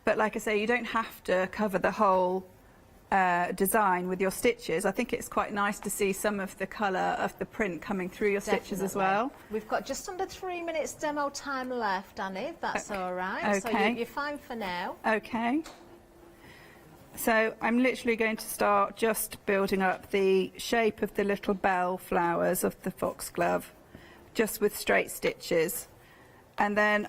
But like I say, you don't have to cover the whole design with your stitches, I think it's quite nice to see some of the colour of the print coming through your stitches as well. We've got just under 3 minutes demo time left, Annie, if that's all right. Okay. So you're fine for now. Okay. So I'm literally going to start just building up the shape of the little bell flowers of the foxglove, just with straight stitches. And then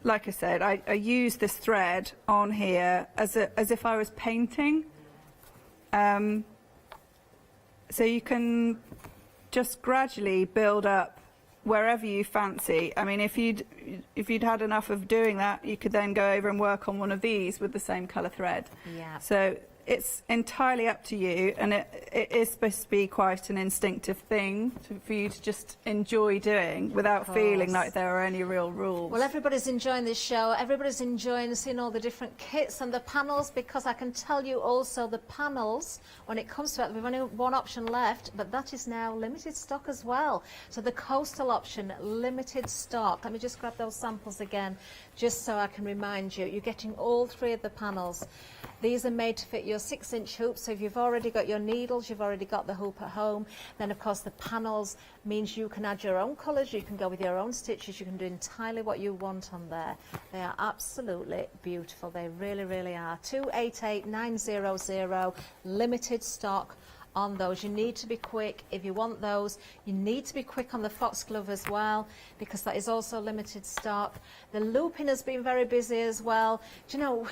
like I said, I use this thread on here as if I was painting. So you can just gradually build up wherever you fancy. I mean, if you'd had enough of doing that, you could then go over and work on one of these with the same colour thread. Yeah. So it's entirely up to you, and it is supposed to be quite an instinctive thing for you to just enjoy doing without feeling like there are any real rules. Well, everybody's enjoying this show. Everybody's enjoying seeing all the different kits and the panels, because I can tell you also the panels, when it comes to it, we've only one option left, but that is now limited stock as well. So the coastal option, limited stock. Let me just grab those samples again, just so I can remind you. You're getting all 3 of the panels. These are made to fit your 6-inch hoop, so if you've already got your needles, you've already got the hoop at home, then of course the panels means you can add your own colours, you can go with your own stitches, you can do entirely what you want on there. They are absolutely beautiful, they really, really are. 288900, limited stock on those. You need to be quick if you want those. You need to be quick on the foxglove as well, because that is also limited stock. The looping has been very busy as well. Do you know,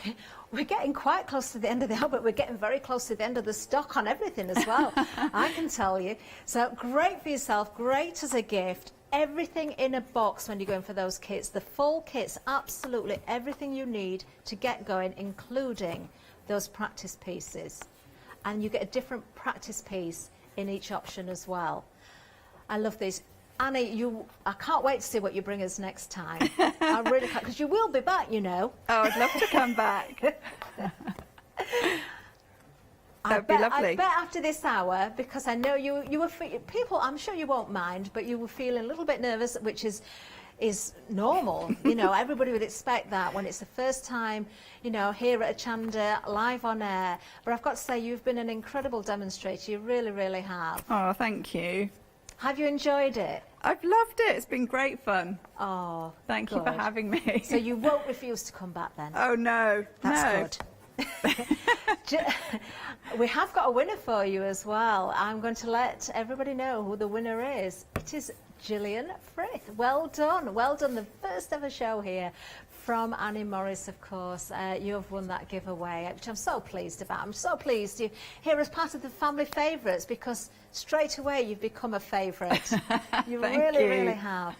we're getting quite close to the end of the hour, but we're getting very close to the end of the stock on everything as well. I can tell you. So great for yourself, great as a gift. Everything in a box when you're going for those kits. The full kits, absolutely everything you need to get going, including those practice pieces. And you get a different practice piece in each option as well. I love these. Annie, I can't wait to see what you bring us next time. I really can't, because you will be back, you know. Oh, I'd love to come back. That'd be lovely. I bet after this hour, because I know you were, people, I'm sure you won't mind, but you were feeling a little bit nervous, which is normal. You know, everybody would expect that when it's the first time, you know, here at Hochanda, live on air. But I've got to say, you've been an incredible demonstrator. You really, really have. Oh, thank you. Have you enjoyed it? I've loved it. It's been great fun. Oh, thank you for having me. So you won't refuse to come back then? Oh, no. That's good. We have got a winner for you as well. I'm going to let everybody know who the winner is. It is Gillian Frith. Well done. Well done. The first ever show here from Annie Morris, of course. You have won that giveaway, which I'm so pleased about. I'm so pleased you're here as part of the family favourites, because straight away you've become a favourite. You really have.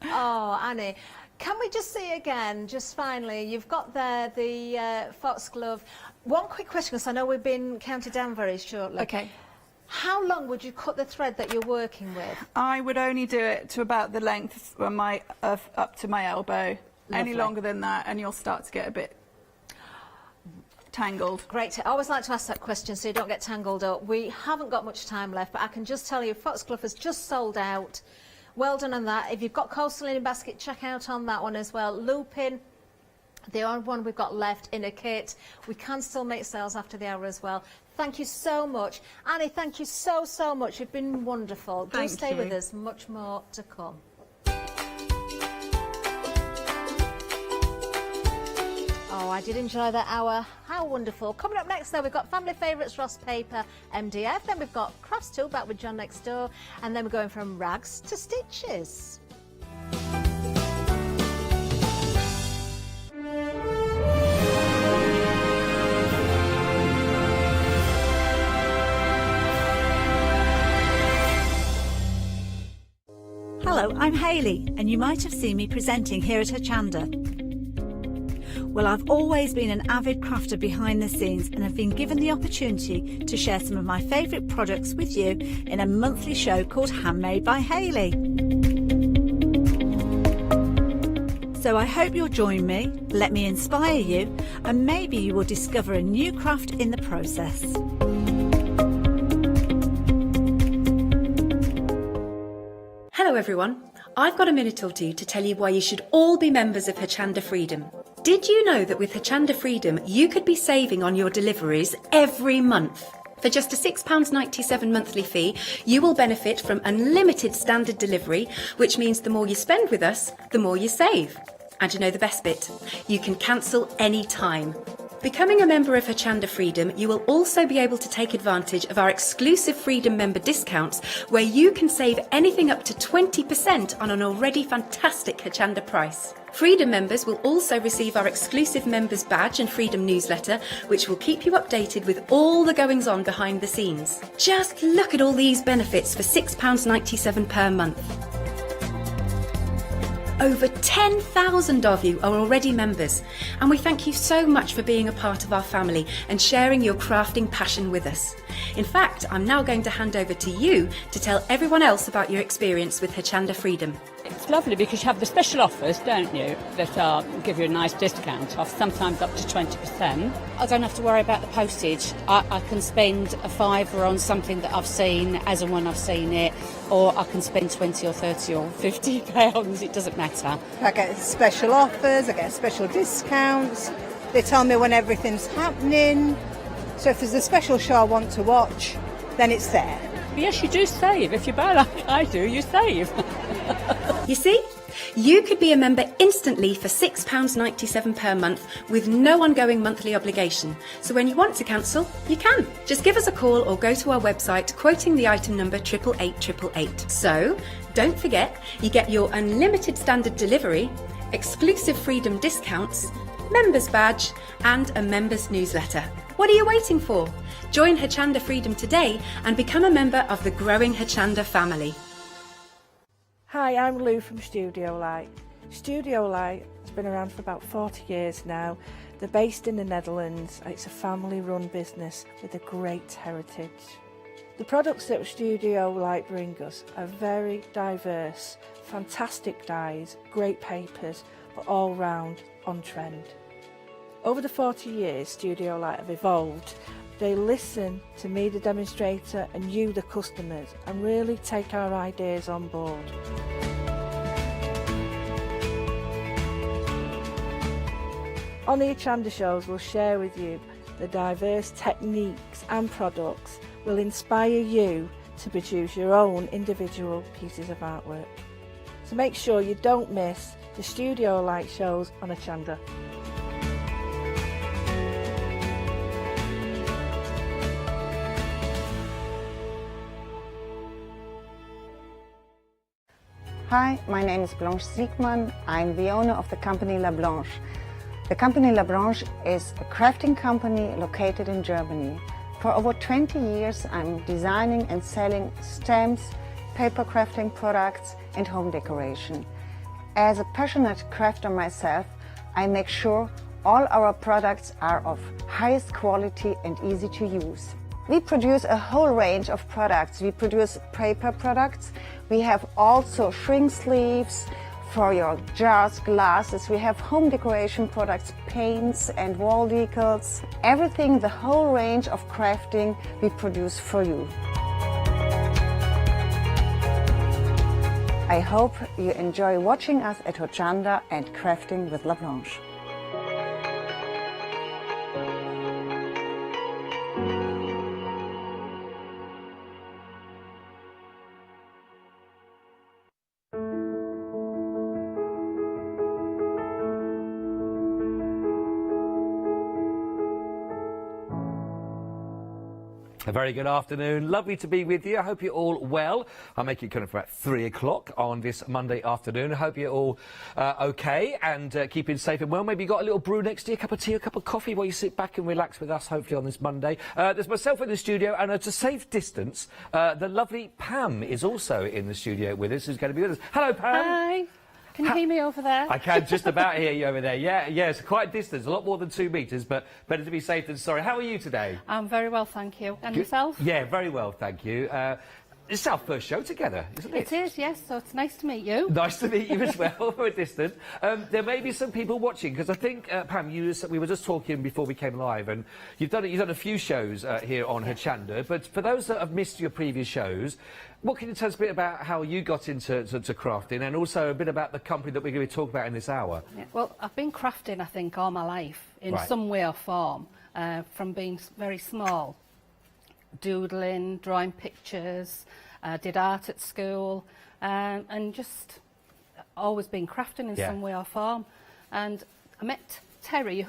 Oh, Annie. Can we just see again, just finally, you've got there the foxglove. One quick question, because I know we've been counted down very shortly. Okay. How long would you cut the thread that you're working with? I would only do it to about the length of up to my elbow. Lovely. Any longer than that, and you'll start to get a bit tangled. Great. I always like to ask that question so you don't get tangled up. We haven't got much time left, but I can just tell you foxglove has just sold out. Well done on that. If you've got coastal linen basket, check out on that one as well. Looping, the only one we've got left in a kit. We can still make sales after the hour as well. Thank you so much. Annie, thank you so much. You've been wonderful. Do stay with us. Much more to come. Oh, I did enjoy that hour. How wonderful. Coming up next, though, we've got Family Favourites, Ross Paper, MDF. Then we've got Crafts 2, back with John next door. And then we're going from rags to stitches. Hello, I'm Hayley, and you might have seen me presenting here at Hochanda. Well, I've always been an avid crafter behind the scenes and have been given the opportunity to share some of my favourite products with you in a monthly show called Handmade by Hayley. So I hope you'll join me, let me inspire you, and maybe you will discover a new craft in the process. Hello everyone, I've got a minute or two to tell you why you should all be members of Hochanda Freedom. Did you know that with Hochanda Freedom you could be saving on your deliveries every month? For just a £6.97 monthly fee, you will benefit from unlimited standard delivery, which means the more you spend with us, the more you save. And you know the best bit? You can cancel any time. Becoming a member of Hochanda Freedom, you will also be able to take advantage of our exclusive Freedom member discounts, where you can save anything up to 20% on an already fantastic Hochanda price. Freedom members will also receive our exclusive members badge and Freedom newsletter, which will keep you updated with all the goings on behind the scenes. Just look at all these benefits for £6.97 per month. Over 10,000 of you are already members, and we thank you so much for being a part of our family and sharing your crafting passion with us. In fact, I'm now going to hand over to you to tell everyone else about your experience with Hochanda Freedom. It's lovely because you have the special offers, don't you, that give you a nice discount off, sometimes up to 20%. I don't have to worry about the postage. I can spend a £5 on something that I've seen as and when I've seen it, or I can spend 20 or 30 or 50 pounds, it doesn't matter. I get special offers, I get special discounts, they tell me when everything's happening, so if there's a special show I want to watch, then it's there. Yes, you do save. If you buy like I do, you save. You see? You could be a member instantly for £6.97 per month with no ongoing monthly obligation. So when you want to cancel, you can. Just give us a call or go to our website quoting the item number 88888. So don't forget, you get your unlimited standard delivery, exclusive Freedom discounts, members badge and a members newsletter. What are you waiting for? Join Hochanda Freedom today and become a member of the growing Hochanda family. Hi, I'm Lou from Studio Light. Studio Light has been around for about 40 years now. They're based in the Netherlands. It's a family-run business with a great heritage. The products that Studio Light bring us are very diverse, fantastic dyes, great papers, but all round on trend. Over the 40 years Studio Light have evolved. They listen to me, the demonstrator, and you, the customers, and really take our ideas on board. On the Hochanda shows, we'll share with you the diverse techniques and products will inspire you to produce your own individual pieces of artwork. So make sure you don't miss the Studio Light shows on Hochanda. Hi, my name is Blanche Siegmann. I'm the owner of the company La Blanche. The company La Blanche is a crafting company located in Germany. For over 20 years I'm designing and selling stamps, paper crafting products and home decoration. As a passionate crafter myself, I make sure all our products are of highest quality and easy to use. We produce a whole range of products. We produce paper products. We have also shrink sleeves for your jars, glasses. We have home decoration products, paints and wall decals. Everything, the whole range of crafting we produce for you. I hope you enjoy watching us at Hochanda and crafting with La Blanche. A very good afternoon. Lovely to be with you. I hope you're all well. I'll make it kind of about 3 o'clock on this Monday afternoon. I hope you're all okay and keeping safe and well. Maybe you got a little brew next to you, a cup of tea, a cup of coffee while you sit back and relax with us, hopefully, on this Monday. There's myself in the studio, and at a safe distance, the lovely Pam is also in the studio with us, who's going to be with us. Hello, Pam. Hi. Can you hear me over there? I can just about hear you over there. Yeah, it's quite distance, a lot more than 2 metres, but better to be safe than sorry. How are you today? I'm very well, thank you. And yourself? Yeah, very well, thank you. It's our first show together, isn't it? It is, yes, so it's nice to meet you. Nice to meet you as well, for a distance. There may be some people watching, because I think, Pam, we were just talking before we came live, and you've done a few shows here on Hochanda, but for those that have missed your previous shows, what can you tell us a bit about how you got into crafting, and also a bit about the company that we're going to talk about in this hour? Yeah, well, I've been crafting, I think, all my life, in some way or form, from being very small. Doodling, drawing pictures, did art at school, and just always been crafting in some way or form. And I met Terry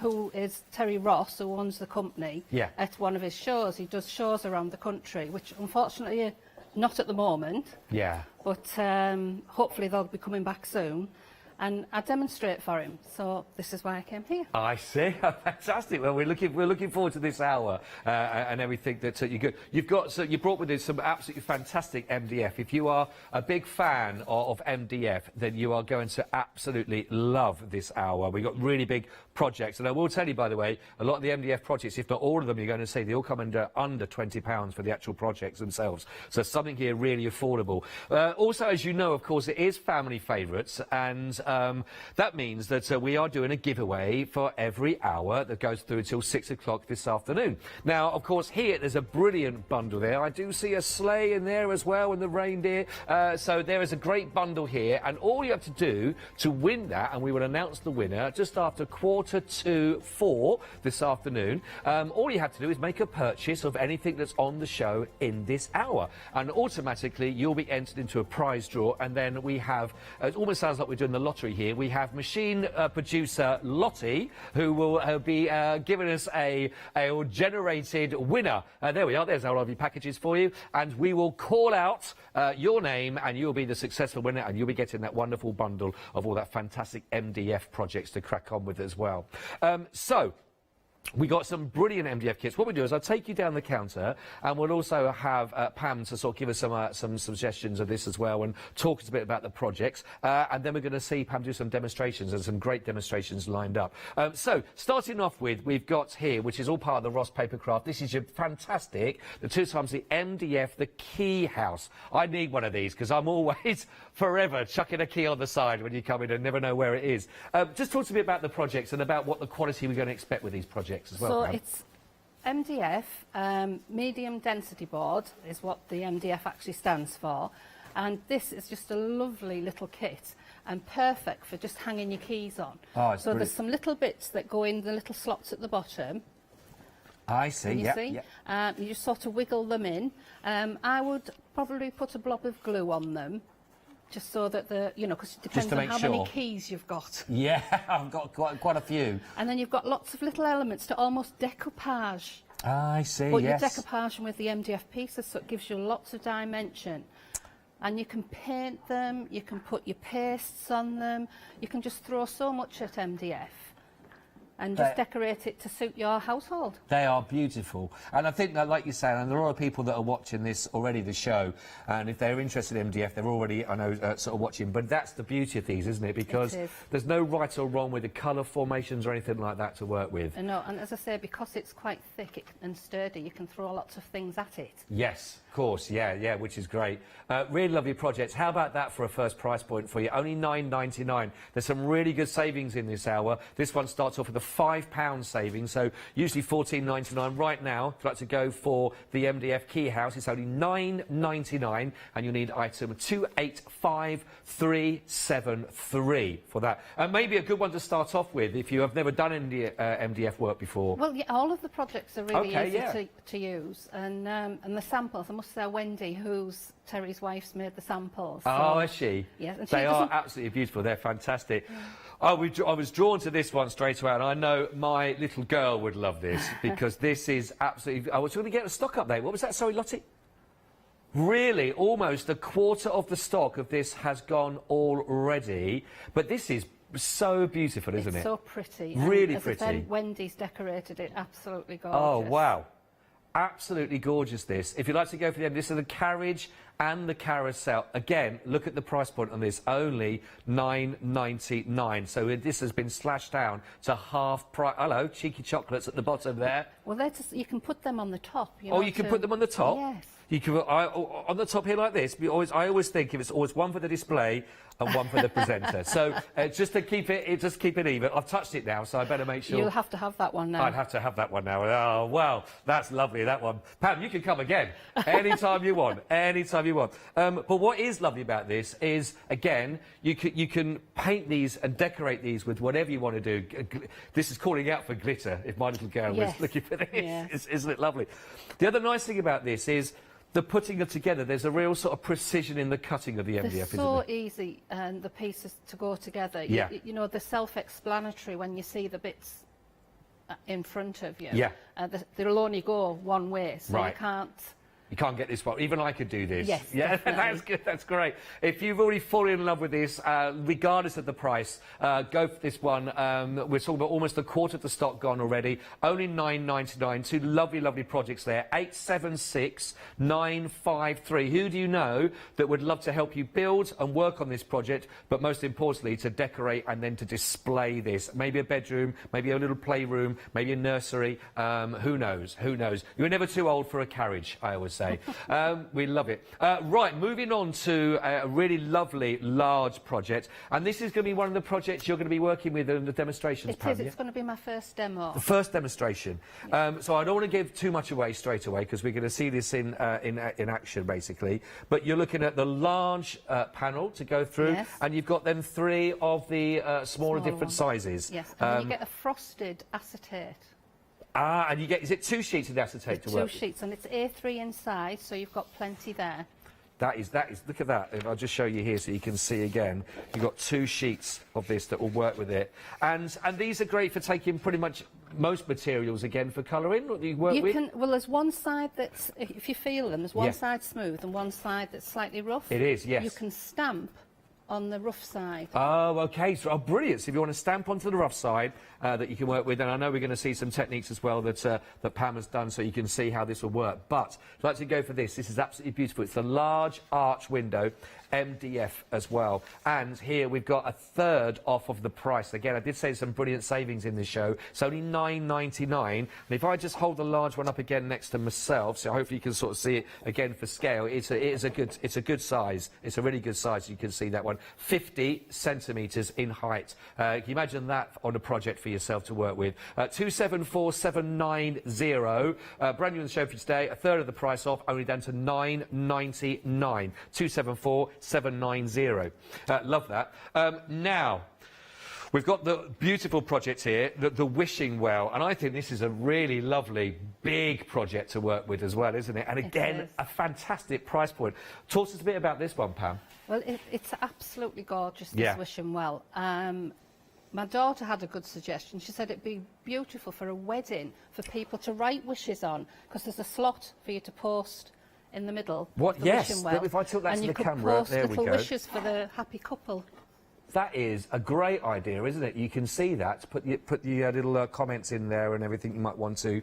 Ross, who owns the company, at one of his shows. He does shows around the country, which unfortunately not at the moment. Yeah. But hopefully they'll be coming back soon. And I demonstrate for him, so this is why I came here. I see. Fantastic. Well, we're looking forward to this hour and everything that you brought with you some absolutely fantastic MDF. If you are a big fan of MDF, then you are going to absolutely love this hour. We've got really big projects, and I will tell you, by the way, a lot of the MDF projects, if not all of them, you're going to see they all come under £20 for the actual projects themselves. So something here really affordable. Also, as you know, of course, it is family favourites, and that means that we are doing a giveaway for every hour that goes through until 6 o'clock this afternoon. Now, of course, here there's a brilliant bundle there. I do see a sleigh in there as well, and the reindeer. So there is a great bundle here, and all you have to do to win that, and we will announce the winner just after 3:45 this afternoon. All you have to do is make a purchase of anything that's on the show in this hour, and automatically you'll be entered into a prize draw. And then we have, it almost sounds like we're doing the lottery here. We have machine producer Lottie, who will be giving us a generated winner. There we are. There's our lovely packages for you, and we will call out your name, and you'll be the successful winner, and you'll be getting that wonderful bundle of all that fantastic MDF projects to crack on with as well. So we got some brilliant MDF kits. What we do is I'll take you down the counter, and we'll also have Pam to sort of give us some suggestions of this as well, and talk us a bit about the projects. And then we're going to see Pam do some demonstrations, and some great demonstrations lined up. So starting off with, we've got here, which is all part of the Ross Papercraft. This is your fantastic, the 2x the MDF, the key house. I need one of these because I'm always forever chucking a key on the side when you come in and never know where it is. Just talk to me about the projects and about what the quality we're going to expect with these projects as well. So Pam. it's MDF, medium density board is what the MDF actually stands for, and this is just a lovely little kit and perfect for just hanging your keys on. Oh, so there's some little bits that go in the little slots at the bottom. I see, You just sort of wiggle them in. I would probably put a blob of glue on them, just so that because it depends on how many keys you've got. Yeah, I've got quite a few. And then you've got lots of little elements to almost decoupage. I see, but yes. You're decoupaging with the MDF pieces, so it gives you lots of dimension. And you can paint them, you can put your pastes on them, you can just throw so much at MDF. And just decorate it to suit your household. They are beautiful. And I think that, like you're saying, and there are a lot of people that are watching this already, the show, and if they're interested in MDF, they're already, I know, sort of watching. But that's the beauty of these, isn't it? Because there's no right or wrong with the colour formations or anything like that to work with. No, and as I say, because it's quite thick and sturdy, you can throw lots of things at it. Yes, of course, yeah, which is great. Really lovely projects. How about that for a first price point for you? Only £9.99. There's some really good savings in this hour. This one starts off with a £5 saving, so usually £14.99. Right now, if you'd like to go for the MDF key house, it's only £9.99, and you'll need item 285373 for that. Maybe a good one to start off with if you have never done MDF work before. Well, yeah, all of the projects are really easy to use, and the samples, I must say, Wendy, Terry's wife's made the samples. Oh, is she? Yes, and they are absolutely beautiful. They're fantastic. Yeah. I was drawn to this one straight away, and I know my little girl would love this because this is absolutely... I was going to get the stock up there. What was that? Sorry, Lottie? Really, almost a quarter of the stock of this has gone already, but this is so beautiful, isn't it? It's so pretty. Really and pretty. Wendy's decorated it absolutely gorgeous. Oh, wow. Absolutely gorgeous, this. If you'd like to go for the end, this is the carriage and the carousel. Again, look at the price point on this, only £9.99. So this has been slashed down to half price. Hello, cheeky chocolates at the bottom there. Well, you can put them on the top. You can put them on the top? Yes. You can, on the top here like this, I always think it's always one for the display and one for the presenter. So just to keep it even. I've touched it now, so I better make sure. You'll have to have that one now. I'd have to have that one now. Oh, well, that's lovely, that one. Pam, you can come again anytime you want, anytime you want. But what is lovely about this is, again, you can paint these and decorate these with whatever you want to do. This is calling out for glitter, if my little girl was looking for this. Yes. Isn't it lovely? The other nice thing about this is the putting it together. There's a real sort of precision in the cutting of the MDF, They're so easy, and the pieces to go together. Yeah. You know, they're self-explanatory when you see the bits in front of you. Yeah. They'll only go one way, so you can't... You can't get this one. Even I could do this. Yes, yeah, that's good. That's great. If you've already fallen in love with this, regardless of the price, go for this one. We're talking about almost a quarter of the stock gone already. Only £9.99. Two lovely, lovely projects there. 876-953. Who do you know that would love to help you build and work on this project, but most importantly, to decorate and then to display this? Maybe a bedroom, maybe a little playroom, maybe a nursery. Who knows? Who knows? You're never too old for a carriage, I always say. We love it. Right, moving on to a really lovely, large project. And this is going to be one of the projects you're going to be working with in the demonstrations, Pam. It's going to be my first demo. The first demonstration. So I don't want to give too much away straight away, because we're going to see this in action, basically. But you're looking at the large panel to go through, and you've got then 3 of the smaller different sizes. Yes, and then you get a frosted acetate. Ah, and you get, is it 2 sheets of acetate to work? 2 sheets, and it's A3 inside, so you've got plenty there. That is, look at that. I'll just show you here so you can see again. You've got 2 sheets of this that will work with it. And these are great for taking pretty much most materials again for colouring. What do you work with? Well, there's one side that's, if you feel them, there's one side smooth and one side that's slightly rough. It is, yes. You can stamp on the rough side. Oh, OK. So, brilliant. So if you want to stamp onto the rough side that you can work with, and I know we're going to see some techniques as well that Pam has done so you can see how this will work. But I'd like to go for this. This is absolutely beautiful. It's the large arch window, MDF as well. And here we've got 1/3 off of the price. Again, I did say some brilliant savings in this show. It's only £9.99. And if I just hold the large one up again next to myself, so hopefully you can sort of see it again for scale, it's a good size. It's a really good size. You can see that one. 50 centimetres in height. Can you imagine that on a project for yourself to work with? 274790. Brand new on the show for today. 1/3 of the price off, only down to £9.99. 274790. Love that. Now, we've got the beautiful project here, the wishing well, and I think this is a really lovely, big project to work with as well, isn't it? And again, a fantastic price point. Talk to us a bit about this one, Pam. Well, it's absolutely gorgeous, this wishing well. My daughter had a good suggestion. She said it'd be beautiful for a wedding for people to write wishes on, because there's a slot for you to post in the middle. What? Of the Yes. wishing well. If I took that to the camera, there we go. And you could post little wishes for the happy couple. That is a great idea, isn't it? You can see that. Put the little comments in there and everything you might want to.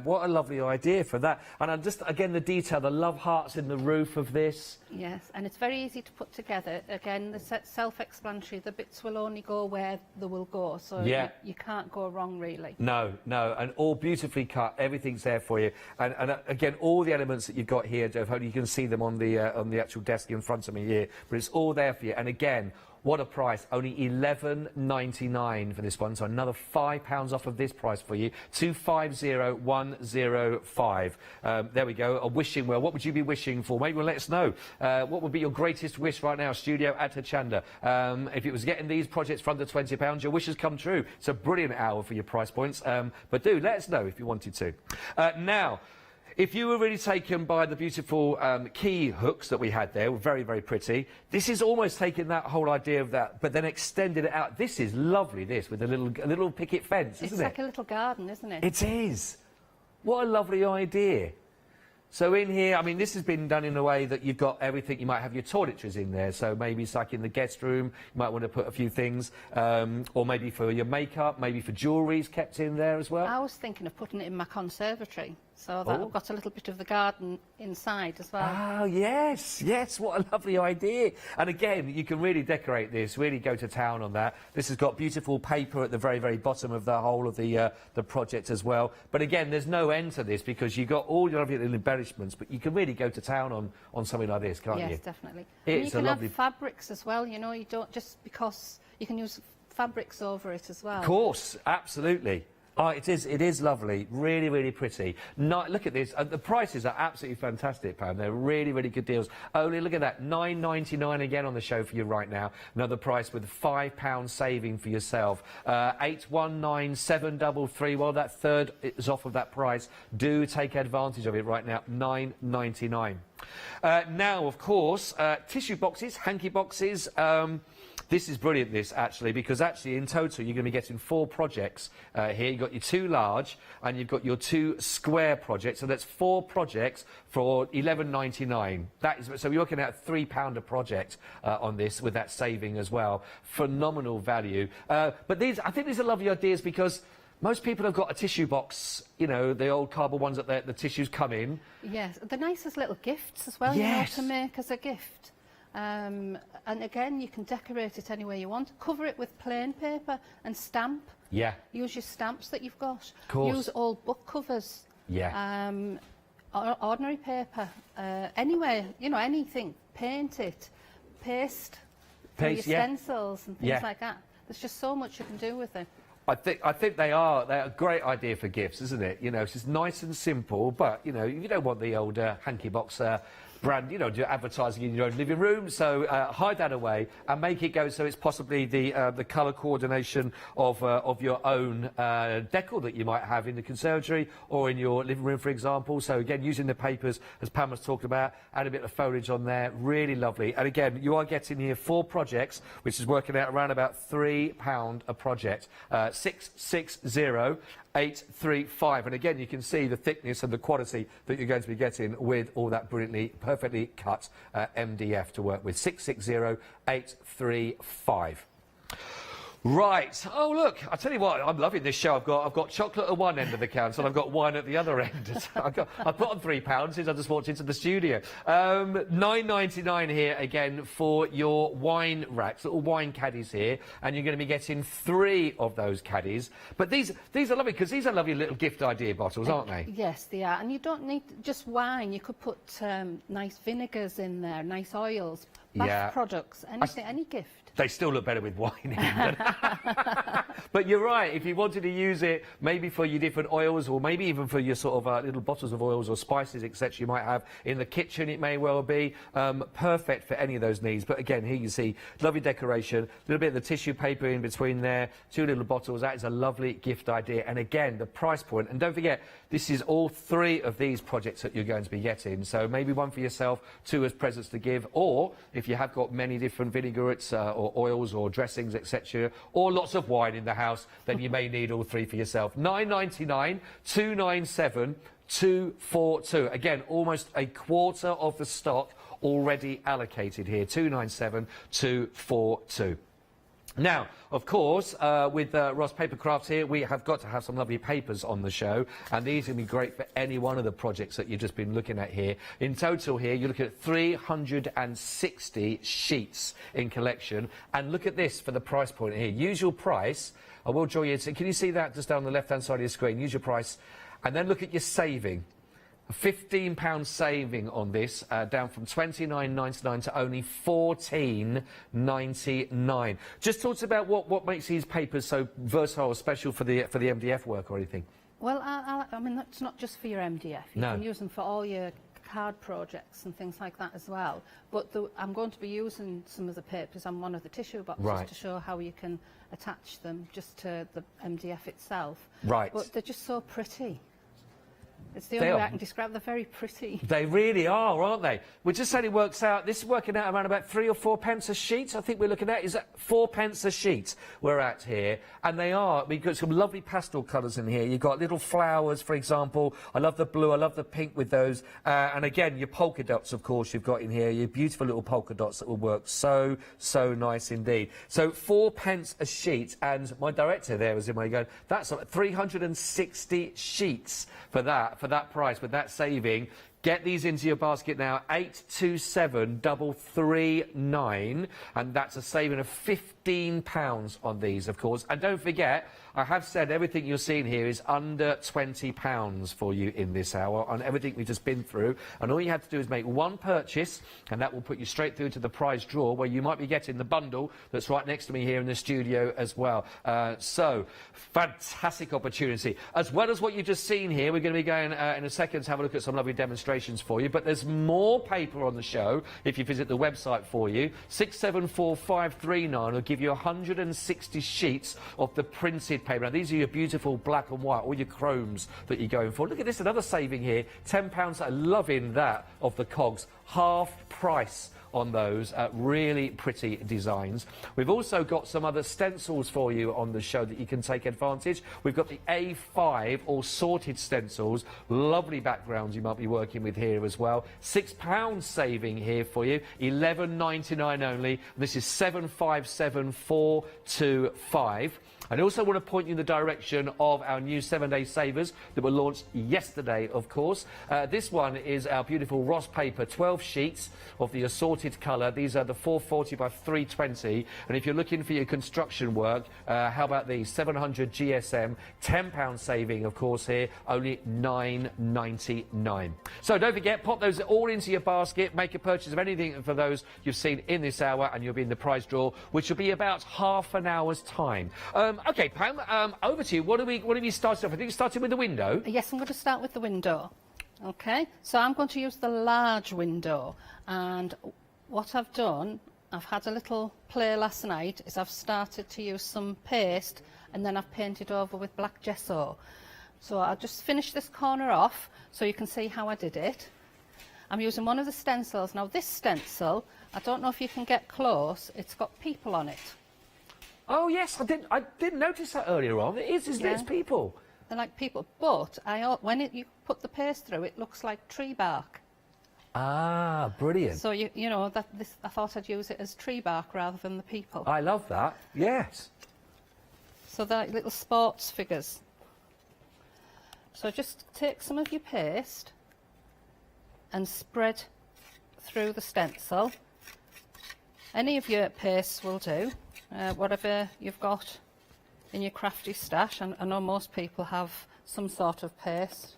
What a lovely idea for that. And just, again, the detail, the love hearts in the roof of this. Yes, and it's very easy to put together. Again, the self-explanatory. The bits will only go where they will go, so you can't go wrong, really. No, and all beautifully cut. Everything's there for you. And again, all the elements that you've got here, Jeff, you can see them on the actual desk in front of me here. But it's all there for you. And again, what a price. Only £11.99 for this one. So another £5 off of this price for you. 250105. There we go. A wishing well. What would you be wishing for? Maybe let us know. What would be your greatest wish right now? Studio at Hochanda. If it was getting these projects for under £20, your wishes come true. It's a brilliant hour for your price points. But do let us know if you wanted to. Now, if you were really taken by the beautiful key hooks that we had there, very, very pretty, this is almost taking that whole idea of that, but then extended it out. This is lovely, this, with a little picket fence, isn't it? It's like a little garden, isn't it? It is. What a lovely idea. So in here, I mean, this has been done in a way that you've got everything. You might have your toiletries in there, so maybe it's like in the guest room, you might want to put a few things, or maybe for your makeup, maybe for jewellery's kept in there as well. I was thinking of putting it in my conservatory, so that I've got a little bit of the garden inside as well. Oh, yes, what a lovely idea. And again, you can really decorate this, really go to town on that. This has got beautiful paper at the very, very bottom of the whole of the project as well. But again, there's no end to this, because you've got all your lovely little embellishments, but you can really go to town on something like this, can't you? Yes, definitely. It's and you can a lovely... add fabrics as well, you know, you don't just because you can use fabrics over it as well. Of course, absolutely. Oh, it is lovely, really, really pretty. Look at this, the prices are absolutely fantastic, Pam. They're really, really good deals. Only look at that, £9.99 again on the show for you right now. Another price with £5 saving for yourself. 819733. Well, that third is off of that price. Do take advantage of it right now. £9.99. Now, of course, tissue boxes, hanky boxes. This is brilliant, this, actually, because actually, in total, you're going to be getting 4 projects here. You've got your 2 large, and you've got your 2 square projects. So that's 4 projects for £11.99. That is, so you're looking at £3 a project on this, with that saving as well. Phenomenal value. But I think these are lovely ideas because most people have got a tissue box, you know, the old cardboard ones that the tissues come in. Yes, the nicest little gifts as well, Yes. you know, to make as a gift. And again, you can decorate it any way you want. Cover it with plain paper and stamp. Yeah. Use your stamps that you've got. Of course. Use old book covers. Yeah. Ordinary paper. Anyway, you know, anything. Paint it. Paste. For your stencils and things like that. There's just so much you can do with it. I think they're a great idea for gifts, isn't it? You know, it's just nice and simple, but, you know, you don't want the old hanky box brand, you know, advertising in your own living room, so hide that away and make it go so it's possibly the colour coordination of your own decor that you might have in the conservatory or in your living room, for example. So again, using the papers, as Pam was talking about, add a bit of foliage on there, really lovely. And again, you are getting here 4 projects, which is working out around about £3 a project. 660-835, and again you can see the thickness and the quality that you're going to be getting with all that brilliantly, perfectly cut MDF to work with. 660-835. Right. Oh, look, I tell you what, I'm loving this show. I've got chocolate at one end of the counter and I've got wine at the other end. I put on £3 since I just walked into the studio. £9.99 here again for your wine racks, little wine caddies here, and you're going to be getting 3 of those caddies. But these are lovely because these are lovely little gift idea bottles, aren't they? Yes, they are. And you don't need just wine. You could put nice vinegars in there, nice oils, bath products, anything, any gift. They still look better with wine in. But you're right, if you wanted to use it maybe for your different oils or maybe even for your sort of little bottles of oils or spices, etc. you might have in the kitchen, it may well be perfect for any of those needs. But again, here you see lovely decoration, a little bit of the tissue paper in between there, 2 little bottles. That is a lovely gift idea. And again, the price point, and don't forget, this is all 3 of these projects that you're going to be getting. So maybe 1 for yourself, 2 as presents to give, or if you have got many different vinaigrets or oils or dressings, etc., or lots of wine in the house, then you may need all 3 for yourself. £9.99, 297 242. Again, almost a quarter of the stock already allocated here. 297 242. Now, of course, with Ross Papercraft here, we have got to have some lovely papers on the show, and these are going to be great for any one of the projects that you've just been looking at here. In total here, you're looking at 360 sheets in collection, and look at this for the price point here. Usual price, I will draw you into, can you see that just down the left-hand side of your screen? Use your price, and then look at your saving. £15 saving on this, down from £29.99 to only £14.99. Just talk about what makes these papers so versatile or special for the MDF work or anything. Well, I mean, that's not just for your MDF. You can use them for all your card projects and things like that as well. But I'm going to be using some of the papers on one of the tissue boxes to show how you can attach them just to the MDF itself. Right. But they're just so pretty. It's the only way I can describe. They're very pretty. They really are, aren't they? We just said it works out. This is working out around about 3 or 4 pence a sheet. I think we're looking at is that 4 pence a sheet we're at here, and they are. We've got some lovely pastel colours in here. You've got little flowers, for example. I love the blue. I love the pink with those. And again, your polka dots, of course, you've got in here. Your beautiful little polka dots that will work so nice indeed. So 4 pence a sheet, and my director there was in my going. That's like 360 sheets for that price, with that saving. Get these into your basket now, 827339, and that's a saving of £15 on these, of course. And don't forget, I have said everything you're seeing here is under £20 for you in this hour on everything we've just been through. And all you have to do is make one purchase, and that will put you straight through to the prize draw, where you might be getting the bundle that's right next to me here in the studio as well. So, fantastic opportunity. As well as what you've just seen here, we're going to be going in a second to have a look at some lovely demonstrations for you. But there's more paper on the show if you visit the website for you. 674539 will give you 160 sheets of the printed paper. Now, these are your beautiful black and white, all your chromes that you're going for. Look at this, another saving here, £10. I'm loving that of the cogs, half price on those really pretty designs. We've also got some other stencils for you on the show that you can take advantage. We've got the A5 all sorted stencils, lovely backgrounds you might be working with here as well. £6 saving here for you, £11.99 only. This is 757425. I also want to point you in the direction of our new 7-day savers that were launched yesterday, of course. This one is our beautiful Ross paper, 12 sheets of the assorted colour. These are the 440 by 320. And if you're looking for your construction work, how about these? 700 GSM, £10 saving, of course, here, only $9.99. So don't forget, pop those all into your basket, make a purchase of anything for those you've seen in this hour, and you'll be in the prize draw, which will be about half an hour's time. OK, Pam, over to you. What have you started off? I think you started with the window. Yes, I'm going to start with the window. OK, so I'm going to use the large window. And what I've done, I've had a little play last night, is I've started to use some paste and then I've painted over with black gesso. So I'll just finish this corner off so you can see how I did it. I'm using one of the stencils. Now, this stencil, I don't know if you can get close, it's got people on it. Oh yes, I didn't notice that earlier on. It is, isn't it? It's people. They're like people, but when you put the paste through, it looks like tree bark. Ah, brilliant. So I thought I'd use it as tree bark rather than the people. I love that. Yes. So they're like little sports figures. So just take some of your paste and spread through the stencil. Any of your pastes will do. Whatever you've got in your crafty stash, and I know most people have some sort of paste.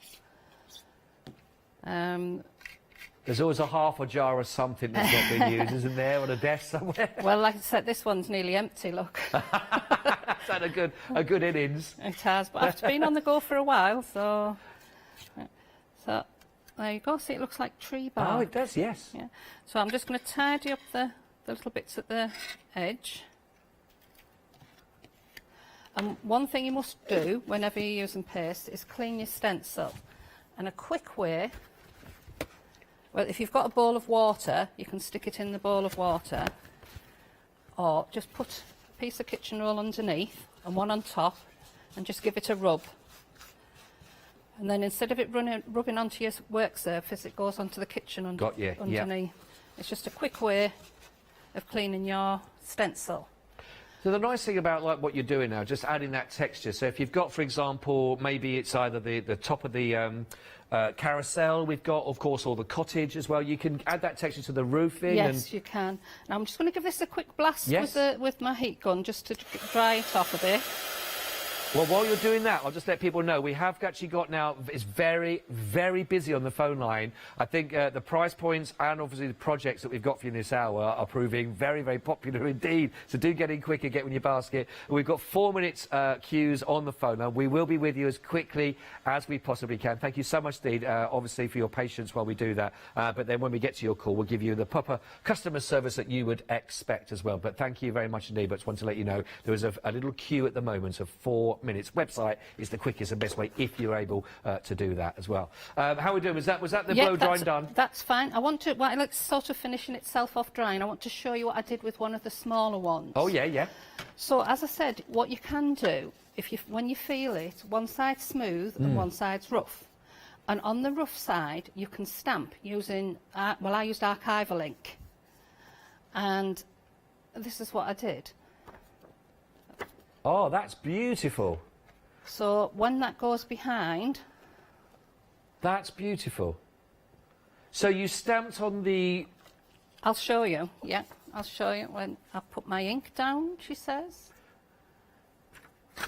There's always a half a jar of something that's not been used, isn't there, on a desk somewhere? Well, like I said, this one's nearly empty, look. That's had a good innings. It has, but I've been on the go for a while, so there you go. See, it looks like tree bark. Oh, it does, yes. Yeah. So I'm just going to tidy up the little bits at the edge. And one thing you must do whenever you're using paste is clean your stencil. And a quick way, well, if you've got a bowl of water, you can stick it in the bowl of water, or just put a piece of kitchen roll underneath and one on top, and just give it a rub. And then instead of it rubbing onto your work surface, it goes onto the kitchen underneath. Yeah. It's just a quick way of cleaning your stencil. So the nice thing about what you're doing now, just adding that texture. So if you've got, for example, maybe it's either the top of the carousel, we've got, of course, or the cottage as well. You can add that texture to the roofing. Yes, you can. Now I'm just going to give this a quick blast with my heat gun just to dry it off a bit. Well, while you're doing that, I'll just let people know we have actually got now, it's very, very busy on the phone line. I think the price points and obviously the projects that we've got for you in this hour are proving very, very popular indeed. So do get in quick and get in your basket. We've got 4 minutes queues on the phone. Now, we will be with you as quickly as we possibly can. Thank you so much, Dean, obviously, for your patience while we do that. But then when we get to your call, we'll give you the proper customer service that you would expect as well. But thank you very much indeed. But just want to let you know there is a little queue at the moment of 4 minutes. Website is the quickest and best way if you're able to do that as well. How are we doing? Was that the blow drying done? That's fine. While it's sort of finishing itself off drying, I want to show you what I did with one of the smaller ones. Oh yeah. So as I said, what you can do when you feel it, one side's smooth and one side's rough, and on the rough side you can stamp using I used Archival ink, and this is what I did. Oh, that's beautiful. So when that goes behind... That's beautiful. So you stamped on the... I'll show you, yeah. I'll show you when I put my ink down, she says.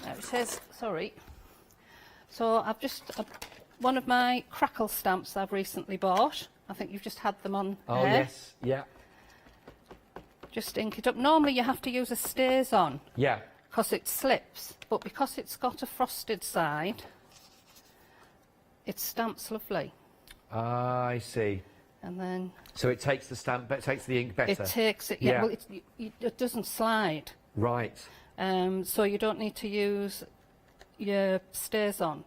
It says, sorry. So I've just, one of my crackle stamps I've recently bought. I think you've just had them on Oh, there. yes, yeah. Just ink it up. Normally you have to use a stays-on. Yeah. Because it slips, but because it's got a frosted side, it stamps lovely. Ah, I see. And then... So it takes the stamp, it takes the ink better? It takes it, yeah. Well, it doesn't slide. Right. So you don't need to use your stays-on.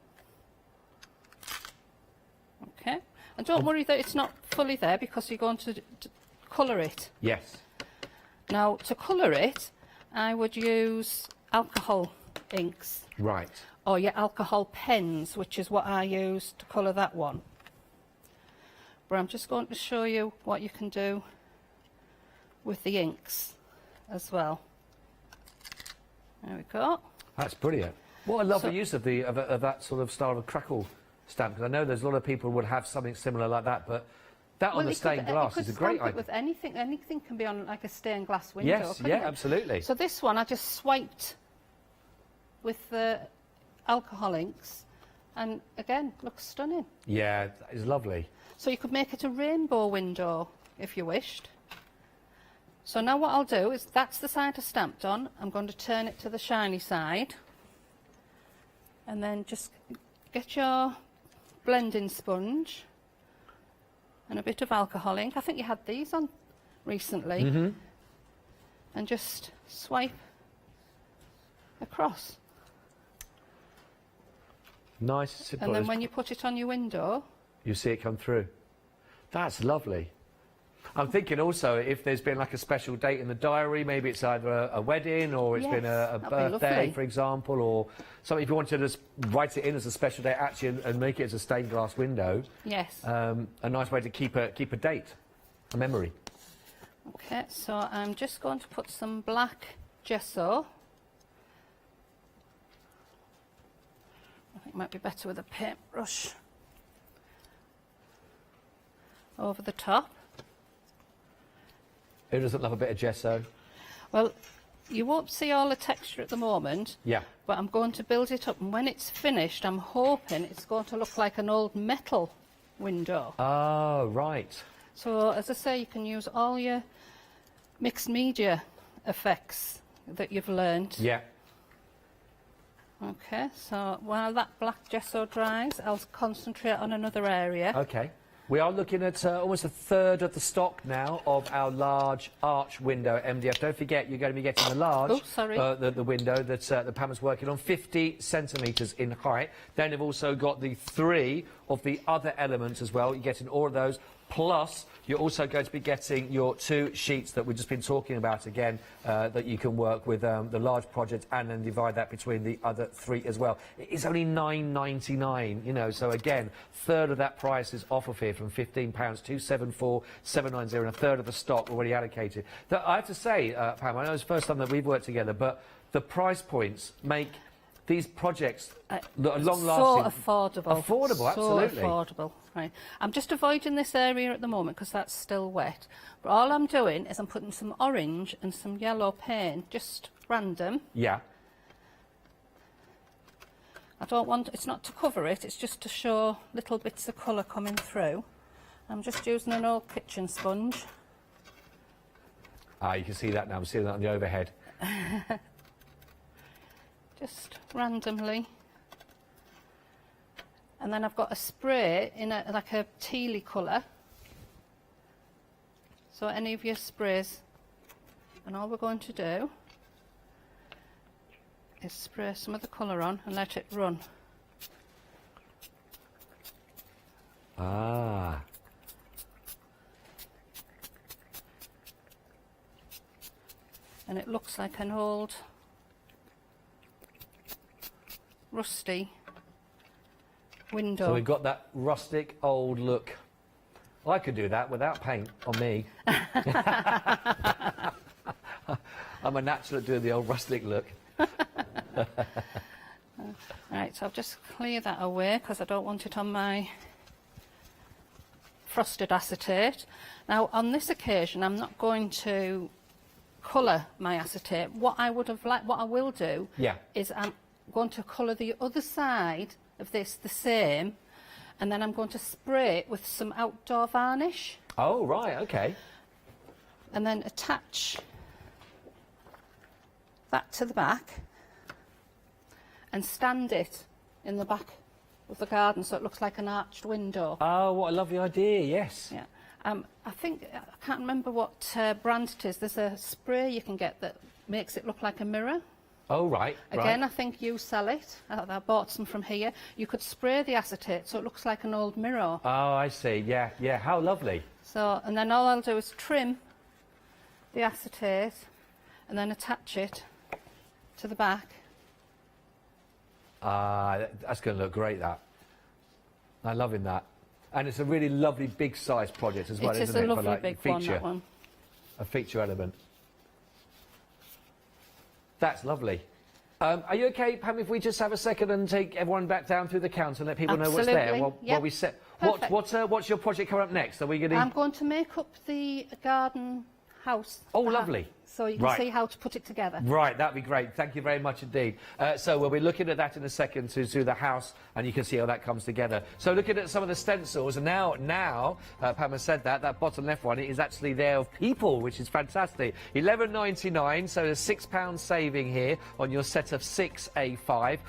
Okay. And don't worry that it's not fully there because you're going to colour it. Yes. Now, to colour it, I would use alcohol inks. Right. Or your alcohol pens, which is what I use to colour that one. But I'm just going to show you what you can do with the inks as well. There we go. That's brilliant. What a lovely use of that sort of style of crackle stamp, because I know there's a lot of people who would have something similar like that, but that on the stained glass is a great idea. With anything can be on like a stained glass window. Yes, yeah, absolutely. So this one I just swiped with the alcohol inks, and again, looks stunning. Yeah, that is lovely. So you could make it a rainbow window if you wished. So now what I'll do is, that's the side I stamped on. I'm going to turn it to the shiny side. And then just get your blending sponge and a bit of alcohol ink. I think you had these on recently. Mm-hmm. And just swipe across. Nice, simple. And then when you put it on your window... You see it come through. That's lovely. I'm thinking also if there's been like a special date in the diary, maybe it's either a wedding or it's been a birthday, for example, or something. If you wanted to just write it in as a special date, actually, and make it as a stained glass window. Yes. A nice way to keep a date, a memory. Okay, so I'm just going to put some black gesso. I think it might be better with a paintbrush. Over the top. Who doesn't love a bit of gesso? Well, you won't see all the texture at the moment. Yeah. But I'm going to build it up, and when it's finished, I'm hoping it's going to look like an old metal window. Oh, right. So, as I say, you can use all your mixed media effects that you've learned. Yeah. Okay, so while that black gesso dries, I'll concentrate on another area. Okay. We are looking at almost a third of the stock now of our large arch window MDF. Don't forget, you're going to be getting the large, the window that Pam's working on, 50 centimetres in height. Then they've also got the 3 of the other elements as well. You're getting all of those. Plus, you're also going to be getting your 2 sheets that we've just been talking about again, that you can work with the large project and then divide that between the other 3 as well. It's only £9.99, you know, so again, third of that price is off of here from £15 to £74790, and a third of the stock already allocated. I have to say, Pam, I know it's the first time that we've worked together, but the price points make these projects long-lasting. So affordable. Affordable, absolutely. So affordable, right. I'm just avoiding this area at the moment because that's still wet. But all I'm doing is I'm putting some orange and some yellow paint, just random. Yeah. I don't want, it's not to cover it, it's just to show little bits of colour coming through. I'm just using an old kitchen sponge. Ah, you can see that now. I'm seeing that on the overhead. Just randomly. And then I've got a spray in like a tealy colour. So any of your sprays, and all we're going to do is spray some of the colour on and let it run. Ah. And it looks like an old rusty window. So we've got that rustic old look. I could do that without paint on me. I'm a natural at doing the old rustic look. Right, so I'll just clear that away because I don't want it on my frosted acetate. Now, on this occasion, I'm not going to colour my acetate. What I will do is I'm going to colour the other side of this the same, and then I'm going to spray it with some outdoor varnish. Oh, right, okay. And then attach that to the back and stand it in the back of the garden so it looks like an arched window. Oh, what a lovely idea, yes. Yeah. I can't remember what brand it is. There's a spray you can get that makes it look like a mirror. Oh, right. Again, I think you sell it. I bought some from here. You could spray the acetate so it looks like an old mirror. Oh, I see. Yeah, yeah. How lovely. So, and then all I'll do is trim the acetate and then attach it to the back. That's going to look great, that. I'm loving that. And it's a really lovely big size project as well, isn't it? It is a lovely for, like, big feature, one, that one. A feature element. That's lovely. Are you okay, Pam, if we just have a second and take everyone back down through the counter and let people know what's there while we set? What's your project coming up next? Are we going to? I'm going to make up the garden house. Oh, lovely. So you can see how to put it together. Right, that'd be great. Thank you very much indeed. So we'll be looking at that in a second to do the house, and you can see how that comes together. So looking at some of the stencils, and now Pam has said that bottom left one is actually there of people, which is fantastic. £11.99, so there's £6 saving here on your set of 6 A5.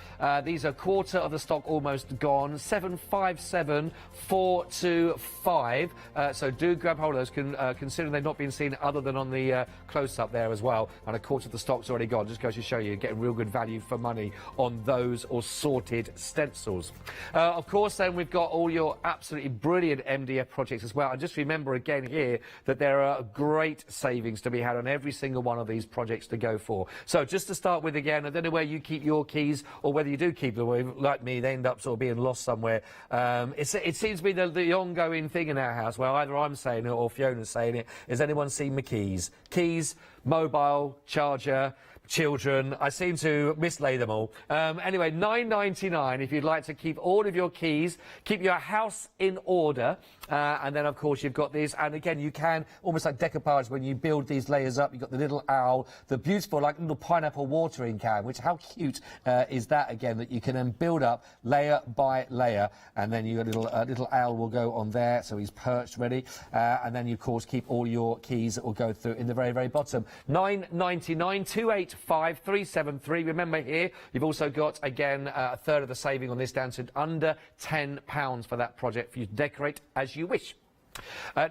These are quarter of the stock almost gone. 757-425. So do grab hold of those, considering they've not been seen other than on the close-up there as well, and a quarter of the stock's already gone. Just goes to show you, getting real good value for money on those or sorted stencils. Of course, then we've got all your absolutely brilliant MDF projects as well. And just remember again here that there are great savings to be had on every single one of these projects to go for. So just to start with again, I don't know where you keep your keys or whether you do keep them. Like me, they end up sort of being lost somewhere. It seems to be the ongoing thing in our house, where either I'm saying it or Fiona's saying it. Has anyone seen my keys? Keys, mobile, charger, children. I seem to mislay them all. Anyway, £9.99 if you'd like to keep all of your keys, keep your house in order. And then, of course, you've got these. And again, you can, almost like decoupage, when you build these layers up, you've got the little owl, the beautiful, like, little pineapple watering can, which, how cute is that, again, that you can then build up layer by layer. And then you've got a little owl will go on there, so he's perched ready. And then you, of course, keep all your keys that will go through in the very, very bottom. £9.99, 285-373. Remember here, you've also got, again, a third of the saving on this, down to under £10 for that project for you to decorate as you wish.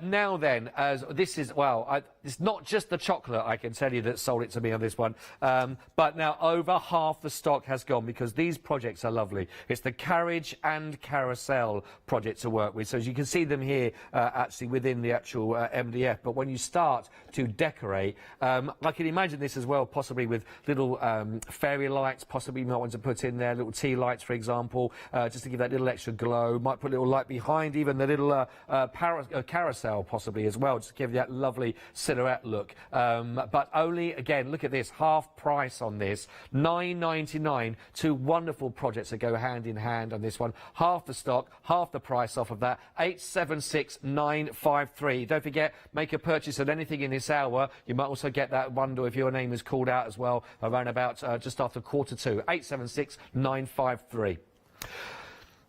Now then, as this is, well, it's not just the chocolate, I can tell you, that sold it to me on this one, but now over half the stock has gone, because these projects are lovely. It's the carriage and carousel project to work with, so as you can see them here actually within the actual MDF, but when you start to decorate, I can imagine this as well, possibly with little fairy lights, possibly you might want to put in there, little tea lights, for example, just to give that little extra glow. Might put a little light behind, even the little carousel possibly as well, just to give you that lovely silhouette look. But only, again, look at this, half price on this, £9.99. Two wonderful projects that go hand in hand on this one. Half the stock, half the price off of that. 876953. Don't forget, make a purchase of anything in this hour. You might also get that bundle if your name is called out as well, around about just after 2:15. 876953.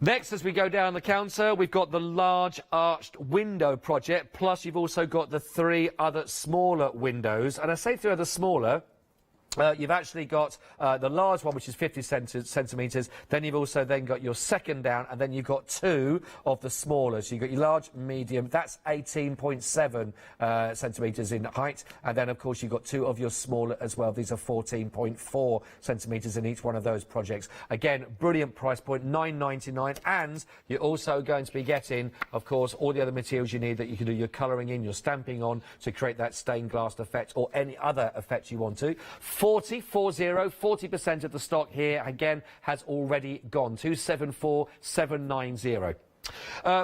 Next, as we go down the counter, we've got the large arched window project, plus you've also got the 3 other smaller windows. And I say 3 other smaller, you've actually got the large one, which is 50 centimetres. Then you've also then got your second down, and then you've got 2 of the smaller. So you've got your large, medium. That's 18.7 centimetres in height. And then, of course, you've got 2 of your smaller as well. These are 14.4 centimetres in each one of those projects. Again, brilliant price point, £9.99. And you're also going to be getting, of course, all the other materials you need that you can do your colouring in, your stamping on to create that stained glass effect or any other effect you want to. 40% of the stock here, again, has already gone. 274790.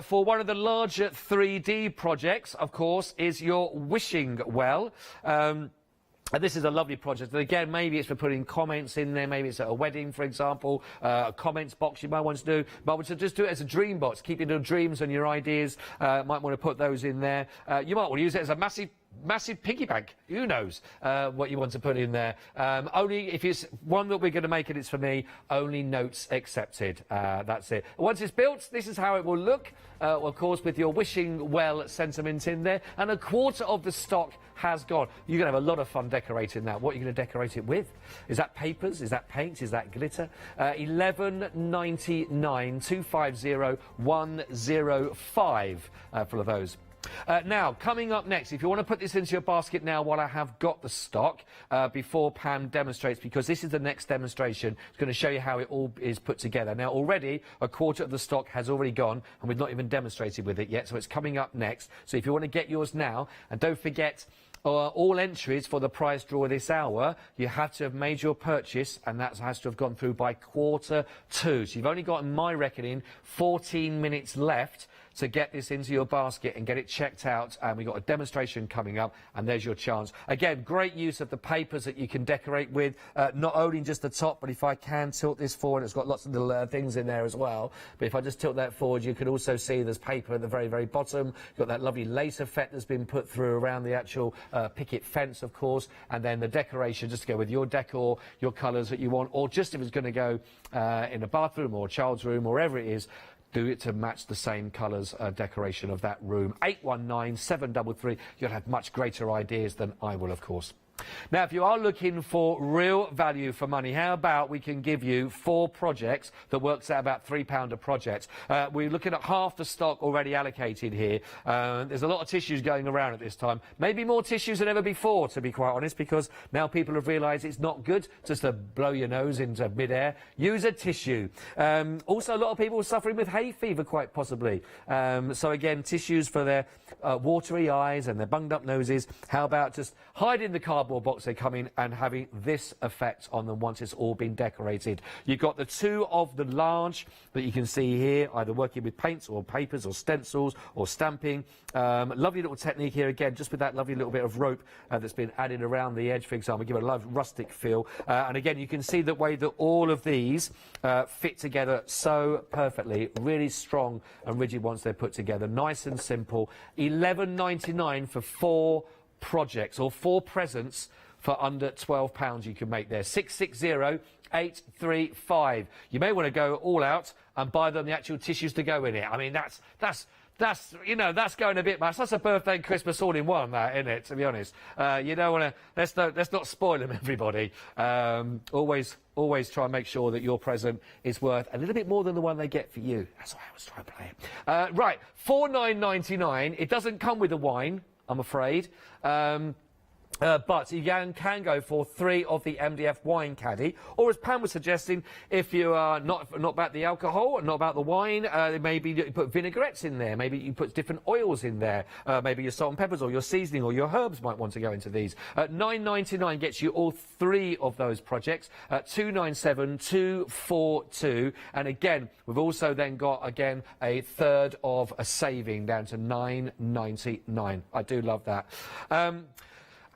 For one of the larger 3D projects, of course, is your wishing well. And this is a lovely project. And again, maybe it's for putting comments in there. Maybe it's at a wedding, for example. A comments box you might want to do. Might want to just do it as a dream box. Keep your dreams and your ideas. Might want to put those in there. You might want to use it as a massive piggy bank. Who knows what you want to put in there. Only if it's one that we're going to make and it's for me, only notes accepted. That's it. Once it's built, this is how it will look. Of course, with your wishing well sentiment in there. And a quarter of the stock has gone. You're going to have a lot of fun decorating that. What are you going to decorate it with? Is that papers? Is that paint? Is that glitter? $11.99, 250 105 full of those. Now, coming up next, if you want to put this into your basket now while I have got the stock, before Pam demonstrates, because this is the next demonstration, it's going to show you how it all is put together. Now, already, a quarter of the stock has already gone, and we've not even demonstrated with it yet, so it's coming up next. So if you want to get yours now, and don't forget, all entries for the prize draw this hour, you have to have made your purchase, and that has to have gone through by 1:45. So you've only got, in my reckoning, 14 minutes left to get this into your basket and get it checked out. And we've got a demonstration coming up, and there's your chance. Again, great use of the papers that you can decorate with, not only just the top, but if I can tilt this forward, it's got lots of little things in there as well. But if I just tilt that forward, you can also see there's paper at the very, very bottom. You've got that lovely lace effect that's been put through around the actual picket fence, of course, and then the decoration just to go with your decor, your colours that you want, or just if it's going to go in a bathroom or a child's room, or wherever it is, do it to match the same colours decoration of that room. 819 733. You'll have much greater ideas than I will, of course. Now, if you are looking for real value for money, how about we can give you 4 projects that works out about £3 a project. We're looking at half the stock already allocated here. There's a lot of tissues going around at this time. Maybe more tissues than ever before, to be quite honest, because now people have realised it's not good just to blow your nose into mid-air. Use a tissue. Also, a lot of people are suffering with hay fever, quite possibly. So again, tissues for their watery eyes and their bunged up noses. How about just hiding the cardboard box they come in and having this effect on them once it's all been decorated. You've got the 2 of the large that you can see here, either working with paints or papers or stencils or stamping. Lovely little technique here again, just with that lovely little bit of rope that's been added around the edge, for example, give it a lovely rustic feel. And again, you can see the way that all of these fit together so perfectly, really strong and rigid once they're put together. Nice and simple. $11.99 for 4 projects or 4 presents for under £12 you can make there. 660 835. You may want to go all out and buy them the actual tissues to go in it. I mean, that's you know, that's going a bit much. That's a birthday and Christmas all in one, that, isn't it, to be honest. You don't want to, let's not spoil them, everybody. Always try and make sure that your present is worth a little bit more than the one they get for you. That's why I was trying to play it. Right, $49.99. It doesn't come with a wine, I'm afraid. But you can go for 3 of the MDF wine caddy, or as Pam was suggesting, if you are not about the alcohol, not about the wine, maybe you put vinaigrettes in there, maybe you put different oils in there, maybe your salt and peppers or your seasoning or your herbs might want to go into these. $9.99 gets you all 3 of those projects. $297 242, and again we've also then got again a third of a saving down to $9.99. I do love that.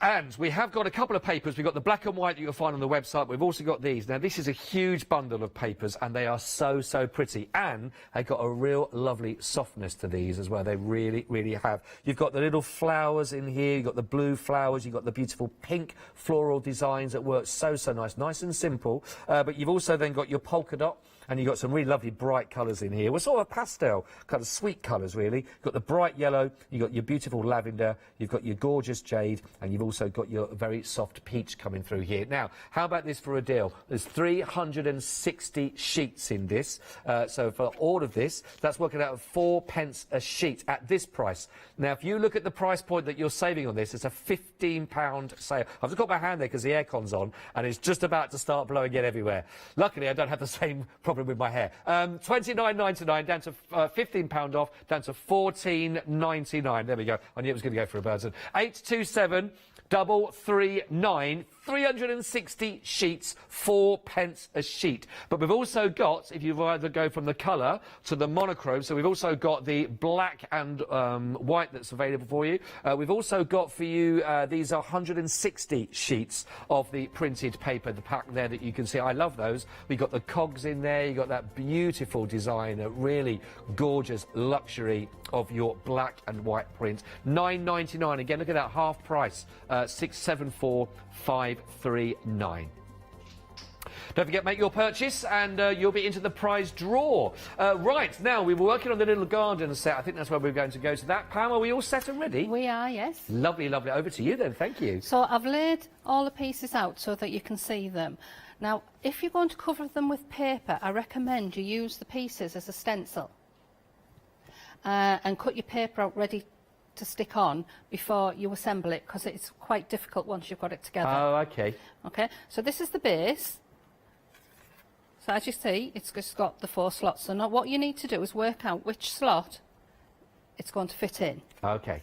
And we have got a couple of papers. We've got the black and white that you'll find on the website. We've also got these. Now, this is a huge bundle of papers, and they are so, so pretty. And they've got a real lovely softness to these as well. They really, really have. You've got the little flowers in here. You've got the blue flowers. You've got the beautiful pink floral designs that work so, so nice. Nice and simple. But you've also then got your polka dot. And you've got some really lovely bright colours in here. Well, sort of pastel, kind of sweet colours, really. You've got the bright yellow, you've got your beautiful lavender, you've got your gorgeous jade, and you've also got your very soft peach coming through here. Now, how about this for a deal? There's 360 sheets in this. So for all of this, that's working out at 4p a sheet at this price. Now, if you look at the price point that you're saving on this, it's a £15 sale. I've just got my hand there because the aircon's on, and it's just about to start blowing it everywhere. Luckily, I don't have the same problem with my hair. $29.99 down to £15 off, down to $14.99. There we go. I knew it was going to go for a bird. 827 339 360 sheets, 4p a sheet. But we've also got, if you either go from the colour to the monochrome, so we've also got the black and white that's available for you. We've also got for you, these are 160 sheets of the printed paper, the pack there that you can see. I love those. We've got the cogs in there, you've got that beautiful design, a really gorgeous luxury of your black and white print. £9.99. Again, look at that, half price, 674,539. Don't forget, make your purchase and you'll be into the prize draw. Right, now we were working on the little garden set. I think that's where we're going to go to that. Pam, are we all set and ready? We are, yes. Lovely, lovely. Over to you then, thank you. So I've laid all the pieces out so that you can see them. Now, if you're going to cover them with paper, I recommend you use the pieces as a stencil. And cut your paper out ready to stick on before you assemble it, because it's quite difficult once you've got it together. Oh, okay. Okay, so this is the base. So as you see, it's just got the 4 slots. So now what you need to do is work out which slot it's going to fit in. Okay.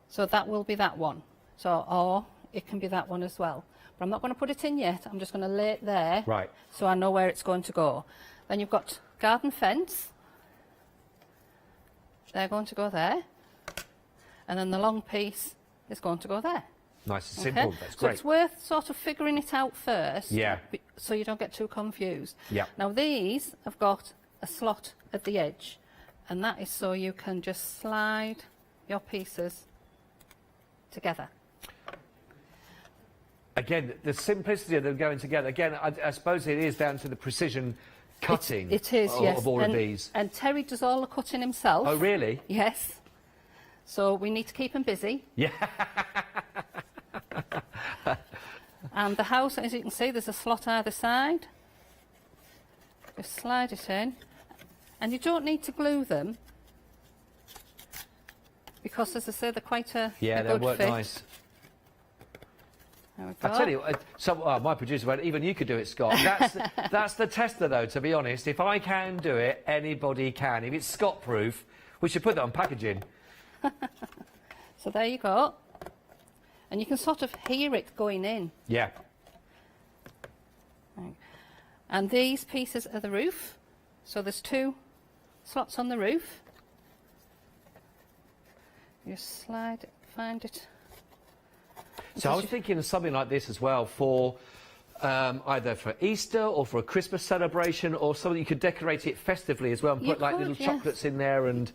So that will be that one. So, or it can be that one as well. But I'm not going to put it in yet. I'm just going to lay it there. Right. So I know where it's going to go. Then you've got garden fence. They're going to go there. And then the long piece is going to go there. Nice and simple, Okay? that's So great. it's worth sort of figuring it out first. Yeah. So you don't get too confused. Yeah. Now these have got a slot at the edge. And that is so you can just slide your pieces together. Again, the simplicity of them going together. Again, I suppose it is down to the precision cutting It is, yes. of all of these. And Terry does all the cutting himself. Oh, really? Yes. So we need to keep him busy. Yeah. And the house, as you can see, there's a slot either side. Just slide it in. And you don't need to glue them, because, as I say, they're quite a Yeah, they good work fit. nice. There we go. I tell you, my producer went, even you could do it, Scott. That's the tester, though, to be honest. If I can do it, anybody can. If it's Scott-proof, we should put that on packaging. So there you go. And you can sort of hear it going in. Yeah. Right. And these pieces are the roof. So there's 2 slots on the roof. You slide it, find it. So I was thinking of something like this as well for either for Easter or for a Christmas celebration, or something you could decorate it festively as well and put like little chocolates in there and...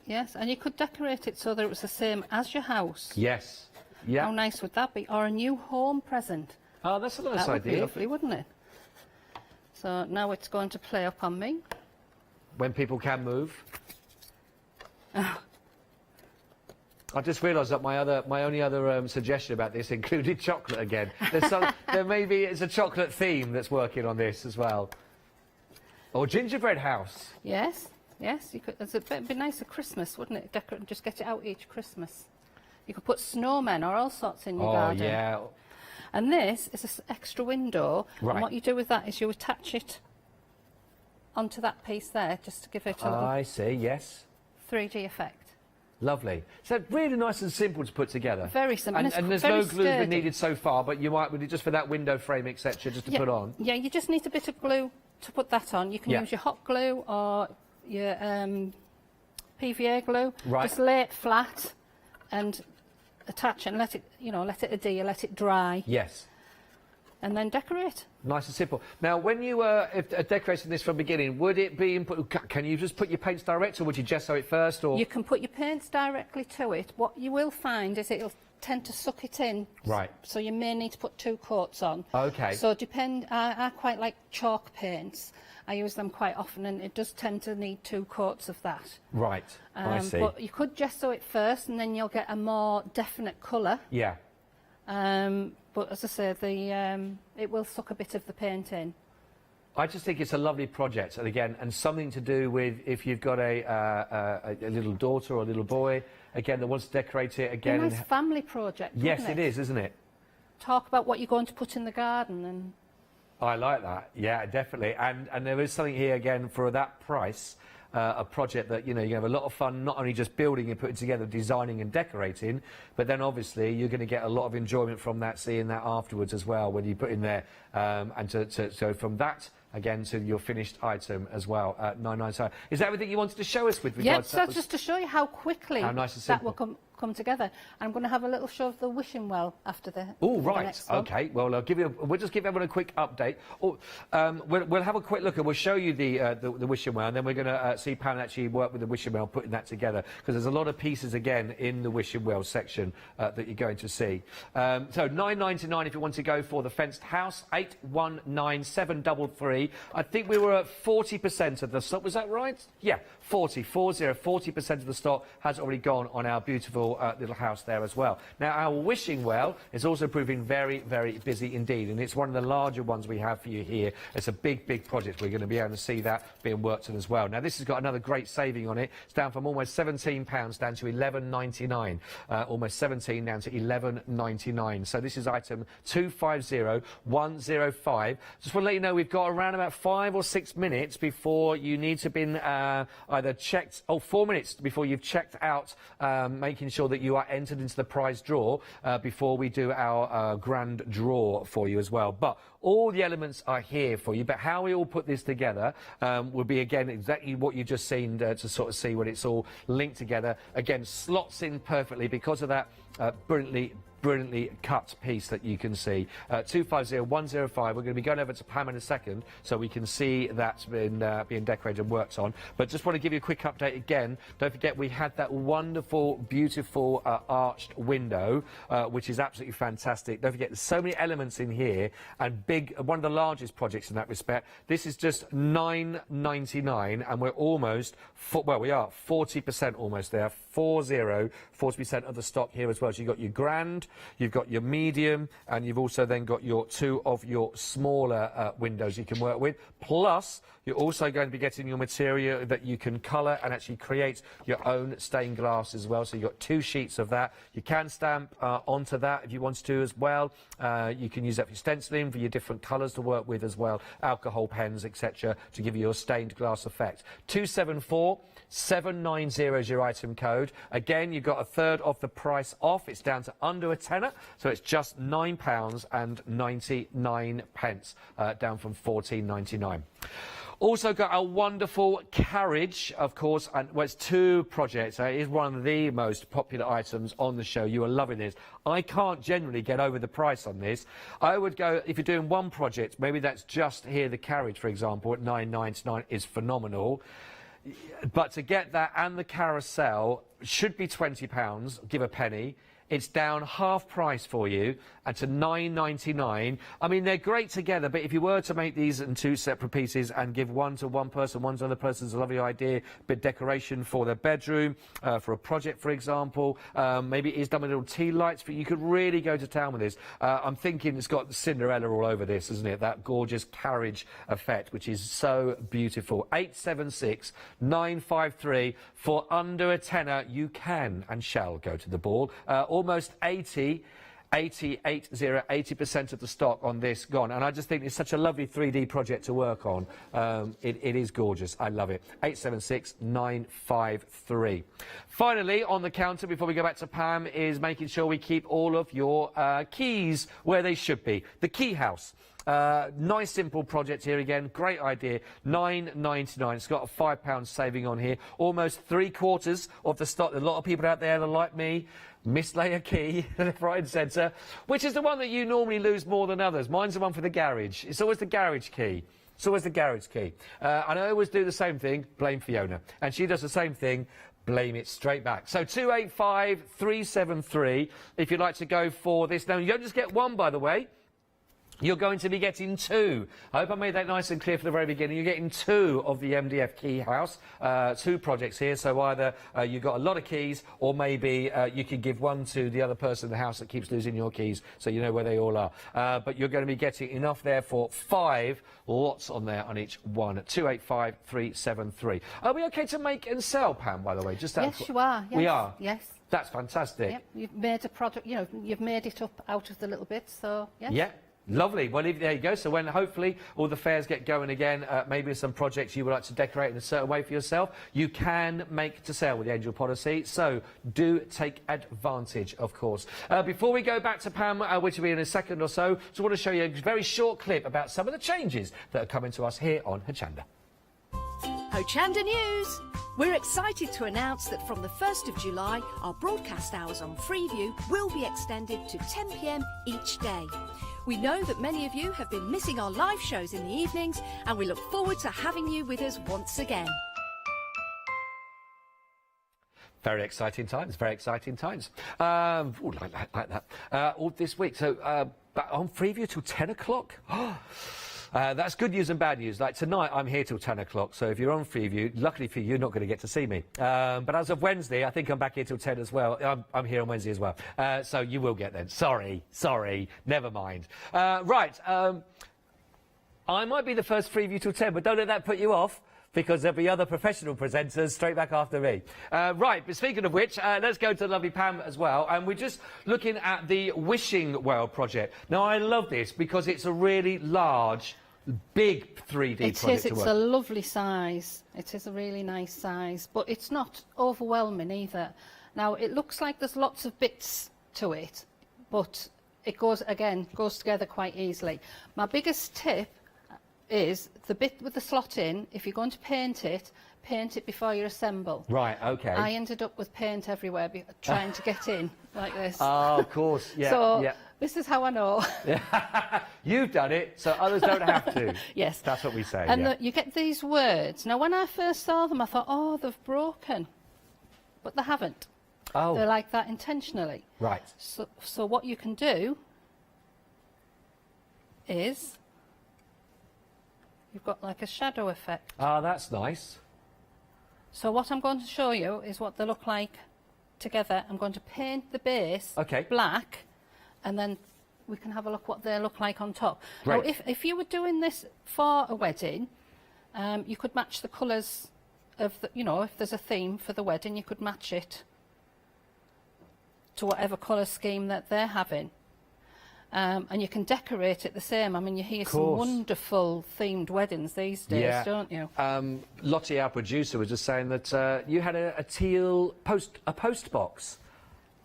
Yes, and you could decorate it so that it was the same as your house. Yes. Yeah. How nice would that be? Or a new home present. Oh, that's a nice That would idea. be lovely, wouldn't it? So now it's going to play up on me. When people can move. I just realised that my only other suggestion about this included chocolate again. There may be, it's a chocolate theme that's working on this as well. Or gingerbread house. Yes, yes. You could. It'd be nice at Christmas, wouldn't it? Just get it out each Christmas. You could put snowmen or all sorts in your garden. Oh yeah. And this is an extra window. Right. And what you do with that is you attach it onto that piece there, just to give it a little I see. Yes. 3D effect. Lovely. So really nice and simple to put together. Very simple. And there's very no glue been sturdy. needed so far, but you might just for that window frame, etc., just to put on. Yeah, you just need a bit of glue to put that on. You can use your hot glue or your PVA glue. Right. Just lay it flat and attach it and let it, let it adhere, let it dry. Yes. And then decorate. Nice and simple. Now, when you were decorating this from the beginning, would it be can you just put your paints direct, or would you gesso it first? Or You can put your paints directly to it. What you will find is it'll tend to suck it in. Right. So you may need to put 2 coats on. Okay. So I quite like chalk paints. I use them quite often, and it does tend to need 2 coats of that. Right. I see. But you could gesso it first, and then you'll get a more definite colour. Yeah. But as I say, it will suck a bit of the paint in. I just think it's a lovely project, and again, and something to do with if you've got a little daughter or a little boy, again, that wants to decorate it again. It's a nice family project. Yes, isn't it is, isn't it? Talk about what you're going to put in the garden, and I like that. Yeah, definitely. And there is something here again for that price. a project that, you know, you have a lot of fun, not only just building and putting together, designing and decorating, but then obviously you're going to get a lot of enjoyment from that, seeing that afterwards as well when you put in there. So from that, again, to your finished item as well at 9.99. Is that everything you wanted to show us with regards to so that? just to show you how quickly nice and that will come together. I'm going to have a little show of the wishing well after the. Oh, the right. next one. Okay. Well, we'll just give everyone a quick update. We'll have a quick look and we'll show you the wishing well, and then we're going to see Pam actually work with the wishing well, putting that together, because there's a lot of pieces again in the wishing well section that you're going to see. So 9.99 if you want to go for the fenced house. 819733. I think we were at 40% of the stock. Was that right? Yeah, 40% of the stock has already gone on our beautiful little house there as well. Now, our wishing well is also proving very, very busy indeed, and it's one of the larger ones we have for you here. It's a big, big project. We're going to be able to see that being worked on as well. Now, this has got another great saving on it. It's down from almost £17 down to £11.99. Almost 17 down to £11.99. So this is item 250105. Just want to let you know we've got around about 5 or 6 minutes before you need to be either checked, 4 minutes before you've checked out, making sure that you are entered into the prize draw before we do our grand draw for you as well. But all the elements are here for you, but how we all put this together will be, again, exactly what you've just seen to sort of see when it's all linked together. Again, slots in perfectly because of that brilliantly cut piece that you can see. 250105. We're going to be going over to Pam in a second so we can see that's been being decorated and worked on. But just want to give you a quick update again. Don't forget we had that wonderful, beautiful arched window, which is absolutely fantastic. Don't forget there's so many elements in here, and big, one of the largest projects in that respect. This is just £9.99, and we're almost, we are 40% almost there. 40% of the stock here as well. So you've got your grand, you've got your medium, and you've also then got your 2 of your smaller windows you can work with. Plus, you're also going to be getting your material that you can colour and actually create your own stained glass as well. So you've got 2 sheets of that. You can stamp onto that if you want to as well. You can use that for your stenciling, for your different colours to work with as well. Alcohol pens, etc., to give you your stained glass effect. 274790 is your item code. Again, you've got a third of the price off. It's down to under a tenner, so it's just £9.99, down from £14.99. Also got a wonderful carriage, of course, and it's 2 projects. It is one of the most popular items on the show. You are loving this. I can't generally get over the price on this. I would go, if you're doing one project, maybe that's just here, the carriage, for example, at £9.99 is phenomenal. But to get that and the carousel should be £20, give a penny. It's down half price for you and to £9.99. I mean, they're great together, but if you were to make these in 2 separate pieces and give one to one person, one to another person, it's a lovely idea, bit of decoration for their bedroom, for a project, for example. Maybe it is done with little tea lights, but you could really go to town with this. I'm thinking it's got Cinderella all over this, isn't it? That gorgeous carriage effect, which is so beautiful. 876953. For under a tenner, you can and shall go to the ball. Almost 80% of the stock on this gone, and I just think it's such a lovely 3D project to work on. It is gorgeous. I love it. 876953. Finally, on the counter before we go back to Pam is making sure we keep all of your keys where they should be. The key house. Nice simple project here again, great idea. £9.99. It's got a £5 saving on here. Almost 3/4 of the stock. A lot of people out there that are like me mislay a key left, right and centre, which is the one that you normally lose more than others. Mine's the one for the garage. It's always the garage key. It's always the garage key. And I always do the same thing, blame Fiona. And she does the same thing, blame it straight back. So 285373 if you'd like to go for this. Now, you don't just get one, by the way. You're going to be getting 2. I hope I made that nice and clear from the very beginning. You're getting 2 of the MDF key house, 2 projects here. So either you've got a lot of keys, or maybe you can give one to the other person in the house that keeps losing your keys, so you know where they all are. But you're going to be getting enough there for 5 lots on there on each one. 285373. Are we okay to make and sell, Pam, by the way? Just yes, you are. Yes. We are? Yes. That's fantastic. Yep. You've made a product, you know, you've made it up out of the little bits, so yes. Yeah. Lovely. Well, there you go. So when hopefully all the fairs get going again, maybe some projects you would like to decorate in a certain way for yourself, you can make to sale with the Angel policy. So do take advantage, of course. Before we go back to Pam, which will be in a second or so, just want to show you a very short clip about some of the changes that are coming to us here on Hochanda. Hochanda News! We're excited to announce that from the 1st of July, our broadcast hours on Freeview will be extended to 10 p.m. each day. We know that many of you have been missing our live shows in the evenings, and we look forward to having you with us once again. Very exciting times, very exciting times. Like that. All this week. So, back on Freeview till 10 o'clock. That's good news and bad news. Like tonight, I'm here till 10 o'clock. So if you're on Freeview, luckily for you, you're not going to get to see me. But as of Wednesday, I think I'm back here till 10 as well. I'm here on Wednesday as well. So you will get then. Sorry. Never mind. Right. I might be the first Freeview till 10, but don't let that put you off, because there'll be other professional presenters straight back after me. Right, but speaking of which, let's go to the lovely Pam as well. And we're just looking at the Wishing Well project. Now, I love this because it's a really large, big 3D project. It is, it's a lovely size. It is a really nice size, but it's not overwhelming either. Now, it looks like there's lots of bits to it, but it goes together quite easily. My biggest tip is the bit with the slot in. If you're going to paint it before you assemble. Right, okay. I ended up with paint everywhere trying to get in like this. Oh, of course, yeah. So this is how I know. You've done it, so others don't have to. Yes. That's what we say. And you get these words. Now, when I first saw them, I thought, oh, they've broken. But they haven't. Oh. They're like that intentionally. Right. So what you can do is you've got like a shadow effect. Ah, that's nice. So what I'm going to show you is what they look like together. I'm going to paint the base black, and then we can have a look what they look like on top. Right. Now, if you were doing this for a wedding, you could match the colours of the, if there's a theme for the wedding, you could match it to whatever colour scheme that they're having. And you can decorate it the same. I mean, you hear some wonderful themed weddings these days, don't you? Lottie, our producer, was just saying that you had a teal post box.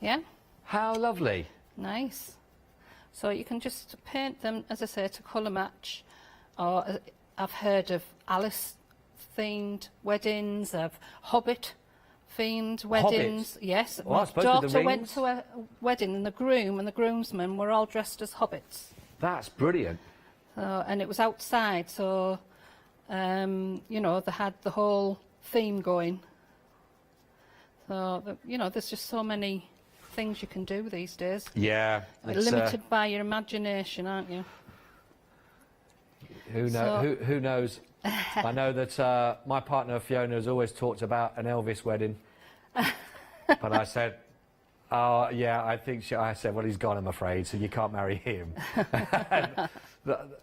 Yeah. How lovely. Nice. So you can just paint them, as I say, to colour match. Or I've heard of Alice-themed weddings, of Hobbit-themed weddings. Hobbit? Yes. Well, my daughter went to a wedding, and the groom and the groomsmen were all dressed as hobbits. That's brilliant. And it was outside, so they had the whole theme going. So there's just so many things you can do these days. Yeah. You're limited by your imagination, aren't you? Who knows? I know that my partner Fiona has always talked about an Elvis wedding. But I said, oh, yeah, I said, well, he's gone, I'm afraid, so you can't marry him.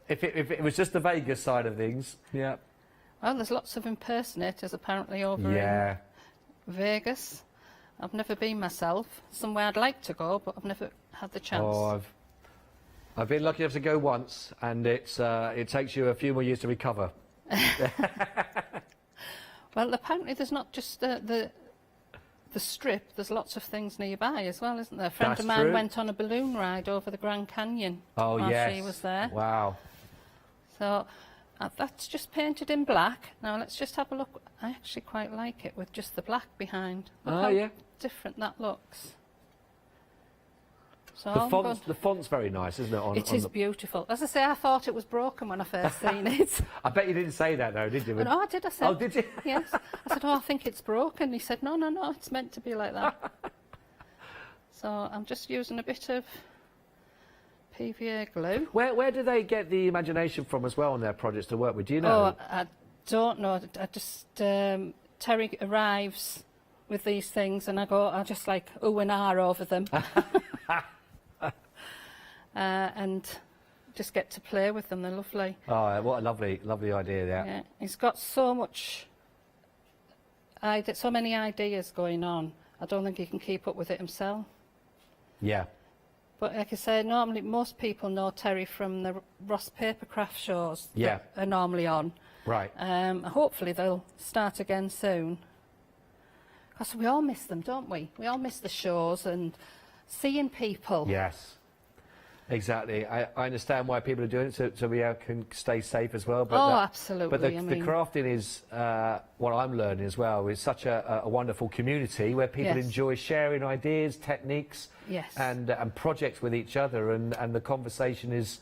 if it was just the Vegas side of things, yeah. Well, there's lots of impersonators apparently over in Vegas. I've never been myself. Somewhere I'd like to go, but I've never had the chance. Oh, I've been lucky enough to go once, and it takes you a few more years to recover. Well, apparently there's not just the strip, there's lots of things nearby as well, isn't there? A friend of mine went on a balloon ride over the Grand Canyon while she was there. Wow. So that's just painted in black. Now let's just have a look. I actually quite like it with just the black behind. Look how different that looks. So the font's very nice, isn't it? It is beautiful. As I say, I thought it was broken when I first seen it. I bet you didn't say that though, did you? No, I did. I said. Oh, did you? Yes. I said, oh, I think it's broken. He said, no, it's meant to be like that. So I'm just using a bit of PVA glue. Where do they get the imagination from as well on their projects to work with? Do you know? Oh, I don't know. I just Terry arrives with these things, and I just like ooh and ah over them. And just get to play with them. They're lovely. Oh, what a lovely idea there. Yeah, he's got so many ideas going on. I don't think he can keep up with it himself. Yeah. But like I say, normally most people know Terry from the Ross papercraft shows that are normally on. Right. Hopefully they'll start again soon. Because we all miss them, don't we? We all miss the shows and seeing people. Yes. Exactly. I understand why people are doing it, so we can stay safe as well. But absolutely. But the crafting is what I'm learning as well. It's such a wonderful community where people enjoy sharing ideas, techniques, and projects with each other, and the conversation is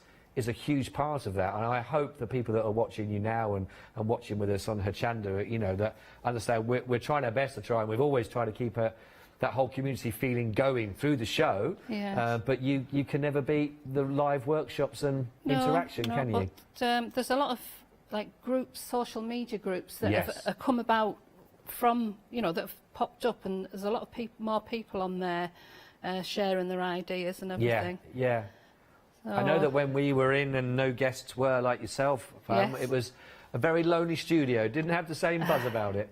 a huge part of that. And I hope the people that are watching you now and watching with us on Hochanda, you know, that understand we're trying our best to try, and we've always tried to keep that whole community feeling going through the show, but you can never beat the live workshops and interaction, can you? But there's a lot of like groups, social media groups that have come about from, you know, that have popped up, and there's a lot of more people on there sharing their ideas and everything. Yeah. I know that when we were in and no guests were like yourself, it was a very lonely studio. Didn't have the same buzz about it.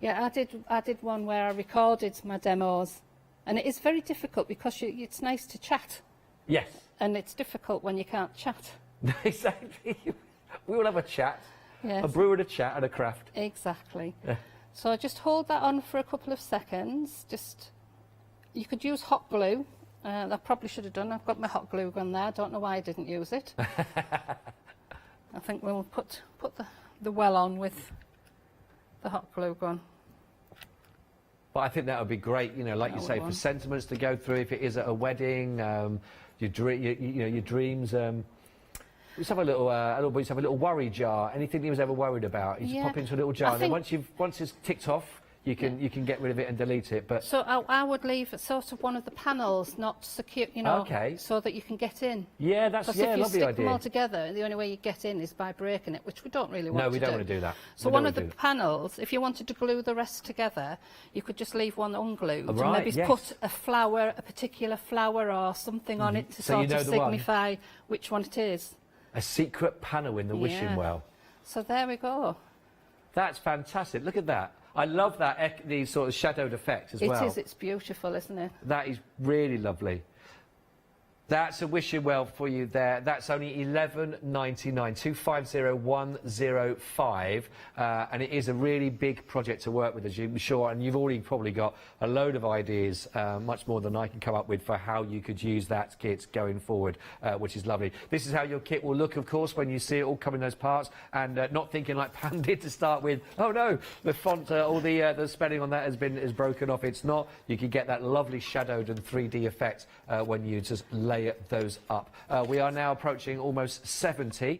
Yeah, I did one where I recorded my demos, and it is very difficult because it's nice to chat. Yes. And it's difficult when you can't chat. Exactly. We will have a chat. Yes. A brew and a chat and a craft. Exactly. So just hold that on for a couple of seconds. You could use hot glue. I probably should have done. I've got my hot glue gun there. I don't know why I didn't use it. I think we'll put the well on with the hot glue gun. But I think that would be great, you know, like you say, for sentiments to go through. If it is at a wedding, your dreams. Just have a little worry jar. Anything you was ever worried about, you just pop into a little jar, and then once it's ticked off, you can get rid of it and delete it. But so I would leave sort of one of the panels not secure, you know, so that you can get in. Yeah, that's lovely idea. Because if you stick them all idea. together, the only way you get in is by breaking it, which we don't really want to do. No, we don't want to do that. So one of the panels, if you wanted to glue the rest together, you could just leave one unglued and maybe put a particular flower or something on it to sort of signify which one it is. A secret panel in the wishing well. So there we go. That's fantastic. Look at that. I love that, the sort of shadowed effect as well. It is, it's beautiful, isn't it? That is really lovely. That's a wishing well for you there. That's only $11.99, 250105, and it is a really big project to work with, as you're sure, and you've already probably got a load of ideas, much more than I can come up with, for how you could use that kit going forward, which is lovely. This is how your kit will look, of course, when you see it all come in those parts, and not thinking like Pam did to start with, oh no, the font, all the spelling on that is broken off. It's not. You can get that lovely shadowed and 3D effect when you just lay those up. We are now approaching almost 70%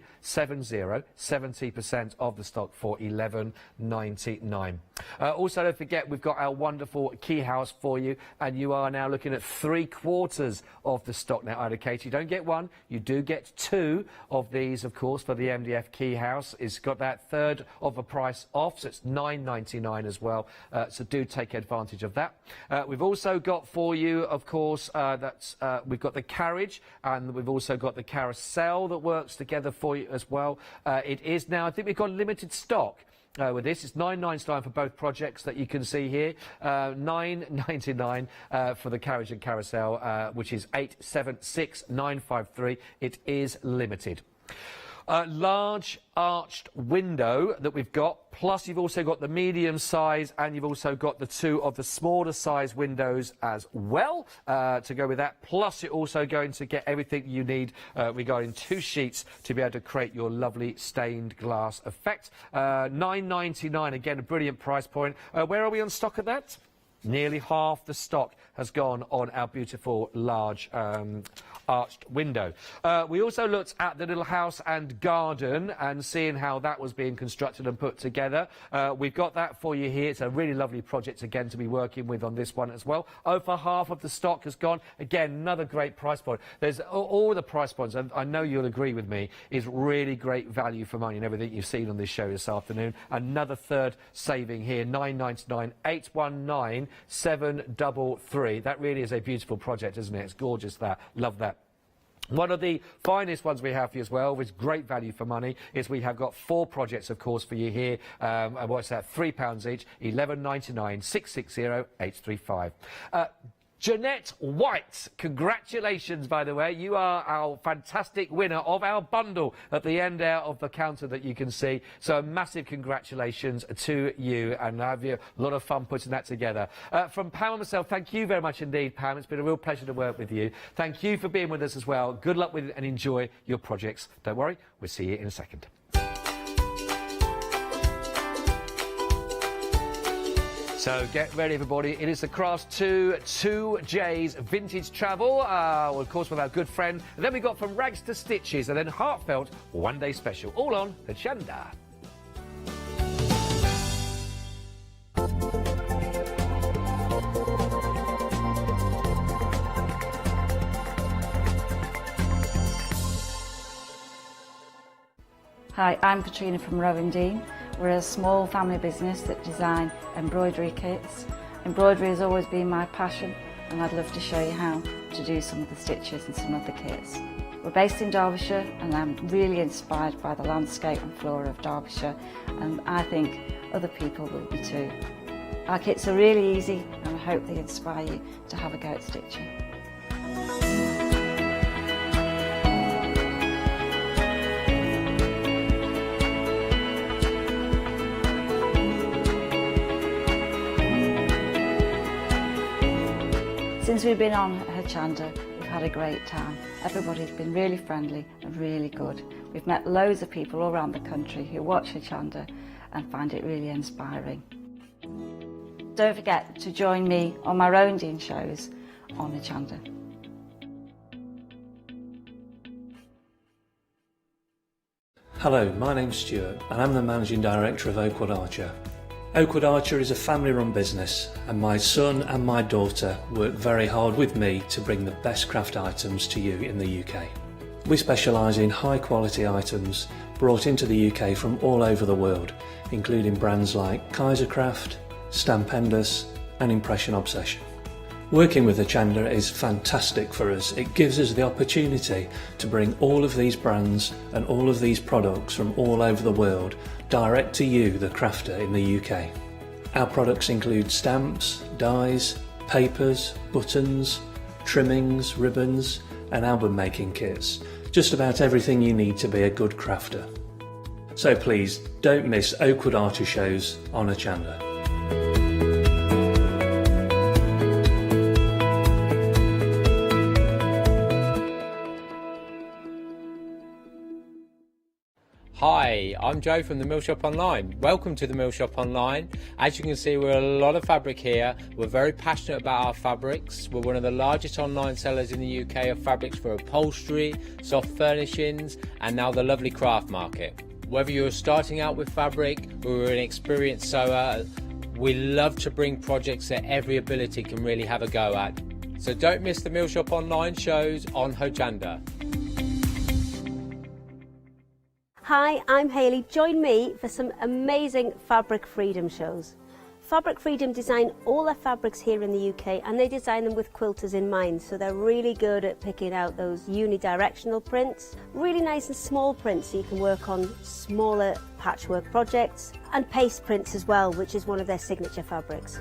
of the stock for $11.99. Also, don't forget, we've got our wonderful key house for you, and you are now looking at 3/4 of the stock now allocated. You don't get one, you do get two of these, of course, for the MDF key house. It's got that third of the price off, so it's $9.99 as well, so do take advantage of that. We've also got for you, of course, we've got the carriage, and we've also got the carousel that works together for you as well. It is now, I think we've got limited stock with this. It's $9.99 for both projects that you can see here. $9.99 for the carriage and carousel, which is 876953. It is limited. Large arched window that we've got, plus you've also got the medium size, and you've also got the two of the smaller size windows as well to go with that. Plus you're also going to get everything you need regarding two sheets to be able to create your lovely stained glass effect. $9.99, again a brilliant price point. Where are we on stock at that? Nearly half the stock has gone on our beautiful large arched window. We also looked at the little house and garden and seeing how that was being constructed and put together. We've got that for you here. It's a really lovely project again to be working with on this one as well. Over half of the stock has gone. Again, another great price point. There's all the price points, and I know you'll agree with me, is really great value for money and everything you've seen on this show this afternoon. Another third saving here, $9.99, 819 733. That really is a beautiful project, isn't it? It's gorgeous, that. Love that. One of the finest ones we have for you as well, with great value for money, is we have got 4 projects, of course, for you here. And what's that? £3 each, $11.99, 660 835. Jeanette White, congratulations, by the way. You are our fantastic winner of our bundle at the end there of the counter that you can see. So a massive congratulations to you, and have you a lot of fun putting that together. From Pam and myself, thank you very much indeed, Pam. It's been a real pleasure to work with you. Thank you for being with us as well. Good luck with it and enjoy your projects. Don't worry, we'll see you in a second. So get ready, everybody. It is the Crafts 2J's Vintage Travel, of course, with our good friend. And then we got From Rags to Stitches, and then Heartfelt One Day Special, all on Hochanda. Hi, I'm Katrina from Rowan Dean. We're a small family business that design embroidery kits. Embroidery has always been my passion, and I'd love to show you how to do some of the stitches and some of the kits. We're based in Derbyshire, and I'm really inspired by the landscape and flora of Derbyshire, and I think other people will be too. Our kits are really easy, and I hope they inspire you to have a go at stitching. Since we've been on Hochanda, we've had a great time. Everybody's been really friendly and really good. We've met loads of people all around the country who watch Hochanda and find it really inspiring. Don't forget to join me on my Rowan Dean shows on Hochanda. Hello, my name's Stuart and I'm the Managing Director of Oakwood Archer. Oakwood Archer is a family-run business, and my son and my daughter work very hard with me to bring the best craft items to you in the UK. We specialise in high-quality items brought into the UK from all over the world, including brands like Kaisercraft, Stampendous and Impression Obsession. Working with Hochanda is fantastic for us. It gives us the opportunity to bring all of these brands and all of these products from all over the world direct to you, the crafter in the UK. Our products include stamps, dies, papers, buttons, trimmings, ribbons and album making kits. Just about everything you need to be a good crafter. So please don't miss Oakwood Archer shows on Hochanda. Hi, I'm Joe from the Mill Shop Online. Welcome to the Mill Shop Online. As you can see, we're a lot of fabric here. We're very passionate about our fabrics. We're one of the largest online sellers in the UK of fabrics for upholstery, soft furnishings, and now the lovely craft market. Whether you're starting out with fabric or an experienced sewer, we love to bring projects that every ability can really have a go at. So don't miss the Mill Shop Online shows on Hochanda. Hi, I'm Hayley. Join me for some amazing Fabric Freedom shows. Fabric Freedom design all their fabrics here in the UK, and they design them with quilters in mind, so they're really good at picking out those unidirectional prints, really nice and small prints so you can work on smaller patchwork projects, and paste prints as well, which is one of their signature fabrics.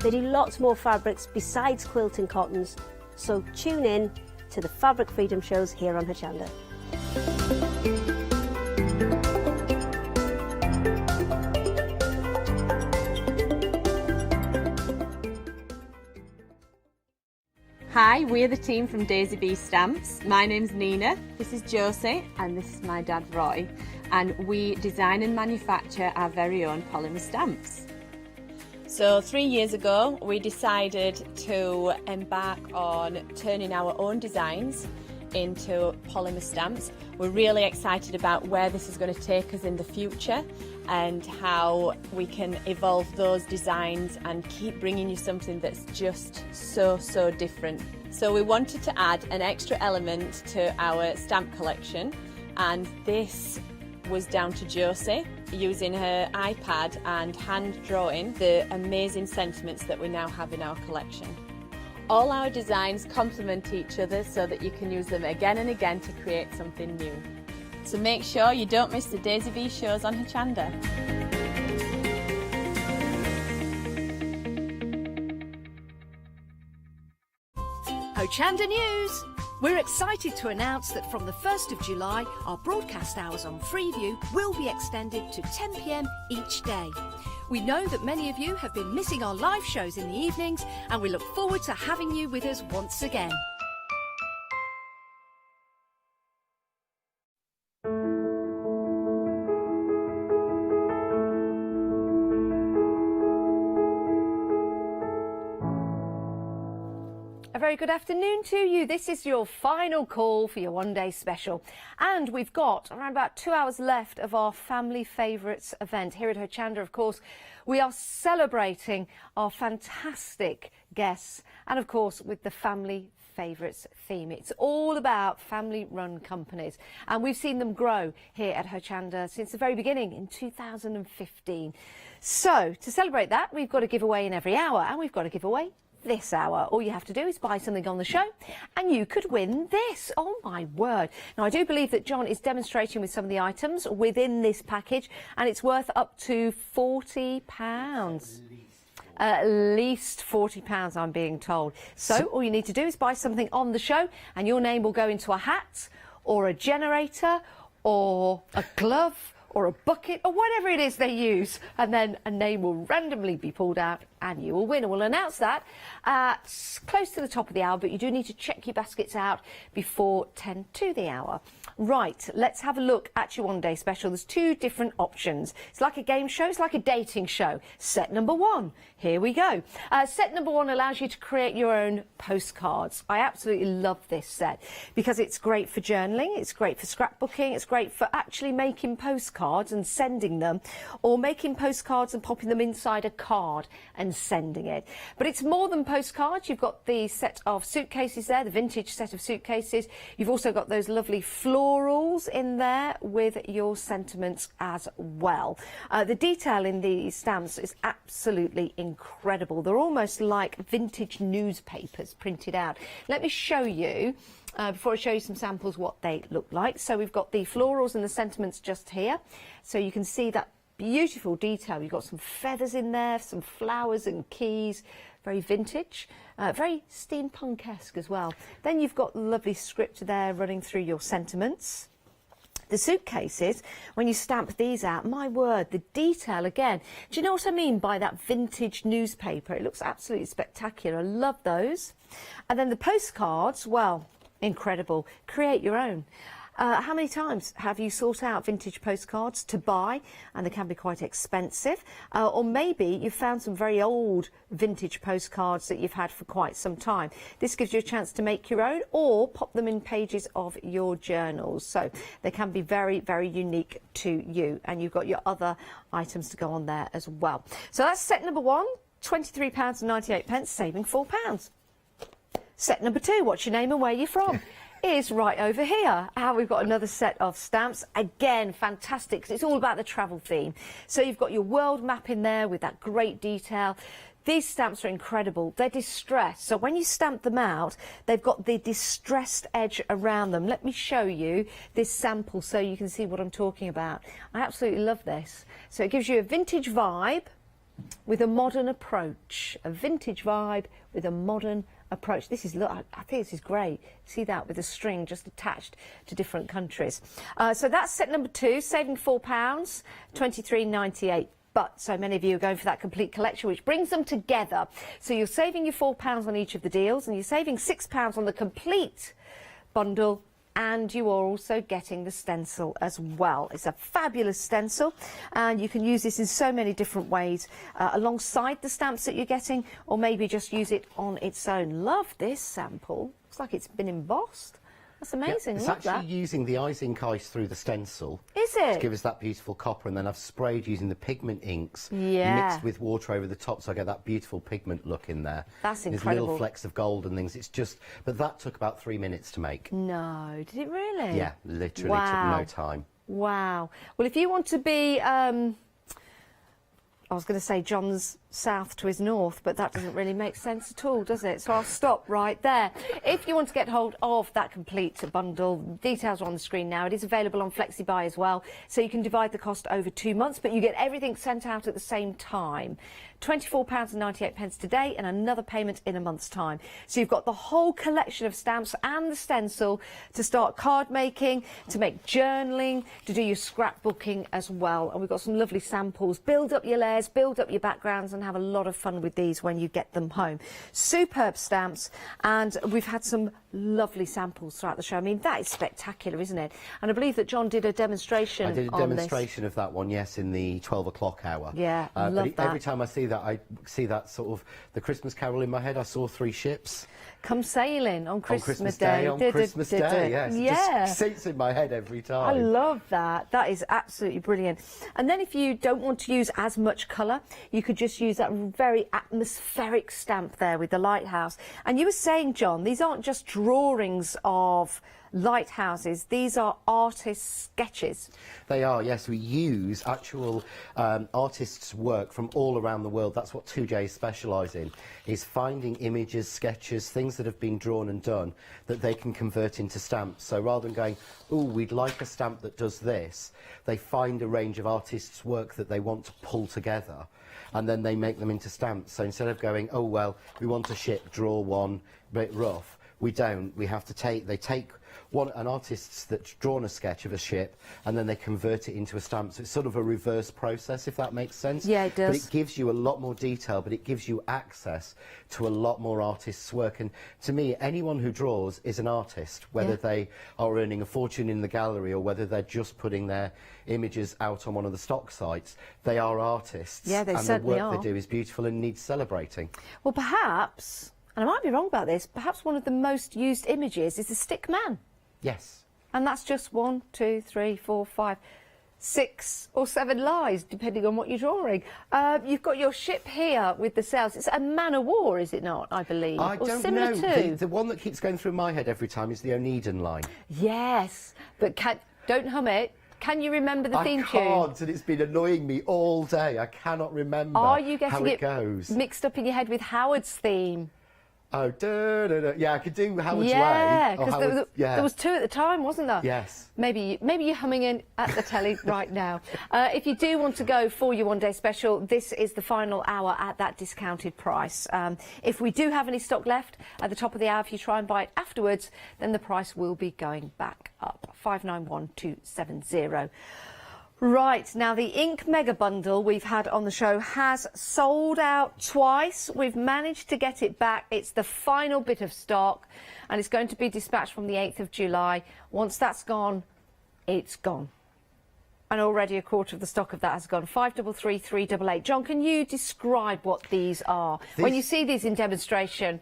They do lots more fabrics besides quilt and cottons, so tune in to the Fabric Freedom shows here on Hochanda. Hi, we're the team from Daisy Bee Stamps. My name's Nina, this is Josie, and this is my dad Roy, and we design and manufacture our very own polymer stamps. So 3 years ago we decided to embark on turning our own designs into polymer stamps. We're really excited about where this is going to take us in the future and how we can evolve those designs and keep bringing you something that's just so different. So we wanted to add an extra element to our stamp collection, and this was down to Josie using her iPad and hand drawing the amazing sentiments that we now have in our collection. All our designs complement each other so that you can use them again and again to create something new. So make sure you don't miss the Daisy Bee shows on Hochanda. Hochanda News. We're excited to announce that from the 1st of July, our broadcast hours on Freeview will be extended to 10 p.m. each day. We know that many of you have been missing our live shows in the evenings, and we look forward to having you with us once again. A very good afternoon to you. This is your final call for your one-day special. And we've got around about 2 hours left of our Family Favourites event. Here at Hochanda, of course, we are celebrating our fantastic guests and, of course, with the Family Favourites theme. It's all about family-run companies, and we've seen them grow here at Hochanda since the very beginning in 2015. So, to celebrate that, we've got a giveaway in every hour, and we've got a giveaway this hour. All you have to do is buy something on the show and you could win this. Oh my word. Now I do believe that John is demonstrating with some of the items within this package, and it's worth up to £40. At least £40, I'm being told. So all you need to do is buy something on the show and your name will go into a hat or a generator or a glove or a bucket or whatever it is they use, and then a name will randomly be pulled out and you will win. And we'll announce that close to the top of the hour, but you do need to check your baskets out before 10 to the hour. Right, let's have a look at your one-day special. There's two different options. It's like a game show, it's like a dating show. Set number one, here we go. Set number one allows you to create your own postcards. I absolutely love this set because it's great for journaling, it's great for scrapbooking, it's great for actually making postcards and sending them, or making postcards and popping them inside a card and sending it. But it's more than postcards. You've got the set of suitcases there, the vintage set of suitcases. You've also got those lovely florals in there with your sentiments as well. The detail in these stamps is absolutely incredible. They're almost like vintage newspapers printed out. Let me show you before I show you some samples what they look like. So we've got the florals and the sentiments just here, so you can see that beautiful detail. You've got some feathers in there, some flowers and keys, very vintage, very steampunk-esque as well. Then you've got lovely script there running through your sentiments. The suitcases, when you stamp these out, my word, the detail again. Do you know what I mean by that vintage newspaper? It looks absolutely spectacular. I love those. And then the postcards, well, incredible. Create your own. How many times have you sought out vintage postcards to buy, and they can be quite expensive, or maybe you've found some very old vintage postcards that you've had for quite some time. This gives you a chance to make your own or pop them in pages of your journals, so they can be very, very unique to you, and you've got your other items to go on there as well. So that's set number one, £23.98, saving £4. Set number two, what's your name and where you're from? Is right over here. We've got another set of stamps. Again, fantastic, 'cause it's all about the travel theme. So you've got your world map in there with that great detail. These stamps are incredible. They're distressed. So when you stamp them out, they've got the distressed edge around them. Let me show you this sample so you can see what I'm talking about. I absolutely love this. So it gives you a vintage vibe with a modern approach. A vintage vibe with a modern approach. This is, look, I think this is great. See that with a string just attached to different countries. So that's set number two, saving £4, £23.98. But so many of you are going for that complete collection, which brings them together. So you're saving your £4 on each of the deals, and you're saving £6 on the complete bundle, and you are also getting the stencil as well. It's a fabulous stencil, and you can use this in so many different ways alongside the stamps that you're getting, or maybe just use it on its own. Love this sample. Looks like it's been embossed. That's amazing. Yeah, it's Love actually that. using the icing ice through the stencil. Is it? To give us that beautiful copper, and then I've sprayed using the pigment inks Yeah. mixed with water over the top, so I get that beautiful pigment look in there. That's There's incredible. little flecks of gold and things. It's just, but that took about 3 minutes to make. No, did it really? Yeah, literally Wow. took no time. Wow. Well, if you want to be, I was going to say John's south to his north, but that doesn't really make sense at all, does it? So I'll stop right there. If you want to get hold of that complete bundle, details are on the screen now. It is available on FlexiBuy as well, so you can divide the cost over 2 months, but you get everything sent out at the same time. £24.98 today and another payment in a month's time. So you've got the whole collection of stamps and the stencil to start card making, to make journaling, to do your scrapbooking as well. And we've got some lovely samples. Build up your layers, build up your backgrounds and have a lot of fun with these when you get them home. Superb stamps, and we've had some lovely samples throughout the show. I mean, that is spectacular, isn't it? And I believe that John did a demonstration on this. I did a demonstration of that one, yes, in the 12 o'clock hour. Yeah, love that. Every time I see that, I see that sort of the Christmas carol in my head. I saw 3 ships come sailing on Christmas Day. On Christmas Day, yes. Yeah. It just sits in my head every time. I love that. That is absolutely brilliant. And then if you don't want to use as much colour, you could just use that very atmospheric stamp there with the lighthouse. And you were saying, John, these aren't just drawings of lighthouses, these are artists' sketches. They are, yes. We use actual artists' work from all around the world. That's what 2J specialise in, is finding images, sketches, things that have been drawn and done that they can convert into stamps. So rather than going, oh, we'd like a stamp that does this, they find a range of artists' work that they want to pull together, and then they make them into stamps. So instead of going, oh, well, we want a ship, draw one, bit rough, we don't. We have to take, they take an artist that's drawn a sketch of a ship and then they convert it into a stamp. So it's sort of a reverse process, if that makes sense. Yeah, it does. But it gives you a lot more detail, but it gives you access to a lot more artists' work. And to me, anyone who draws is an artist, whether they are earning a fortune in the gallery or whether they're just putting their images out on one of the stock sites. They are artists. Yeah, they and certainly the work are. they do is beautiful and needs celebrating. Well, perhaps, and I might be wrong about this, perhaps one of the most used images is the stick man. Yes. And that's just 1, 2, 3, 4, 5, 6 or 7 lies, depending on what you're drawing. You've got your ship here with the sails. It's a man of war, is it not, I believe? I don't similar know. to? The one that keeps going through my head every time is the Oneiden line. Yes, but don't hum it. Can you remember the theme tune? I can't, and it's been annoying me all day. I cannot remember Are you how getting it goes. Mixed up in your head with Howard's theme? Oh, yeah, I could do Howard's Way. Yeah, because there was 2 at the time, wasn't there? Yes. Maybe you're humming in at the telly right now. If you do want to go for your one-day special, this is the final hour at that discounted price. If we do have any stock left at the top of the hour, if you try and buy it afterwards, then the price will be going back up. 591270. Right, now the ink mega bundle we've had on the show has sold out twice. We've managed to get it back. It's the final bit of stock and it's going to be dispatched from the 8th of July. Once that's gone, it's gone. And already a quarter of the stock of that has gone. 533 388. John, can you describe what these are? When you see these in demonstration,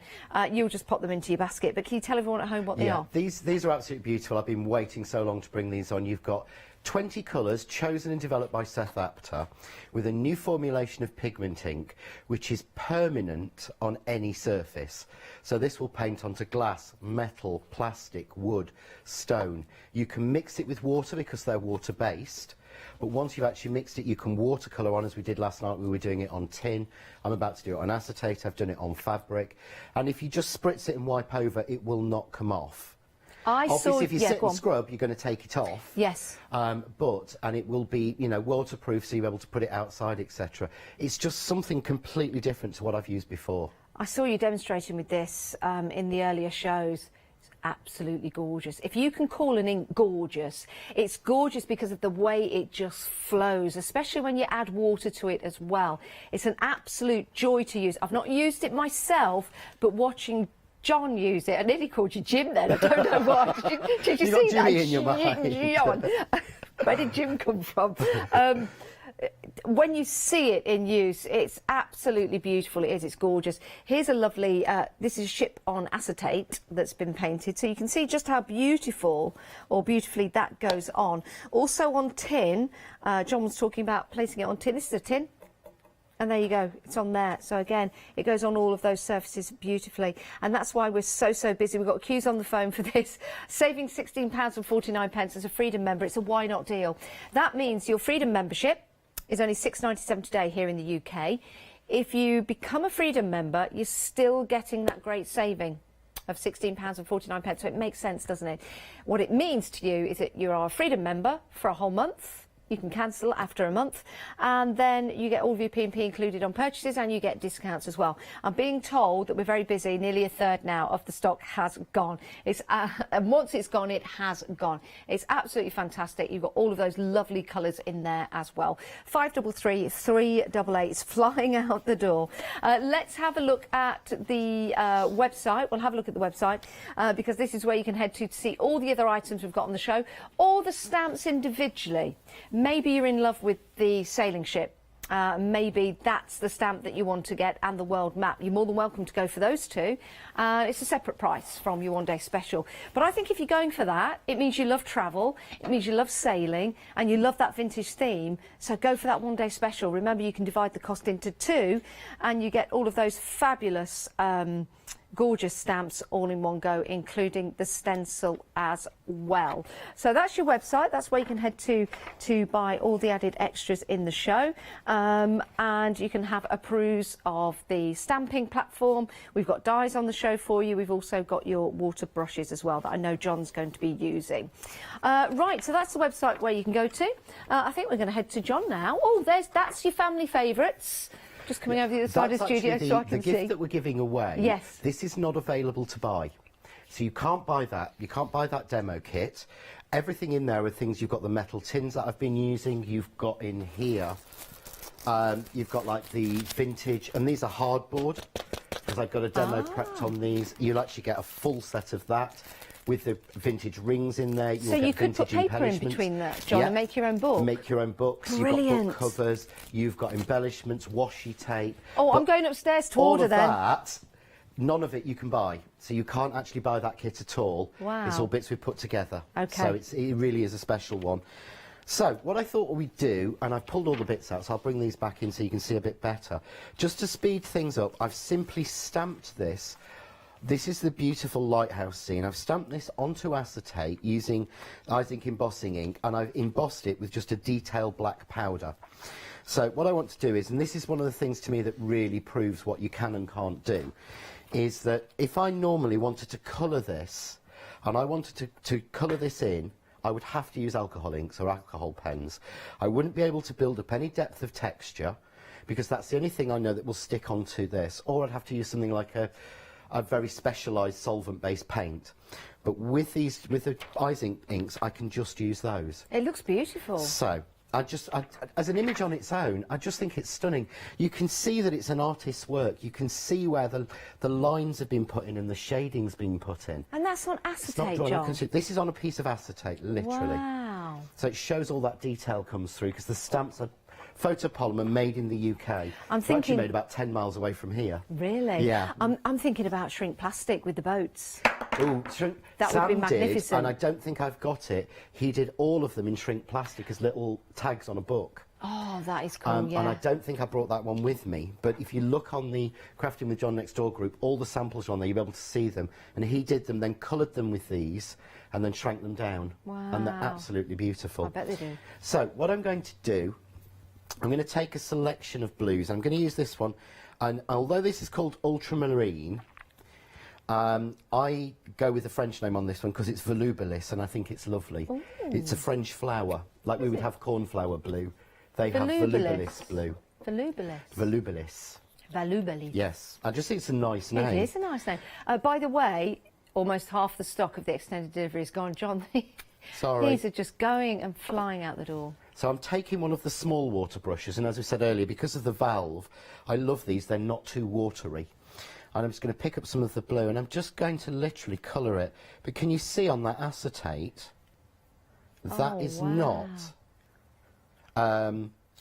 you'll just pop them into your basket. But can you tell everyone at home what they are? These are absolutely beautiful. I've been waiting so long to bring these on. You've got 20 colours chosen and developed by Seth Apter with a new formulation of pigment ink which is permanent on any surface. So this will paint onto glass, metal, plastic, wood, stone. You can mix it with water because they're water based, but once you've actually mixed it you can watercolour on, as we did last night. We were doing it on tin. I'm about to do it on acetate. I've done it on fabric, and if you just spritz it and wipe over, it will not come off. Obviously, if you sit and scrub, you're going to take it off. Yes. And it will be, you know, waterproof, so you'll be able to put it outside, etc. It's just something completely different to what I've used before. I saw you demonstrating with this in the earlier shows. It's absolutely gorgeous. If you can call an ink gorgeous, it's gorgeous because of the way it just flows, especially when you add water to it as well. It's an absolute joy to use. I've not used it myself, but watching John use it. I nearly called you Jim then. I don't know why. Did you see got Jimmy that? In your mind. John. Where did Jim come from? When you see it in use, it's absolutely beautiful. It is. It's gorgeous. Here's a lovely, this is a ship on acetate that's been painted. So you can see just how beautiful or beautifully that goes on. Also on tin, John was talking about placing it on tin. This is a tin. And there you go, it's on there. So again, it goes on all of those surfaces beautifully. And that's why we're so busy. We've got queues on the phone for this. Saving £16.49 as a Freedom member. It's a why not deal. That means your Freedom membership is only £6.97 today here in the UK. if you become a Freedom member, you're still getting that great saving of £16.49, so it makes sense, doesn't it? What it means to you is that you are a Freedom member for a whole month. You can cancel after a month, and then you get all of your P&P included on purchases, and you get discounts as well. I'm being told that we're very busy. Nearly a third now of the stock has gone. And once it's gone, it has gone. It's absolutely fantastic. You've got all of those lovely colours in there as well. 533 388 flying out the door. Let's have a look at the website. We'll have a look at the website because this is where you can head to see all the other items we've got on the show, all the stamps individually. Maybe you're in love with the sailing ship. Maybe that's the stamp that you want to get, and the world map. You're more than welcome to go for those two. It's a separate price from your one-day special. But I think if you're going for that, it means you love travel, it means you love sailing, and you love that vintage theme. So go for that one-day special. Remember, you can divide the cost into two, and you get all of those fabulous gorgeous stamps all in one go, including the stencil as well. So that's your website. That's where you can head to buy all the added extras in the show, and you can have a peruse of the stamping platform. We've got dies on the show for you. We've also got your water brushes as well that I know John's going to be using. Right, so that's the website where you can go to. I think we're going to head to John now. Oh, that's your family favourites. Just coming over the other side of the studio so I can see. The gift that we're giving away, yes, this is not available to buy. So you can't buy that. You can't buy that demo kit. Everything in there are things. You've got the metal tins that I've been using. You've got in here, you've got like the vintage, and these are hardboard, because I've got a demo prepped on these. You'll actually get a full set of that, with the vintage rings in there. So you could put paper in between that, John, and make your own book? Make your own books. Brilliant. You've got book covers, you've got embellishments, washi tape. Oh, I'm going upstairs to order then. All of that, none of it you can buy. So you can't actually buy that kit at all. Wow. It's all bits we've put together. Okay. So it really is a special one. So what I thought we'd do, and I've pulled all the bits out, so I'll bring these back in so you can see a bit better. Just to speed things up, I've simply stamped this. This is the beautiful lighthouse scene. I've stamped this onto acetate using Isaac embossing ink, and I've embossed it with just a detailed black powder. So what I want to do is, and this is one of the things to me that really proves what you can and can't do, is that if I normally wanted to colour this, and I wanted to colour this in, I would have to use alcohol inks or alcohol pens. I wouldn't be able to build up any depth of texture, because that's the only thing I know that will stick onto this, or I'd have to use something like a very specialised solvent-based paint. But with the Isaac inks, I can just use those. It looks beautiful. So, as an image on its own, I just think it's stunning. You can see that it's an artist's work. You can see where the lines have been put in and the shading's been put in. And that's on acetate, John? This is on a piece of acetate, literally. Wow. So it shows all that detail comes through, because the stamps are photopolymer made in the UK. I'm thinking, actually made about 10 miles away from here. Really? Yeah. I'm thinking about shrink plastic with the boats. Ooh, that Sam would be magnificent. Did, and I don't think I've got it. He did all of them in shrink plastic as little tags on a book. Oh, that is cool, yeah. And I don't think I brought that one with me, but if you look on the Crafting with John Next Door group, all the samples are on there, you'll be able to see them. And he did them, then coloured them with these, and then shrank them down. Wow. And they're absolutely beautiful. I bet they do. So, what I'm going to do, I'm going to take a selection of blues. I'm going to use this one, and although this is called ultramarine, I go with the French name on this one because it's volubilis, and I think it's lovely. Ooh. It's a French flower, like we would have cornflower blue. They have volubilis blue. Volubilis. Volubilis. Volubilis. Yes, I just think it's a nice name. It is a nice name. By the way, almost half the stock of the extended delivery is gone, John. Sorry. These are just going and flying out the door. So I'm taking one of the small water brushes, and as we said earlier, because of the valve, I love these. They're not too watery. And I'm just going to pick up some of the blue, and I'm just going to literally colour it. But can you see on that acetate, that is not...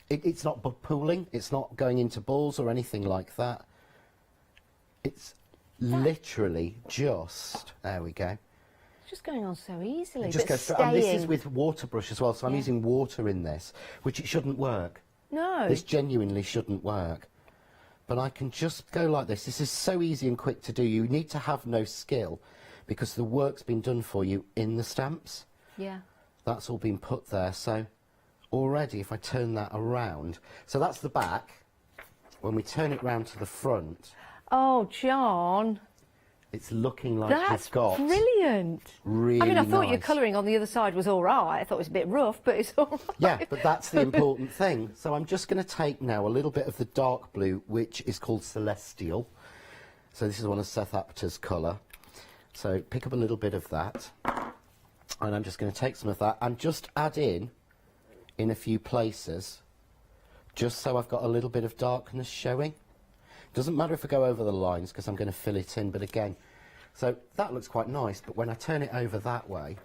it's not pooling, it's not going into balls or anything like that. It's literally just... There we go. It's just going on so easily, It just but goes staying. and this is with water brush as well, so I'm using water in this, which it shouldn't work. No. This genuinely shouldn't work. But I can just go like this. This is so easy and quick to do. You need to have no skill, because the work's been done for you in the stamps. Yeah. That's all been put there. So already, if I turn that around, so that's the back. when we turn it round to the front, Oh, John. it's looking like That's we've got brilliant. really I mean, I thought your nice- colouring on the other side was all right. I thought it was a bit rough, but it's all right. Yeah, but that's the important thing. So I'm just going to take now a little bit of the dark blue, which is called Celestial. So this is one of Seth Apter's colour. So pick up a little bit of that. And I'm just going to take some of that and just add in a few places, just so I've got a little bit of darkness showing. Doesn't matter if I go over the lines, because I'm going to fill it in, but again, so that looks quite nice, but when I turn it over that way,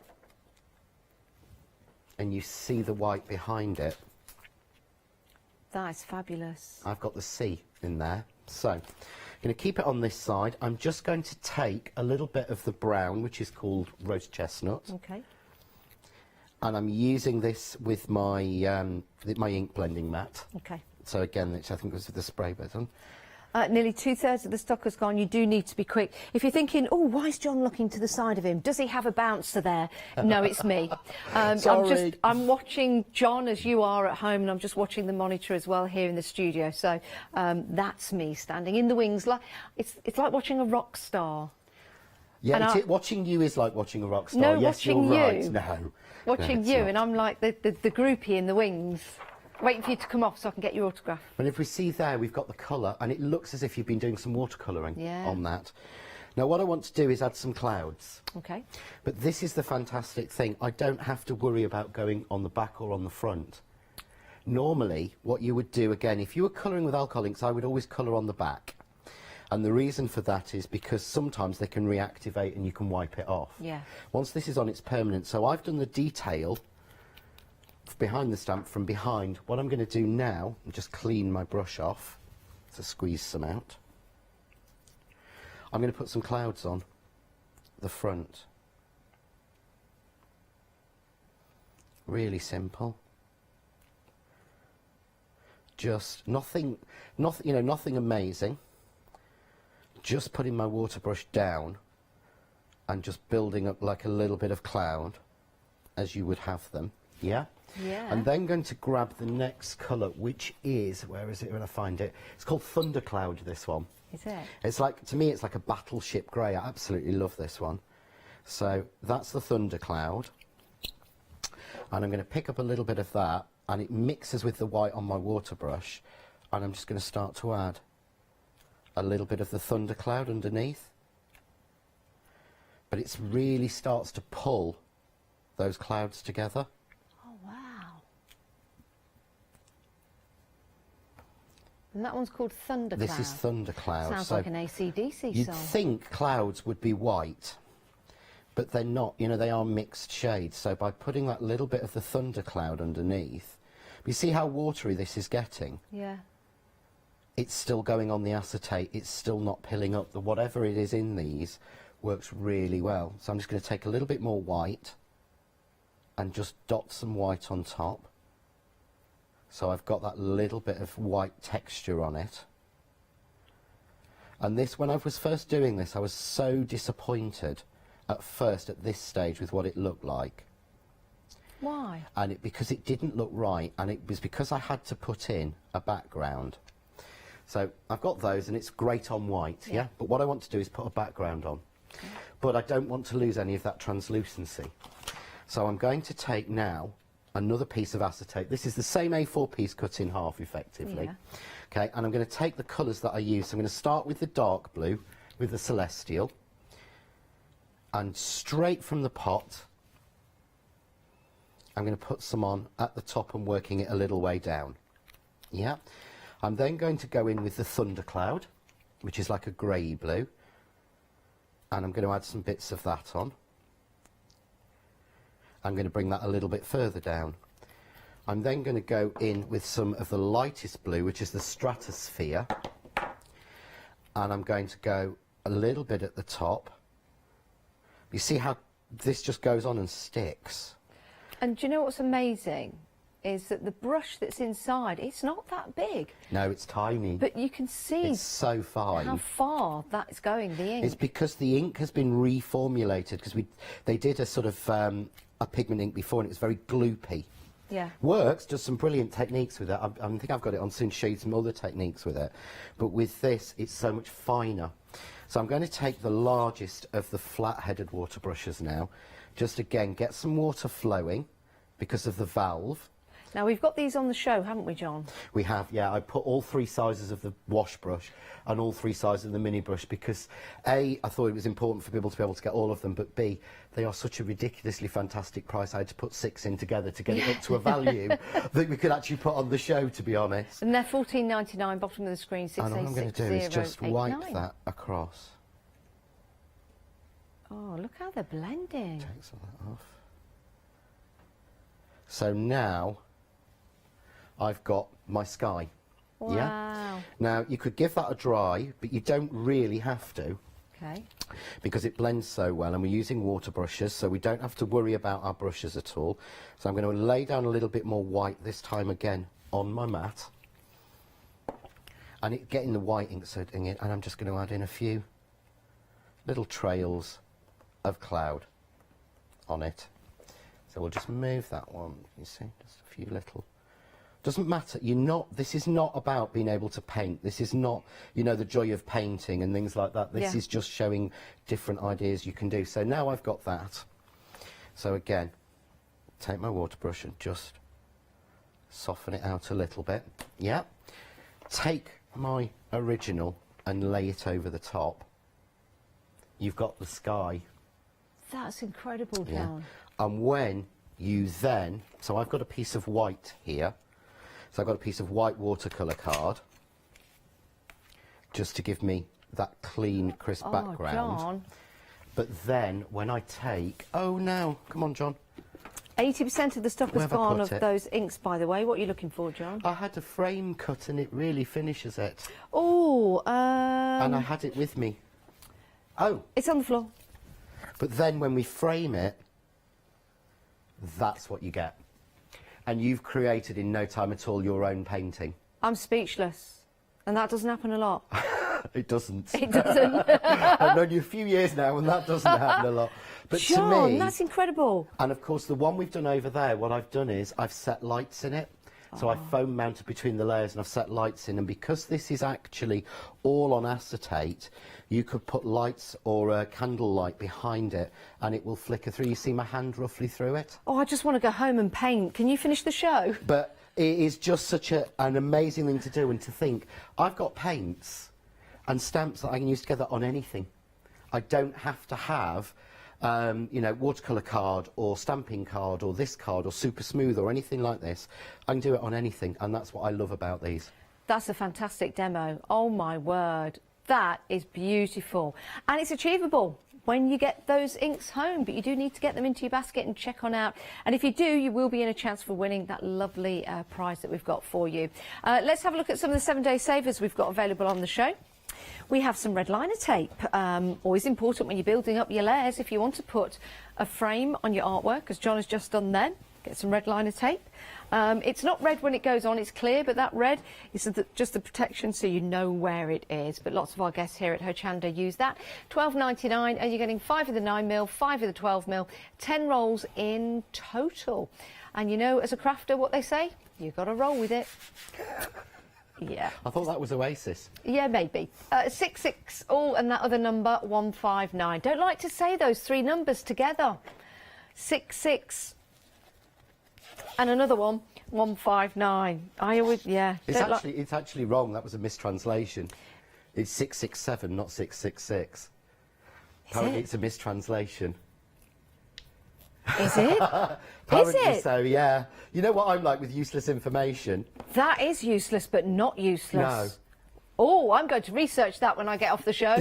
and you see the white behind it, That is fabulous. I've got the sea in there. So I'm going to keep it on this side. I'm just going to take a little bit of the brown, which is called roast chestnut. Okay. And I'm using this with my my ink blending mat. Okay. So again, which I think was with the spray button. Nearly 2/3 of the stock has gone. You do need to be quick. If you're thinking, oh, why is John looking to the side of him? Does he have a bouncer there? No, it's me. Sorry. I'm watching John as you are at home, and I'm just watching the monitor as well here in the studio. So that's me standing in the wings. It's like watching a rock star. Yeah, watching you is like watching a rock star. No, yes, watching you're right. you. No. Watching no, you, not. and I'm like the groupie in the wings, waiting for you to come off so I can get your autograph. And if we see there, we've got the colour, and it looks as if you've been doing some watercolouring on that. Now, what I want to do is add some clouds. Okay. But this is the fantastic thing. I don't have to worry about going on the back or on the front. Normally, what you would do, again, if you were colouring with alcohol inks, I would always colour on the back. And the reason for that is because sometimes they can reactivate and you can wipe it off. Yeah. Once this is on, it's permanent. So I've done the detail behind the stamp from behind. What I'm going to do now, and just clean my brush off to squeeze some out. I'm going to put some clouds on the front. Really simple. Just nothing, you know, nothing amazing. Just putting my water brush down and just building up like a little bit of cloud as you would have them. Yeah? Yeah. And then going to grab the next colour, which is, where is it when I find it? It's called Thundercloud, this one. Is it? It's like, to me, it's like a battleship grey. I absolutely love this one. So that's the Thundercloud. And I'm going to pick up a little bit of that, and it mixes with the white on my water brush, and I'm just going to start to add a little bit of the Thundercloud underneath. But it really starts to pull those clouds together. Oh, wow. And that one's called Thundercloud. This is Thundercloud. Sounds so like an AC/DC you'd song. think clouds would be white, but they're not. You know, they are mixed shades. So by putting that little bit of the Thundercloud underneath, you see how watery this is getting? Yeah. It's still going on the acetate. It's still not pilling up. Whatever it is in these works really well. So I'm just going to take a little bit more white and just dot some white on top. So I've got that little bit of white texture on it. And this, when I was first doing this, I was so disappointed at first at this stage with what it looked like. Why? And because it didn't look right, and it was because I had to put in a background. So I've got those, and it's great on white, yeah? But what I want to do is put a background on. Okay. But I don't want to lose any of that translucency. So I'm going to take now another piece of acetate. This is the same A4 piece cut in half, effectively. Yeah. Okay, and I'm going to take the colours that I use. So I'm going to start with the dark blue, with the Celestial, and straight from the pot, I'm going to put some on at the top and working it a little way down. Yeah. I'm then going to go in with the Thundercloud, which is like a grey blue, and I'm going to add some bits of that on. I'm going to bring that a little bit further down. I'm then going to go in with some of the lightest blue, which is the Stratosphere, and I'm going to go a little bit at the top. You see how this just goes on and sticks? And do you know what's amazing? Is that the brush that's inside, it's not that big. No, it's tiny. But you can see it's so fine. How far that's going, the ink. It's because the ink has been reformulated, because they did a sort of a pigment ink before, and it was very gloopy. Yeah. Works, does some brilliant techniques with it. I think I've got it on soon to show you some other techniques with it. But with this, it's so much finer. So I'm going to take the largest of the flat-headed water brushes now. Just again, get some water flowing because of the valve. Now, we've got these on the show, haven't we, John? We have, yeah. I put all 3 sizes of the wash brush and all 3 sizes of the mini brush because, A, I thought it was important for people to be able to get all of them, but B, they are such a ridiculously fantastic price. I had to put 6 in together to get it up to a value that we could actually put on the show, to be honest. And they're $14.99, bottom of the screen, 6860889. And all I'm going to do is just wipe that across. Oh, look how they're blending. Take some of that off. So now I've got my sky. Wow. Yeah. Now you could give that a dry, but you don't really have to. Okay. Because it blends so well, and we're using water brushes, so we don't have to worry about our brushes at all. So I'm going to lay down a little bit more white this time again on my mat, and getting the white ink in it, and I'm just going to add in a few little trails of cloud on it. So we'll just move that one, you see, just a few little. Doesn't matter, this is not about being able to paint. This is not, you know, the joy of painting and things like that. This is just showing different ideas you can do. So now I've got that. So again, take my water brush and just soften it out a little bit. Yeah. Take my original and lay it over the top. You've got the sky. That's incredible, John. Yeah. And when you then, so I've got a piece of white here. So I've got a piece of white watercolour card, just to give me that clean, crisp background. John. But then, when I take... Oh, no. Come on, John. 80% of the stock has gone of those inks, by the way. What are you looking for, John? I had a frame cut and it really finishes it. Oh, And I had it with me. Oh. It's on the floor. But then when we frame it, that's what you get. And you've created in no time at all your own painting. I'm speechless. And that doesn't happen a lot. It doesn't. It doesn't. I've known you a few years now and that doesn't happen a lot. But John, to me... that's incredible. And of course the one we've done over there, what I've done is I've set lights in it. So I've foam mounted between the layers and I've set lights in, and because this is actually all on acetate, you could put lights or a candle light behind it and it will flicker through. You see my hand roughly through it? Oh, I just want to go home and paint. Can you finish the show? But it is just such an amazing thing to do, and to think, I've got paints and stamps that I can use together on anything. I don't have to have you know, watercolour card or stamping card or this card or super smooth or anything like this. I can do it on anything, and that's what I love about these. That's a fantastic demo. Oh my word, that is beautiful. And it's achievable when you get those inks home, but you do need to get them into your basket and check on out. And if you do, you will be in a chance for winning that lovely prize that we've got for you. Let's have a look at some of the 7-day savers we've got available on the show. We have some red liner tape, always important when you're building up your layers. If you want to put a frame on your artwork, as John has just done then, get some red liner tape. It's not red when it goes on, it's clear, but that red is just the protection so you know where it is. But lots of our guests here at Hochanda use that. $12.99, and you're getting 5 of the 9mm, 5 of the 12mm, 10 rolls in total. And you know, as a crafter, what they say? You've got to roll with it. Yeah. I thought that was Oasis. Yeah, maybe. 66, oh, and that other number, 159. Don't like to say those 3 numbers together. 66, and another one, 159. I always, yeah. It's actually wrong. That was a mistranslation. It's 667, not 666. Apparently it's a mistranslation. Is it? Apparently Is it? so, yeah. You know what I'm like with useless information? That is useless, but not useless. No. Oh, I'm going to research that when I get off the show.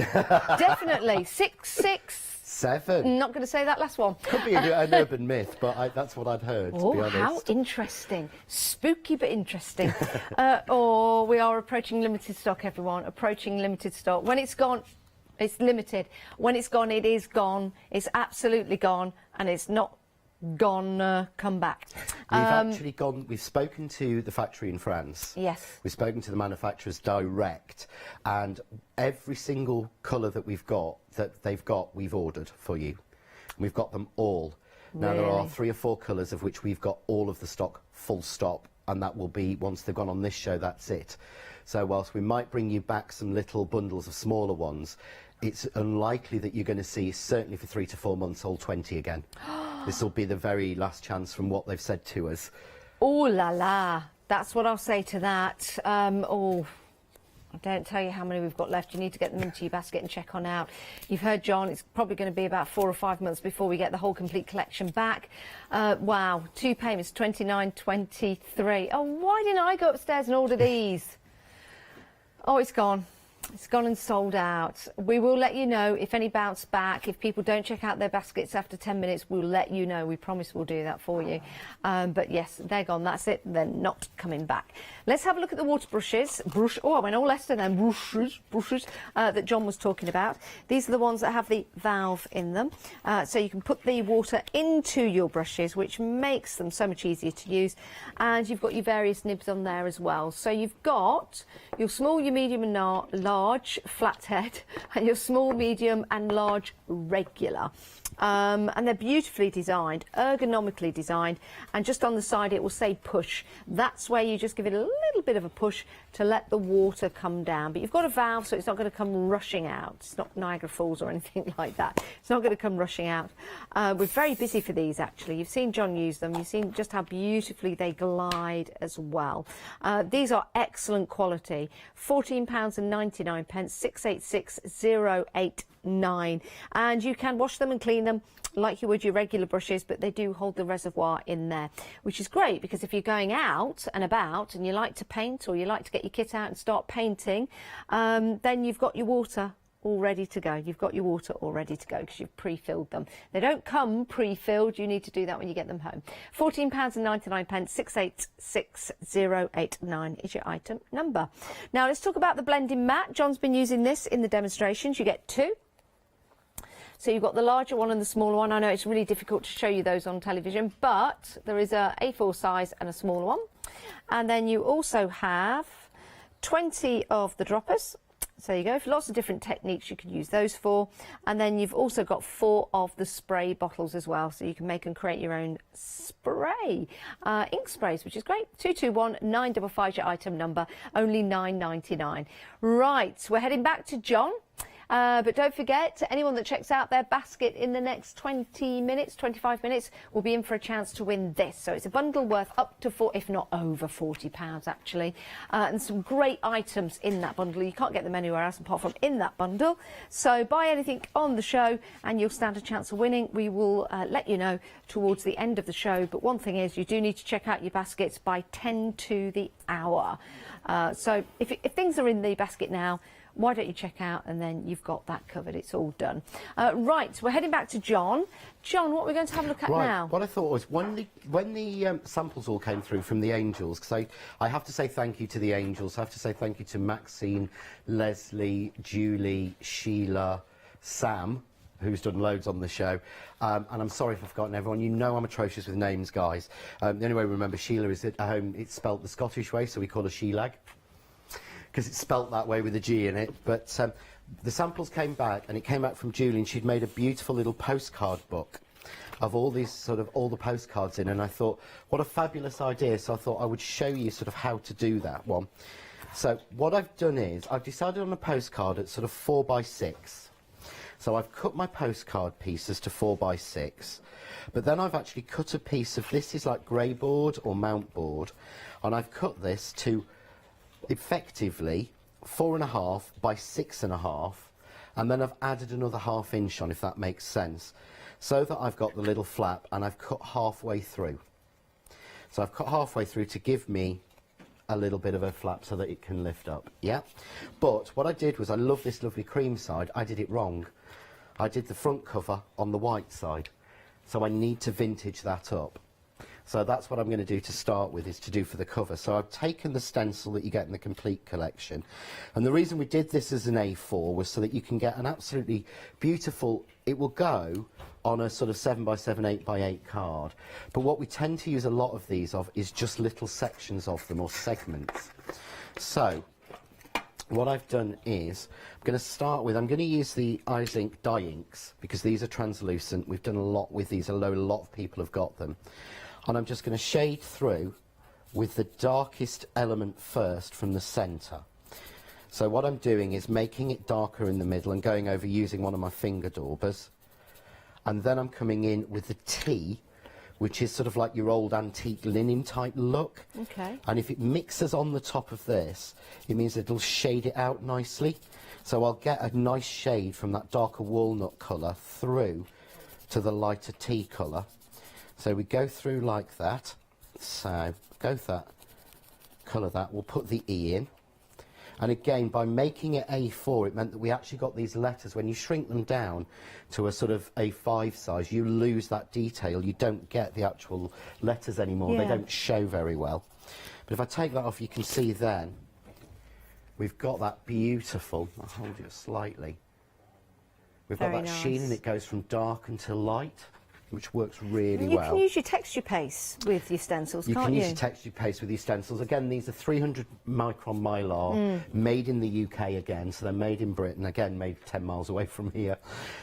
Definitely. 667. Not going to say that last one. Could be an urban myth, but that's what I'd heard, to be honest. How interesting. Spooky, but interesting. We are approaching limited stock, everyone. Approaching limited stock. When it's gone, it's limited. When it's gone, it is gone. It's absolutely gone, and it's not gonna come back. We've spoken to the factory in France. Yes. We've spoken to the manufacturers direct, and every single colour that they've got, we've ordered for you. We've got them all. Now there are Really? 3 or 4 colours of which we've got all of the stock full stop, and that will be, once they've gone on this show, that's it. So whilst we might bring you back some little bundles of smaller ones, it's unlikely that you're going to see, certainly for 3 to 4 months, all 20 again. This will be the very last chance from what they've said to us. Oh la la, that's what I'll say to that. Oh, I don't tell you how many we've got left. You need to get them into your basket and check on out. You've heard John, it's probably going to be about 4 or 5 months before we get the whole complete collection back. Wow, 2 payments, $29.23. Oh, why didn't I go upstairs and order these? Oh, it's gone. It's gone and sold out. We will let you know if any bounce back. If people don't check out their baskets after 10 minutes, we'll let you know. We promise we'll do that for you. But yes, they're gone. That's it. They're not coming back. Let's have a look at the water brushes. Oh, I went all Esther then. Brushes that John was talking about. These are the ones that have the valve in them. So you can put the water into your brushes, which makes them so much easier to use. And you've got your various nibs on there as well. So you've got your small, your medium and large flathead, and your small, medium and large regular. And they're beautifully designed, ergonomically designed, and just on the side it will say push. That's where you just give it a little bit of a push to let the water come down. But you've got a valve, so it's not going to come rushing out. It's not Niagara Falls or anything like that. It's not going to come rushing out. We're very busy for these, actually. You've seen John use them. You've seen just how beautifully they glide as well. These are excellent quality. £14.99, 686089. And you can wash them and clean them like you would your regular brushes, but they do hold the reservoir in there, which is great because if you're going out and about and you like to paint or you like to get your kit out and start painting, then you've got your water all ready to go. You've got your water all ready to go because you've pre-filled them. They don't come pre-filled. You need to do that when you get them home. £14.99, 686089 is your item number. Now let's talk about the blending mat. John's been using this in the demonstrations. You get 2. So you've got the larger one and the smaller one. I know it's really difficult to show you those on television, but there is a A4 size and a smaller one. And then you also have 20 of the droppers. So there you go, lots of different techniques you can use those for. And then you've also got 4 of the spray bottles as well, so you can make and create your own spray, ink sprays, which is great. 221955 is your item number, only £9.99. Right, we're heading back to John. But don't forget, anyone that checks out their basket in the next 20 minutes, 25 minutes, will be in for a chance to win this. So it's a bundle worth up to if not over £40 actually. And some great items in that bundle. You can't get them anywhere else apart from in that bundle. So buy anything on the show and you'll stand a chance of winning. We will let you know towards the end of the show. But one thing is, you do need to check out your baskets by 10 to the hour. So if things are in the basket now, why don't you check out and then you've got that covered. It's all done. Right, we're heading back to John. John, what are we going to have a look at now? What I thought was, when the samples all came through from the Angels, because I have to say thank you to the Angels. I have to say thank you to Maxine, Leslie, Julie, Sheila, Sam, who's done loads on the show. And I'm sorry if I've forgotten everyone. You know I'm atrocious with names, guys. The only way we remember Sheila is at home. It's spelt the Scottish way, so we call her Sheelag, because it's spelt that way with a G in it. But the samples came back, and it came back from Julie, and she'd made a beautiful little postcard book of all these all the postcards in, and I thought, what a fabulous idea. So I thought I would show you sort of how to do that one. So what I've done is, I've decided on a postcard at sort of 4 by 6. So I've cut my postcard pieces to 4 by 6, but then I've actually cut a piece of, this is like grey board or mount board, and I've cut this to effectively 4.5 by 6.5, and then I've added another ½ inch on, if that makes sense, so that I've got the little flap, and I've cut halfway through. So I've cut halfway through to give me a little bit of a flap so that it can lift up, yeah? But what I did was, I love this lovely cream side, I did it wrong. I did the front cover on the white side, so I need to vintage that up. So that's what I'm going to do to start with, is to do for the cover. So I've taken the stencil that you get in the complete collection, and the reason we did this as an A4 was so that you can get an absolutely beautiful, it will go on a sort of 7 by 7, 8 by 8 card. But what we tend to use a lot of these of is just little sections of them, or segments. So what I've done is, I'm going to start with, I'm going to use the Eyes Ink dye inks, because these are translucent. We've done a lot with these, a lot of people have got them. And I'm just going to shade through with the darkest element first from the centre. So what I'm doing is making it darker in the middle and going over using one of my finger daubers. And then I'm coming in with the tea, which is sort of like your old antique linen type look. Okay. And if it mixes on the top of this, it means it'll shade it out nicely. So I'll get a nice shade from that darker walnut colour through to the lighter tea colour. So we go through like that. So go for that, colour that. We'll put the E in. And again, by making it A4, it meant that we actually got these letters. When you shrink them down to a sort of A5 size, you lose that detail. You don't get the actual letters anymore. They don't show very well. But if I take that off, you can see then we've got that beautiful, I'll hold it slightly. We've got that sheen, and it goes from dark until light, which works really well. You can use your texture paste with your stencils, can't you? You can use your texture paste with your stencils. Again, these are 300 micron mylar, made in the UK again, so they're made in Britain, again, made 10 miles away from here.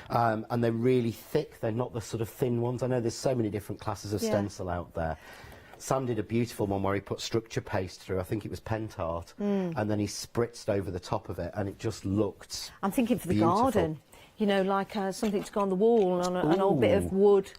And they're really thick, they're not the sort of thin ones. I know there's so many different classes of stencil out there. Sam did a beautiful one where he put structure paste through, I think it was Pentart, and then he spritzed over the top of it, and it just looked I'm thinking for the beautiful. garden. You know, like something to go on the wall, on an old bit of wood,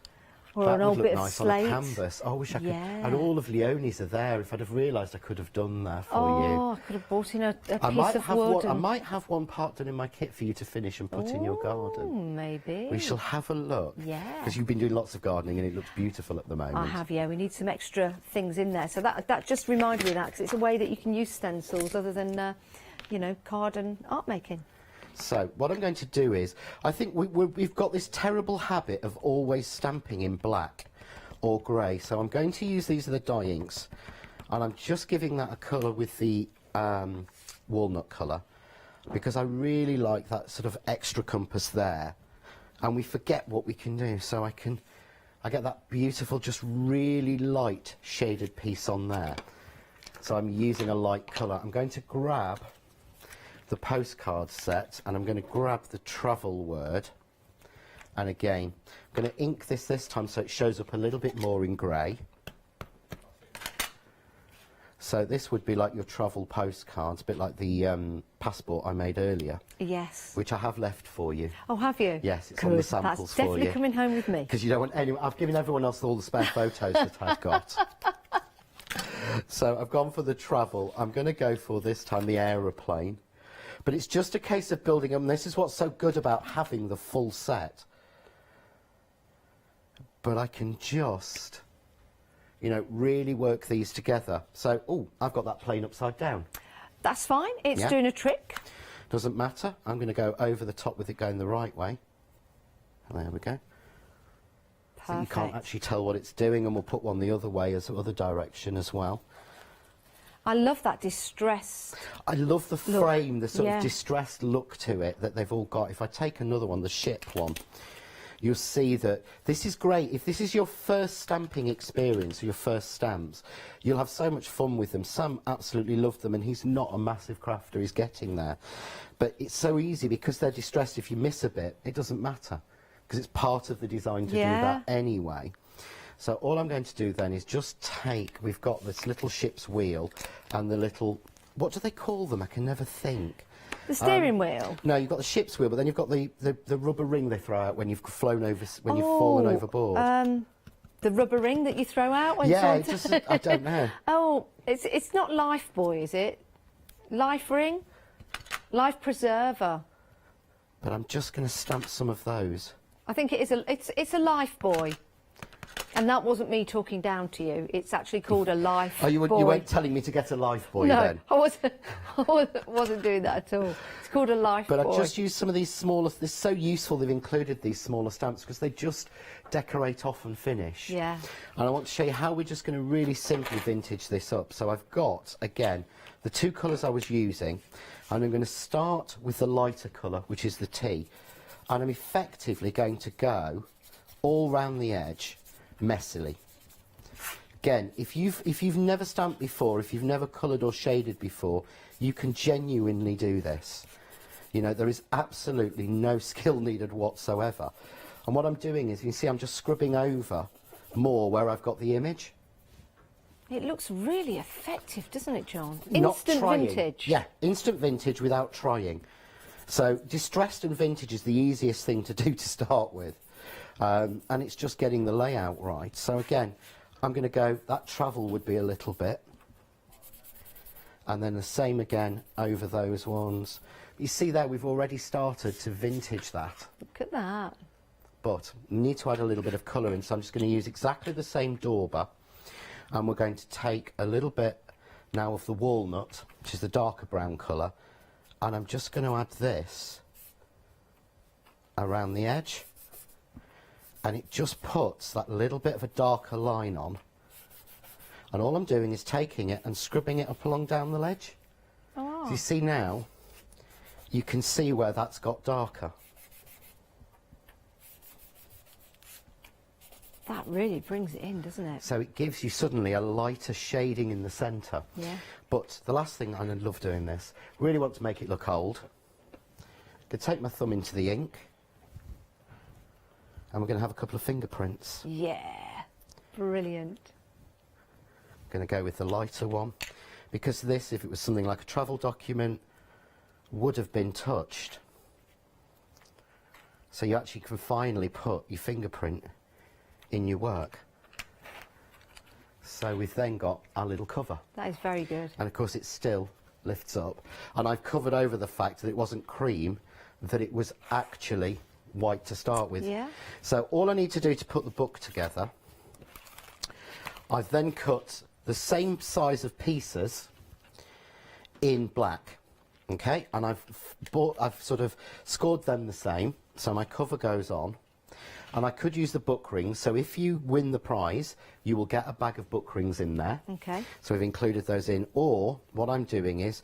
or that an old would bit look of nice slate. on a canvas. Oh, I wish I could. Yeah. And all of Leonie's are there. If I'd have realised, I could have done that for you. Oh, I could have bought in a piece of have wood. one, I might have one part done in my kit for you to finish and put in your garden. Maybe. We shall have a look. Yeah. Because you've been doing lots of gardening and it looks beautiful at the moment. I have, yeah. We need some extra things in there. So that just reminded me of that, because it's a way that you can use stencils other than, you know, card and art making. So what I'm going to do is, I think we've got this terrible habit of always stamping in black or grey. So I'm going to use these are the dye inks, and I'm just giving that a colour with the walnut colour, because I really like that sort of extra compass there, and we forget what we can do. So I get that beautiful, just really light shaded piece on there. So I'm using a light colour. I'm going to grab the postcard set, and I'm going to grab the travel word, and again I'm going to ink this time so it shows up a little bit more in grey. So this would be like your travel postcards, a bit like the passport I made earlier. Yes. Which I have left for you. Oh, have you? Yes, it's on the samples for you. That's definitely coming home with me. Because you don't want anyone. I've given everyone else all the spare photos that I've got. So I've gone for the travel. I'm going to go for this time the aeroplane. But it's just a case of building them. This is what's so good about having the full set. But I can just, you know, really work these together. So, oh, I've got that plane upside down. That's fine. It's doing a trick. Doesn't matter. I'm going to go over the top with it going the right way. There we go. Perfect. So you can't actually tell what it's doing, and we'll put one the other way, as the other direction as well. I love that distress. I love the frame, the sort of distressed look to it that they've all got. If I take another one, the ship one, you'll see that this is great. If this is your first stamping experience, or your first stamps, you'll have so much fun with them. Sam absolutely loved them, and he's not a massive crafter, he's getting there. But it's so easy because they're distressed. If you miss a bit, it doesn't matter, because it's part of the design to do that anyway. So all I'm going to do then is just take, we've got this little ship's wheel and the little, what do they call them? I can never think. The steering wheel? No, you've got the ship's wheel, but then you've got the rubber ring they throw out when you've flown over, when you've fallen overboard. The rubber ring that you throw out when it just, I don't know. Oh, it's not Life Buoy, is it? Life ring? Life Preserver. But I'm just going to stamp some of those. I think it is it's a Life Buoy. And that wasn't me talking down to you. It's actually called a Life Buoy. You weren't telling me to get a Life Buoy then? No, I wasn't doing that at all. It's called a Life Buoy. But I just used some of these smaller, it's so useful they've included these smaller stamps, because they just decorate off and finish. Yeah. And I want to show you how we're just going to really simply vintage this up. So I've got, again, the two colours I was using, and I'm going to start with the lighter colour, which is the tea. And I'm effectively going to go all round the edge, messily, Again, if you've never stamped before, if you've never coloured or shaded before, you can genuinely do this. You know, there is absolutely no skill needed whatsoever. And what I'm doing is, you can see I'm just scrubbing over more where I've got the image. It looks really effective, doesn't it, John? Not Instant trying. vintage. Yeah, instant vintage without trying. So distressed and vintage is the easiest thing to do to start with. And it's just getting the layout right. So again, I'm going to go, that travel would be a little bit. And then the same again over those ones. You see there, we've already started to vintage that. Look at that. But you need to add a little bit of colour in, so I'm just going to use exactly the same dauber. And we're going to take a little bit now of the walnut, which is the darker brown colour, and I'm just going to add this around the edge, and it just puts that little bit of a darker line on. And all I'm doing is taking it and scrubbing it up along down the ledge. Oh. So you see now, you can see where that's got darker. That really brings it in, doesn't it? So it gives you suddenly a lighter shading in the centre. Yeah. But the last thing, and I love doing this, really want to make it look old. I'm going to take my thumb into the ink, and we're going to have a couple of fingerprints. Yeah, brilliant. I'm going to go with the lighter one, because this, if it was something like a travel document, would have been touched. So you actually can finally put your fingerprint in your work. So we've then got our little cover. That is very good. And of course it still lifts up. And I've covered over the fact that it wasn't cream, that it was actually white to start with. Yeah. So all I need to do to put the book together, I've then cut the same size of pieces in black. Okay, and I've sort of scored them the same, so my cover goes on. And I could use the book rings, so if you win the prize, you will get a bag of book rings in there. Okay. So we've included those in. Or, what I'm doing is,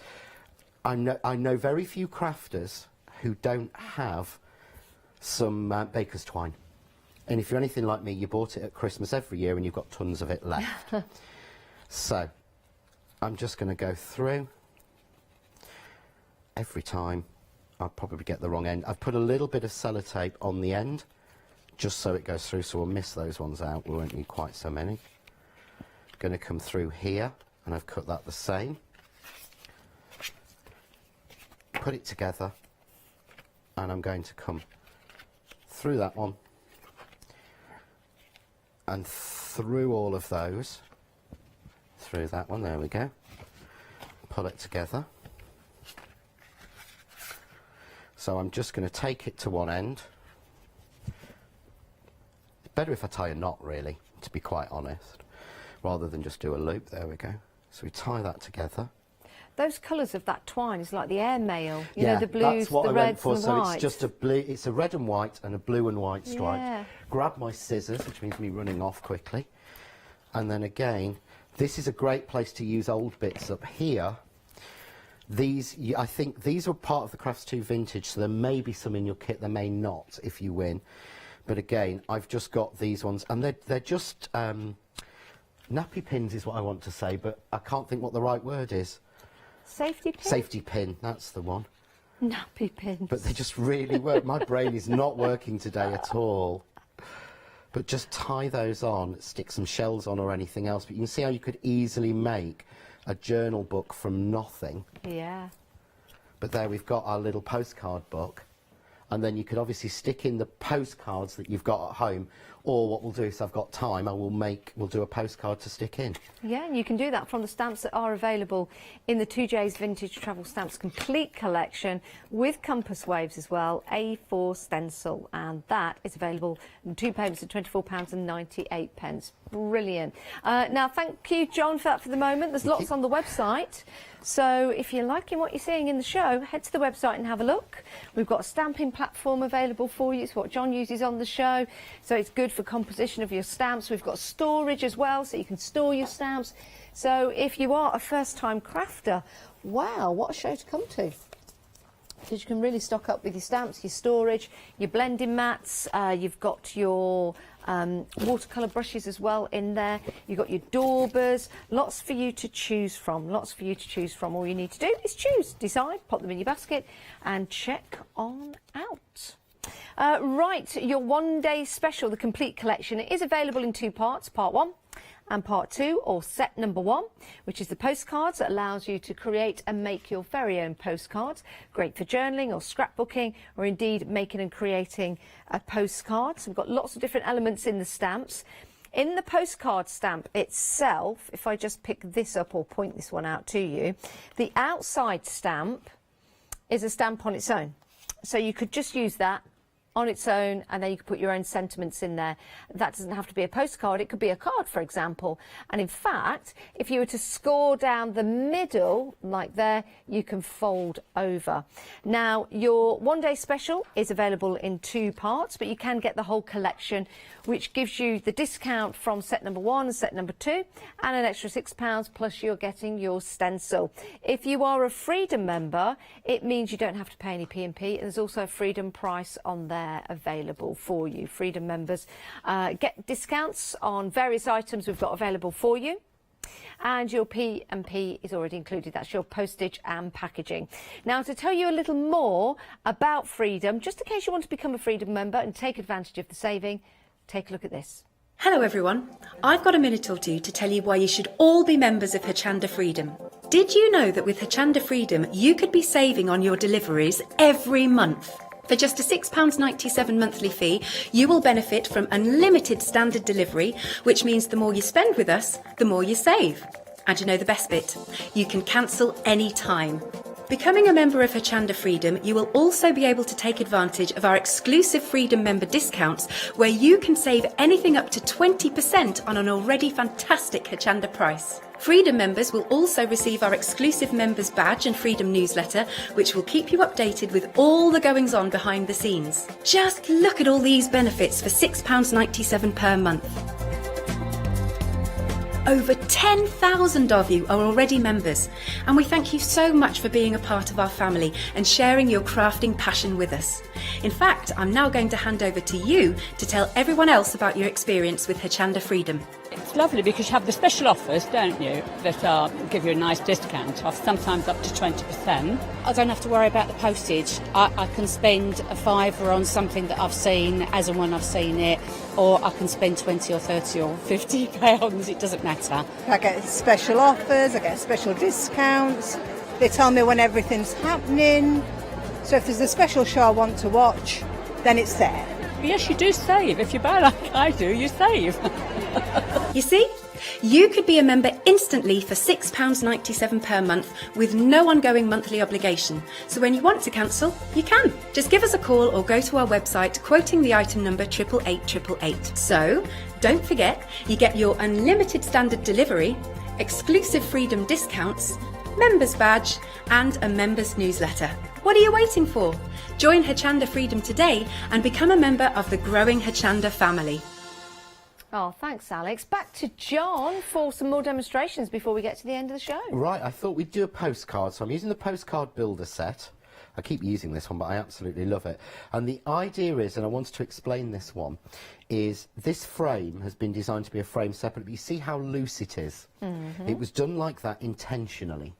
I know very few crafters who don't have some baker's twine. And if you're anything like me, you bought it at Christmas every year and you've got tons of it left. So, I'm just going to go through. Every time, I'll probably get the wrong end. I've put a little bit of sellotape on the end, just so it goes through, so we'll miss those ones out. We won't need quite so many. Going to come through here, and I've cut that the same. Put it together, and I'm going to come through that one, and through all of those, through that one, there we go. Pull it together. So I'm just going to take it to one end. It's better if I tie a knot, really, to be quite honest, rather than just do a loop. There we go. So we tie that together. Those colours of that twine is like the airmail, you Yeah, know, the blues, that's what the I reds went for. and the So whites. it's just a blue, it's a red and white and a blue and white stripe. Yeah. Grab my scissors, which means me running off quickly. And then again, this is a great place to use old bits up here. These, I think these were part of the Crafts 2 Vintage, so there may be some in your kit, there may not if you win. But again, I've just got these ones, and they're just nappy pins is what I want to say, but I can't think what the right word is. Safety pin? Safety pin, that's the one. Nappy pins. But they just really work. My brain is not working today at all. But just tie those on, stick some shells on or anything else. But you can see how you could easily make a journal book from nothing. Yeah. But there we've got our little postcard book. And then you could obviously stick in the postcards that you've got at home, or what we'll do, if I've got time, we'll do a postcard to stick in. Yeah, and you can do that from the stamps that are available in the 2J's Vintage Travel Stamps Complete Collection with compass waves as well, A4 stencil, and that is available in 2 payments at £24.98. Brilliant. Now, thank you, John, for that for the moment. There's lots on the website. So if you're liking what you're seeing in the show, head to the website and have a look. We've got a stamping platform available for you. It's what John uses on the show. So it's good for composition of your stamps. We've got storage as well, so you can store your stamps. So if you are a first-time crafter, wow, what a show to come to. because you can really stock up with your stamps, your storage, your blending mats. You've got your watercolour brushes as well in there. You've got your daubers. Lots for you to choose from. Lots for you to choose from. All you need to do is choose, decide, pop them in your basket, and check on out. Right, your one-day special, the complete collection, is available in 2 parts, part 1 and part 2, or set number 1, which is the postcards that allows you to create and make your very own postcards. Great for journaling or scrapbooking, or indeed making and creating a postcard. So we've got lots of different elements in the stamps. In the postcard stamp itself, if I just pick this up or point this one out to you, the outside stamp is a stamp on its own. So you could just use that on its own, and then you could put your own sentiments in there. That doesn't have to be a postcard, it could be a card, for example. And in fact, if you were to score down the middle, like there, you can fold over. Now, your one-day special is available in 2 parts, but you can get the whole collection, which gives you the discount from set number 1 and set number 2, and an extra £6, plus you're getting your stencil. If you are a Freedom member, it means you don't have to pay any P&P, and there's also a Freedom price on there available for you. Freedom members get discounts on various items we've got available for you, and your P&P is already included. That's your postage and packaging. Now, to tell you a little more about Freedom, just in case you want to become a Freedom member and take advantage of the saving, take a look at this. Hello everyone, I've got a minute or two to tell you why you should all be members of Hochanda Freedom. Did you know that with Hochanda Freedom you could be saving on your deliveries every month? For just a £6.97 monthly fee, you will benefit from unlimited standard delivery, which means the more you spend with us, the more you save. And you know the best bit? You can cancel any time. Becoming a member of Hochanda Freedom, you will also be able to take advantage of our exclusive Freedom member discounts, where you can save anything up to 20% on an already fantastic Hochanda price. Freedom members will also receive our exclusive members badge and Freedom newsletter, which will keep you updated with all the goings on behind the scenes. Just look at all these benefits for £6.97 per month. Over 10,000 of you are already members, and we thank you so much for being a part of our family and sharing your crafting passion with us. In fact, I'm now going to hand over to you to tell everyone else about your experience with Hochanda Freedom. It's lovely because you have the special offers, don't you, that give you a nice discount off, sometimes up to 20%. I don't have to worry about the postage. I can spend a £5 on something that I've seen as and when I've seen it, or I can spend 20 or 30 or 50 pounds, it doesn't matter. I get special offers, I get special discounts, they tell me when everything's happening, so if there's a special show I want to watch, then it's there. Yes, you do save. If you buy like I do, you save. You see? You could be a member instantly for £6.97 per month with no ongoing monthly obligation. So when you want to cancel, you can. Just give us a call or go to our website quoting the item number 88888. So don't forget, you get your unlimited standard delivery, exclusive Freedom discounts, members badge and a members newsletter. What are you waiting for? Join Hochanda Freedom today and become a member of the growing Hochanda family. Oh, thanks, Alex. Back to John for some more demonstrations before we get to the end of the show. Right, I thought we'd do a postcard, so I'm using the postcard builder set. I keep using this one, but I absolutely love it. And the idea is, and I wanted to explain this one, is this frame has been designed to be a frame separately. You see how loose it is? Mm-hmm. It was done like that intentionally.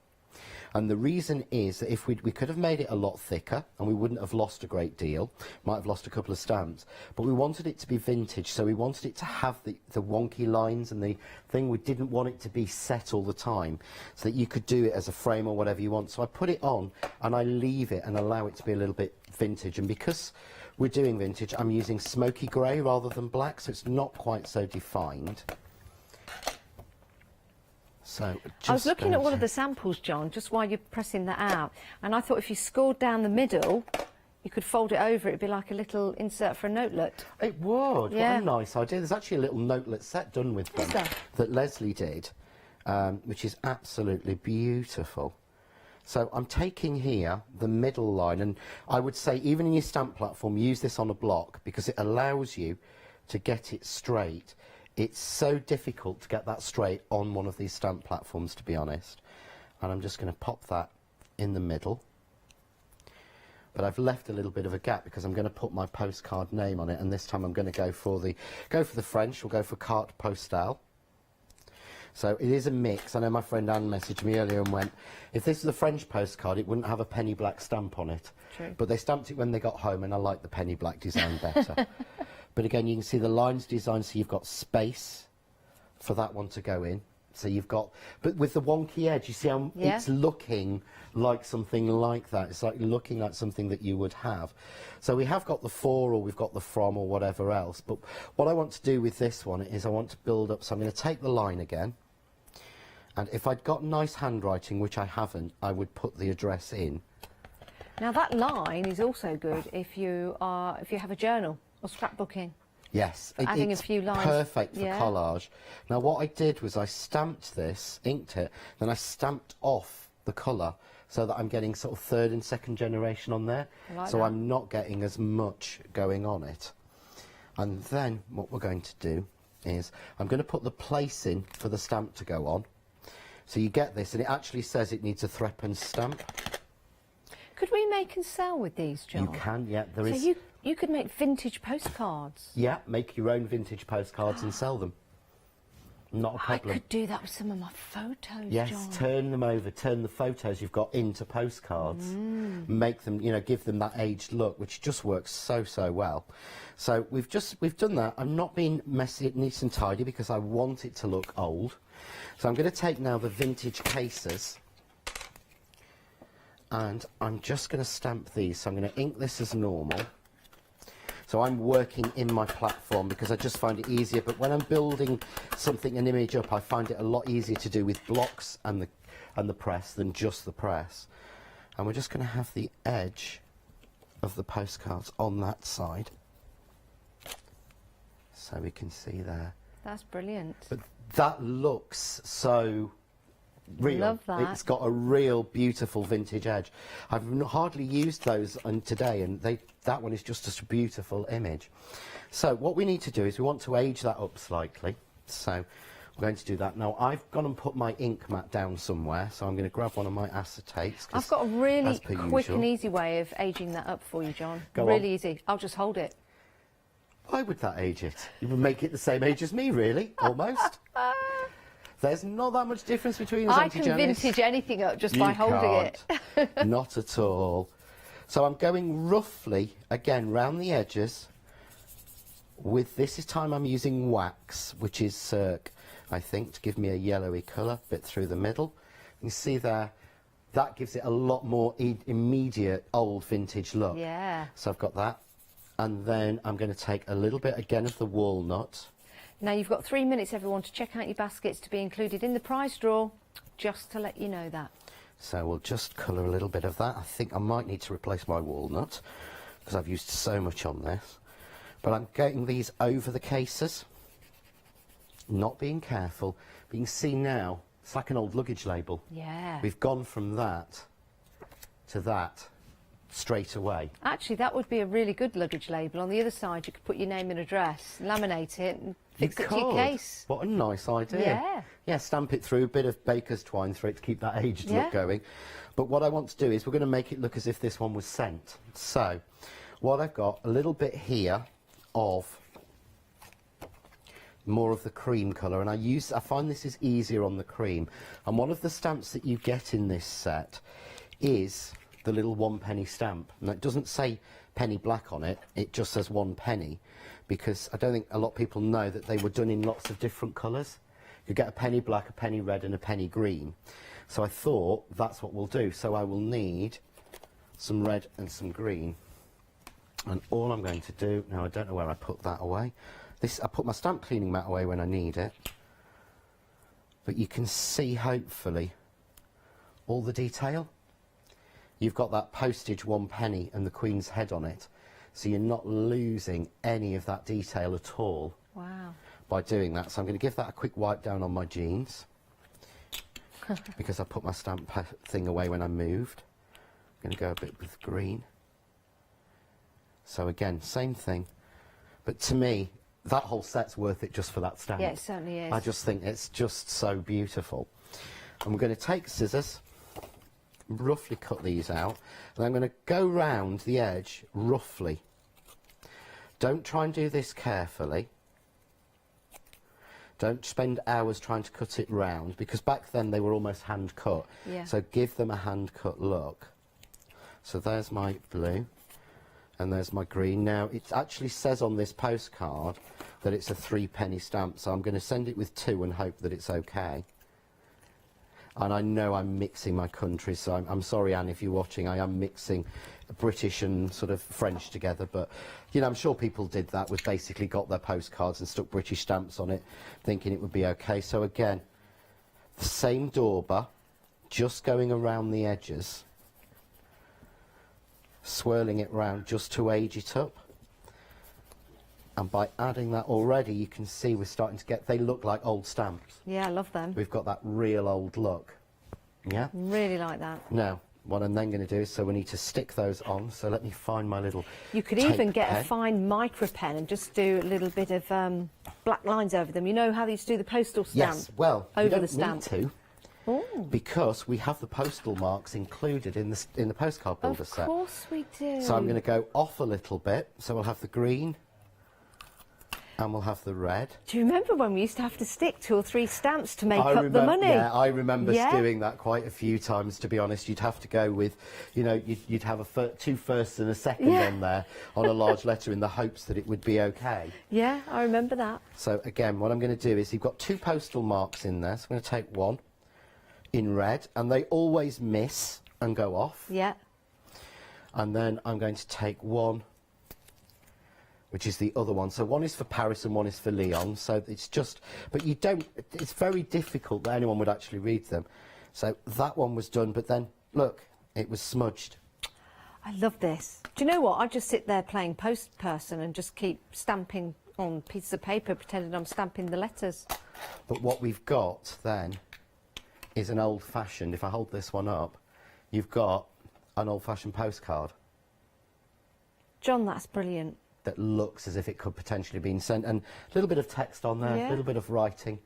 And the reason is that if we could have made it a lot thicker and we wouldn't have lost a great deal, might have lost a couple of stamps, but we wanted it to be vintage, so we wanted it to have the wonky lines and the thing. We didn't want it to be set all the time, so that you could do it as a frame or whatever you want. So I put it on and I leave it and allow it to be a little bit vintage. And because we're doing vintage, I'm using smoky grey rather than black, so it's not quite so defined. So I was looking at one of the samples, John, just while you're pressing that out, and I thought if you scored down the middle, you could fold it over. It'd be like a little insert for a notelet. It would. Yeah. What a nice idea. There's actually a little notelet set done with them that Leslie did, which is absolutely beautiful. So I'm taking here the middle line, and I would say even in your stamp platform, use this on a block because it allows you to get it straight. It's so difficult to get that straight on one of these stamp platforms, to be honest. And I'm just going to pop that in the middle. but I've left a little bit of a gap because I'm going to put my postcard name on it, and this time I'm going to go for the French. We'll go for carte postale. So it is a mix. I know my friend Anne messaged me earlier and went, if this is a French postcard, it wouldn't have a penny black stamp on it. True. But they stamped it when they got home, and I like the penny black design better. But again, you can see the lines designed, so you've got space for that one to go in. So you've got, but with the wonky edge, you see how it's looking like something like that. It's like looking like something that you would have. So we have got the for, or we've got the from, or whatever else. But what I want to do with this one is I want to build up, so I'm going to take the line again. And if I'd got nice handwriting, which I haven't, I would put the address in. Now that line is also good if you have a journal or scrapbooking. Yes, adding it's a few lines. Perfect for collage. Now what I did was I stamped this, inked it, then I stamped off the colour so that I'm getting sort of third and second generation on there. So I'm not getting as much going on it. And then what we're going to do is I'm going to put the place in for the stamp to go on. So you get this, and it actually says it needs a threepenny stamp. Could we make and sell with these, John? You can, yeah. There is. So you could make vintage postcards. Yeah, make your own vintage postcards and sell them. Not a problem. I could do that with some of my photos, Yes, John. turn them over, turn the photos you've got into postcards, make them, you know, give them that aged look, which just works so well. So we've done that. I'm not being messy, neat and tidy because I want it to look old. So I'm going to take now the vintage cases, and I'm just going to stamp these. So I'm going to ink this as normal. So I'm working in my platform because I just find it easier, but when I'm building something, an image up, I find it a lot easier to do with blocks and the press than just the press. And we're just going to have the edge of the postcards on that side, so we can see there. That's brilliant. But that looks so real. Love that. It's got a real beautiful vintage edge. I've hardly used those today, and that one is just a beautiful image. So what we need to do is we want to age that up slightly. So we're going to do that. Now I've gone and put my ink mat down somewhere, so I'm going to grab one of my acetates. I've got a really quick usual, and easy way of aging that up for you, John. Go really on. easy. I'll just hold it. Why would that age it? You would make it the same age as me, really, almost. There's not that much difference between us, I Auntie can Janice. vintage anything up just by holding it. Not at all. So I'm going roughly, again, round the edges. With this time I'm using wax, which is Cirque, I think, to give me a yellowy colour, bit through the middle. You see there, that gives it a lot more immediate old vintage look. Yeah. So I've got that. And then I'm going to take a little bit again of the walnut. Now you've got 3 minutes, everyone, to check out your baskets to be included in the prize draw, just to let you know that. So we'll just colour a little bit of that. I think I might need to replace my walnut because I've used so much on this. But I'm getting these over the cases, not being careful. But you can see now, it's like an old luggage label. Yeah. We've gone from that to that straight away. Actually, that would be a really good luggage label. On the other side, you could put your name and address, laminate it, and fix it to your case. What a nice idea. Yeah. Yeah, stamp it through, a bit of baker's twine through it to keep that aged look going. But what I want to do is we're going to make it look as if this one was sent. So, what I've got, a little bit here of more of the cream colour, and I find this is easier on the cream. And one of the stamps that you get in this set is the little 1 penny stamp. And it doesn't say penny black on it, it just says 1 penny, because I don't think a lot of people know that they were done in lots of different colours. You get a penny black, a penny red and a penny green. So I thought that's what we'll do. So I will need some red and some green. And all I'm going to do, now I don't know where I put that away. I put my stamp cleaning mat away when I need it. But you can see, hopefully, all the detail. You've got that postage 1 penny and the Queen's head on it. So you're not losing any of that detail at all. Wow. By doing that. So I'm going to give that a quick wipe down on my jeans. Because I put my stamp thing away when I moved. I'm going to go a bit with green. So again, same thing. But to me, that whole set's worth it just for that stamp. Yeah, it certainly is. I just think it's just so beautiful. And we're going to take scissors roughly cut these out, and I'm going to go round the edge roughly. Don't try and do this carefully. Don't spend hours trying to cut it round, because back then they were almost hand cut. Yeah. So give them a hand cut look. So there's my blue, and there's my green. Now it actually says on this postcard that it's a 3-penny stamp, so I'm going to send it with 2 and hope that it's okay. And I know I'm mixing my countries, so I'm sorry, Anne, if you're watching. I am mixing British and sort of French together, but you know, I'm sure people did that, was basically got their postcards and stuck British stamps on it, thinking it would be okay. So again, the same dauber, just going around the edges, swirling it round just to age it up. And by adding that already, you can see we're starting to get, they look like old stamps. Yeah, I love them. We've got that real old look. Yeah? Really like that. Now, what I'm then going to do is, so we need to stick those on, so let me find my little You could tape even get pen. a fine micro pen and just do a little bit of black lines over them. You know how they used to do the postal stamp? Yes, well, you over don't the stamp. need to, because we have the postal marks included in the postcard builder set. Of course we do. So I'm going to go off a little bit, so we'll have the green, and we'll have the red. Do you remember when we used to have to stick 2 or 3 stamps to make up the money? Yeah, I remember Yeah. doing that quite a few times, to be honest. You'd have to go with, you know, you'd have a 2 firsts and a second Yeah. on there on a large letter in the hopes that it would be okay. Yeah, I remember that. So again, what I'm going to do is, you've got 2 postal marks in there, so I'm going to take one in red, and they always miss and go off. Yeah. And then I'm going to take one, which is the other one. So one is for Paris and one is for Lyon. So it's just, but you don't, it's very difficult that anyone would actually read them. So that one was done, but then, look, it was smudged. I love this. Do you know what? I just sit there playing post person and just keep stamping on pieces of paper, pretending I'm stamping the letters. But what we've got then is an old-fashioned, if I hold this one up, you've got an old-fashioned postcard. John, that's brilliant. That looks as if it could potentially be sent, and a little bit of text on there, Yeah. a little bit of writing,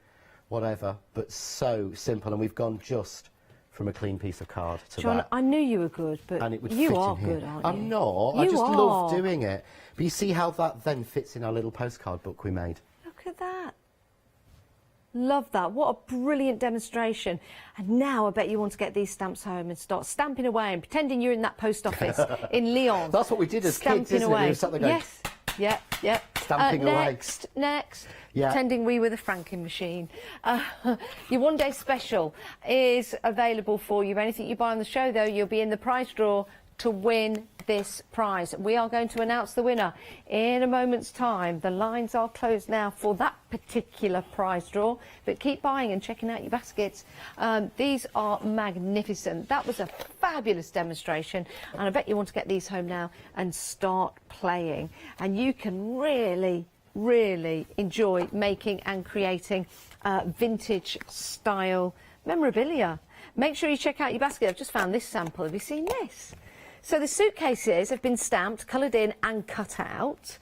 whatever, but so simple. And we've gone just from a clean piece of card to John, that. I knew you were good, but And it would you fit are in here. good, aren't you? I'm not. I You just are. love doing it. But you see how that then fits in our little postcard book we made. Look at that. Love that. What a brilliant demonstration. And now I bet you want to get these stamps home and start stamping away and pretending you're in that post office in Lyon. That's what we did as Stamping kids, isn't it? away. We were sat there going, yes. Yeah. Stamping away. Next. Yeah. Pretending we were the franking machine. Your one-day special is available for you. Anything you buy on the show, though, you'll be in the prize draw to win this prize. We are going to announce the winner in a moment's time. The lines are closed now for that particular prize draw, but keep buying and checking out your baskets. These are magnificent. That was a fabulous demonstration, and I bet you want to get these home now and start playing. And you can really enjoy making and creating vintage style memorabilia. Make sure you check out your basket. I've just found this sample. Have you seen this? So the suitcases have been stamped, coloured in and cut out.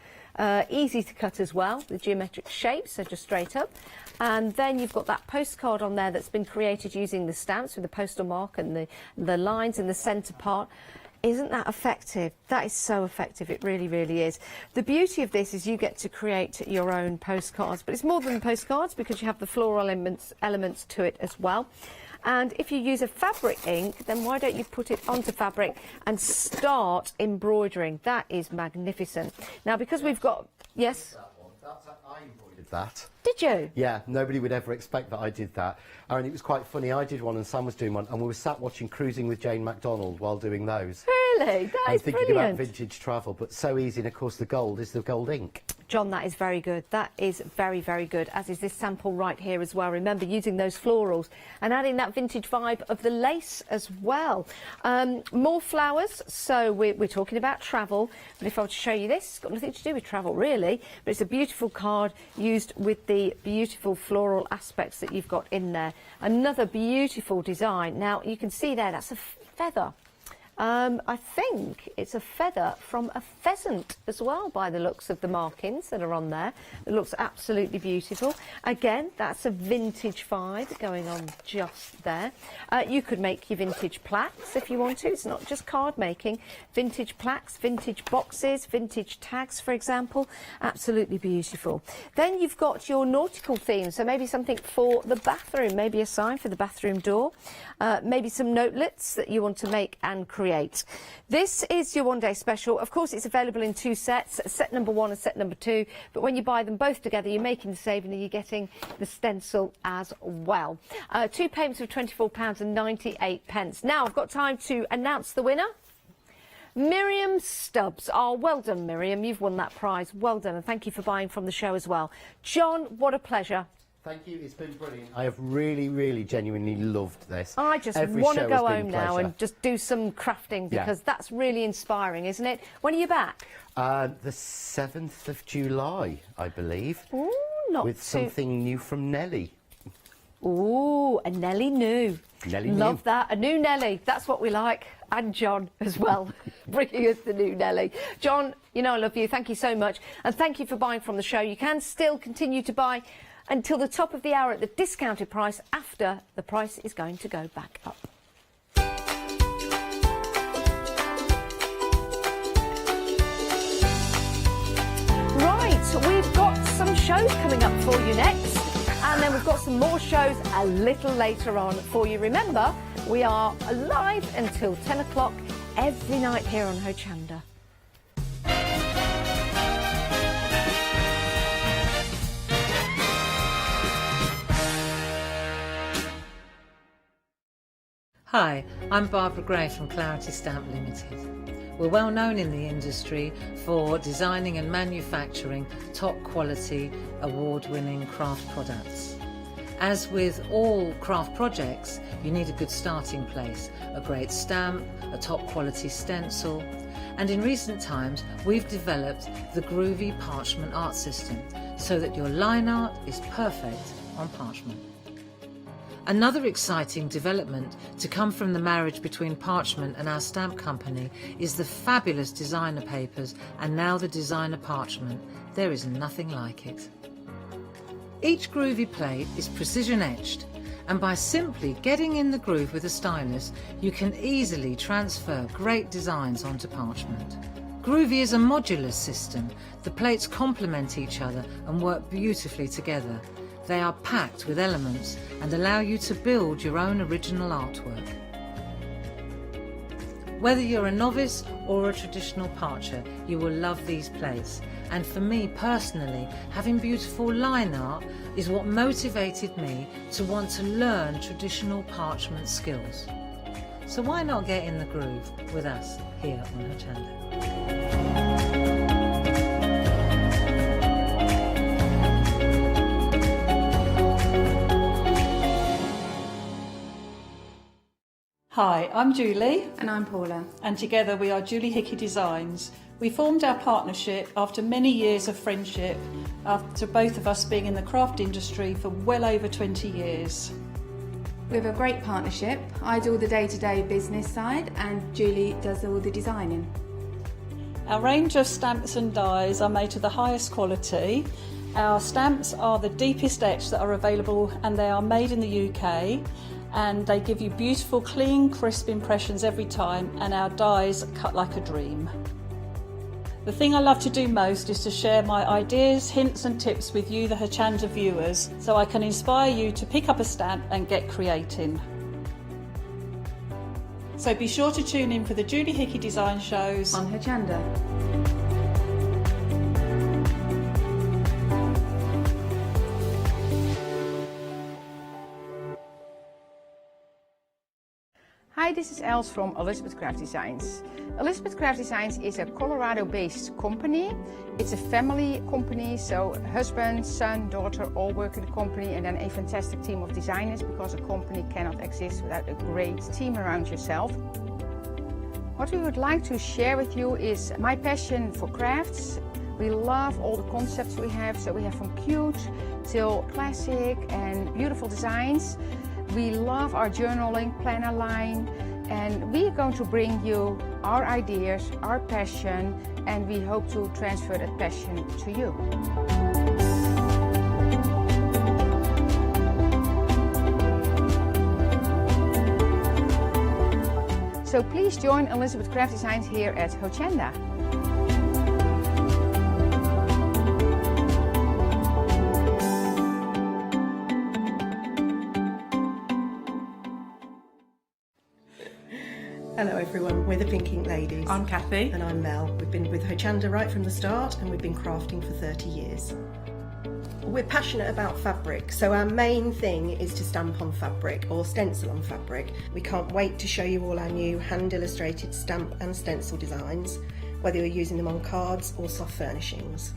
Easy to cut as well, the geometric shapes, so just straight up. And then you've got that postcard on there that's been created using the stamps with the postal mark and the lines in the centre part. Isn't that effective? That is so effective, it really is. The beauty of this is you get to create your own postcards, but it's more than postcards because you have the floral elements to it as well. And if you use a fabric ink, then why don't you put it onto fabric and start embroidering? That is magnificent. Now, because we've got... Yes? I embroidered that. Did you? Yeah, nobody would ever expect that I did that. And it was quite funny. I did one and Sam was doing one, and we were sat watching Cruising with Jane MacDonald while doing those. Really? That and is thinking brilliant. about vintage travel, but so easy. And of course, the gold is the gold ink. John, that is very good. That is very good, as is this sample right here as well. Remember, using those florals and adding that vintage vibe of the lace as well. More flowers. So we're talking about travel. But if I were to show you this, it's got nothing to do with travel, really. But it's a beautiful card used with the beautiful floral aspects that you've got in there. Another beautiful design. Now, you can see there, that's a feather. I think it's a feather from a pheasant as well, by the looks of the markings that are on there. It looks absolutely beautiful. Again, that's a vintage 5 going on just there. You could make your vintage plaques if you want to. It's not just card making. Vintage plaques, vintage boxes, vintage tags, for example. Absolutely beautiful. Then you've got your nautical theme, so maybe something for the bathroom, maybe a sign for the bathroom door, maybe some notelets that you want to make and create. This is your one-day special. Of course, it's available in 2 sets, set number 1 and set number 2, but when you buy them both together, you're making the saving and you're getting the stencil as well. 2 payments of £24.98. Now, I've got time to announce the winner. Miriam Stubbs. Oh, well done, Miriam. You've won that prize. Well done, and thank you for buying from the show as well. John, what a pleasure. Thank you, it's been brilliant. I have really, really genuinely loved this. I just want to go home now and just do some crafting, because that's really inspiring, isn't it? When are you back? The 7th of July, I believe. Ooh, not with something new from Nelly. Ooh, a Nelly new. Nelly Love new. that, a new Nelly. That's what we like. And John as well, bringing us the new Nelly. John, you know I love you. Thank you so much. And thank you for buying from the show. You can still continue to buy until the top of the hour at the discounted price. After, the price is going to go back up. Right, we've got some shows coming up for you next, and then we've got some more shows a little later on for you. Remember, we are live until 10 o'clock every night here on Hochanda. Hi, I'm Barbara Gray from Clarity Stamp Limited. We're well known in the industry for designing and manufacturing top quality, award-winning craft products. As with all craft projects, you need a good starting place, a great stamp, a top quality stencil, and in recent times we've developed the groovy parchment art system so that your line art is perfect on parchment. Another exciting development to come from the marriage between parchment and our stamp company is the fabulous designer papers and now the designer parchment. There is nothing like it. Each groovy plate is precision etched, and by simply getting in the groove with a stylus, you can easily transfer great designs onto parchment. Groovy is a modular system. The plates complement each other and work beautifully together. They are packed with elements and allow you to build your own original artwork. Whether you're a novice or a traditional parcher, you will love these plates. And for me personally, having beautiful line art is what motivated me to want to learn traditional parchment skills. So why not get in the groove with us here on Hochanda? Hi, I'm Julie. And I'm Paula. And together we are Julie Hickey Designs. We formed our partnership after many years of friendship, after both of us being in the craft industry for well over 20 years. We have a great partnership. I do all the day-to-day business side and Julie does all the designing. Our range of stamps and dies are made to the highest quality. Our stamps are the deepest etch that are available and they are made in the UK. And they give you beautiful, clean, crisp impressions every time, and our dies cut like a dream. The thing I love to do most is to share my ideas, hints and tips with you, the Hochanda viewers, so I can inspire you to pick up a stamp and get creating. So be sure to tune in for the Julie Hickey Design shows on Hochanda. Hi, this is Els from Elizabeth Craft Designs. Elizabeth Craft Designs is a Colorado-based company. It's a family company, so husband, son, daughter all work in the company, and then a fantastic team of designers, because a company cannot exist without a great team around yourself. What we would like to share with you is my passion for crafts. We love all the concepts we have, so we have from cute till classic and beautiful designs. We love our journaling planner line, And we are going to bring you our ideas, our passion, and we hope to transfer that passion to you. So please join Elizabeth Craft Designs here at Hochanda. Hello everyone, we're the Pink Ink Ladies. I'm Kathy. And I'm Mel. We've been with Hochanda right from the start and we've been crafting for 30 years. We're passionate about fabric, so our main thing is to stamp on fabric or stencil on fabric. We can't wait to show you all our new hand illustrated stamp and stencil designs, whether you're using them on cards or soft furnishings.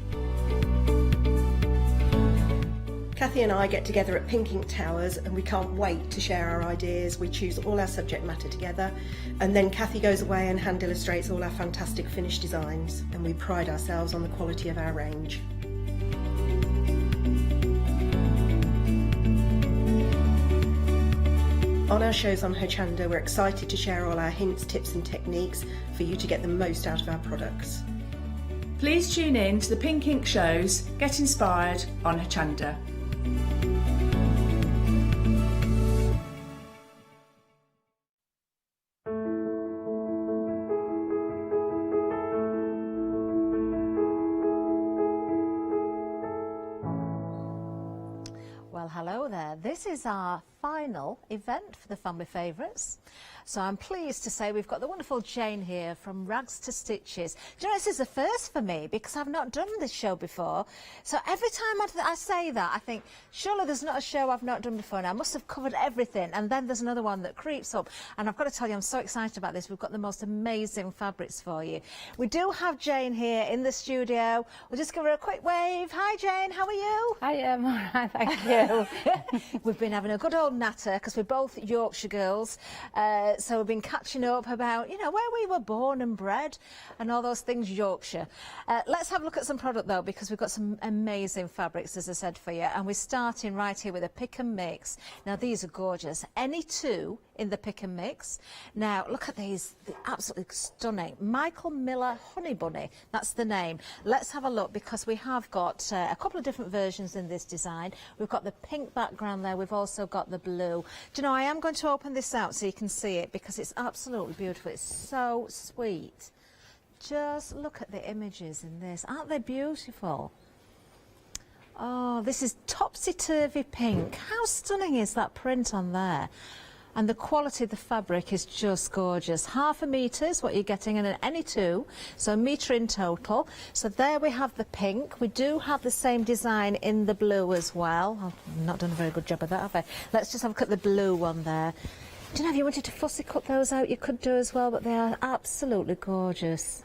Kathy and I get together at Pink Ink Towers and we can't wait to share our ideas. We choose all our subject matter together and then Kathy goes away and hand illustrates all our fantastic finished designs, and we pride ourselves on the quality of our range. On our shows on Hochanda, we're excited to share all our hints, tips and techniques for you to get the most out of our products. Please tune in to the Pink Ink shows, get inspired on Hochanda. Well, hello there. This is our final event for the Family Favourites. So I'm pleased to say we've got the wonderful Jane here from Rags to Stitches. Do you know, this is a first for me because I've not done this show before. So every time I say that, I think, surely there's not a show I've not done before. Now, I must have covered everything. And then there's another one that creeps up. And I've got to tell you, I'm so excited about this. We've got the most amazing fabrics for you. We do have Jane here in the studio. We'll just give her a quick wave. Hi, Jane. How are you? I am all right, thank you. We've been having a good old natter because we're both Yorkshire girls. So we've been catching up about, you know, where we were born and bred and all those things Yorkshire. Let's have a look at some product though, because we've got some amazing fabrics, as I said, for you. And we're starting right here with a pick and mix. Now these are gorgeous. Any two in the pick and mix. Now look at these, they're absolutely stunning. Michael Miller Honey Bunny, that's the name. Let's have a look because we have got a couple of different versions in this design. We've got the pink background there, we've also got the blue. Do you know, I am going to open this out so you can see it because it's absolutely beautiful. It's so sweet. Just look at the images in this. Aren't they beautiful? Oh, this is topsy-turvy pink. How stunning is that print on there? And the quality of the fabric is just gorgeous. 1/2 metre is what you're getting in any two, so 1 metre in total. So there we have the pink. We do have the same design in the blue as well. I've not done a very good job of that, have I? Let's just have a look at the blue one there. Do you know, if you wanted to fussy cut those out, you could do as well, but they are absolutely gorgeous.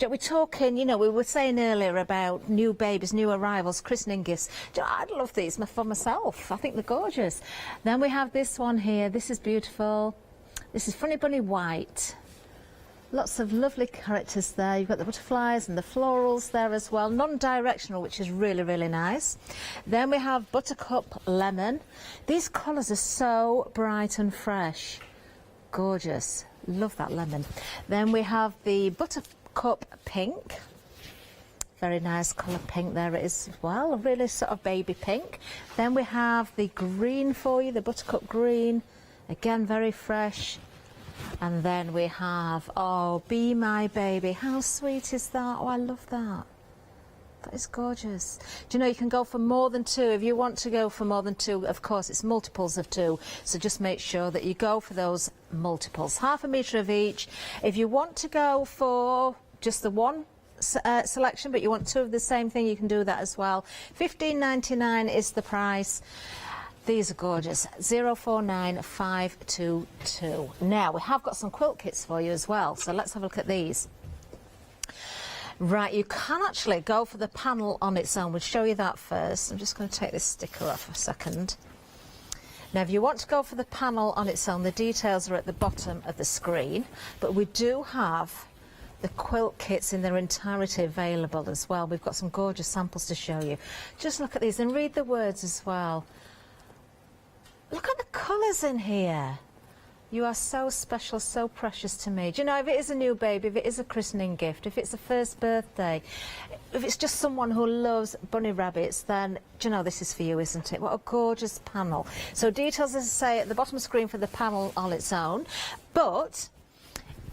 We're talking, you know, we were saying earlier about new babies, new arrivals, christening gifts. Do you know, I'd love these for myself. I think they're gorgeous. Then we have this one here. This is beautiful. This is Funny Bunny White. Lots of lovely characters there. You've got the butterflies and the florals there as well. Non-directional, which is really, really nice. Then we have Buttercup Lemon. These colours are so bright and fresh. Gorgeous. Love that lemon. Then we have the Buttercup Pink. Very nice colour pink there it is as well, a really sort of baby pink. Then we have the green for you, the Buttercup Green, again very fresh. And then we have, oh, Be My Baby. How sweet is that? Oh, I love that. That is gorgeous. Do you know, you can go for more than two. If you want to go for more than two, of course, it's multiples of two. So just make sure that you go for those multiples. 1/2 metre of each. If you want to go for just the one selection, but you want two of the same thing, you can do that as well. $15.99 is the price. These are gorgeous. 049522. Now, we have got some quilt kits for you as well. So let's have a look at these. Right, you can actually go for the panel on its own. We'll show you that first. I'm just going to take this sticker off a second. Now, if you want to go for the panel on its own, the details are at the bottom of the screen. But we do have the quilt kits in their entirety available as well. We've got some gorgeous samples to show you. Just look at these and read the words as well. Look at the colours in here. You are so special, so precious to me. Do you know, if it is a new baby, if it is a christening gift, if it's a first birthday, if it's just someone who loves bunny rabbits, then, do you know, this is for you, isn't it? What a gorgeous panel. So details, as I say, at the bottom of the screen for the panel on its own. But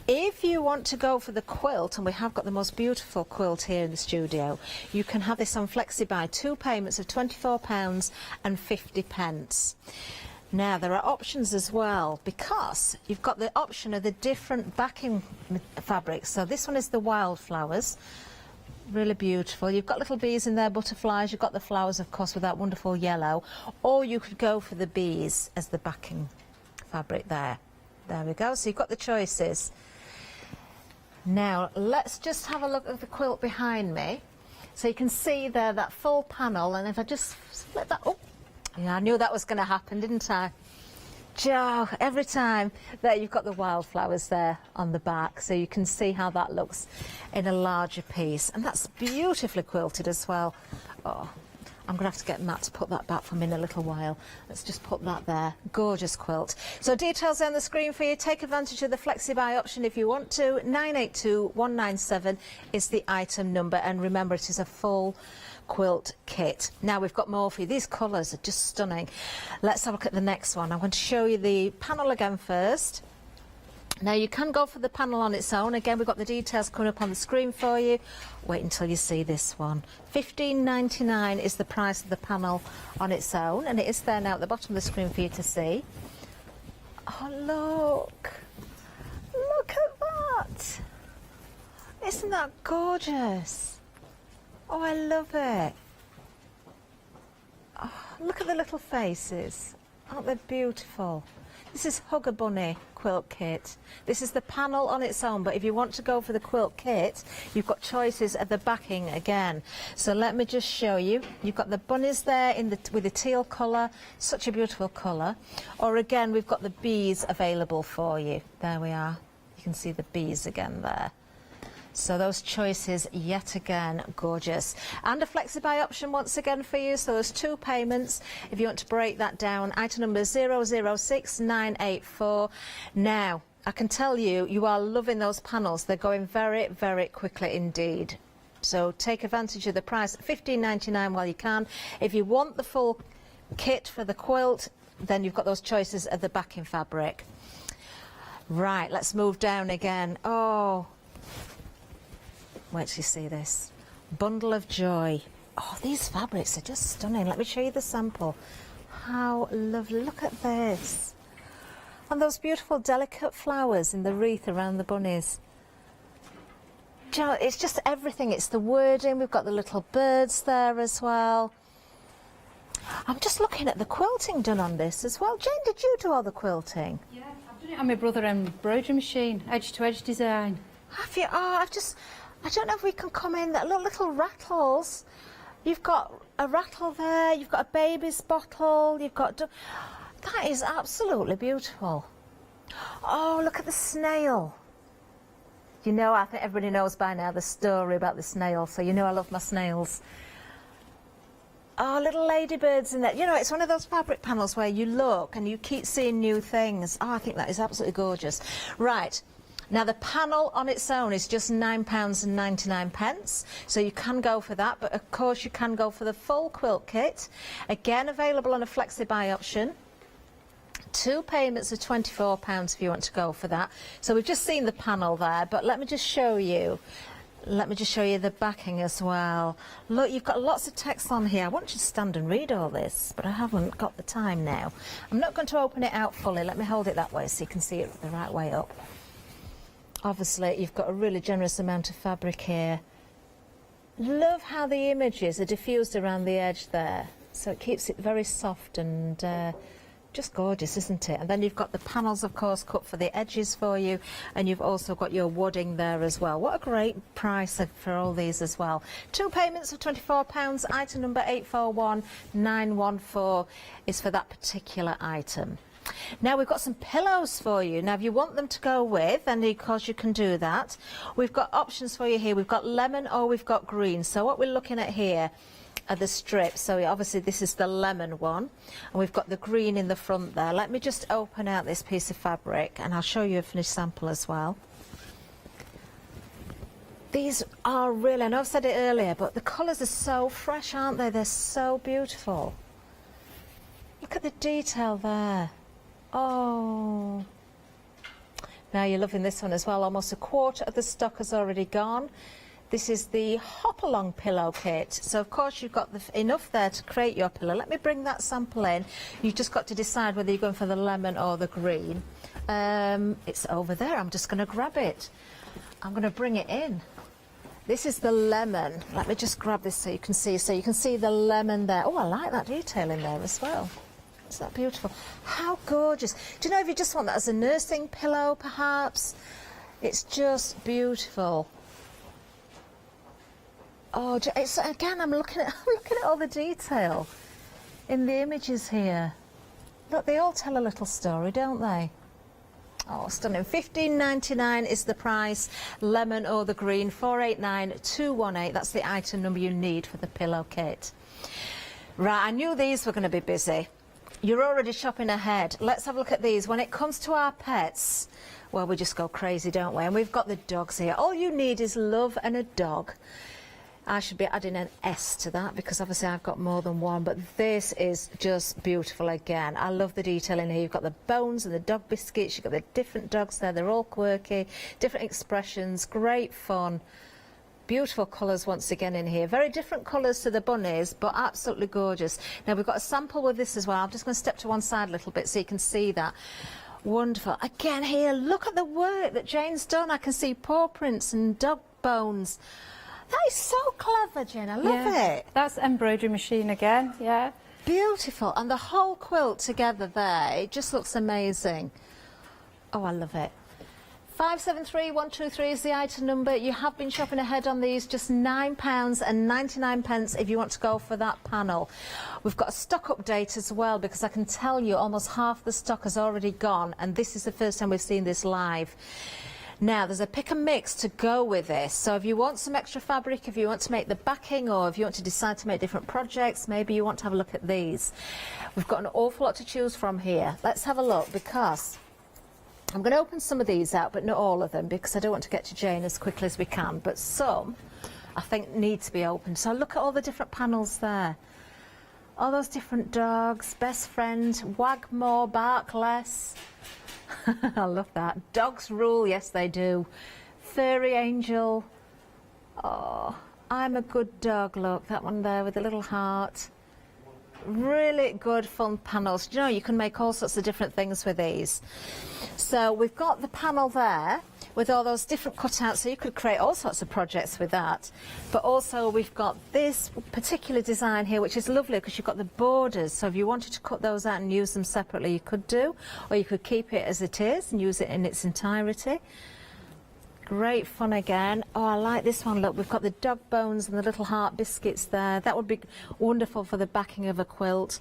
if you want to go for the quilt, and we have got the most beautiful quilt here in the studio, you can have this on FlexiBuy, 2 payments of £24.50. Now, there are options as well, because you've got the option of the different backing fabrics. So this one is the wildflowers, really beautiful. You've got little bees in there, butterflies. You've got the flowers, of course, with that wonderful yellow. Or you could go for the bees as the backing fabric there. There we go. So you've got the choices. Now, let's just have a look at the quilt behind me. So you can see there that full panel, and if I just flip that up, yeah, I knew that was going to happen, didn't I? Joe, every time. There, you've got the wildflowers there on the back, so you can see how that looks in a larger piece. And that's beautifully quilted as well. Oh, I'm going to have to get Matt to put that back for me in a little while. Let's just put that there. Gorgeous quilt. So details on the screen for you. Take advantage of the FlexiBuy option if you want to. 982197 is the item number. And remember, it is a full quilt kit. Now we've got more for you. These colours are just stunning. Let's have a look at the next one. I'm going to show you the panel again first. Now you can go for the panel on its own. Again, we've got the details coming up on the screen for you. Wait until you see this one. $15.99 is the price of the panel on its own, and it is there now at the bottom of the screen for you to see. Oh, look. Look at that. Isn't that gorgeous? Oh, I love it. Oh, look at the little faces. Aren't they beautiful? This is Hugger Bunny quilt kit. This is the panel on its own, but if you want to go for the quilt kit, you've got choices at the backing again. So let me just show you. You've got the bunnies there with the teal colour, such a beautiful colour. Or again, we've got the bees available for you. There we are. You can see the bees again there. So those choices, yet again, gorgeous. And a FlexiBuy option once again for you. So there's 2 payments. If you want to break that down, item number 006984. Now, I can tell you, you are loving those panels. They're going very, very quickly indeed. So take advantage of the price at $15.99 while you can. If you want the full kit for the quilt, then you've got those choices of the backing fabric. Right, let's move down again. Oh, wait till you see this. Bundle of Joy. Oh, these fabrics are just stunning. Let me show you the sample. How lovely. Look at this. And those beautiful delicate flowers in the wreath around the bunnies. Do you know, it's just everything. It's the wording. We've got the little birds there as well. I'm just looking at the quilting done on this as well. Jane, did you do all the quilting? Yeah, I've done it on my brother embroidery machine, edge-to-edge design. Have you? Oh, I don't know if we can come in there. Look, little rattles. You've got a rattle there. You've got a baby's bottle. You've got... That is absolutely beautiful. Oh, look at the snail. You know, I think everybody knows by now the story about the snail, so you know I love my snails. Oh, little ladybirds in there. You know, it's one of those fabric panels where you look and you keep seeing new things. Oh, I think that is absolutely gorgeous. Right. Now, the panel on its own is just £9.99, so you can go for that, but of course you can go for the full quilt kit. Again, available on a FlexiBuy option. 2 payments of £24 if you want to go for that. So we've just seen the panel there, but let me just show you. Let me just show you the backing as well. Look, you've got lots of text on here. I want you to stand and read all this, but I haven't got the time now. I'm not going to open it out fully. Let me hold it that way so you can see it the right way up. Obviously, you've got a really generous amount of fabric here. Love how the images are diffused around the edge there. So it keeps it very soft and just gorgeous, isn't it? And then you've got the panels, of course, cut for the edges for you. And you've also got your wadding there as well. What a great price for all these as well. 2 payments of £24. Item number 841914 is for that particular item. Now we've got some pillows for you. Now if you want them to go with, then of course you can do that. We've got options for you here. We've got lemon or we've got green. So what we're looking at here are the strips. So obviously this is the lemon one, and we've got the green in the front there. Let me just open out this piece of fabric and I'll show you a finished sample as well. These are really, I know I've said it earlier, but the colours are so fresh, aren't they? They're so beautiful. Look at the detail there. Oh. Now you're loving this one as well. Almost a quarter of the stock has already gone. This is the hop-along pillow kit. So of course you've got enough there to create your pillow. Let me bring that sample in. You've just got to decide whether you're going for the lemon or the green. It's over there. I'm just going to grab it. I'm going to bring it in. This is the lemon. Let me just grab this so you can see. So you can see the lemon there. Oh, I like that detail in there as well. Isn't that beautiful? How gorgeous. Do you know, if you just want that as a nursing pillow, perhaps? It's just beautiful. Oh, it's, again, I'm looking at all the detail in the images here. Look, they all tell a little story, don't they? Oh, stunning. $15.99 is the price. Lemon or the green, 489218. That's the item number you need for the pillow kit. Right, I knew these were going to be busy. You're already shopping ahead. Let's have a look at these. When it comes to our pets, well, we just go crazy, don't we? And we've got the dogs here. All you need is love and a dog. I should be adding an S to that because obviously I've got more than one, but this is just beautiful again. I love the detail in here. You've got the bones and the dog biscuits. You've got the different dogs there. They're all quirky, different expressions, great fun. Beautiful colours once again in here. Very different colours to the bunnies, but absolutely gorgeous. Now we've got a sample with this as well. I'm just going to step to one side a little bit so you can see that. Wonderful. Again here, look at the work that Jane's done. I can see paw prints and dog bones. That is so clever, Jane. I love it. That's embroidery machine again, yeah. Beautiful. And the whole quilt together there, it just looks amazing. Oh, I love it. 573123 is the item number. You have been shopping ahead on these, just £9.99 if you want to go for that panel. We've got a stock update as well, because I can tell you almost half the stock has already gone, and this is the first time we've seen this live. Now, there's a pick and mix to go with this. So if you want some extra fabric, if you want to make the backing, or if you want to decide to make different projects, maybe you want to have a look at these. We've got an awful lot to choose from here. Let's have a look, because I'm going to open some of these out, but not all of them, because I don't want to get to Jane as quickly as we can. But some, I think, need to be opened. So look at all the different panels there. All those different dogs, best friend, wag more, bark less. I love that. Dogs rule, yes they do. Furry angel. Oh, I'm a good dog, look. That one there with the little heart. Really good fun panels. You know, you can make all sorts of different things with these. So we've got the panel there with all those different cutouts, so you could create all sorts of projects with that. But also we've got this particular design here, which is lovely because you've got the borders. So if you wanted to cut those out and use them separately, you could do, or you could keep it as it is and use it in its entirety. Great fun again. Oh, I like this one. Look, we've got the dog bones and the little heart biscuits there. That would be wonderful for the backing of a quilt.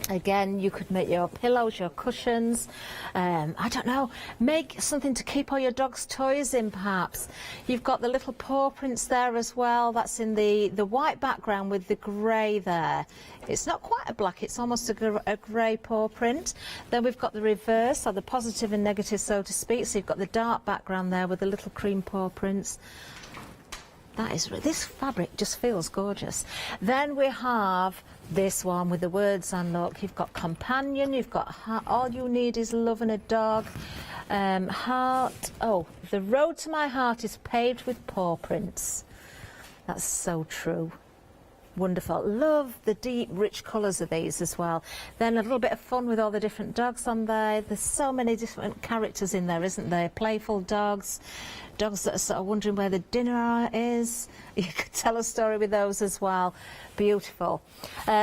Again, you could make your pillows, your cushions. I don't know, make something to keep all your dog's toys in, perhaps. You've got the little paw prints there as well. That's in the white background with the grey there. It's not quite a black, it's almost a grey paw print. Then we've got the reverse, or the positive and negative, so to speak. So you've got the dark background there with the little cream paw prints. That is, this fabric just feels gorgeous. Then we have this one with the words on. Look, you've got companion, you've got all you need is love and a dog. Heart. Oh, the road to my heart is paved with paw prints. That's so true. Wonderful. Love the deep, rich colours of these as well. Then a little bit of fun with all the different dogs on there. There's so many different characters in there, isn't there? Playful dogs, dogs that are sort of wondering where the dinner is. You could tell a story with those as well. Beautiful.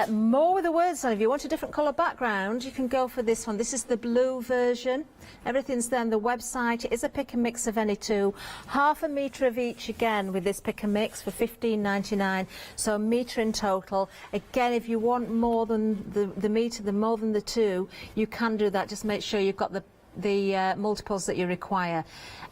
More with the words on. If you want a different colour background, you can go for this one. This is the blue version. Everything's there on the website. It is a pick and mix of any two. Half a metre of each again with this pick and mix for $15.99. So a metre in total. Again, if you want more than the metre, more than the two, you can do that. Just make sure you've got the the multiples that you require.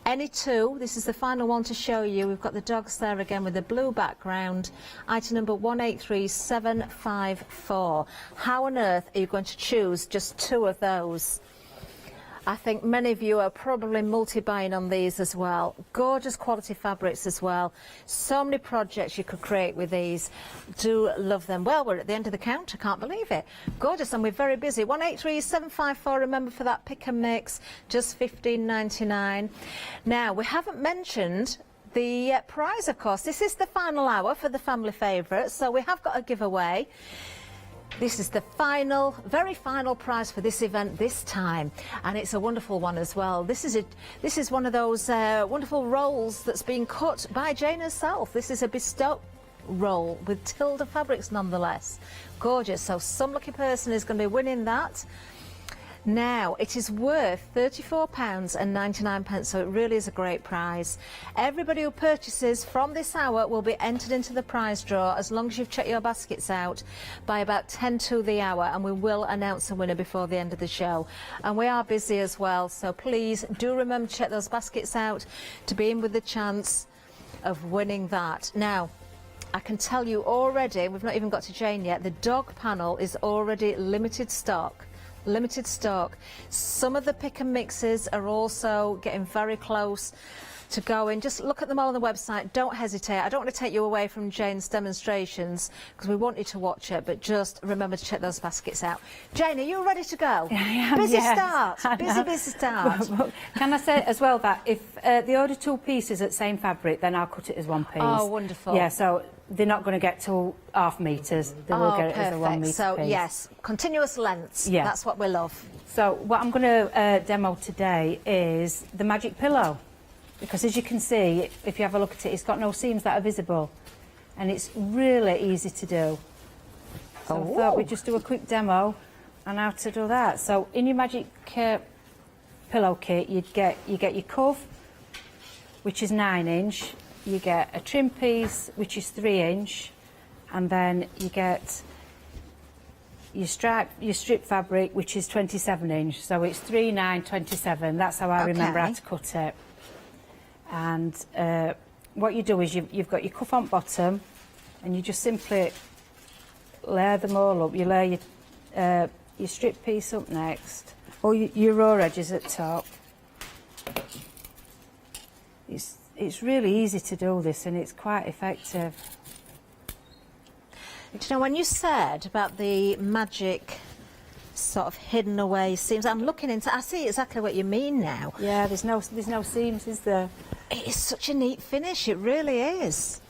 Any two, this is the final one to show you. We've got the dogs there again with the blue background. Item number 183754. How on earth are you going to choose just two of those? I think many of you are probably multi-buying on these as well. Gorgeous quality fabrics as well. So many projects you could create with these. Do love them. Well, we're at the end of the count. I can't believe it. Gorgeous, and we're very busy. 183754, remember, for that pick and mix, just $15.99. Now, we haven't mentioned the prize, of course. This is the final hour for the family favourites, so we have got a giveaway. This is the final, very final prize for this event this time, and it's a wonderful one as well. This is one of those wonderful rolls that's been cut by Jane herself. This is a bespoke roll with Tilda fabrics nonetheless. Gorgeous. So some lucky person is going to be winning that. Now, it is worth £34.99, so it really is a great prize. Everybody who purchases from this hour will be entered into the prize draw as long as you've checked your baskets out by about 10 to the hour, and we will announce a winner before the end of the show. And we are busy as well, so please do remember to check those baskets out to be in with the chance of winning that. Now, I can tell you already, we've not even got to Jane yet, the dog panel is already limited stock. Limited stock. Some of the pick and mixes are also getting very close to going. Just look at them all on the website. Don't hesitate. I don't want to take you away from Jane's demonstrations because we want you to watch it, but just remember to check those baskets out. Jane, are you ready to go? Yeah, I am, busy yes. start. Busy start. Can I say as well that if they order two pieces at same fabric, then I'll cut it as one piece. Oh, wonderful. Yeah, so they're not going to get to half metres. They will get it as a 1 metre So, piece. yes, continuous lengths. Yeah. That's what we love. So what I'm going to demo today is the magic pillow. Because as you can see, if you have a look at it, it's got no seams that are visible. And it's really easy to do. So I thought we'd just do a quick demo on how to do that. So in your magic pillow kit, you get your cuff, which is 9-inch. You get a trim piece, which is 3-inch. And then you get your strip fabric, which is 27-inch. So it's 3, 9, 27. That's how I remember how to cut it. And what you do is you've got your cuff on bottom, and you just simply layer them all up. You layer your strip piece up next, or your raw edges at top. It's really easy to do this, and it's quite effective. Do you know, when you said about the magic sort of hidden away seams, I'm looking into, I see exactly what you mean now. Yeah, there's no seams, is there? It is such a neat finish, it really is.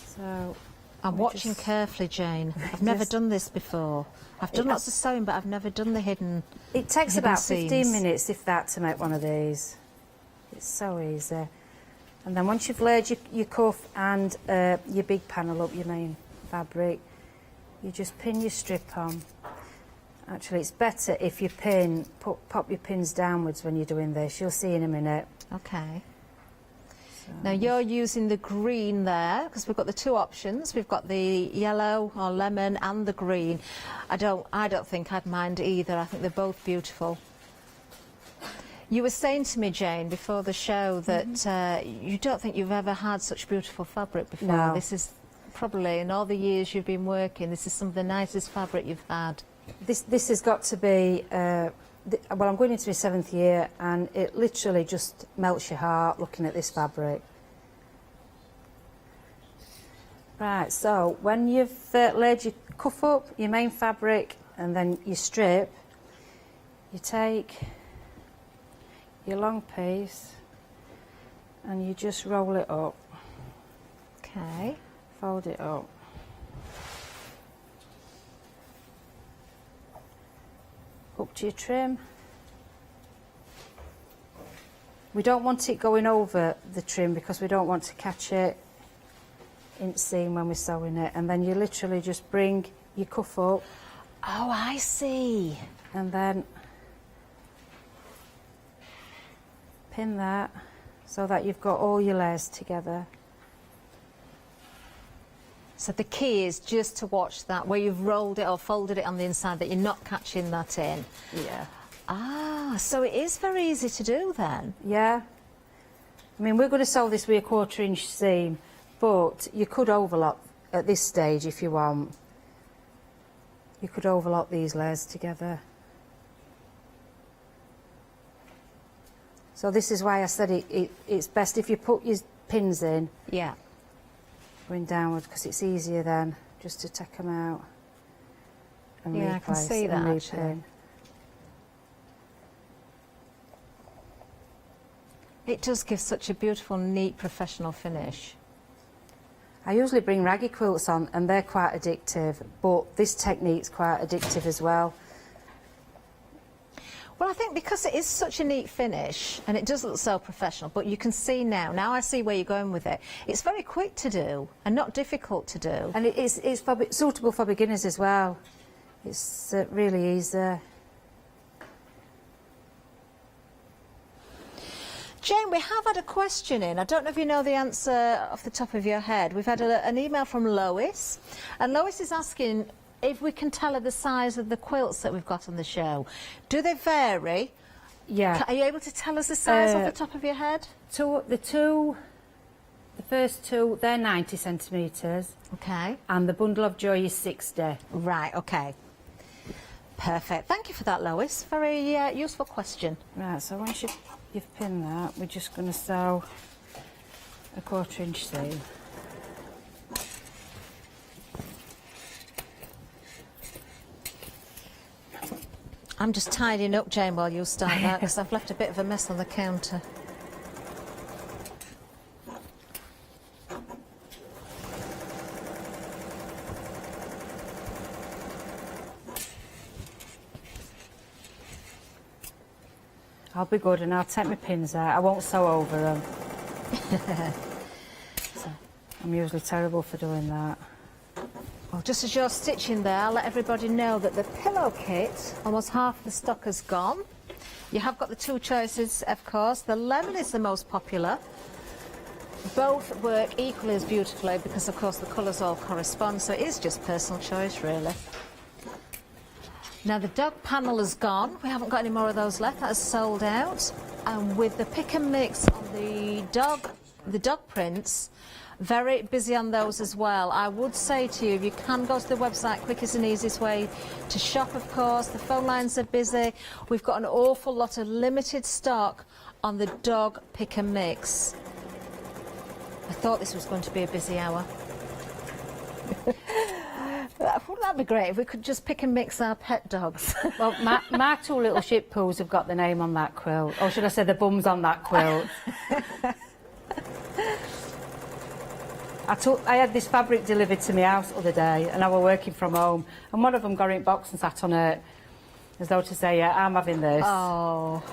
So I'm watching carefully, Jane. I've never done this before. I've done lots of sewing, but I've never done the hidden. It takes hidden about seams. 15 minutes, if that, to make one of these. It's so easy. And then once you've laid your cuff and your big panel up, your main fabric, you just pin your strip on. Actually, it's better if you pop your pins downwards when you're doing this. You'll see in a minute. Okay. So. Now you're using the green there because we've got the two options. We've got the yellow or lemon and the green. I don't think I'd mind either. I think they're both beautiful. You were saying to me, Jane, before the show that you don't think you've ever had such beautiful fabric before. No. This is probably, in all the years you've been working, this is some of the nicest fabric you've had. This has got to be, well, I'm going into my 7th year, and it literally just melts your heart looking at this fabric. Right, so when you've laid your cuff up, your main fabric, and then your strip, you take your long piece and you just roll it up. Okay. Fold it up. Up to your trim. We don't want it going over the trim because we don't want to catch it in the seam when we're sewing it. And then you literally just bring your cuff up. Oh, I see. And then pin that so that you've got all your layers together. So the key is just to watch that where you've rolled it or folded it on the inside, that you're not catching that in. Yeah. Ah, so it is very easy to do then. Yeah. I mean, we're going to sew this with a 1/4 inch seam, but you could overlap at this stage if you want. You could overlap these layers together. So this is why I said it's best if you put your pins in. Yeah. Going downward, because it's easier then just to take them out and Yeah, I can replace see that and actually. repin. It does give such a beautiful, neat, professional finish. I usually bring raggy quilts on and they're quite addictive, but this technique's quite addictive as well. Well, I think because it is such a neat finish and it does look so professional, but you can see now I see where you're going with it. It's very quick to do and not difficult to do. And it's suitable for beginners as well. It's really easy. Jane, we have had a question in. I don't know if you know the answer off the top of your head. We've had an email from Lois, and Lois is asking if we can tell her the size of the quilts that we've got on the show. Do they vary? Yeah. Are you able to tell us the size off the top of your head? The first two, they're 90 centimetres. Okay. And the bundle of joy is 60. Right, okay. Perfect. Thank you for that, Lois. Very useful question. Right, so once you've pinned that, we're just going to sew a 1/4 inch seam. I'm just tidying up, Jane, while you start that, because I've left a bit of a mess on the counter. I'll be good and I'll take my pins out. I won't sew over them. So, I'm usually terrible for doing that. Well, just as you're stitching there, I'll let everybody know that the pillow kit, almost half the stock has gone. You have got the two choices, of course. The lemon is the most popular. Both work equally as beautifully because, of course, the colours all correspond, so it is just personal choice, really. Now, the dog panel is gone. We haven't got any more of those left. That is sold out. And with the pick and mix on the dog prints, very busy on those as well. I would say to you, if you can go to the website, quickest and easiest way to shop, of course. The phone lines are busy. We've got an awful lot of limited stock on the dog pick and mix. I thought this was going to be a busy hour. Wouldn't that be great if we could just pick and mix our pet dogs? Well, my two little ship poos have got the name on that quilt. Or should I say the bums on that quilt. I had this fabric delivered to my house the other day and I was working from home and one of them got in box and sat on it as though to say, yeah, I'm having this. Oh.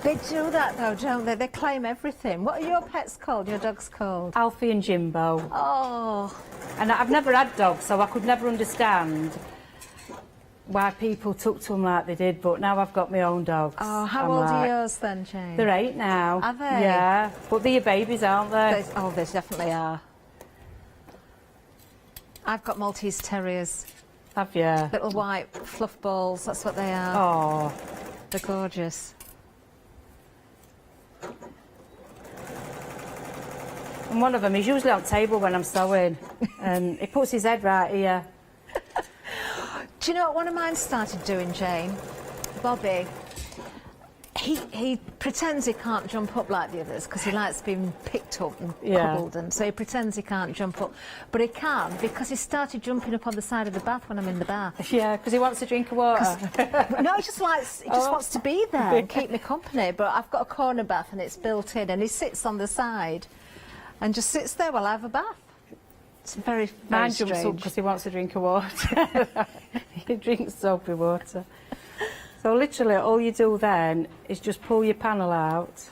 They do that though, don't they? They claim everything. What are your pets called, your dogs called? Alfie and Jimbo. Oh. And I've never had dogs, so I could never understand why people took to them like they did, but now I've got my own dogs. Oh, how old are yours then, Jane? They're 8 now. Are they? Yeah, but they're your babies, aren't they? Oh, they definitely are. I've got Maltese Terriers. Have you? Little white fluff balls, that's what they are. Oh. They're gorgeous. And one of them is usually on the table when I'm sewing, and he puts his head right here. Do you know what one of mine started doing, Jane? Bobby. He pretends he can't jump up like the others because he likes being picked up and cuddled, and so he pretends he can't jump up. But he can because he started jumping up on the side of the bath when I'm in the bath. Yeah, because he wants to drink water. No, he just wants to be there and keep me company. But I've got a corner bath and it's built in, and he sits on the side and just sits there while I have a bath. It's very, very Mine strange. jumps up because he wants to drink water. He drinks soapy water. So literally all you do then is just pull your panel out,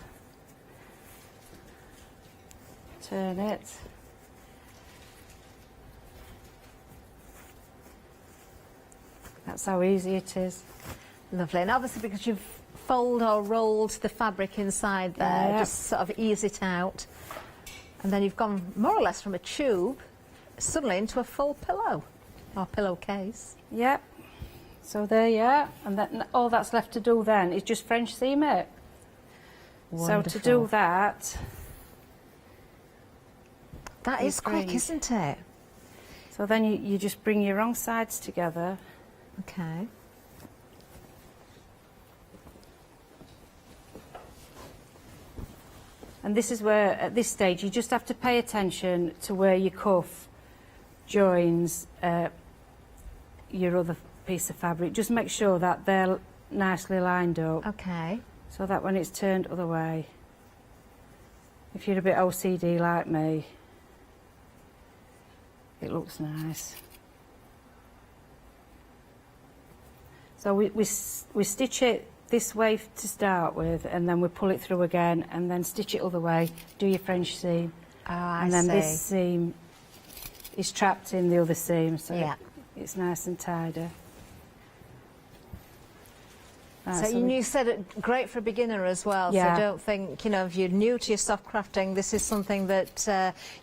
turn it, that's how easy it is. Lovely, and obviously because you've folded or rolled the fabric inside there, Yeah. just sort of ease it out, and then you've gone more or less from a tube suddenly into a full pillow or pillowcase. Yep. So there, yeah, and then all that's left to do then is just French seam it. Wonderful. So to do that, that is quick, isn't it? So then you just bring your wrong sides together. Okay. And this is where, at this stage, you just have to pay attention to where your cuff joins your other piece of fabric. Just make sure that they're nicely lined up. Okay. So that when it's turned other way, if you're a bit OCD like me, it looks nice. So we stitch it this way to start with, and then we pull it through again, and then stitch it other way, do your French seam. Oh, I and then see. this seam is trapped in the other seam, so Yeah. it's nice and tidy. So you said it great for a beginner as well. Yeah. So don't think, you know, if you're new to your soft crafting, this is something that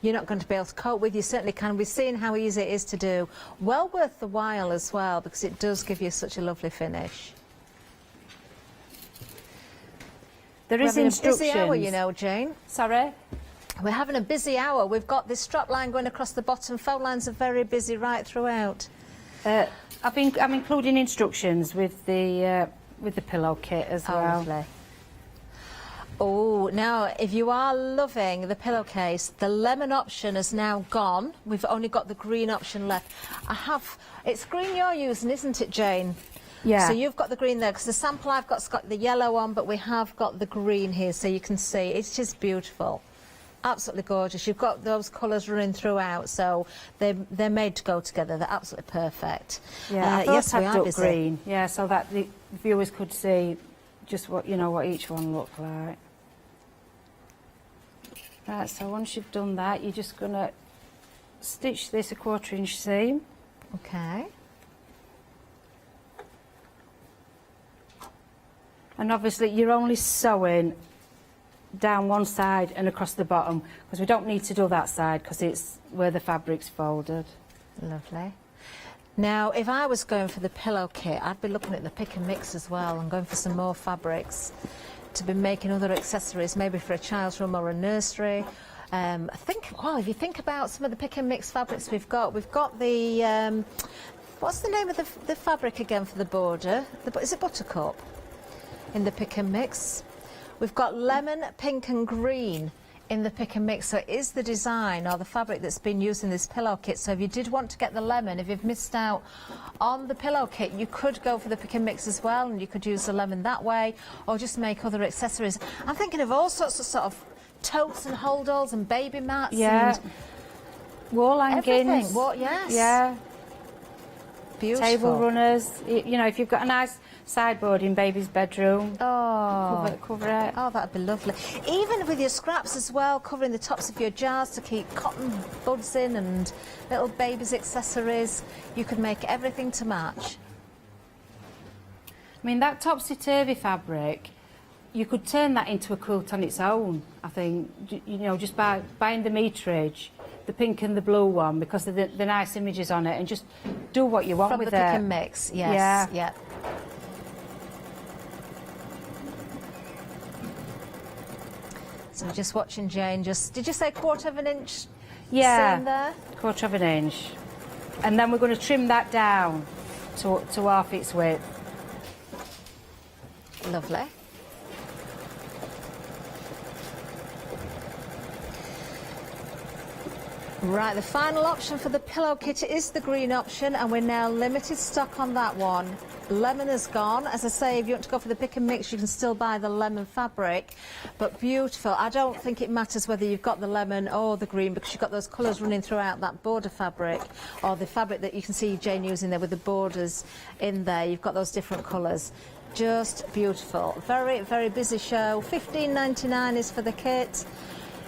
you're not going to be able to cope with. You certainly can. We've seen how easy it is to do. Well worth the while as well, because it does give you such a lovely finish. There is We're having instructions. a busy hour, you know, Jane. Sorry? We're having a busy hour. We've got this strap line going across the bottom. Phone lines are very busy right throughout. I'm including instructions with the pillow kit as well. Lovely. Oh, now, if you are loving the pillowcase, the lemon option is now gone. We've only got the green option left. It's green you're using, isn't it, Jane? Yeah. So you've got the green there, because the sample I've got's got the yellow on, but we have got the green here, so you can see. It's just beautiful. Absolutely gorgeous. You've got those colours running throughout, so they're made to go together. They're absolutely perfect. Yeah, I thought yes, we I'd are done busy. green. Yeah, so that the viewers could see just what each one looked like. Right, so once you've done that, you're just going to stitch this a 1/4 inch seam. Okay. And obviously you're only sewing down one side and across the bottom, because we don't need to do that side because it's where the fabric's folded. Lovely. Now, if I was going for the pillow kit, I'd be looking at the pick and mix as well and going for some more fabrics to be making other accessories, maybe for a child's room or a nursery. If you think about some of the pick and mix fabrics we've got the, what's the name of the fabric again for the border? Is it buttercup in the pick and mix? We've got lemon, pink and green in the pick and mix, so it is the design or the fabric that's been used in this pillow kit. So if you did want to get the lemon, if you've missed out on the pillow kit, you could go for the pick and mix as well, and you could use the lemon that way, or just make other accessories. I'm thinking of all sorts of sort of totes and holdalls and baby mats. Yeah. And wall hangings. everything. Yes. Yeah. Beautiful. Table runners. You know, if you've got a nice sideboard in baby's bedroom, cover it. Oh, that'd be lovely. Even with your scraps as well, covering the tops of your jars to keep cotton buds in and little baby's accessories. You could make everything to match. I mean, that topsy-turvy fabric, you could turn that into a quilt on its own, I think, you know, just by buying the meterage, the pink and the blue one, because of the nice images on it, and just do what you want From with the it. pick and mix, yes. Yeah. Yeah. So just watching Jane, did you say 1/4 inch Yeah, seam there? 1/4 inch. And then we're going to trim that down to half its width. Lovely. Right, the final option for the pillow kit is the green option, and we're now limited stock on that one. Lemon is gone. As I say, if you want to go for the pick and mix, you can still buy the lemon fabric, but beautiful. I don't think it matters whether you've got the lemon or the green, because you've got those colours running throughout that border fabric, or the fabric that you can see Jane using there with the borders in there. You've got those different colours. Just beautiful. Very, very busy show. $15.99 is for the kit.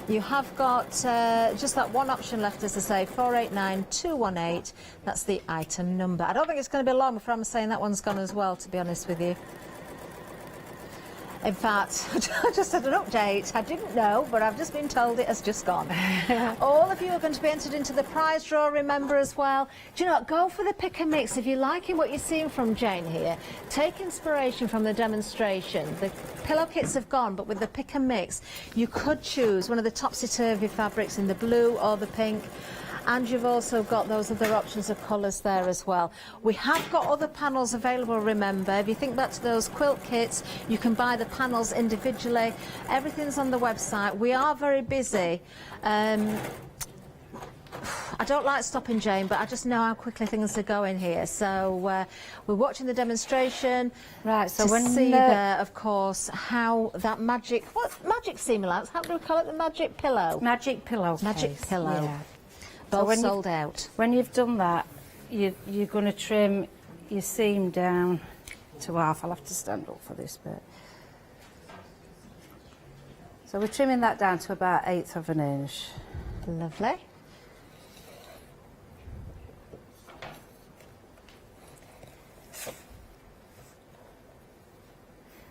You have got just that one option left, as I say, 489218. That's the item number. I don't think it's going to be long before I'm saying that one's gone as well, to be honest with you. In fact, I just had an update. I didn't know, but I've just been told it has just gone. All of you are going to be entered into the prize draw, remember, as well. Do you know what? Go for the pick and mix. If you're liking what you're seeing from Jane here, take inspiration from the demonstration. The pillow kits have gone, but with the pick and mix, you could choose one of the topsy-turvy fabrics in the blue or the pink. And you've also got those other options of colours there as well. We have got other panels available, remember. If you think back to those quilt kits, you can buy the panels individually. Everything's on the website. We are very busy. I don't like stopping, Jane, but I just know how quickly things are going here. So we're watching the demonstration. Right, so to when see there, of course, how that magic... What magic seam allowance? How do we call it? The magic pillow? Magic pillow. Magic pillow. Yeah. Both So sold out. When you've done that, you're going to trim your seam down to half. I'll have to stand up for this bit. So we're trimming that down to about 1/8 of an inch. Lovely.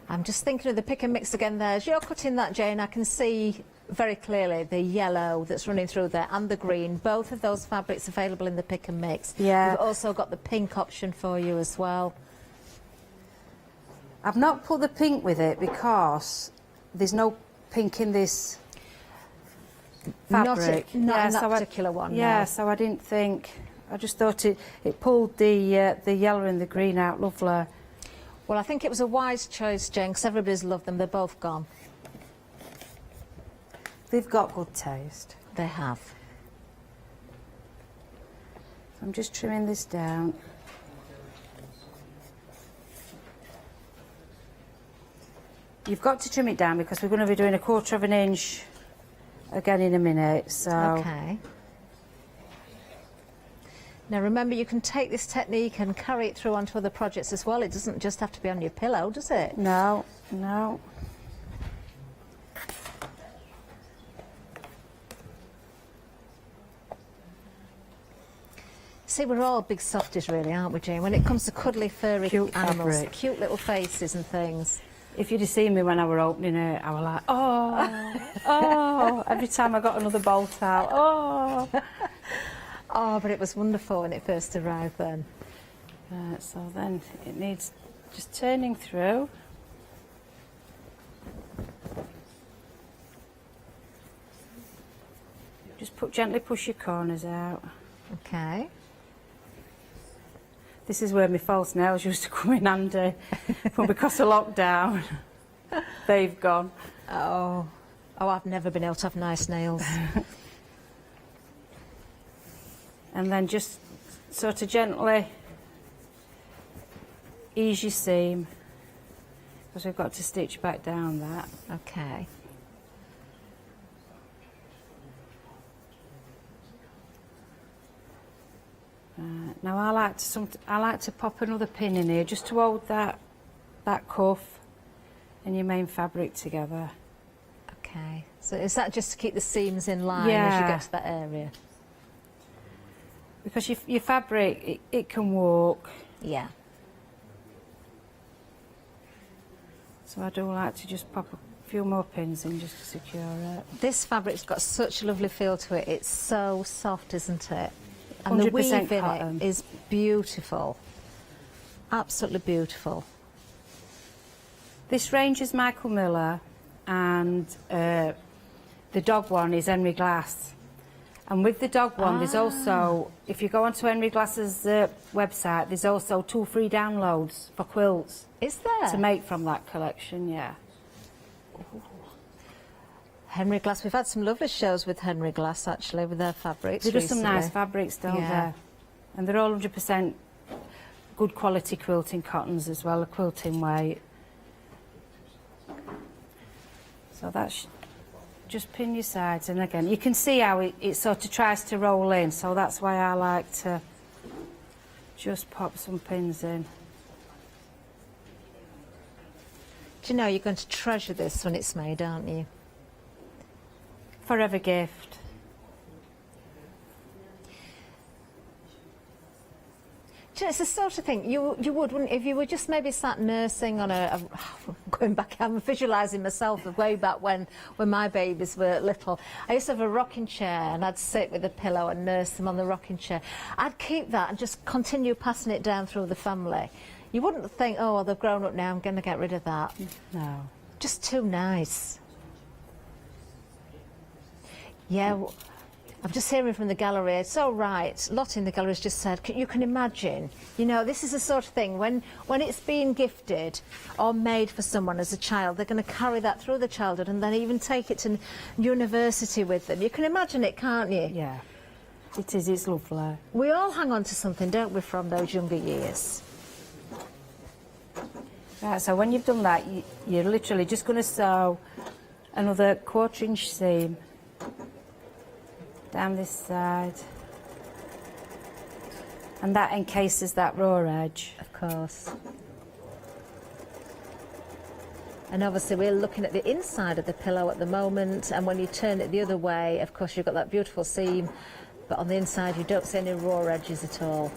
I'm just thinking of the pick and mix again there. As you're cutting that, Jane, I can see very clearly the yellow that's running through there and the green. Both of those fabrics available in the pick and mix. Yeah. We've also got the pink option for you as well. I've not put the pink with it because there's no pink in this fabric. Not in that particular one. Yeah, no. so I didn't think... I just thought it pulled the yellow and the green out lovely. Well, I think it was a wise choice, Jane, because everybody's loved them. They're both gone. They've got good taste. They have. So I'm just trimming this down. You've got to trim it down because we're going to be doing 1/4 of an inch again in a minute. So. Okay. Now remember, you can take this technique and carry it through onto other projects as well. It doesn't just have to be on your pillow, does it? No, no. See, we're all big softies really, aren't we, Jane? When it comes to cuddly, furry Cute animals, fabric. cute little faces and things. If you'd have seen me when I were opening it, I was like, oh, oh, every time I got another bolt out, oh. Oh, but it was wonderful when it first arrived then. Right, so then it needs just turning through. Just gently push your corners out. Okay. This is where my false nails used to come in handy, but because of lockdown, they've gone. Oh, I've never been able to have nice nails. And then just sort of gently ease your seam, because we've got to stitch back down that. Okay. Now I like to pop another pin in here just to hold that cuff and your main fabric together. Okay. So is that just to keep the seams in line as you Yeah. get to that area? Because your fabric, it can walk. Yeah. So I do like to just pop a few more pins in just to secure it. This fabric's got such a lovely feel to it. It's so soft, isn't it? And the 100% weave in cotton. it is beautiful. Absolutely beautiful. This range is Michael Miller, and the dog one is Henry Glass. And with the dog one, there's also, if you go onto Henry Glass's website, there's also 2 free downloads for quilts. Is there? To make from that collection, yeah. Ooh. Henry Glass, we've had some lovely shows with Henry Glass actually, with their fabrics. They do some recently. nice fabrics, don't Yeah. they? And they're all 100% good quality quilting cottons as well, a quilting weight. So that's just pin your sides, and again you can see how it sort of tries to roll in, so that's why I like to just pop some pins in. Do you know, you're going to treasure this when it's made, aren't you? Forever gift. It's the sort of thing you would, wouldn't you, if you were just maybe sat nursing on going back, I'm visualising myself of way back when my babies were little. I used to have a rocking chair and I'd sit with a pillow and nurse them on the rocking chair. I'd keep that and just continue passing it down through the family. You wouldn't think, oh, well, they've grown up now, I'm going to get rid of that. No. Just too nice. Yeah. I'm just hearing from the gallery, it's all right. Lottie in the gallery has just said, you can imagine, you know, this is the sort of thing, when it's being gifted or made for someone as a child, they're going to carry that through the childhood and then even take it to university with them. You can imagine it, can't you? Yeah, it is, it's lovely. We all hang on to something, don't we, from those younger years? Right, so when you've done that, you're literally just going to sew another 1/4 inch seam down this side, and that encases that raw edge. Of course. And obviously we're looking at the inside of the pillow at the moment, and when you turn it the other way, of course you've got that beautiful seam, but on the inside you don't see any raw edges at all.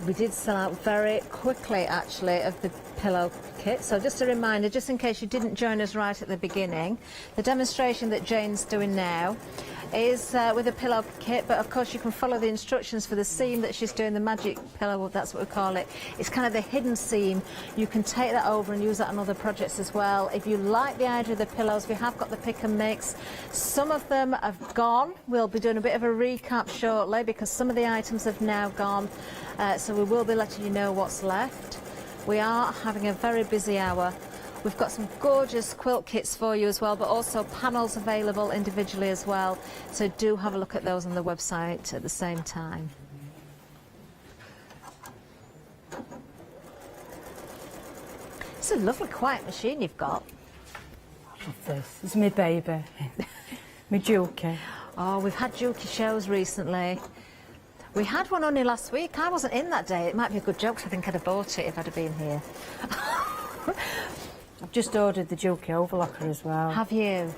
We did sell out very quickly, actually, of the pillow kit. So just a reminder, just in case you didn't join us right at the beginning, the demonstration that Jane's doing now is with a pillow kit, but of course you can follow the instructions for the seam that she's doing, the magic pillow, that's what we call it. It's kind of the hidden seam. You can take that over and use that on other projects as well. If you like the idea of the pillows, we have got the pick and mix. Some of them have gone. We'll be doing a bit of a recap shortly because some of the items have now gone. So we will be letting you know what's left. We are having a very busy hour. We've got some gorgeous quilt kits for you as well, but also panels available individually as well. So do have a look at those on the website at the same time. It's a lovely quiet machine you've got. What's this? It's my baby. My Juki. Oh, we've had Juki shows recently. We had one only last week. I wasn't in that day. It might be a good joke because I think I'd have bought it if I'd have been here. I've just ordered the Juki overlocker as well. Have you?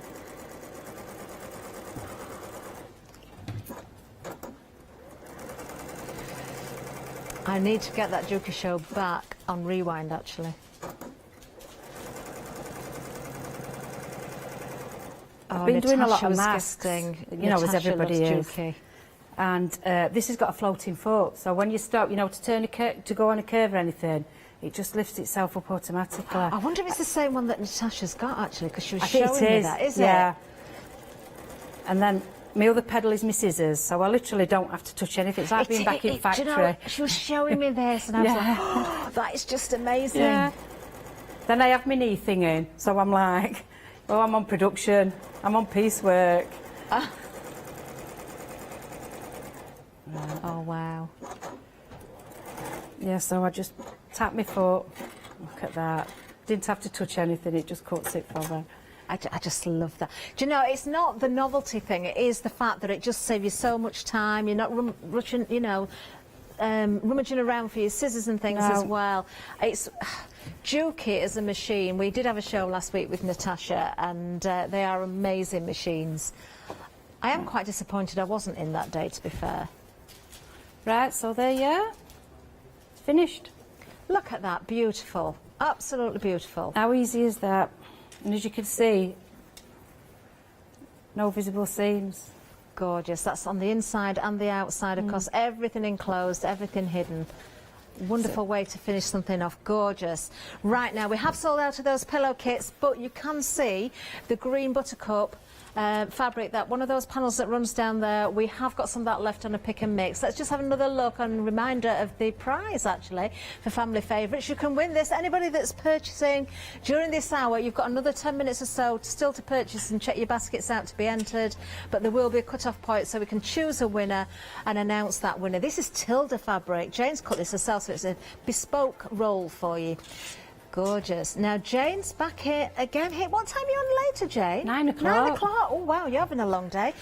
I need to get that Juki show back on Rewind, actually. I've been doing a lot of masks, you know, as everybody is. Juki. And this has got a floating foot, so when you stop, you know, to turn to go on a curve or anything, it just lifts itself up automatically. I wonder if it's the same one that Natasha's got, actually, because she was I think showing me that, is yeah. it? And then my other pedal is my scissors, so I literally don't have to touch anything. It's like being back in factory. Do you know, she was showing me this, and I was like, oh, that is just amazing. Yeah. Then I have my knee thing in, so I'm like, oh, I'm on production, I'm on piecework. Oh, wow. Yeah, so I just tap my foot. Look at that. Didn't have to touch anything, it just cuts it for me. I just love that. Do you know, it's not the novelty thing, it is the fact that it just saves you so much time. You're not rushing, you know, rummaging around for your scissors and things as well. It's Juki as a machine. We did have a show last week with Natasha, and they are amazing machines. I am quite disappointed I wasn't in that day, to be fair. Right, so there you are. It's finished. Look at that, beautiful. Absolutely beautiful. How easy is that? And as you can see, no visible seams. Gorgeous. That's on the inside and the outside, of course. Everything enclosed, everything hidden. Wonderful way to finish something off. Gorgeous. Right, now we have sold out of those pillow kits, but you can see the green buttercup fabric, that one of those panels that runs down there. We have got some of that left on a pick and mix. Let's just have another look and reminder of the prize, actually, for family favourites. You can win this. Anybody that's purchasing during this hour, you've got another 10 minutes or so still to purchase and check your baskets out to be entered, but there will be a cut-off point so we can choose a winner and announce that winner. This is Tilda fabric. Jane's cut this herself, so it's a bespoke roll for you. Gorgeous. Now, Jane's back here again. Hey, what time are you on later, Jane? 9 o'clock. 9 o'clock. Oh, wow, you're having a long day.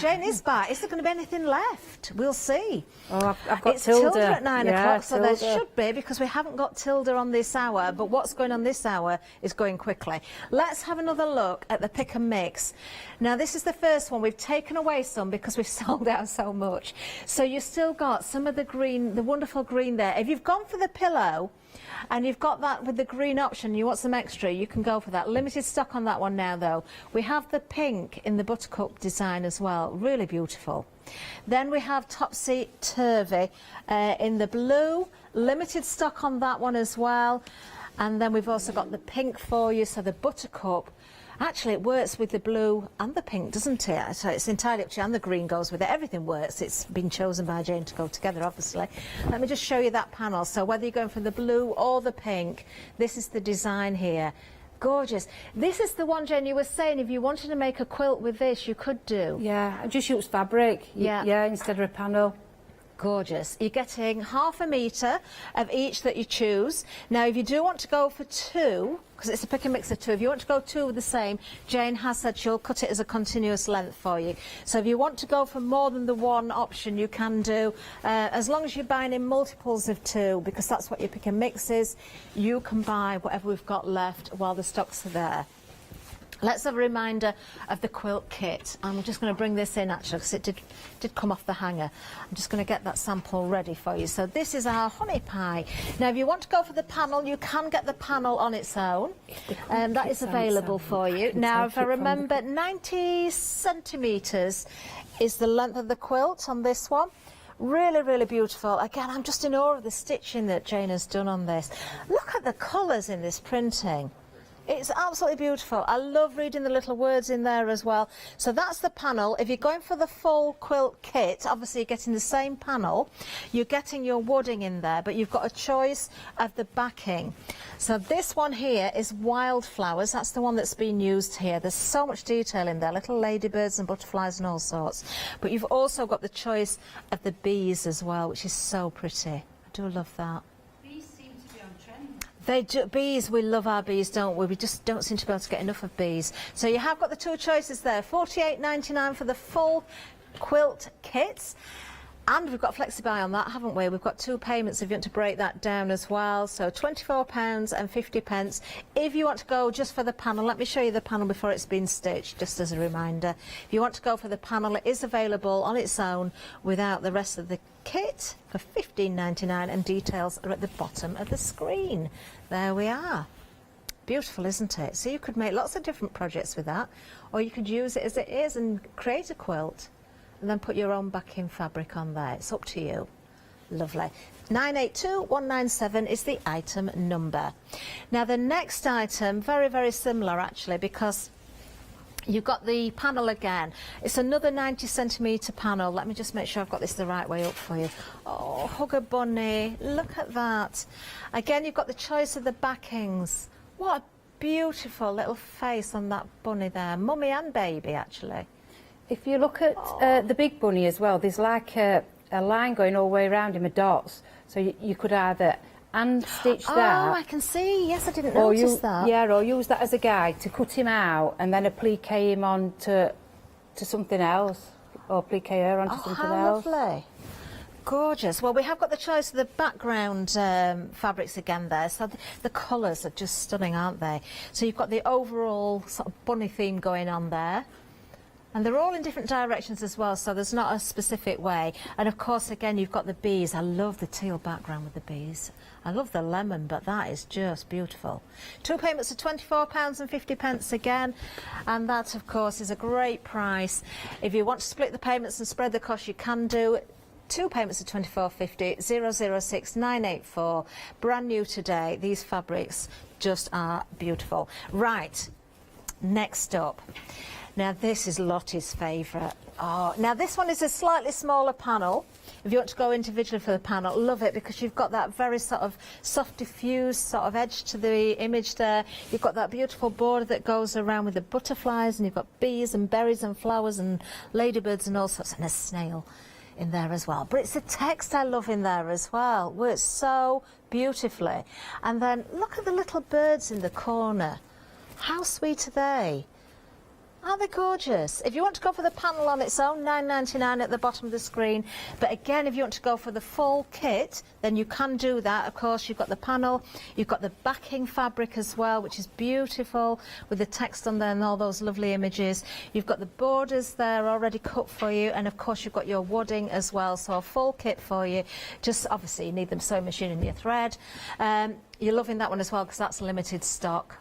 Jane is back. Is there going to be anything left? We'll see. Oh, I've got it's Tilda. Tilda at 9 Yeah, o'clock, so there Tilda. should be, because we haven't got Tilda on this hour, but what's going on this hour is going quickly. Let's have another look at the pick and mix. Now, this is the first one. We've taken away some because we've sold out so much. So you've still got some of the green, the wonderful green there. If you've gone for the pillow, and you've got that with the green option, you want some extra, you can go for that. Limited stock on that one now, though. We have the pink in the buttercup design as well. Really beautiful. Then we have topsy-turvy in the blue. Limited stock on that one as well. And then we've also got the pink for you, so the buttercup. Actually, it works with the blue and the pink, doesn't it? So it's entirely up to you, and the green goes with it. Everything works. It's been chosen by Jane to go together, obviously. Let me just show you that panel. So whether you're going for the blue or the pink, this is the design here. Gorgeous. This is the one, Jane, you were saying if you wanted to make a quilt with this, you could do. Yeah, I just use fabric. Yeah, instead of a panel. Gorgeous. You're getting 1/2 metre of each that you choose. Now, if you do want to go for 2, because it's a pick and mix of 2, if you want to go 2 with the same, Jane has said she'll cut it as a continuous length for you. So if you want to go for more than the one option, you can do, as long as you're buying in multiples of 2, because that's what your pick and mix is, you can buy whatever we've got left while the stocks are there. Let's have a reminder of the quilt kit. I'm just going to bring this in, actually, because it did come off the hanger. I'm just going to get that sample ready for you. So this is our honey pie. Now, if you want to go for the panel, you can get the panel on its own. That is available for you. Now, if I remember, 90 centimetres is the length of the quilt on this one. Really, really beautiful. Again, I'm just in awe of the stitching that Jane has done on this. Look at the colours in this printing. It's absolutely beautiful. I love reading the little words in there as well. So that's the panel. If you're going for the full quilt kit, obviously you're getting the same panel. You're getting your wooding in there, but you've got a choice of the backing. So this one here is wildflowers. That's the one that's been used here. There's so much detail in there, little ladybirds and butterflies and all sorts. But you've also got the choice of the bees as well, which is so pretty. I do love that. They do, bees, we love our bees, don't we? We just don't seem to be able to get enough of bees. So you have got the 2 choices there, $48.99 for the full quilt kits. And we've got FlexiBuy on that, haven't we? We've got 2 payments if you want to break that down as well. So £24.50. If you want to go just for the panel, let me show you the panel before it's been stitched, just as a reminder. If you want to go for the panel, it is available on its own without the rest of the kit for $15.99, and details are at the bottom of the screen. There we are. Beautiful, isn't it? So you could make lots of different projects with that, or you could use it as it is and create a quilt and then put your own backing fabric on there. It's up to you. Lovely. 982197 is the item number. Now the next item, very, very similar actually, because you've got the panel again. It's another 90 centimetre panel. Let me just make sure I've got this the right way up for you. Oh, hug a bunny. Look at that. Again, you've got the choice of the backings. What a beautiful little face on that bunny there. Mummy and baby, actually. If you look at the big bunny as well, there's like a line going all the way around him with dots. So you could either stitch that. Oh, I can see. Yes, I didn't notice that. Yeah, or use that as a guide to cut him out and then applique him on to something else, or applique her onto something else. How lovely. Gorgeous. Well, we have got the choice of the background fabrics again there. So the colours are just stunning, aren't they? So you've got the overall sort of bunny theme going on there. And they're all in different directions as well, so there's not a specific way. And of course, again, you've got the bees. I love the teal background with the bees. I love the lemon, but that is just beautiful. 2 payments of £24.50 again. And that, of course, is a great price. If you want to split the payments and spread the cost, you can do. 2 payments of £24.50, 006984. Brand new today. These fabrics just are beautiful. Right, next up. Now this is Lottie's favourite. Oh, now this one is a slightly smaller panel. If you want to go individually for the panel, love it, because you've got that very sort of soft diffused sort of edge to the image there. You've got that beautiful border that goes around with the butterflies, and you've got bees and berries and flowers and ladybirds and all sorts, and a snail. in there as well. But it's the text I love in there as well. Works so beautifully. And then look at the little birds in the corner. How sweet are they? Aren't they gorgeous? If you want to go for the panel on its own, £9.99 at the bottom of the screen. But again, if you want to go for the full kit, then you can do that. Of course, you've got the panel, you've got the backing fabric as well, which is beautiful with the text on there and all those lovely images. You've got the borders there already cut for you, and of course you've got your wadding as well. So a full kit for you. Just obviously you need the sewing machine and your thread. You're loving that one as well because that's limited stock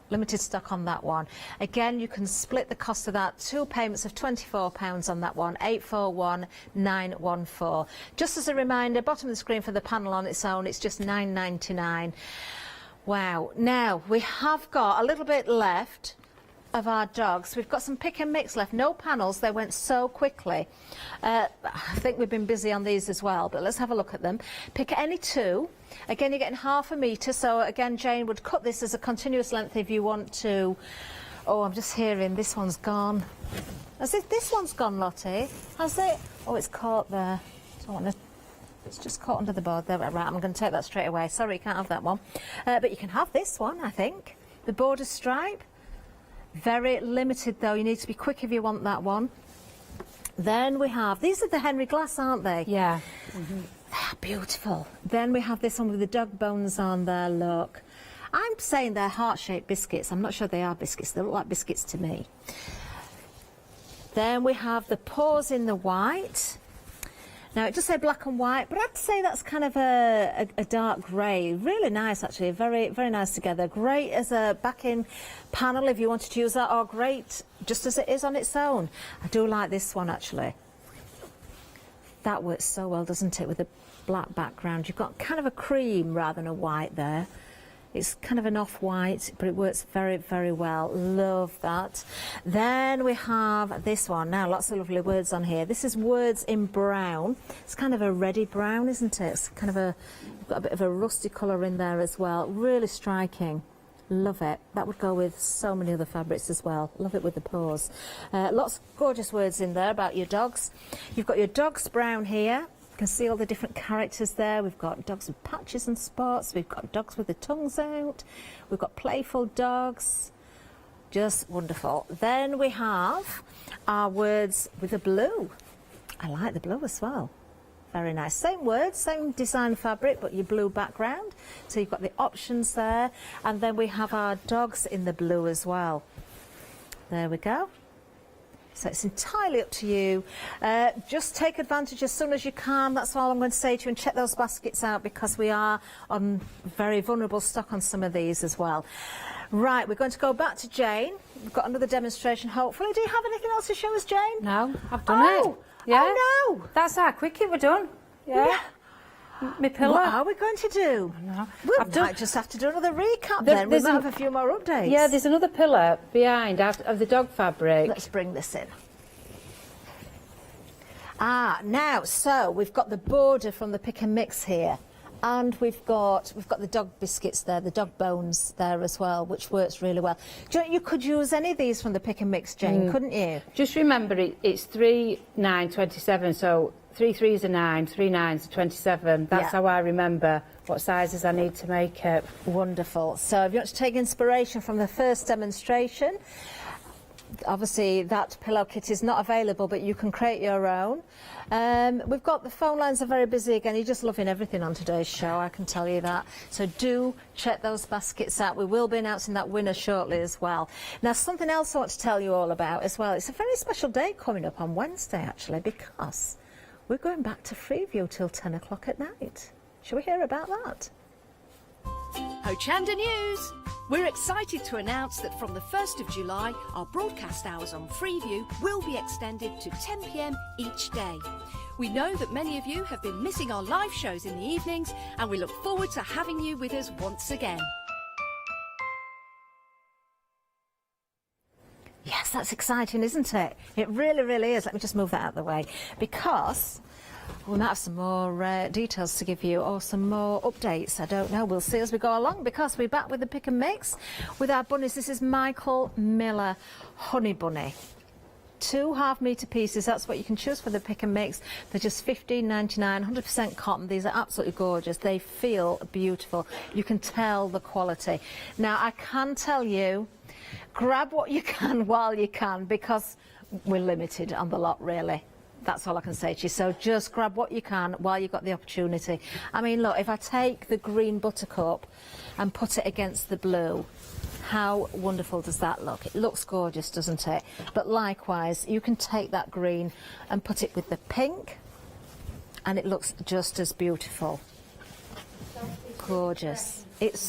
on that one. Again, you can split the cost of that, 2 payments of £24 on that one, 841,914. Just as a reminder, bottom of the screen for the panel on its own, it's just £9.99. Wow. Now, we have got a little bit left of our dogs. We've got some pick and mix left. No panels, they went so quickly. I think we've been busy on these as well, but let's have a look at them. Pick any two. Again, you're getting ½ a metre, so again, Jane would cut this as a continuous length if you want to. Oh, I'm just hearing this one's gone. Has this one's gone, Lottie? Has it? Oh, it's caught there. Don't want to. It's just caught under the board there. Right, I'm going to take that straight away. Sorry, you can't have that one. But you can have this one, I think. The border stripe. Very limited, though. You need to be quick if you want that one. Then we have, these are the Henry Glass, aren't they? Yeah. They're beautiful. Then we have this one with the dog bones on there, look. I'm saying they're heart-shaped biscuits. I'm not sure they are biscuits. They look like biscuits to me. Then we have the paws in the white. Now, it does say black and white, but I'd say that's kind of a dark grey. Really nice, actually. Very, very nice together. Great as a backing panel if you wanted to use that, or great just as it is on its own. I do like this one, actually. That works so well, doesn't it, with the black background? You've got kind of a cream rather than a white there. It's kind of an off-white, but it works very, very well. Love that. Then we have this one. Now, lots of lovely words on here. This is words in brown. It's kind of a reddy brown, isn't it? It's kind of you've got a bit of a rusty colour in there as well. Really striking. Love it. That would go with so many other fabrics as well. Love it with the paws. Lots of gorgeous words in there about your dogs. You've got your dog's brown here. You can see all the different characters there. We've got dogs with patches and spots. We've got dogs with the tongues out. We've got playful dogs. Just wonderful. Then we have our words with the blue. I like the blue as well. Very nice. Same words, same design fabric, but your blue background. So you've got the options there. And then we have our dogs in the blue as well. There we go. So it's entirely up to you. Just take advantage as soon as you can. That's all I'm going to say to you, and check those baskets out because we are on very vulnerable stock on some of these as well. Right, we're going to go back to Jane. We've got another demonstration, hopefully. Do you have anything else to show us, Jane? No, I've done it. Yeah. Oh, no. That's how quick it were done. Yeah. My pillow. What are we going to do? No. We might just have to do another recap then. We might have a few more updates. Yeah, there's another pillar behind of the dog fabric. Let's bring this in. Now, so we've got the border from the pick and mix here. And we've got the dog biscuits there, the dog bones there as well, which works really well. Do you know, you could use any of these from the pick and mix, Jane, couldn't you? Just remember, it's 3, 9, 27, so 3 3s are 9, 3 9s are 27. That's how I remember what sizes I need to make it. Wonderful. So if you want to take inspiration from the first demonstration, obviously that pillow kit is not available, but you can create your own. We've got the phone lines are very busy again. You're just loving everything on today's show, I can tell you that. So do check those baskets out. We will be announcing that winner shortly as well. Now, something else I want to tell you all about as well. It's a very special day coming up on Wednesday, actually, because we're going back to Freeview till 10 o'clock at night. Shall we hear about that? Hochanda News! We're excited to announce that from the 1st of July, our broadcast hours on Freeview will be extended to 10 p.m. each day. We know that many of you have been missing our live shows in the evenings, and we look forward to having you with us once again. Yes, that's exciting, isn't it? It really, really is. Let me just move that out of the way, because we might have some more details to give you, or some more updates. I don't know. We'll see as we go along, because we're back with the pick and mix with our bunnies. This is Michael Miller Honey Bunny. 2 half-metre pieces. That's what you can choose for the pick and mix. They're just $15.99, 100% cotton. These are absolutely gorgeous. They feel beautiful. You can tell the quality. Now, I can tell you, grab what you can while you can, because we're limited on the lot, really. That's all I can say to you. So just grab what you can while you've got the opportunity. I mean, look, if I take the green buttercup and put it against the blue, how wonderful does that look? It looks gorgeous, doesn't it? But likewise, you can take that green and put it with the pink, and it looks just as beautiful. Gorgeous. It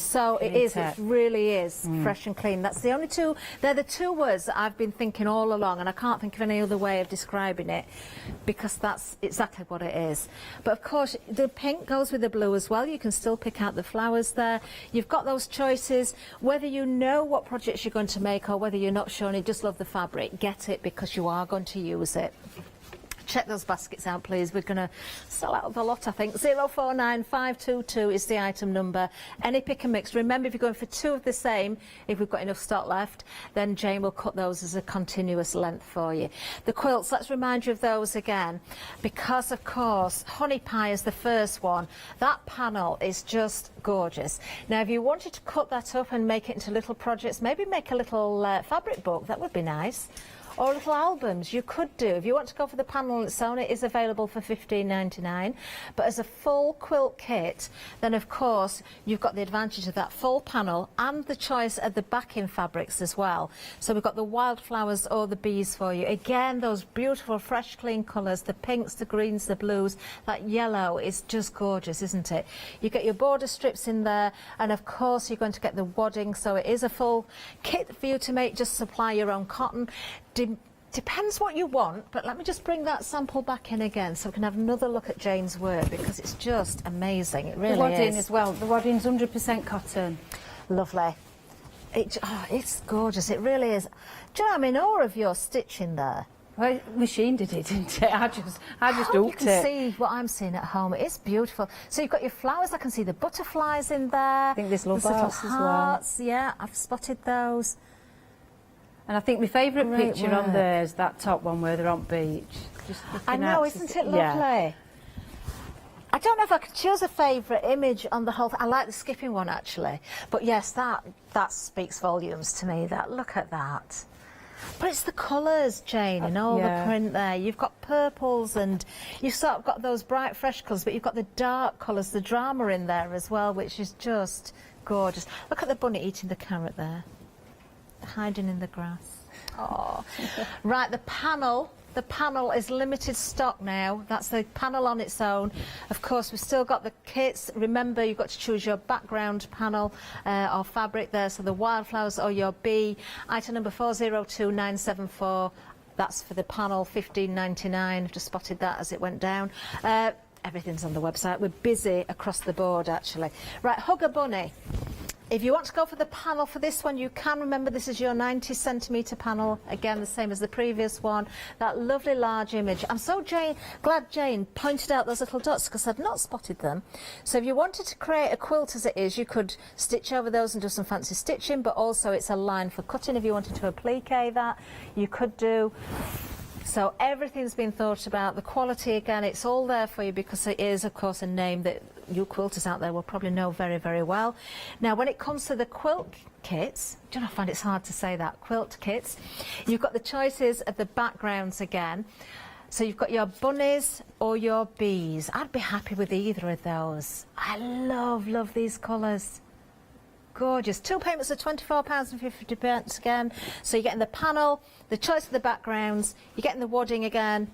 really is fresh and clean. That's the only two, they're the two words that I've been thinking all along, and I can't think of any other way of describing it, because that's exactly what it is. But of course, the pink goes with the blue as well. You can still pick out the flowers there. You've got those choices. Whether you know what projects you're going to make or whether you're not sure and you just love the fabric, get it, because you are going to use it. Check those baskets out, please. We're going to sell out of the lot, I think. 049522 is the item number. Any pick and mix. Remember, if you're going for 2 of the same, if we've got enough stock left, then Jane will cut those as a continuous length for you. The quilts, let's remind you of those again, because, of course, Honey Pie is the first one. That panel is just gorgeous. Now, if you wanted to cut that up and make it into little projects, maybe make a little fabric book, that would be nice. Or little albums, you could do. If you want to go for the panel on its own, it is available for $15.99. But as a full quilt kit, then of course you've got the advantage of that full panel and the choice of the backing fabrics as well. So we've got the wildflowers or the bees for you. Again, those beautiful, fresh, clean colours, the pinks, the greens, the blues. That yellow is just gorgeous, isn't it? You get your border strips in there, and of course you're going to get the wadding. So it is a full kit for you to make. Just supply your own cotton. Depends what you want, but let me just bring that sample back in again so we can have another look at Jane's work, because it's just amazing. It really is. The wadding as well. The wadding's 100% cotton. Lovely. It's gorgeous. It really is. Do you know, I'm in awe of your stitching there. Well, machine did it, didn't it? I just hooked it. You can see what I'm seeing at home. It's beautiful. So you've got your flowers. I can see the butterflies in there. I think there's love hearts as well. Yeah, I've spotted those. And I think my favourite picture on there is that top one where they're on beach. I know, isn't it lovely? Yeah. I don't know if I could choose a favourite image on the whole. I like the skipping one, actually. But yes, that speaks volumes to me. Look at that. But it's the colours, Jane, in all the print there. You've got purples, and you've sort of got those bright, fresh colours, but you've got the dark colours, the drama in there as well, which is just gorgeous. Look at the bunny eating the carrot there. Hiding in the grass. Oh. Right, the panel is limited stock now. That's the panel on its own. Of course, we've still got the kits. Remember, you've got to choose your background panel or fabric there, so the wildflowers or your bee. Item number 402974. That's for the panel, $15.99. I've just spotted that as it went down. Everything's on the website. We're busy across the board, actually. Right, Hug a Bunny. If you want to go for the panel for this one, you can. Remember, this is your 90cm panel. Again, the same as the previous one. That lovely large image. I'm so glad Jane pointed out those little dots, because I'd not spotted them. So if you wanted to create a quilt as it is, you could stitch over those and do some fancy stitching, but also it's a line for cutting. If you wanted to applique that, you could do. So everything's been thought about. The quality, again, it's all there for you, because it is, of course, a name that you quilters out there will probably know very, very well. Now, when it comes to the quilt kits, do you know, I find it's hard to say that, quilt kits, you've got the choices of the backgrounds again. So you've got your bunnies or your bees. I'd be happy with either of those. I love these colours. Gorgeous. 2 payments of £24.50 again. So you're getting the panel, the choice of the backgrounds, you're getting the wadding again,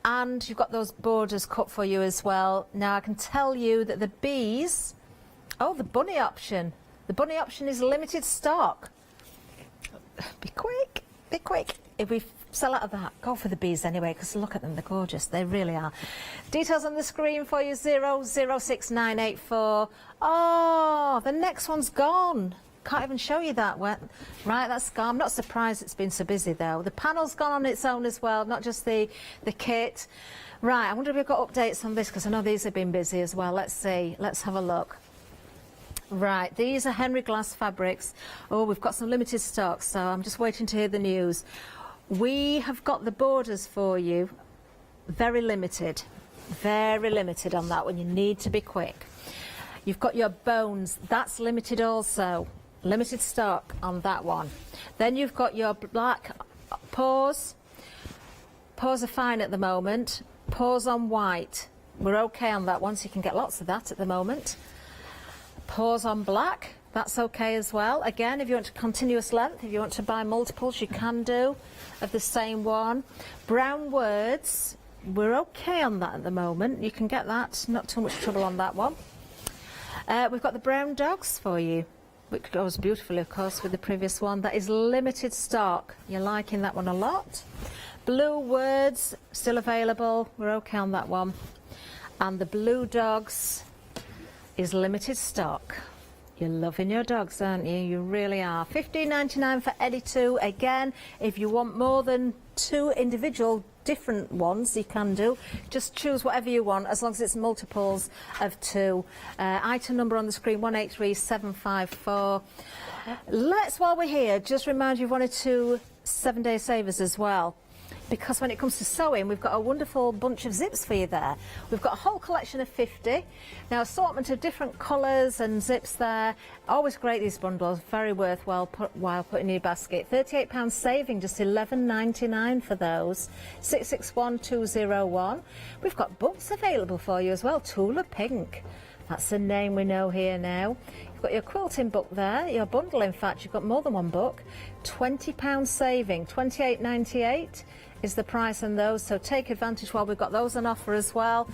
and you've got those borders cut for you as well. Now, I can tell you that the bees, the bunny option. The bunny option is limited stock. Be quick, be quick. If we sell out of that, go for the bees anyway, because look at them, they're gorgeous. They really are. Details on the screen for you, 006984. Oh, the next one's gone. Can't even show you that one. Right, that's gone. I'm not surprised it's been so busy, though. The panel's gone on its own as well, not just the kit. Right, I wonder if we've got updates on this, because I know these have been busy as well. Let's see. Let's have a look. Right, these are Henry Glass fabrics. Oh, we've got some limited stock, so I'm just waiting to hear the news. We have got the borders for you very limited on that one. You need to be quick. You've got your bones, that's limited also, limited stock on that one. Then you've got your black paws. Paws are fine at the moment. Paws on white, we're okay on that one, so you can get lots of that at the moment. Paws on black, that's okay as well. Again, if you want a continuous length, if you want to buy multiples, you can do of the same one. Brown words, we're okay on that at the moment. You can get that, not too much trouble on that one. We've got the brown dogs for you, which goes beautifully, of course, with the previous one. That is limited stock. You're liking that one a lot. Blue words, still available. We're okay on that one. And the blue dogs is limited stock. You're loving your dogs, aren't you? You really are. $15.99 for any two. Again, if you want more than two individual different ones, you can do. Just choose whatever you want, as long as it's multiples of two. Item number on the screen, 183754. Let's, while we're here, just remind you of one or two 7-day savers as well. Because when it comes to sewing, we've got a wonderful bunch of zips for you there. We've got a whole collection of 50. Now, assortment of different colours and zips there. Always great, these bundles. Very worthwhile while putting in your basket. £38 saving, just $11.99 for those. 661201. We've got books available for you as well. Tula Pink. That's the name we know here now. You've got your quilting book there, your bundle, in fact, you've got more than one book. £20 saving, $28.98 is the price on those, so take advantage while we've got those on offer as well.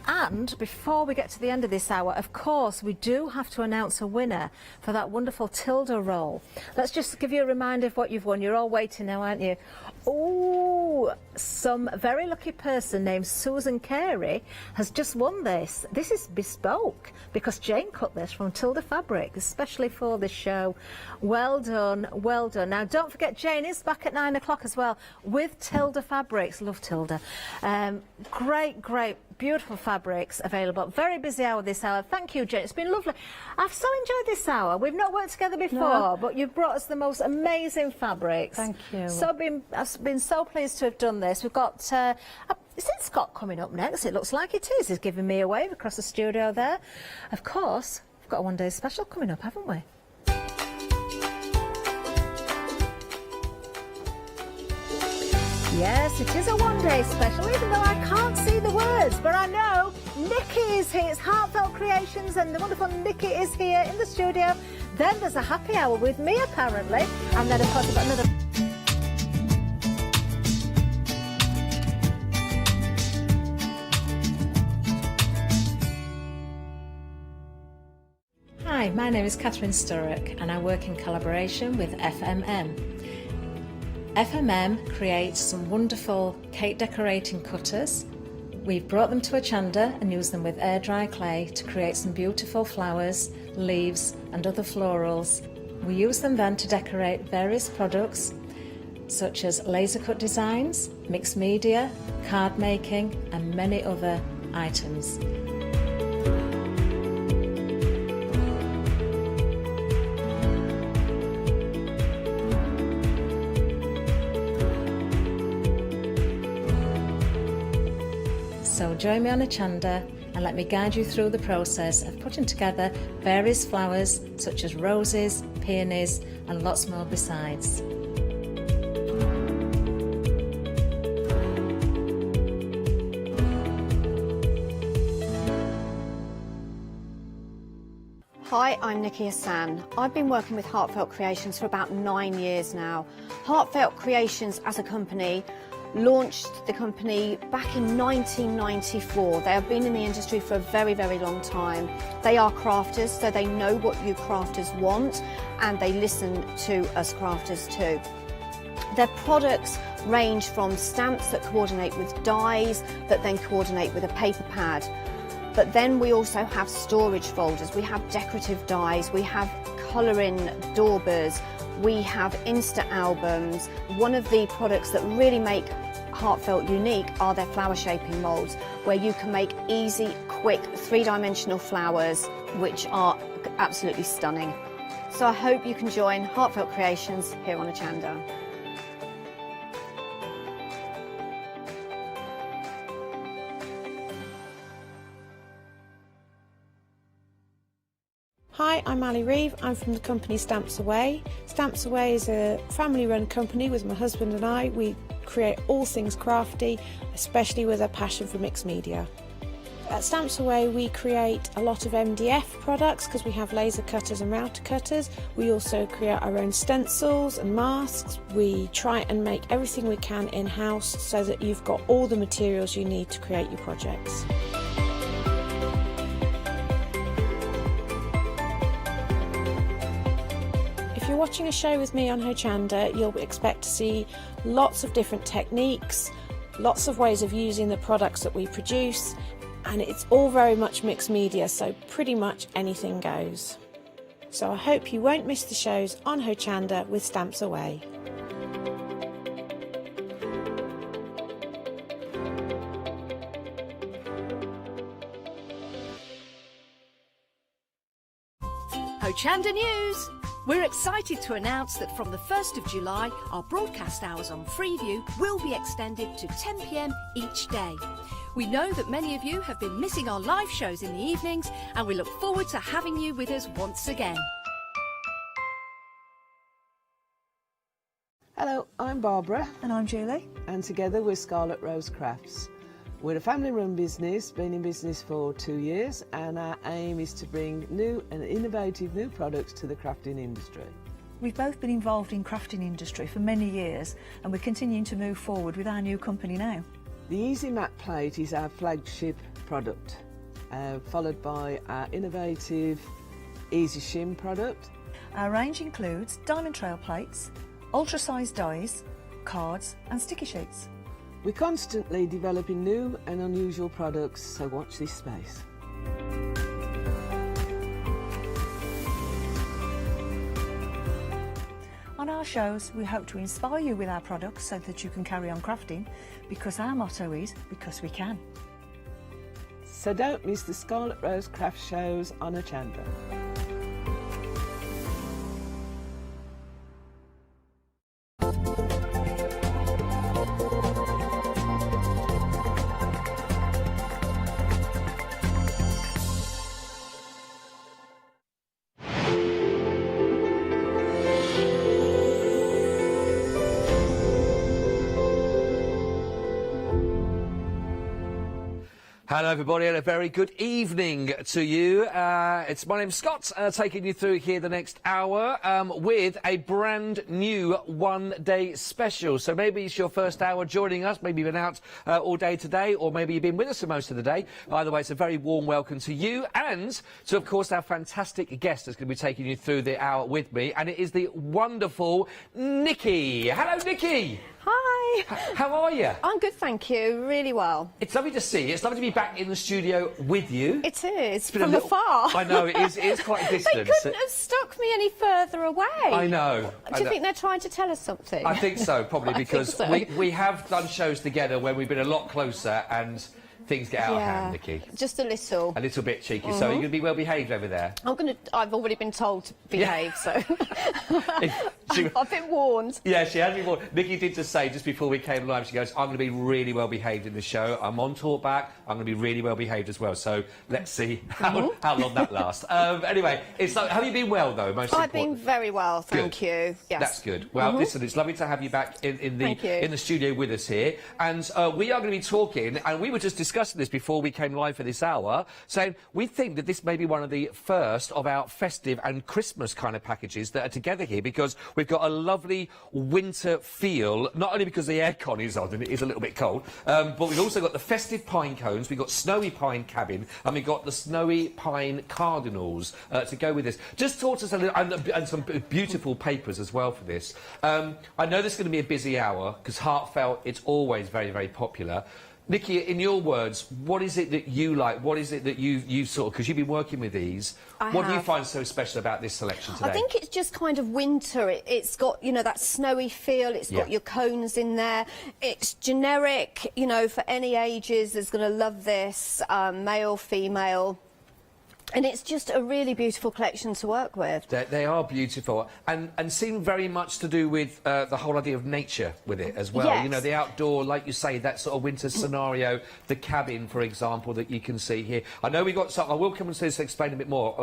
And before we get to the end of this hour, of course, we do have to announce a winner for that wonderful Tilda roll. Let's just give you a reminder of what you've won. You're all waiting now, aren't you? Oh, some very lucky person named Susan Carey has just won this. This is bespoke because Jane cut this from Tilda fabric, especially for this show. Well done, well done. Now, don't forget, Jane is back at 9 o'clock as well with Tilda fabrics. Love Tilda. Great, beautiful fabrics available. Very busy hour this hour. Thank you, Jane. It's been lovely. I've so enjoyed this hour. We've not worked together before, but you've brought us the most amazing fabrics. Thank you. I've been so pleased to have done this. We've got, is it Scott coming up next? It looks like it is. He's giving me a wave across the studio there. Of course, we've got a one-day special coming up, haven't we? Yes, it is a one-day special, even though I can't see the words, but I know Nikki is here. It's Heartfelt Creations, and the wonderful Nikki is here in the studio. Then there's a happy hour with me, apparently, and then, of course, we've got another... Hi, my name is Catherine Sturrock, and I work in collaboration with FMM. FMM creates some wonderful cake decorating cutters. We've brought them to Hochanda and used them with air dry clay to create some beautiful flowers, leaves and other florals. We use them then to decorate various products such as laser cut designs, mixed media, card making and many other items. So join me on Hochanda and let me guide you through the process of putting together various flowers such as roses, peonies and lots more besides. Hi, I'm Nikki Hassan. I've been working with Heartfelt Creations for about 9 years now. Heartfelt Creations as a company launched the company back in 1994. They have been in the industry for a very, very long time. They are crafters, so they know what you crafters want, and they listen to us crafters too. Their products range from stamps that coordinate with dies, that then coordinate with a paper pad. But then we also have storage folders, we have decorative dies, we have colouring daubers, we have Insta albums. One of the products that really make Heartfelt unique are their flower shaping moulds, where you can make easy, quick, three-dimensional flowers, which are absolutely stunning. So I hope you can join Heartfelt Creations here on Hochanda. Hi, I'm Ali Reeve. I'm from the company Stamps Away. Stamps Away is a family-run company with my husband and I. We create all things crafty, especially with a passion for mixed media. At Stamps Away we create a lot of MDF products because we have laser cutters and router cutters. We also create our own stencils and masks. We try and make everything we can in-house so that you've got all the materials you need to create your projects. If you're watching a show with me on Hochanda, you'll expect to see lots of different techniques, lots of ways of using the products that we produce, and it's all very much mixed media, so pretty much anything goes. So I hope you won't miss the shows on Hochanda with Stamps Away. Hochanda News! We're excited to announce that from the 1st of July, our broadcast hours on Freeview will be extended to 10 p.m. each day. We know that many of you have been missing our live shows in the evenings, and we look forward to having you with us once again. Hello, I'm Barbara. And I'm Julie. And together we're Scarlet Rose Crafts. We're a family-run business, been in business for 2 years, and our aim is to bring new and innovative new products to the crafting industry. We've both been involved in crafting industry for many years, and we're continuing to move forward with our new company now. The Easy Matte Plate is our flagship product, followed by our innovative Easy Shim product. Our range includes diamond trail plates, ultra-sized dies, cards and sticky sheets. We're constantly developing new and unusual products, so watch this space. On our shows, we hope to inspire you with our products so that you can carry on crafting, because our motto is, because we can. So don't miss the Scarlet Rose Craft shows on Hochanda. Hello everybody and a very good evening to you. It's my name's Scott, taking you through here the next hour with a brand new one-day special. So maybe it's your first hour joining us, maybe you've been out all day today, or maybe you've been with us for most of the day. Either way, it's a very warm welcome to you and to, of course, our fantastic guest that's going to be taking you through the hour with me, and it is the wonderful Nikki. Hello, Nikki. Hi. How are you? I'm good, thank you. Really well. It's lovely to see you. It's lovely to be back in the studio with you. It is, From afar. I know, it is quite a distance. They couldn't have stuck me any further away. I know. Do you think they're trying to tell us something? I think so, probably, because so. we have done shows together when we've been a lot closer and things get out of hand, Nikki. Just a little. A little bit cheeky. So you're going to be well behaved over there? I've already been told to behave, so I've been warned. Yeah, she has been warned. Nikki did just say, just before we came live, she goes, I'm going to be really well behaved in the show. I'm on talkback. I'm going to be really well behaved as well. So let's see how long that lasts. Anyway, it's like, have you been well, though, most I've important? been very well, thank you. Yes. That's good. Well, listen, it's lovely to have you back in the studio with us here. And we are going to be talking, and we were just discussing this before we came live for this hour, saying we think that this may be one of the first of our festive and Christmas kind of packages that are together here, because we've got a lovely winter feel, not only because the aircon is on and it is a little bit cold, but we've also got the festive pine cones, we've got snowy pine cabin, and we've got the snowy pine cardinals to go with this. Just talk to us a little, and some beautiful papers as well for this. I know this is going to be a busy hour, because Heartfelt, it's always very, very popular. Nikki, in your words, what is it that you like? What is it that you sort of, because you've been working with these, what do you find so special about this selection today? I think it's just kind of winter. It's got, you know, that snowy feel. It's got your cones in there. It's generic, you know, for any ages is going to love this, male, female. And it's just a really beautiful collection to work with. They are beautiful and seem very much to do with the whole idea of nature with it as well. Yes. You know, the outdoor, like you say, that sort of winter scenario, the cabin, for example, that you can see here. I know we got some, I will come and see this, explain a bit more.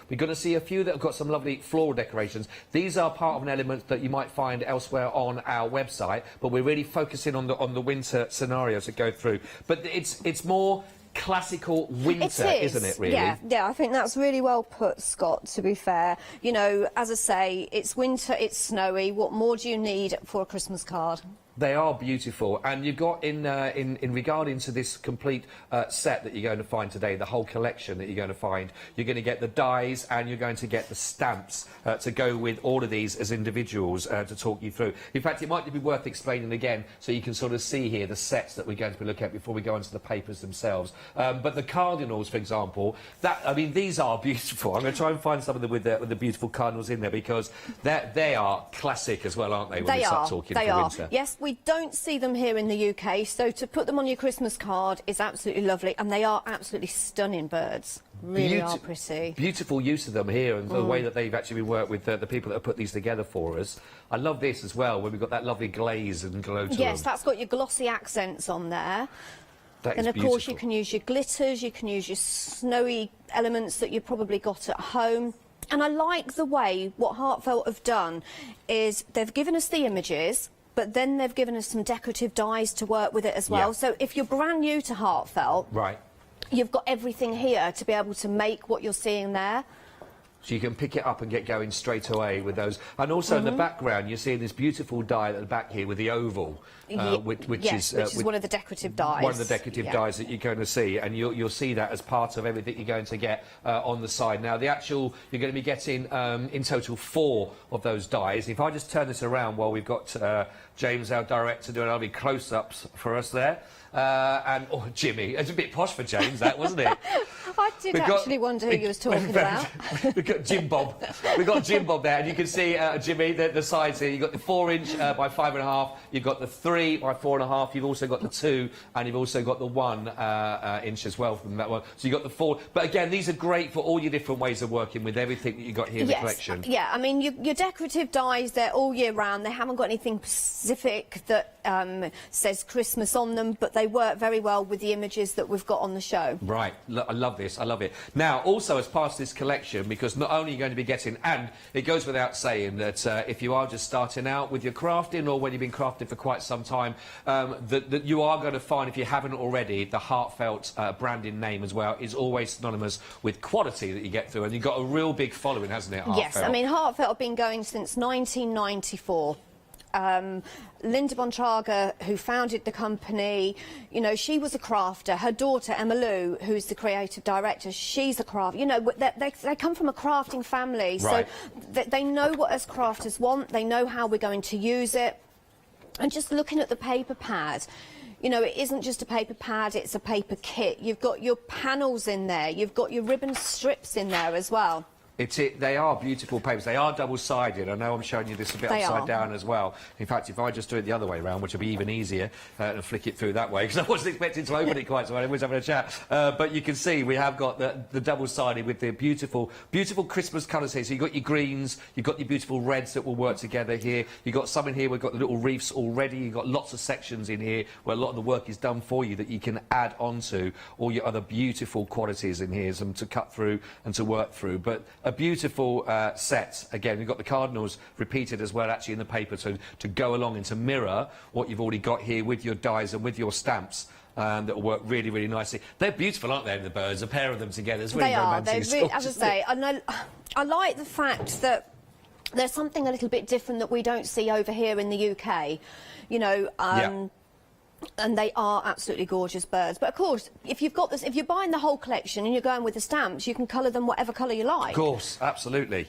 We're going to see a few that have got some lovely floral decorations. These are part of an element that you might find elsewhere on our website, but we're really focusing on the winter scenarios that go through. But it's more classical winter, isn't it, really? Yeah, I think that's really well put, Scott, to be fair. You know, as I say, it's winter, it's snowy. What more do you need for a Christmas card? They are beautiful, and you've got in regarding to this complete set that you're going to find today, the whole collection that you're going to find, you're going to get the dies and you're going to get the stamps to go with all of these as individuals to talk you through. In fact, it might be worth explaining again so you can sort of see here the sets that we're going to be looking at before we go into the papers themselves. But the cardinals, for example, I mean, these are beautiful. I'm going to try and find some of them with the beautiful cardinals in there because they are classic as well, aren't they? When we start talking for winter. Yes, we don't see them here in the UK, so to put them on your Christmas card is absolutely lovely, and they are absolutely stunning birds. Really are pretty. Beautiful use of them here, and the way that they've actually worked with the people that have put these together for us. I love this as well, where we've got that lovely glaze and glow to them. Yes, that's got your glossy accents on there. And of course you can use your glitters, you can use your snowy elements that you've probably got at home. And I like the way what Heartfelt have done is they've given us the images, but then they've given us some decorative dies to work with it as well. Yeah. So if you're brand new to Heartfelt, you've got everything here to be able to make what you're seeing there. So you can pick it up and get going straight away with those. And also in the background, you're seeing this beautiful die at the back here with the oval, which is one of the decorative dies. One of the decorative dies that you're going to see, and you'll see that as part of everything you're going to get on the side. Now, you're going to be getting, in total, 4 of those dies. If I just turn this around while we've got James, our director, doing lovely close-ups for us there. And Jimmy, it's a bit posh for James, that, wasn't it? I did actually wonder who you was talking about. We've got Jim Bob. We've got Jim Bob there, and you can see, Jimmy, the sides here. You've got the 4-inch by 5.5, you've got the 3 by 4.5, you've also got the 2, and you've also got the 1 inch as well from that one. So you've got the 4. But again, these are great for all your different ways of working with everything that you've got here in the collection. Yeah, I mean, your decorative dies, they're all year round. They haven't got anything specific that says Christmas on them, but they work very well with the images that we've got on the show. Right, I love this, I love it. Now, also as part of this collection, because not only are you going to be getting, and it goes without saying that if you are just starting out with your crafting or when you've been crafting for quite some time, that you are going to find, if you haven't already, the Heartfelt branding name as well is always synonymous with quality that you get through, and you've got a real big following, hasn't it, Heartfelt? Yes, I mean, Heartfelt have been going since 1994. Linda Bontrager, who founded the company, you know, she was a crafter. Her daughter, Emma Lou, who's the creative director, she's a crafter. You know, they come from a crafting family, so they know what us crafters want. They know how we're going to use it. And just looking at the paper pad, you know, it isn't just a paper pad, it's a paper kit. You've got your panels in there, you've got your ribbon strips in there as well. They are beautiful papers. They are double-sided. I know I'm showing you this a bit upside down as well. In fact, if I just do it the other way around, which will be even easier, and flick it through that way, because I wasn't expecting to open it quite so well. Everyone's having a chat. But you can see we have got the double-sided with the beautiful, beautiful Christmas colours here. So you've got your greens, you've got your beautiful reds that will work together here. You've got some in here, we've got the little reefs already. You've got lots of sections in here where a lot of the work is done for you that you can add onto all your other beautiful qualities in here, some to cut through and to work through. But a beautiful set. Again, we've got the cardinals repeated as well, actually, in the paper to go along and to mirror what you've already got here with your dies and with your stamps. That will work really, really nicely. They're beautiful, aren't they, the birds? A pair of them together. It's really romantic. They are. Really, as I say, I like the fact that there's something a little bit different that we don't see over here in the UK. You know, and they are absolutely gorgeous birds. But of course, if you've got this, if you're buying the whole collection and you're going with the stamps, you can colour them whatever colour you like. Of course, absolutely.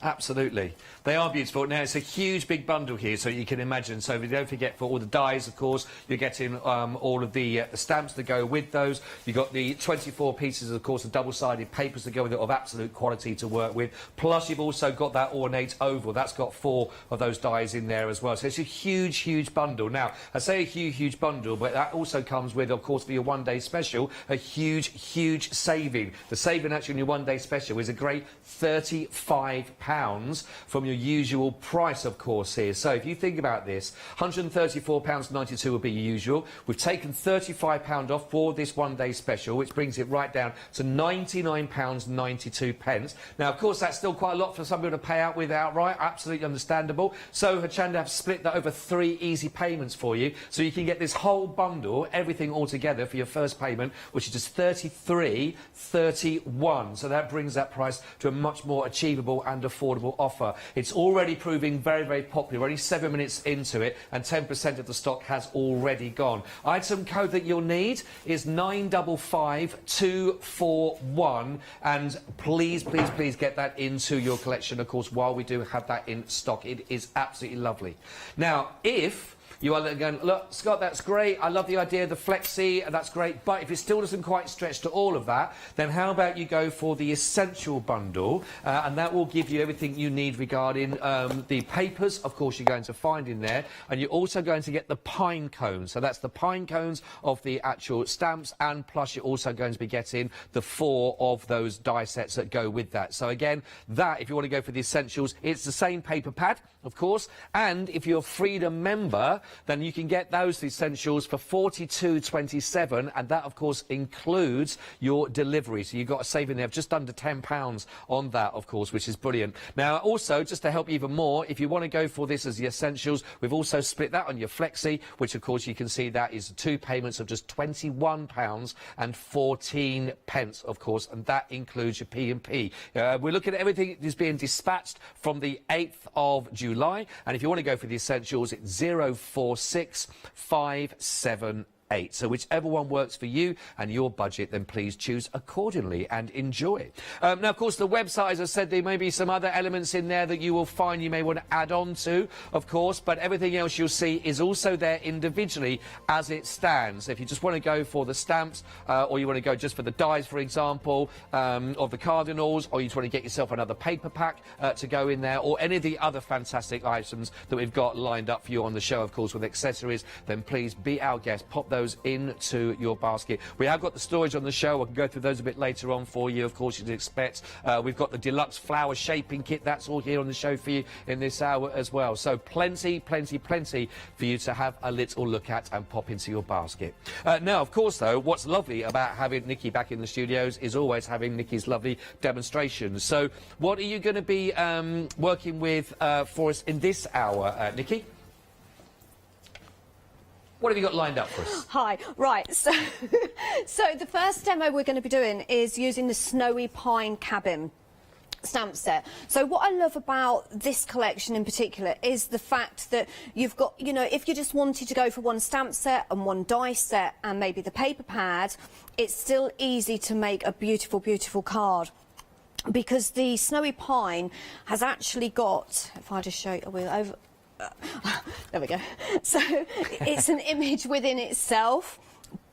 Absolutely. They are beautiful. Now, it's a huge big bundle here, so you can imagine. So don't forget, for all the dies, of course, you're getting all of the stamps that go with those. You've got the 24 pieces, of course, of double-sided papers that go with it of absolute quality to work with. Plus, you've also got that ornate oval. That's got 4 of those dies in there as well. So it's a huge, huge bundle. Now, I say a huge, huge bundle, but that also comes with, of course, for your one-day special, a huge, huge saving. The saving actually on your one-day special is a great £35 from your usual price, of course, here. So if you think about this, £134.92 would be your usual. We've taken £35 off for this one-day special, which brings it right down to £99.92. Now, of course, that's still quite a lot for somebody to pay out with outright. Absolutely understandable. So Hochanda have split that over 3 easy payments for you, so you can get this whole bundle, everything all together for your first payment, which is just $33.31. So that brings that price to a much more achievable and affordable offer. It's already proving very, very popular. We're only 7 minutes into it, and 10% of the stock has already gone. Item code that you'll need is 955241, and please, please, please get that into your collection, of course, while we do have that in stock. It is absolutely lovely. Now, if you are going, look, Scott, that's great. I love the idea of the flexi, and that's great. But if it still doesn't quite stretch to all of that, then how about you go for the essential bundle, and that will give you everything you need regarding the papers, of course, you're going to find in there, and you're also going to get the pine cones. So that's the pine cones of the actual stamps, and plus you're also going to be getting the 4 of those die sets that go with that. So again, that, if you want to go for the essentials, it's the same paper pad, of course, and if you're a Freedom member, then you can get those essentials for $42.27, and that, of course, includes your delivery. So you've got a saving there of just under £10 on that, of course, which is brilliant. Now, also, just to help you even more, if you want to go for this as the essentials, we've also split that on your flexi, which, of course, you can see that is 2 payments of just £21.14, of course, and that includes your P&P. We're looking at everything that is being dispatched from the 8th of July, and if you want to go for the essentials, it's 046578. So whichever one works for you and your budget, then please choose accordingly and enjoy. Now, of course, the website, as I said, there may be some other elements in there that you will find you may want to add on to, of course, but everything else you'll see is also there individually as it stands. If you just want to go for the stamps, or you want to go just for the dies, for example, of the cardinals, or you just want to get yourself another paper pack to go in there, or any of the other fantastic items that we've got lined up for you on the show, of course, with accessories, then please be our guest. Pop those into your basket. We have got the storage on the show. I can go through those a bit later on for you, of course, you'd expect. We've got the deluxe flower shaping kit. That's all here on the show for you in this hour as well. So plenty, plenty, plenty for you to have a little look at and pop into your basket. Now, of course, though, what's lovely about having Nikki back in the studios is always having Nikki's lovely demonstrations. So what are you going to be working with for us in this hour, Nikki? What have you got lined up for us? Hi, right, so the first demo we're going to be doing is using the Snowy Pine Cabin stamp set. So what I love about this collection in particular is the fact that you've got, you know, if you just wanted to go for one stamp set and one die set and maybe the paper pad, it's still easy to make a beautiful, beautiful card. Because the Snowy Pine has actually got, if I just show you, there we go. So it's an image within itself,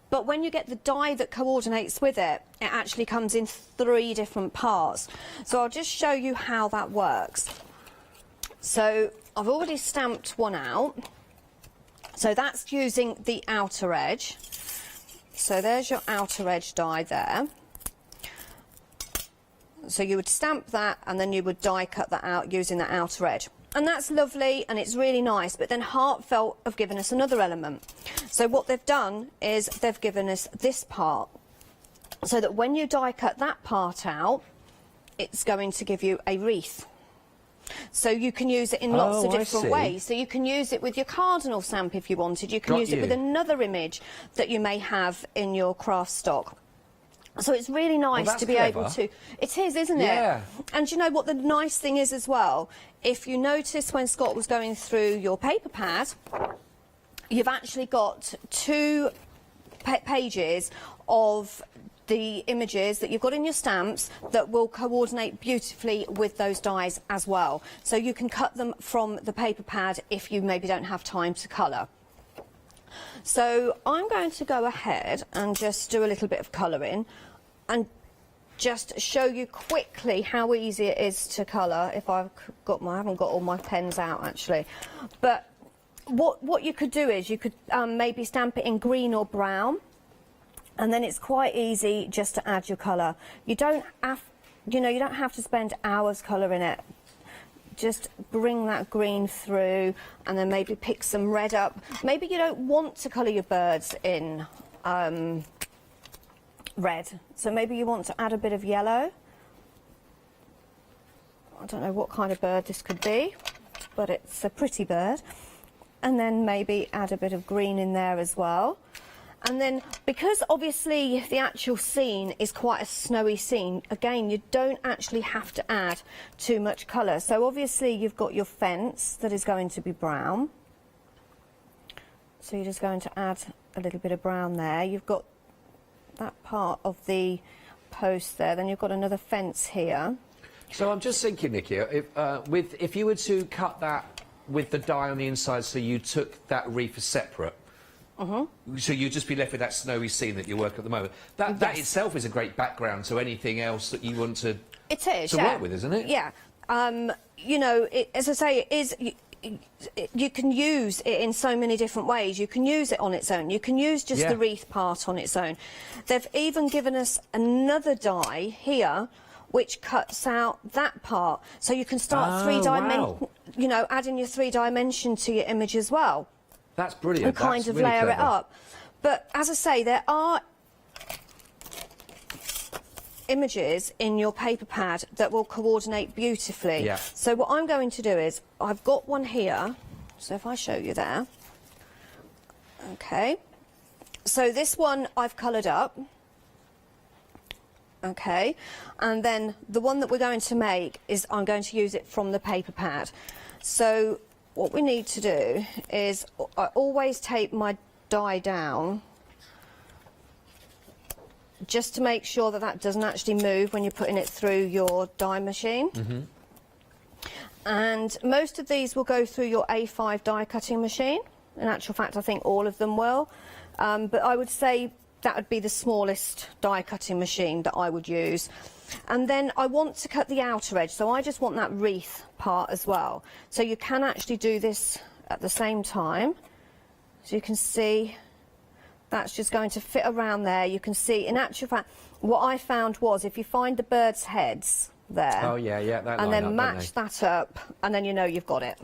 but when you get the die that coordinates with it, it actually comes in 3 different parts. So I'll just show you how that works. So I've already stamped one out. So that's using the outer edge. So there's your outer edge die there. So you would stamp that and then you would die cut that out using the outer edge. And that's lovely and it's really nice, but then Heartfelt have given us another element. So what they've done is they've given us this part, so that when you die cut that part out, it's going to give you a wreath. So you can use it in lots of different ways. So you can use it with your cardinal stamp if you wanted. You can use it with another image that you may have in your craft stock. So it's really nice to be able to... It is, isn't it? Yeah. And you know what the nice thing is as well? If you notice when Scott was going through your paper pad, you've actually got 2 pages of the images that you've got in your stamps that will coordinate beautifully with those dies as well. So you can cut them from the paper pad if you maybe don't have time to colour. So I'm going to go ahead and just do a little bit of colouring and just show you quickly how easy it is to colour. If I haven't got all my pens out actually, but what you could do is you could maybe stamp it in green or brown, and then it's quite easy just to add your colour. You don't have to spend hours colouring it. Just bring that green through, and then maybe pick some red up. Maybe you don't want to colour your birds in red, so maybe you want to add a bit of yellow. I don't know what kind of bird this could be, but it's a pretty bird. And then maybe add a bit of green in there as well. And then, because obviously the actual scene is quite a snowy scene, again, you don't actually have to add too much colour. So obviously you've got your fence that is going to be brown. So you're just going to add a little bit of brown there. You've got that part of the post there, then you've got another fence here. So I'm just thinking, Nikki, if you were to cut that with the die on the inside, so you took that wreath as separate, so you'd just be left with that snowy scene that you work at the moment. That itself is a great background to anything else that you want to work with, isn't it? Yeah. You know, as I say, it is. You can use it in so many different ways. You can use it on its own. You can use just the wreath part on its own. They've even given us another die here which cuts out that part, so you can start you know, adding your 3 dimension to your image as well. That's brilliant. And kind of layer it up. But as I say, there are images in your paper pad that will coordinate beautifully. Yeah. So what I'm going to do is, I've got one here, so if I show you there. Okay. So this one I've coloured up. Okay, and then the one that we're going to make is I'm going to use it from the paper pad. So what we need to do is I always tape my die down just to make sure that that doesn't actually move when you're putting it through your die machine. And most of these will go through your A5 die cutting machine. In actual fact, I think all of them will. But I would say that would be the smallest die cutting machine that I would use. And then I want to cut the outer edge, so I just want that wreath part as well. So you can actually do this at the same time. So you can see that's just going to fit around there. You can see, in actual fact, what I found was if you find the birds' heads there, and then match that up, and then you know you've got it.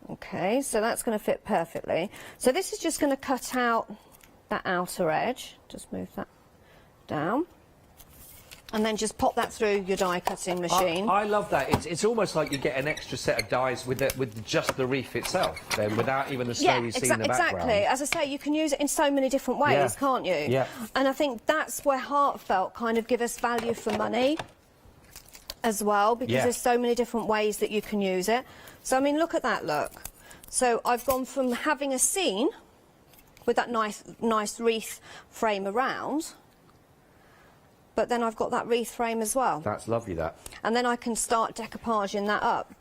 Okay, so that's going to fit perfectly. So this is just going to cut out that outer edge. Just move that down, and then just pop that through your die cutting machine. I love that. It's almost like you get an extra set of dies with just the wreath itself, then, without even the snowy scene in the background. Exactly. As I say, you can use it in so many different ways, can't you? Yeah. And I think that's where Heartfelt kind of give us value for money as well, because there's so many different ways that you can use it. So I mean, look at that, look. So I've gone from having a scene with that nice wreath frame around, but then I've got that wreath frame as well. That's lovely, that. And then I can start decoupaging that up.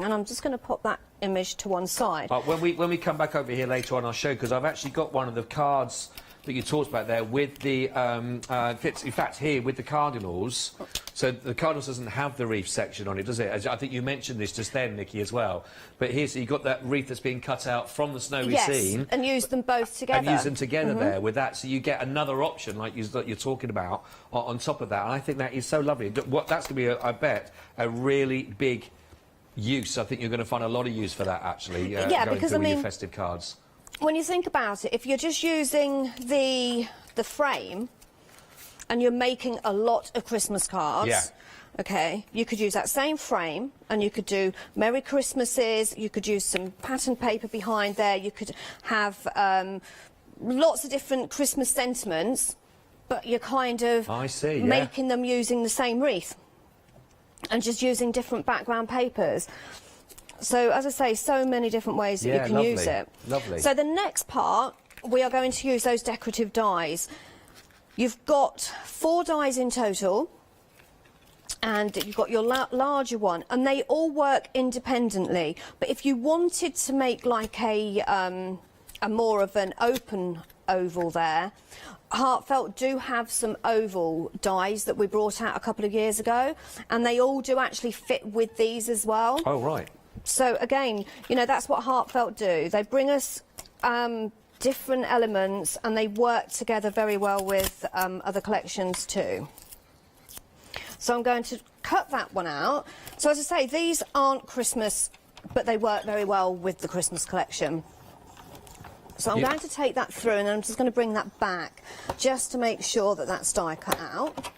And I'm just going to pop that image to one side. When we come back over here later on, I'll show you, because I've actually got one of the cards that you talked about there with the, in fact, here with the cardinals. So the cardinals doesn't have the wreath section on it, does it? As I think you mentioned this just then, Nikki, as well. But here, so you've got that wreath that's being cut out from the snowy scene. And use them both together. And use them together there with that, so you get another option, like you're talking about, on top of that. And I think that is so lovely. That's going to be, I bet, a really big use. I think you're going to find a lot of use for that, actually, going through with your festive cards. When you think about it, if you're just using the frame and you're making a lot of Christmas cards, okay, you could use that same frame and you could do Merry Christmases, you could use some pattern paper behind there, you could have lots of different Christmas sentiments, but you're kind of making them using the same wreath and just using different background papers. So, as I say, so many different ways that you can use it. Lovely. So the next part, we are going to use those decorative dies. You've got 4 dies in total, and you've got your larger one, and they all work independently. But if you wanted to make like a more of an open oval there, Heartfelt do have some oval dies that we brought out a couple of years ago, and they all do actually fit with these as well. Oh, right. So again, you know, that's what Heartfelt do. They bring us different elements, and they work together very well with other collections too. So I'm going to cut that one out. So as I say, these aren't Christmas, but they work very well with the Christmas collection. So I'm going to take that through, and I'm just going to bring that back just to make sure that that's die cut out.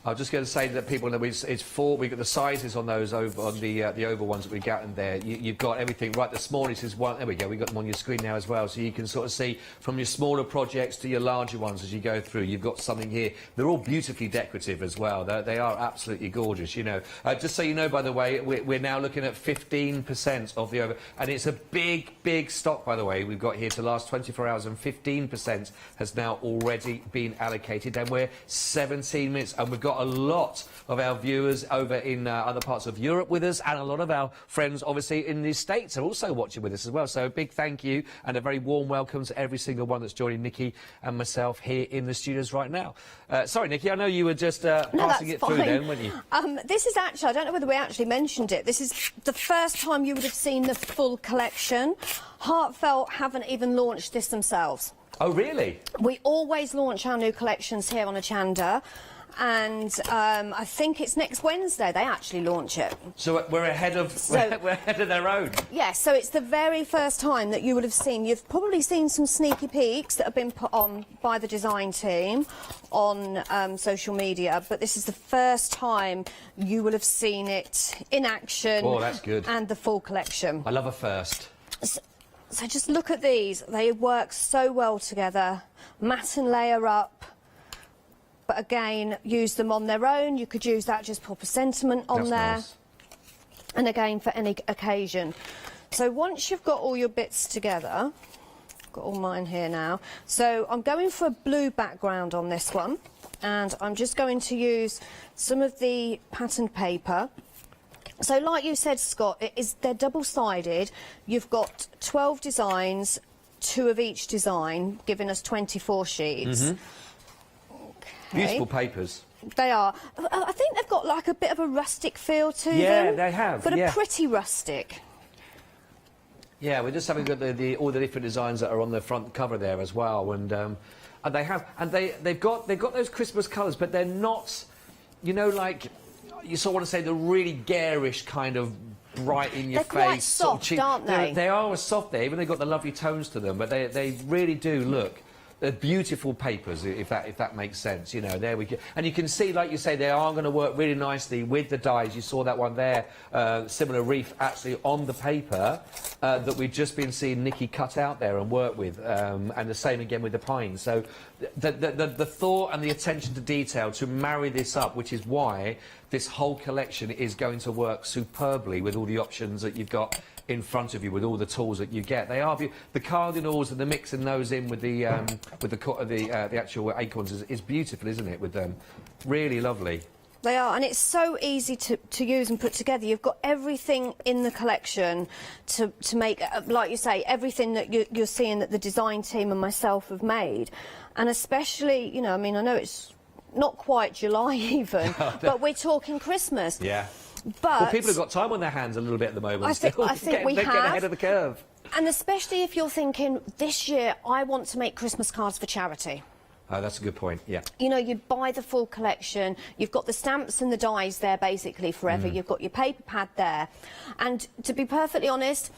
I was just going to say that people know it's 4. We've got the sizes on those over on the oval ones that we got in there. You've got everything right. The smallest is 1. There we go. We've got them on your screen now as well, so you can sort of see from your smaller projects to your larger ones as you go through. You've got something here. They're all beautifully decorative as well. They are absolutely gorgeous. You know, just so you know, by the way, we're now looking at 15% of the over, and it's a big stock. By the way, we've got here to last 24 hours, and 15% has now already been allocated. And we're 17 minutes, and we've got a lot of our viewers over in other parts of Europe with us, and a lot of our friends obviously in the States are also watching with us as well. So a big thank you and a very warm welcome to every single one that's joining Nikki and myself here in the studios right now. Sorry, Nikki, I know you were just passing it through then, weren't you? This is actually, I don't know whether we actually mentioned it, this is the first time you would have seen the full collection. Heartfelt haven't even launched this themselves. Oh, really? We always launch our new collections here on Hochanda. And I think it's next Wednesday they actually launch it. So we're ahead of we're ahead of their own. Yes, so it's the very first time that you would have seen. You've probably seen some sneaky peeks that have been put on by the design team on social media, but this is the first time you will have seen it in action. Oh, that's good. And the full collection. I love a first. So just look at these. They work so well together. Matte and layer up. But again, use them on their own. You could use that, just pop a sentiment on there. Nice. And again, for any occasion. So once you've got all your bits together, I've got all mine here now. So I'm going for a blue background on this one. And I'm just going to use some of the patterned paper. So like you said, Scott, they're double-sided. You've got 12 designs, 2 of each design, giving us 24 sheets. Mm-hmm. Beautiful papers. They are. I think they've got like a bit of a rustic feel to them. Yeah, they have. But a pretty rustic. Yeah, we're just having got all the different designs that are on the front cover there as well, and they have, and they've got those Christmas colours, but they're not, you know, like you sort of want to say the really garish kind of bright in your face. They're quite soft, sort of aren't they? They are soft there, even they've got the lovely tones to them, but they really do look. They're beautiful papers, if that makes sense. You know, there we go. And you can see, like you say, they are going to work really nicely with the dies. You saw that one there, similar reef actually on the paper that we've just been seeing Nikki cut out there and work with, and the same again with the pines. So the thought and the attention to detail to marry this up, which is why this whole collection is going to work superbly with all the options that you've got in front of you, with all the tools that you get. They are the cardinals and the mixing those in with the actual acorns is beautiful, isn't it? With them, really lovely. They are, and it's so easy to use and put together. You've got everything in the collection to make, like you say, everything that you're seeing that the design team and myself have made, and especially, you know, I mean, I know it's not quite July even, but we're talking Christmas. Yeah. But well, people have got time on their hands a little bit at the moment. I think we have. They're getting ahead of the curve. And especially if you're thinking, this year I want to make Christmas cards for charity. Oh, that's a good point, yeah. You know, you buy the full collection, you've got the stamps and the dies there basically forever, you've got your paper pad there. And to be perfectly honest,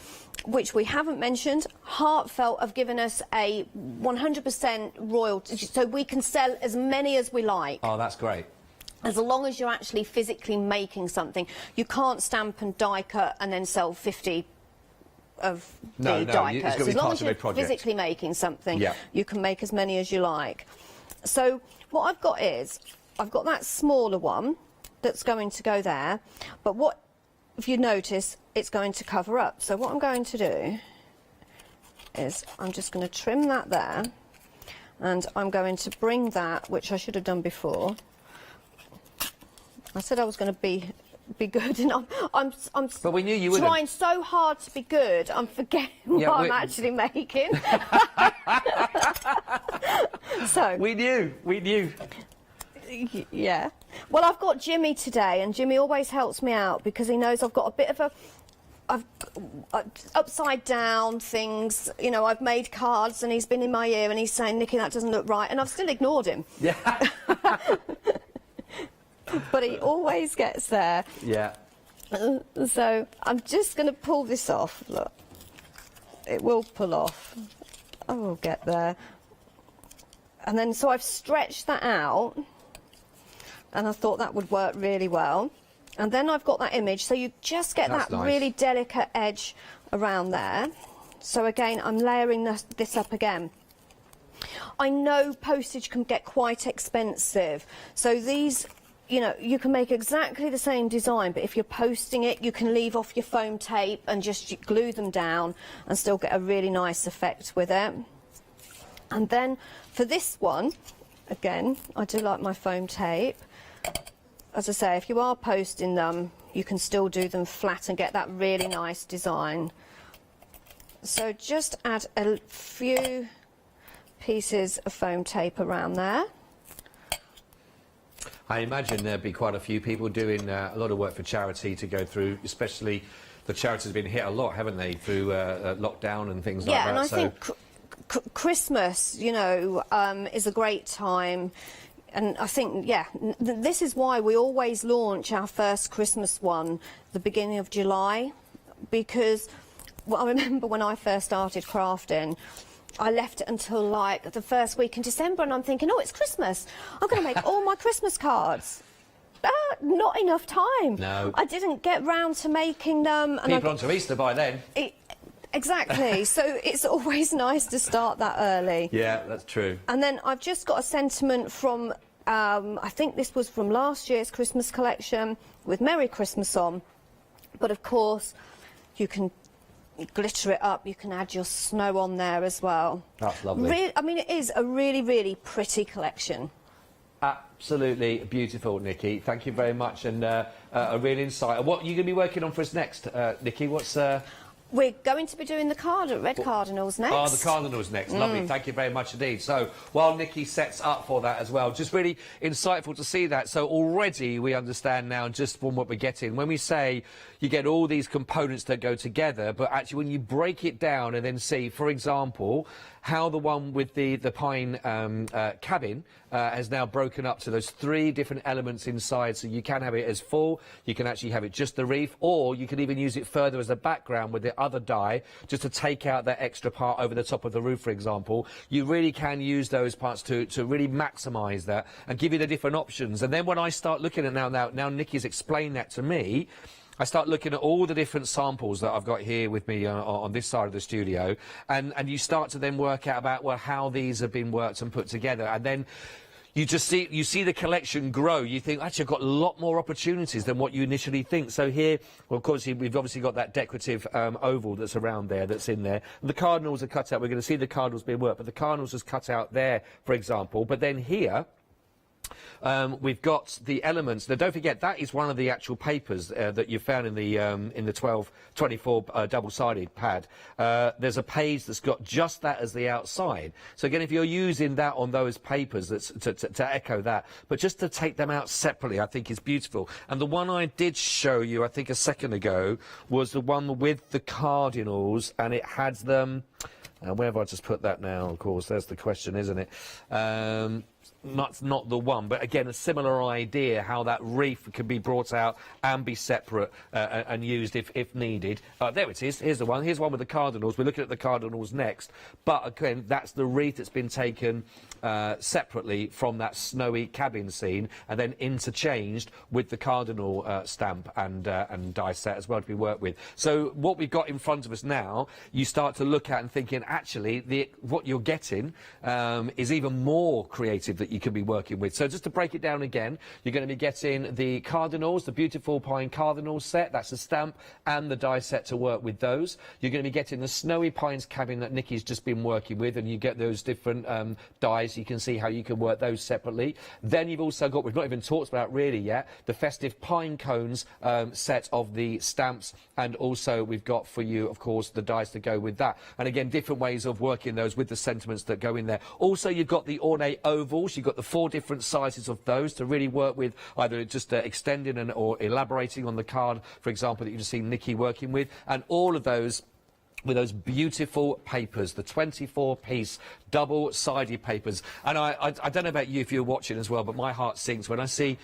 which we haven't mentioned, Heartfelt have given us a 100% royalty, so we can sell as many as we like. Oh, that's great. As long as you're actually physically making something. You can't stamp and die cut and then sell 50 of the die cuts. As long as you're physically making something, you can make as many as you like. So what I've got is, I've got that smaller one that's going to go there, but what, if you notice, it's going to cover up. So what I'm going to do is, I'm just going to trim that there. and I'm going to bring that, which I should have done before. I said I was going to be good, and I'm but we knew you wouldn't. Trying so hard to be good, I'm forgetting what I'm actually making. So we knew. Yeah. Well, I've got Jimmy today, and Jimmy always helps me out because he knows I've got a bit of upside down things. You know, I've made cards, and he's been in my ear, and he's saying, "Nikki, that doesn't look right," and I've still ignored him. Yeah. But he always gets there. Yeah. So I'm just going to pull this off. Look, it will pull off. I will get there. And then, so I've stretched that out, and I thought that would work really well. And then I've got that image, so you just get that nice. really delicate edge around there. So again, I'm layering this up again. I know postage can get quite expensive, so these, you know, you can make exactly the same design, but if you're posting it, you can leave off your foam tape and just glue them down and still get a really nice effect with it. And then for this one, again, I do like my foam tape. As I say, if you are posting them, you can still do them flat and get that really nice design. So just add a few pieces of foam tape around there. I imagine there'd be quite a few people doing a lot of work for charity to go through, especially the charities have been hit a lot, haven't they, through lockdown and things like that. Yeah, and I think Christmas, you know, is a great time. And I think, yeah, this is why we always launch our first Christmas one the beginning of July, because I remember when I first started crafting, I left it until like the first week in December, and I'm thinking, oh, it's Christmas. I'm going to make all my Christmas cards. Not enough time. No. I didn't get round to making them. And people on to Easter by then. Exactly. So it's always nice to start that early. Yeah, that's true. And then I've just got a sentiment from, I think this was from last year's Christmas collection with Merry Christmas on. But of course, you can glitter it up, you can add your snow on there as well. That's lovely. I mean, it is a really, really pretty collection. Absolutely beautiful, Nikki. Thank you very much, and a real insight. What are you going to be working on for us next, Nikki? What's... We're going to be doing the red cardinals next. Oh, the cardinals next. Lovely. Thank you very much indeed. So, while Nikki sets up for that as well, just really insightful to see that. So, already we understand now just from what we're getting. When we say you get all these components that go together, but actually when you break it down and then see, for example, how the one with the pine cabin has now broken up to those 3 different elements inside. So you can have it as full, you can actually have it just the reef, or you can even use it further as a background with the other die, just to take out that extra part over the top of the roof, for example. You really can use those parts to really maximise that and give you the different options. And then when I start looking at now Nikki's explained that to me, I start looking at all the different samples that I've got here with me on this side of the studio, and you start to then work out about, well, how these have been worked and put together, and then you see the collection grow. You think, actually, I've got a lot more opportunities than what you initially think. So here, well, of course, we've obviously got that decorative oval that's around there, that's in there. The cardinals are cut out. We're going to see the cardinals being worked, but the cardinals is cut out there, for example. But then here, we've got the elements. Now, don't forget, that is one of the actual papers that you found in the 1224 double-sided pad. There's a page that's got just that as the outside. So again, if you're using that on those papers, that's to echo that, but just to take them out separately, I think is beautiful. And the one I did show you, I think a second ago, was the one with the cardinals, and it had them. Where have I just put that now? Of course, there's the question, isn't it? Not the one, but again, a similar idea, how that reef can be brought out and be separate and used if needed. There it is. Here's the one. Here's one with the cardinals. We're looking at the cardinals next. But again, that's the wreath that's been taken separately from that snowy cabin scene and then interchanged with the cardinal stamp and die set as well to be worked with. So what we've got in front of us now, you start to look at and thinking, actually, what you're getting is even more creative adhesive that you can be working with. So just to break it down again, you're going to be getting the cardinals, the beautiful pine cardinal set. That's the stamp and the die set to work with those. You're going to be getting the snowy pines cabin that Nikki's just been working with, and you get those different dies. You can see how you can work those separately. Then you've also got, we've not even talked about really yet, the festive pine cones set of the stamps, and also we've got for you, of course, the dies to go with that. And again, different ways of working those with the sentiments that go in there. Also, you've got the ornate ovals. You've got the 4 different sizes of those to really work with, either just extending and or elaborating on the card, for example, that you've just seen Nikki working with, and all of those with those beautiful papers, the 24-piece double-sided papers. And I don't know about you if you're watching as well, but my heart sinks when I see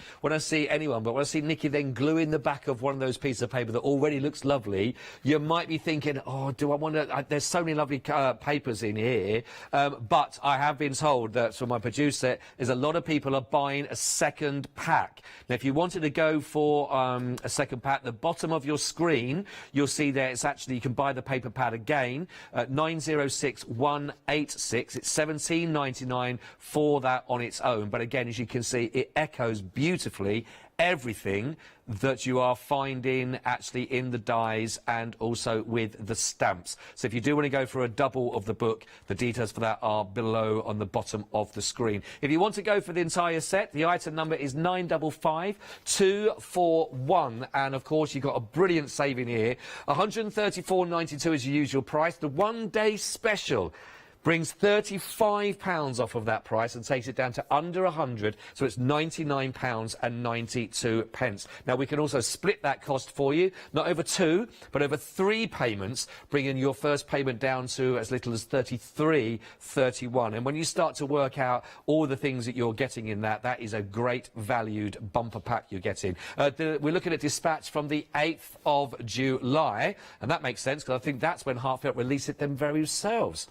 anyone, but when I see Nikki then gluing the back of one of those pieces of paper that already looks lovely, you might be thinking, oh, do I want to, there's so many lovely papers in here, but I have been told that from my producer is a lot of people are buying a second pack. Now, if you wanted to go for a second pack, the bottom of your screen, you'll see there it's actually, you can buy the paper pad again at 906186. It's $17.99 for that on its own. But again, as you can see, it echoes beautifully everything that you are finding actually in the dies and also with the stamps. So if you do want to go for a double of the book, the details for that are below on the bottom of the screen. If you want to go for the entire set, the item number is 955241, and of course you've got a brilliant saving here. £134.92 is your usual price. The one-day special brings £35 off of that price and takes it down to under £100, so it's £99.92. Now, we can also split that cost for you, not over 2, but over 3 payments, bringing your first payment down to as little as £33.31. And when you start to work out all the things that you're getting in that, that is a great valued bumper pack you're getting. We're looking at dispatch from the 8th of July, and that makes sense, because I think that's when Heartfelt release it them very selves.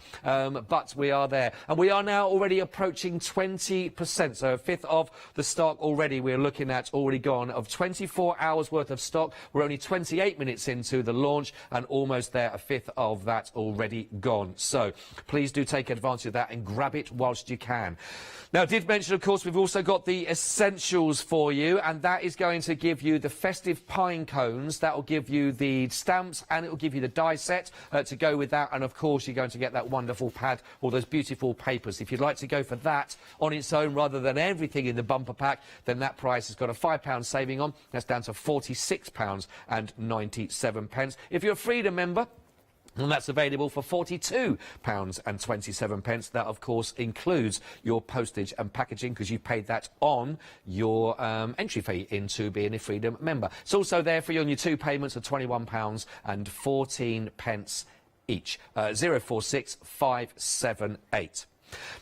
But we are there, and we are now already approaching 20%, so a fifth of the stock already we're looking at already gone. Of 24 hours worth of stock, we're only 28 minutes into the launch and almost there, a fifth of that already gone. So please do take advantage of that and grab it whilst you can. Now, I did mention, of course, we've also got the essentials for you, and that is going to give you the festive pine cones, that will give you the stamps, and it will give you the die set to go with that, and of course you're going to get that wonderful pad, all those beautiful papers. If you'd like to go for that on its own rather than everything in the bumper pack, then that price has got a £5 saving on. That's down to £46.97. If you're a Freedom member, and that's available for £42.27. That, of course, includes your postage and packaging, because you paid that on your entry fee into being a Freedom member. It's also there for you on your 2 payments of £21.14 each. 046578.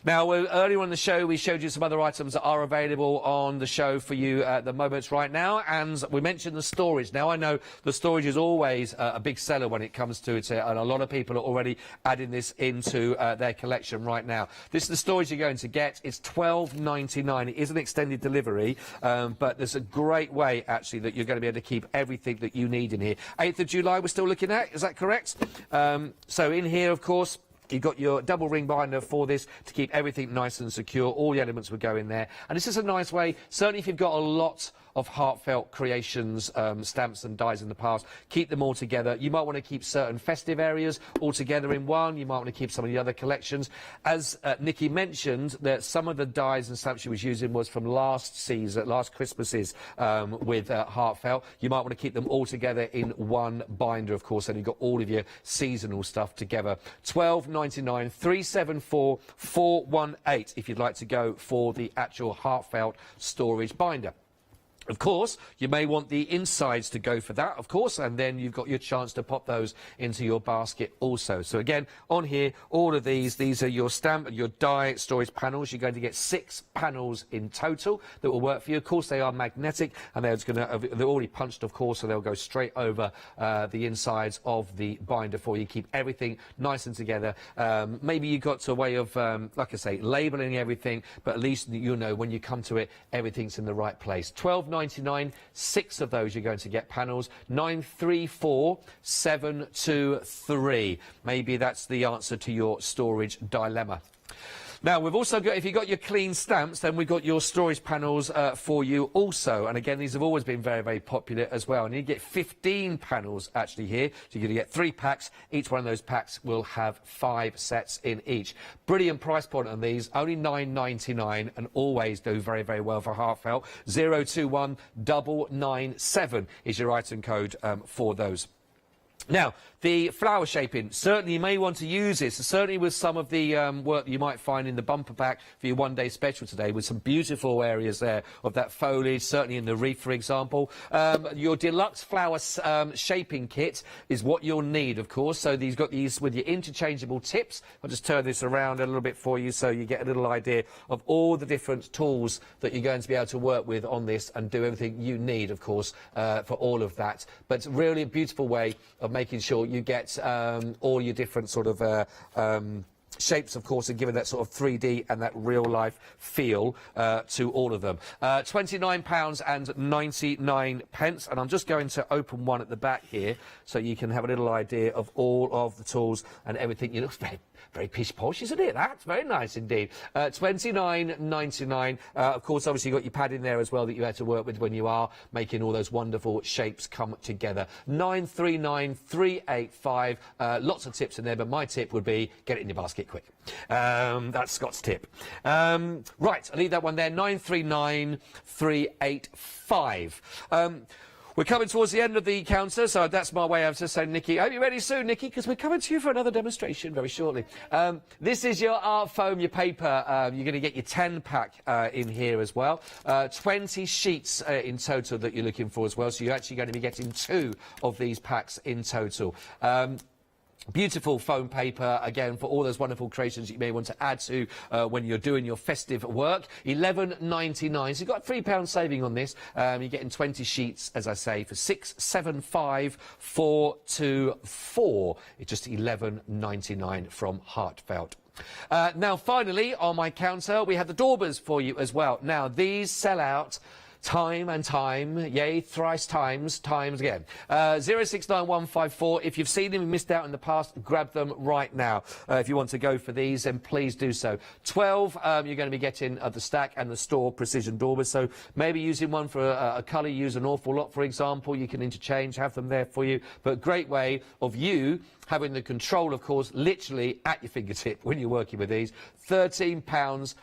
Now, earlier on the show, we showed you some other items that are available on the show for you at the moment right now, and we mentioned the storage. Now, I know the storage is always a big seller when it comes to it, and a lot of people are already adding this into their collection right now. This is the storage you're going to get. It's £12.99. It is an extended delivery, but there's a great way, actually, that you're going to be able to keep everything that you need in here. 8th of July we're still looking at, is that correct? So in here, of course, you've got your double ring binder for this to keep everything nice and secure. All the elements would go in there. And it's just a nice way, certainly if you've got a lot of Heartfelt Creations stamps and dies in the past, keep them all together. You might want to keep certain festive areas all together in one. You might want to keep some of the other collections. As Nikki mentioned, that some of the dies and stamps she was using was from last season, last Christmases with Heartfelt. You might want to keep them all together in one binder, of course, and you've got all of your seasonal stuff together. £12.99, 374 418 if you'd like to go for the actual Heartfelt storage binder. Of course, you may want the insides to go for that, of course, and then you've got your chance to pop those into your basket also. So again, on here, all of these are your stamp and your die storage panels. You're going to get 6 panels in total that will work for you. Of course, they are magnetic, and they're already punched, of course, so they'll go straight over the insides of the binder for you. Keep everything nice and together. Maybe you've got a way of, like I say, labelling everything, but at least you know when you come to it, everything's in the right place. £12.99, 6 of those you're going to get panels. 934723. Maybe that's the answer to your storage dilemma. Now, we've also got, if you've got your clean stamps, then we've got your storage panels for you also. And again, these have always been very, very popular as well. And you get 15 panels actually here. So you're going to get 3 packs. Each one of those packs will have 5 sets in each. Brilliant price point on these, only £9.99, and always do very, very well for Heartfelt. 021 997 is your item code for those. Now, the flower shaping, certainly you may want to use this, certainly with some of the work that you might find in the bumper pack for your one-day special today, with some beautiful areas there of that foliage, certainly in the wreath, for example. Your deluxe flower shaping kit is what you'll need, of course. So you've got these with your interchangeable tips. I'll just turn this around a little bit for you so you get a little idea of all the different tools that you're going to be able to work with on this and do everything you need, of course, for all of that. But it's really a beautiful way of making sure you get all your different sort of shapes, of course, and giving that sort of 3D and that real-life feel to all of them. £29.99, and I'm just going to open one at the back here so you can have a little idea of all of the tools and everything. It looks very, very pish-posh, isn't it? That's very nice indeed. £29.99. Of course, obviously, you've got your pad in there as well that you had to work with when you are making all those wonderful shapes come together. 939385. Lots of tips in there, but my tip would be get it in your basket quick. That's Scott's tip. Right, I'll leave that one there. 939385. We're coming towards the end of the counter, so that's my way of just saying, Nikki, I hope you're ready soon, Nikki, because we're coming to you for another demonstration very shortly. This is your art foam, your paper. You're going to get your 10-pack in here as well. 20 sheets in total that you're looking for as well, so you're actually going to be getting 2 of these packs in total. Beautiful foam paper, again, for all those wonderful creations you may want to add to when you're doing your festive work. £11.99. So you've got £3 saving on this. You're getting 20 sheets, as I say, for £675,424. It's just £11.99 from Heartfelt. Now, finally, on my counter, we have the Daubers for you as well. Now, these sell out time and time, yea, thrice times again. 069154. If you've seen them and missed out in the past, grab them right now. If you want to go for these, then please do so. 12 you're going to be getting at the Stack and the Store Precision Daubers. So maybe using one for a colour you use an awful lot, for example. You can interchange, have them there for you. But great way of you having the control, of course, literally at your fingertip when you're working with these. £13.99.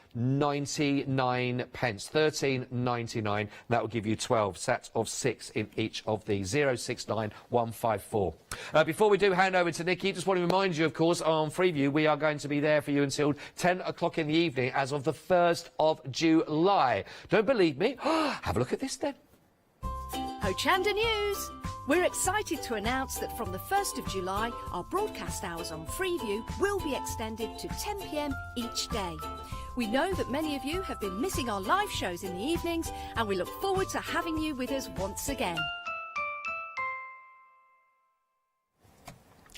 £13.99. That will give you 12 sets of 6 in each of these. 069154. Before we do hand over to Nikki, just want to remind you, of course, on Freeview, we are going to be there for you until 10 o'clock in the evening as of the 1st of July. Don't believe me? Have a look at this then. Hochanda News. We're excited to announce that from the 1st of July, our broadcast hours on Freeview will be extended to 10 p.m. each day. We know that many of you have been missing our live shows in the evenings, and we look forward to having you with us once again.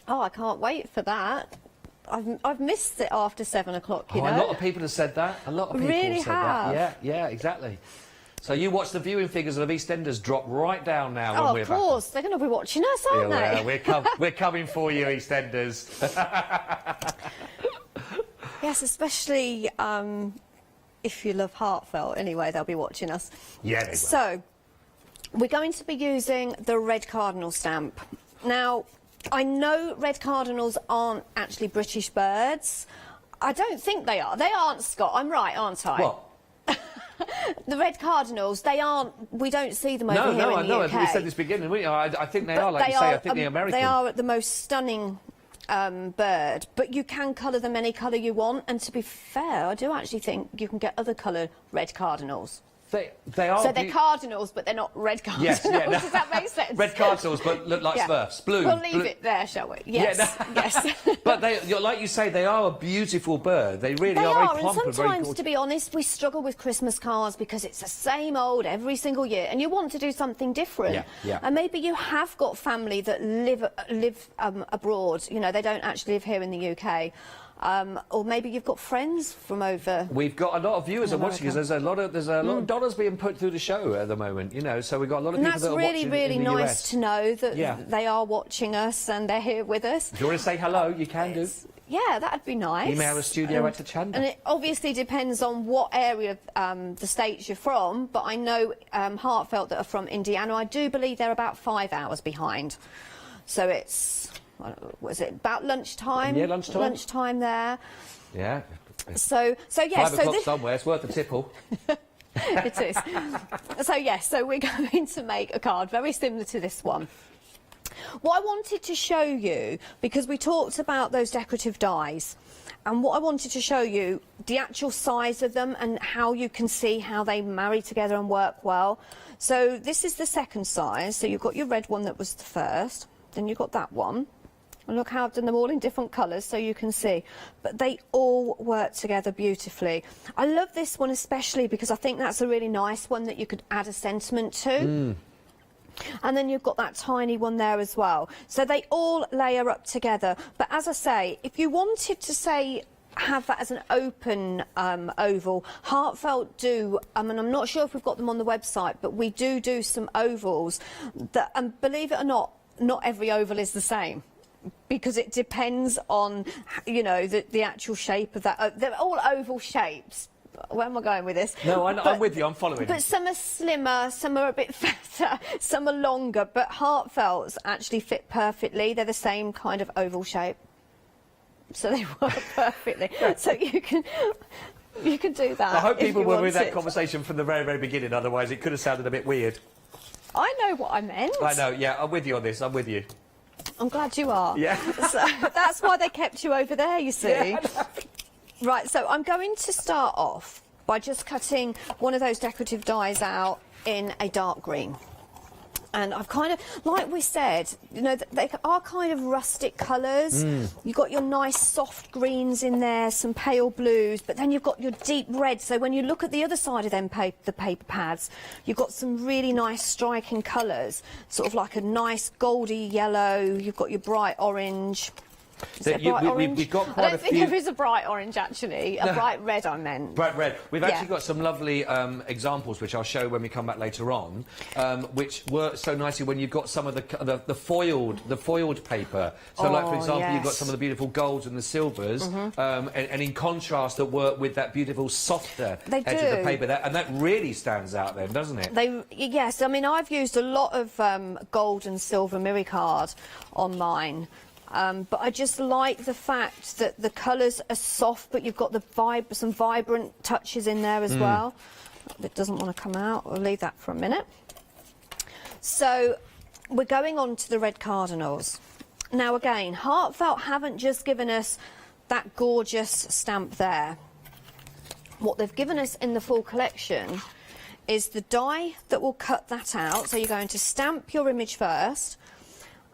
Oh, I can't wait for that. I've missed it after 7 o'clock, you know. A lot of people have said that. A lot of people really have said that. Yeah, exactly. So you watch the viewing figures of EastEnders drop right down now when we're back. Of course. They're going to be watching us, aren't they? We're coming for you, EastEnders. Yes, especially if you love Heartfelt. Anyway, they'll be watching us. Yeah, they will. So, we're going to be using the red cardinal stamp. Now, I know red cardinals aren't actually British birds. I don't think they are. They aren't, Scott. I'm right, aren't I? What? The red cardinals, they aren't, we don't see them over here in the UK. No, I think we said this beginning. I think they are, like you say, I think they're American. They are the most stunning bird, but you can colour them any colour you want, and to be fair, I do actually think you can get other coloured red cardinals. They are. So they're cardinals, but they're not red cardinals. Yes, yeah, no. Does that make sense? Red cardinals, but look like Smurfs. Blue. We'll leave it there, shall we? Yes, yes. But like you say, they are a beautiful bird. They really are very plump and and very sometimes, to be honest, we struggle with Christmas cards because it's the same old every single year, and you want to do something different. Yeah. And maybe you have got family that live abroad. You know, they don't actually live here in the UK. Or maybe you've got friends from over. We've got a lot of viewers and watching because there's a lot of dollars being put through the show at the moment. You know, so we've got a lot of people that are watching. And that's really nice US. to know that they are watching us and they're here with us. If you want to say hello, you can do. Yeah, that'd be nice. Email a studio at Hochanda. And it obviously depends on what area of the States you're from, but I know Heartfelt that are from Indiana. I do believe they're about 5 hours behind. So it's, was it about lunchtime? Yeah, lunchtime. Lunchtime there. Yeah. So yeah. 5 o'clock somewhere, it's worth a tipple. It is. So yes, so we're going to make a card very similar to this one. What I wanted to show you, because we talked about those decorative dies, and what I wanted to show you, the actual size of them and how you can see how they marry together and work well. So this is the second size. So you've got your red one that was the first, then you've got that one. And look how I've done them all in different colours so you can see. But they all work together beautifully. I love this one especially because I think that's a really nice one that you could add a sentiment to. And then you've got that tiny one there as well. So they all layer up together. But as I say, if you wanted to say have that as an open oval, Heartfelt do, and I'm not sure if we've got them on the website, but we do some ovals that, and believe it or not every oval is the same, because it depends on, you know, the actual shape of that. They're all oval shapes. Where am I going with this? No, I'm with you, I'm following. But some are slimmer, some are a bit fatter, some are longer, but Heartfelts actually fit perfectly. They're the same kind of oval shape. So they work perfectly. So you can do that. I hope people were with that it. conversation from the very, very beginning, otherwise it could have sounded a bit weird. I know what I meant. I know, yeah, I'm with you on this, I'm with you. I'm glad you are. Yeah. So that's why they kept you over there, you see. Yeah, right, so I'm going to start off by just cutting one of those decorative dies out in a dark green. And I've kind of, like we said, you know, they are kind of rustic colours. You've got your nice soft greens in there, some pale blues, but then you've got your deep red. So when you look at the other side of them the paper pads, you've got some really nice striking colours, sort of like a nice goldy yellow. You've got your bright orange. We've got quite I don't think few... there is a bright orange, actually. A bright red, I meant. Bright red. We've actually got some lovely examples, which I'll show when we come back later on, which work so nicely when you've got some of the foiled paper. So, like, for example, you've got some of the beautiful golds and the silvers, and in contrast, that work with that beautiful, softer edge of the paper. And that really stands out then, doesn't it? Yes, I mean, I've used a lot of gold and silver miricard on mine. But I just like the fact that the colours are soft, but you've got some vibrant touches in there as well. It doesn't want to come out. We'll leave that for a minute. So we're going on to the red cardinals. Now again, Heartfelt haven't just given us that gorgeous stamp there. What they've given us in the full collection is the die that will cut that out. So you're going to stamp your image first,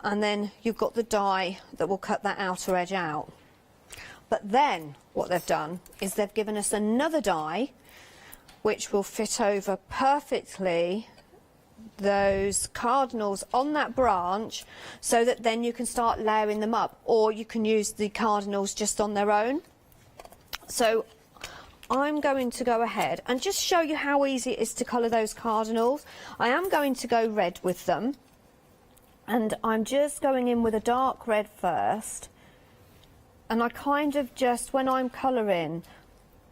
and then you've got the die that will cut that outer edge out. But then what they've done is they've given us another die which will fit over perfectly those cardinals on that branch, so that then you can start layering them up, or you can use the cardinals just on their own. So I'm going to go ahead and just show you how easy it is to colour those cardinals. I am going to go red with them. And I'm just going in with a dark red first, and I kind of just, when I'm colouring,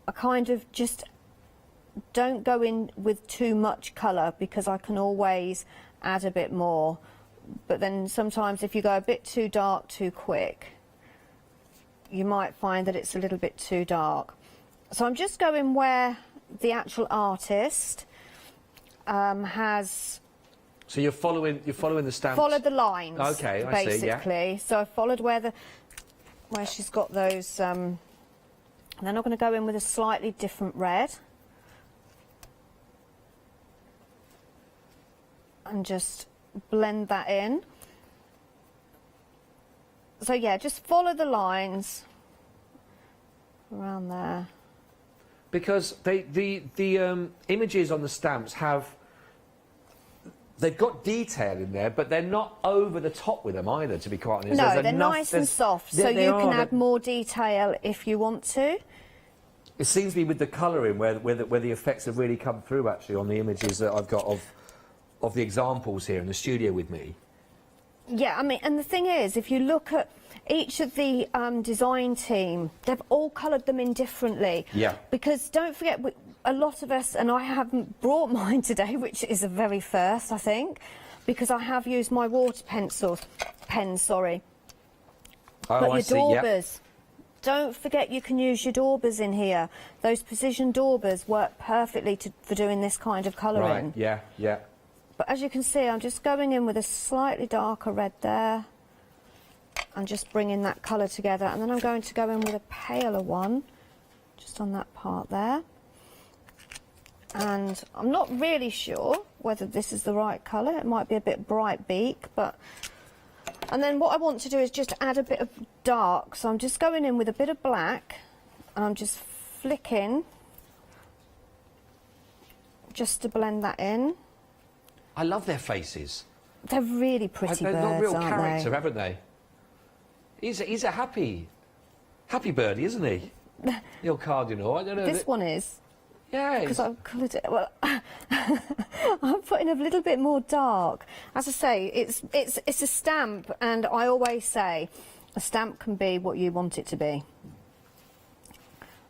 I kind of just don't go in with too much colour, because I can always add a bit more. But then sometimes if you go a bit too dark too quick, you might find that it's a little bit too dark. So I'm just going where the actual artist has... So you're following the stamps? Follow the lines. Okay, I basically. see, yeah. So I followed where she's got those. And then I'm going to go in with a slightly different red, and just blend that in. So yeah, just follow the lines around there. Because the images on the stamps have... They've got detail in there, but they're not over the top with them either, to be quite honest. No, they're nice and soft, so you can add more detail if you want to. It seems to be with the colouring where the effects have really come through, actually, on the images that I've got of the examples here in the studio with me. Yeah, I mean, and the thing is, if you look at each of the design team, they've all coloured them in differently. Yeah. Because don't forget, a lot of us, and I haven't brought mine today, which is a very first, I think, because I have used my water pens, sorry. Oh, but I your see, yep. daubers, don't forget you can use your daubers in here. Those precision daubers work perfectly for doing this kind of colouring. Right, yeah, yeah. But as you can see, I'm just going in with a slightly darker red there. And just bringing that colour together. And then I'm going to go in with a paler one, just on that part there. And I'm not really sure whether this is the right colour. It might be a bit bright beak, but... And then what I want to do is just add a bit of dark. So I'm just going in with a bit of black, and I'm just flicking, just to blend that in. I love their faces. They're really pretty birds, they've got real aren't character, they? haven't they? He's a happy birdie, isn't he? The old cardinal. I don't know. This one is. Yeah. Because I've coloured it. Well, I'm putting a little bit more dark. As I say, it's a stamp, and I always say a stamp can be what you want it to be.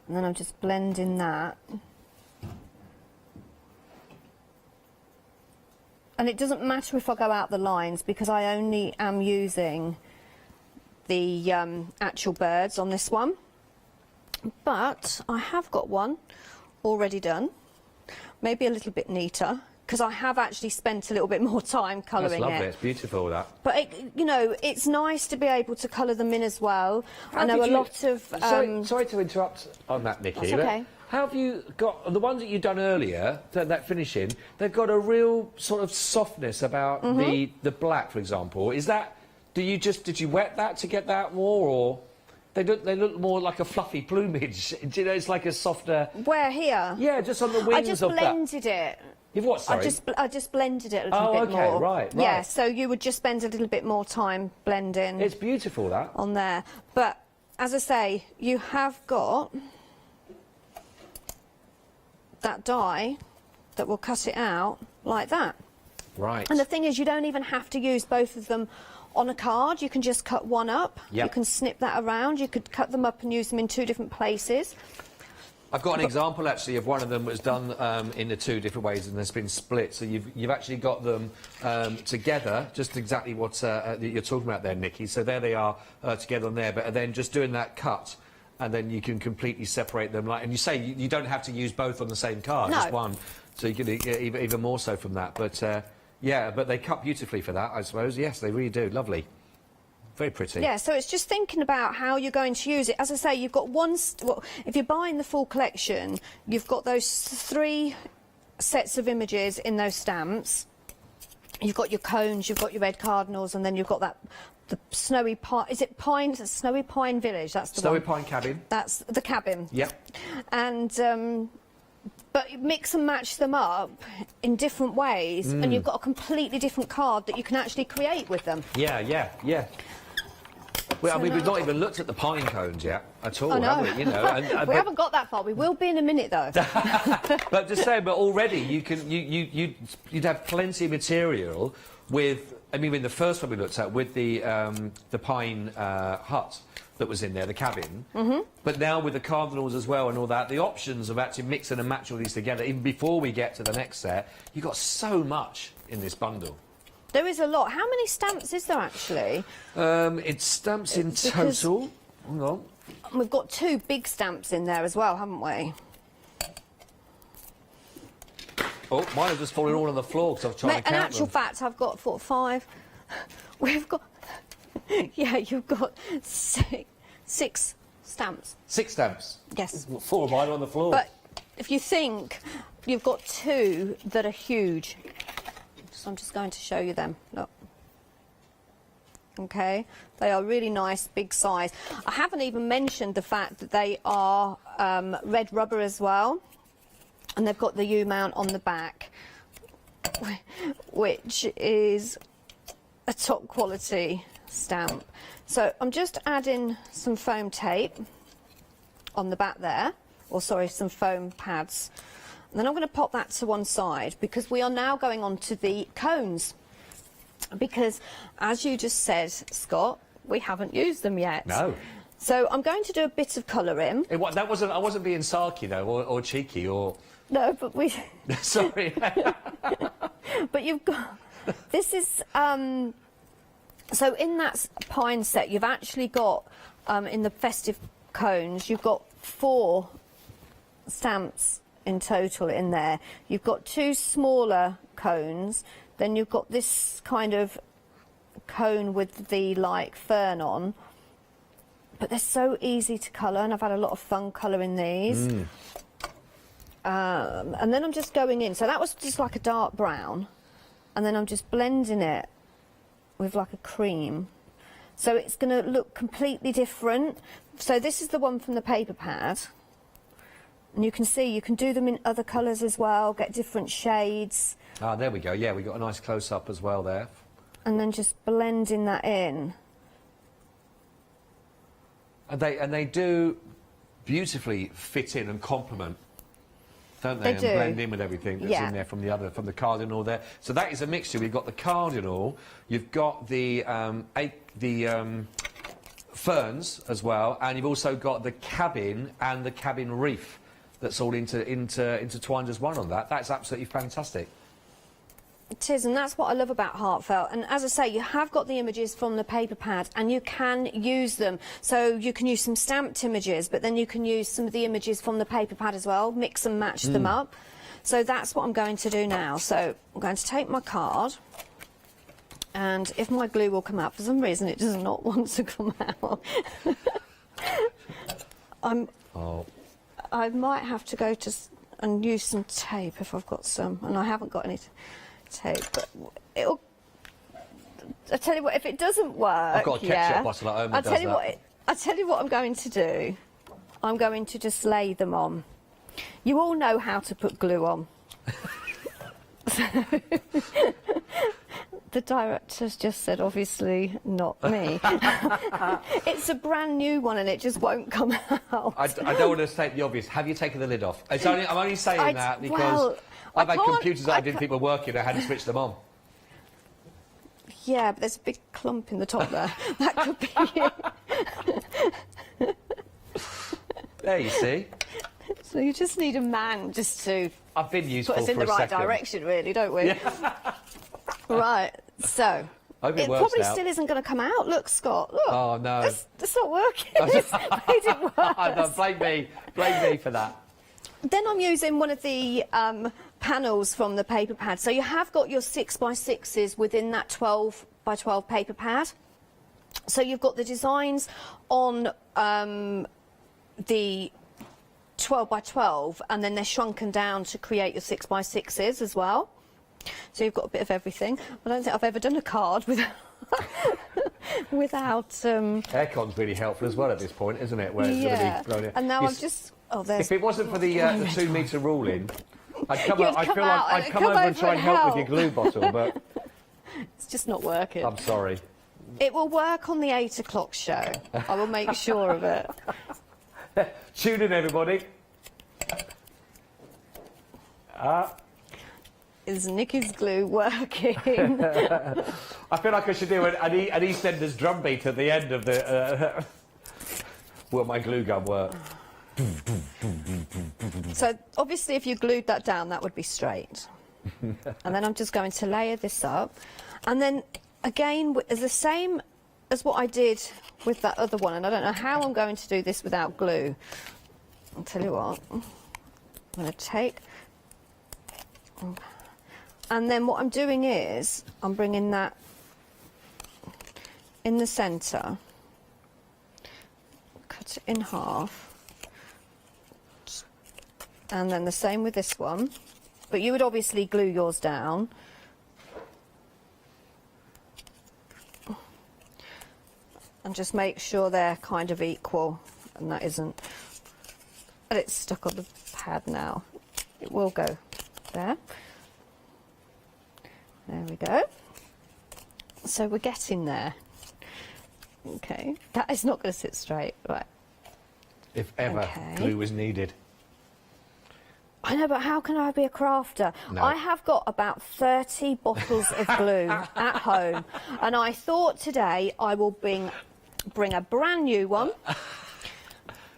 And then I'm just blending that. And it doesn't matter if I go out the lines, because I only am using the actual birds on this one. But I have got one already done, maybe a little bit neater, because I have actually spent a little bit more time colouring it. That's lovely, it's beautiful, that. But, you know, it's nice to be able to colour them in as well. I know a lot of... Sorry to interrupt on that, Nikki. That's okay. How have you got... The ones that you've done earlier, that finishing, they've got a real sort of softness about the black, for example. Is that... Did you wet that to get that more, or... They look more like a fluffy plumage. Do you know, it's like a softer... Where, here? Yeah, just on the wings of that. I just blended it. You've what, sorry? I just blended it a little bit more. Oh, OK, right. Yeah, so you would just spend a little bit more time blending. It's beautiful, that. On there. But, as I say, you have got that die that will cut it out like that. Right. And the thing is, you don't even have to use both of them on a card. You can just cut one up. Yep. You can snip that around. You could cut them up and use them in two different places. I've got an example, actually, of one of them was done in the two different ways, and there's been split. So you've actually got them together, just exactly what you're talking about there, Nikki. So there they are together on there, but then just doing that cut, and then you can completely separate them. And you say you don't have to use both on the same card, just one. So you can get even more so from that. But yeah, but they cut beautifully for that, I suppose. Yes, they really do. Lovely. Very pretty. Yeah, so it's just thinking about how you're going to use it. As I say, you've got well, if you're buying the full collection, you've got those 3 sets of images in those stamps. You've got your cones, you've got your red cardinals, and then you've got the snowy pine. Is it pine? Snowy Pine Village. That's the Snowy one. Pine Cabin. That's the cabin. Yep. And but you mix and match them up in different ways, and you've got a completely different card that you can actually create with them. Yeah, yeah, yeah. Well, I mean, we've not even looked at the pine cones yet at all, have we? You know, we haven't got that far. We will be in a minute, though. But just saying, but already you'd have plenty of material with. I mean, in the first one we looked at with the pine hut that was in there, the cabin. But now with the cardinals as well and all that, the options of actually mixing and matching all these together, even before we get to the next set, you've got so much in this bundle. There is a lot. How many stamps is there actually? It's stamps in total. Hang on. We've got 2 big stamps in there as well, haven't we? Oh, mine have just fallen all on the floor because I've tried to count them. In actual fact, I've got 4, 5. We've got... yeah, you've got 6 stamps. 6 stamps? Yes. 4 of mine are on the floor. But if you think, you've got 2 that are huge. So I'm just going to show you them. Look. Okay, they are really nice, big size. I haven't even mentioned the fact that they are red rubber as well, and they've got the U-mount on the back, which is a top quality stamp. So I'm just adding some foam tape on the back there, or sorry, some foam pads. And then I'm going to pop that to one side because we are now going on to the cones. Because, as you just said, Scott, we haven't used them yet. No. So I'm going to do a bit of colouring. I wasn't being sarky though, or cheeky, or. No, but we. Sorry. But you've got. This is. So in that pine set, you've actually got in the festive cones, you've got 4 stamps in total in there. You've got 2 smaller cones, then you've got this kind of cone with the like fern on. But they're so easy to colour, and I've had a lot of fun colouring these. And then I'm just going in. So that was just like a dark brown, and then I'm just blending it with like a cream. So it's going to look completely different. So this is the one from the paper pad. And you can see, you can do them in other colours as well, get different shades. Ah, there we go. Yeah, we got a nice close-up as well there. And then just blending that in. And they do beautifully fit in and complement, don't they? They do. And blend in with everything that's in there from the cardinal there. So that is a mixture. We've got the cardinal, you've got the ferns as well, and you've also got the cabin and the cabin reef. That's all intertwined as one on that. That's absolutely fantastic. It is, and that's what I love about Heartfelt. And as I say, you have got the images from the paper pad, and you can use them. So you can use some stamped images, but then you can use some of the images from the paper pad as well, mix and match them up. So that's what I'm going to do now. So I'm going to take my card, and if my glue will come out, for some reason it does not want to come out. I might have to go and use some tape if I've got some, and I haven't got any tape, but it'll. I tell you what, if it doesn't work, I've got a ketchup bottle at home that does that. I tell you what I'm going to do. I'm going to just lay them on. You all know how to put glue on. The director's just said, obviously, not me. It's a brand new one and it just won't come out. I don't want to state the obvious. Have you taken the lid off? I'm only saying that because I've had computers that I didn't think were working. I had to switch them on. Yeah, but there's a big clump in the top there. That could be it. There you see. So you just need a man just to I've been useful put us in for the a right second. direction, really, don't we? Yeah. Right, so Hope it works probably out. still isn't going to come out. Look, Scott, look. Oh, no. It's not working. It's made it worse. No, blame me for that. Then I'm using one of the panels from the paper pad. So you have got your 6x6s within that 12x12 paper pad. So you've got the designs on the 12x12, and then they're shrunken down to create your 6x6s as well. So you've got a bit of everything. I don't think I've ever done a card without Aircon's really helpful as well at this point, isn't it? Where it's going to be thrown in. And now I've just If it wasn't for the 2 metre ruling, I'd come You'd come out I'd and come come over and over try and and help with help. your glue bottle, but it's just not working. I'm sorry. It will work on the 8 o'clock show. I will make sure of it. Tune in, everybody. Is Nikki's glue working? I feel like I should do an EastEnders drum beat at the end of the... Will my glue gun work? So obviously if you glued that down, that would be straight. And then I'm just going to layer this up. And then again, it's the same as what I did with that other one. And I don't know how I'm going to do this without glue. I'll tell you what. I'm going to take... And then what I'm doing is, I'm bringing that in the centre, cut it in half, and then the same with this one. But you would obviously glue yours down. And just make sure they're kind of equal, and that isn't. And it's stuck on the pad now. It will go there. There we go. So we're getting there. Okay, that is not going to sit straight, right? If ever glue was needed. I know, but how can I be a crafter? No. I have got about 30 bottles of glue at home, and I thought today I will bring bring a brand new one.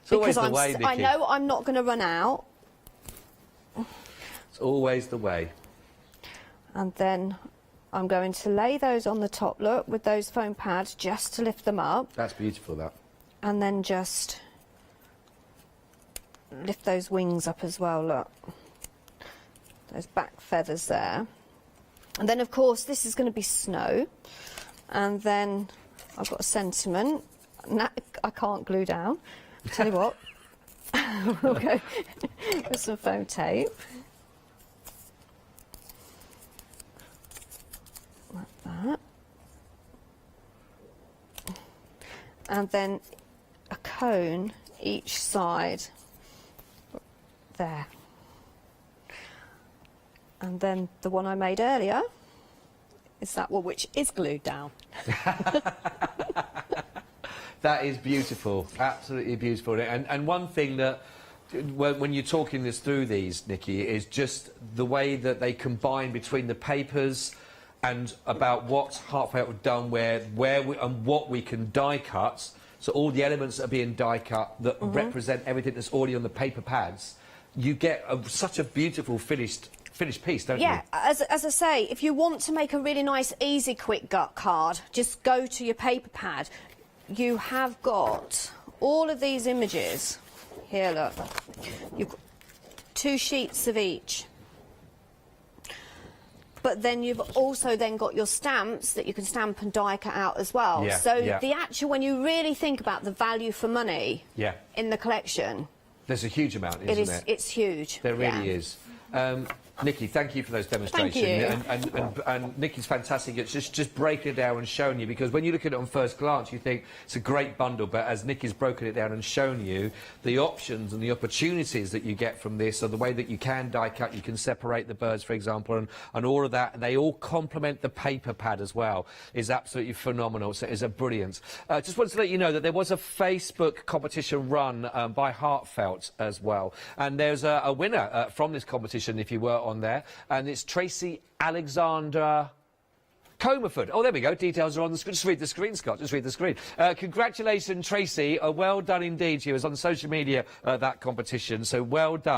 It's always because the way, Nikki. I know I'm not going to run out. It's always the way. And then I'm going to lay those on the top, look, with those foam pads, just to lift them up. That's beautiful, that. And then just lift those wings up as well, look. Those back feathers there. And then, of course, this is going to be snow. And then I've got a sentiment. I can't glue down. Tell you what, we'll go with some foam tape. Like that. And then a cone each side. There. And then the one I made earlier is that one which is glued down. That is beautiful, absolutely beautiful. And one thing that, when you're talking this through these, Nikki, is just the way that they combine between the papers and about what Heartfelt have done, where we, and what we can die cut. So all the elements that are being die cut that represent everything that's already on the paper pads, you get such a beautiful finished piece, don't you? Yeah, as I say, if you want to make a really nice, easy, quick gut card, just go to your paper pad. You have got all of these images. Here, look. You've got 2 sheets of each. But then you've also then got your stamps that you can stamp and die cut out as well. Yeah, so yeah. the actual, when you really think about the value for money in the collection, there's a huge amount, isn't there? It's huge. There really is. Nikki, thank you for those demonstrations. Thank you. And Nikki's fantastic at just breaking it down and showing you, because when you look at it on first glance, you think it's a great bundle, but as Nikki's broken it down and shown you the options and the opportunities that you get from this, or the way that you can die cut, you can separate the birds, for example, and all of that, they all complement the paper pad as well, is absolutely phenomenal. So it's a brilliant. Just wanted to let you know that there was a Facebook competition run by Heartfelt as well, and there's a winner from this competition, if you were on there, and it's Tracy Alexander Comerford. Oh, there we go. Details are on the screen. Just read the screen, Scott. Just read the screen. Congratulations, Tracy. Well done indeed. She was on social media, that competition, so well done.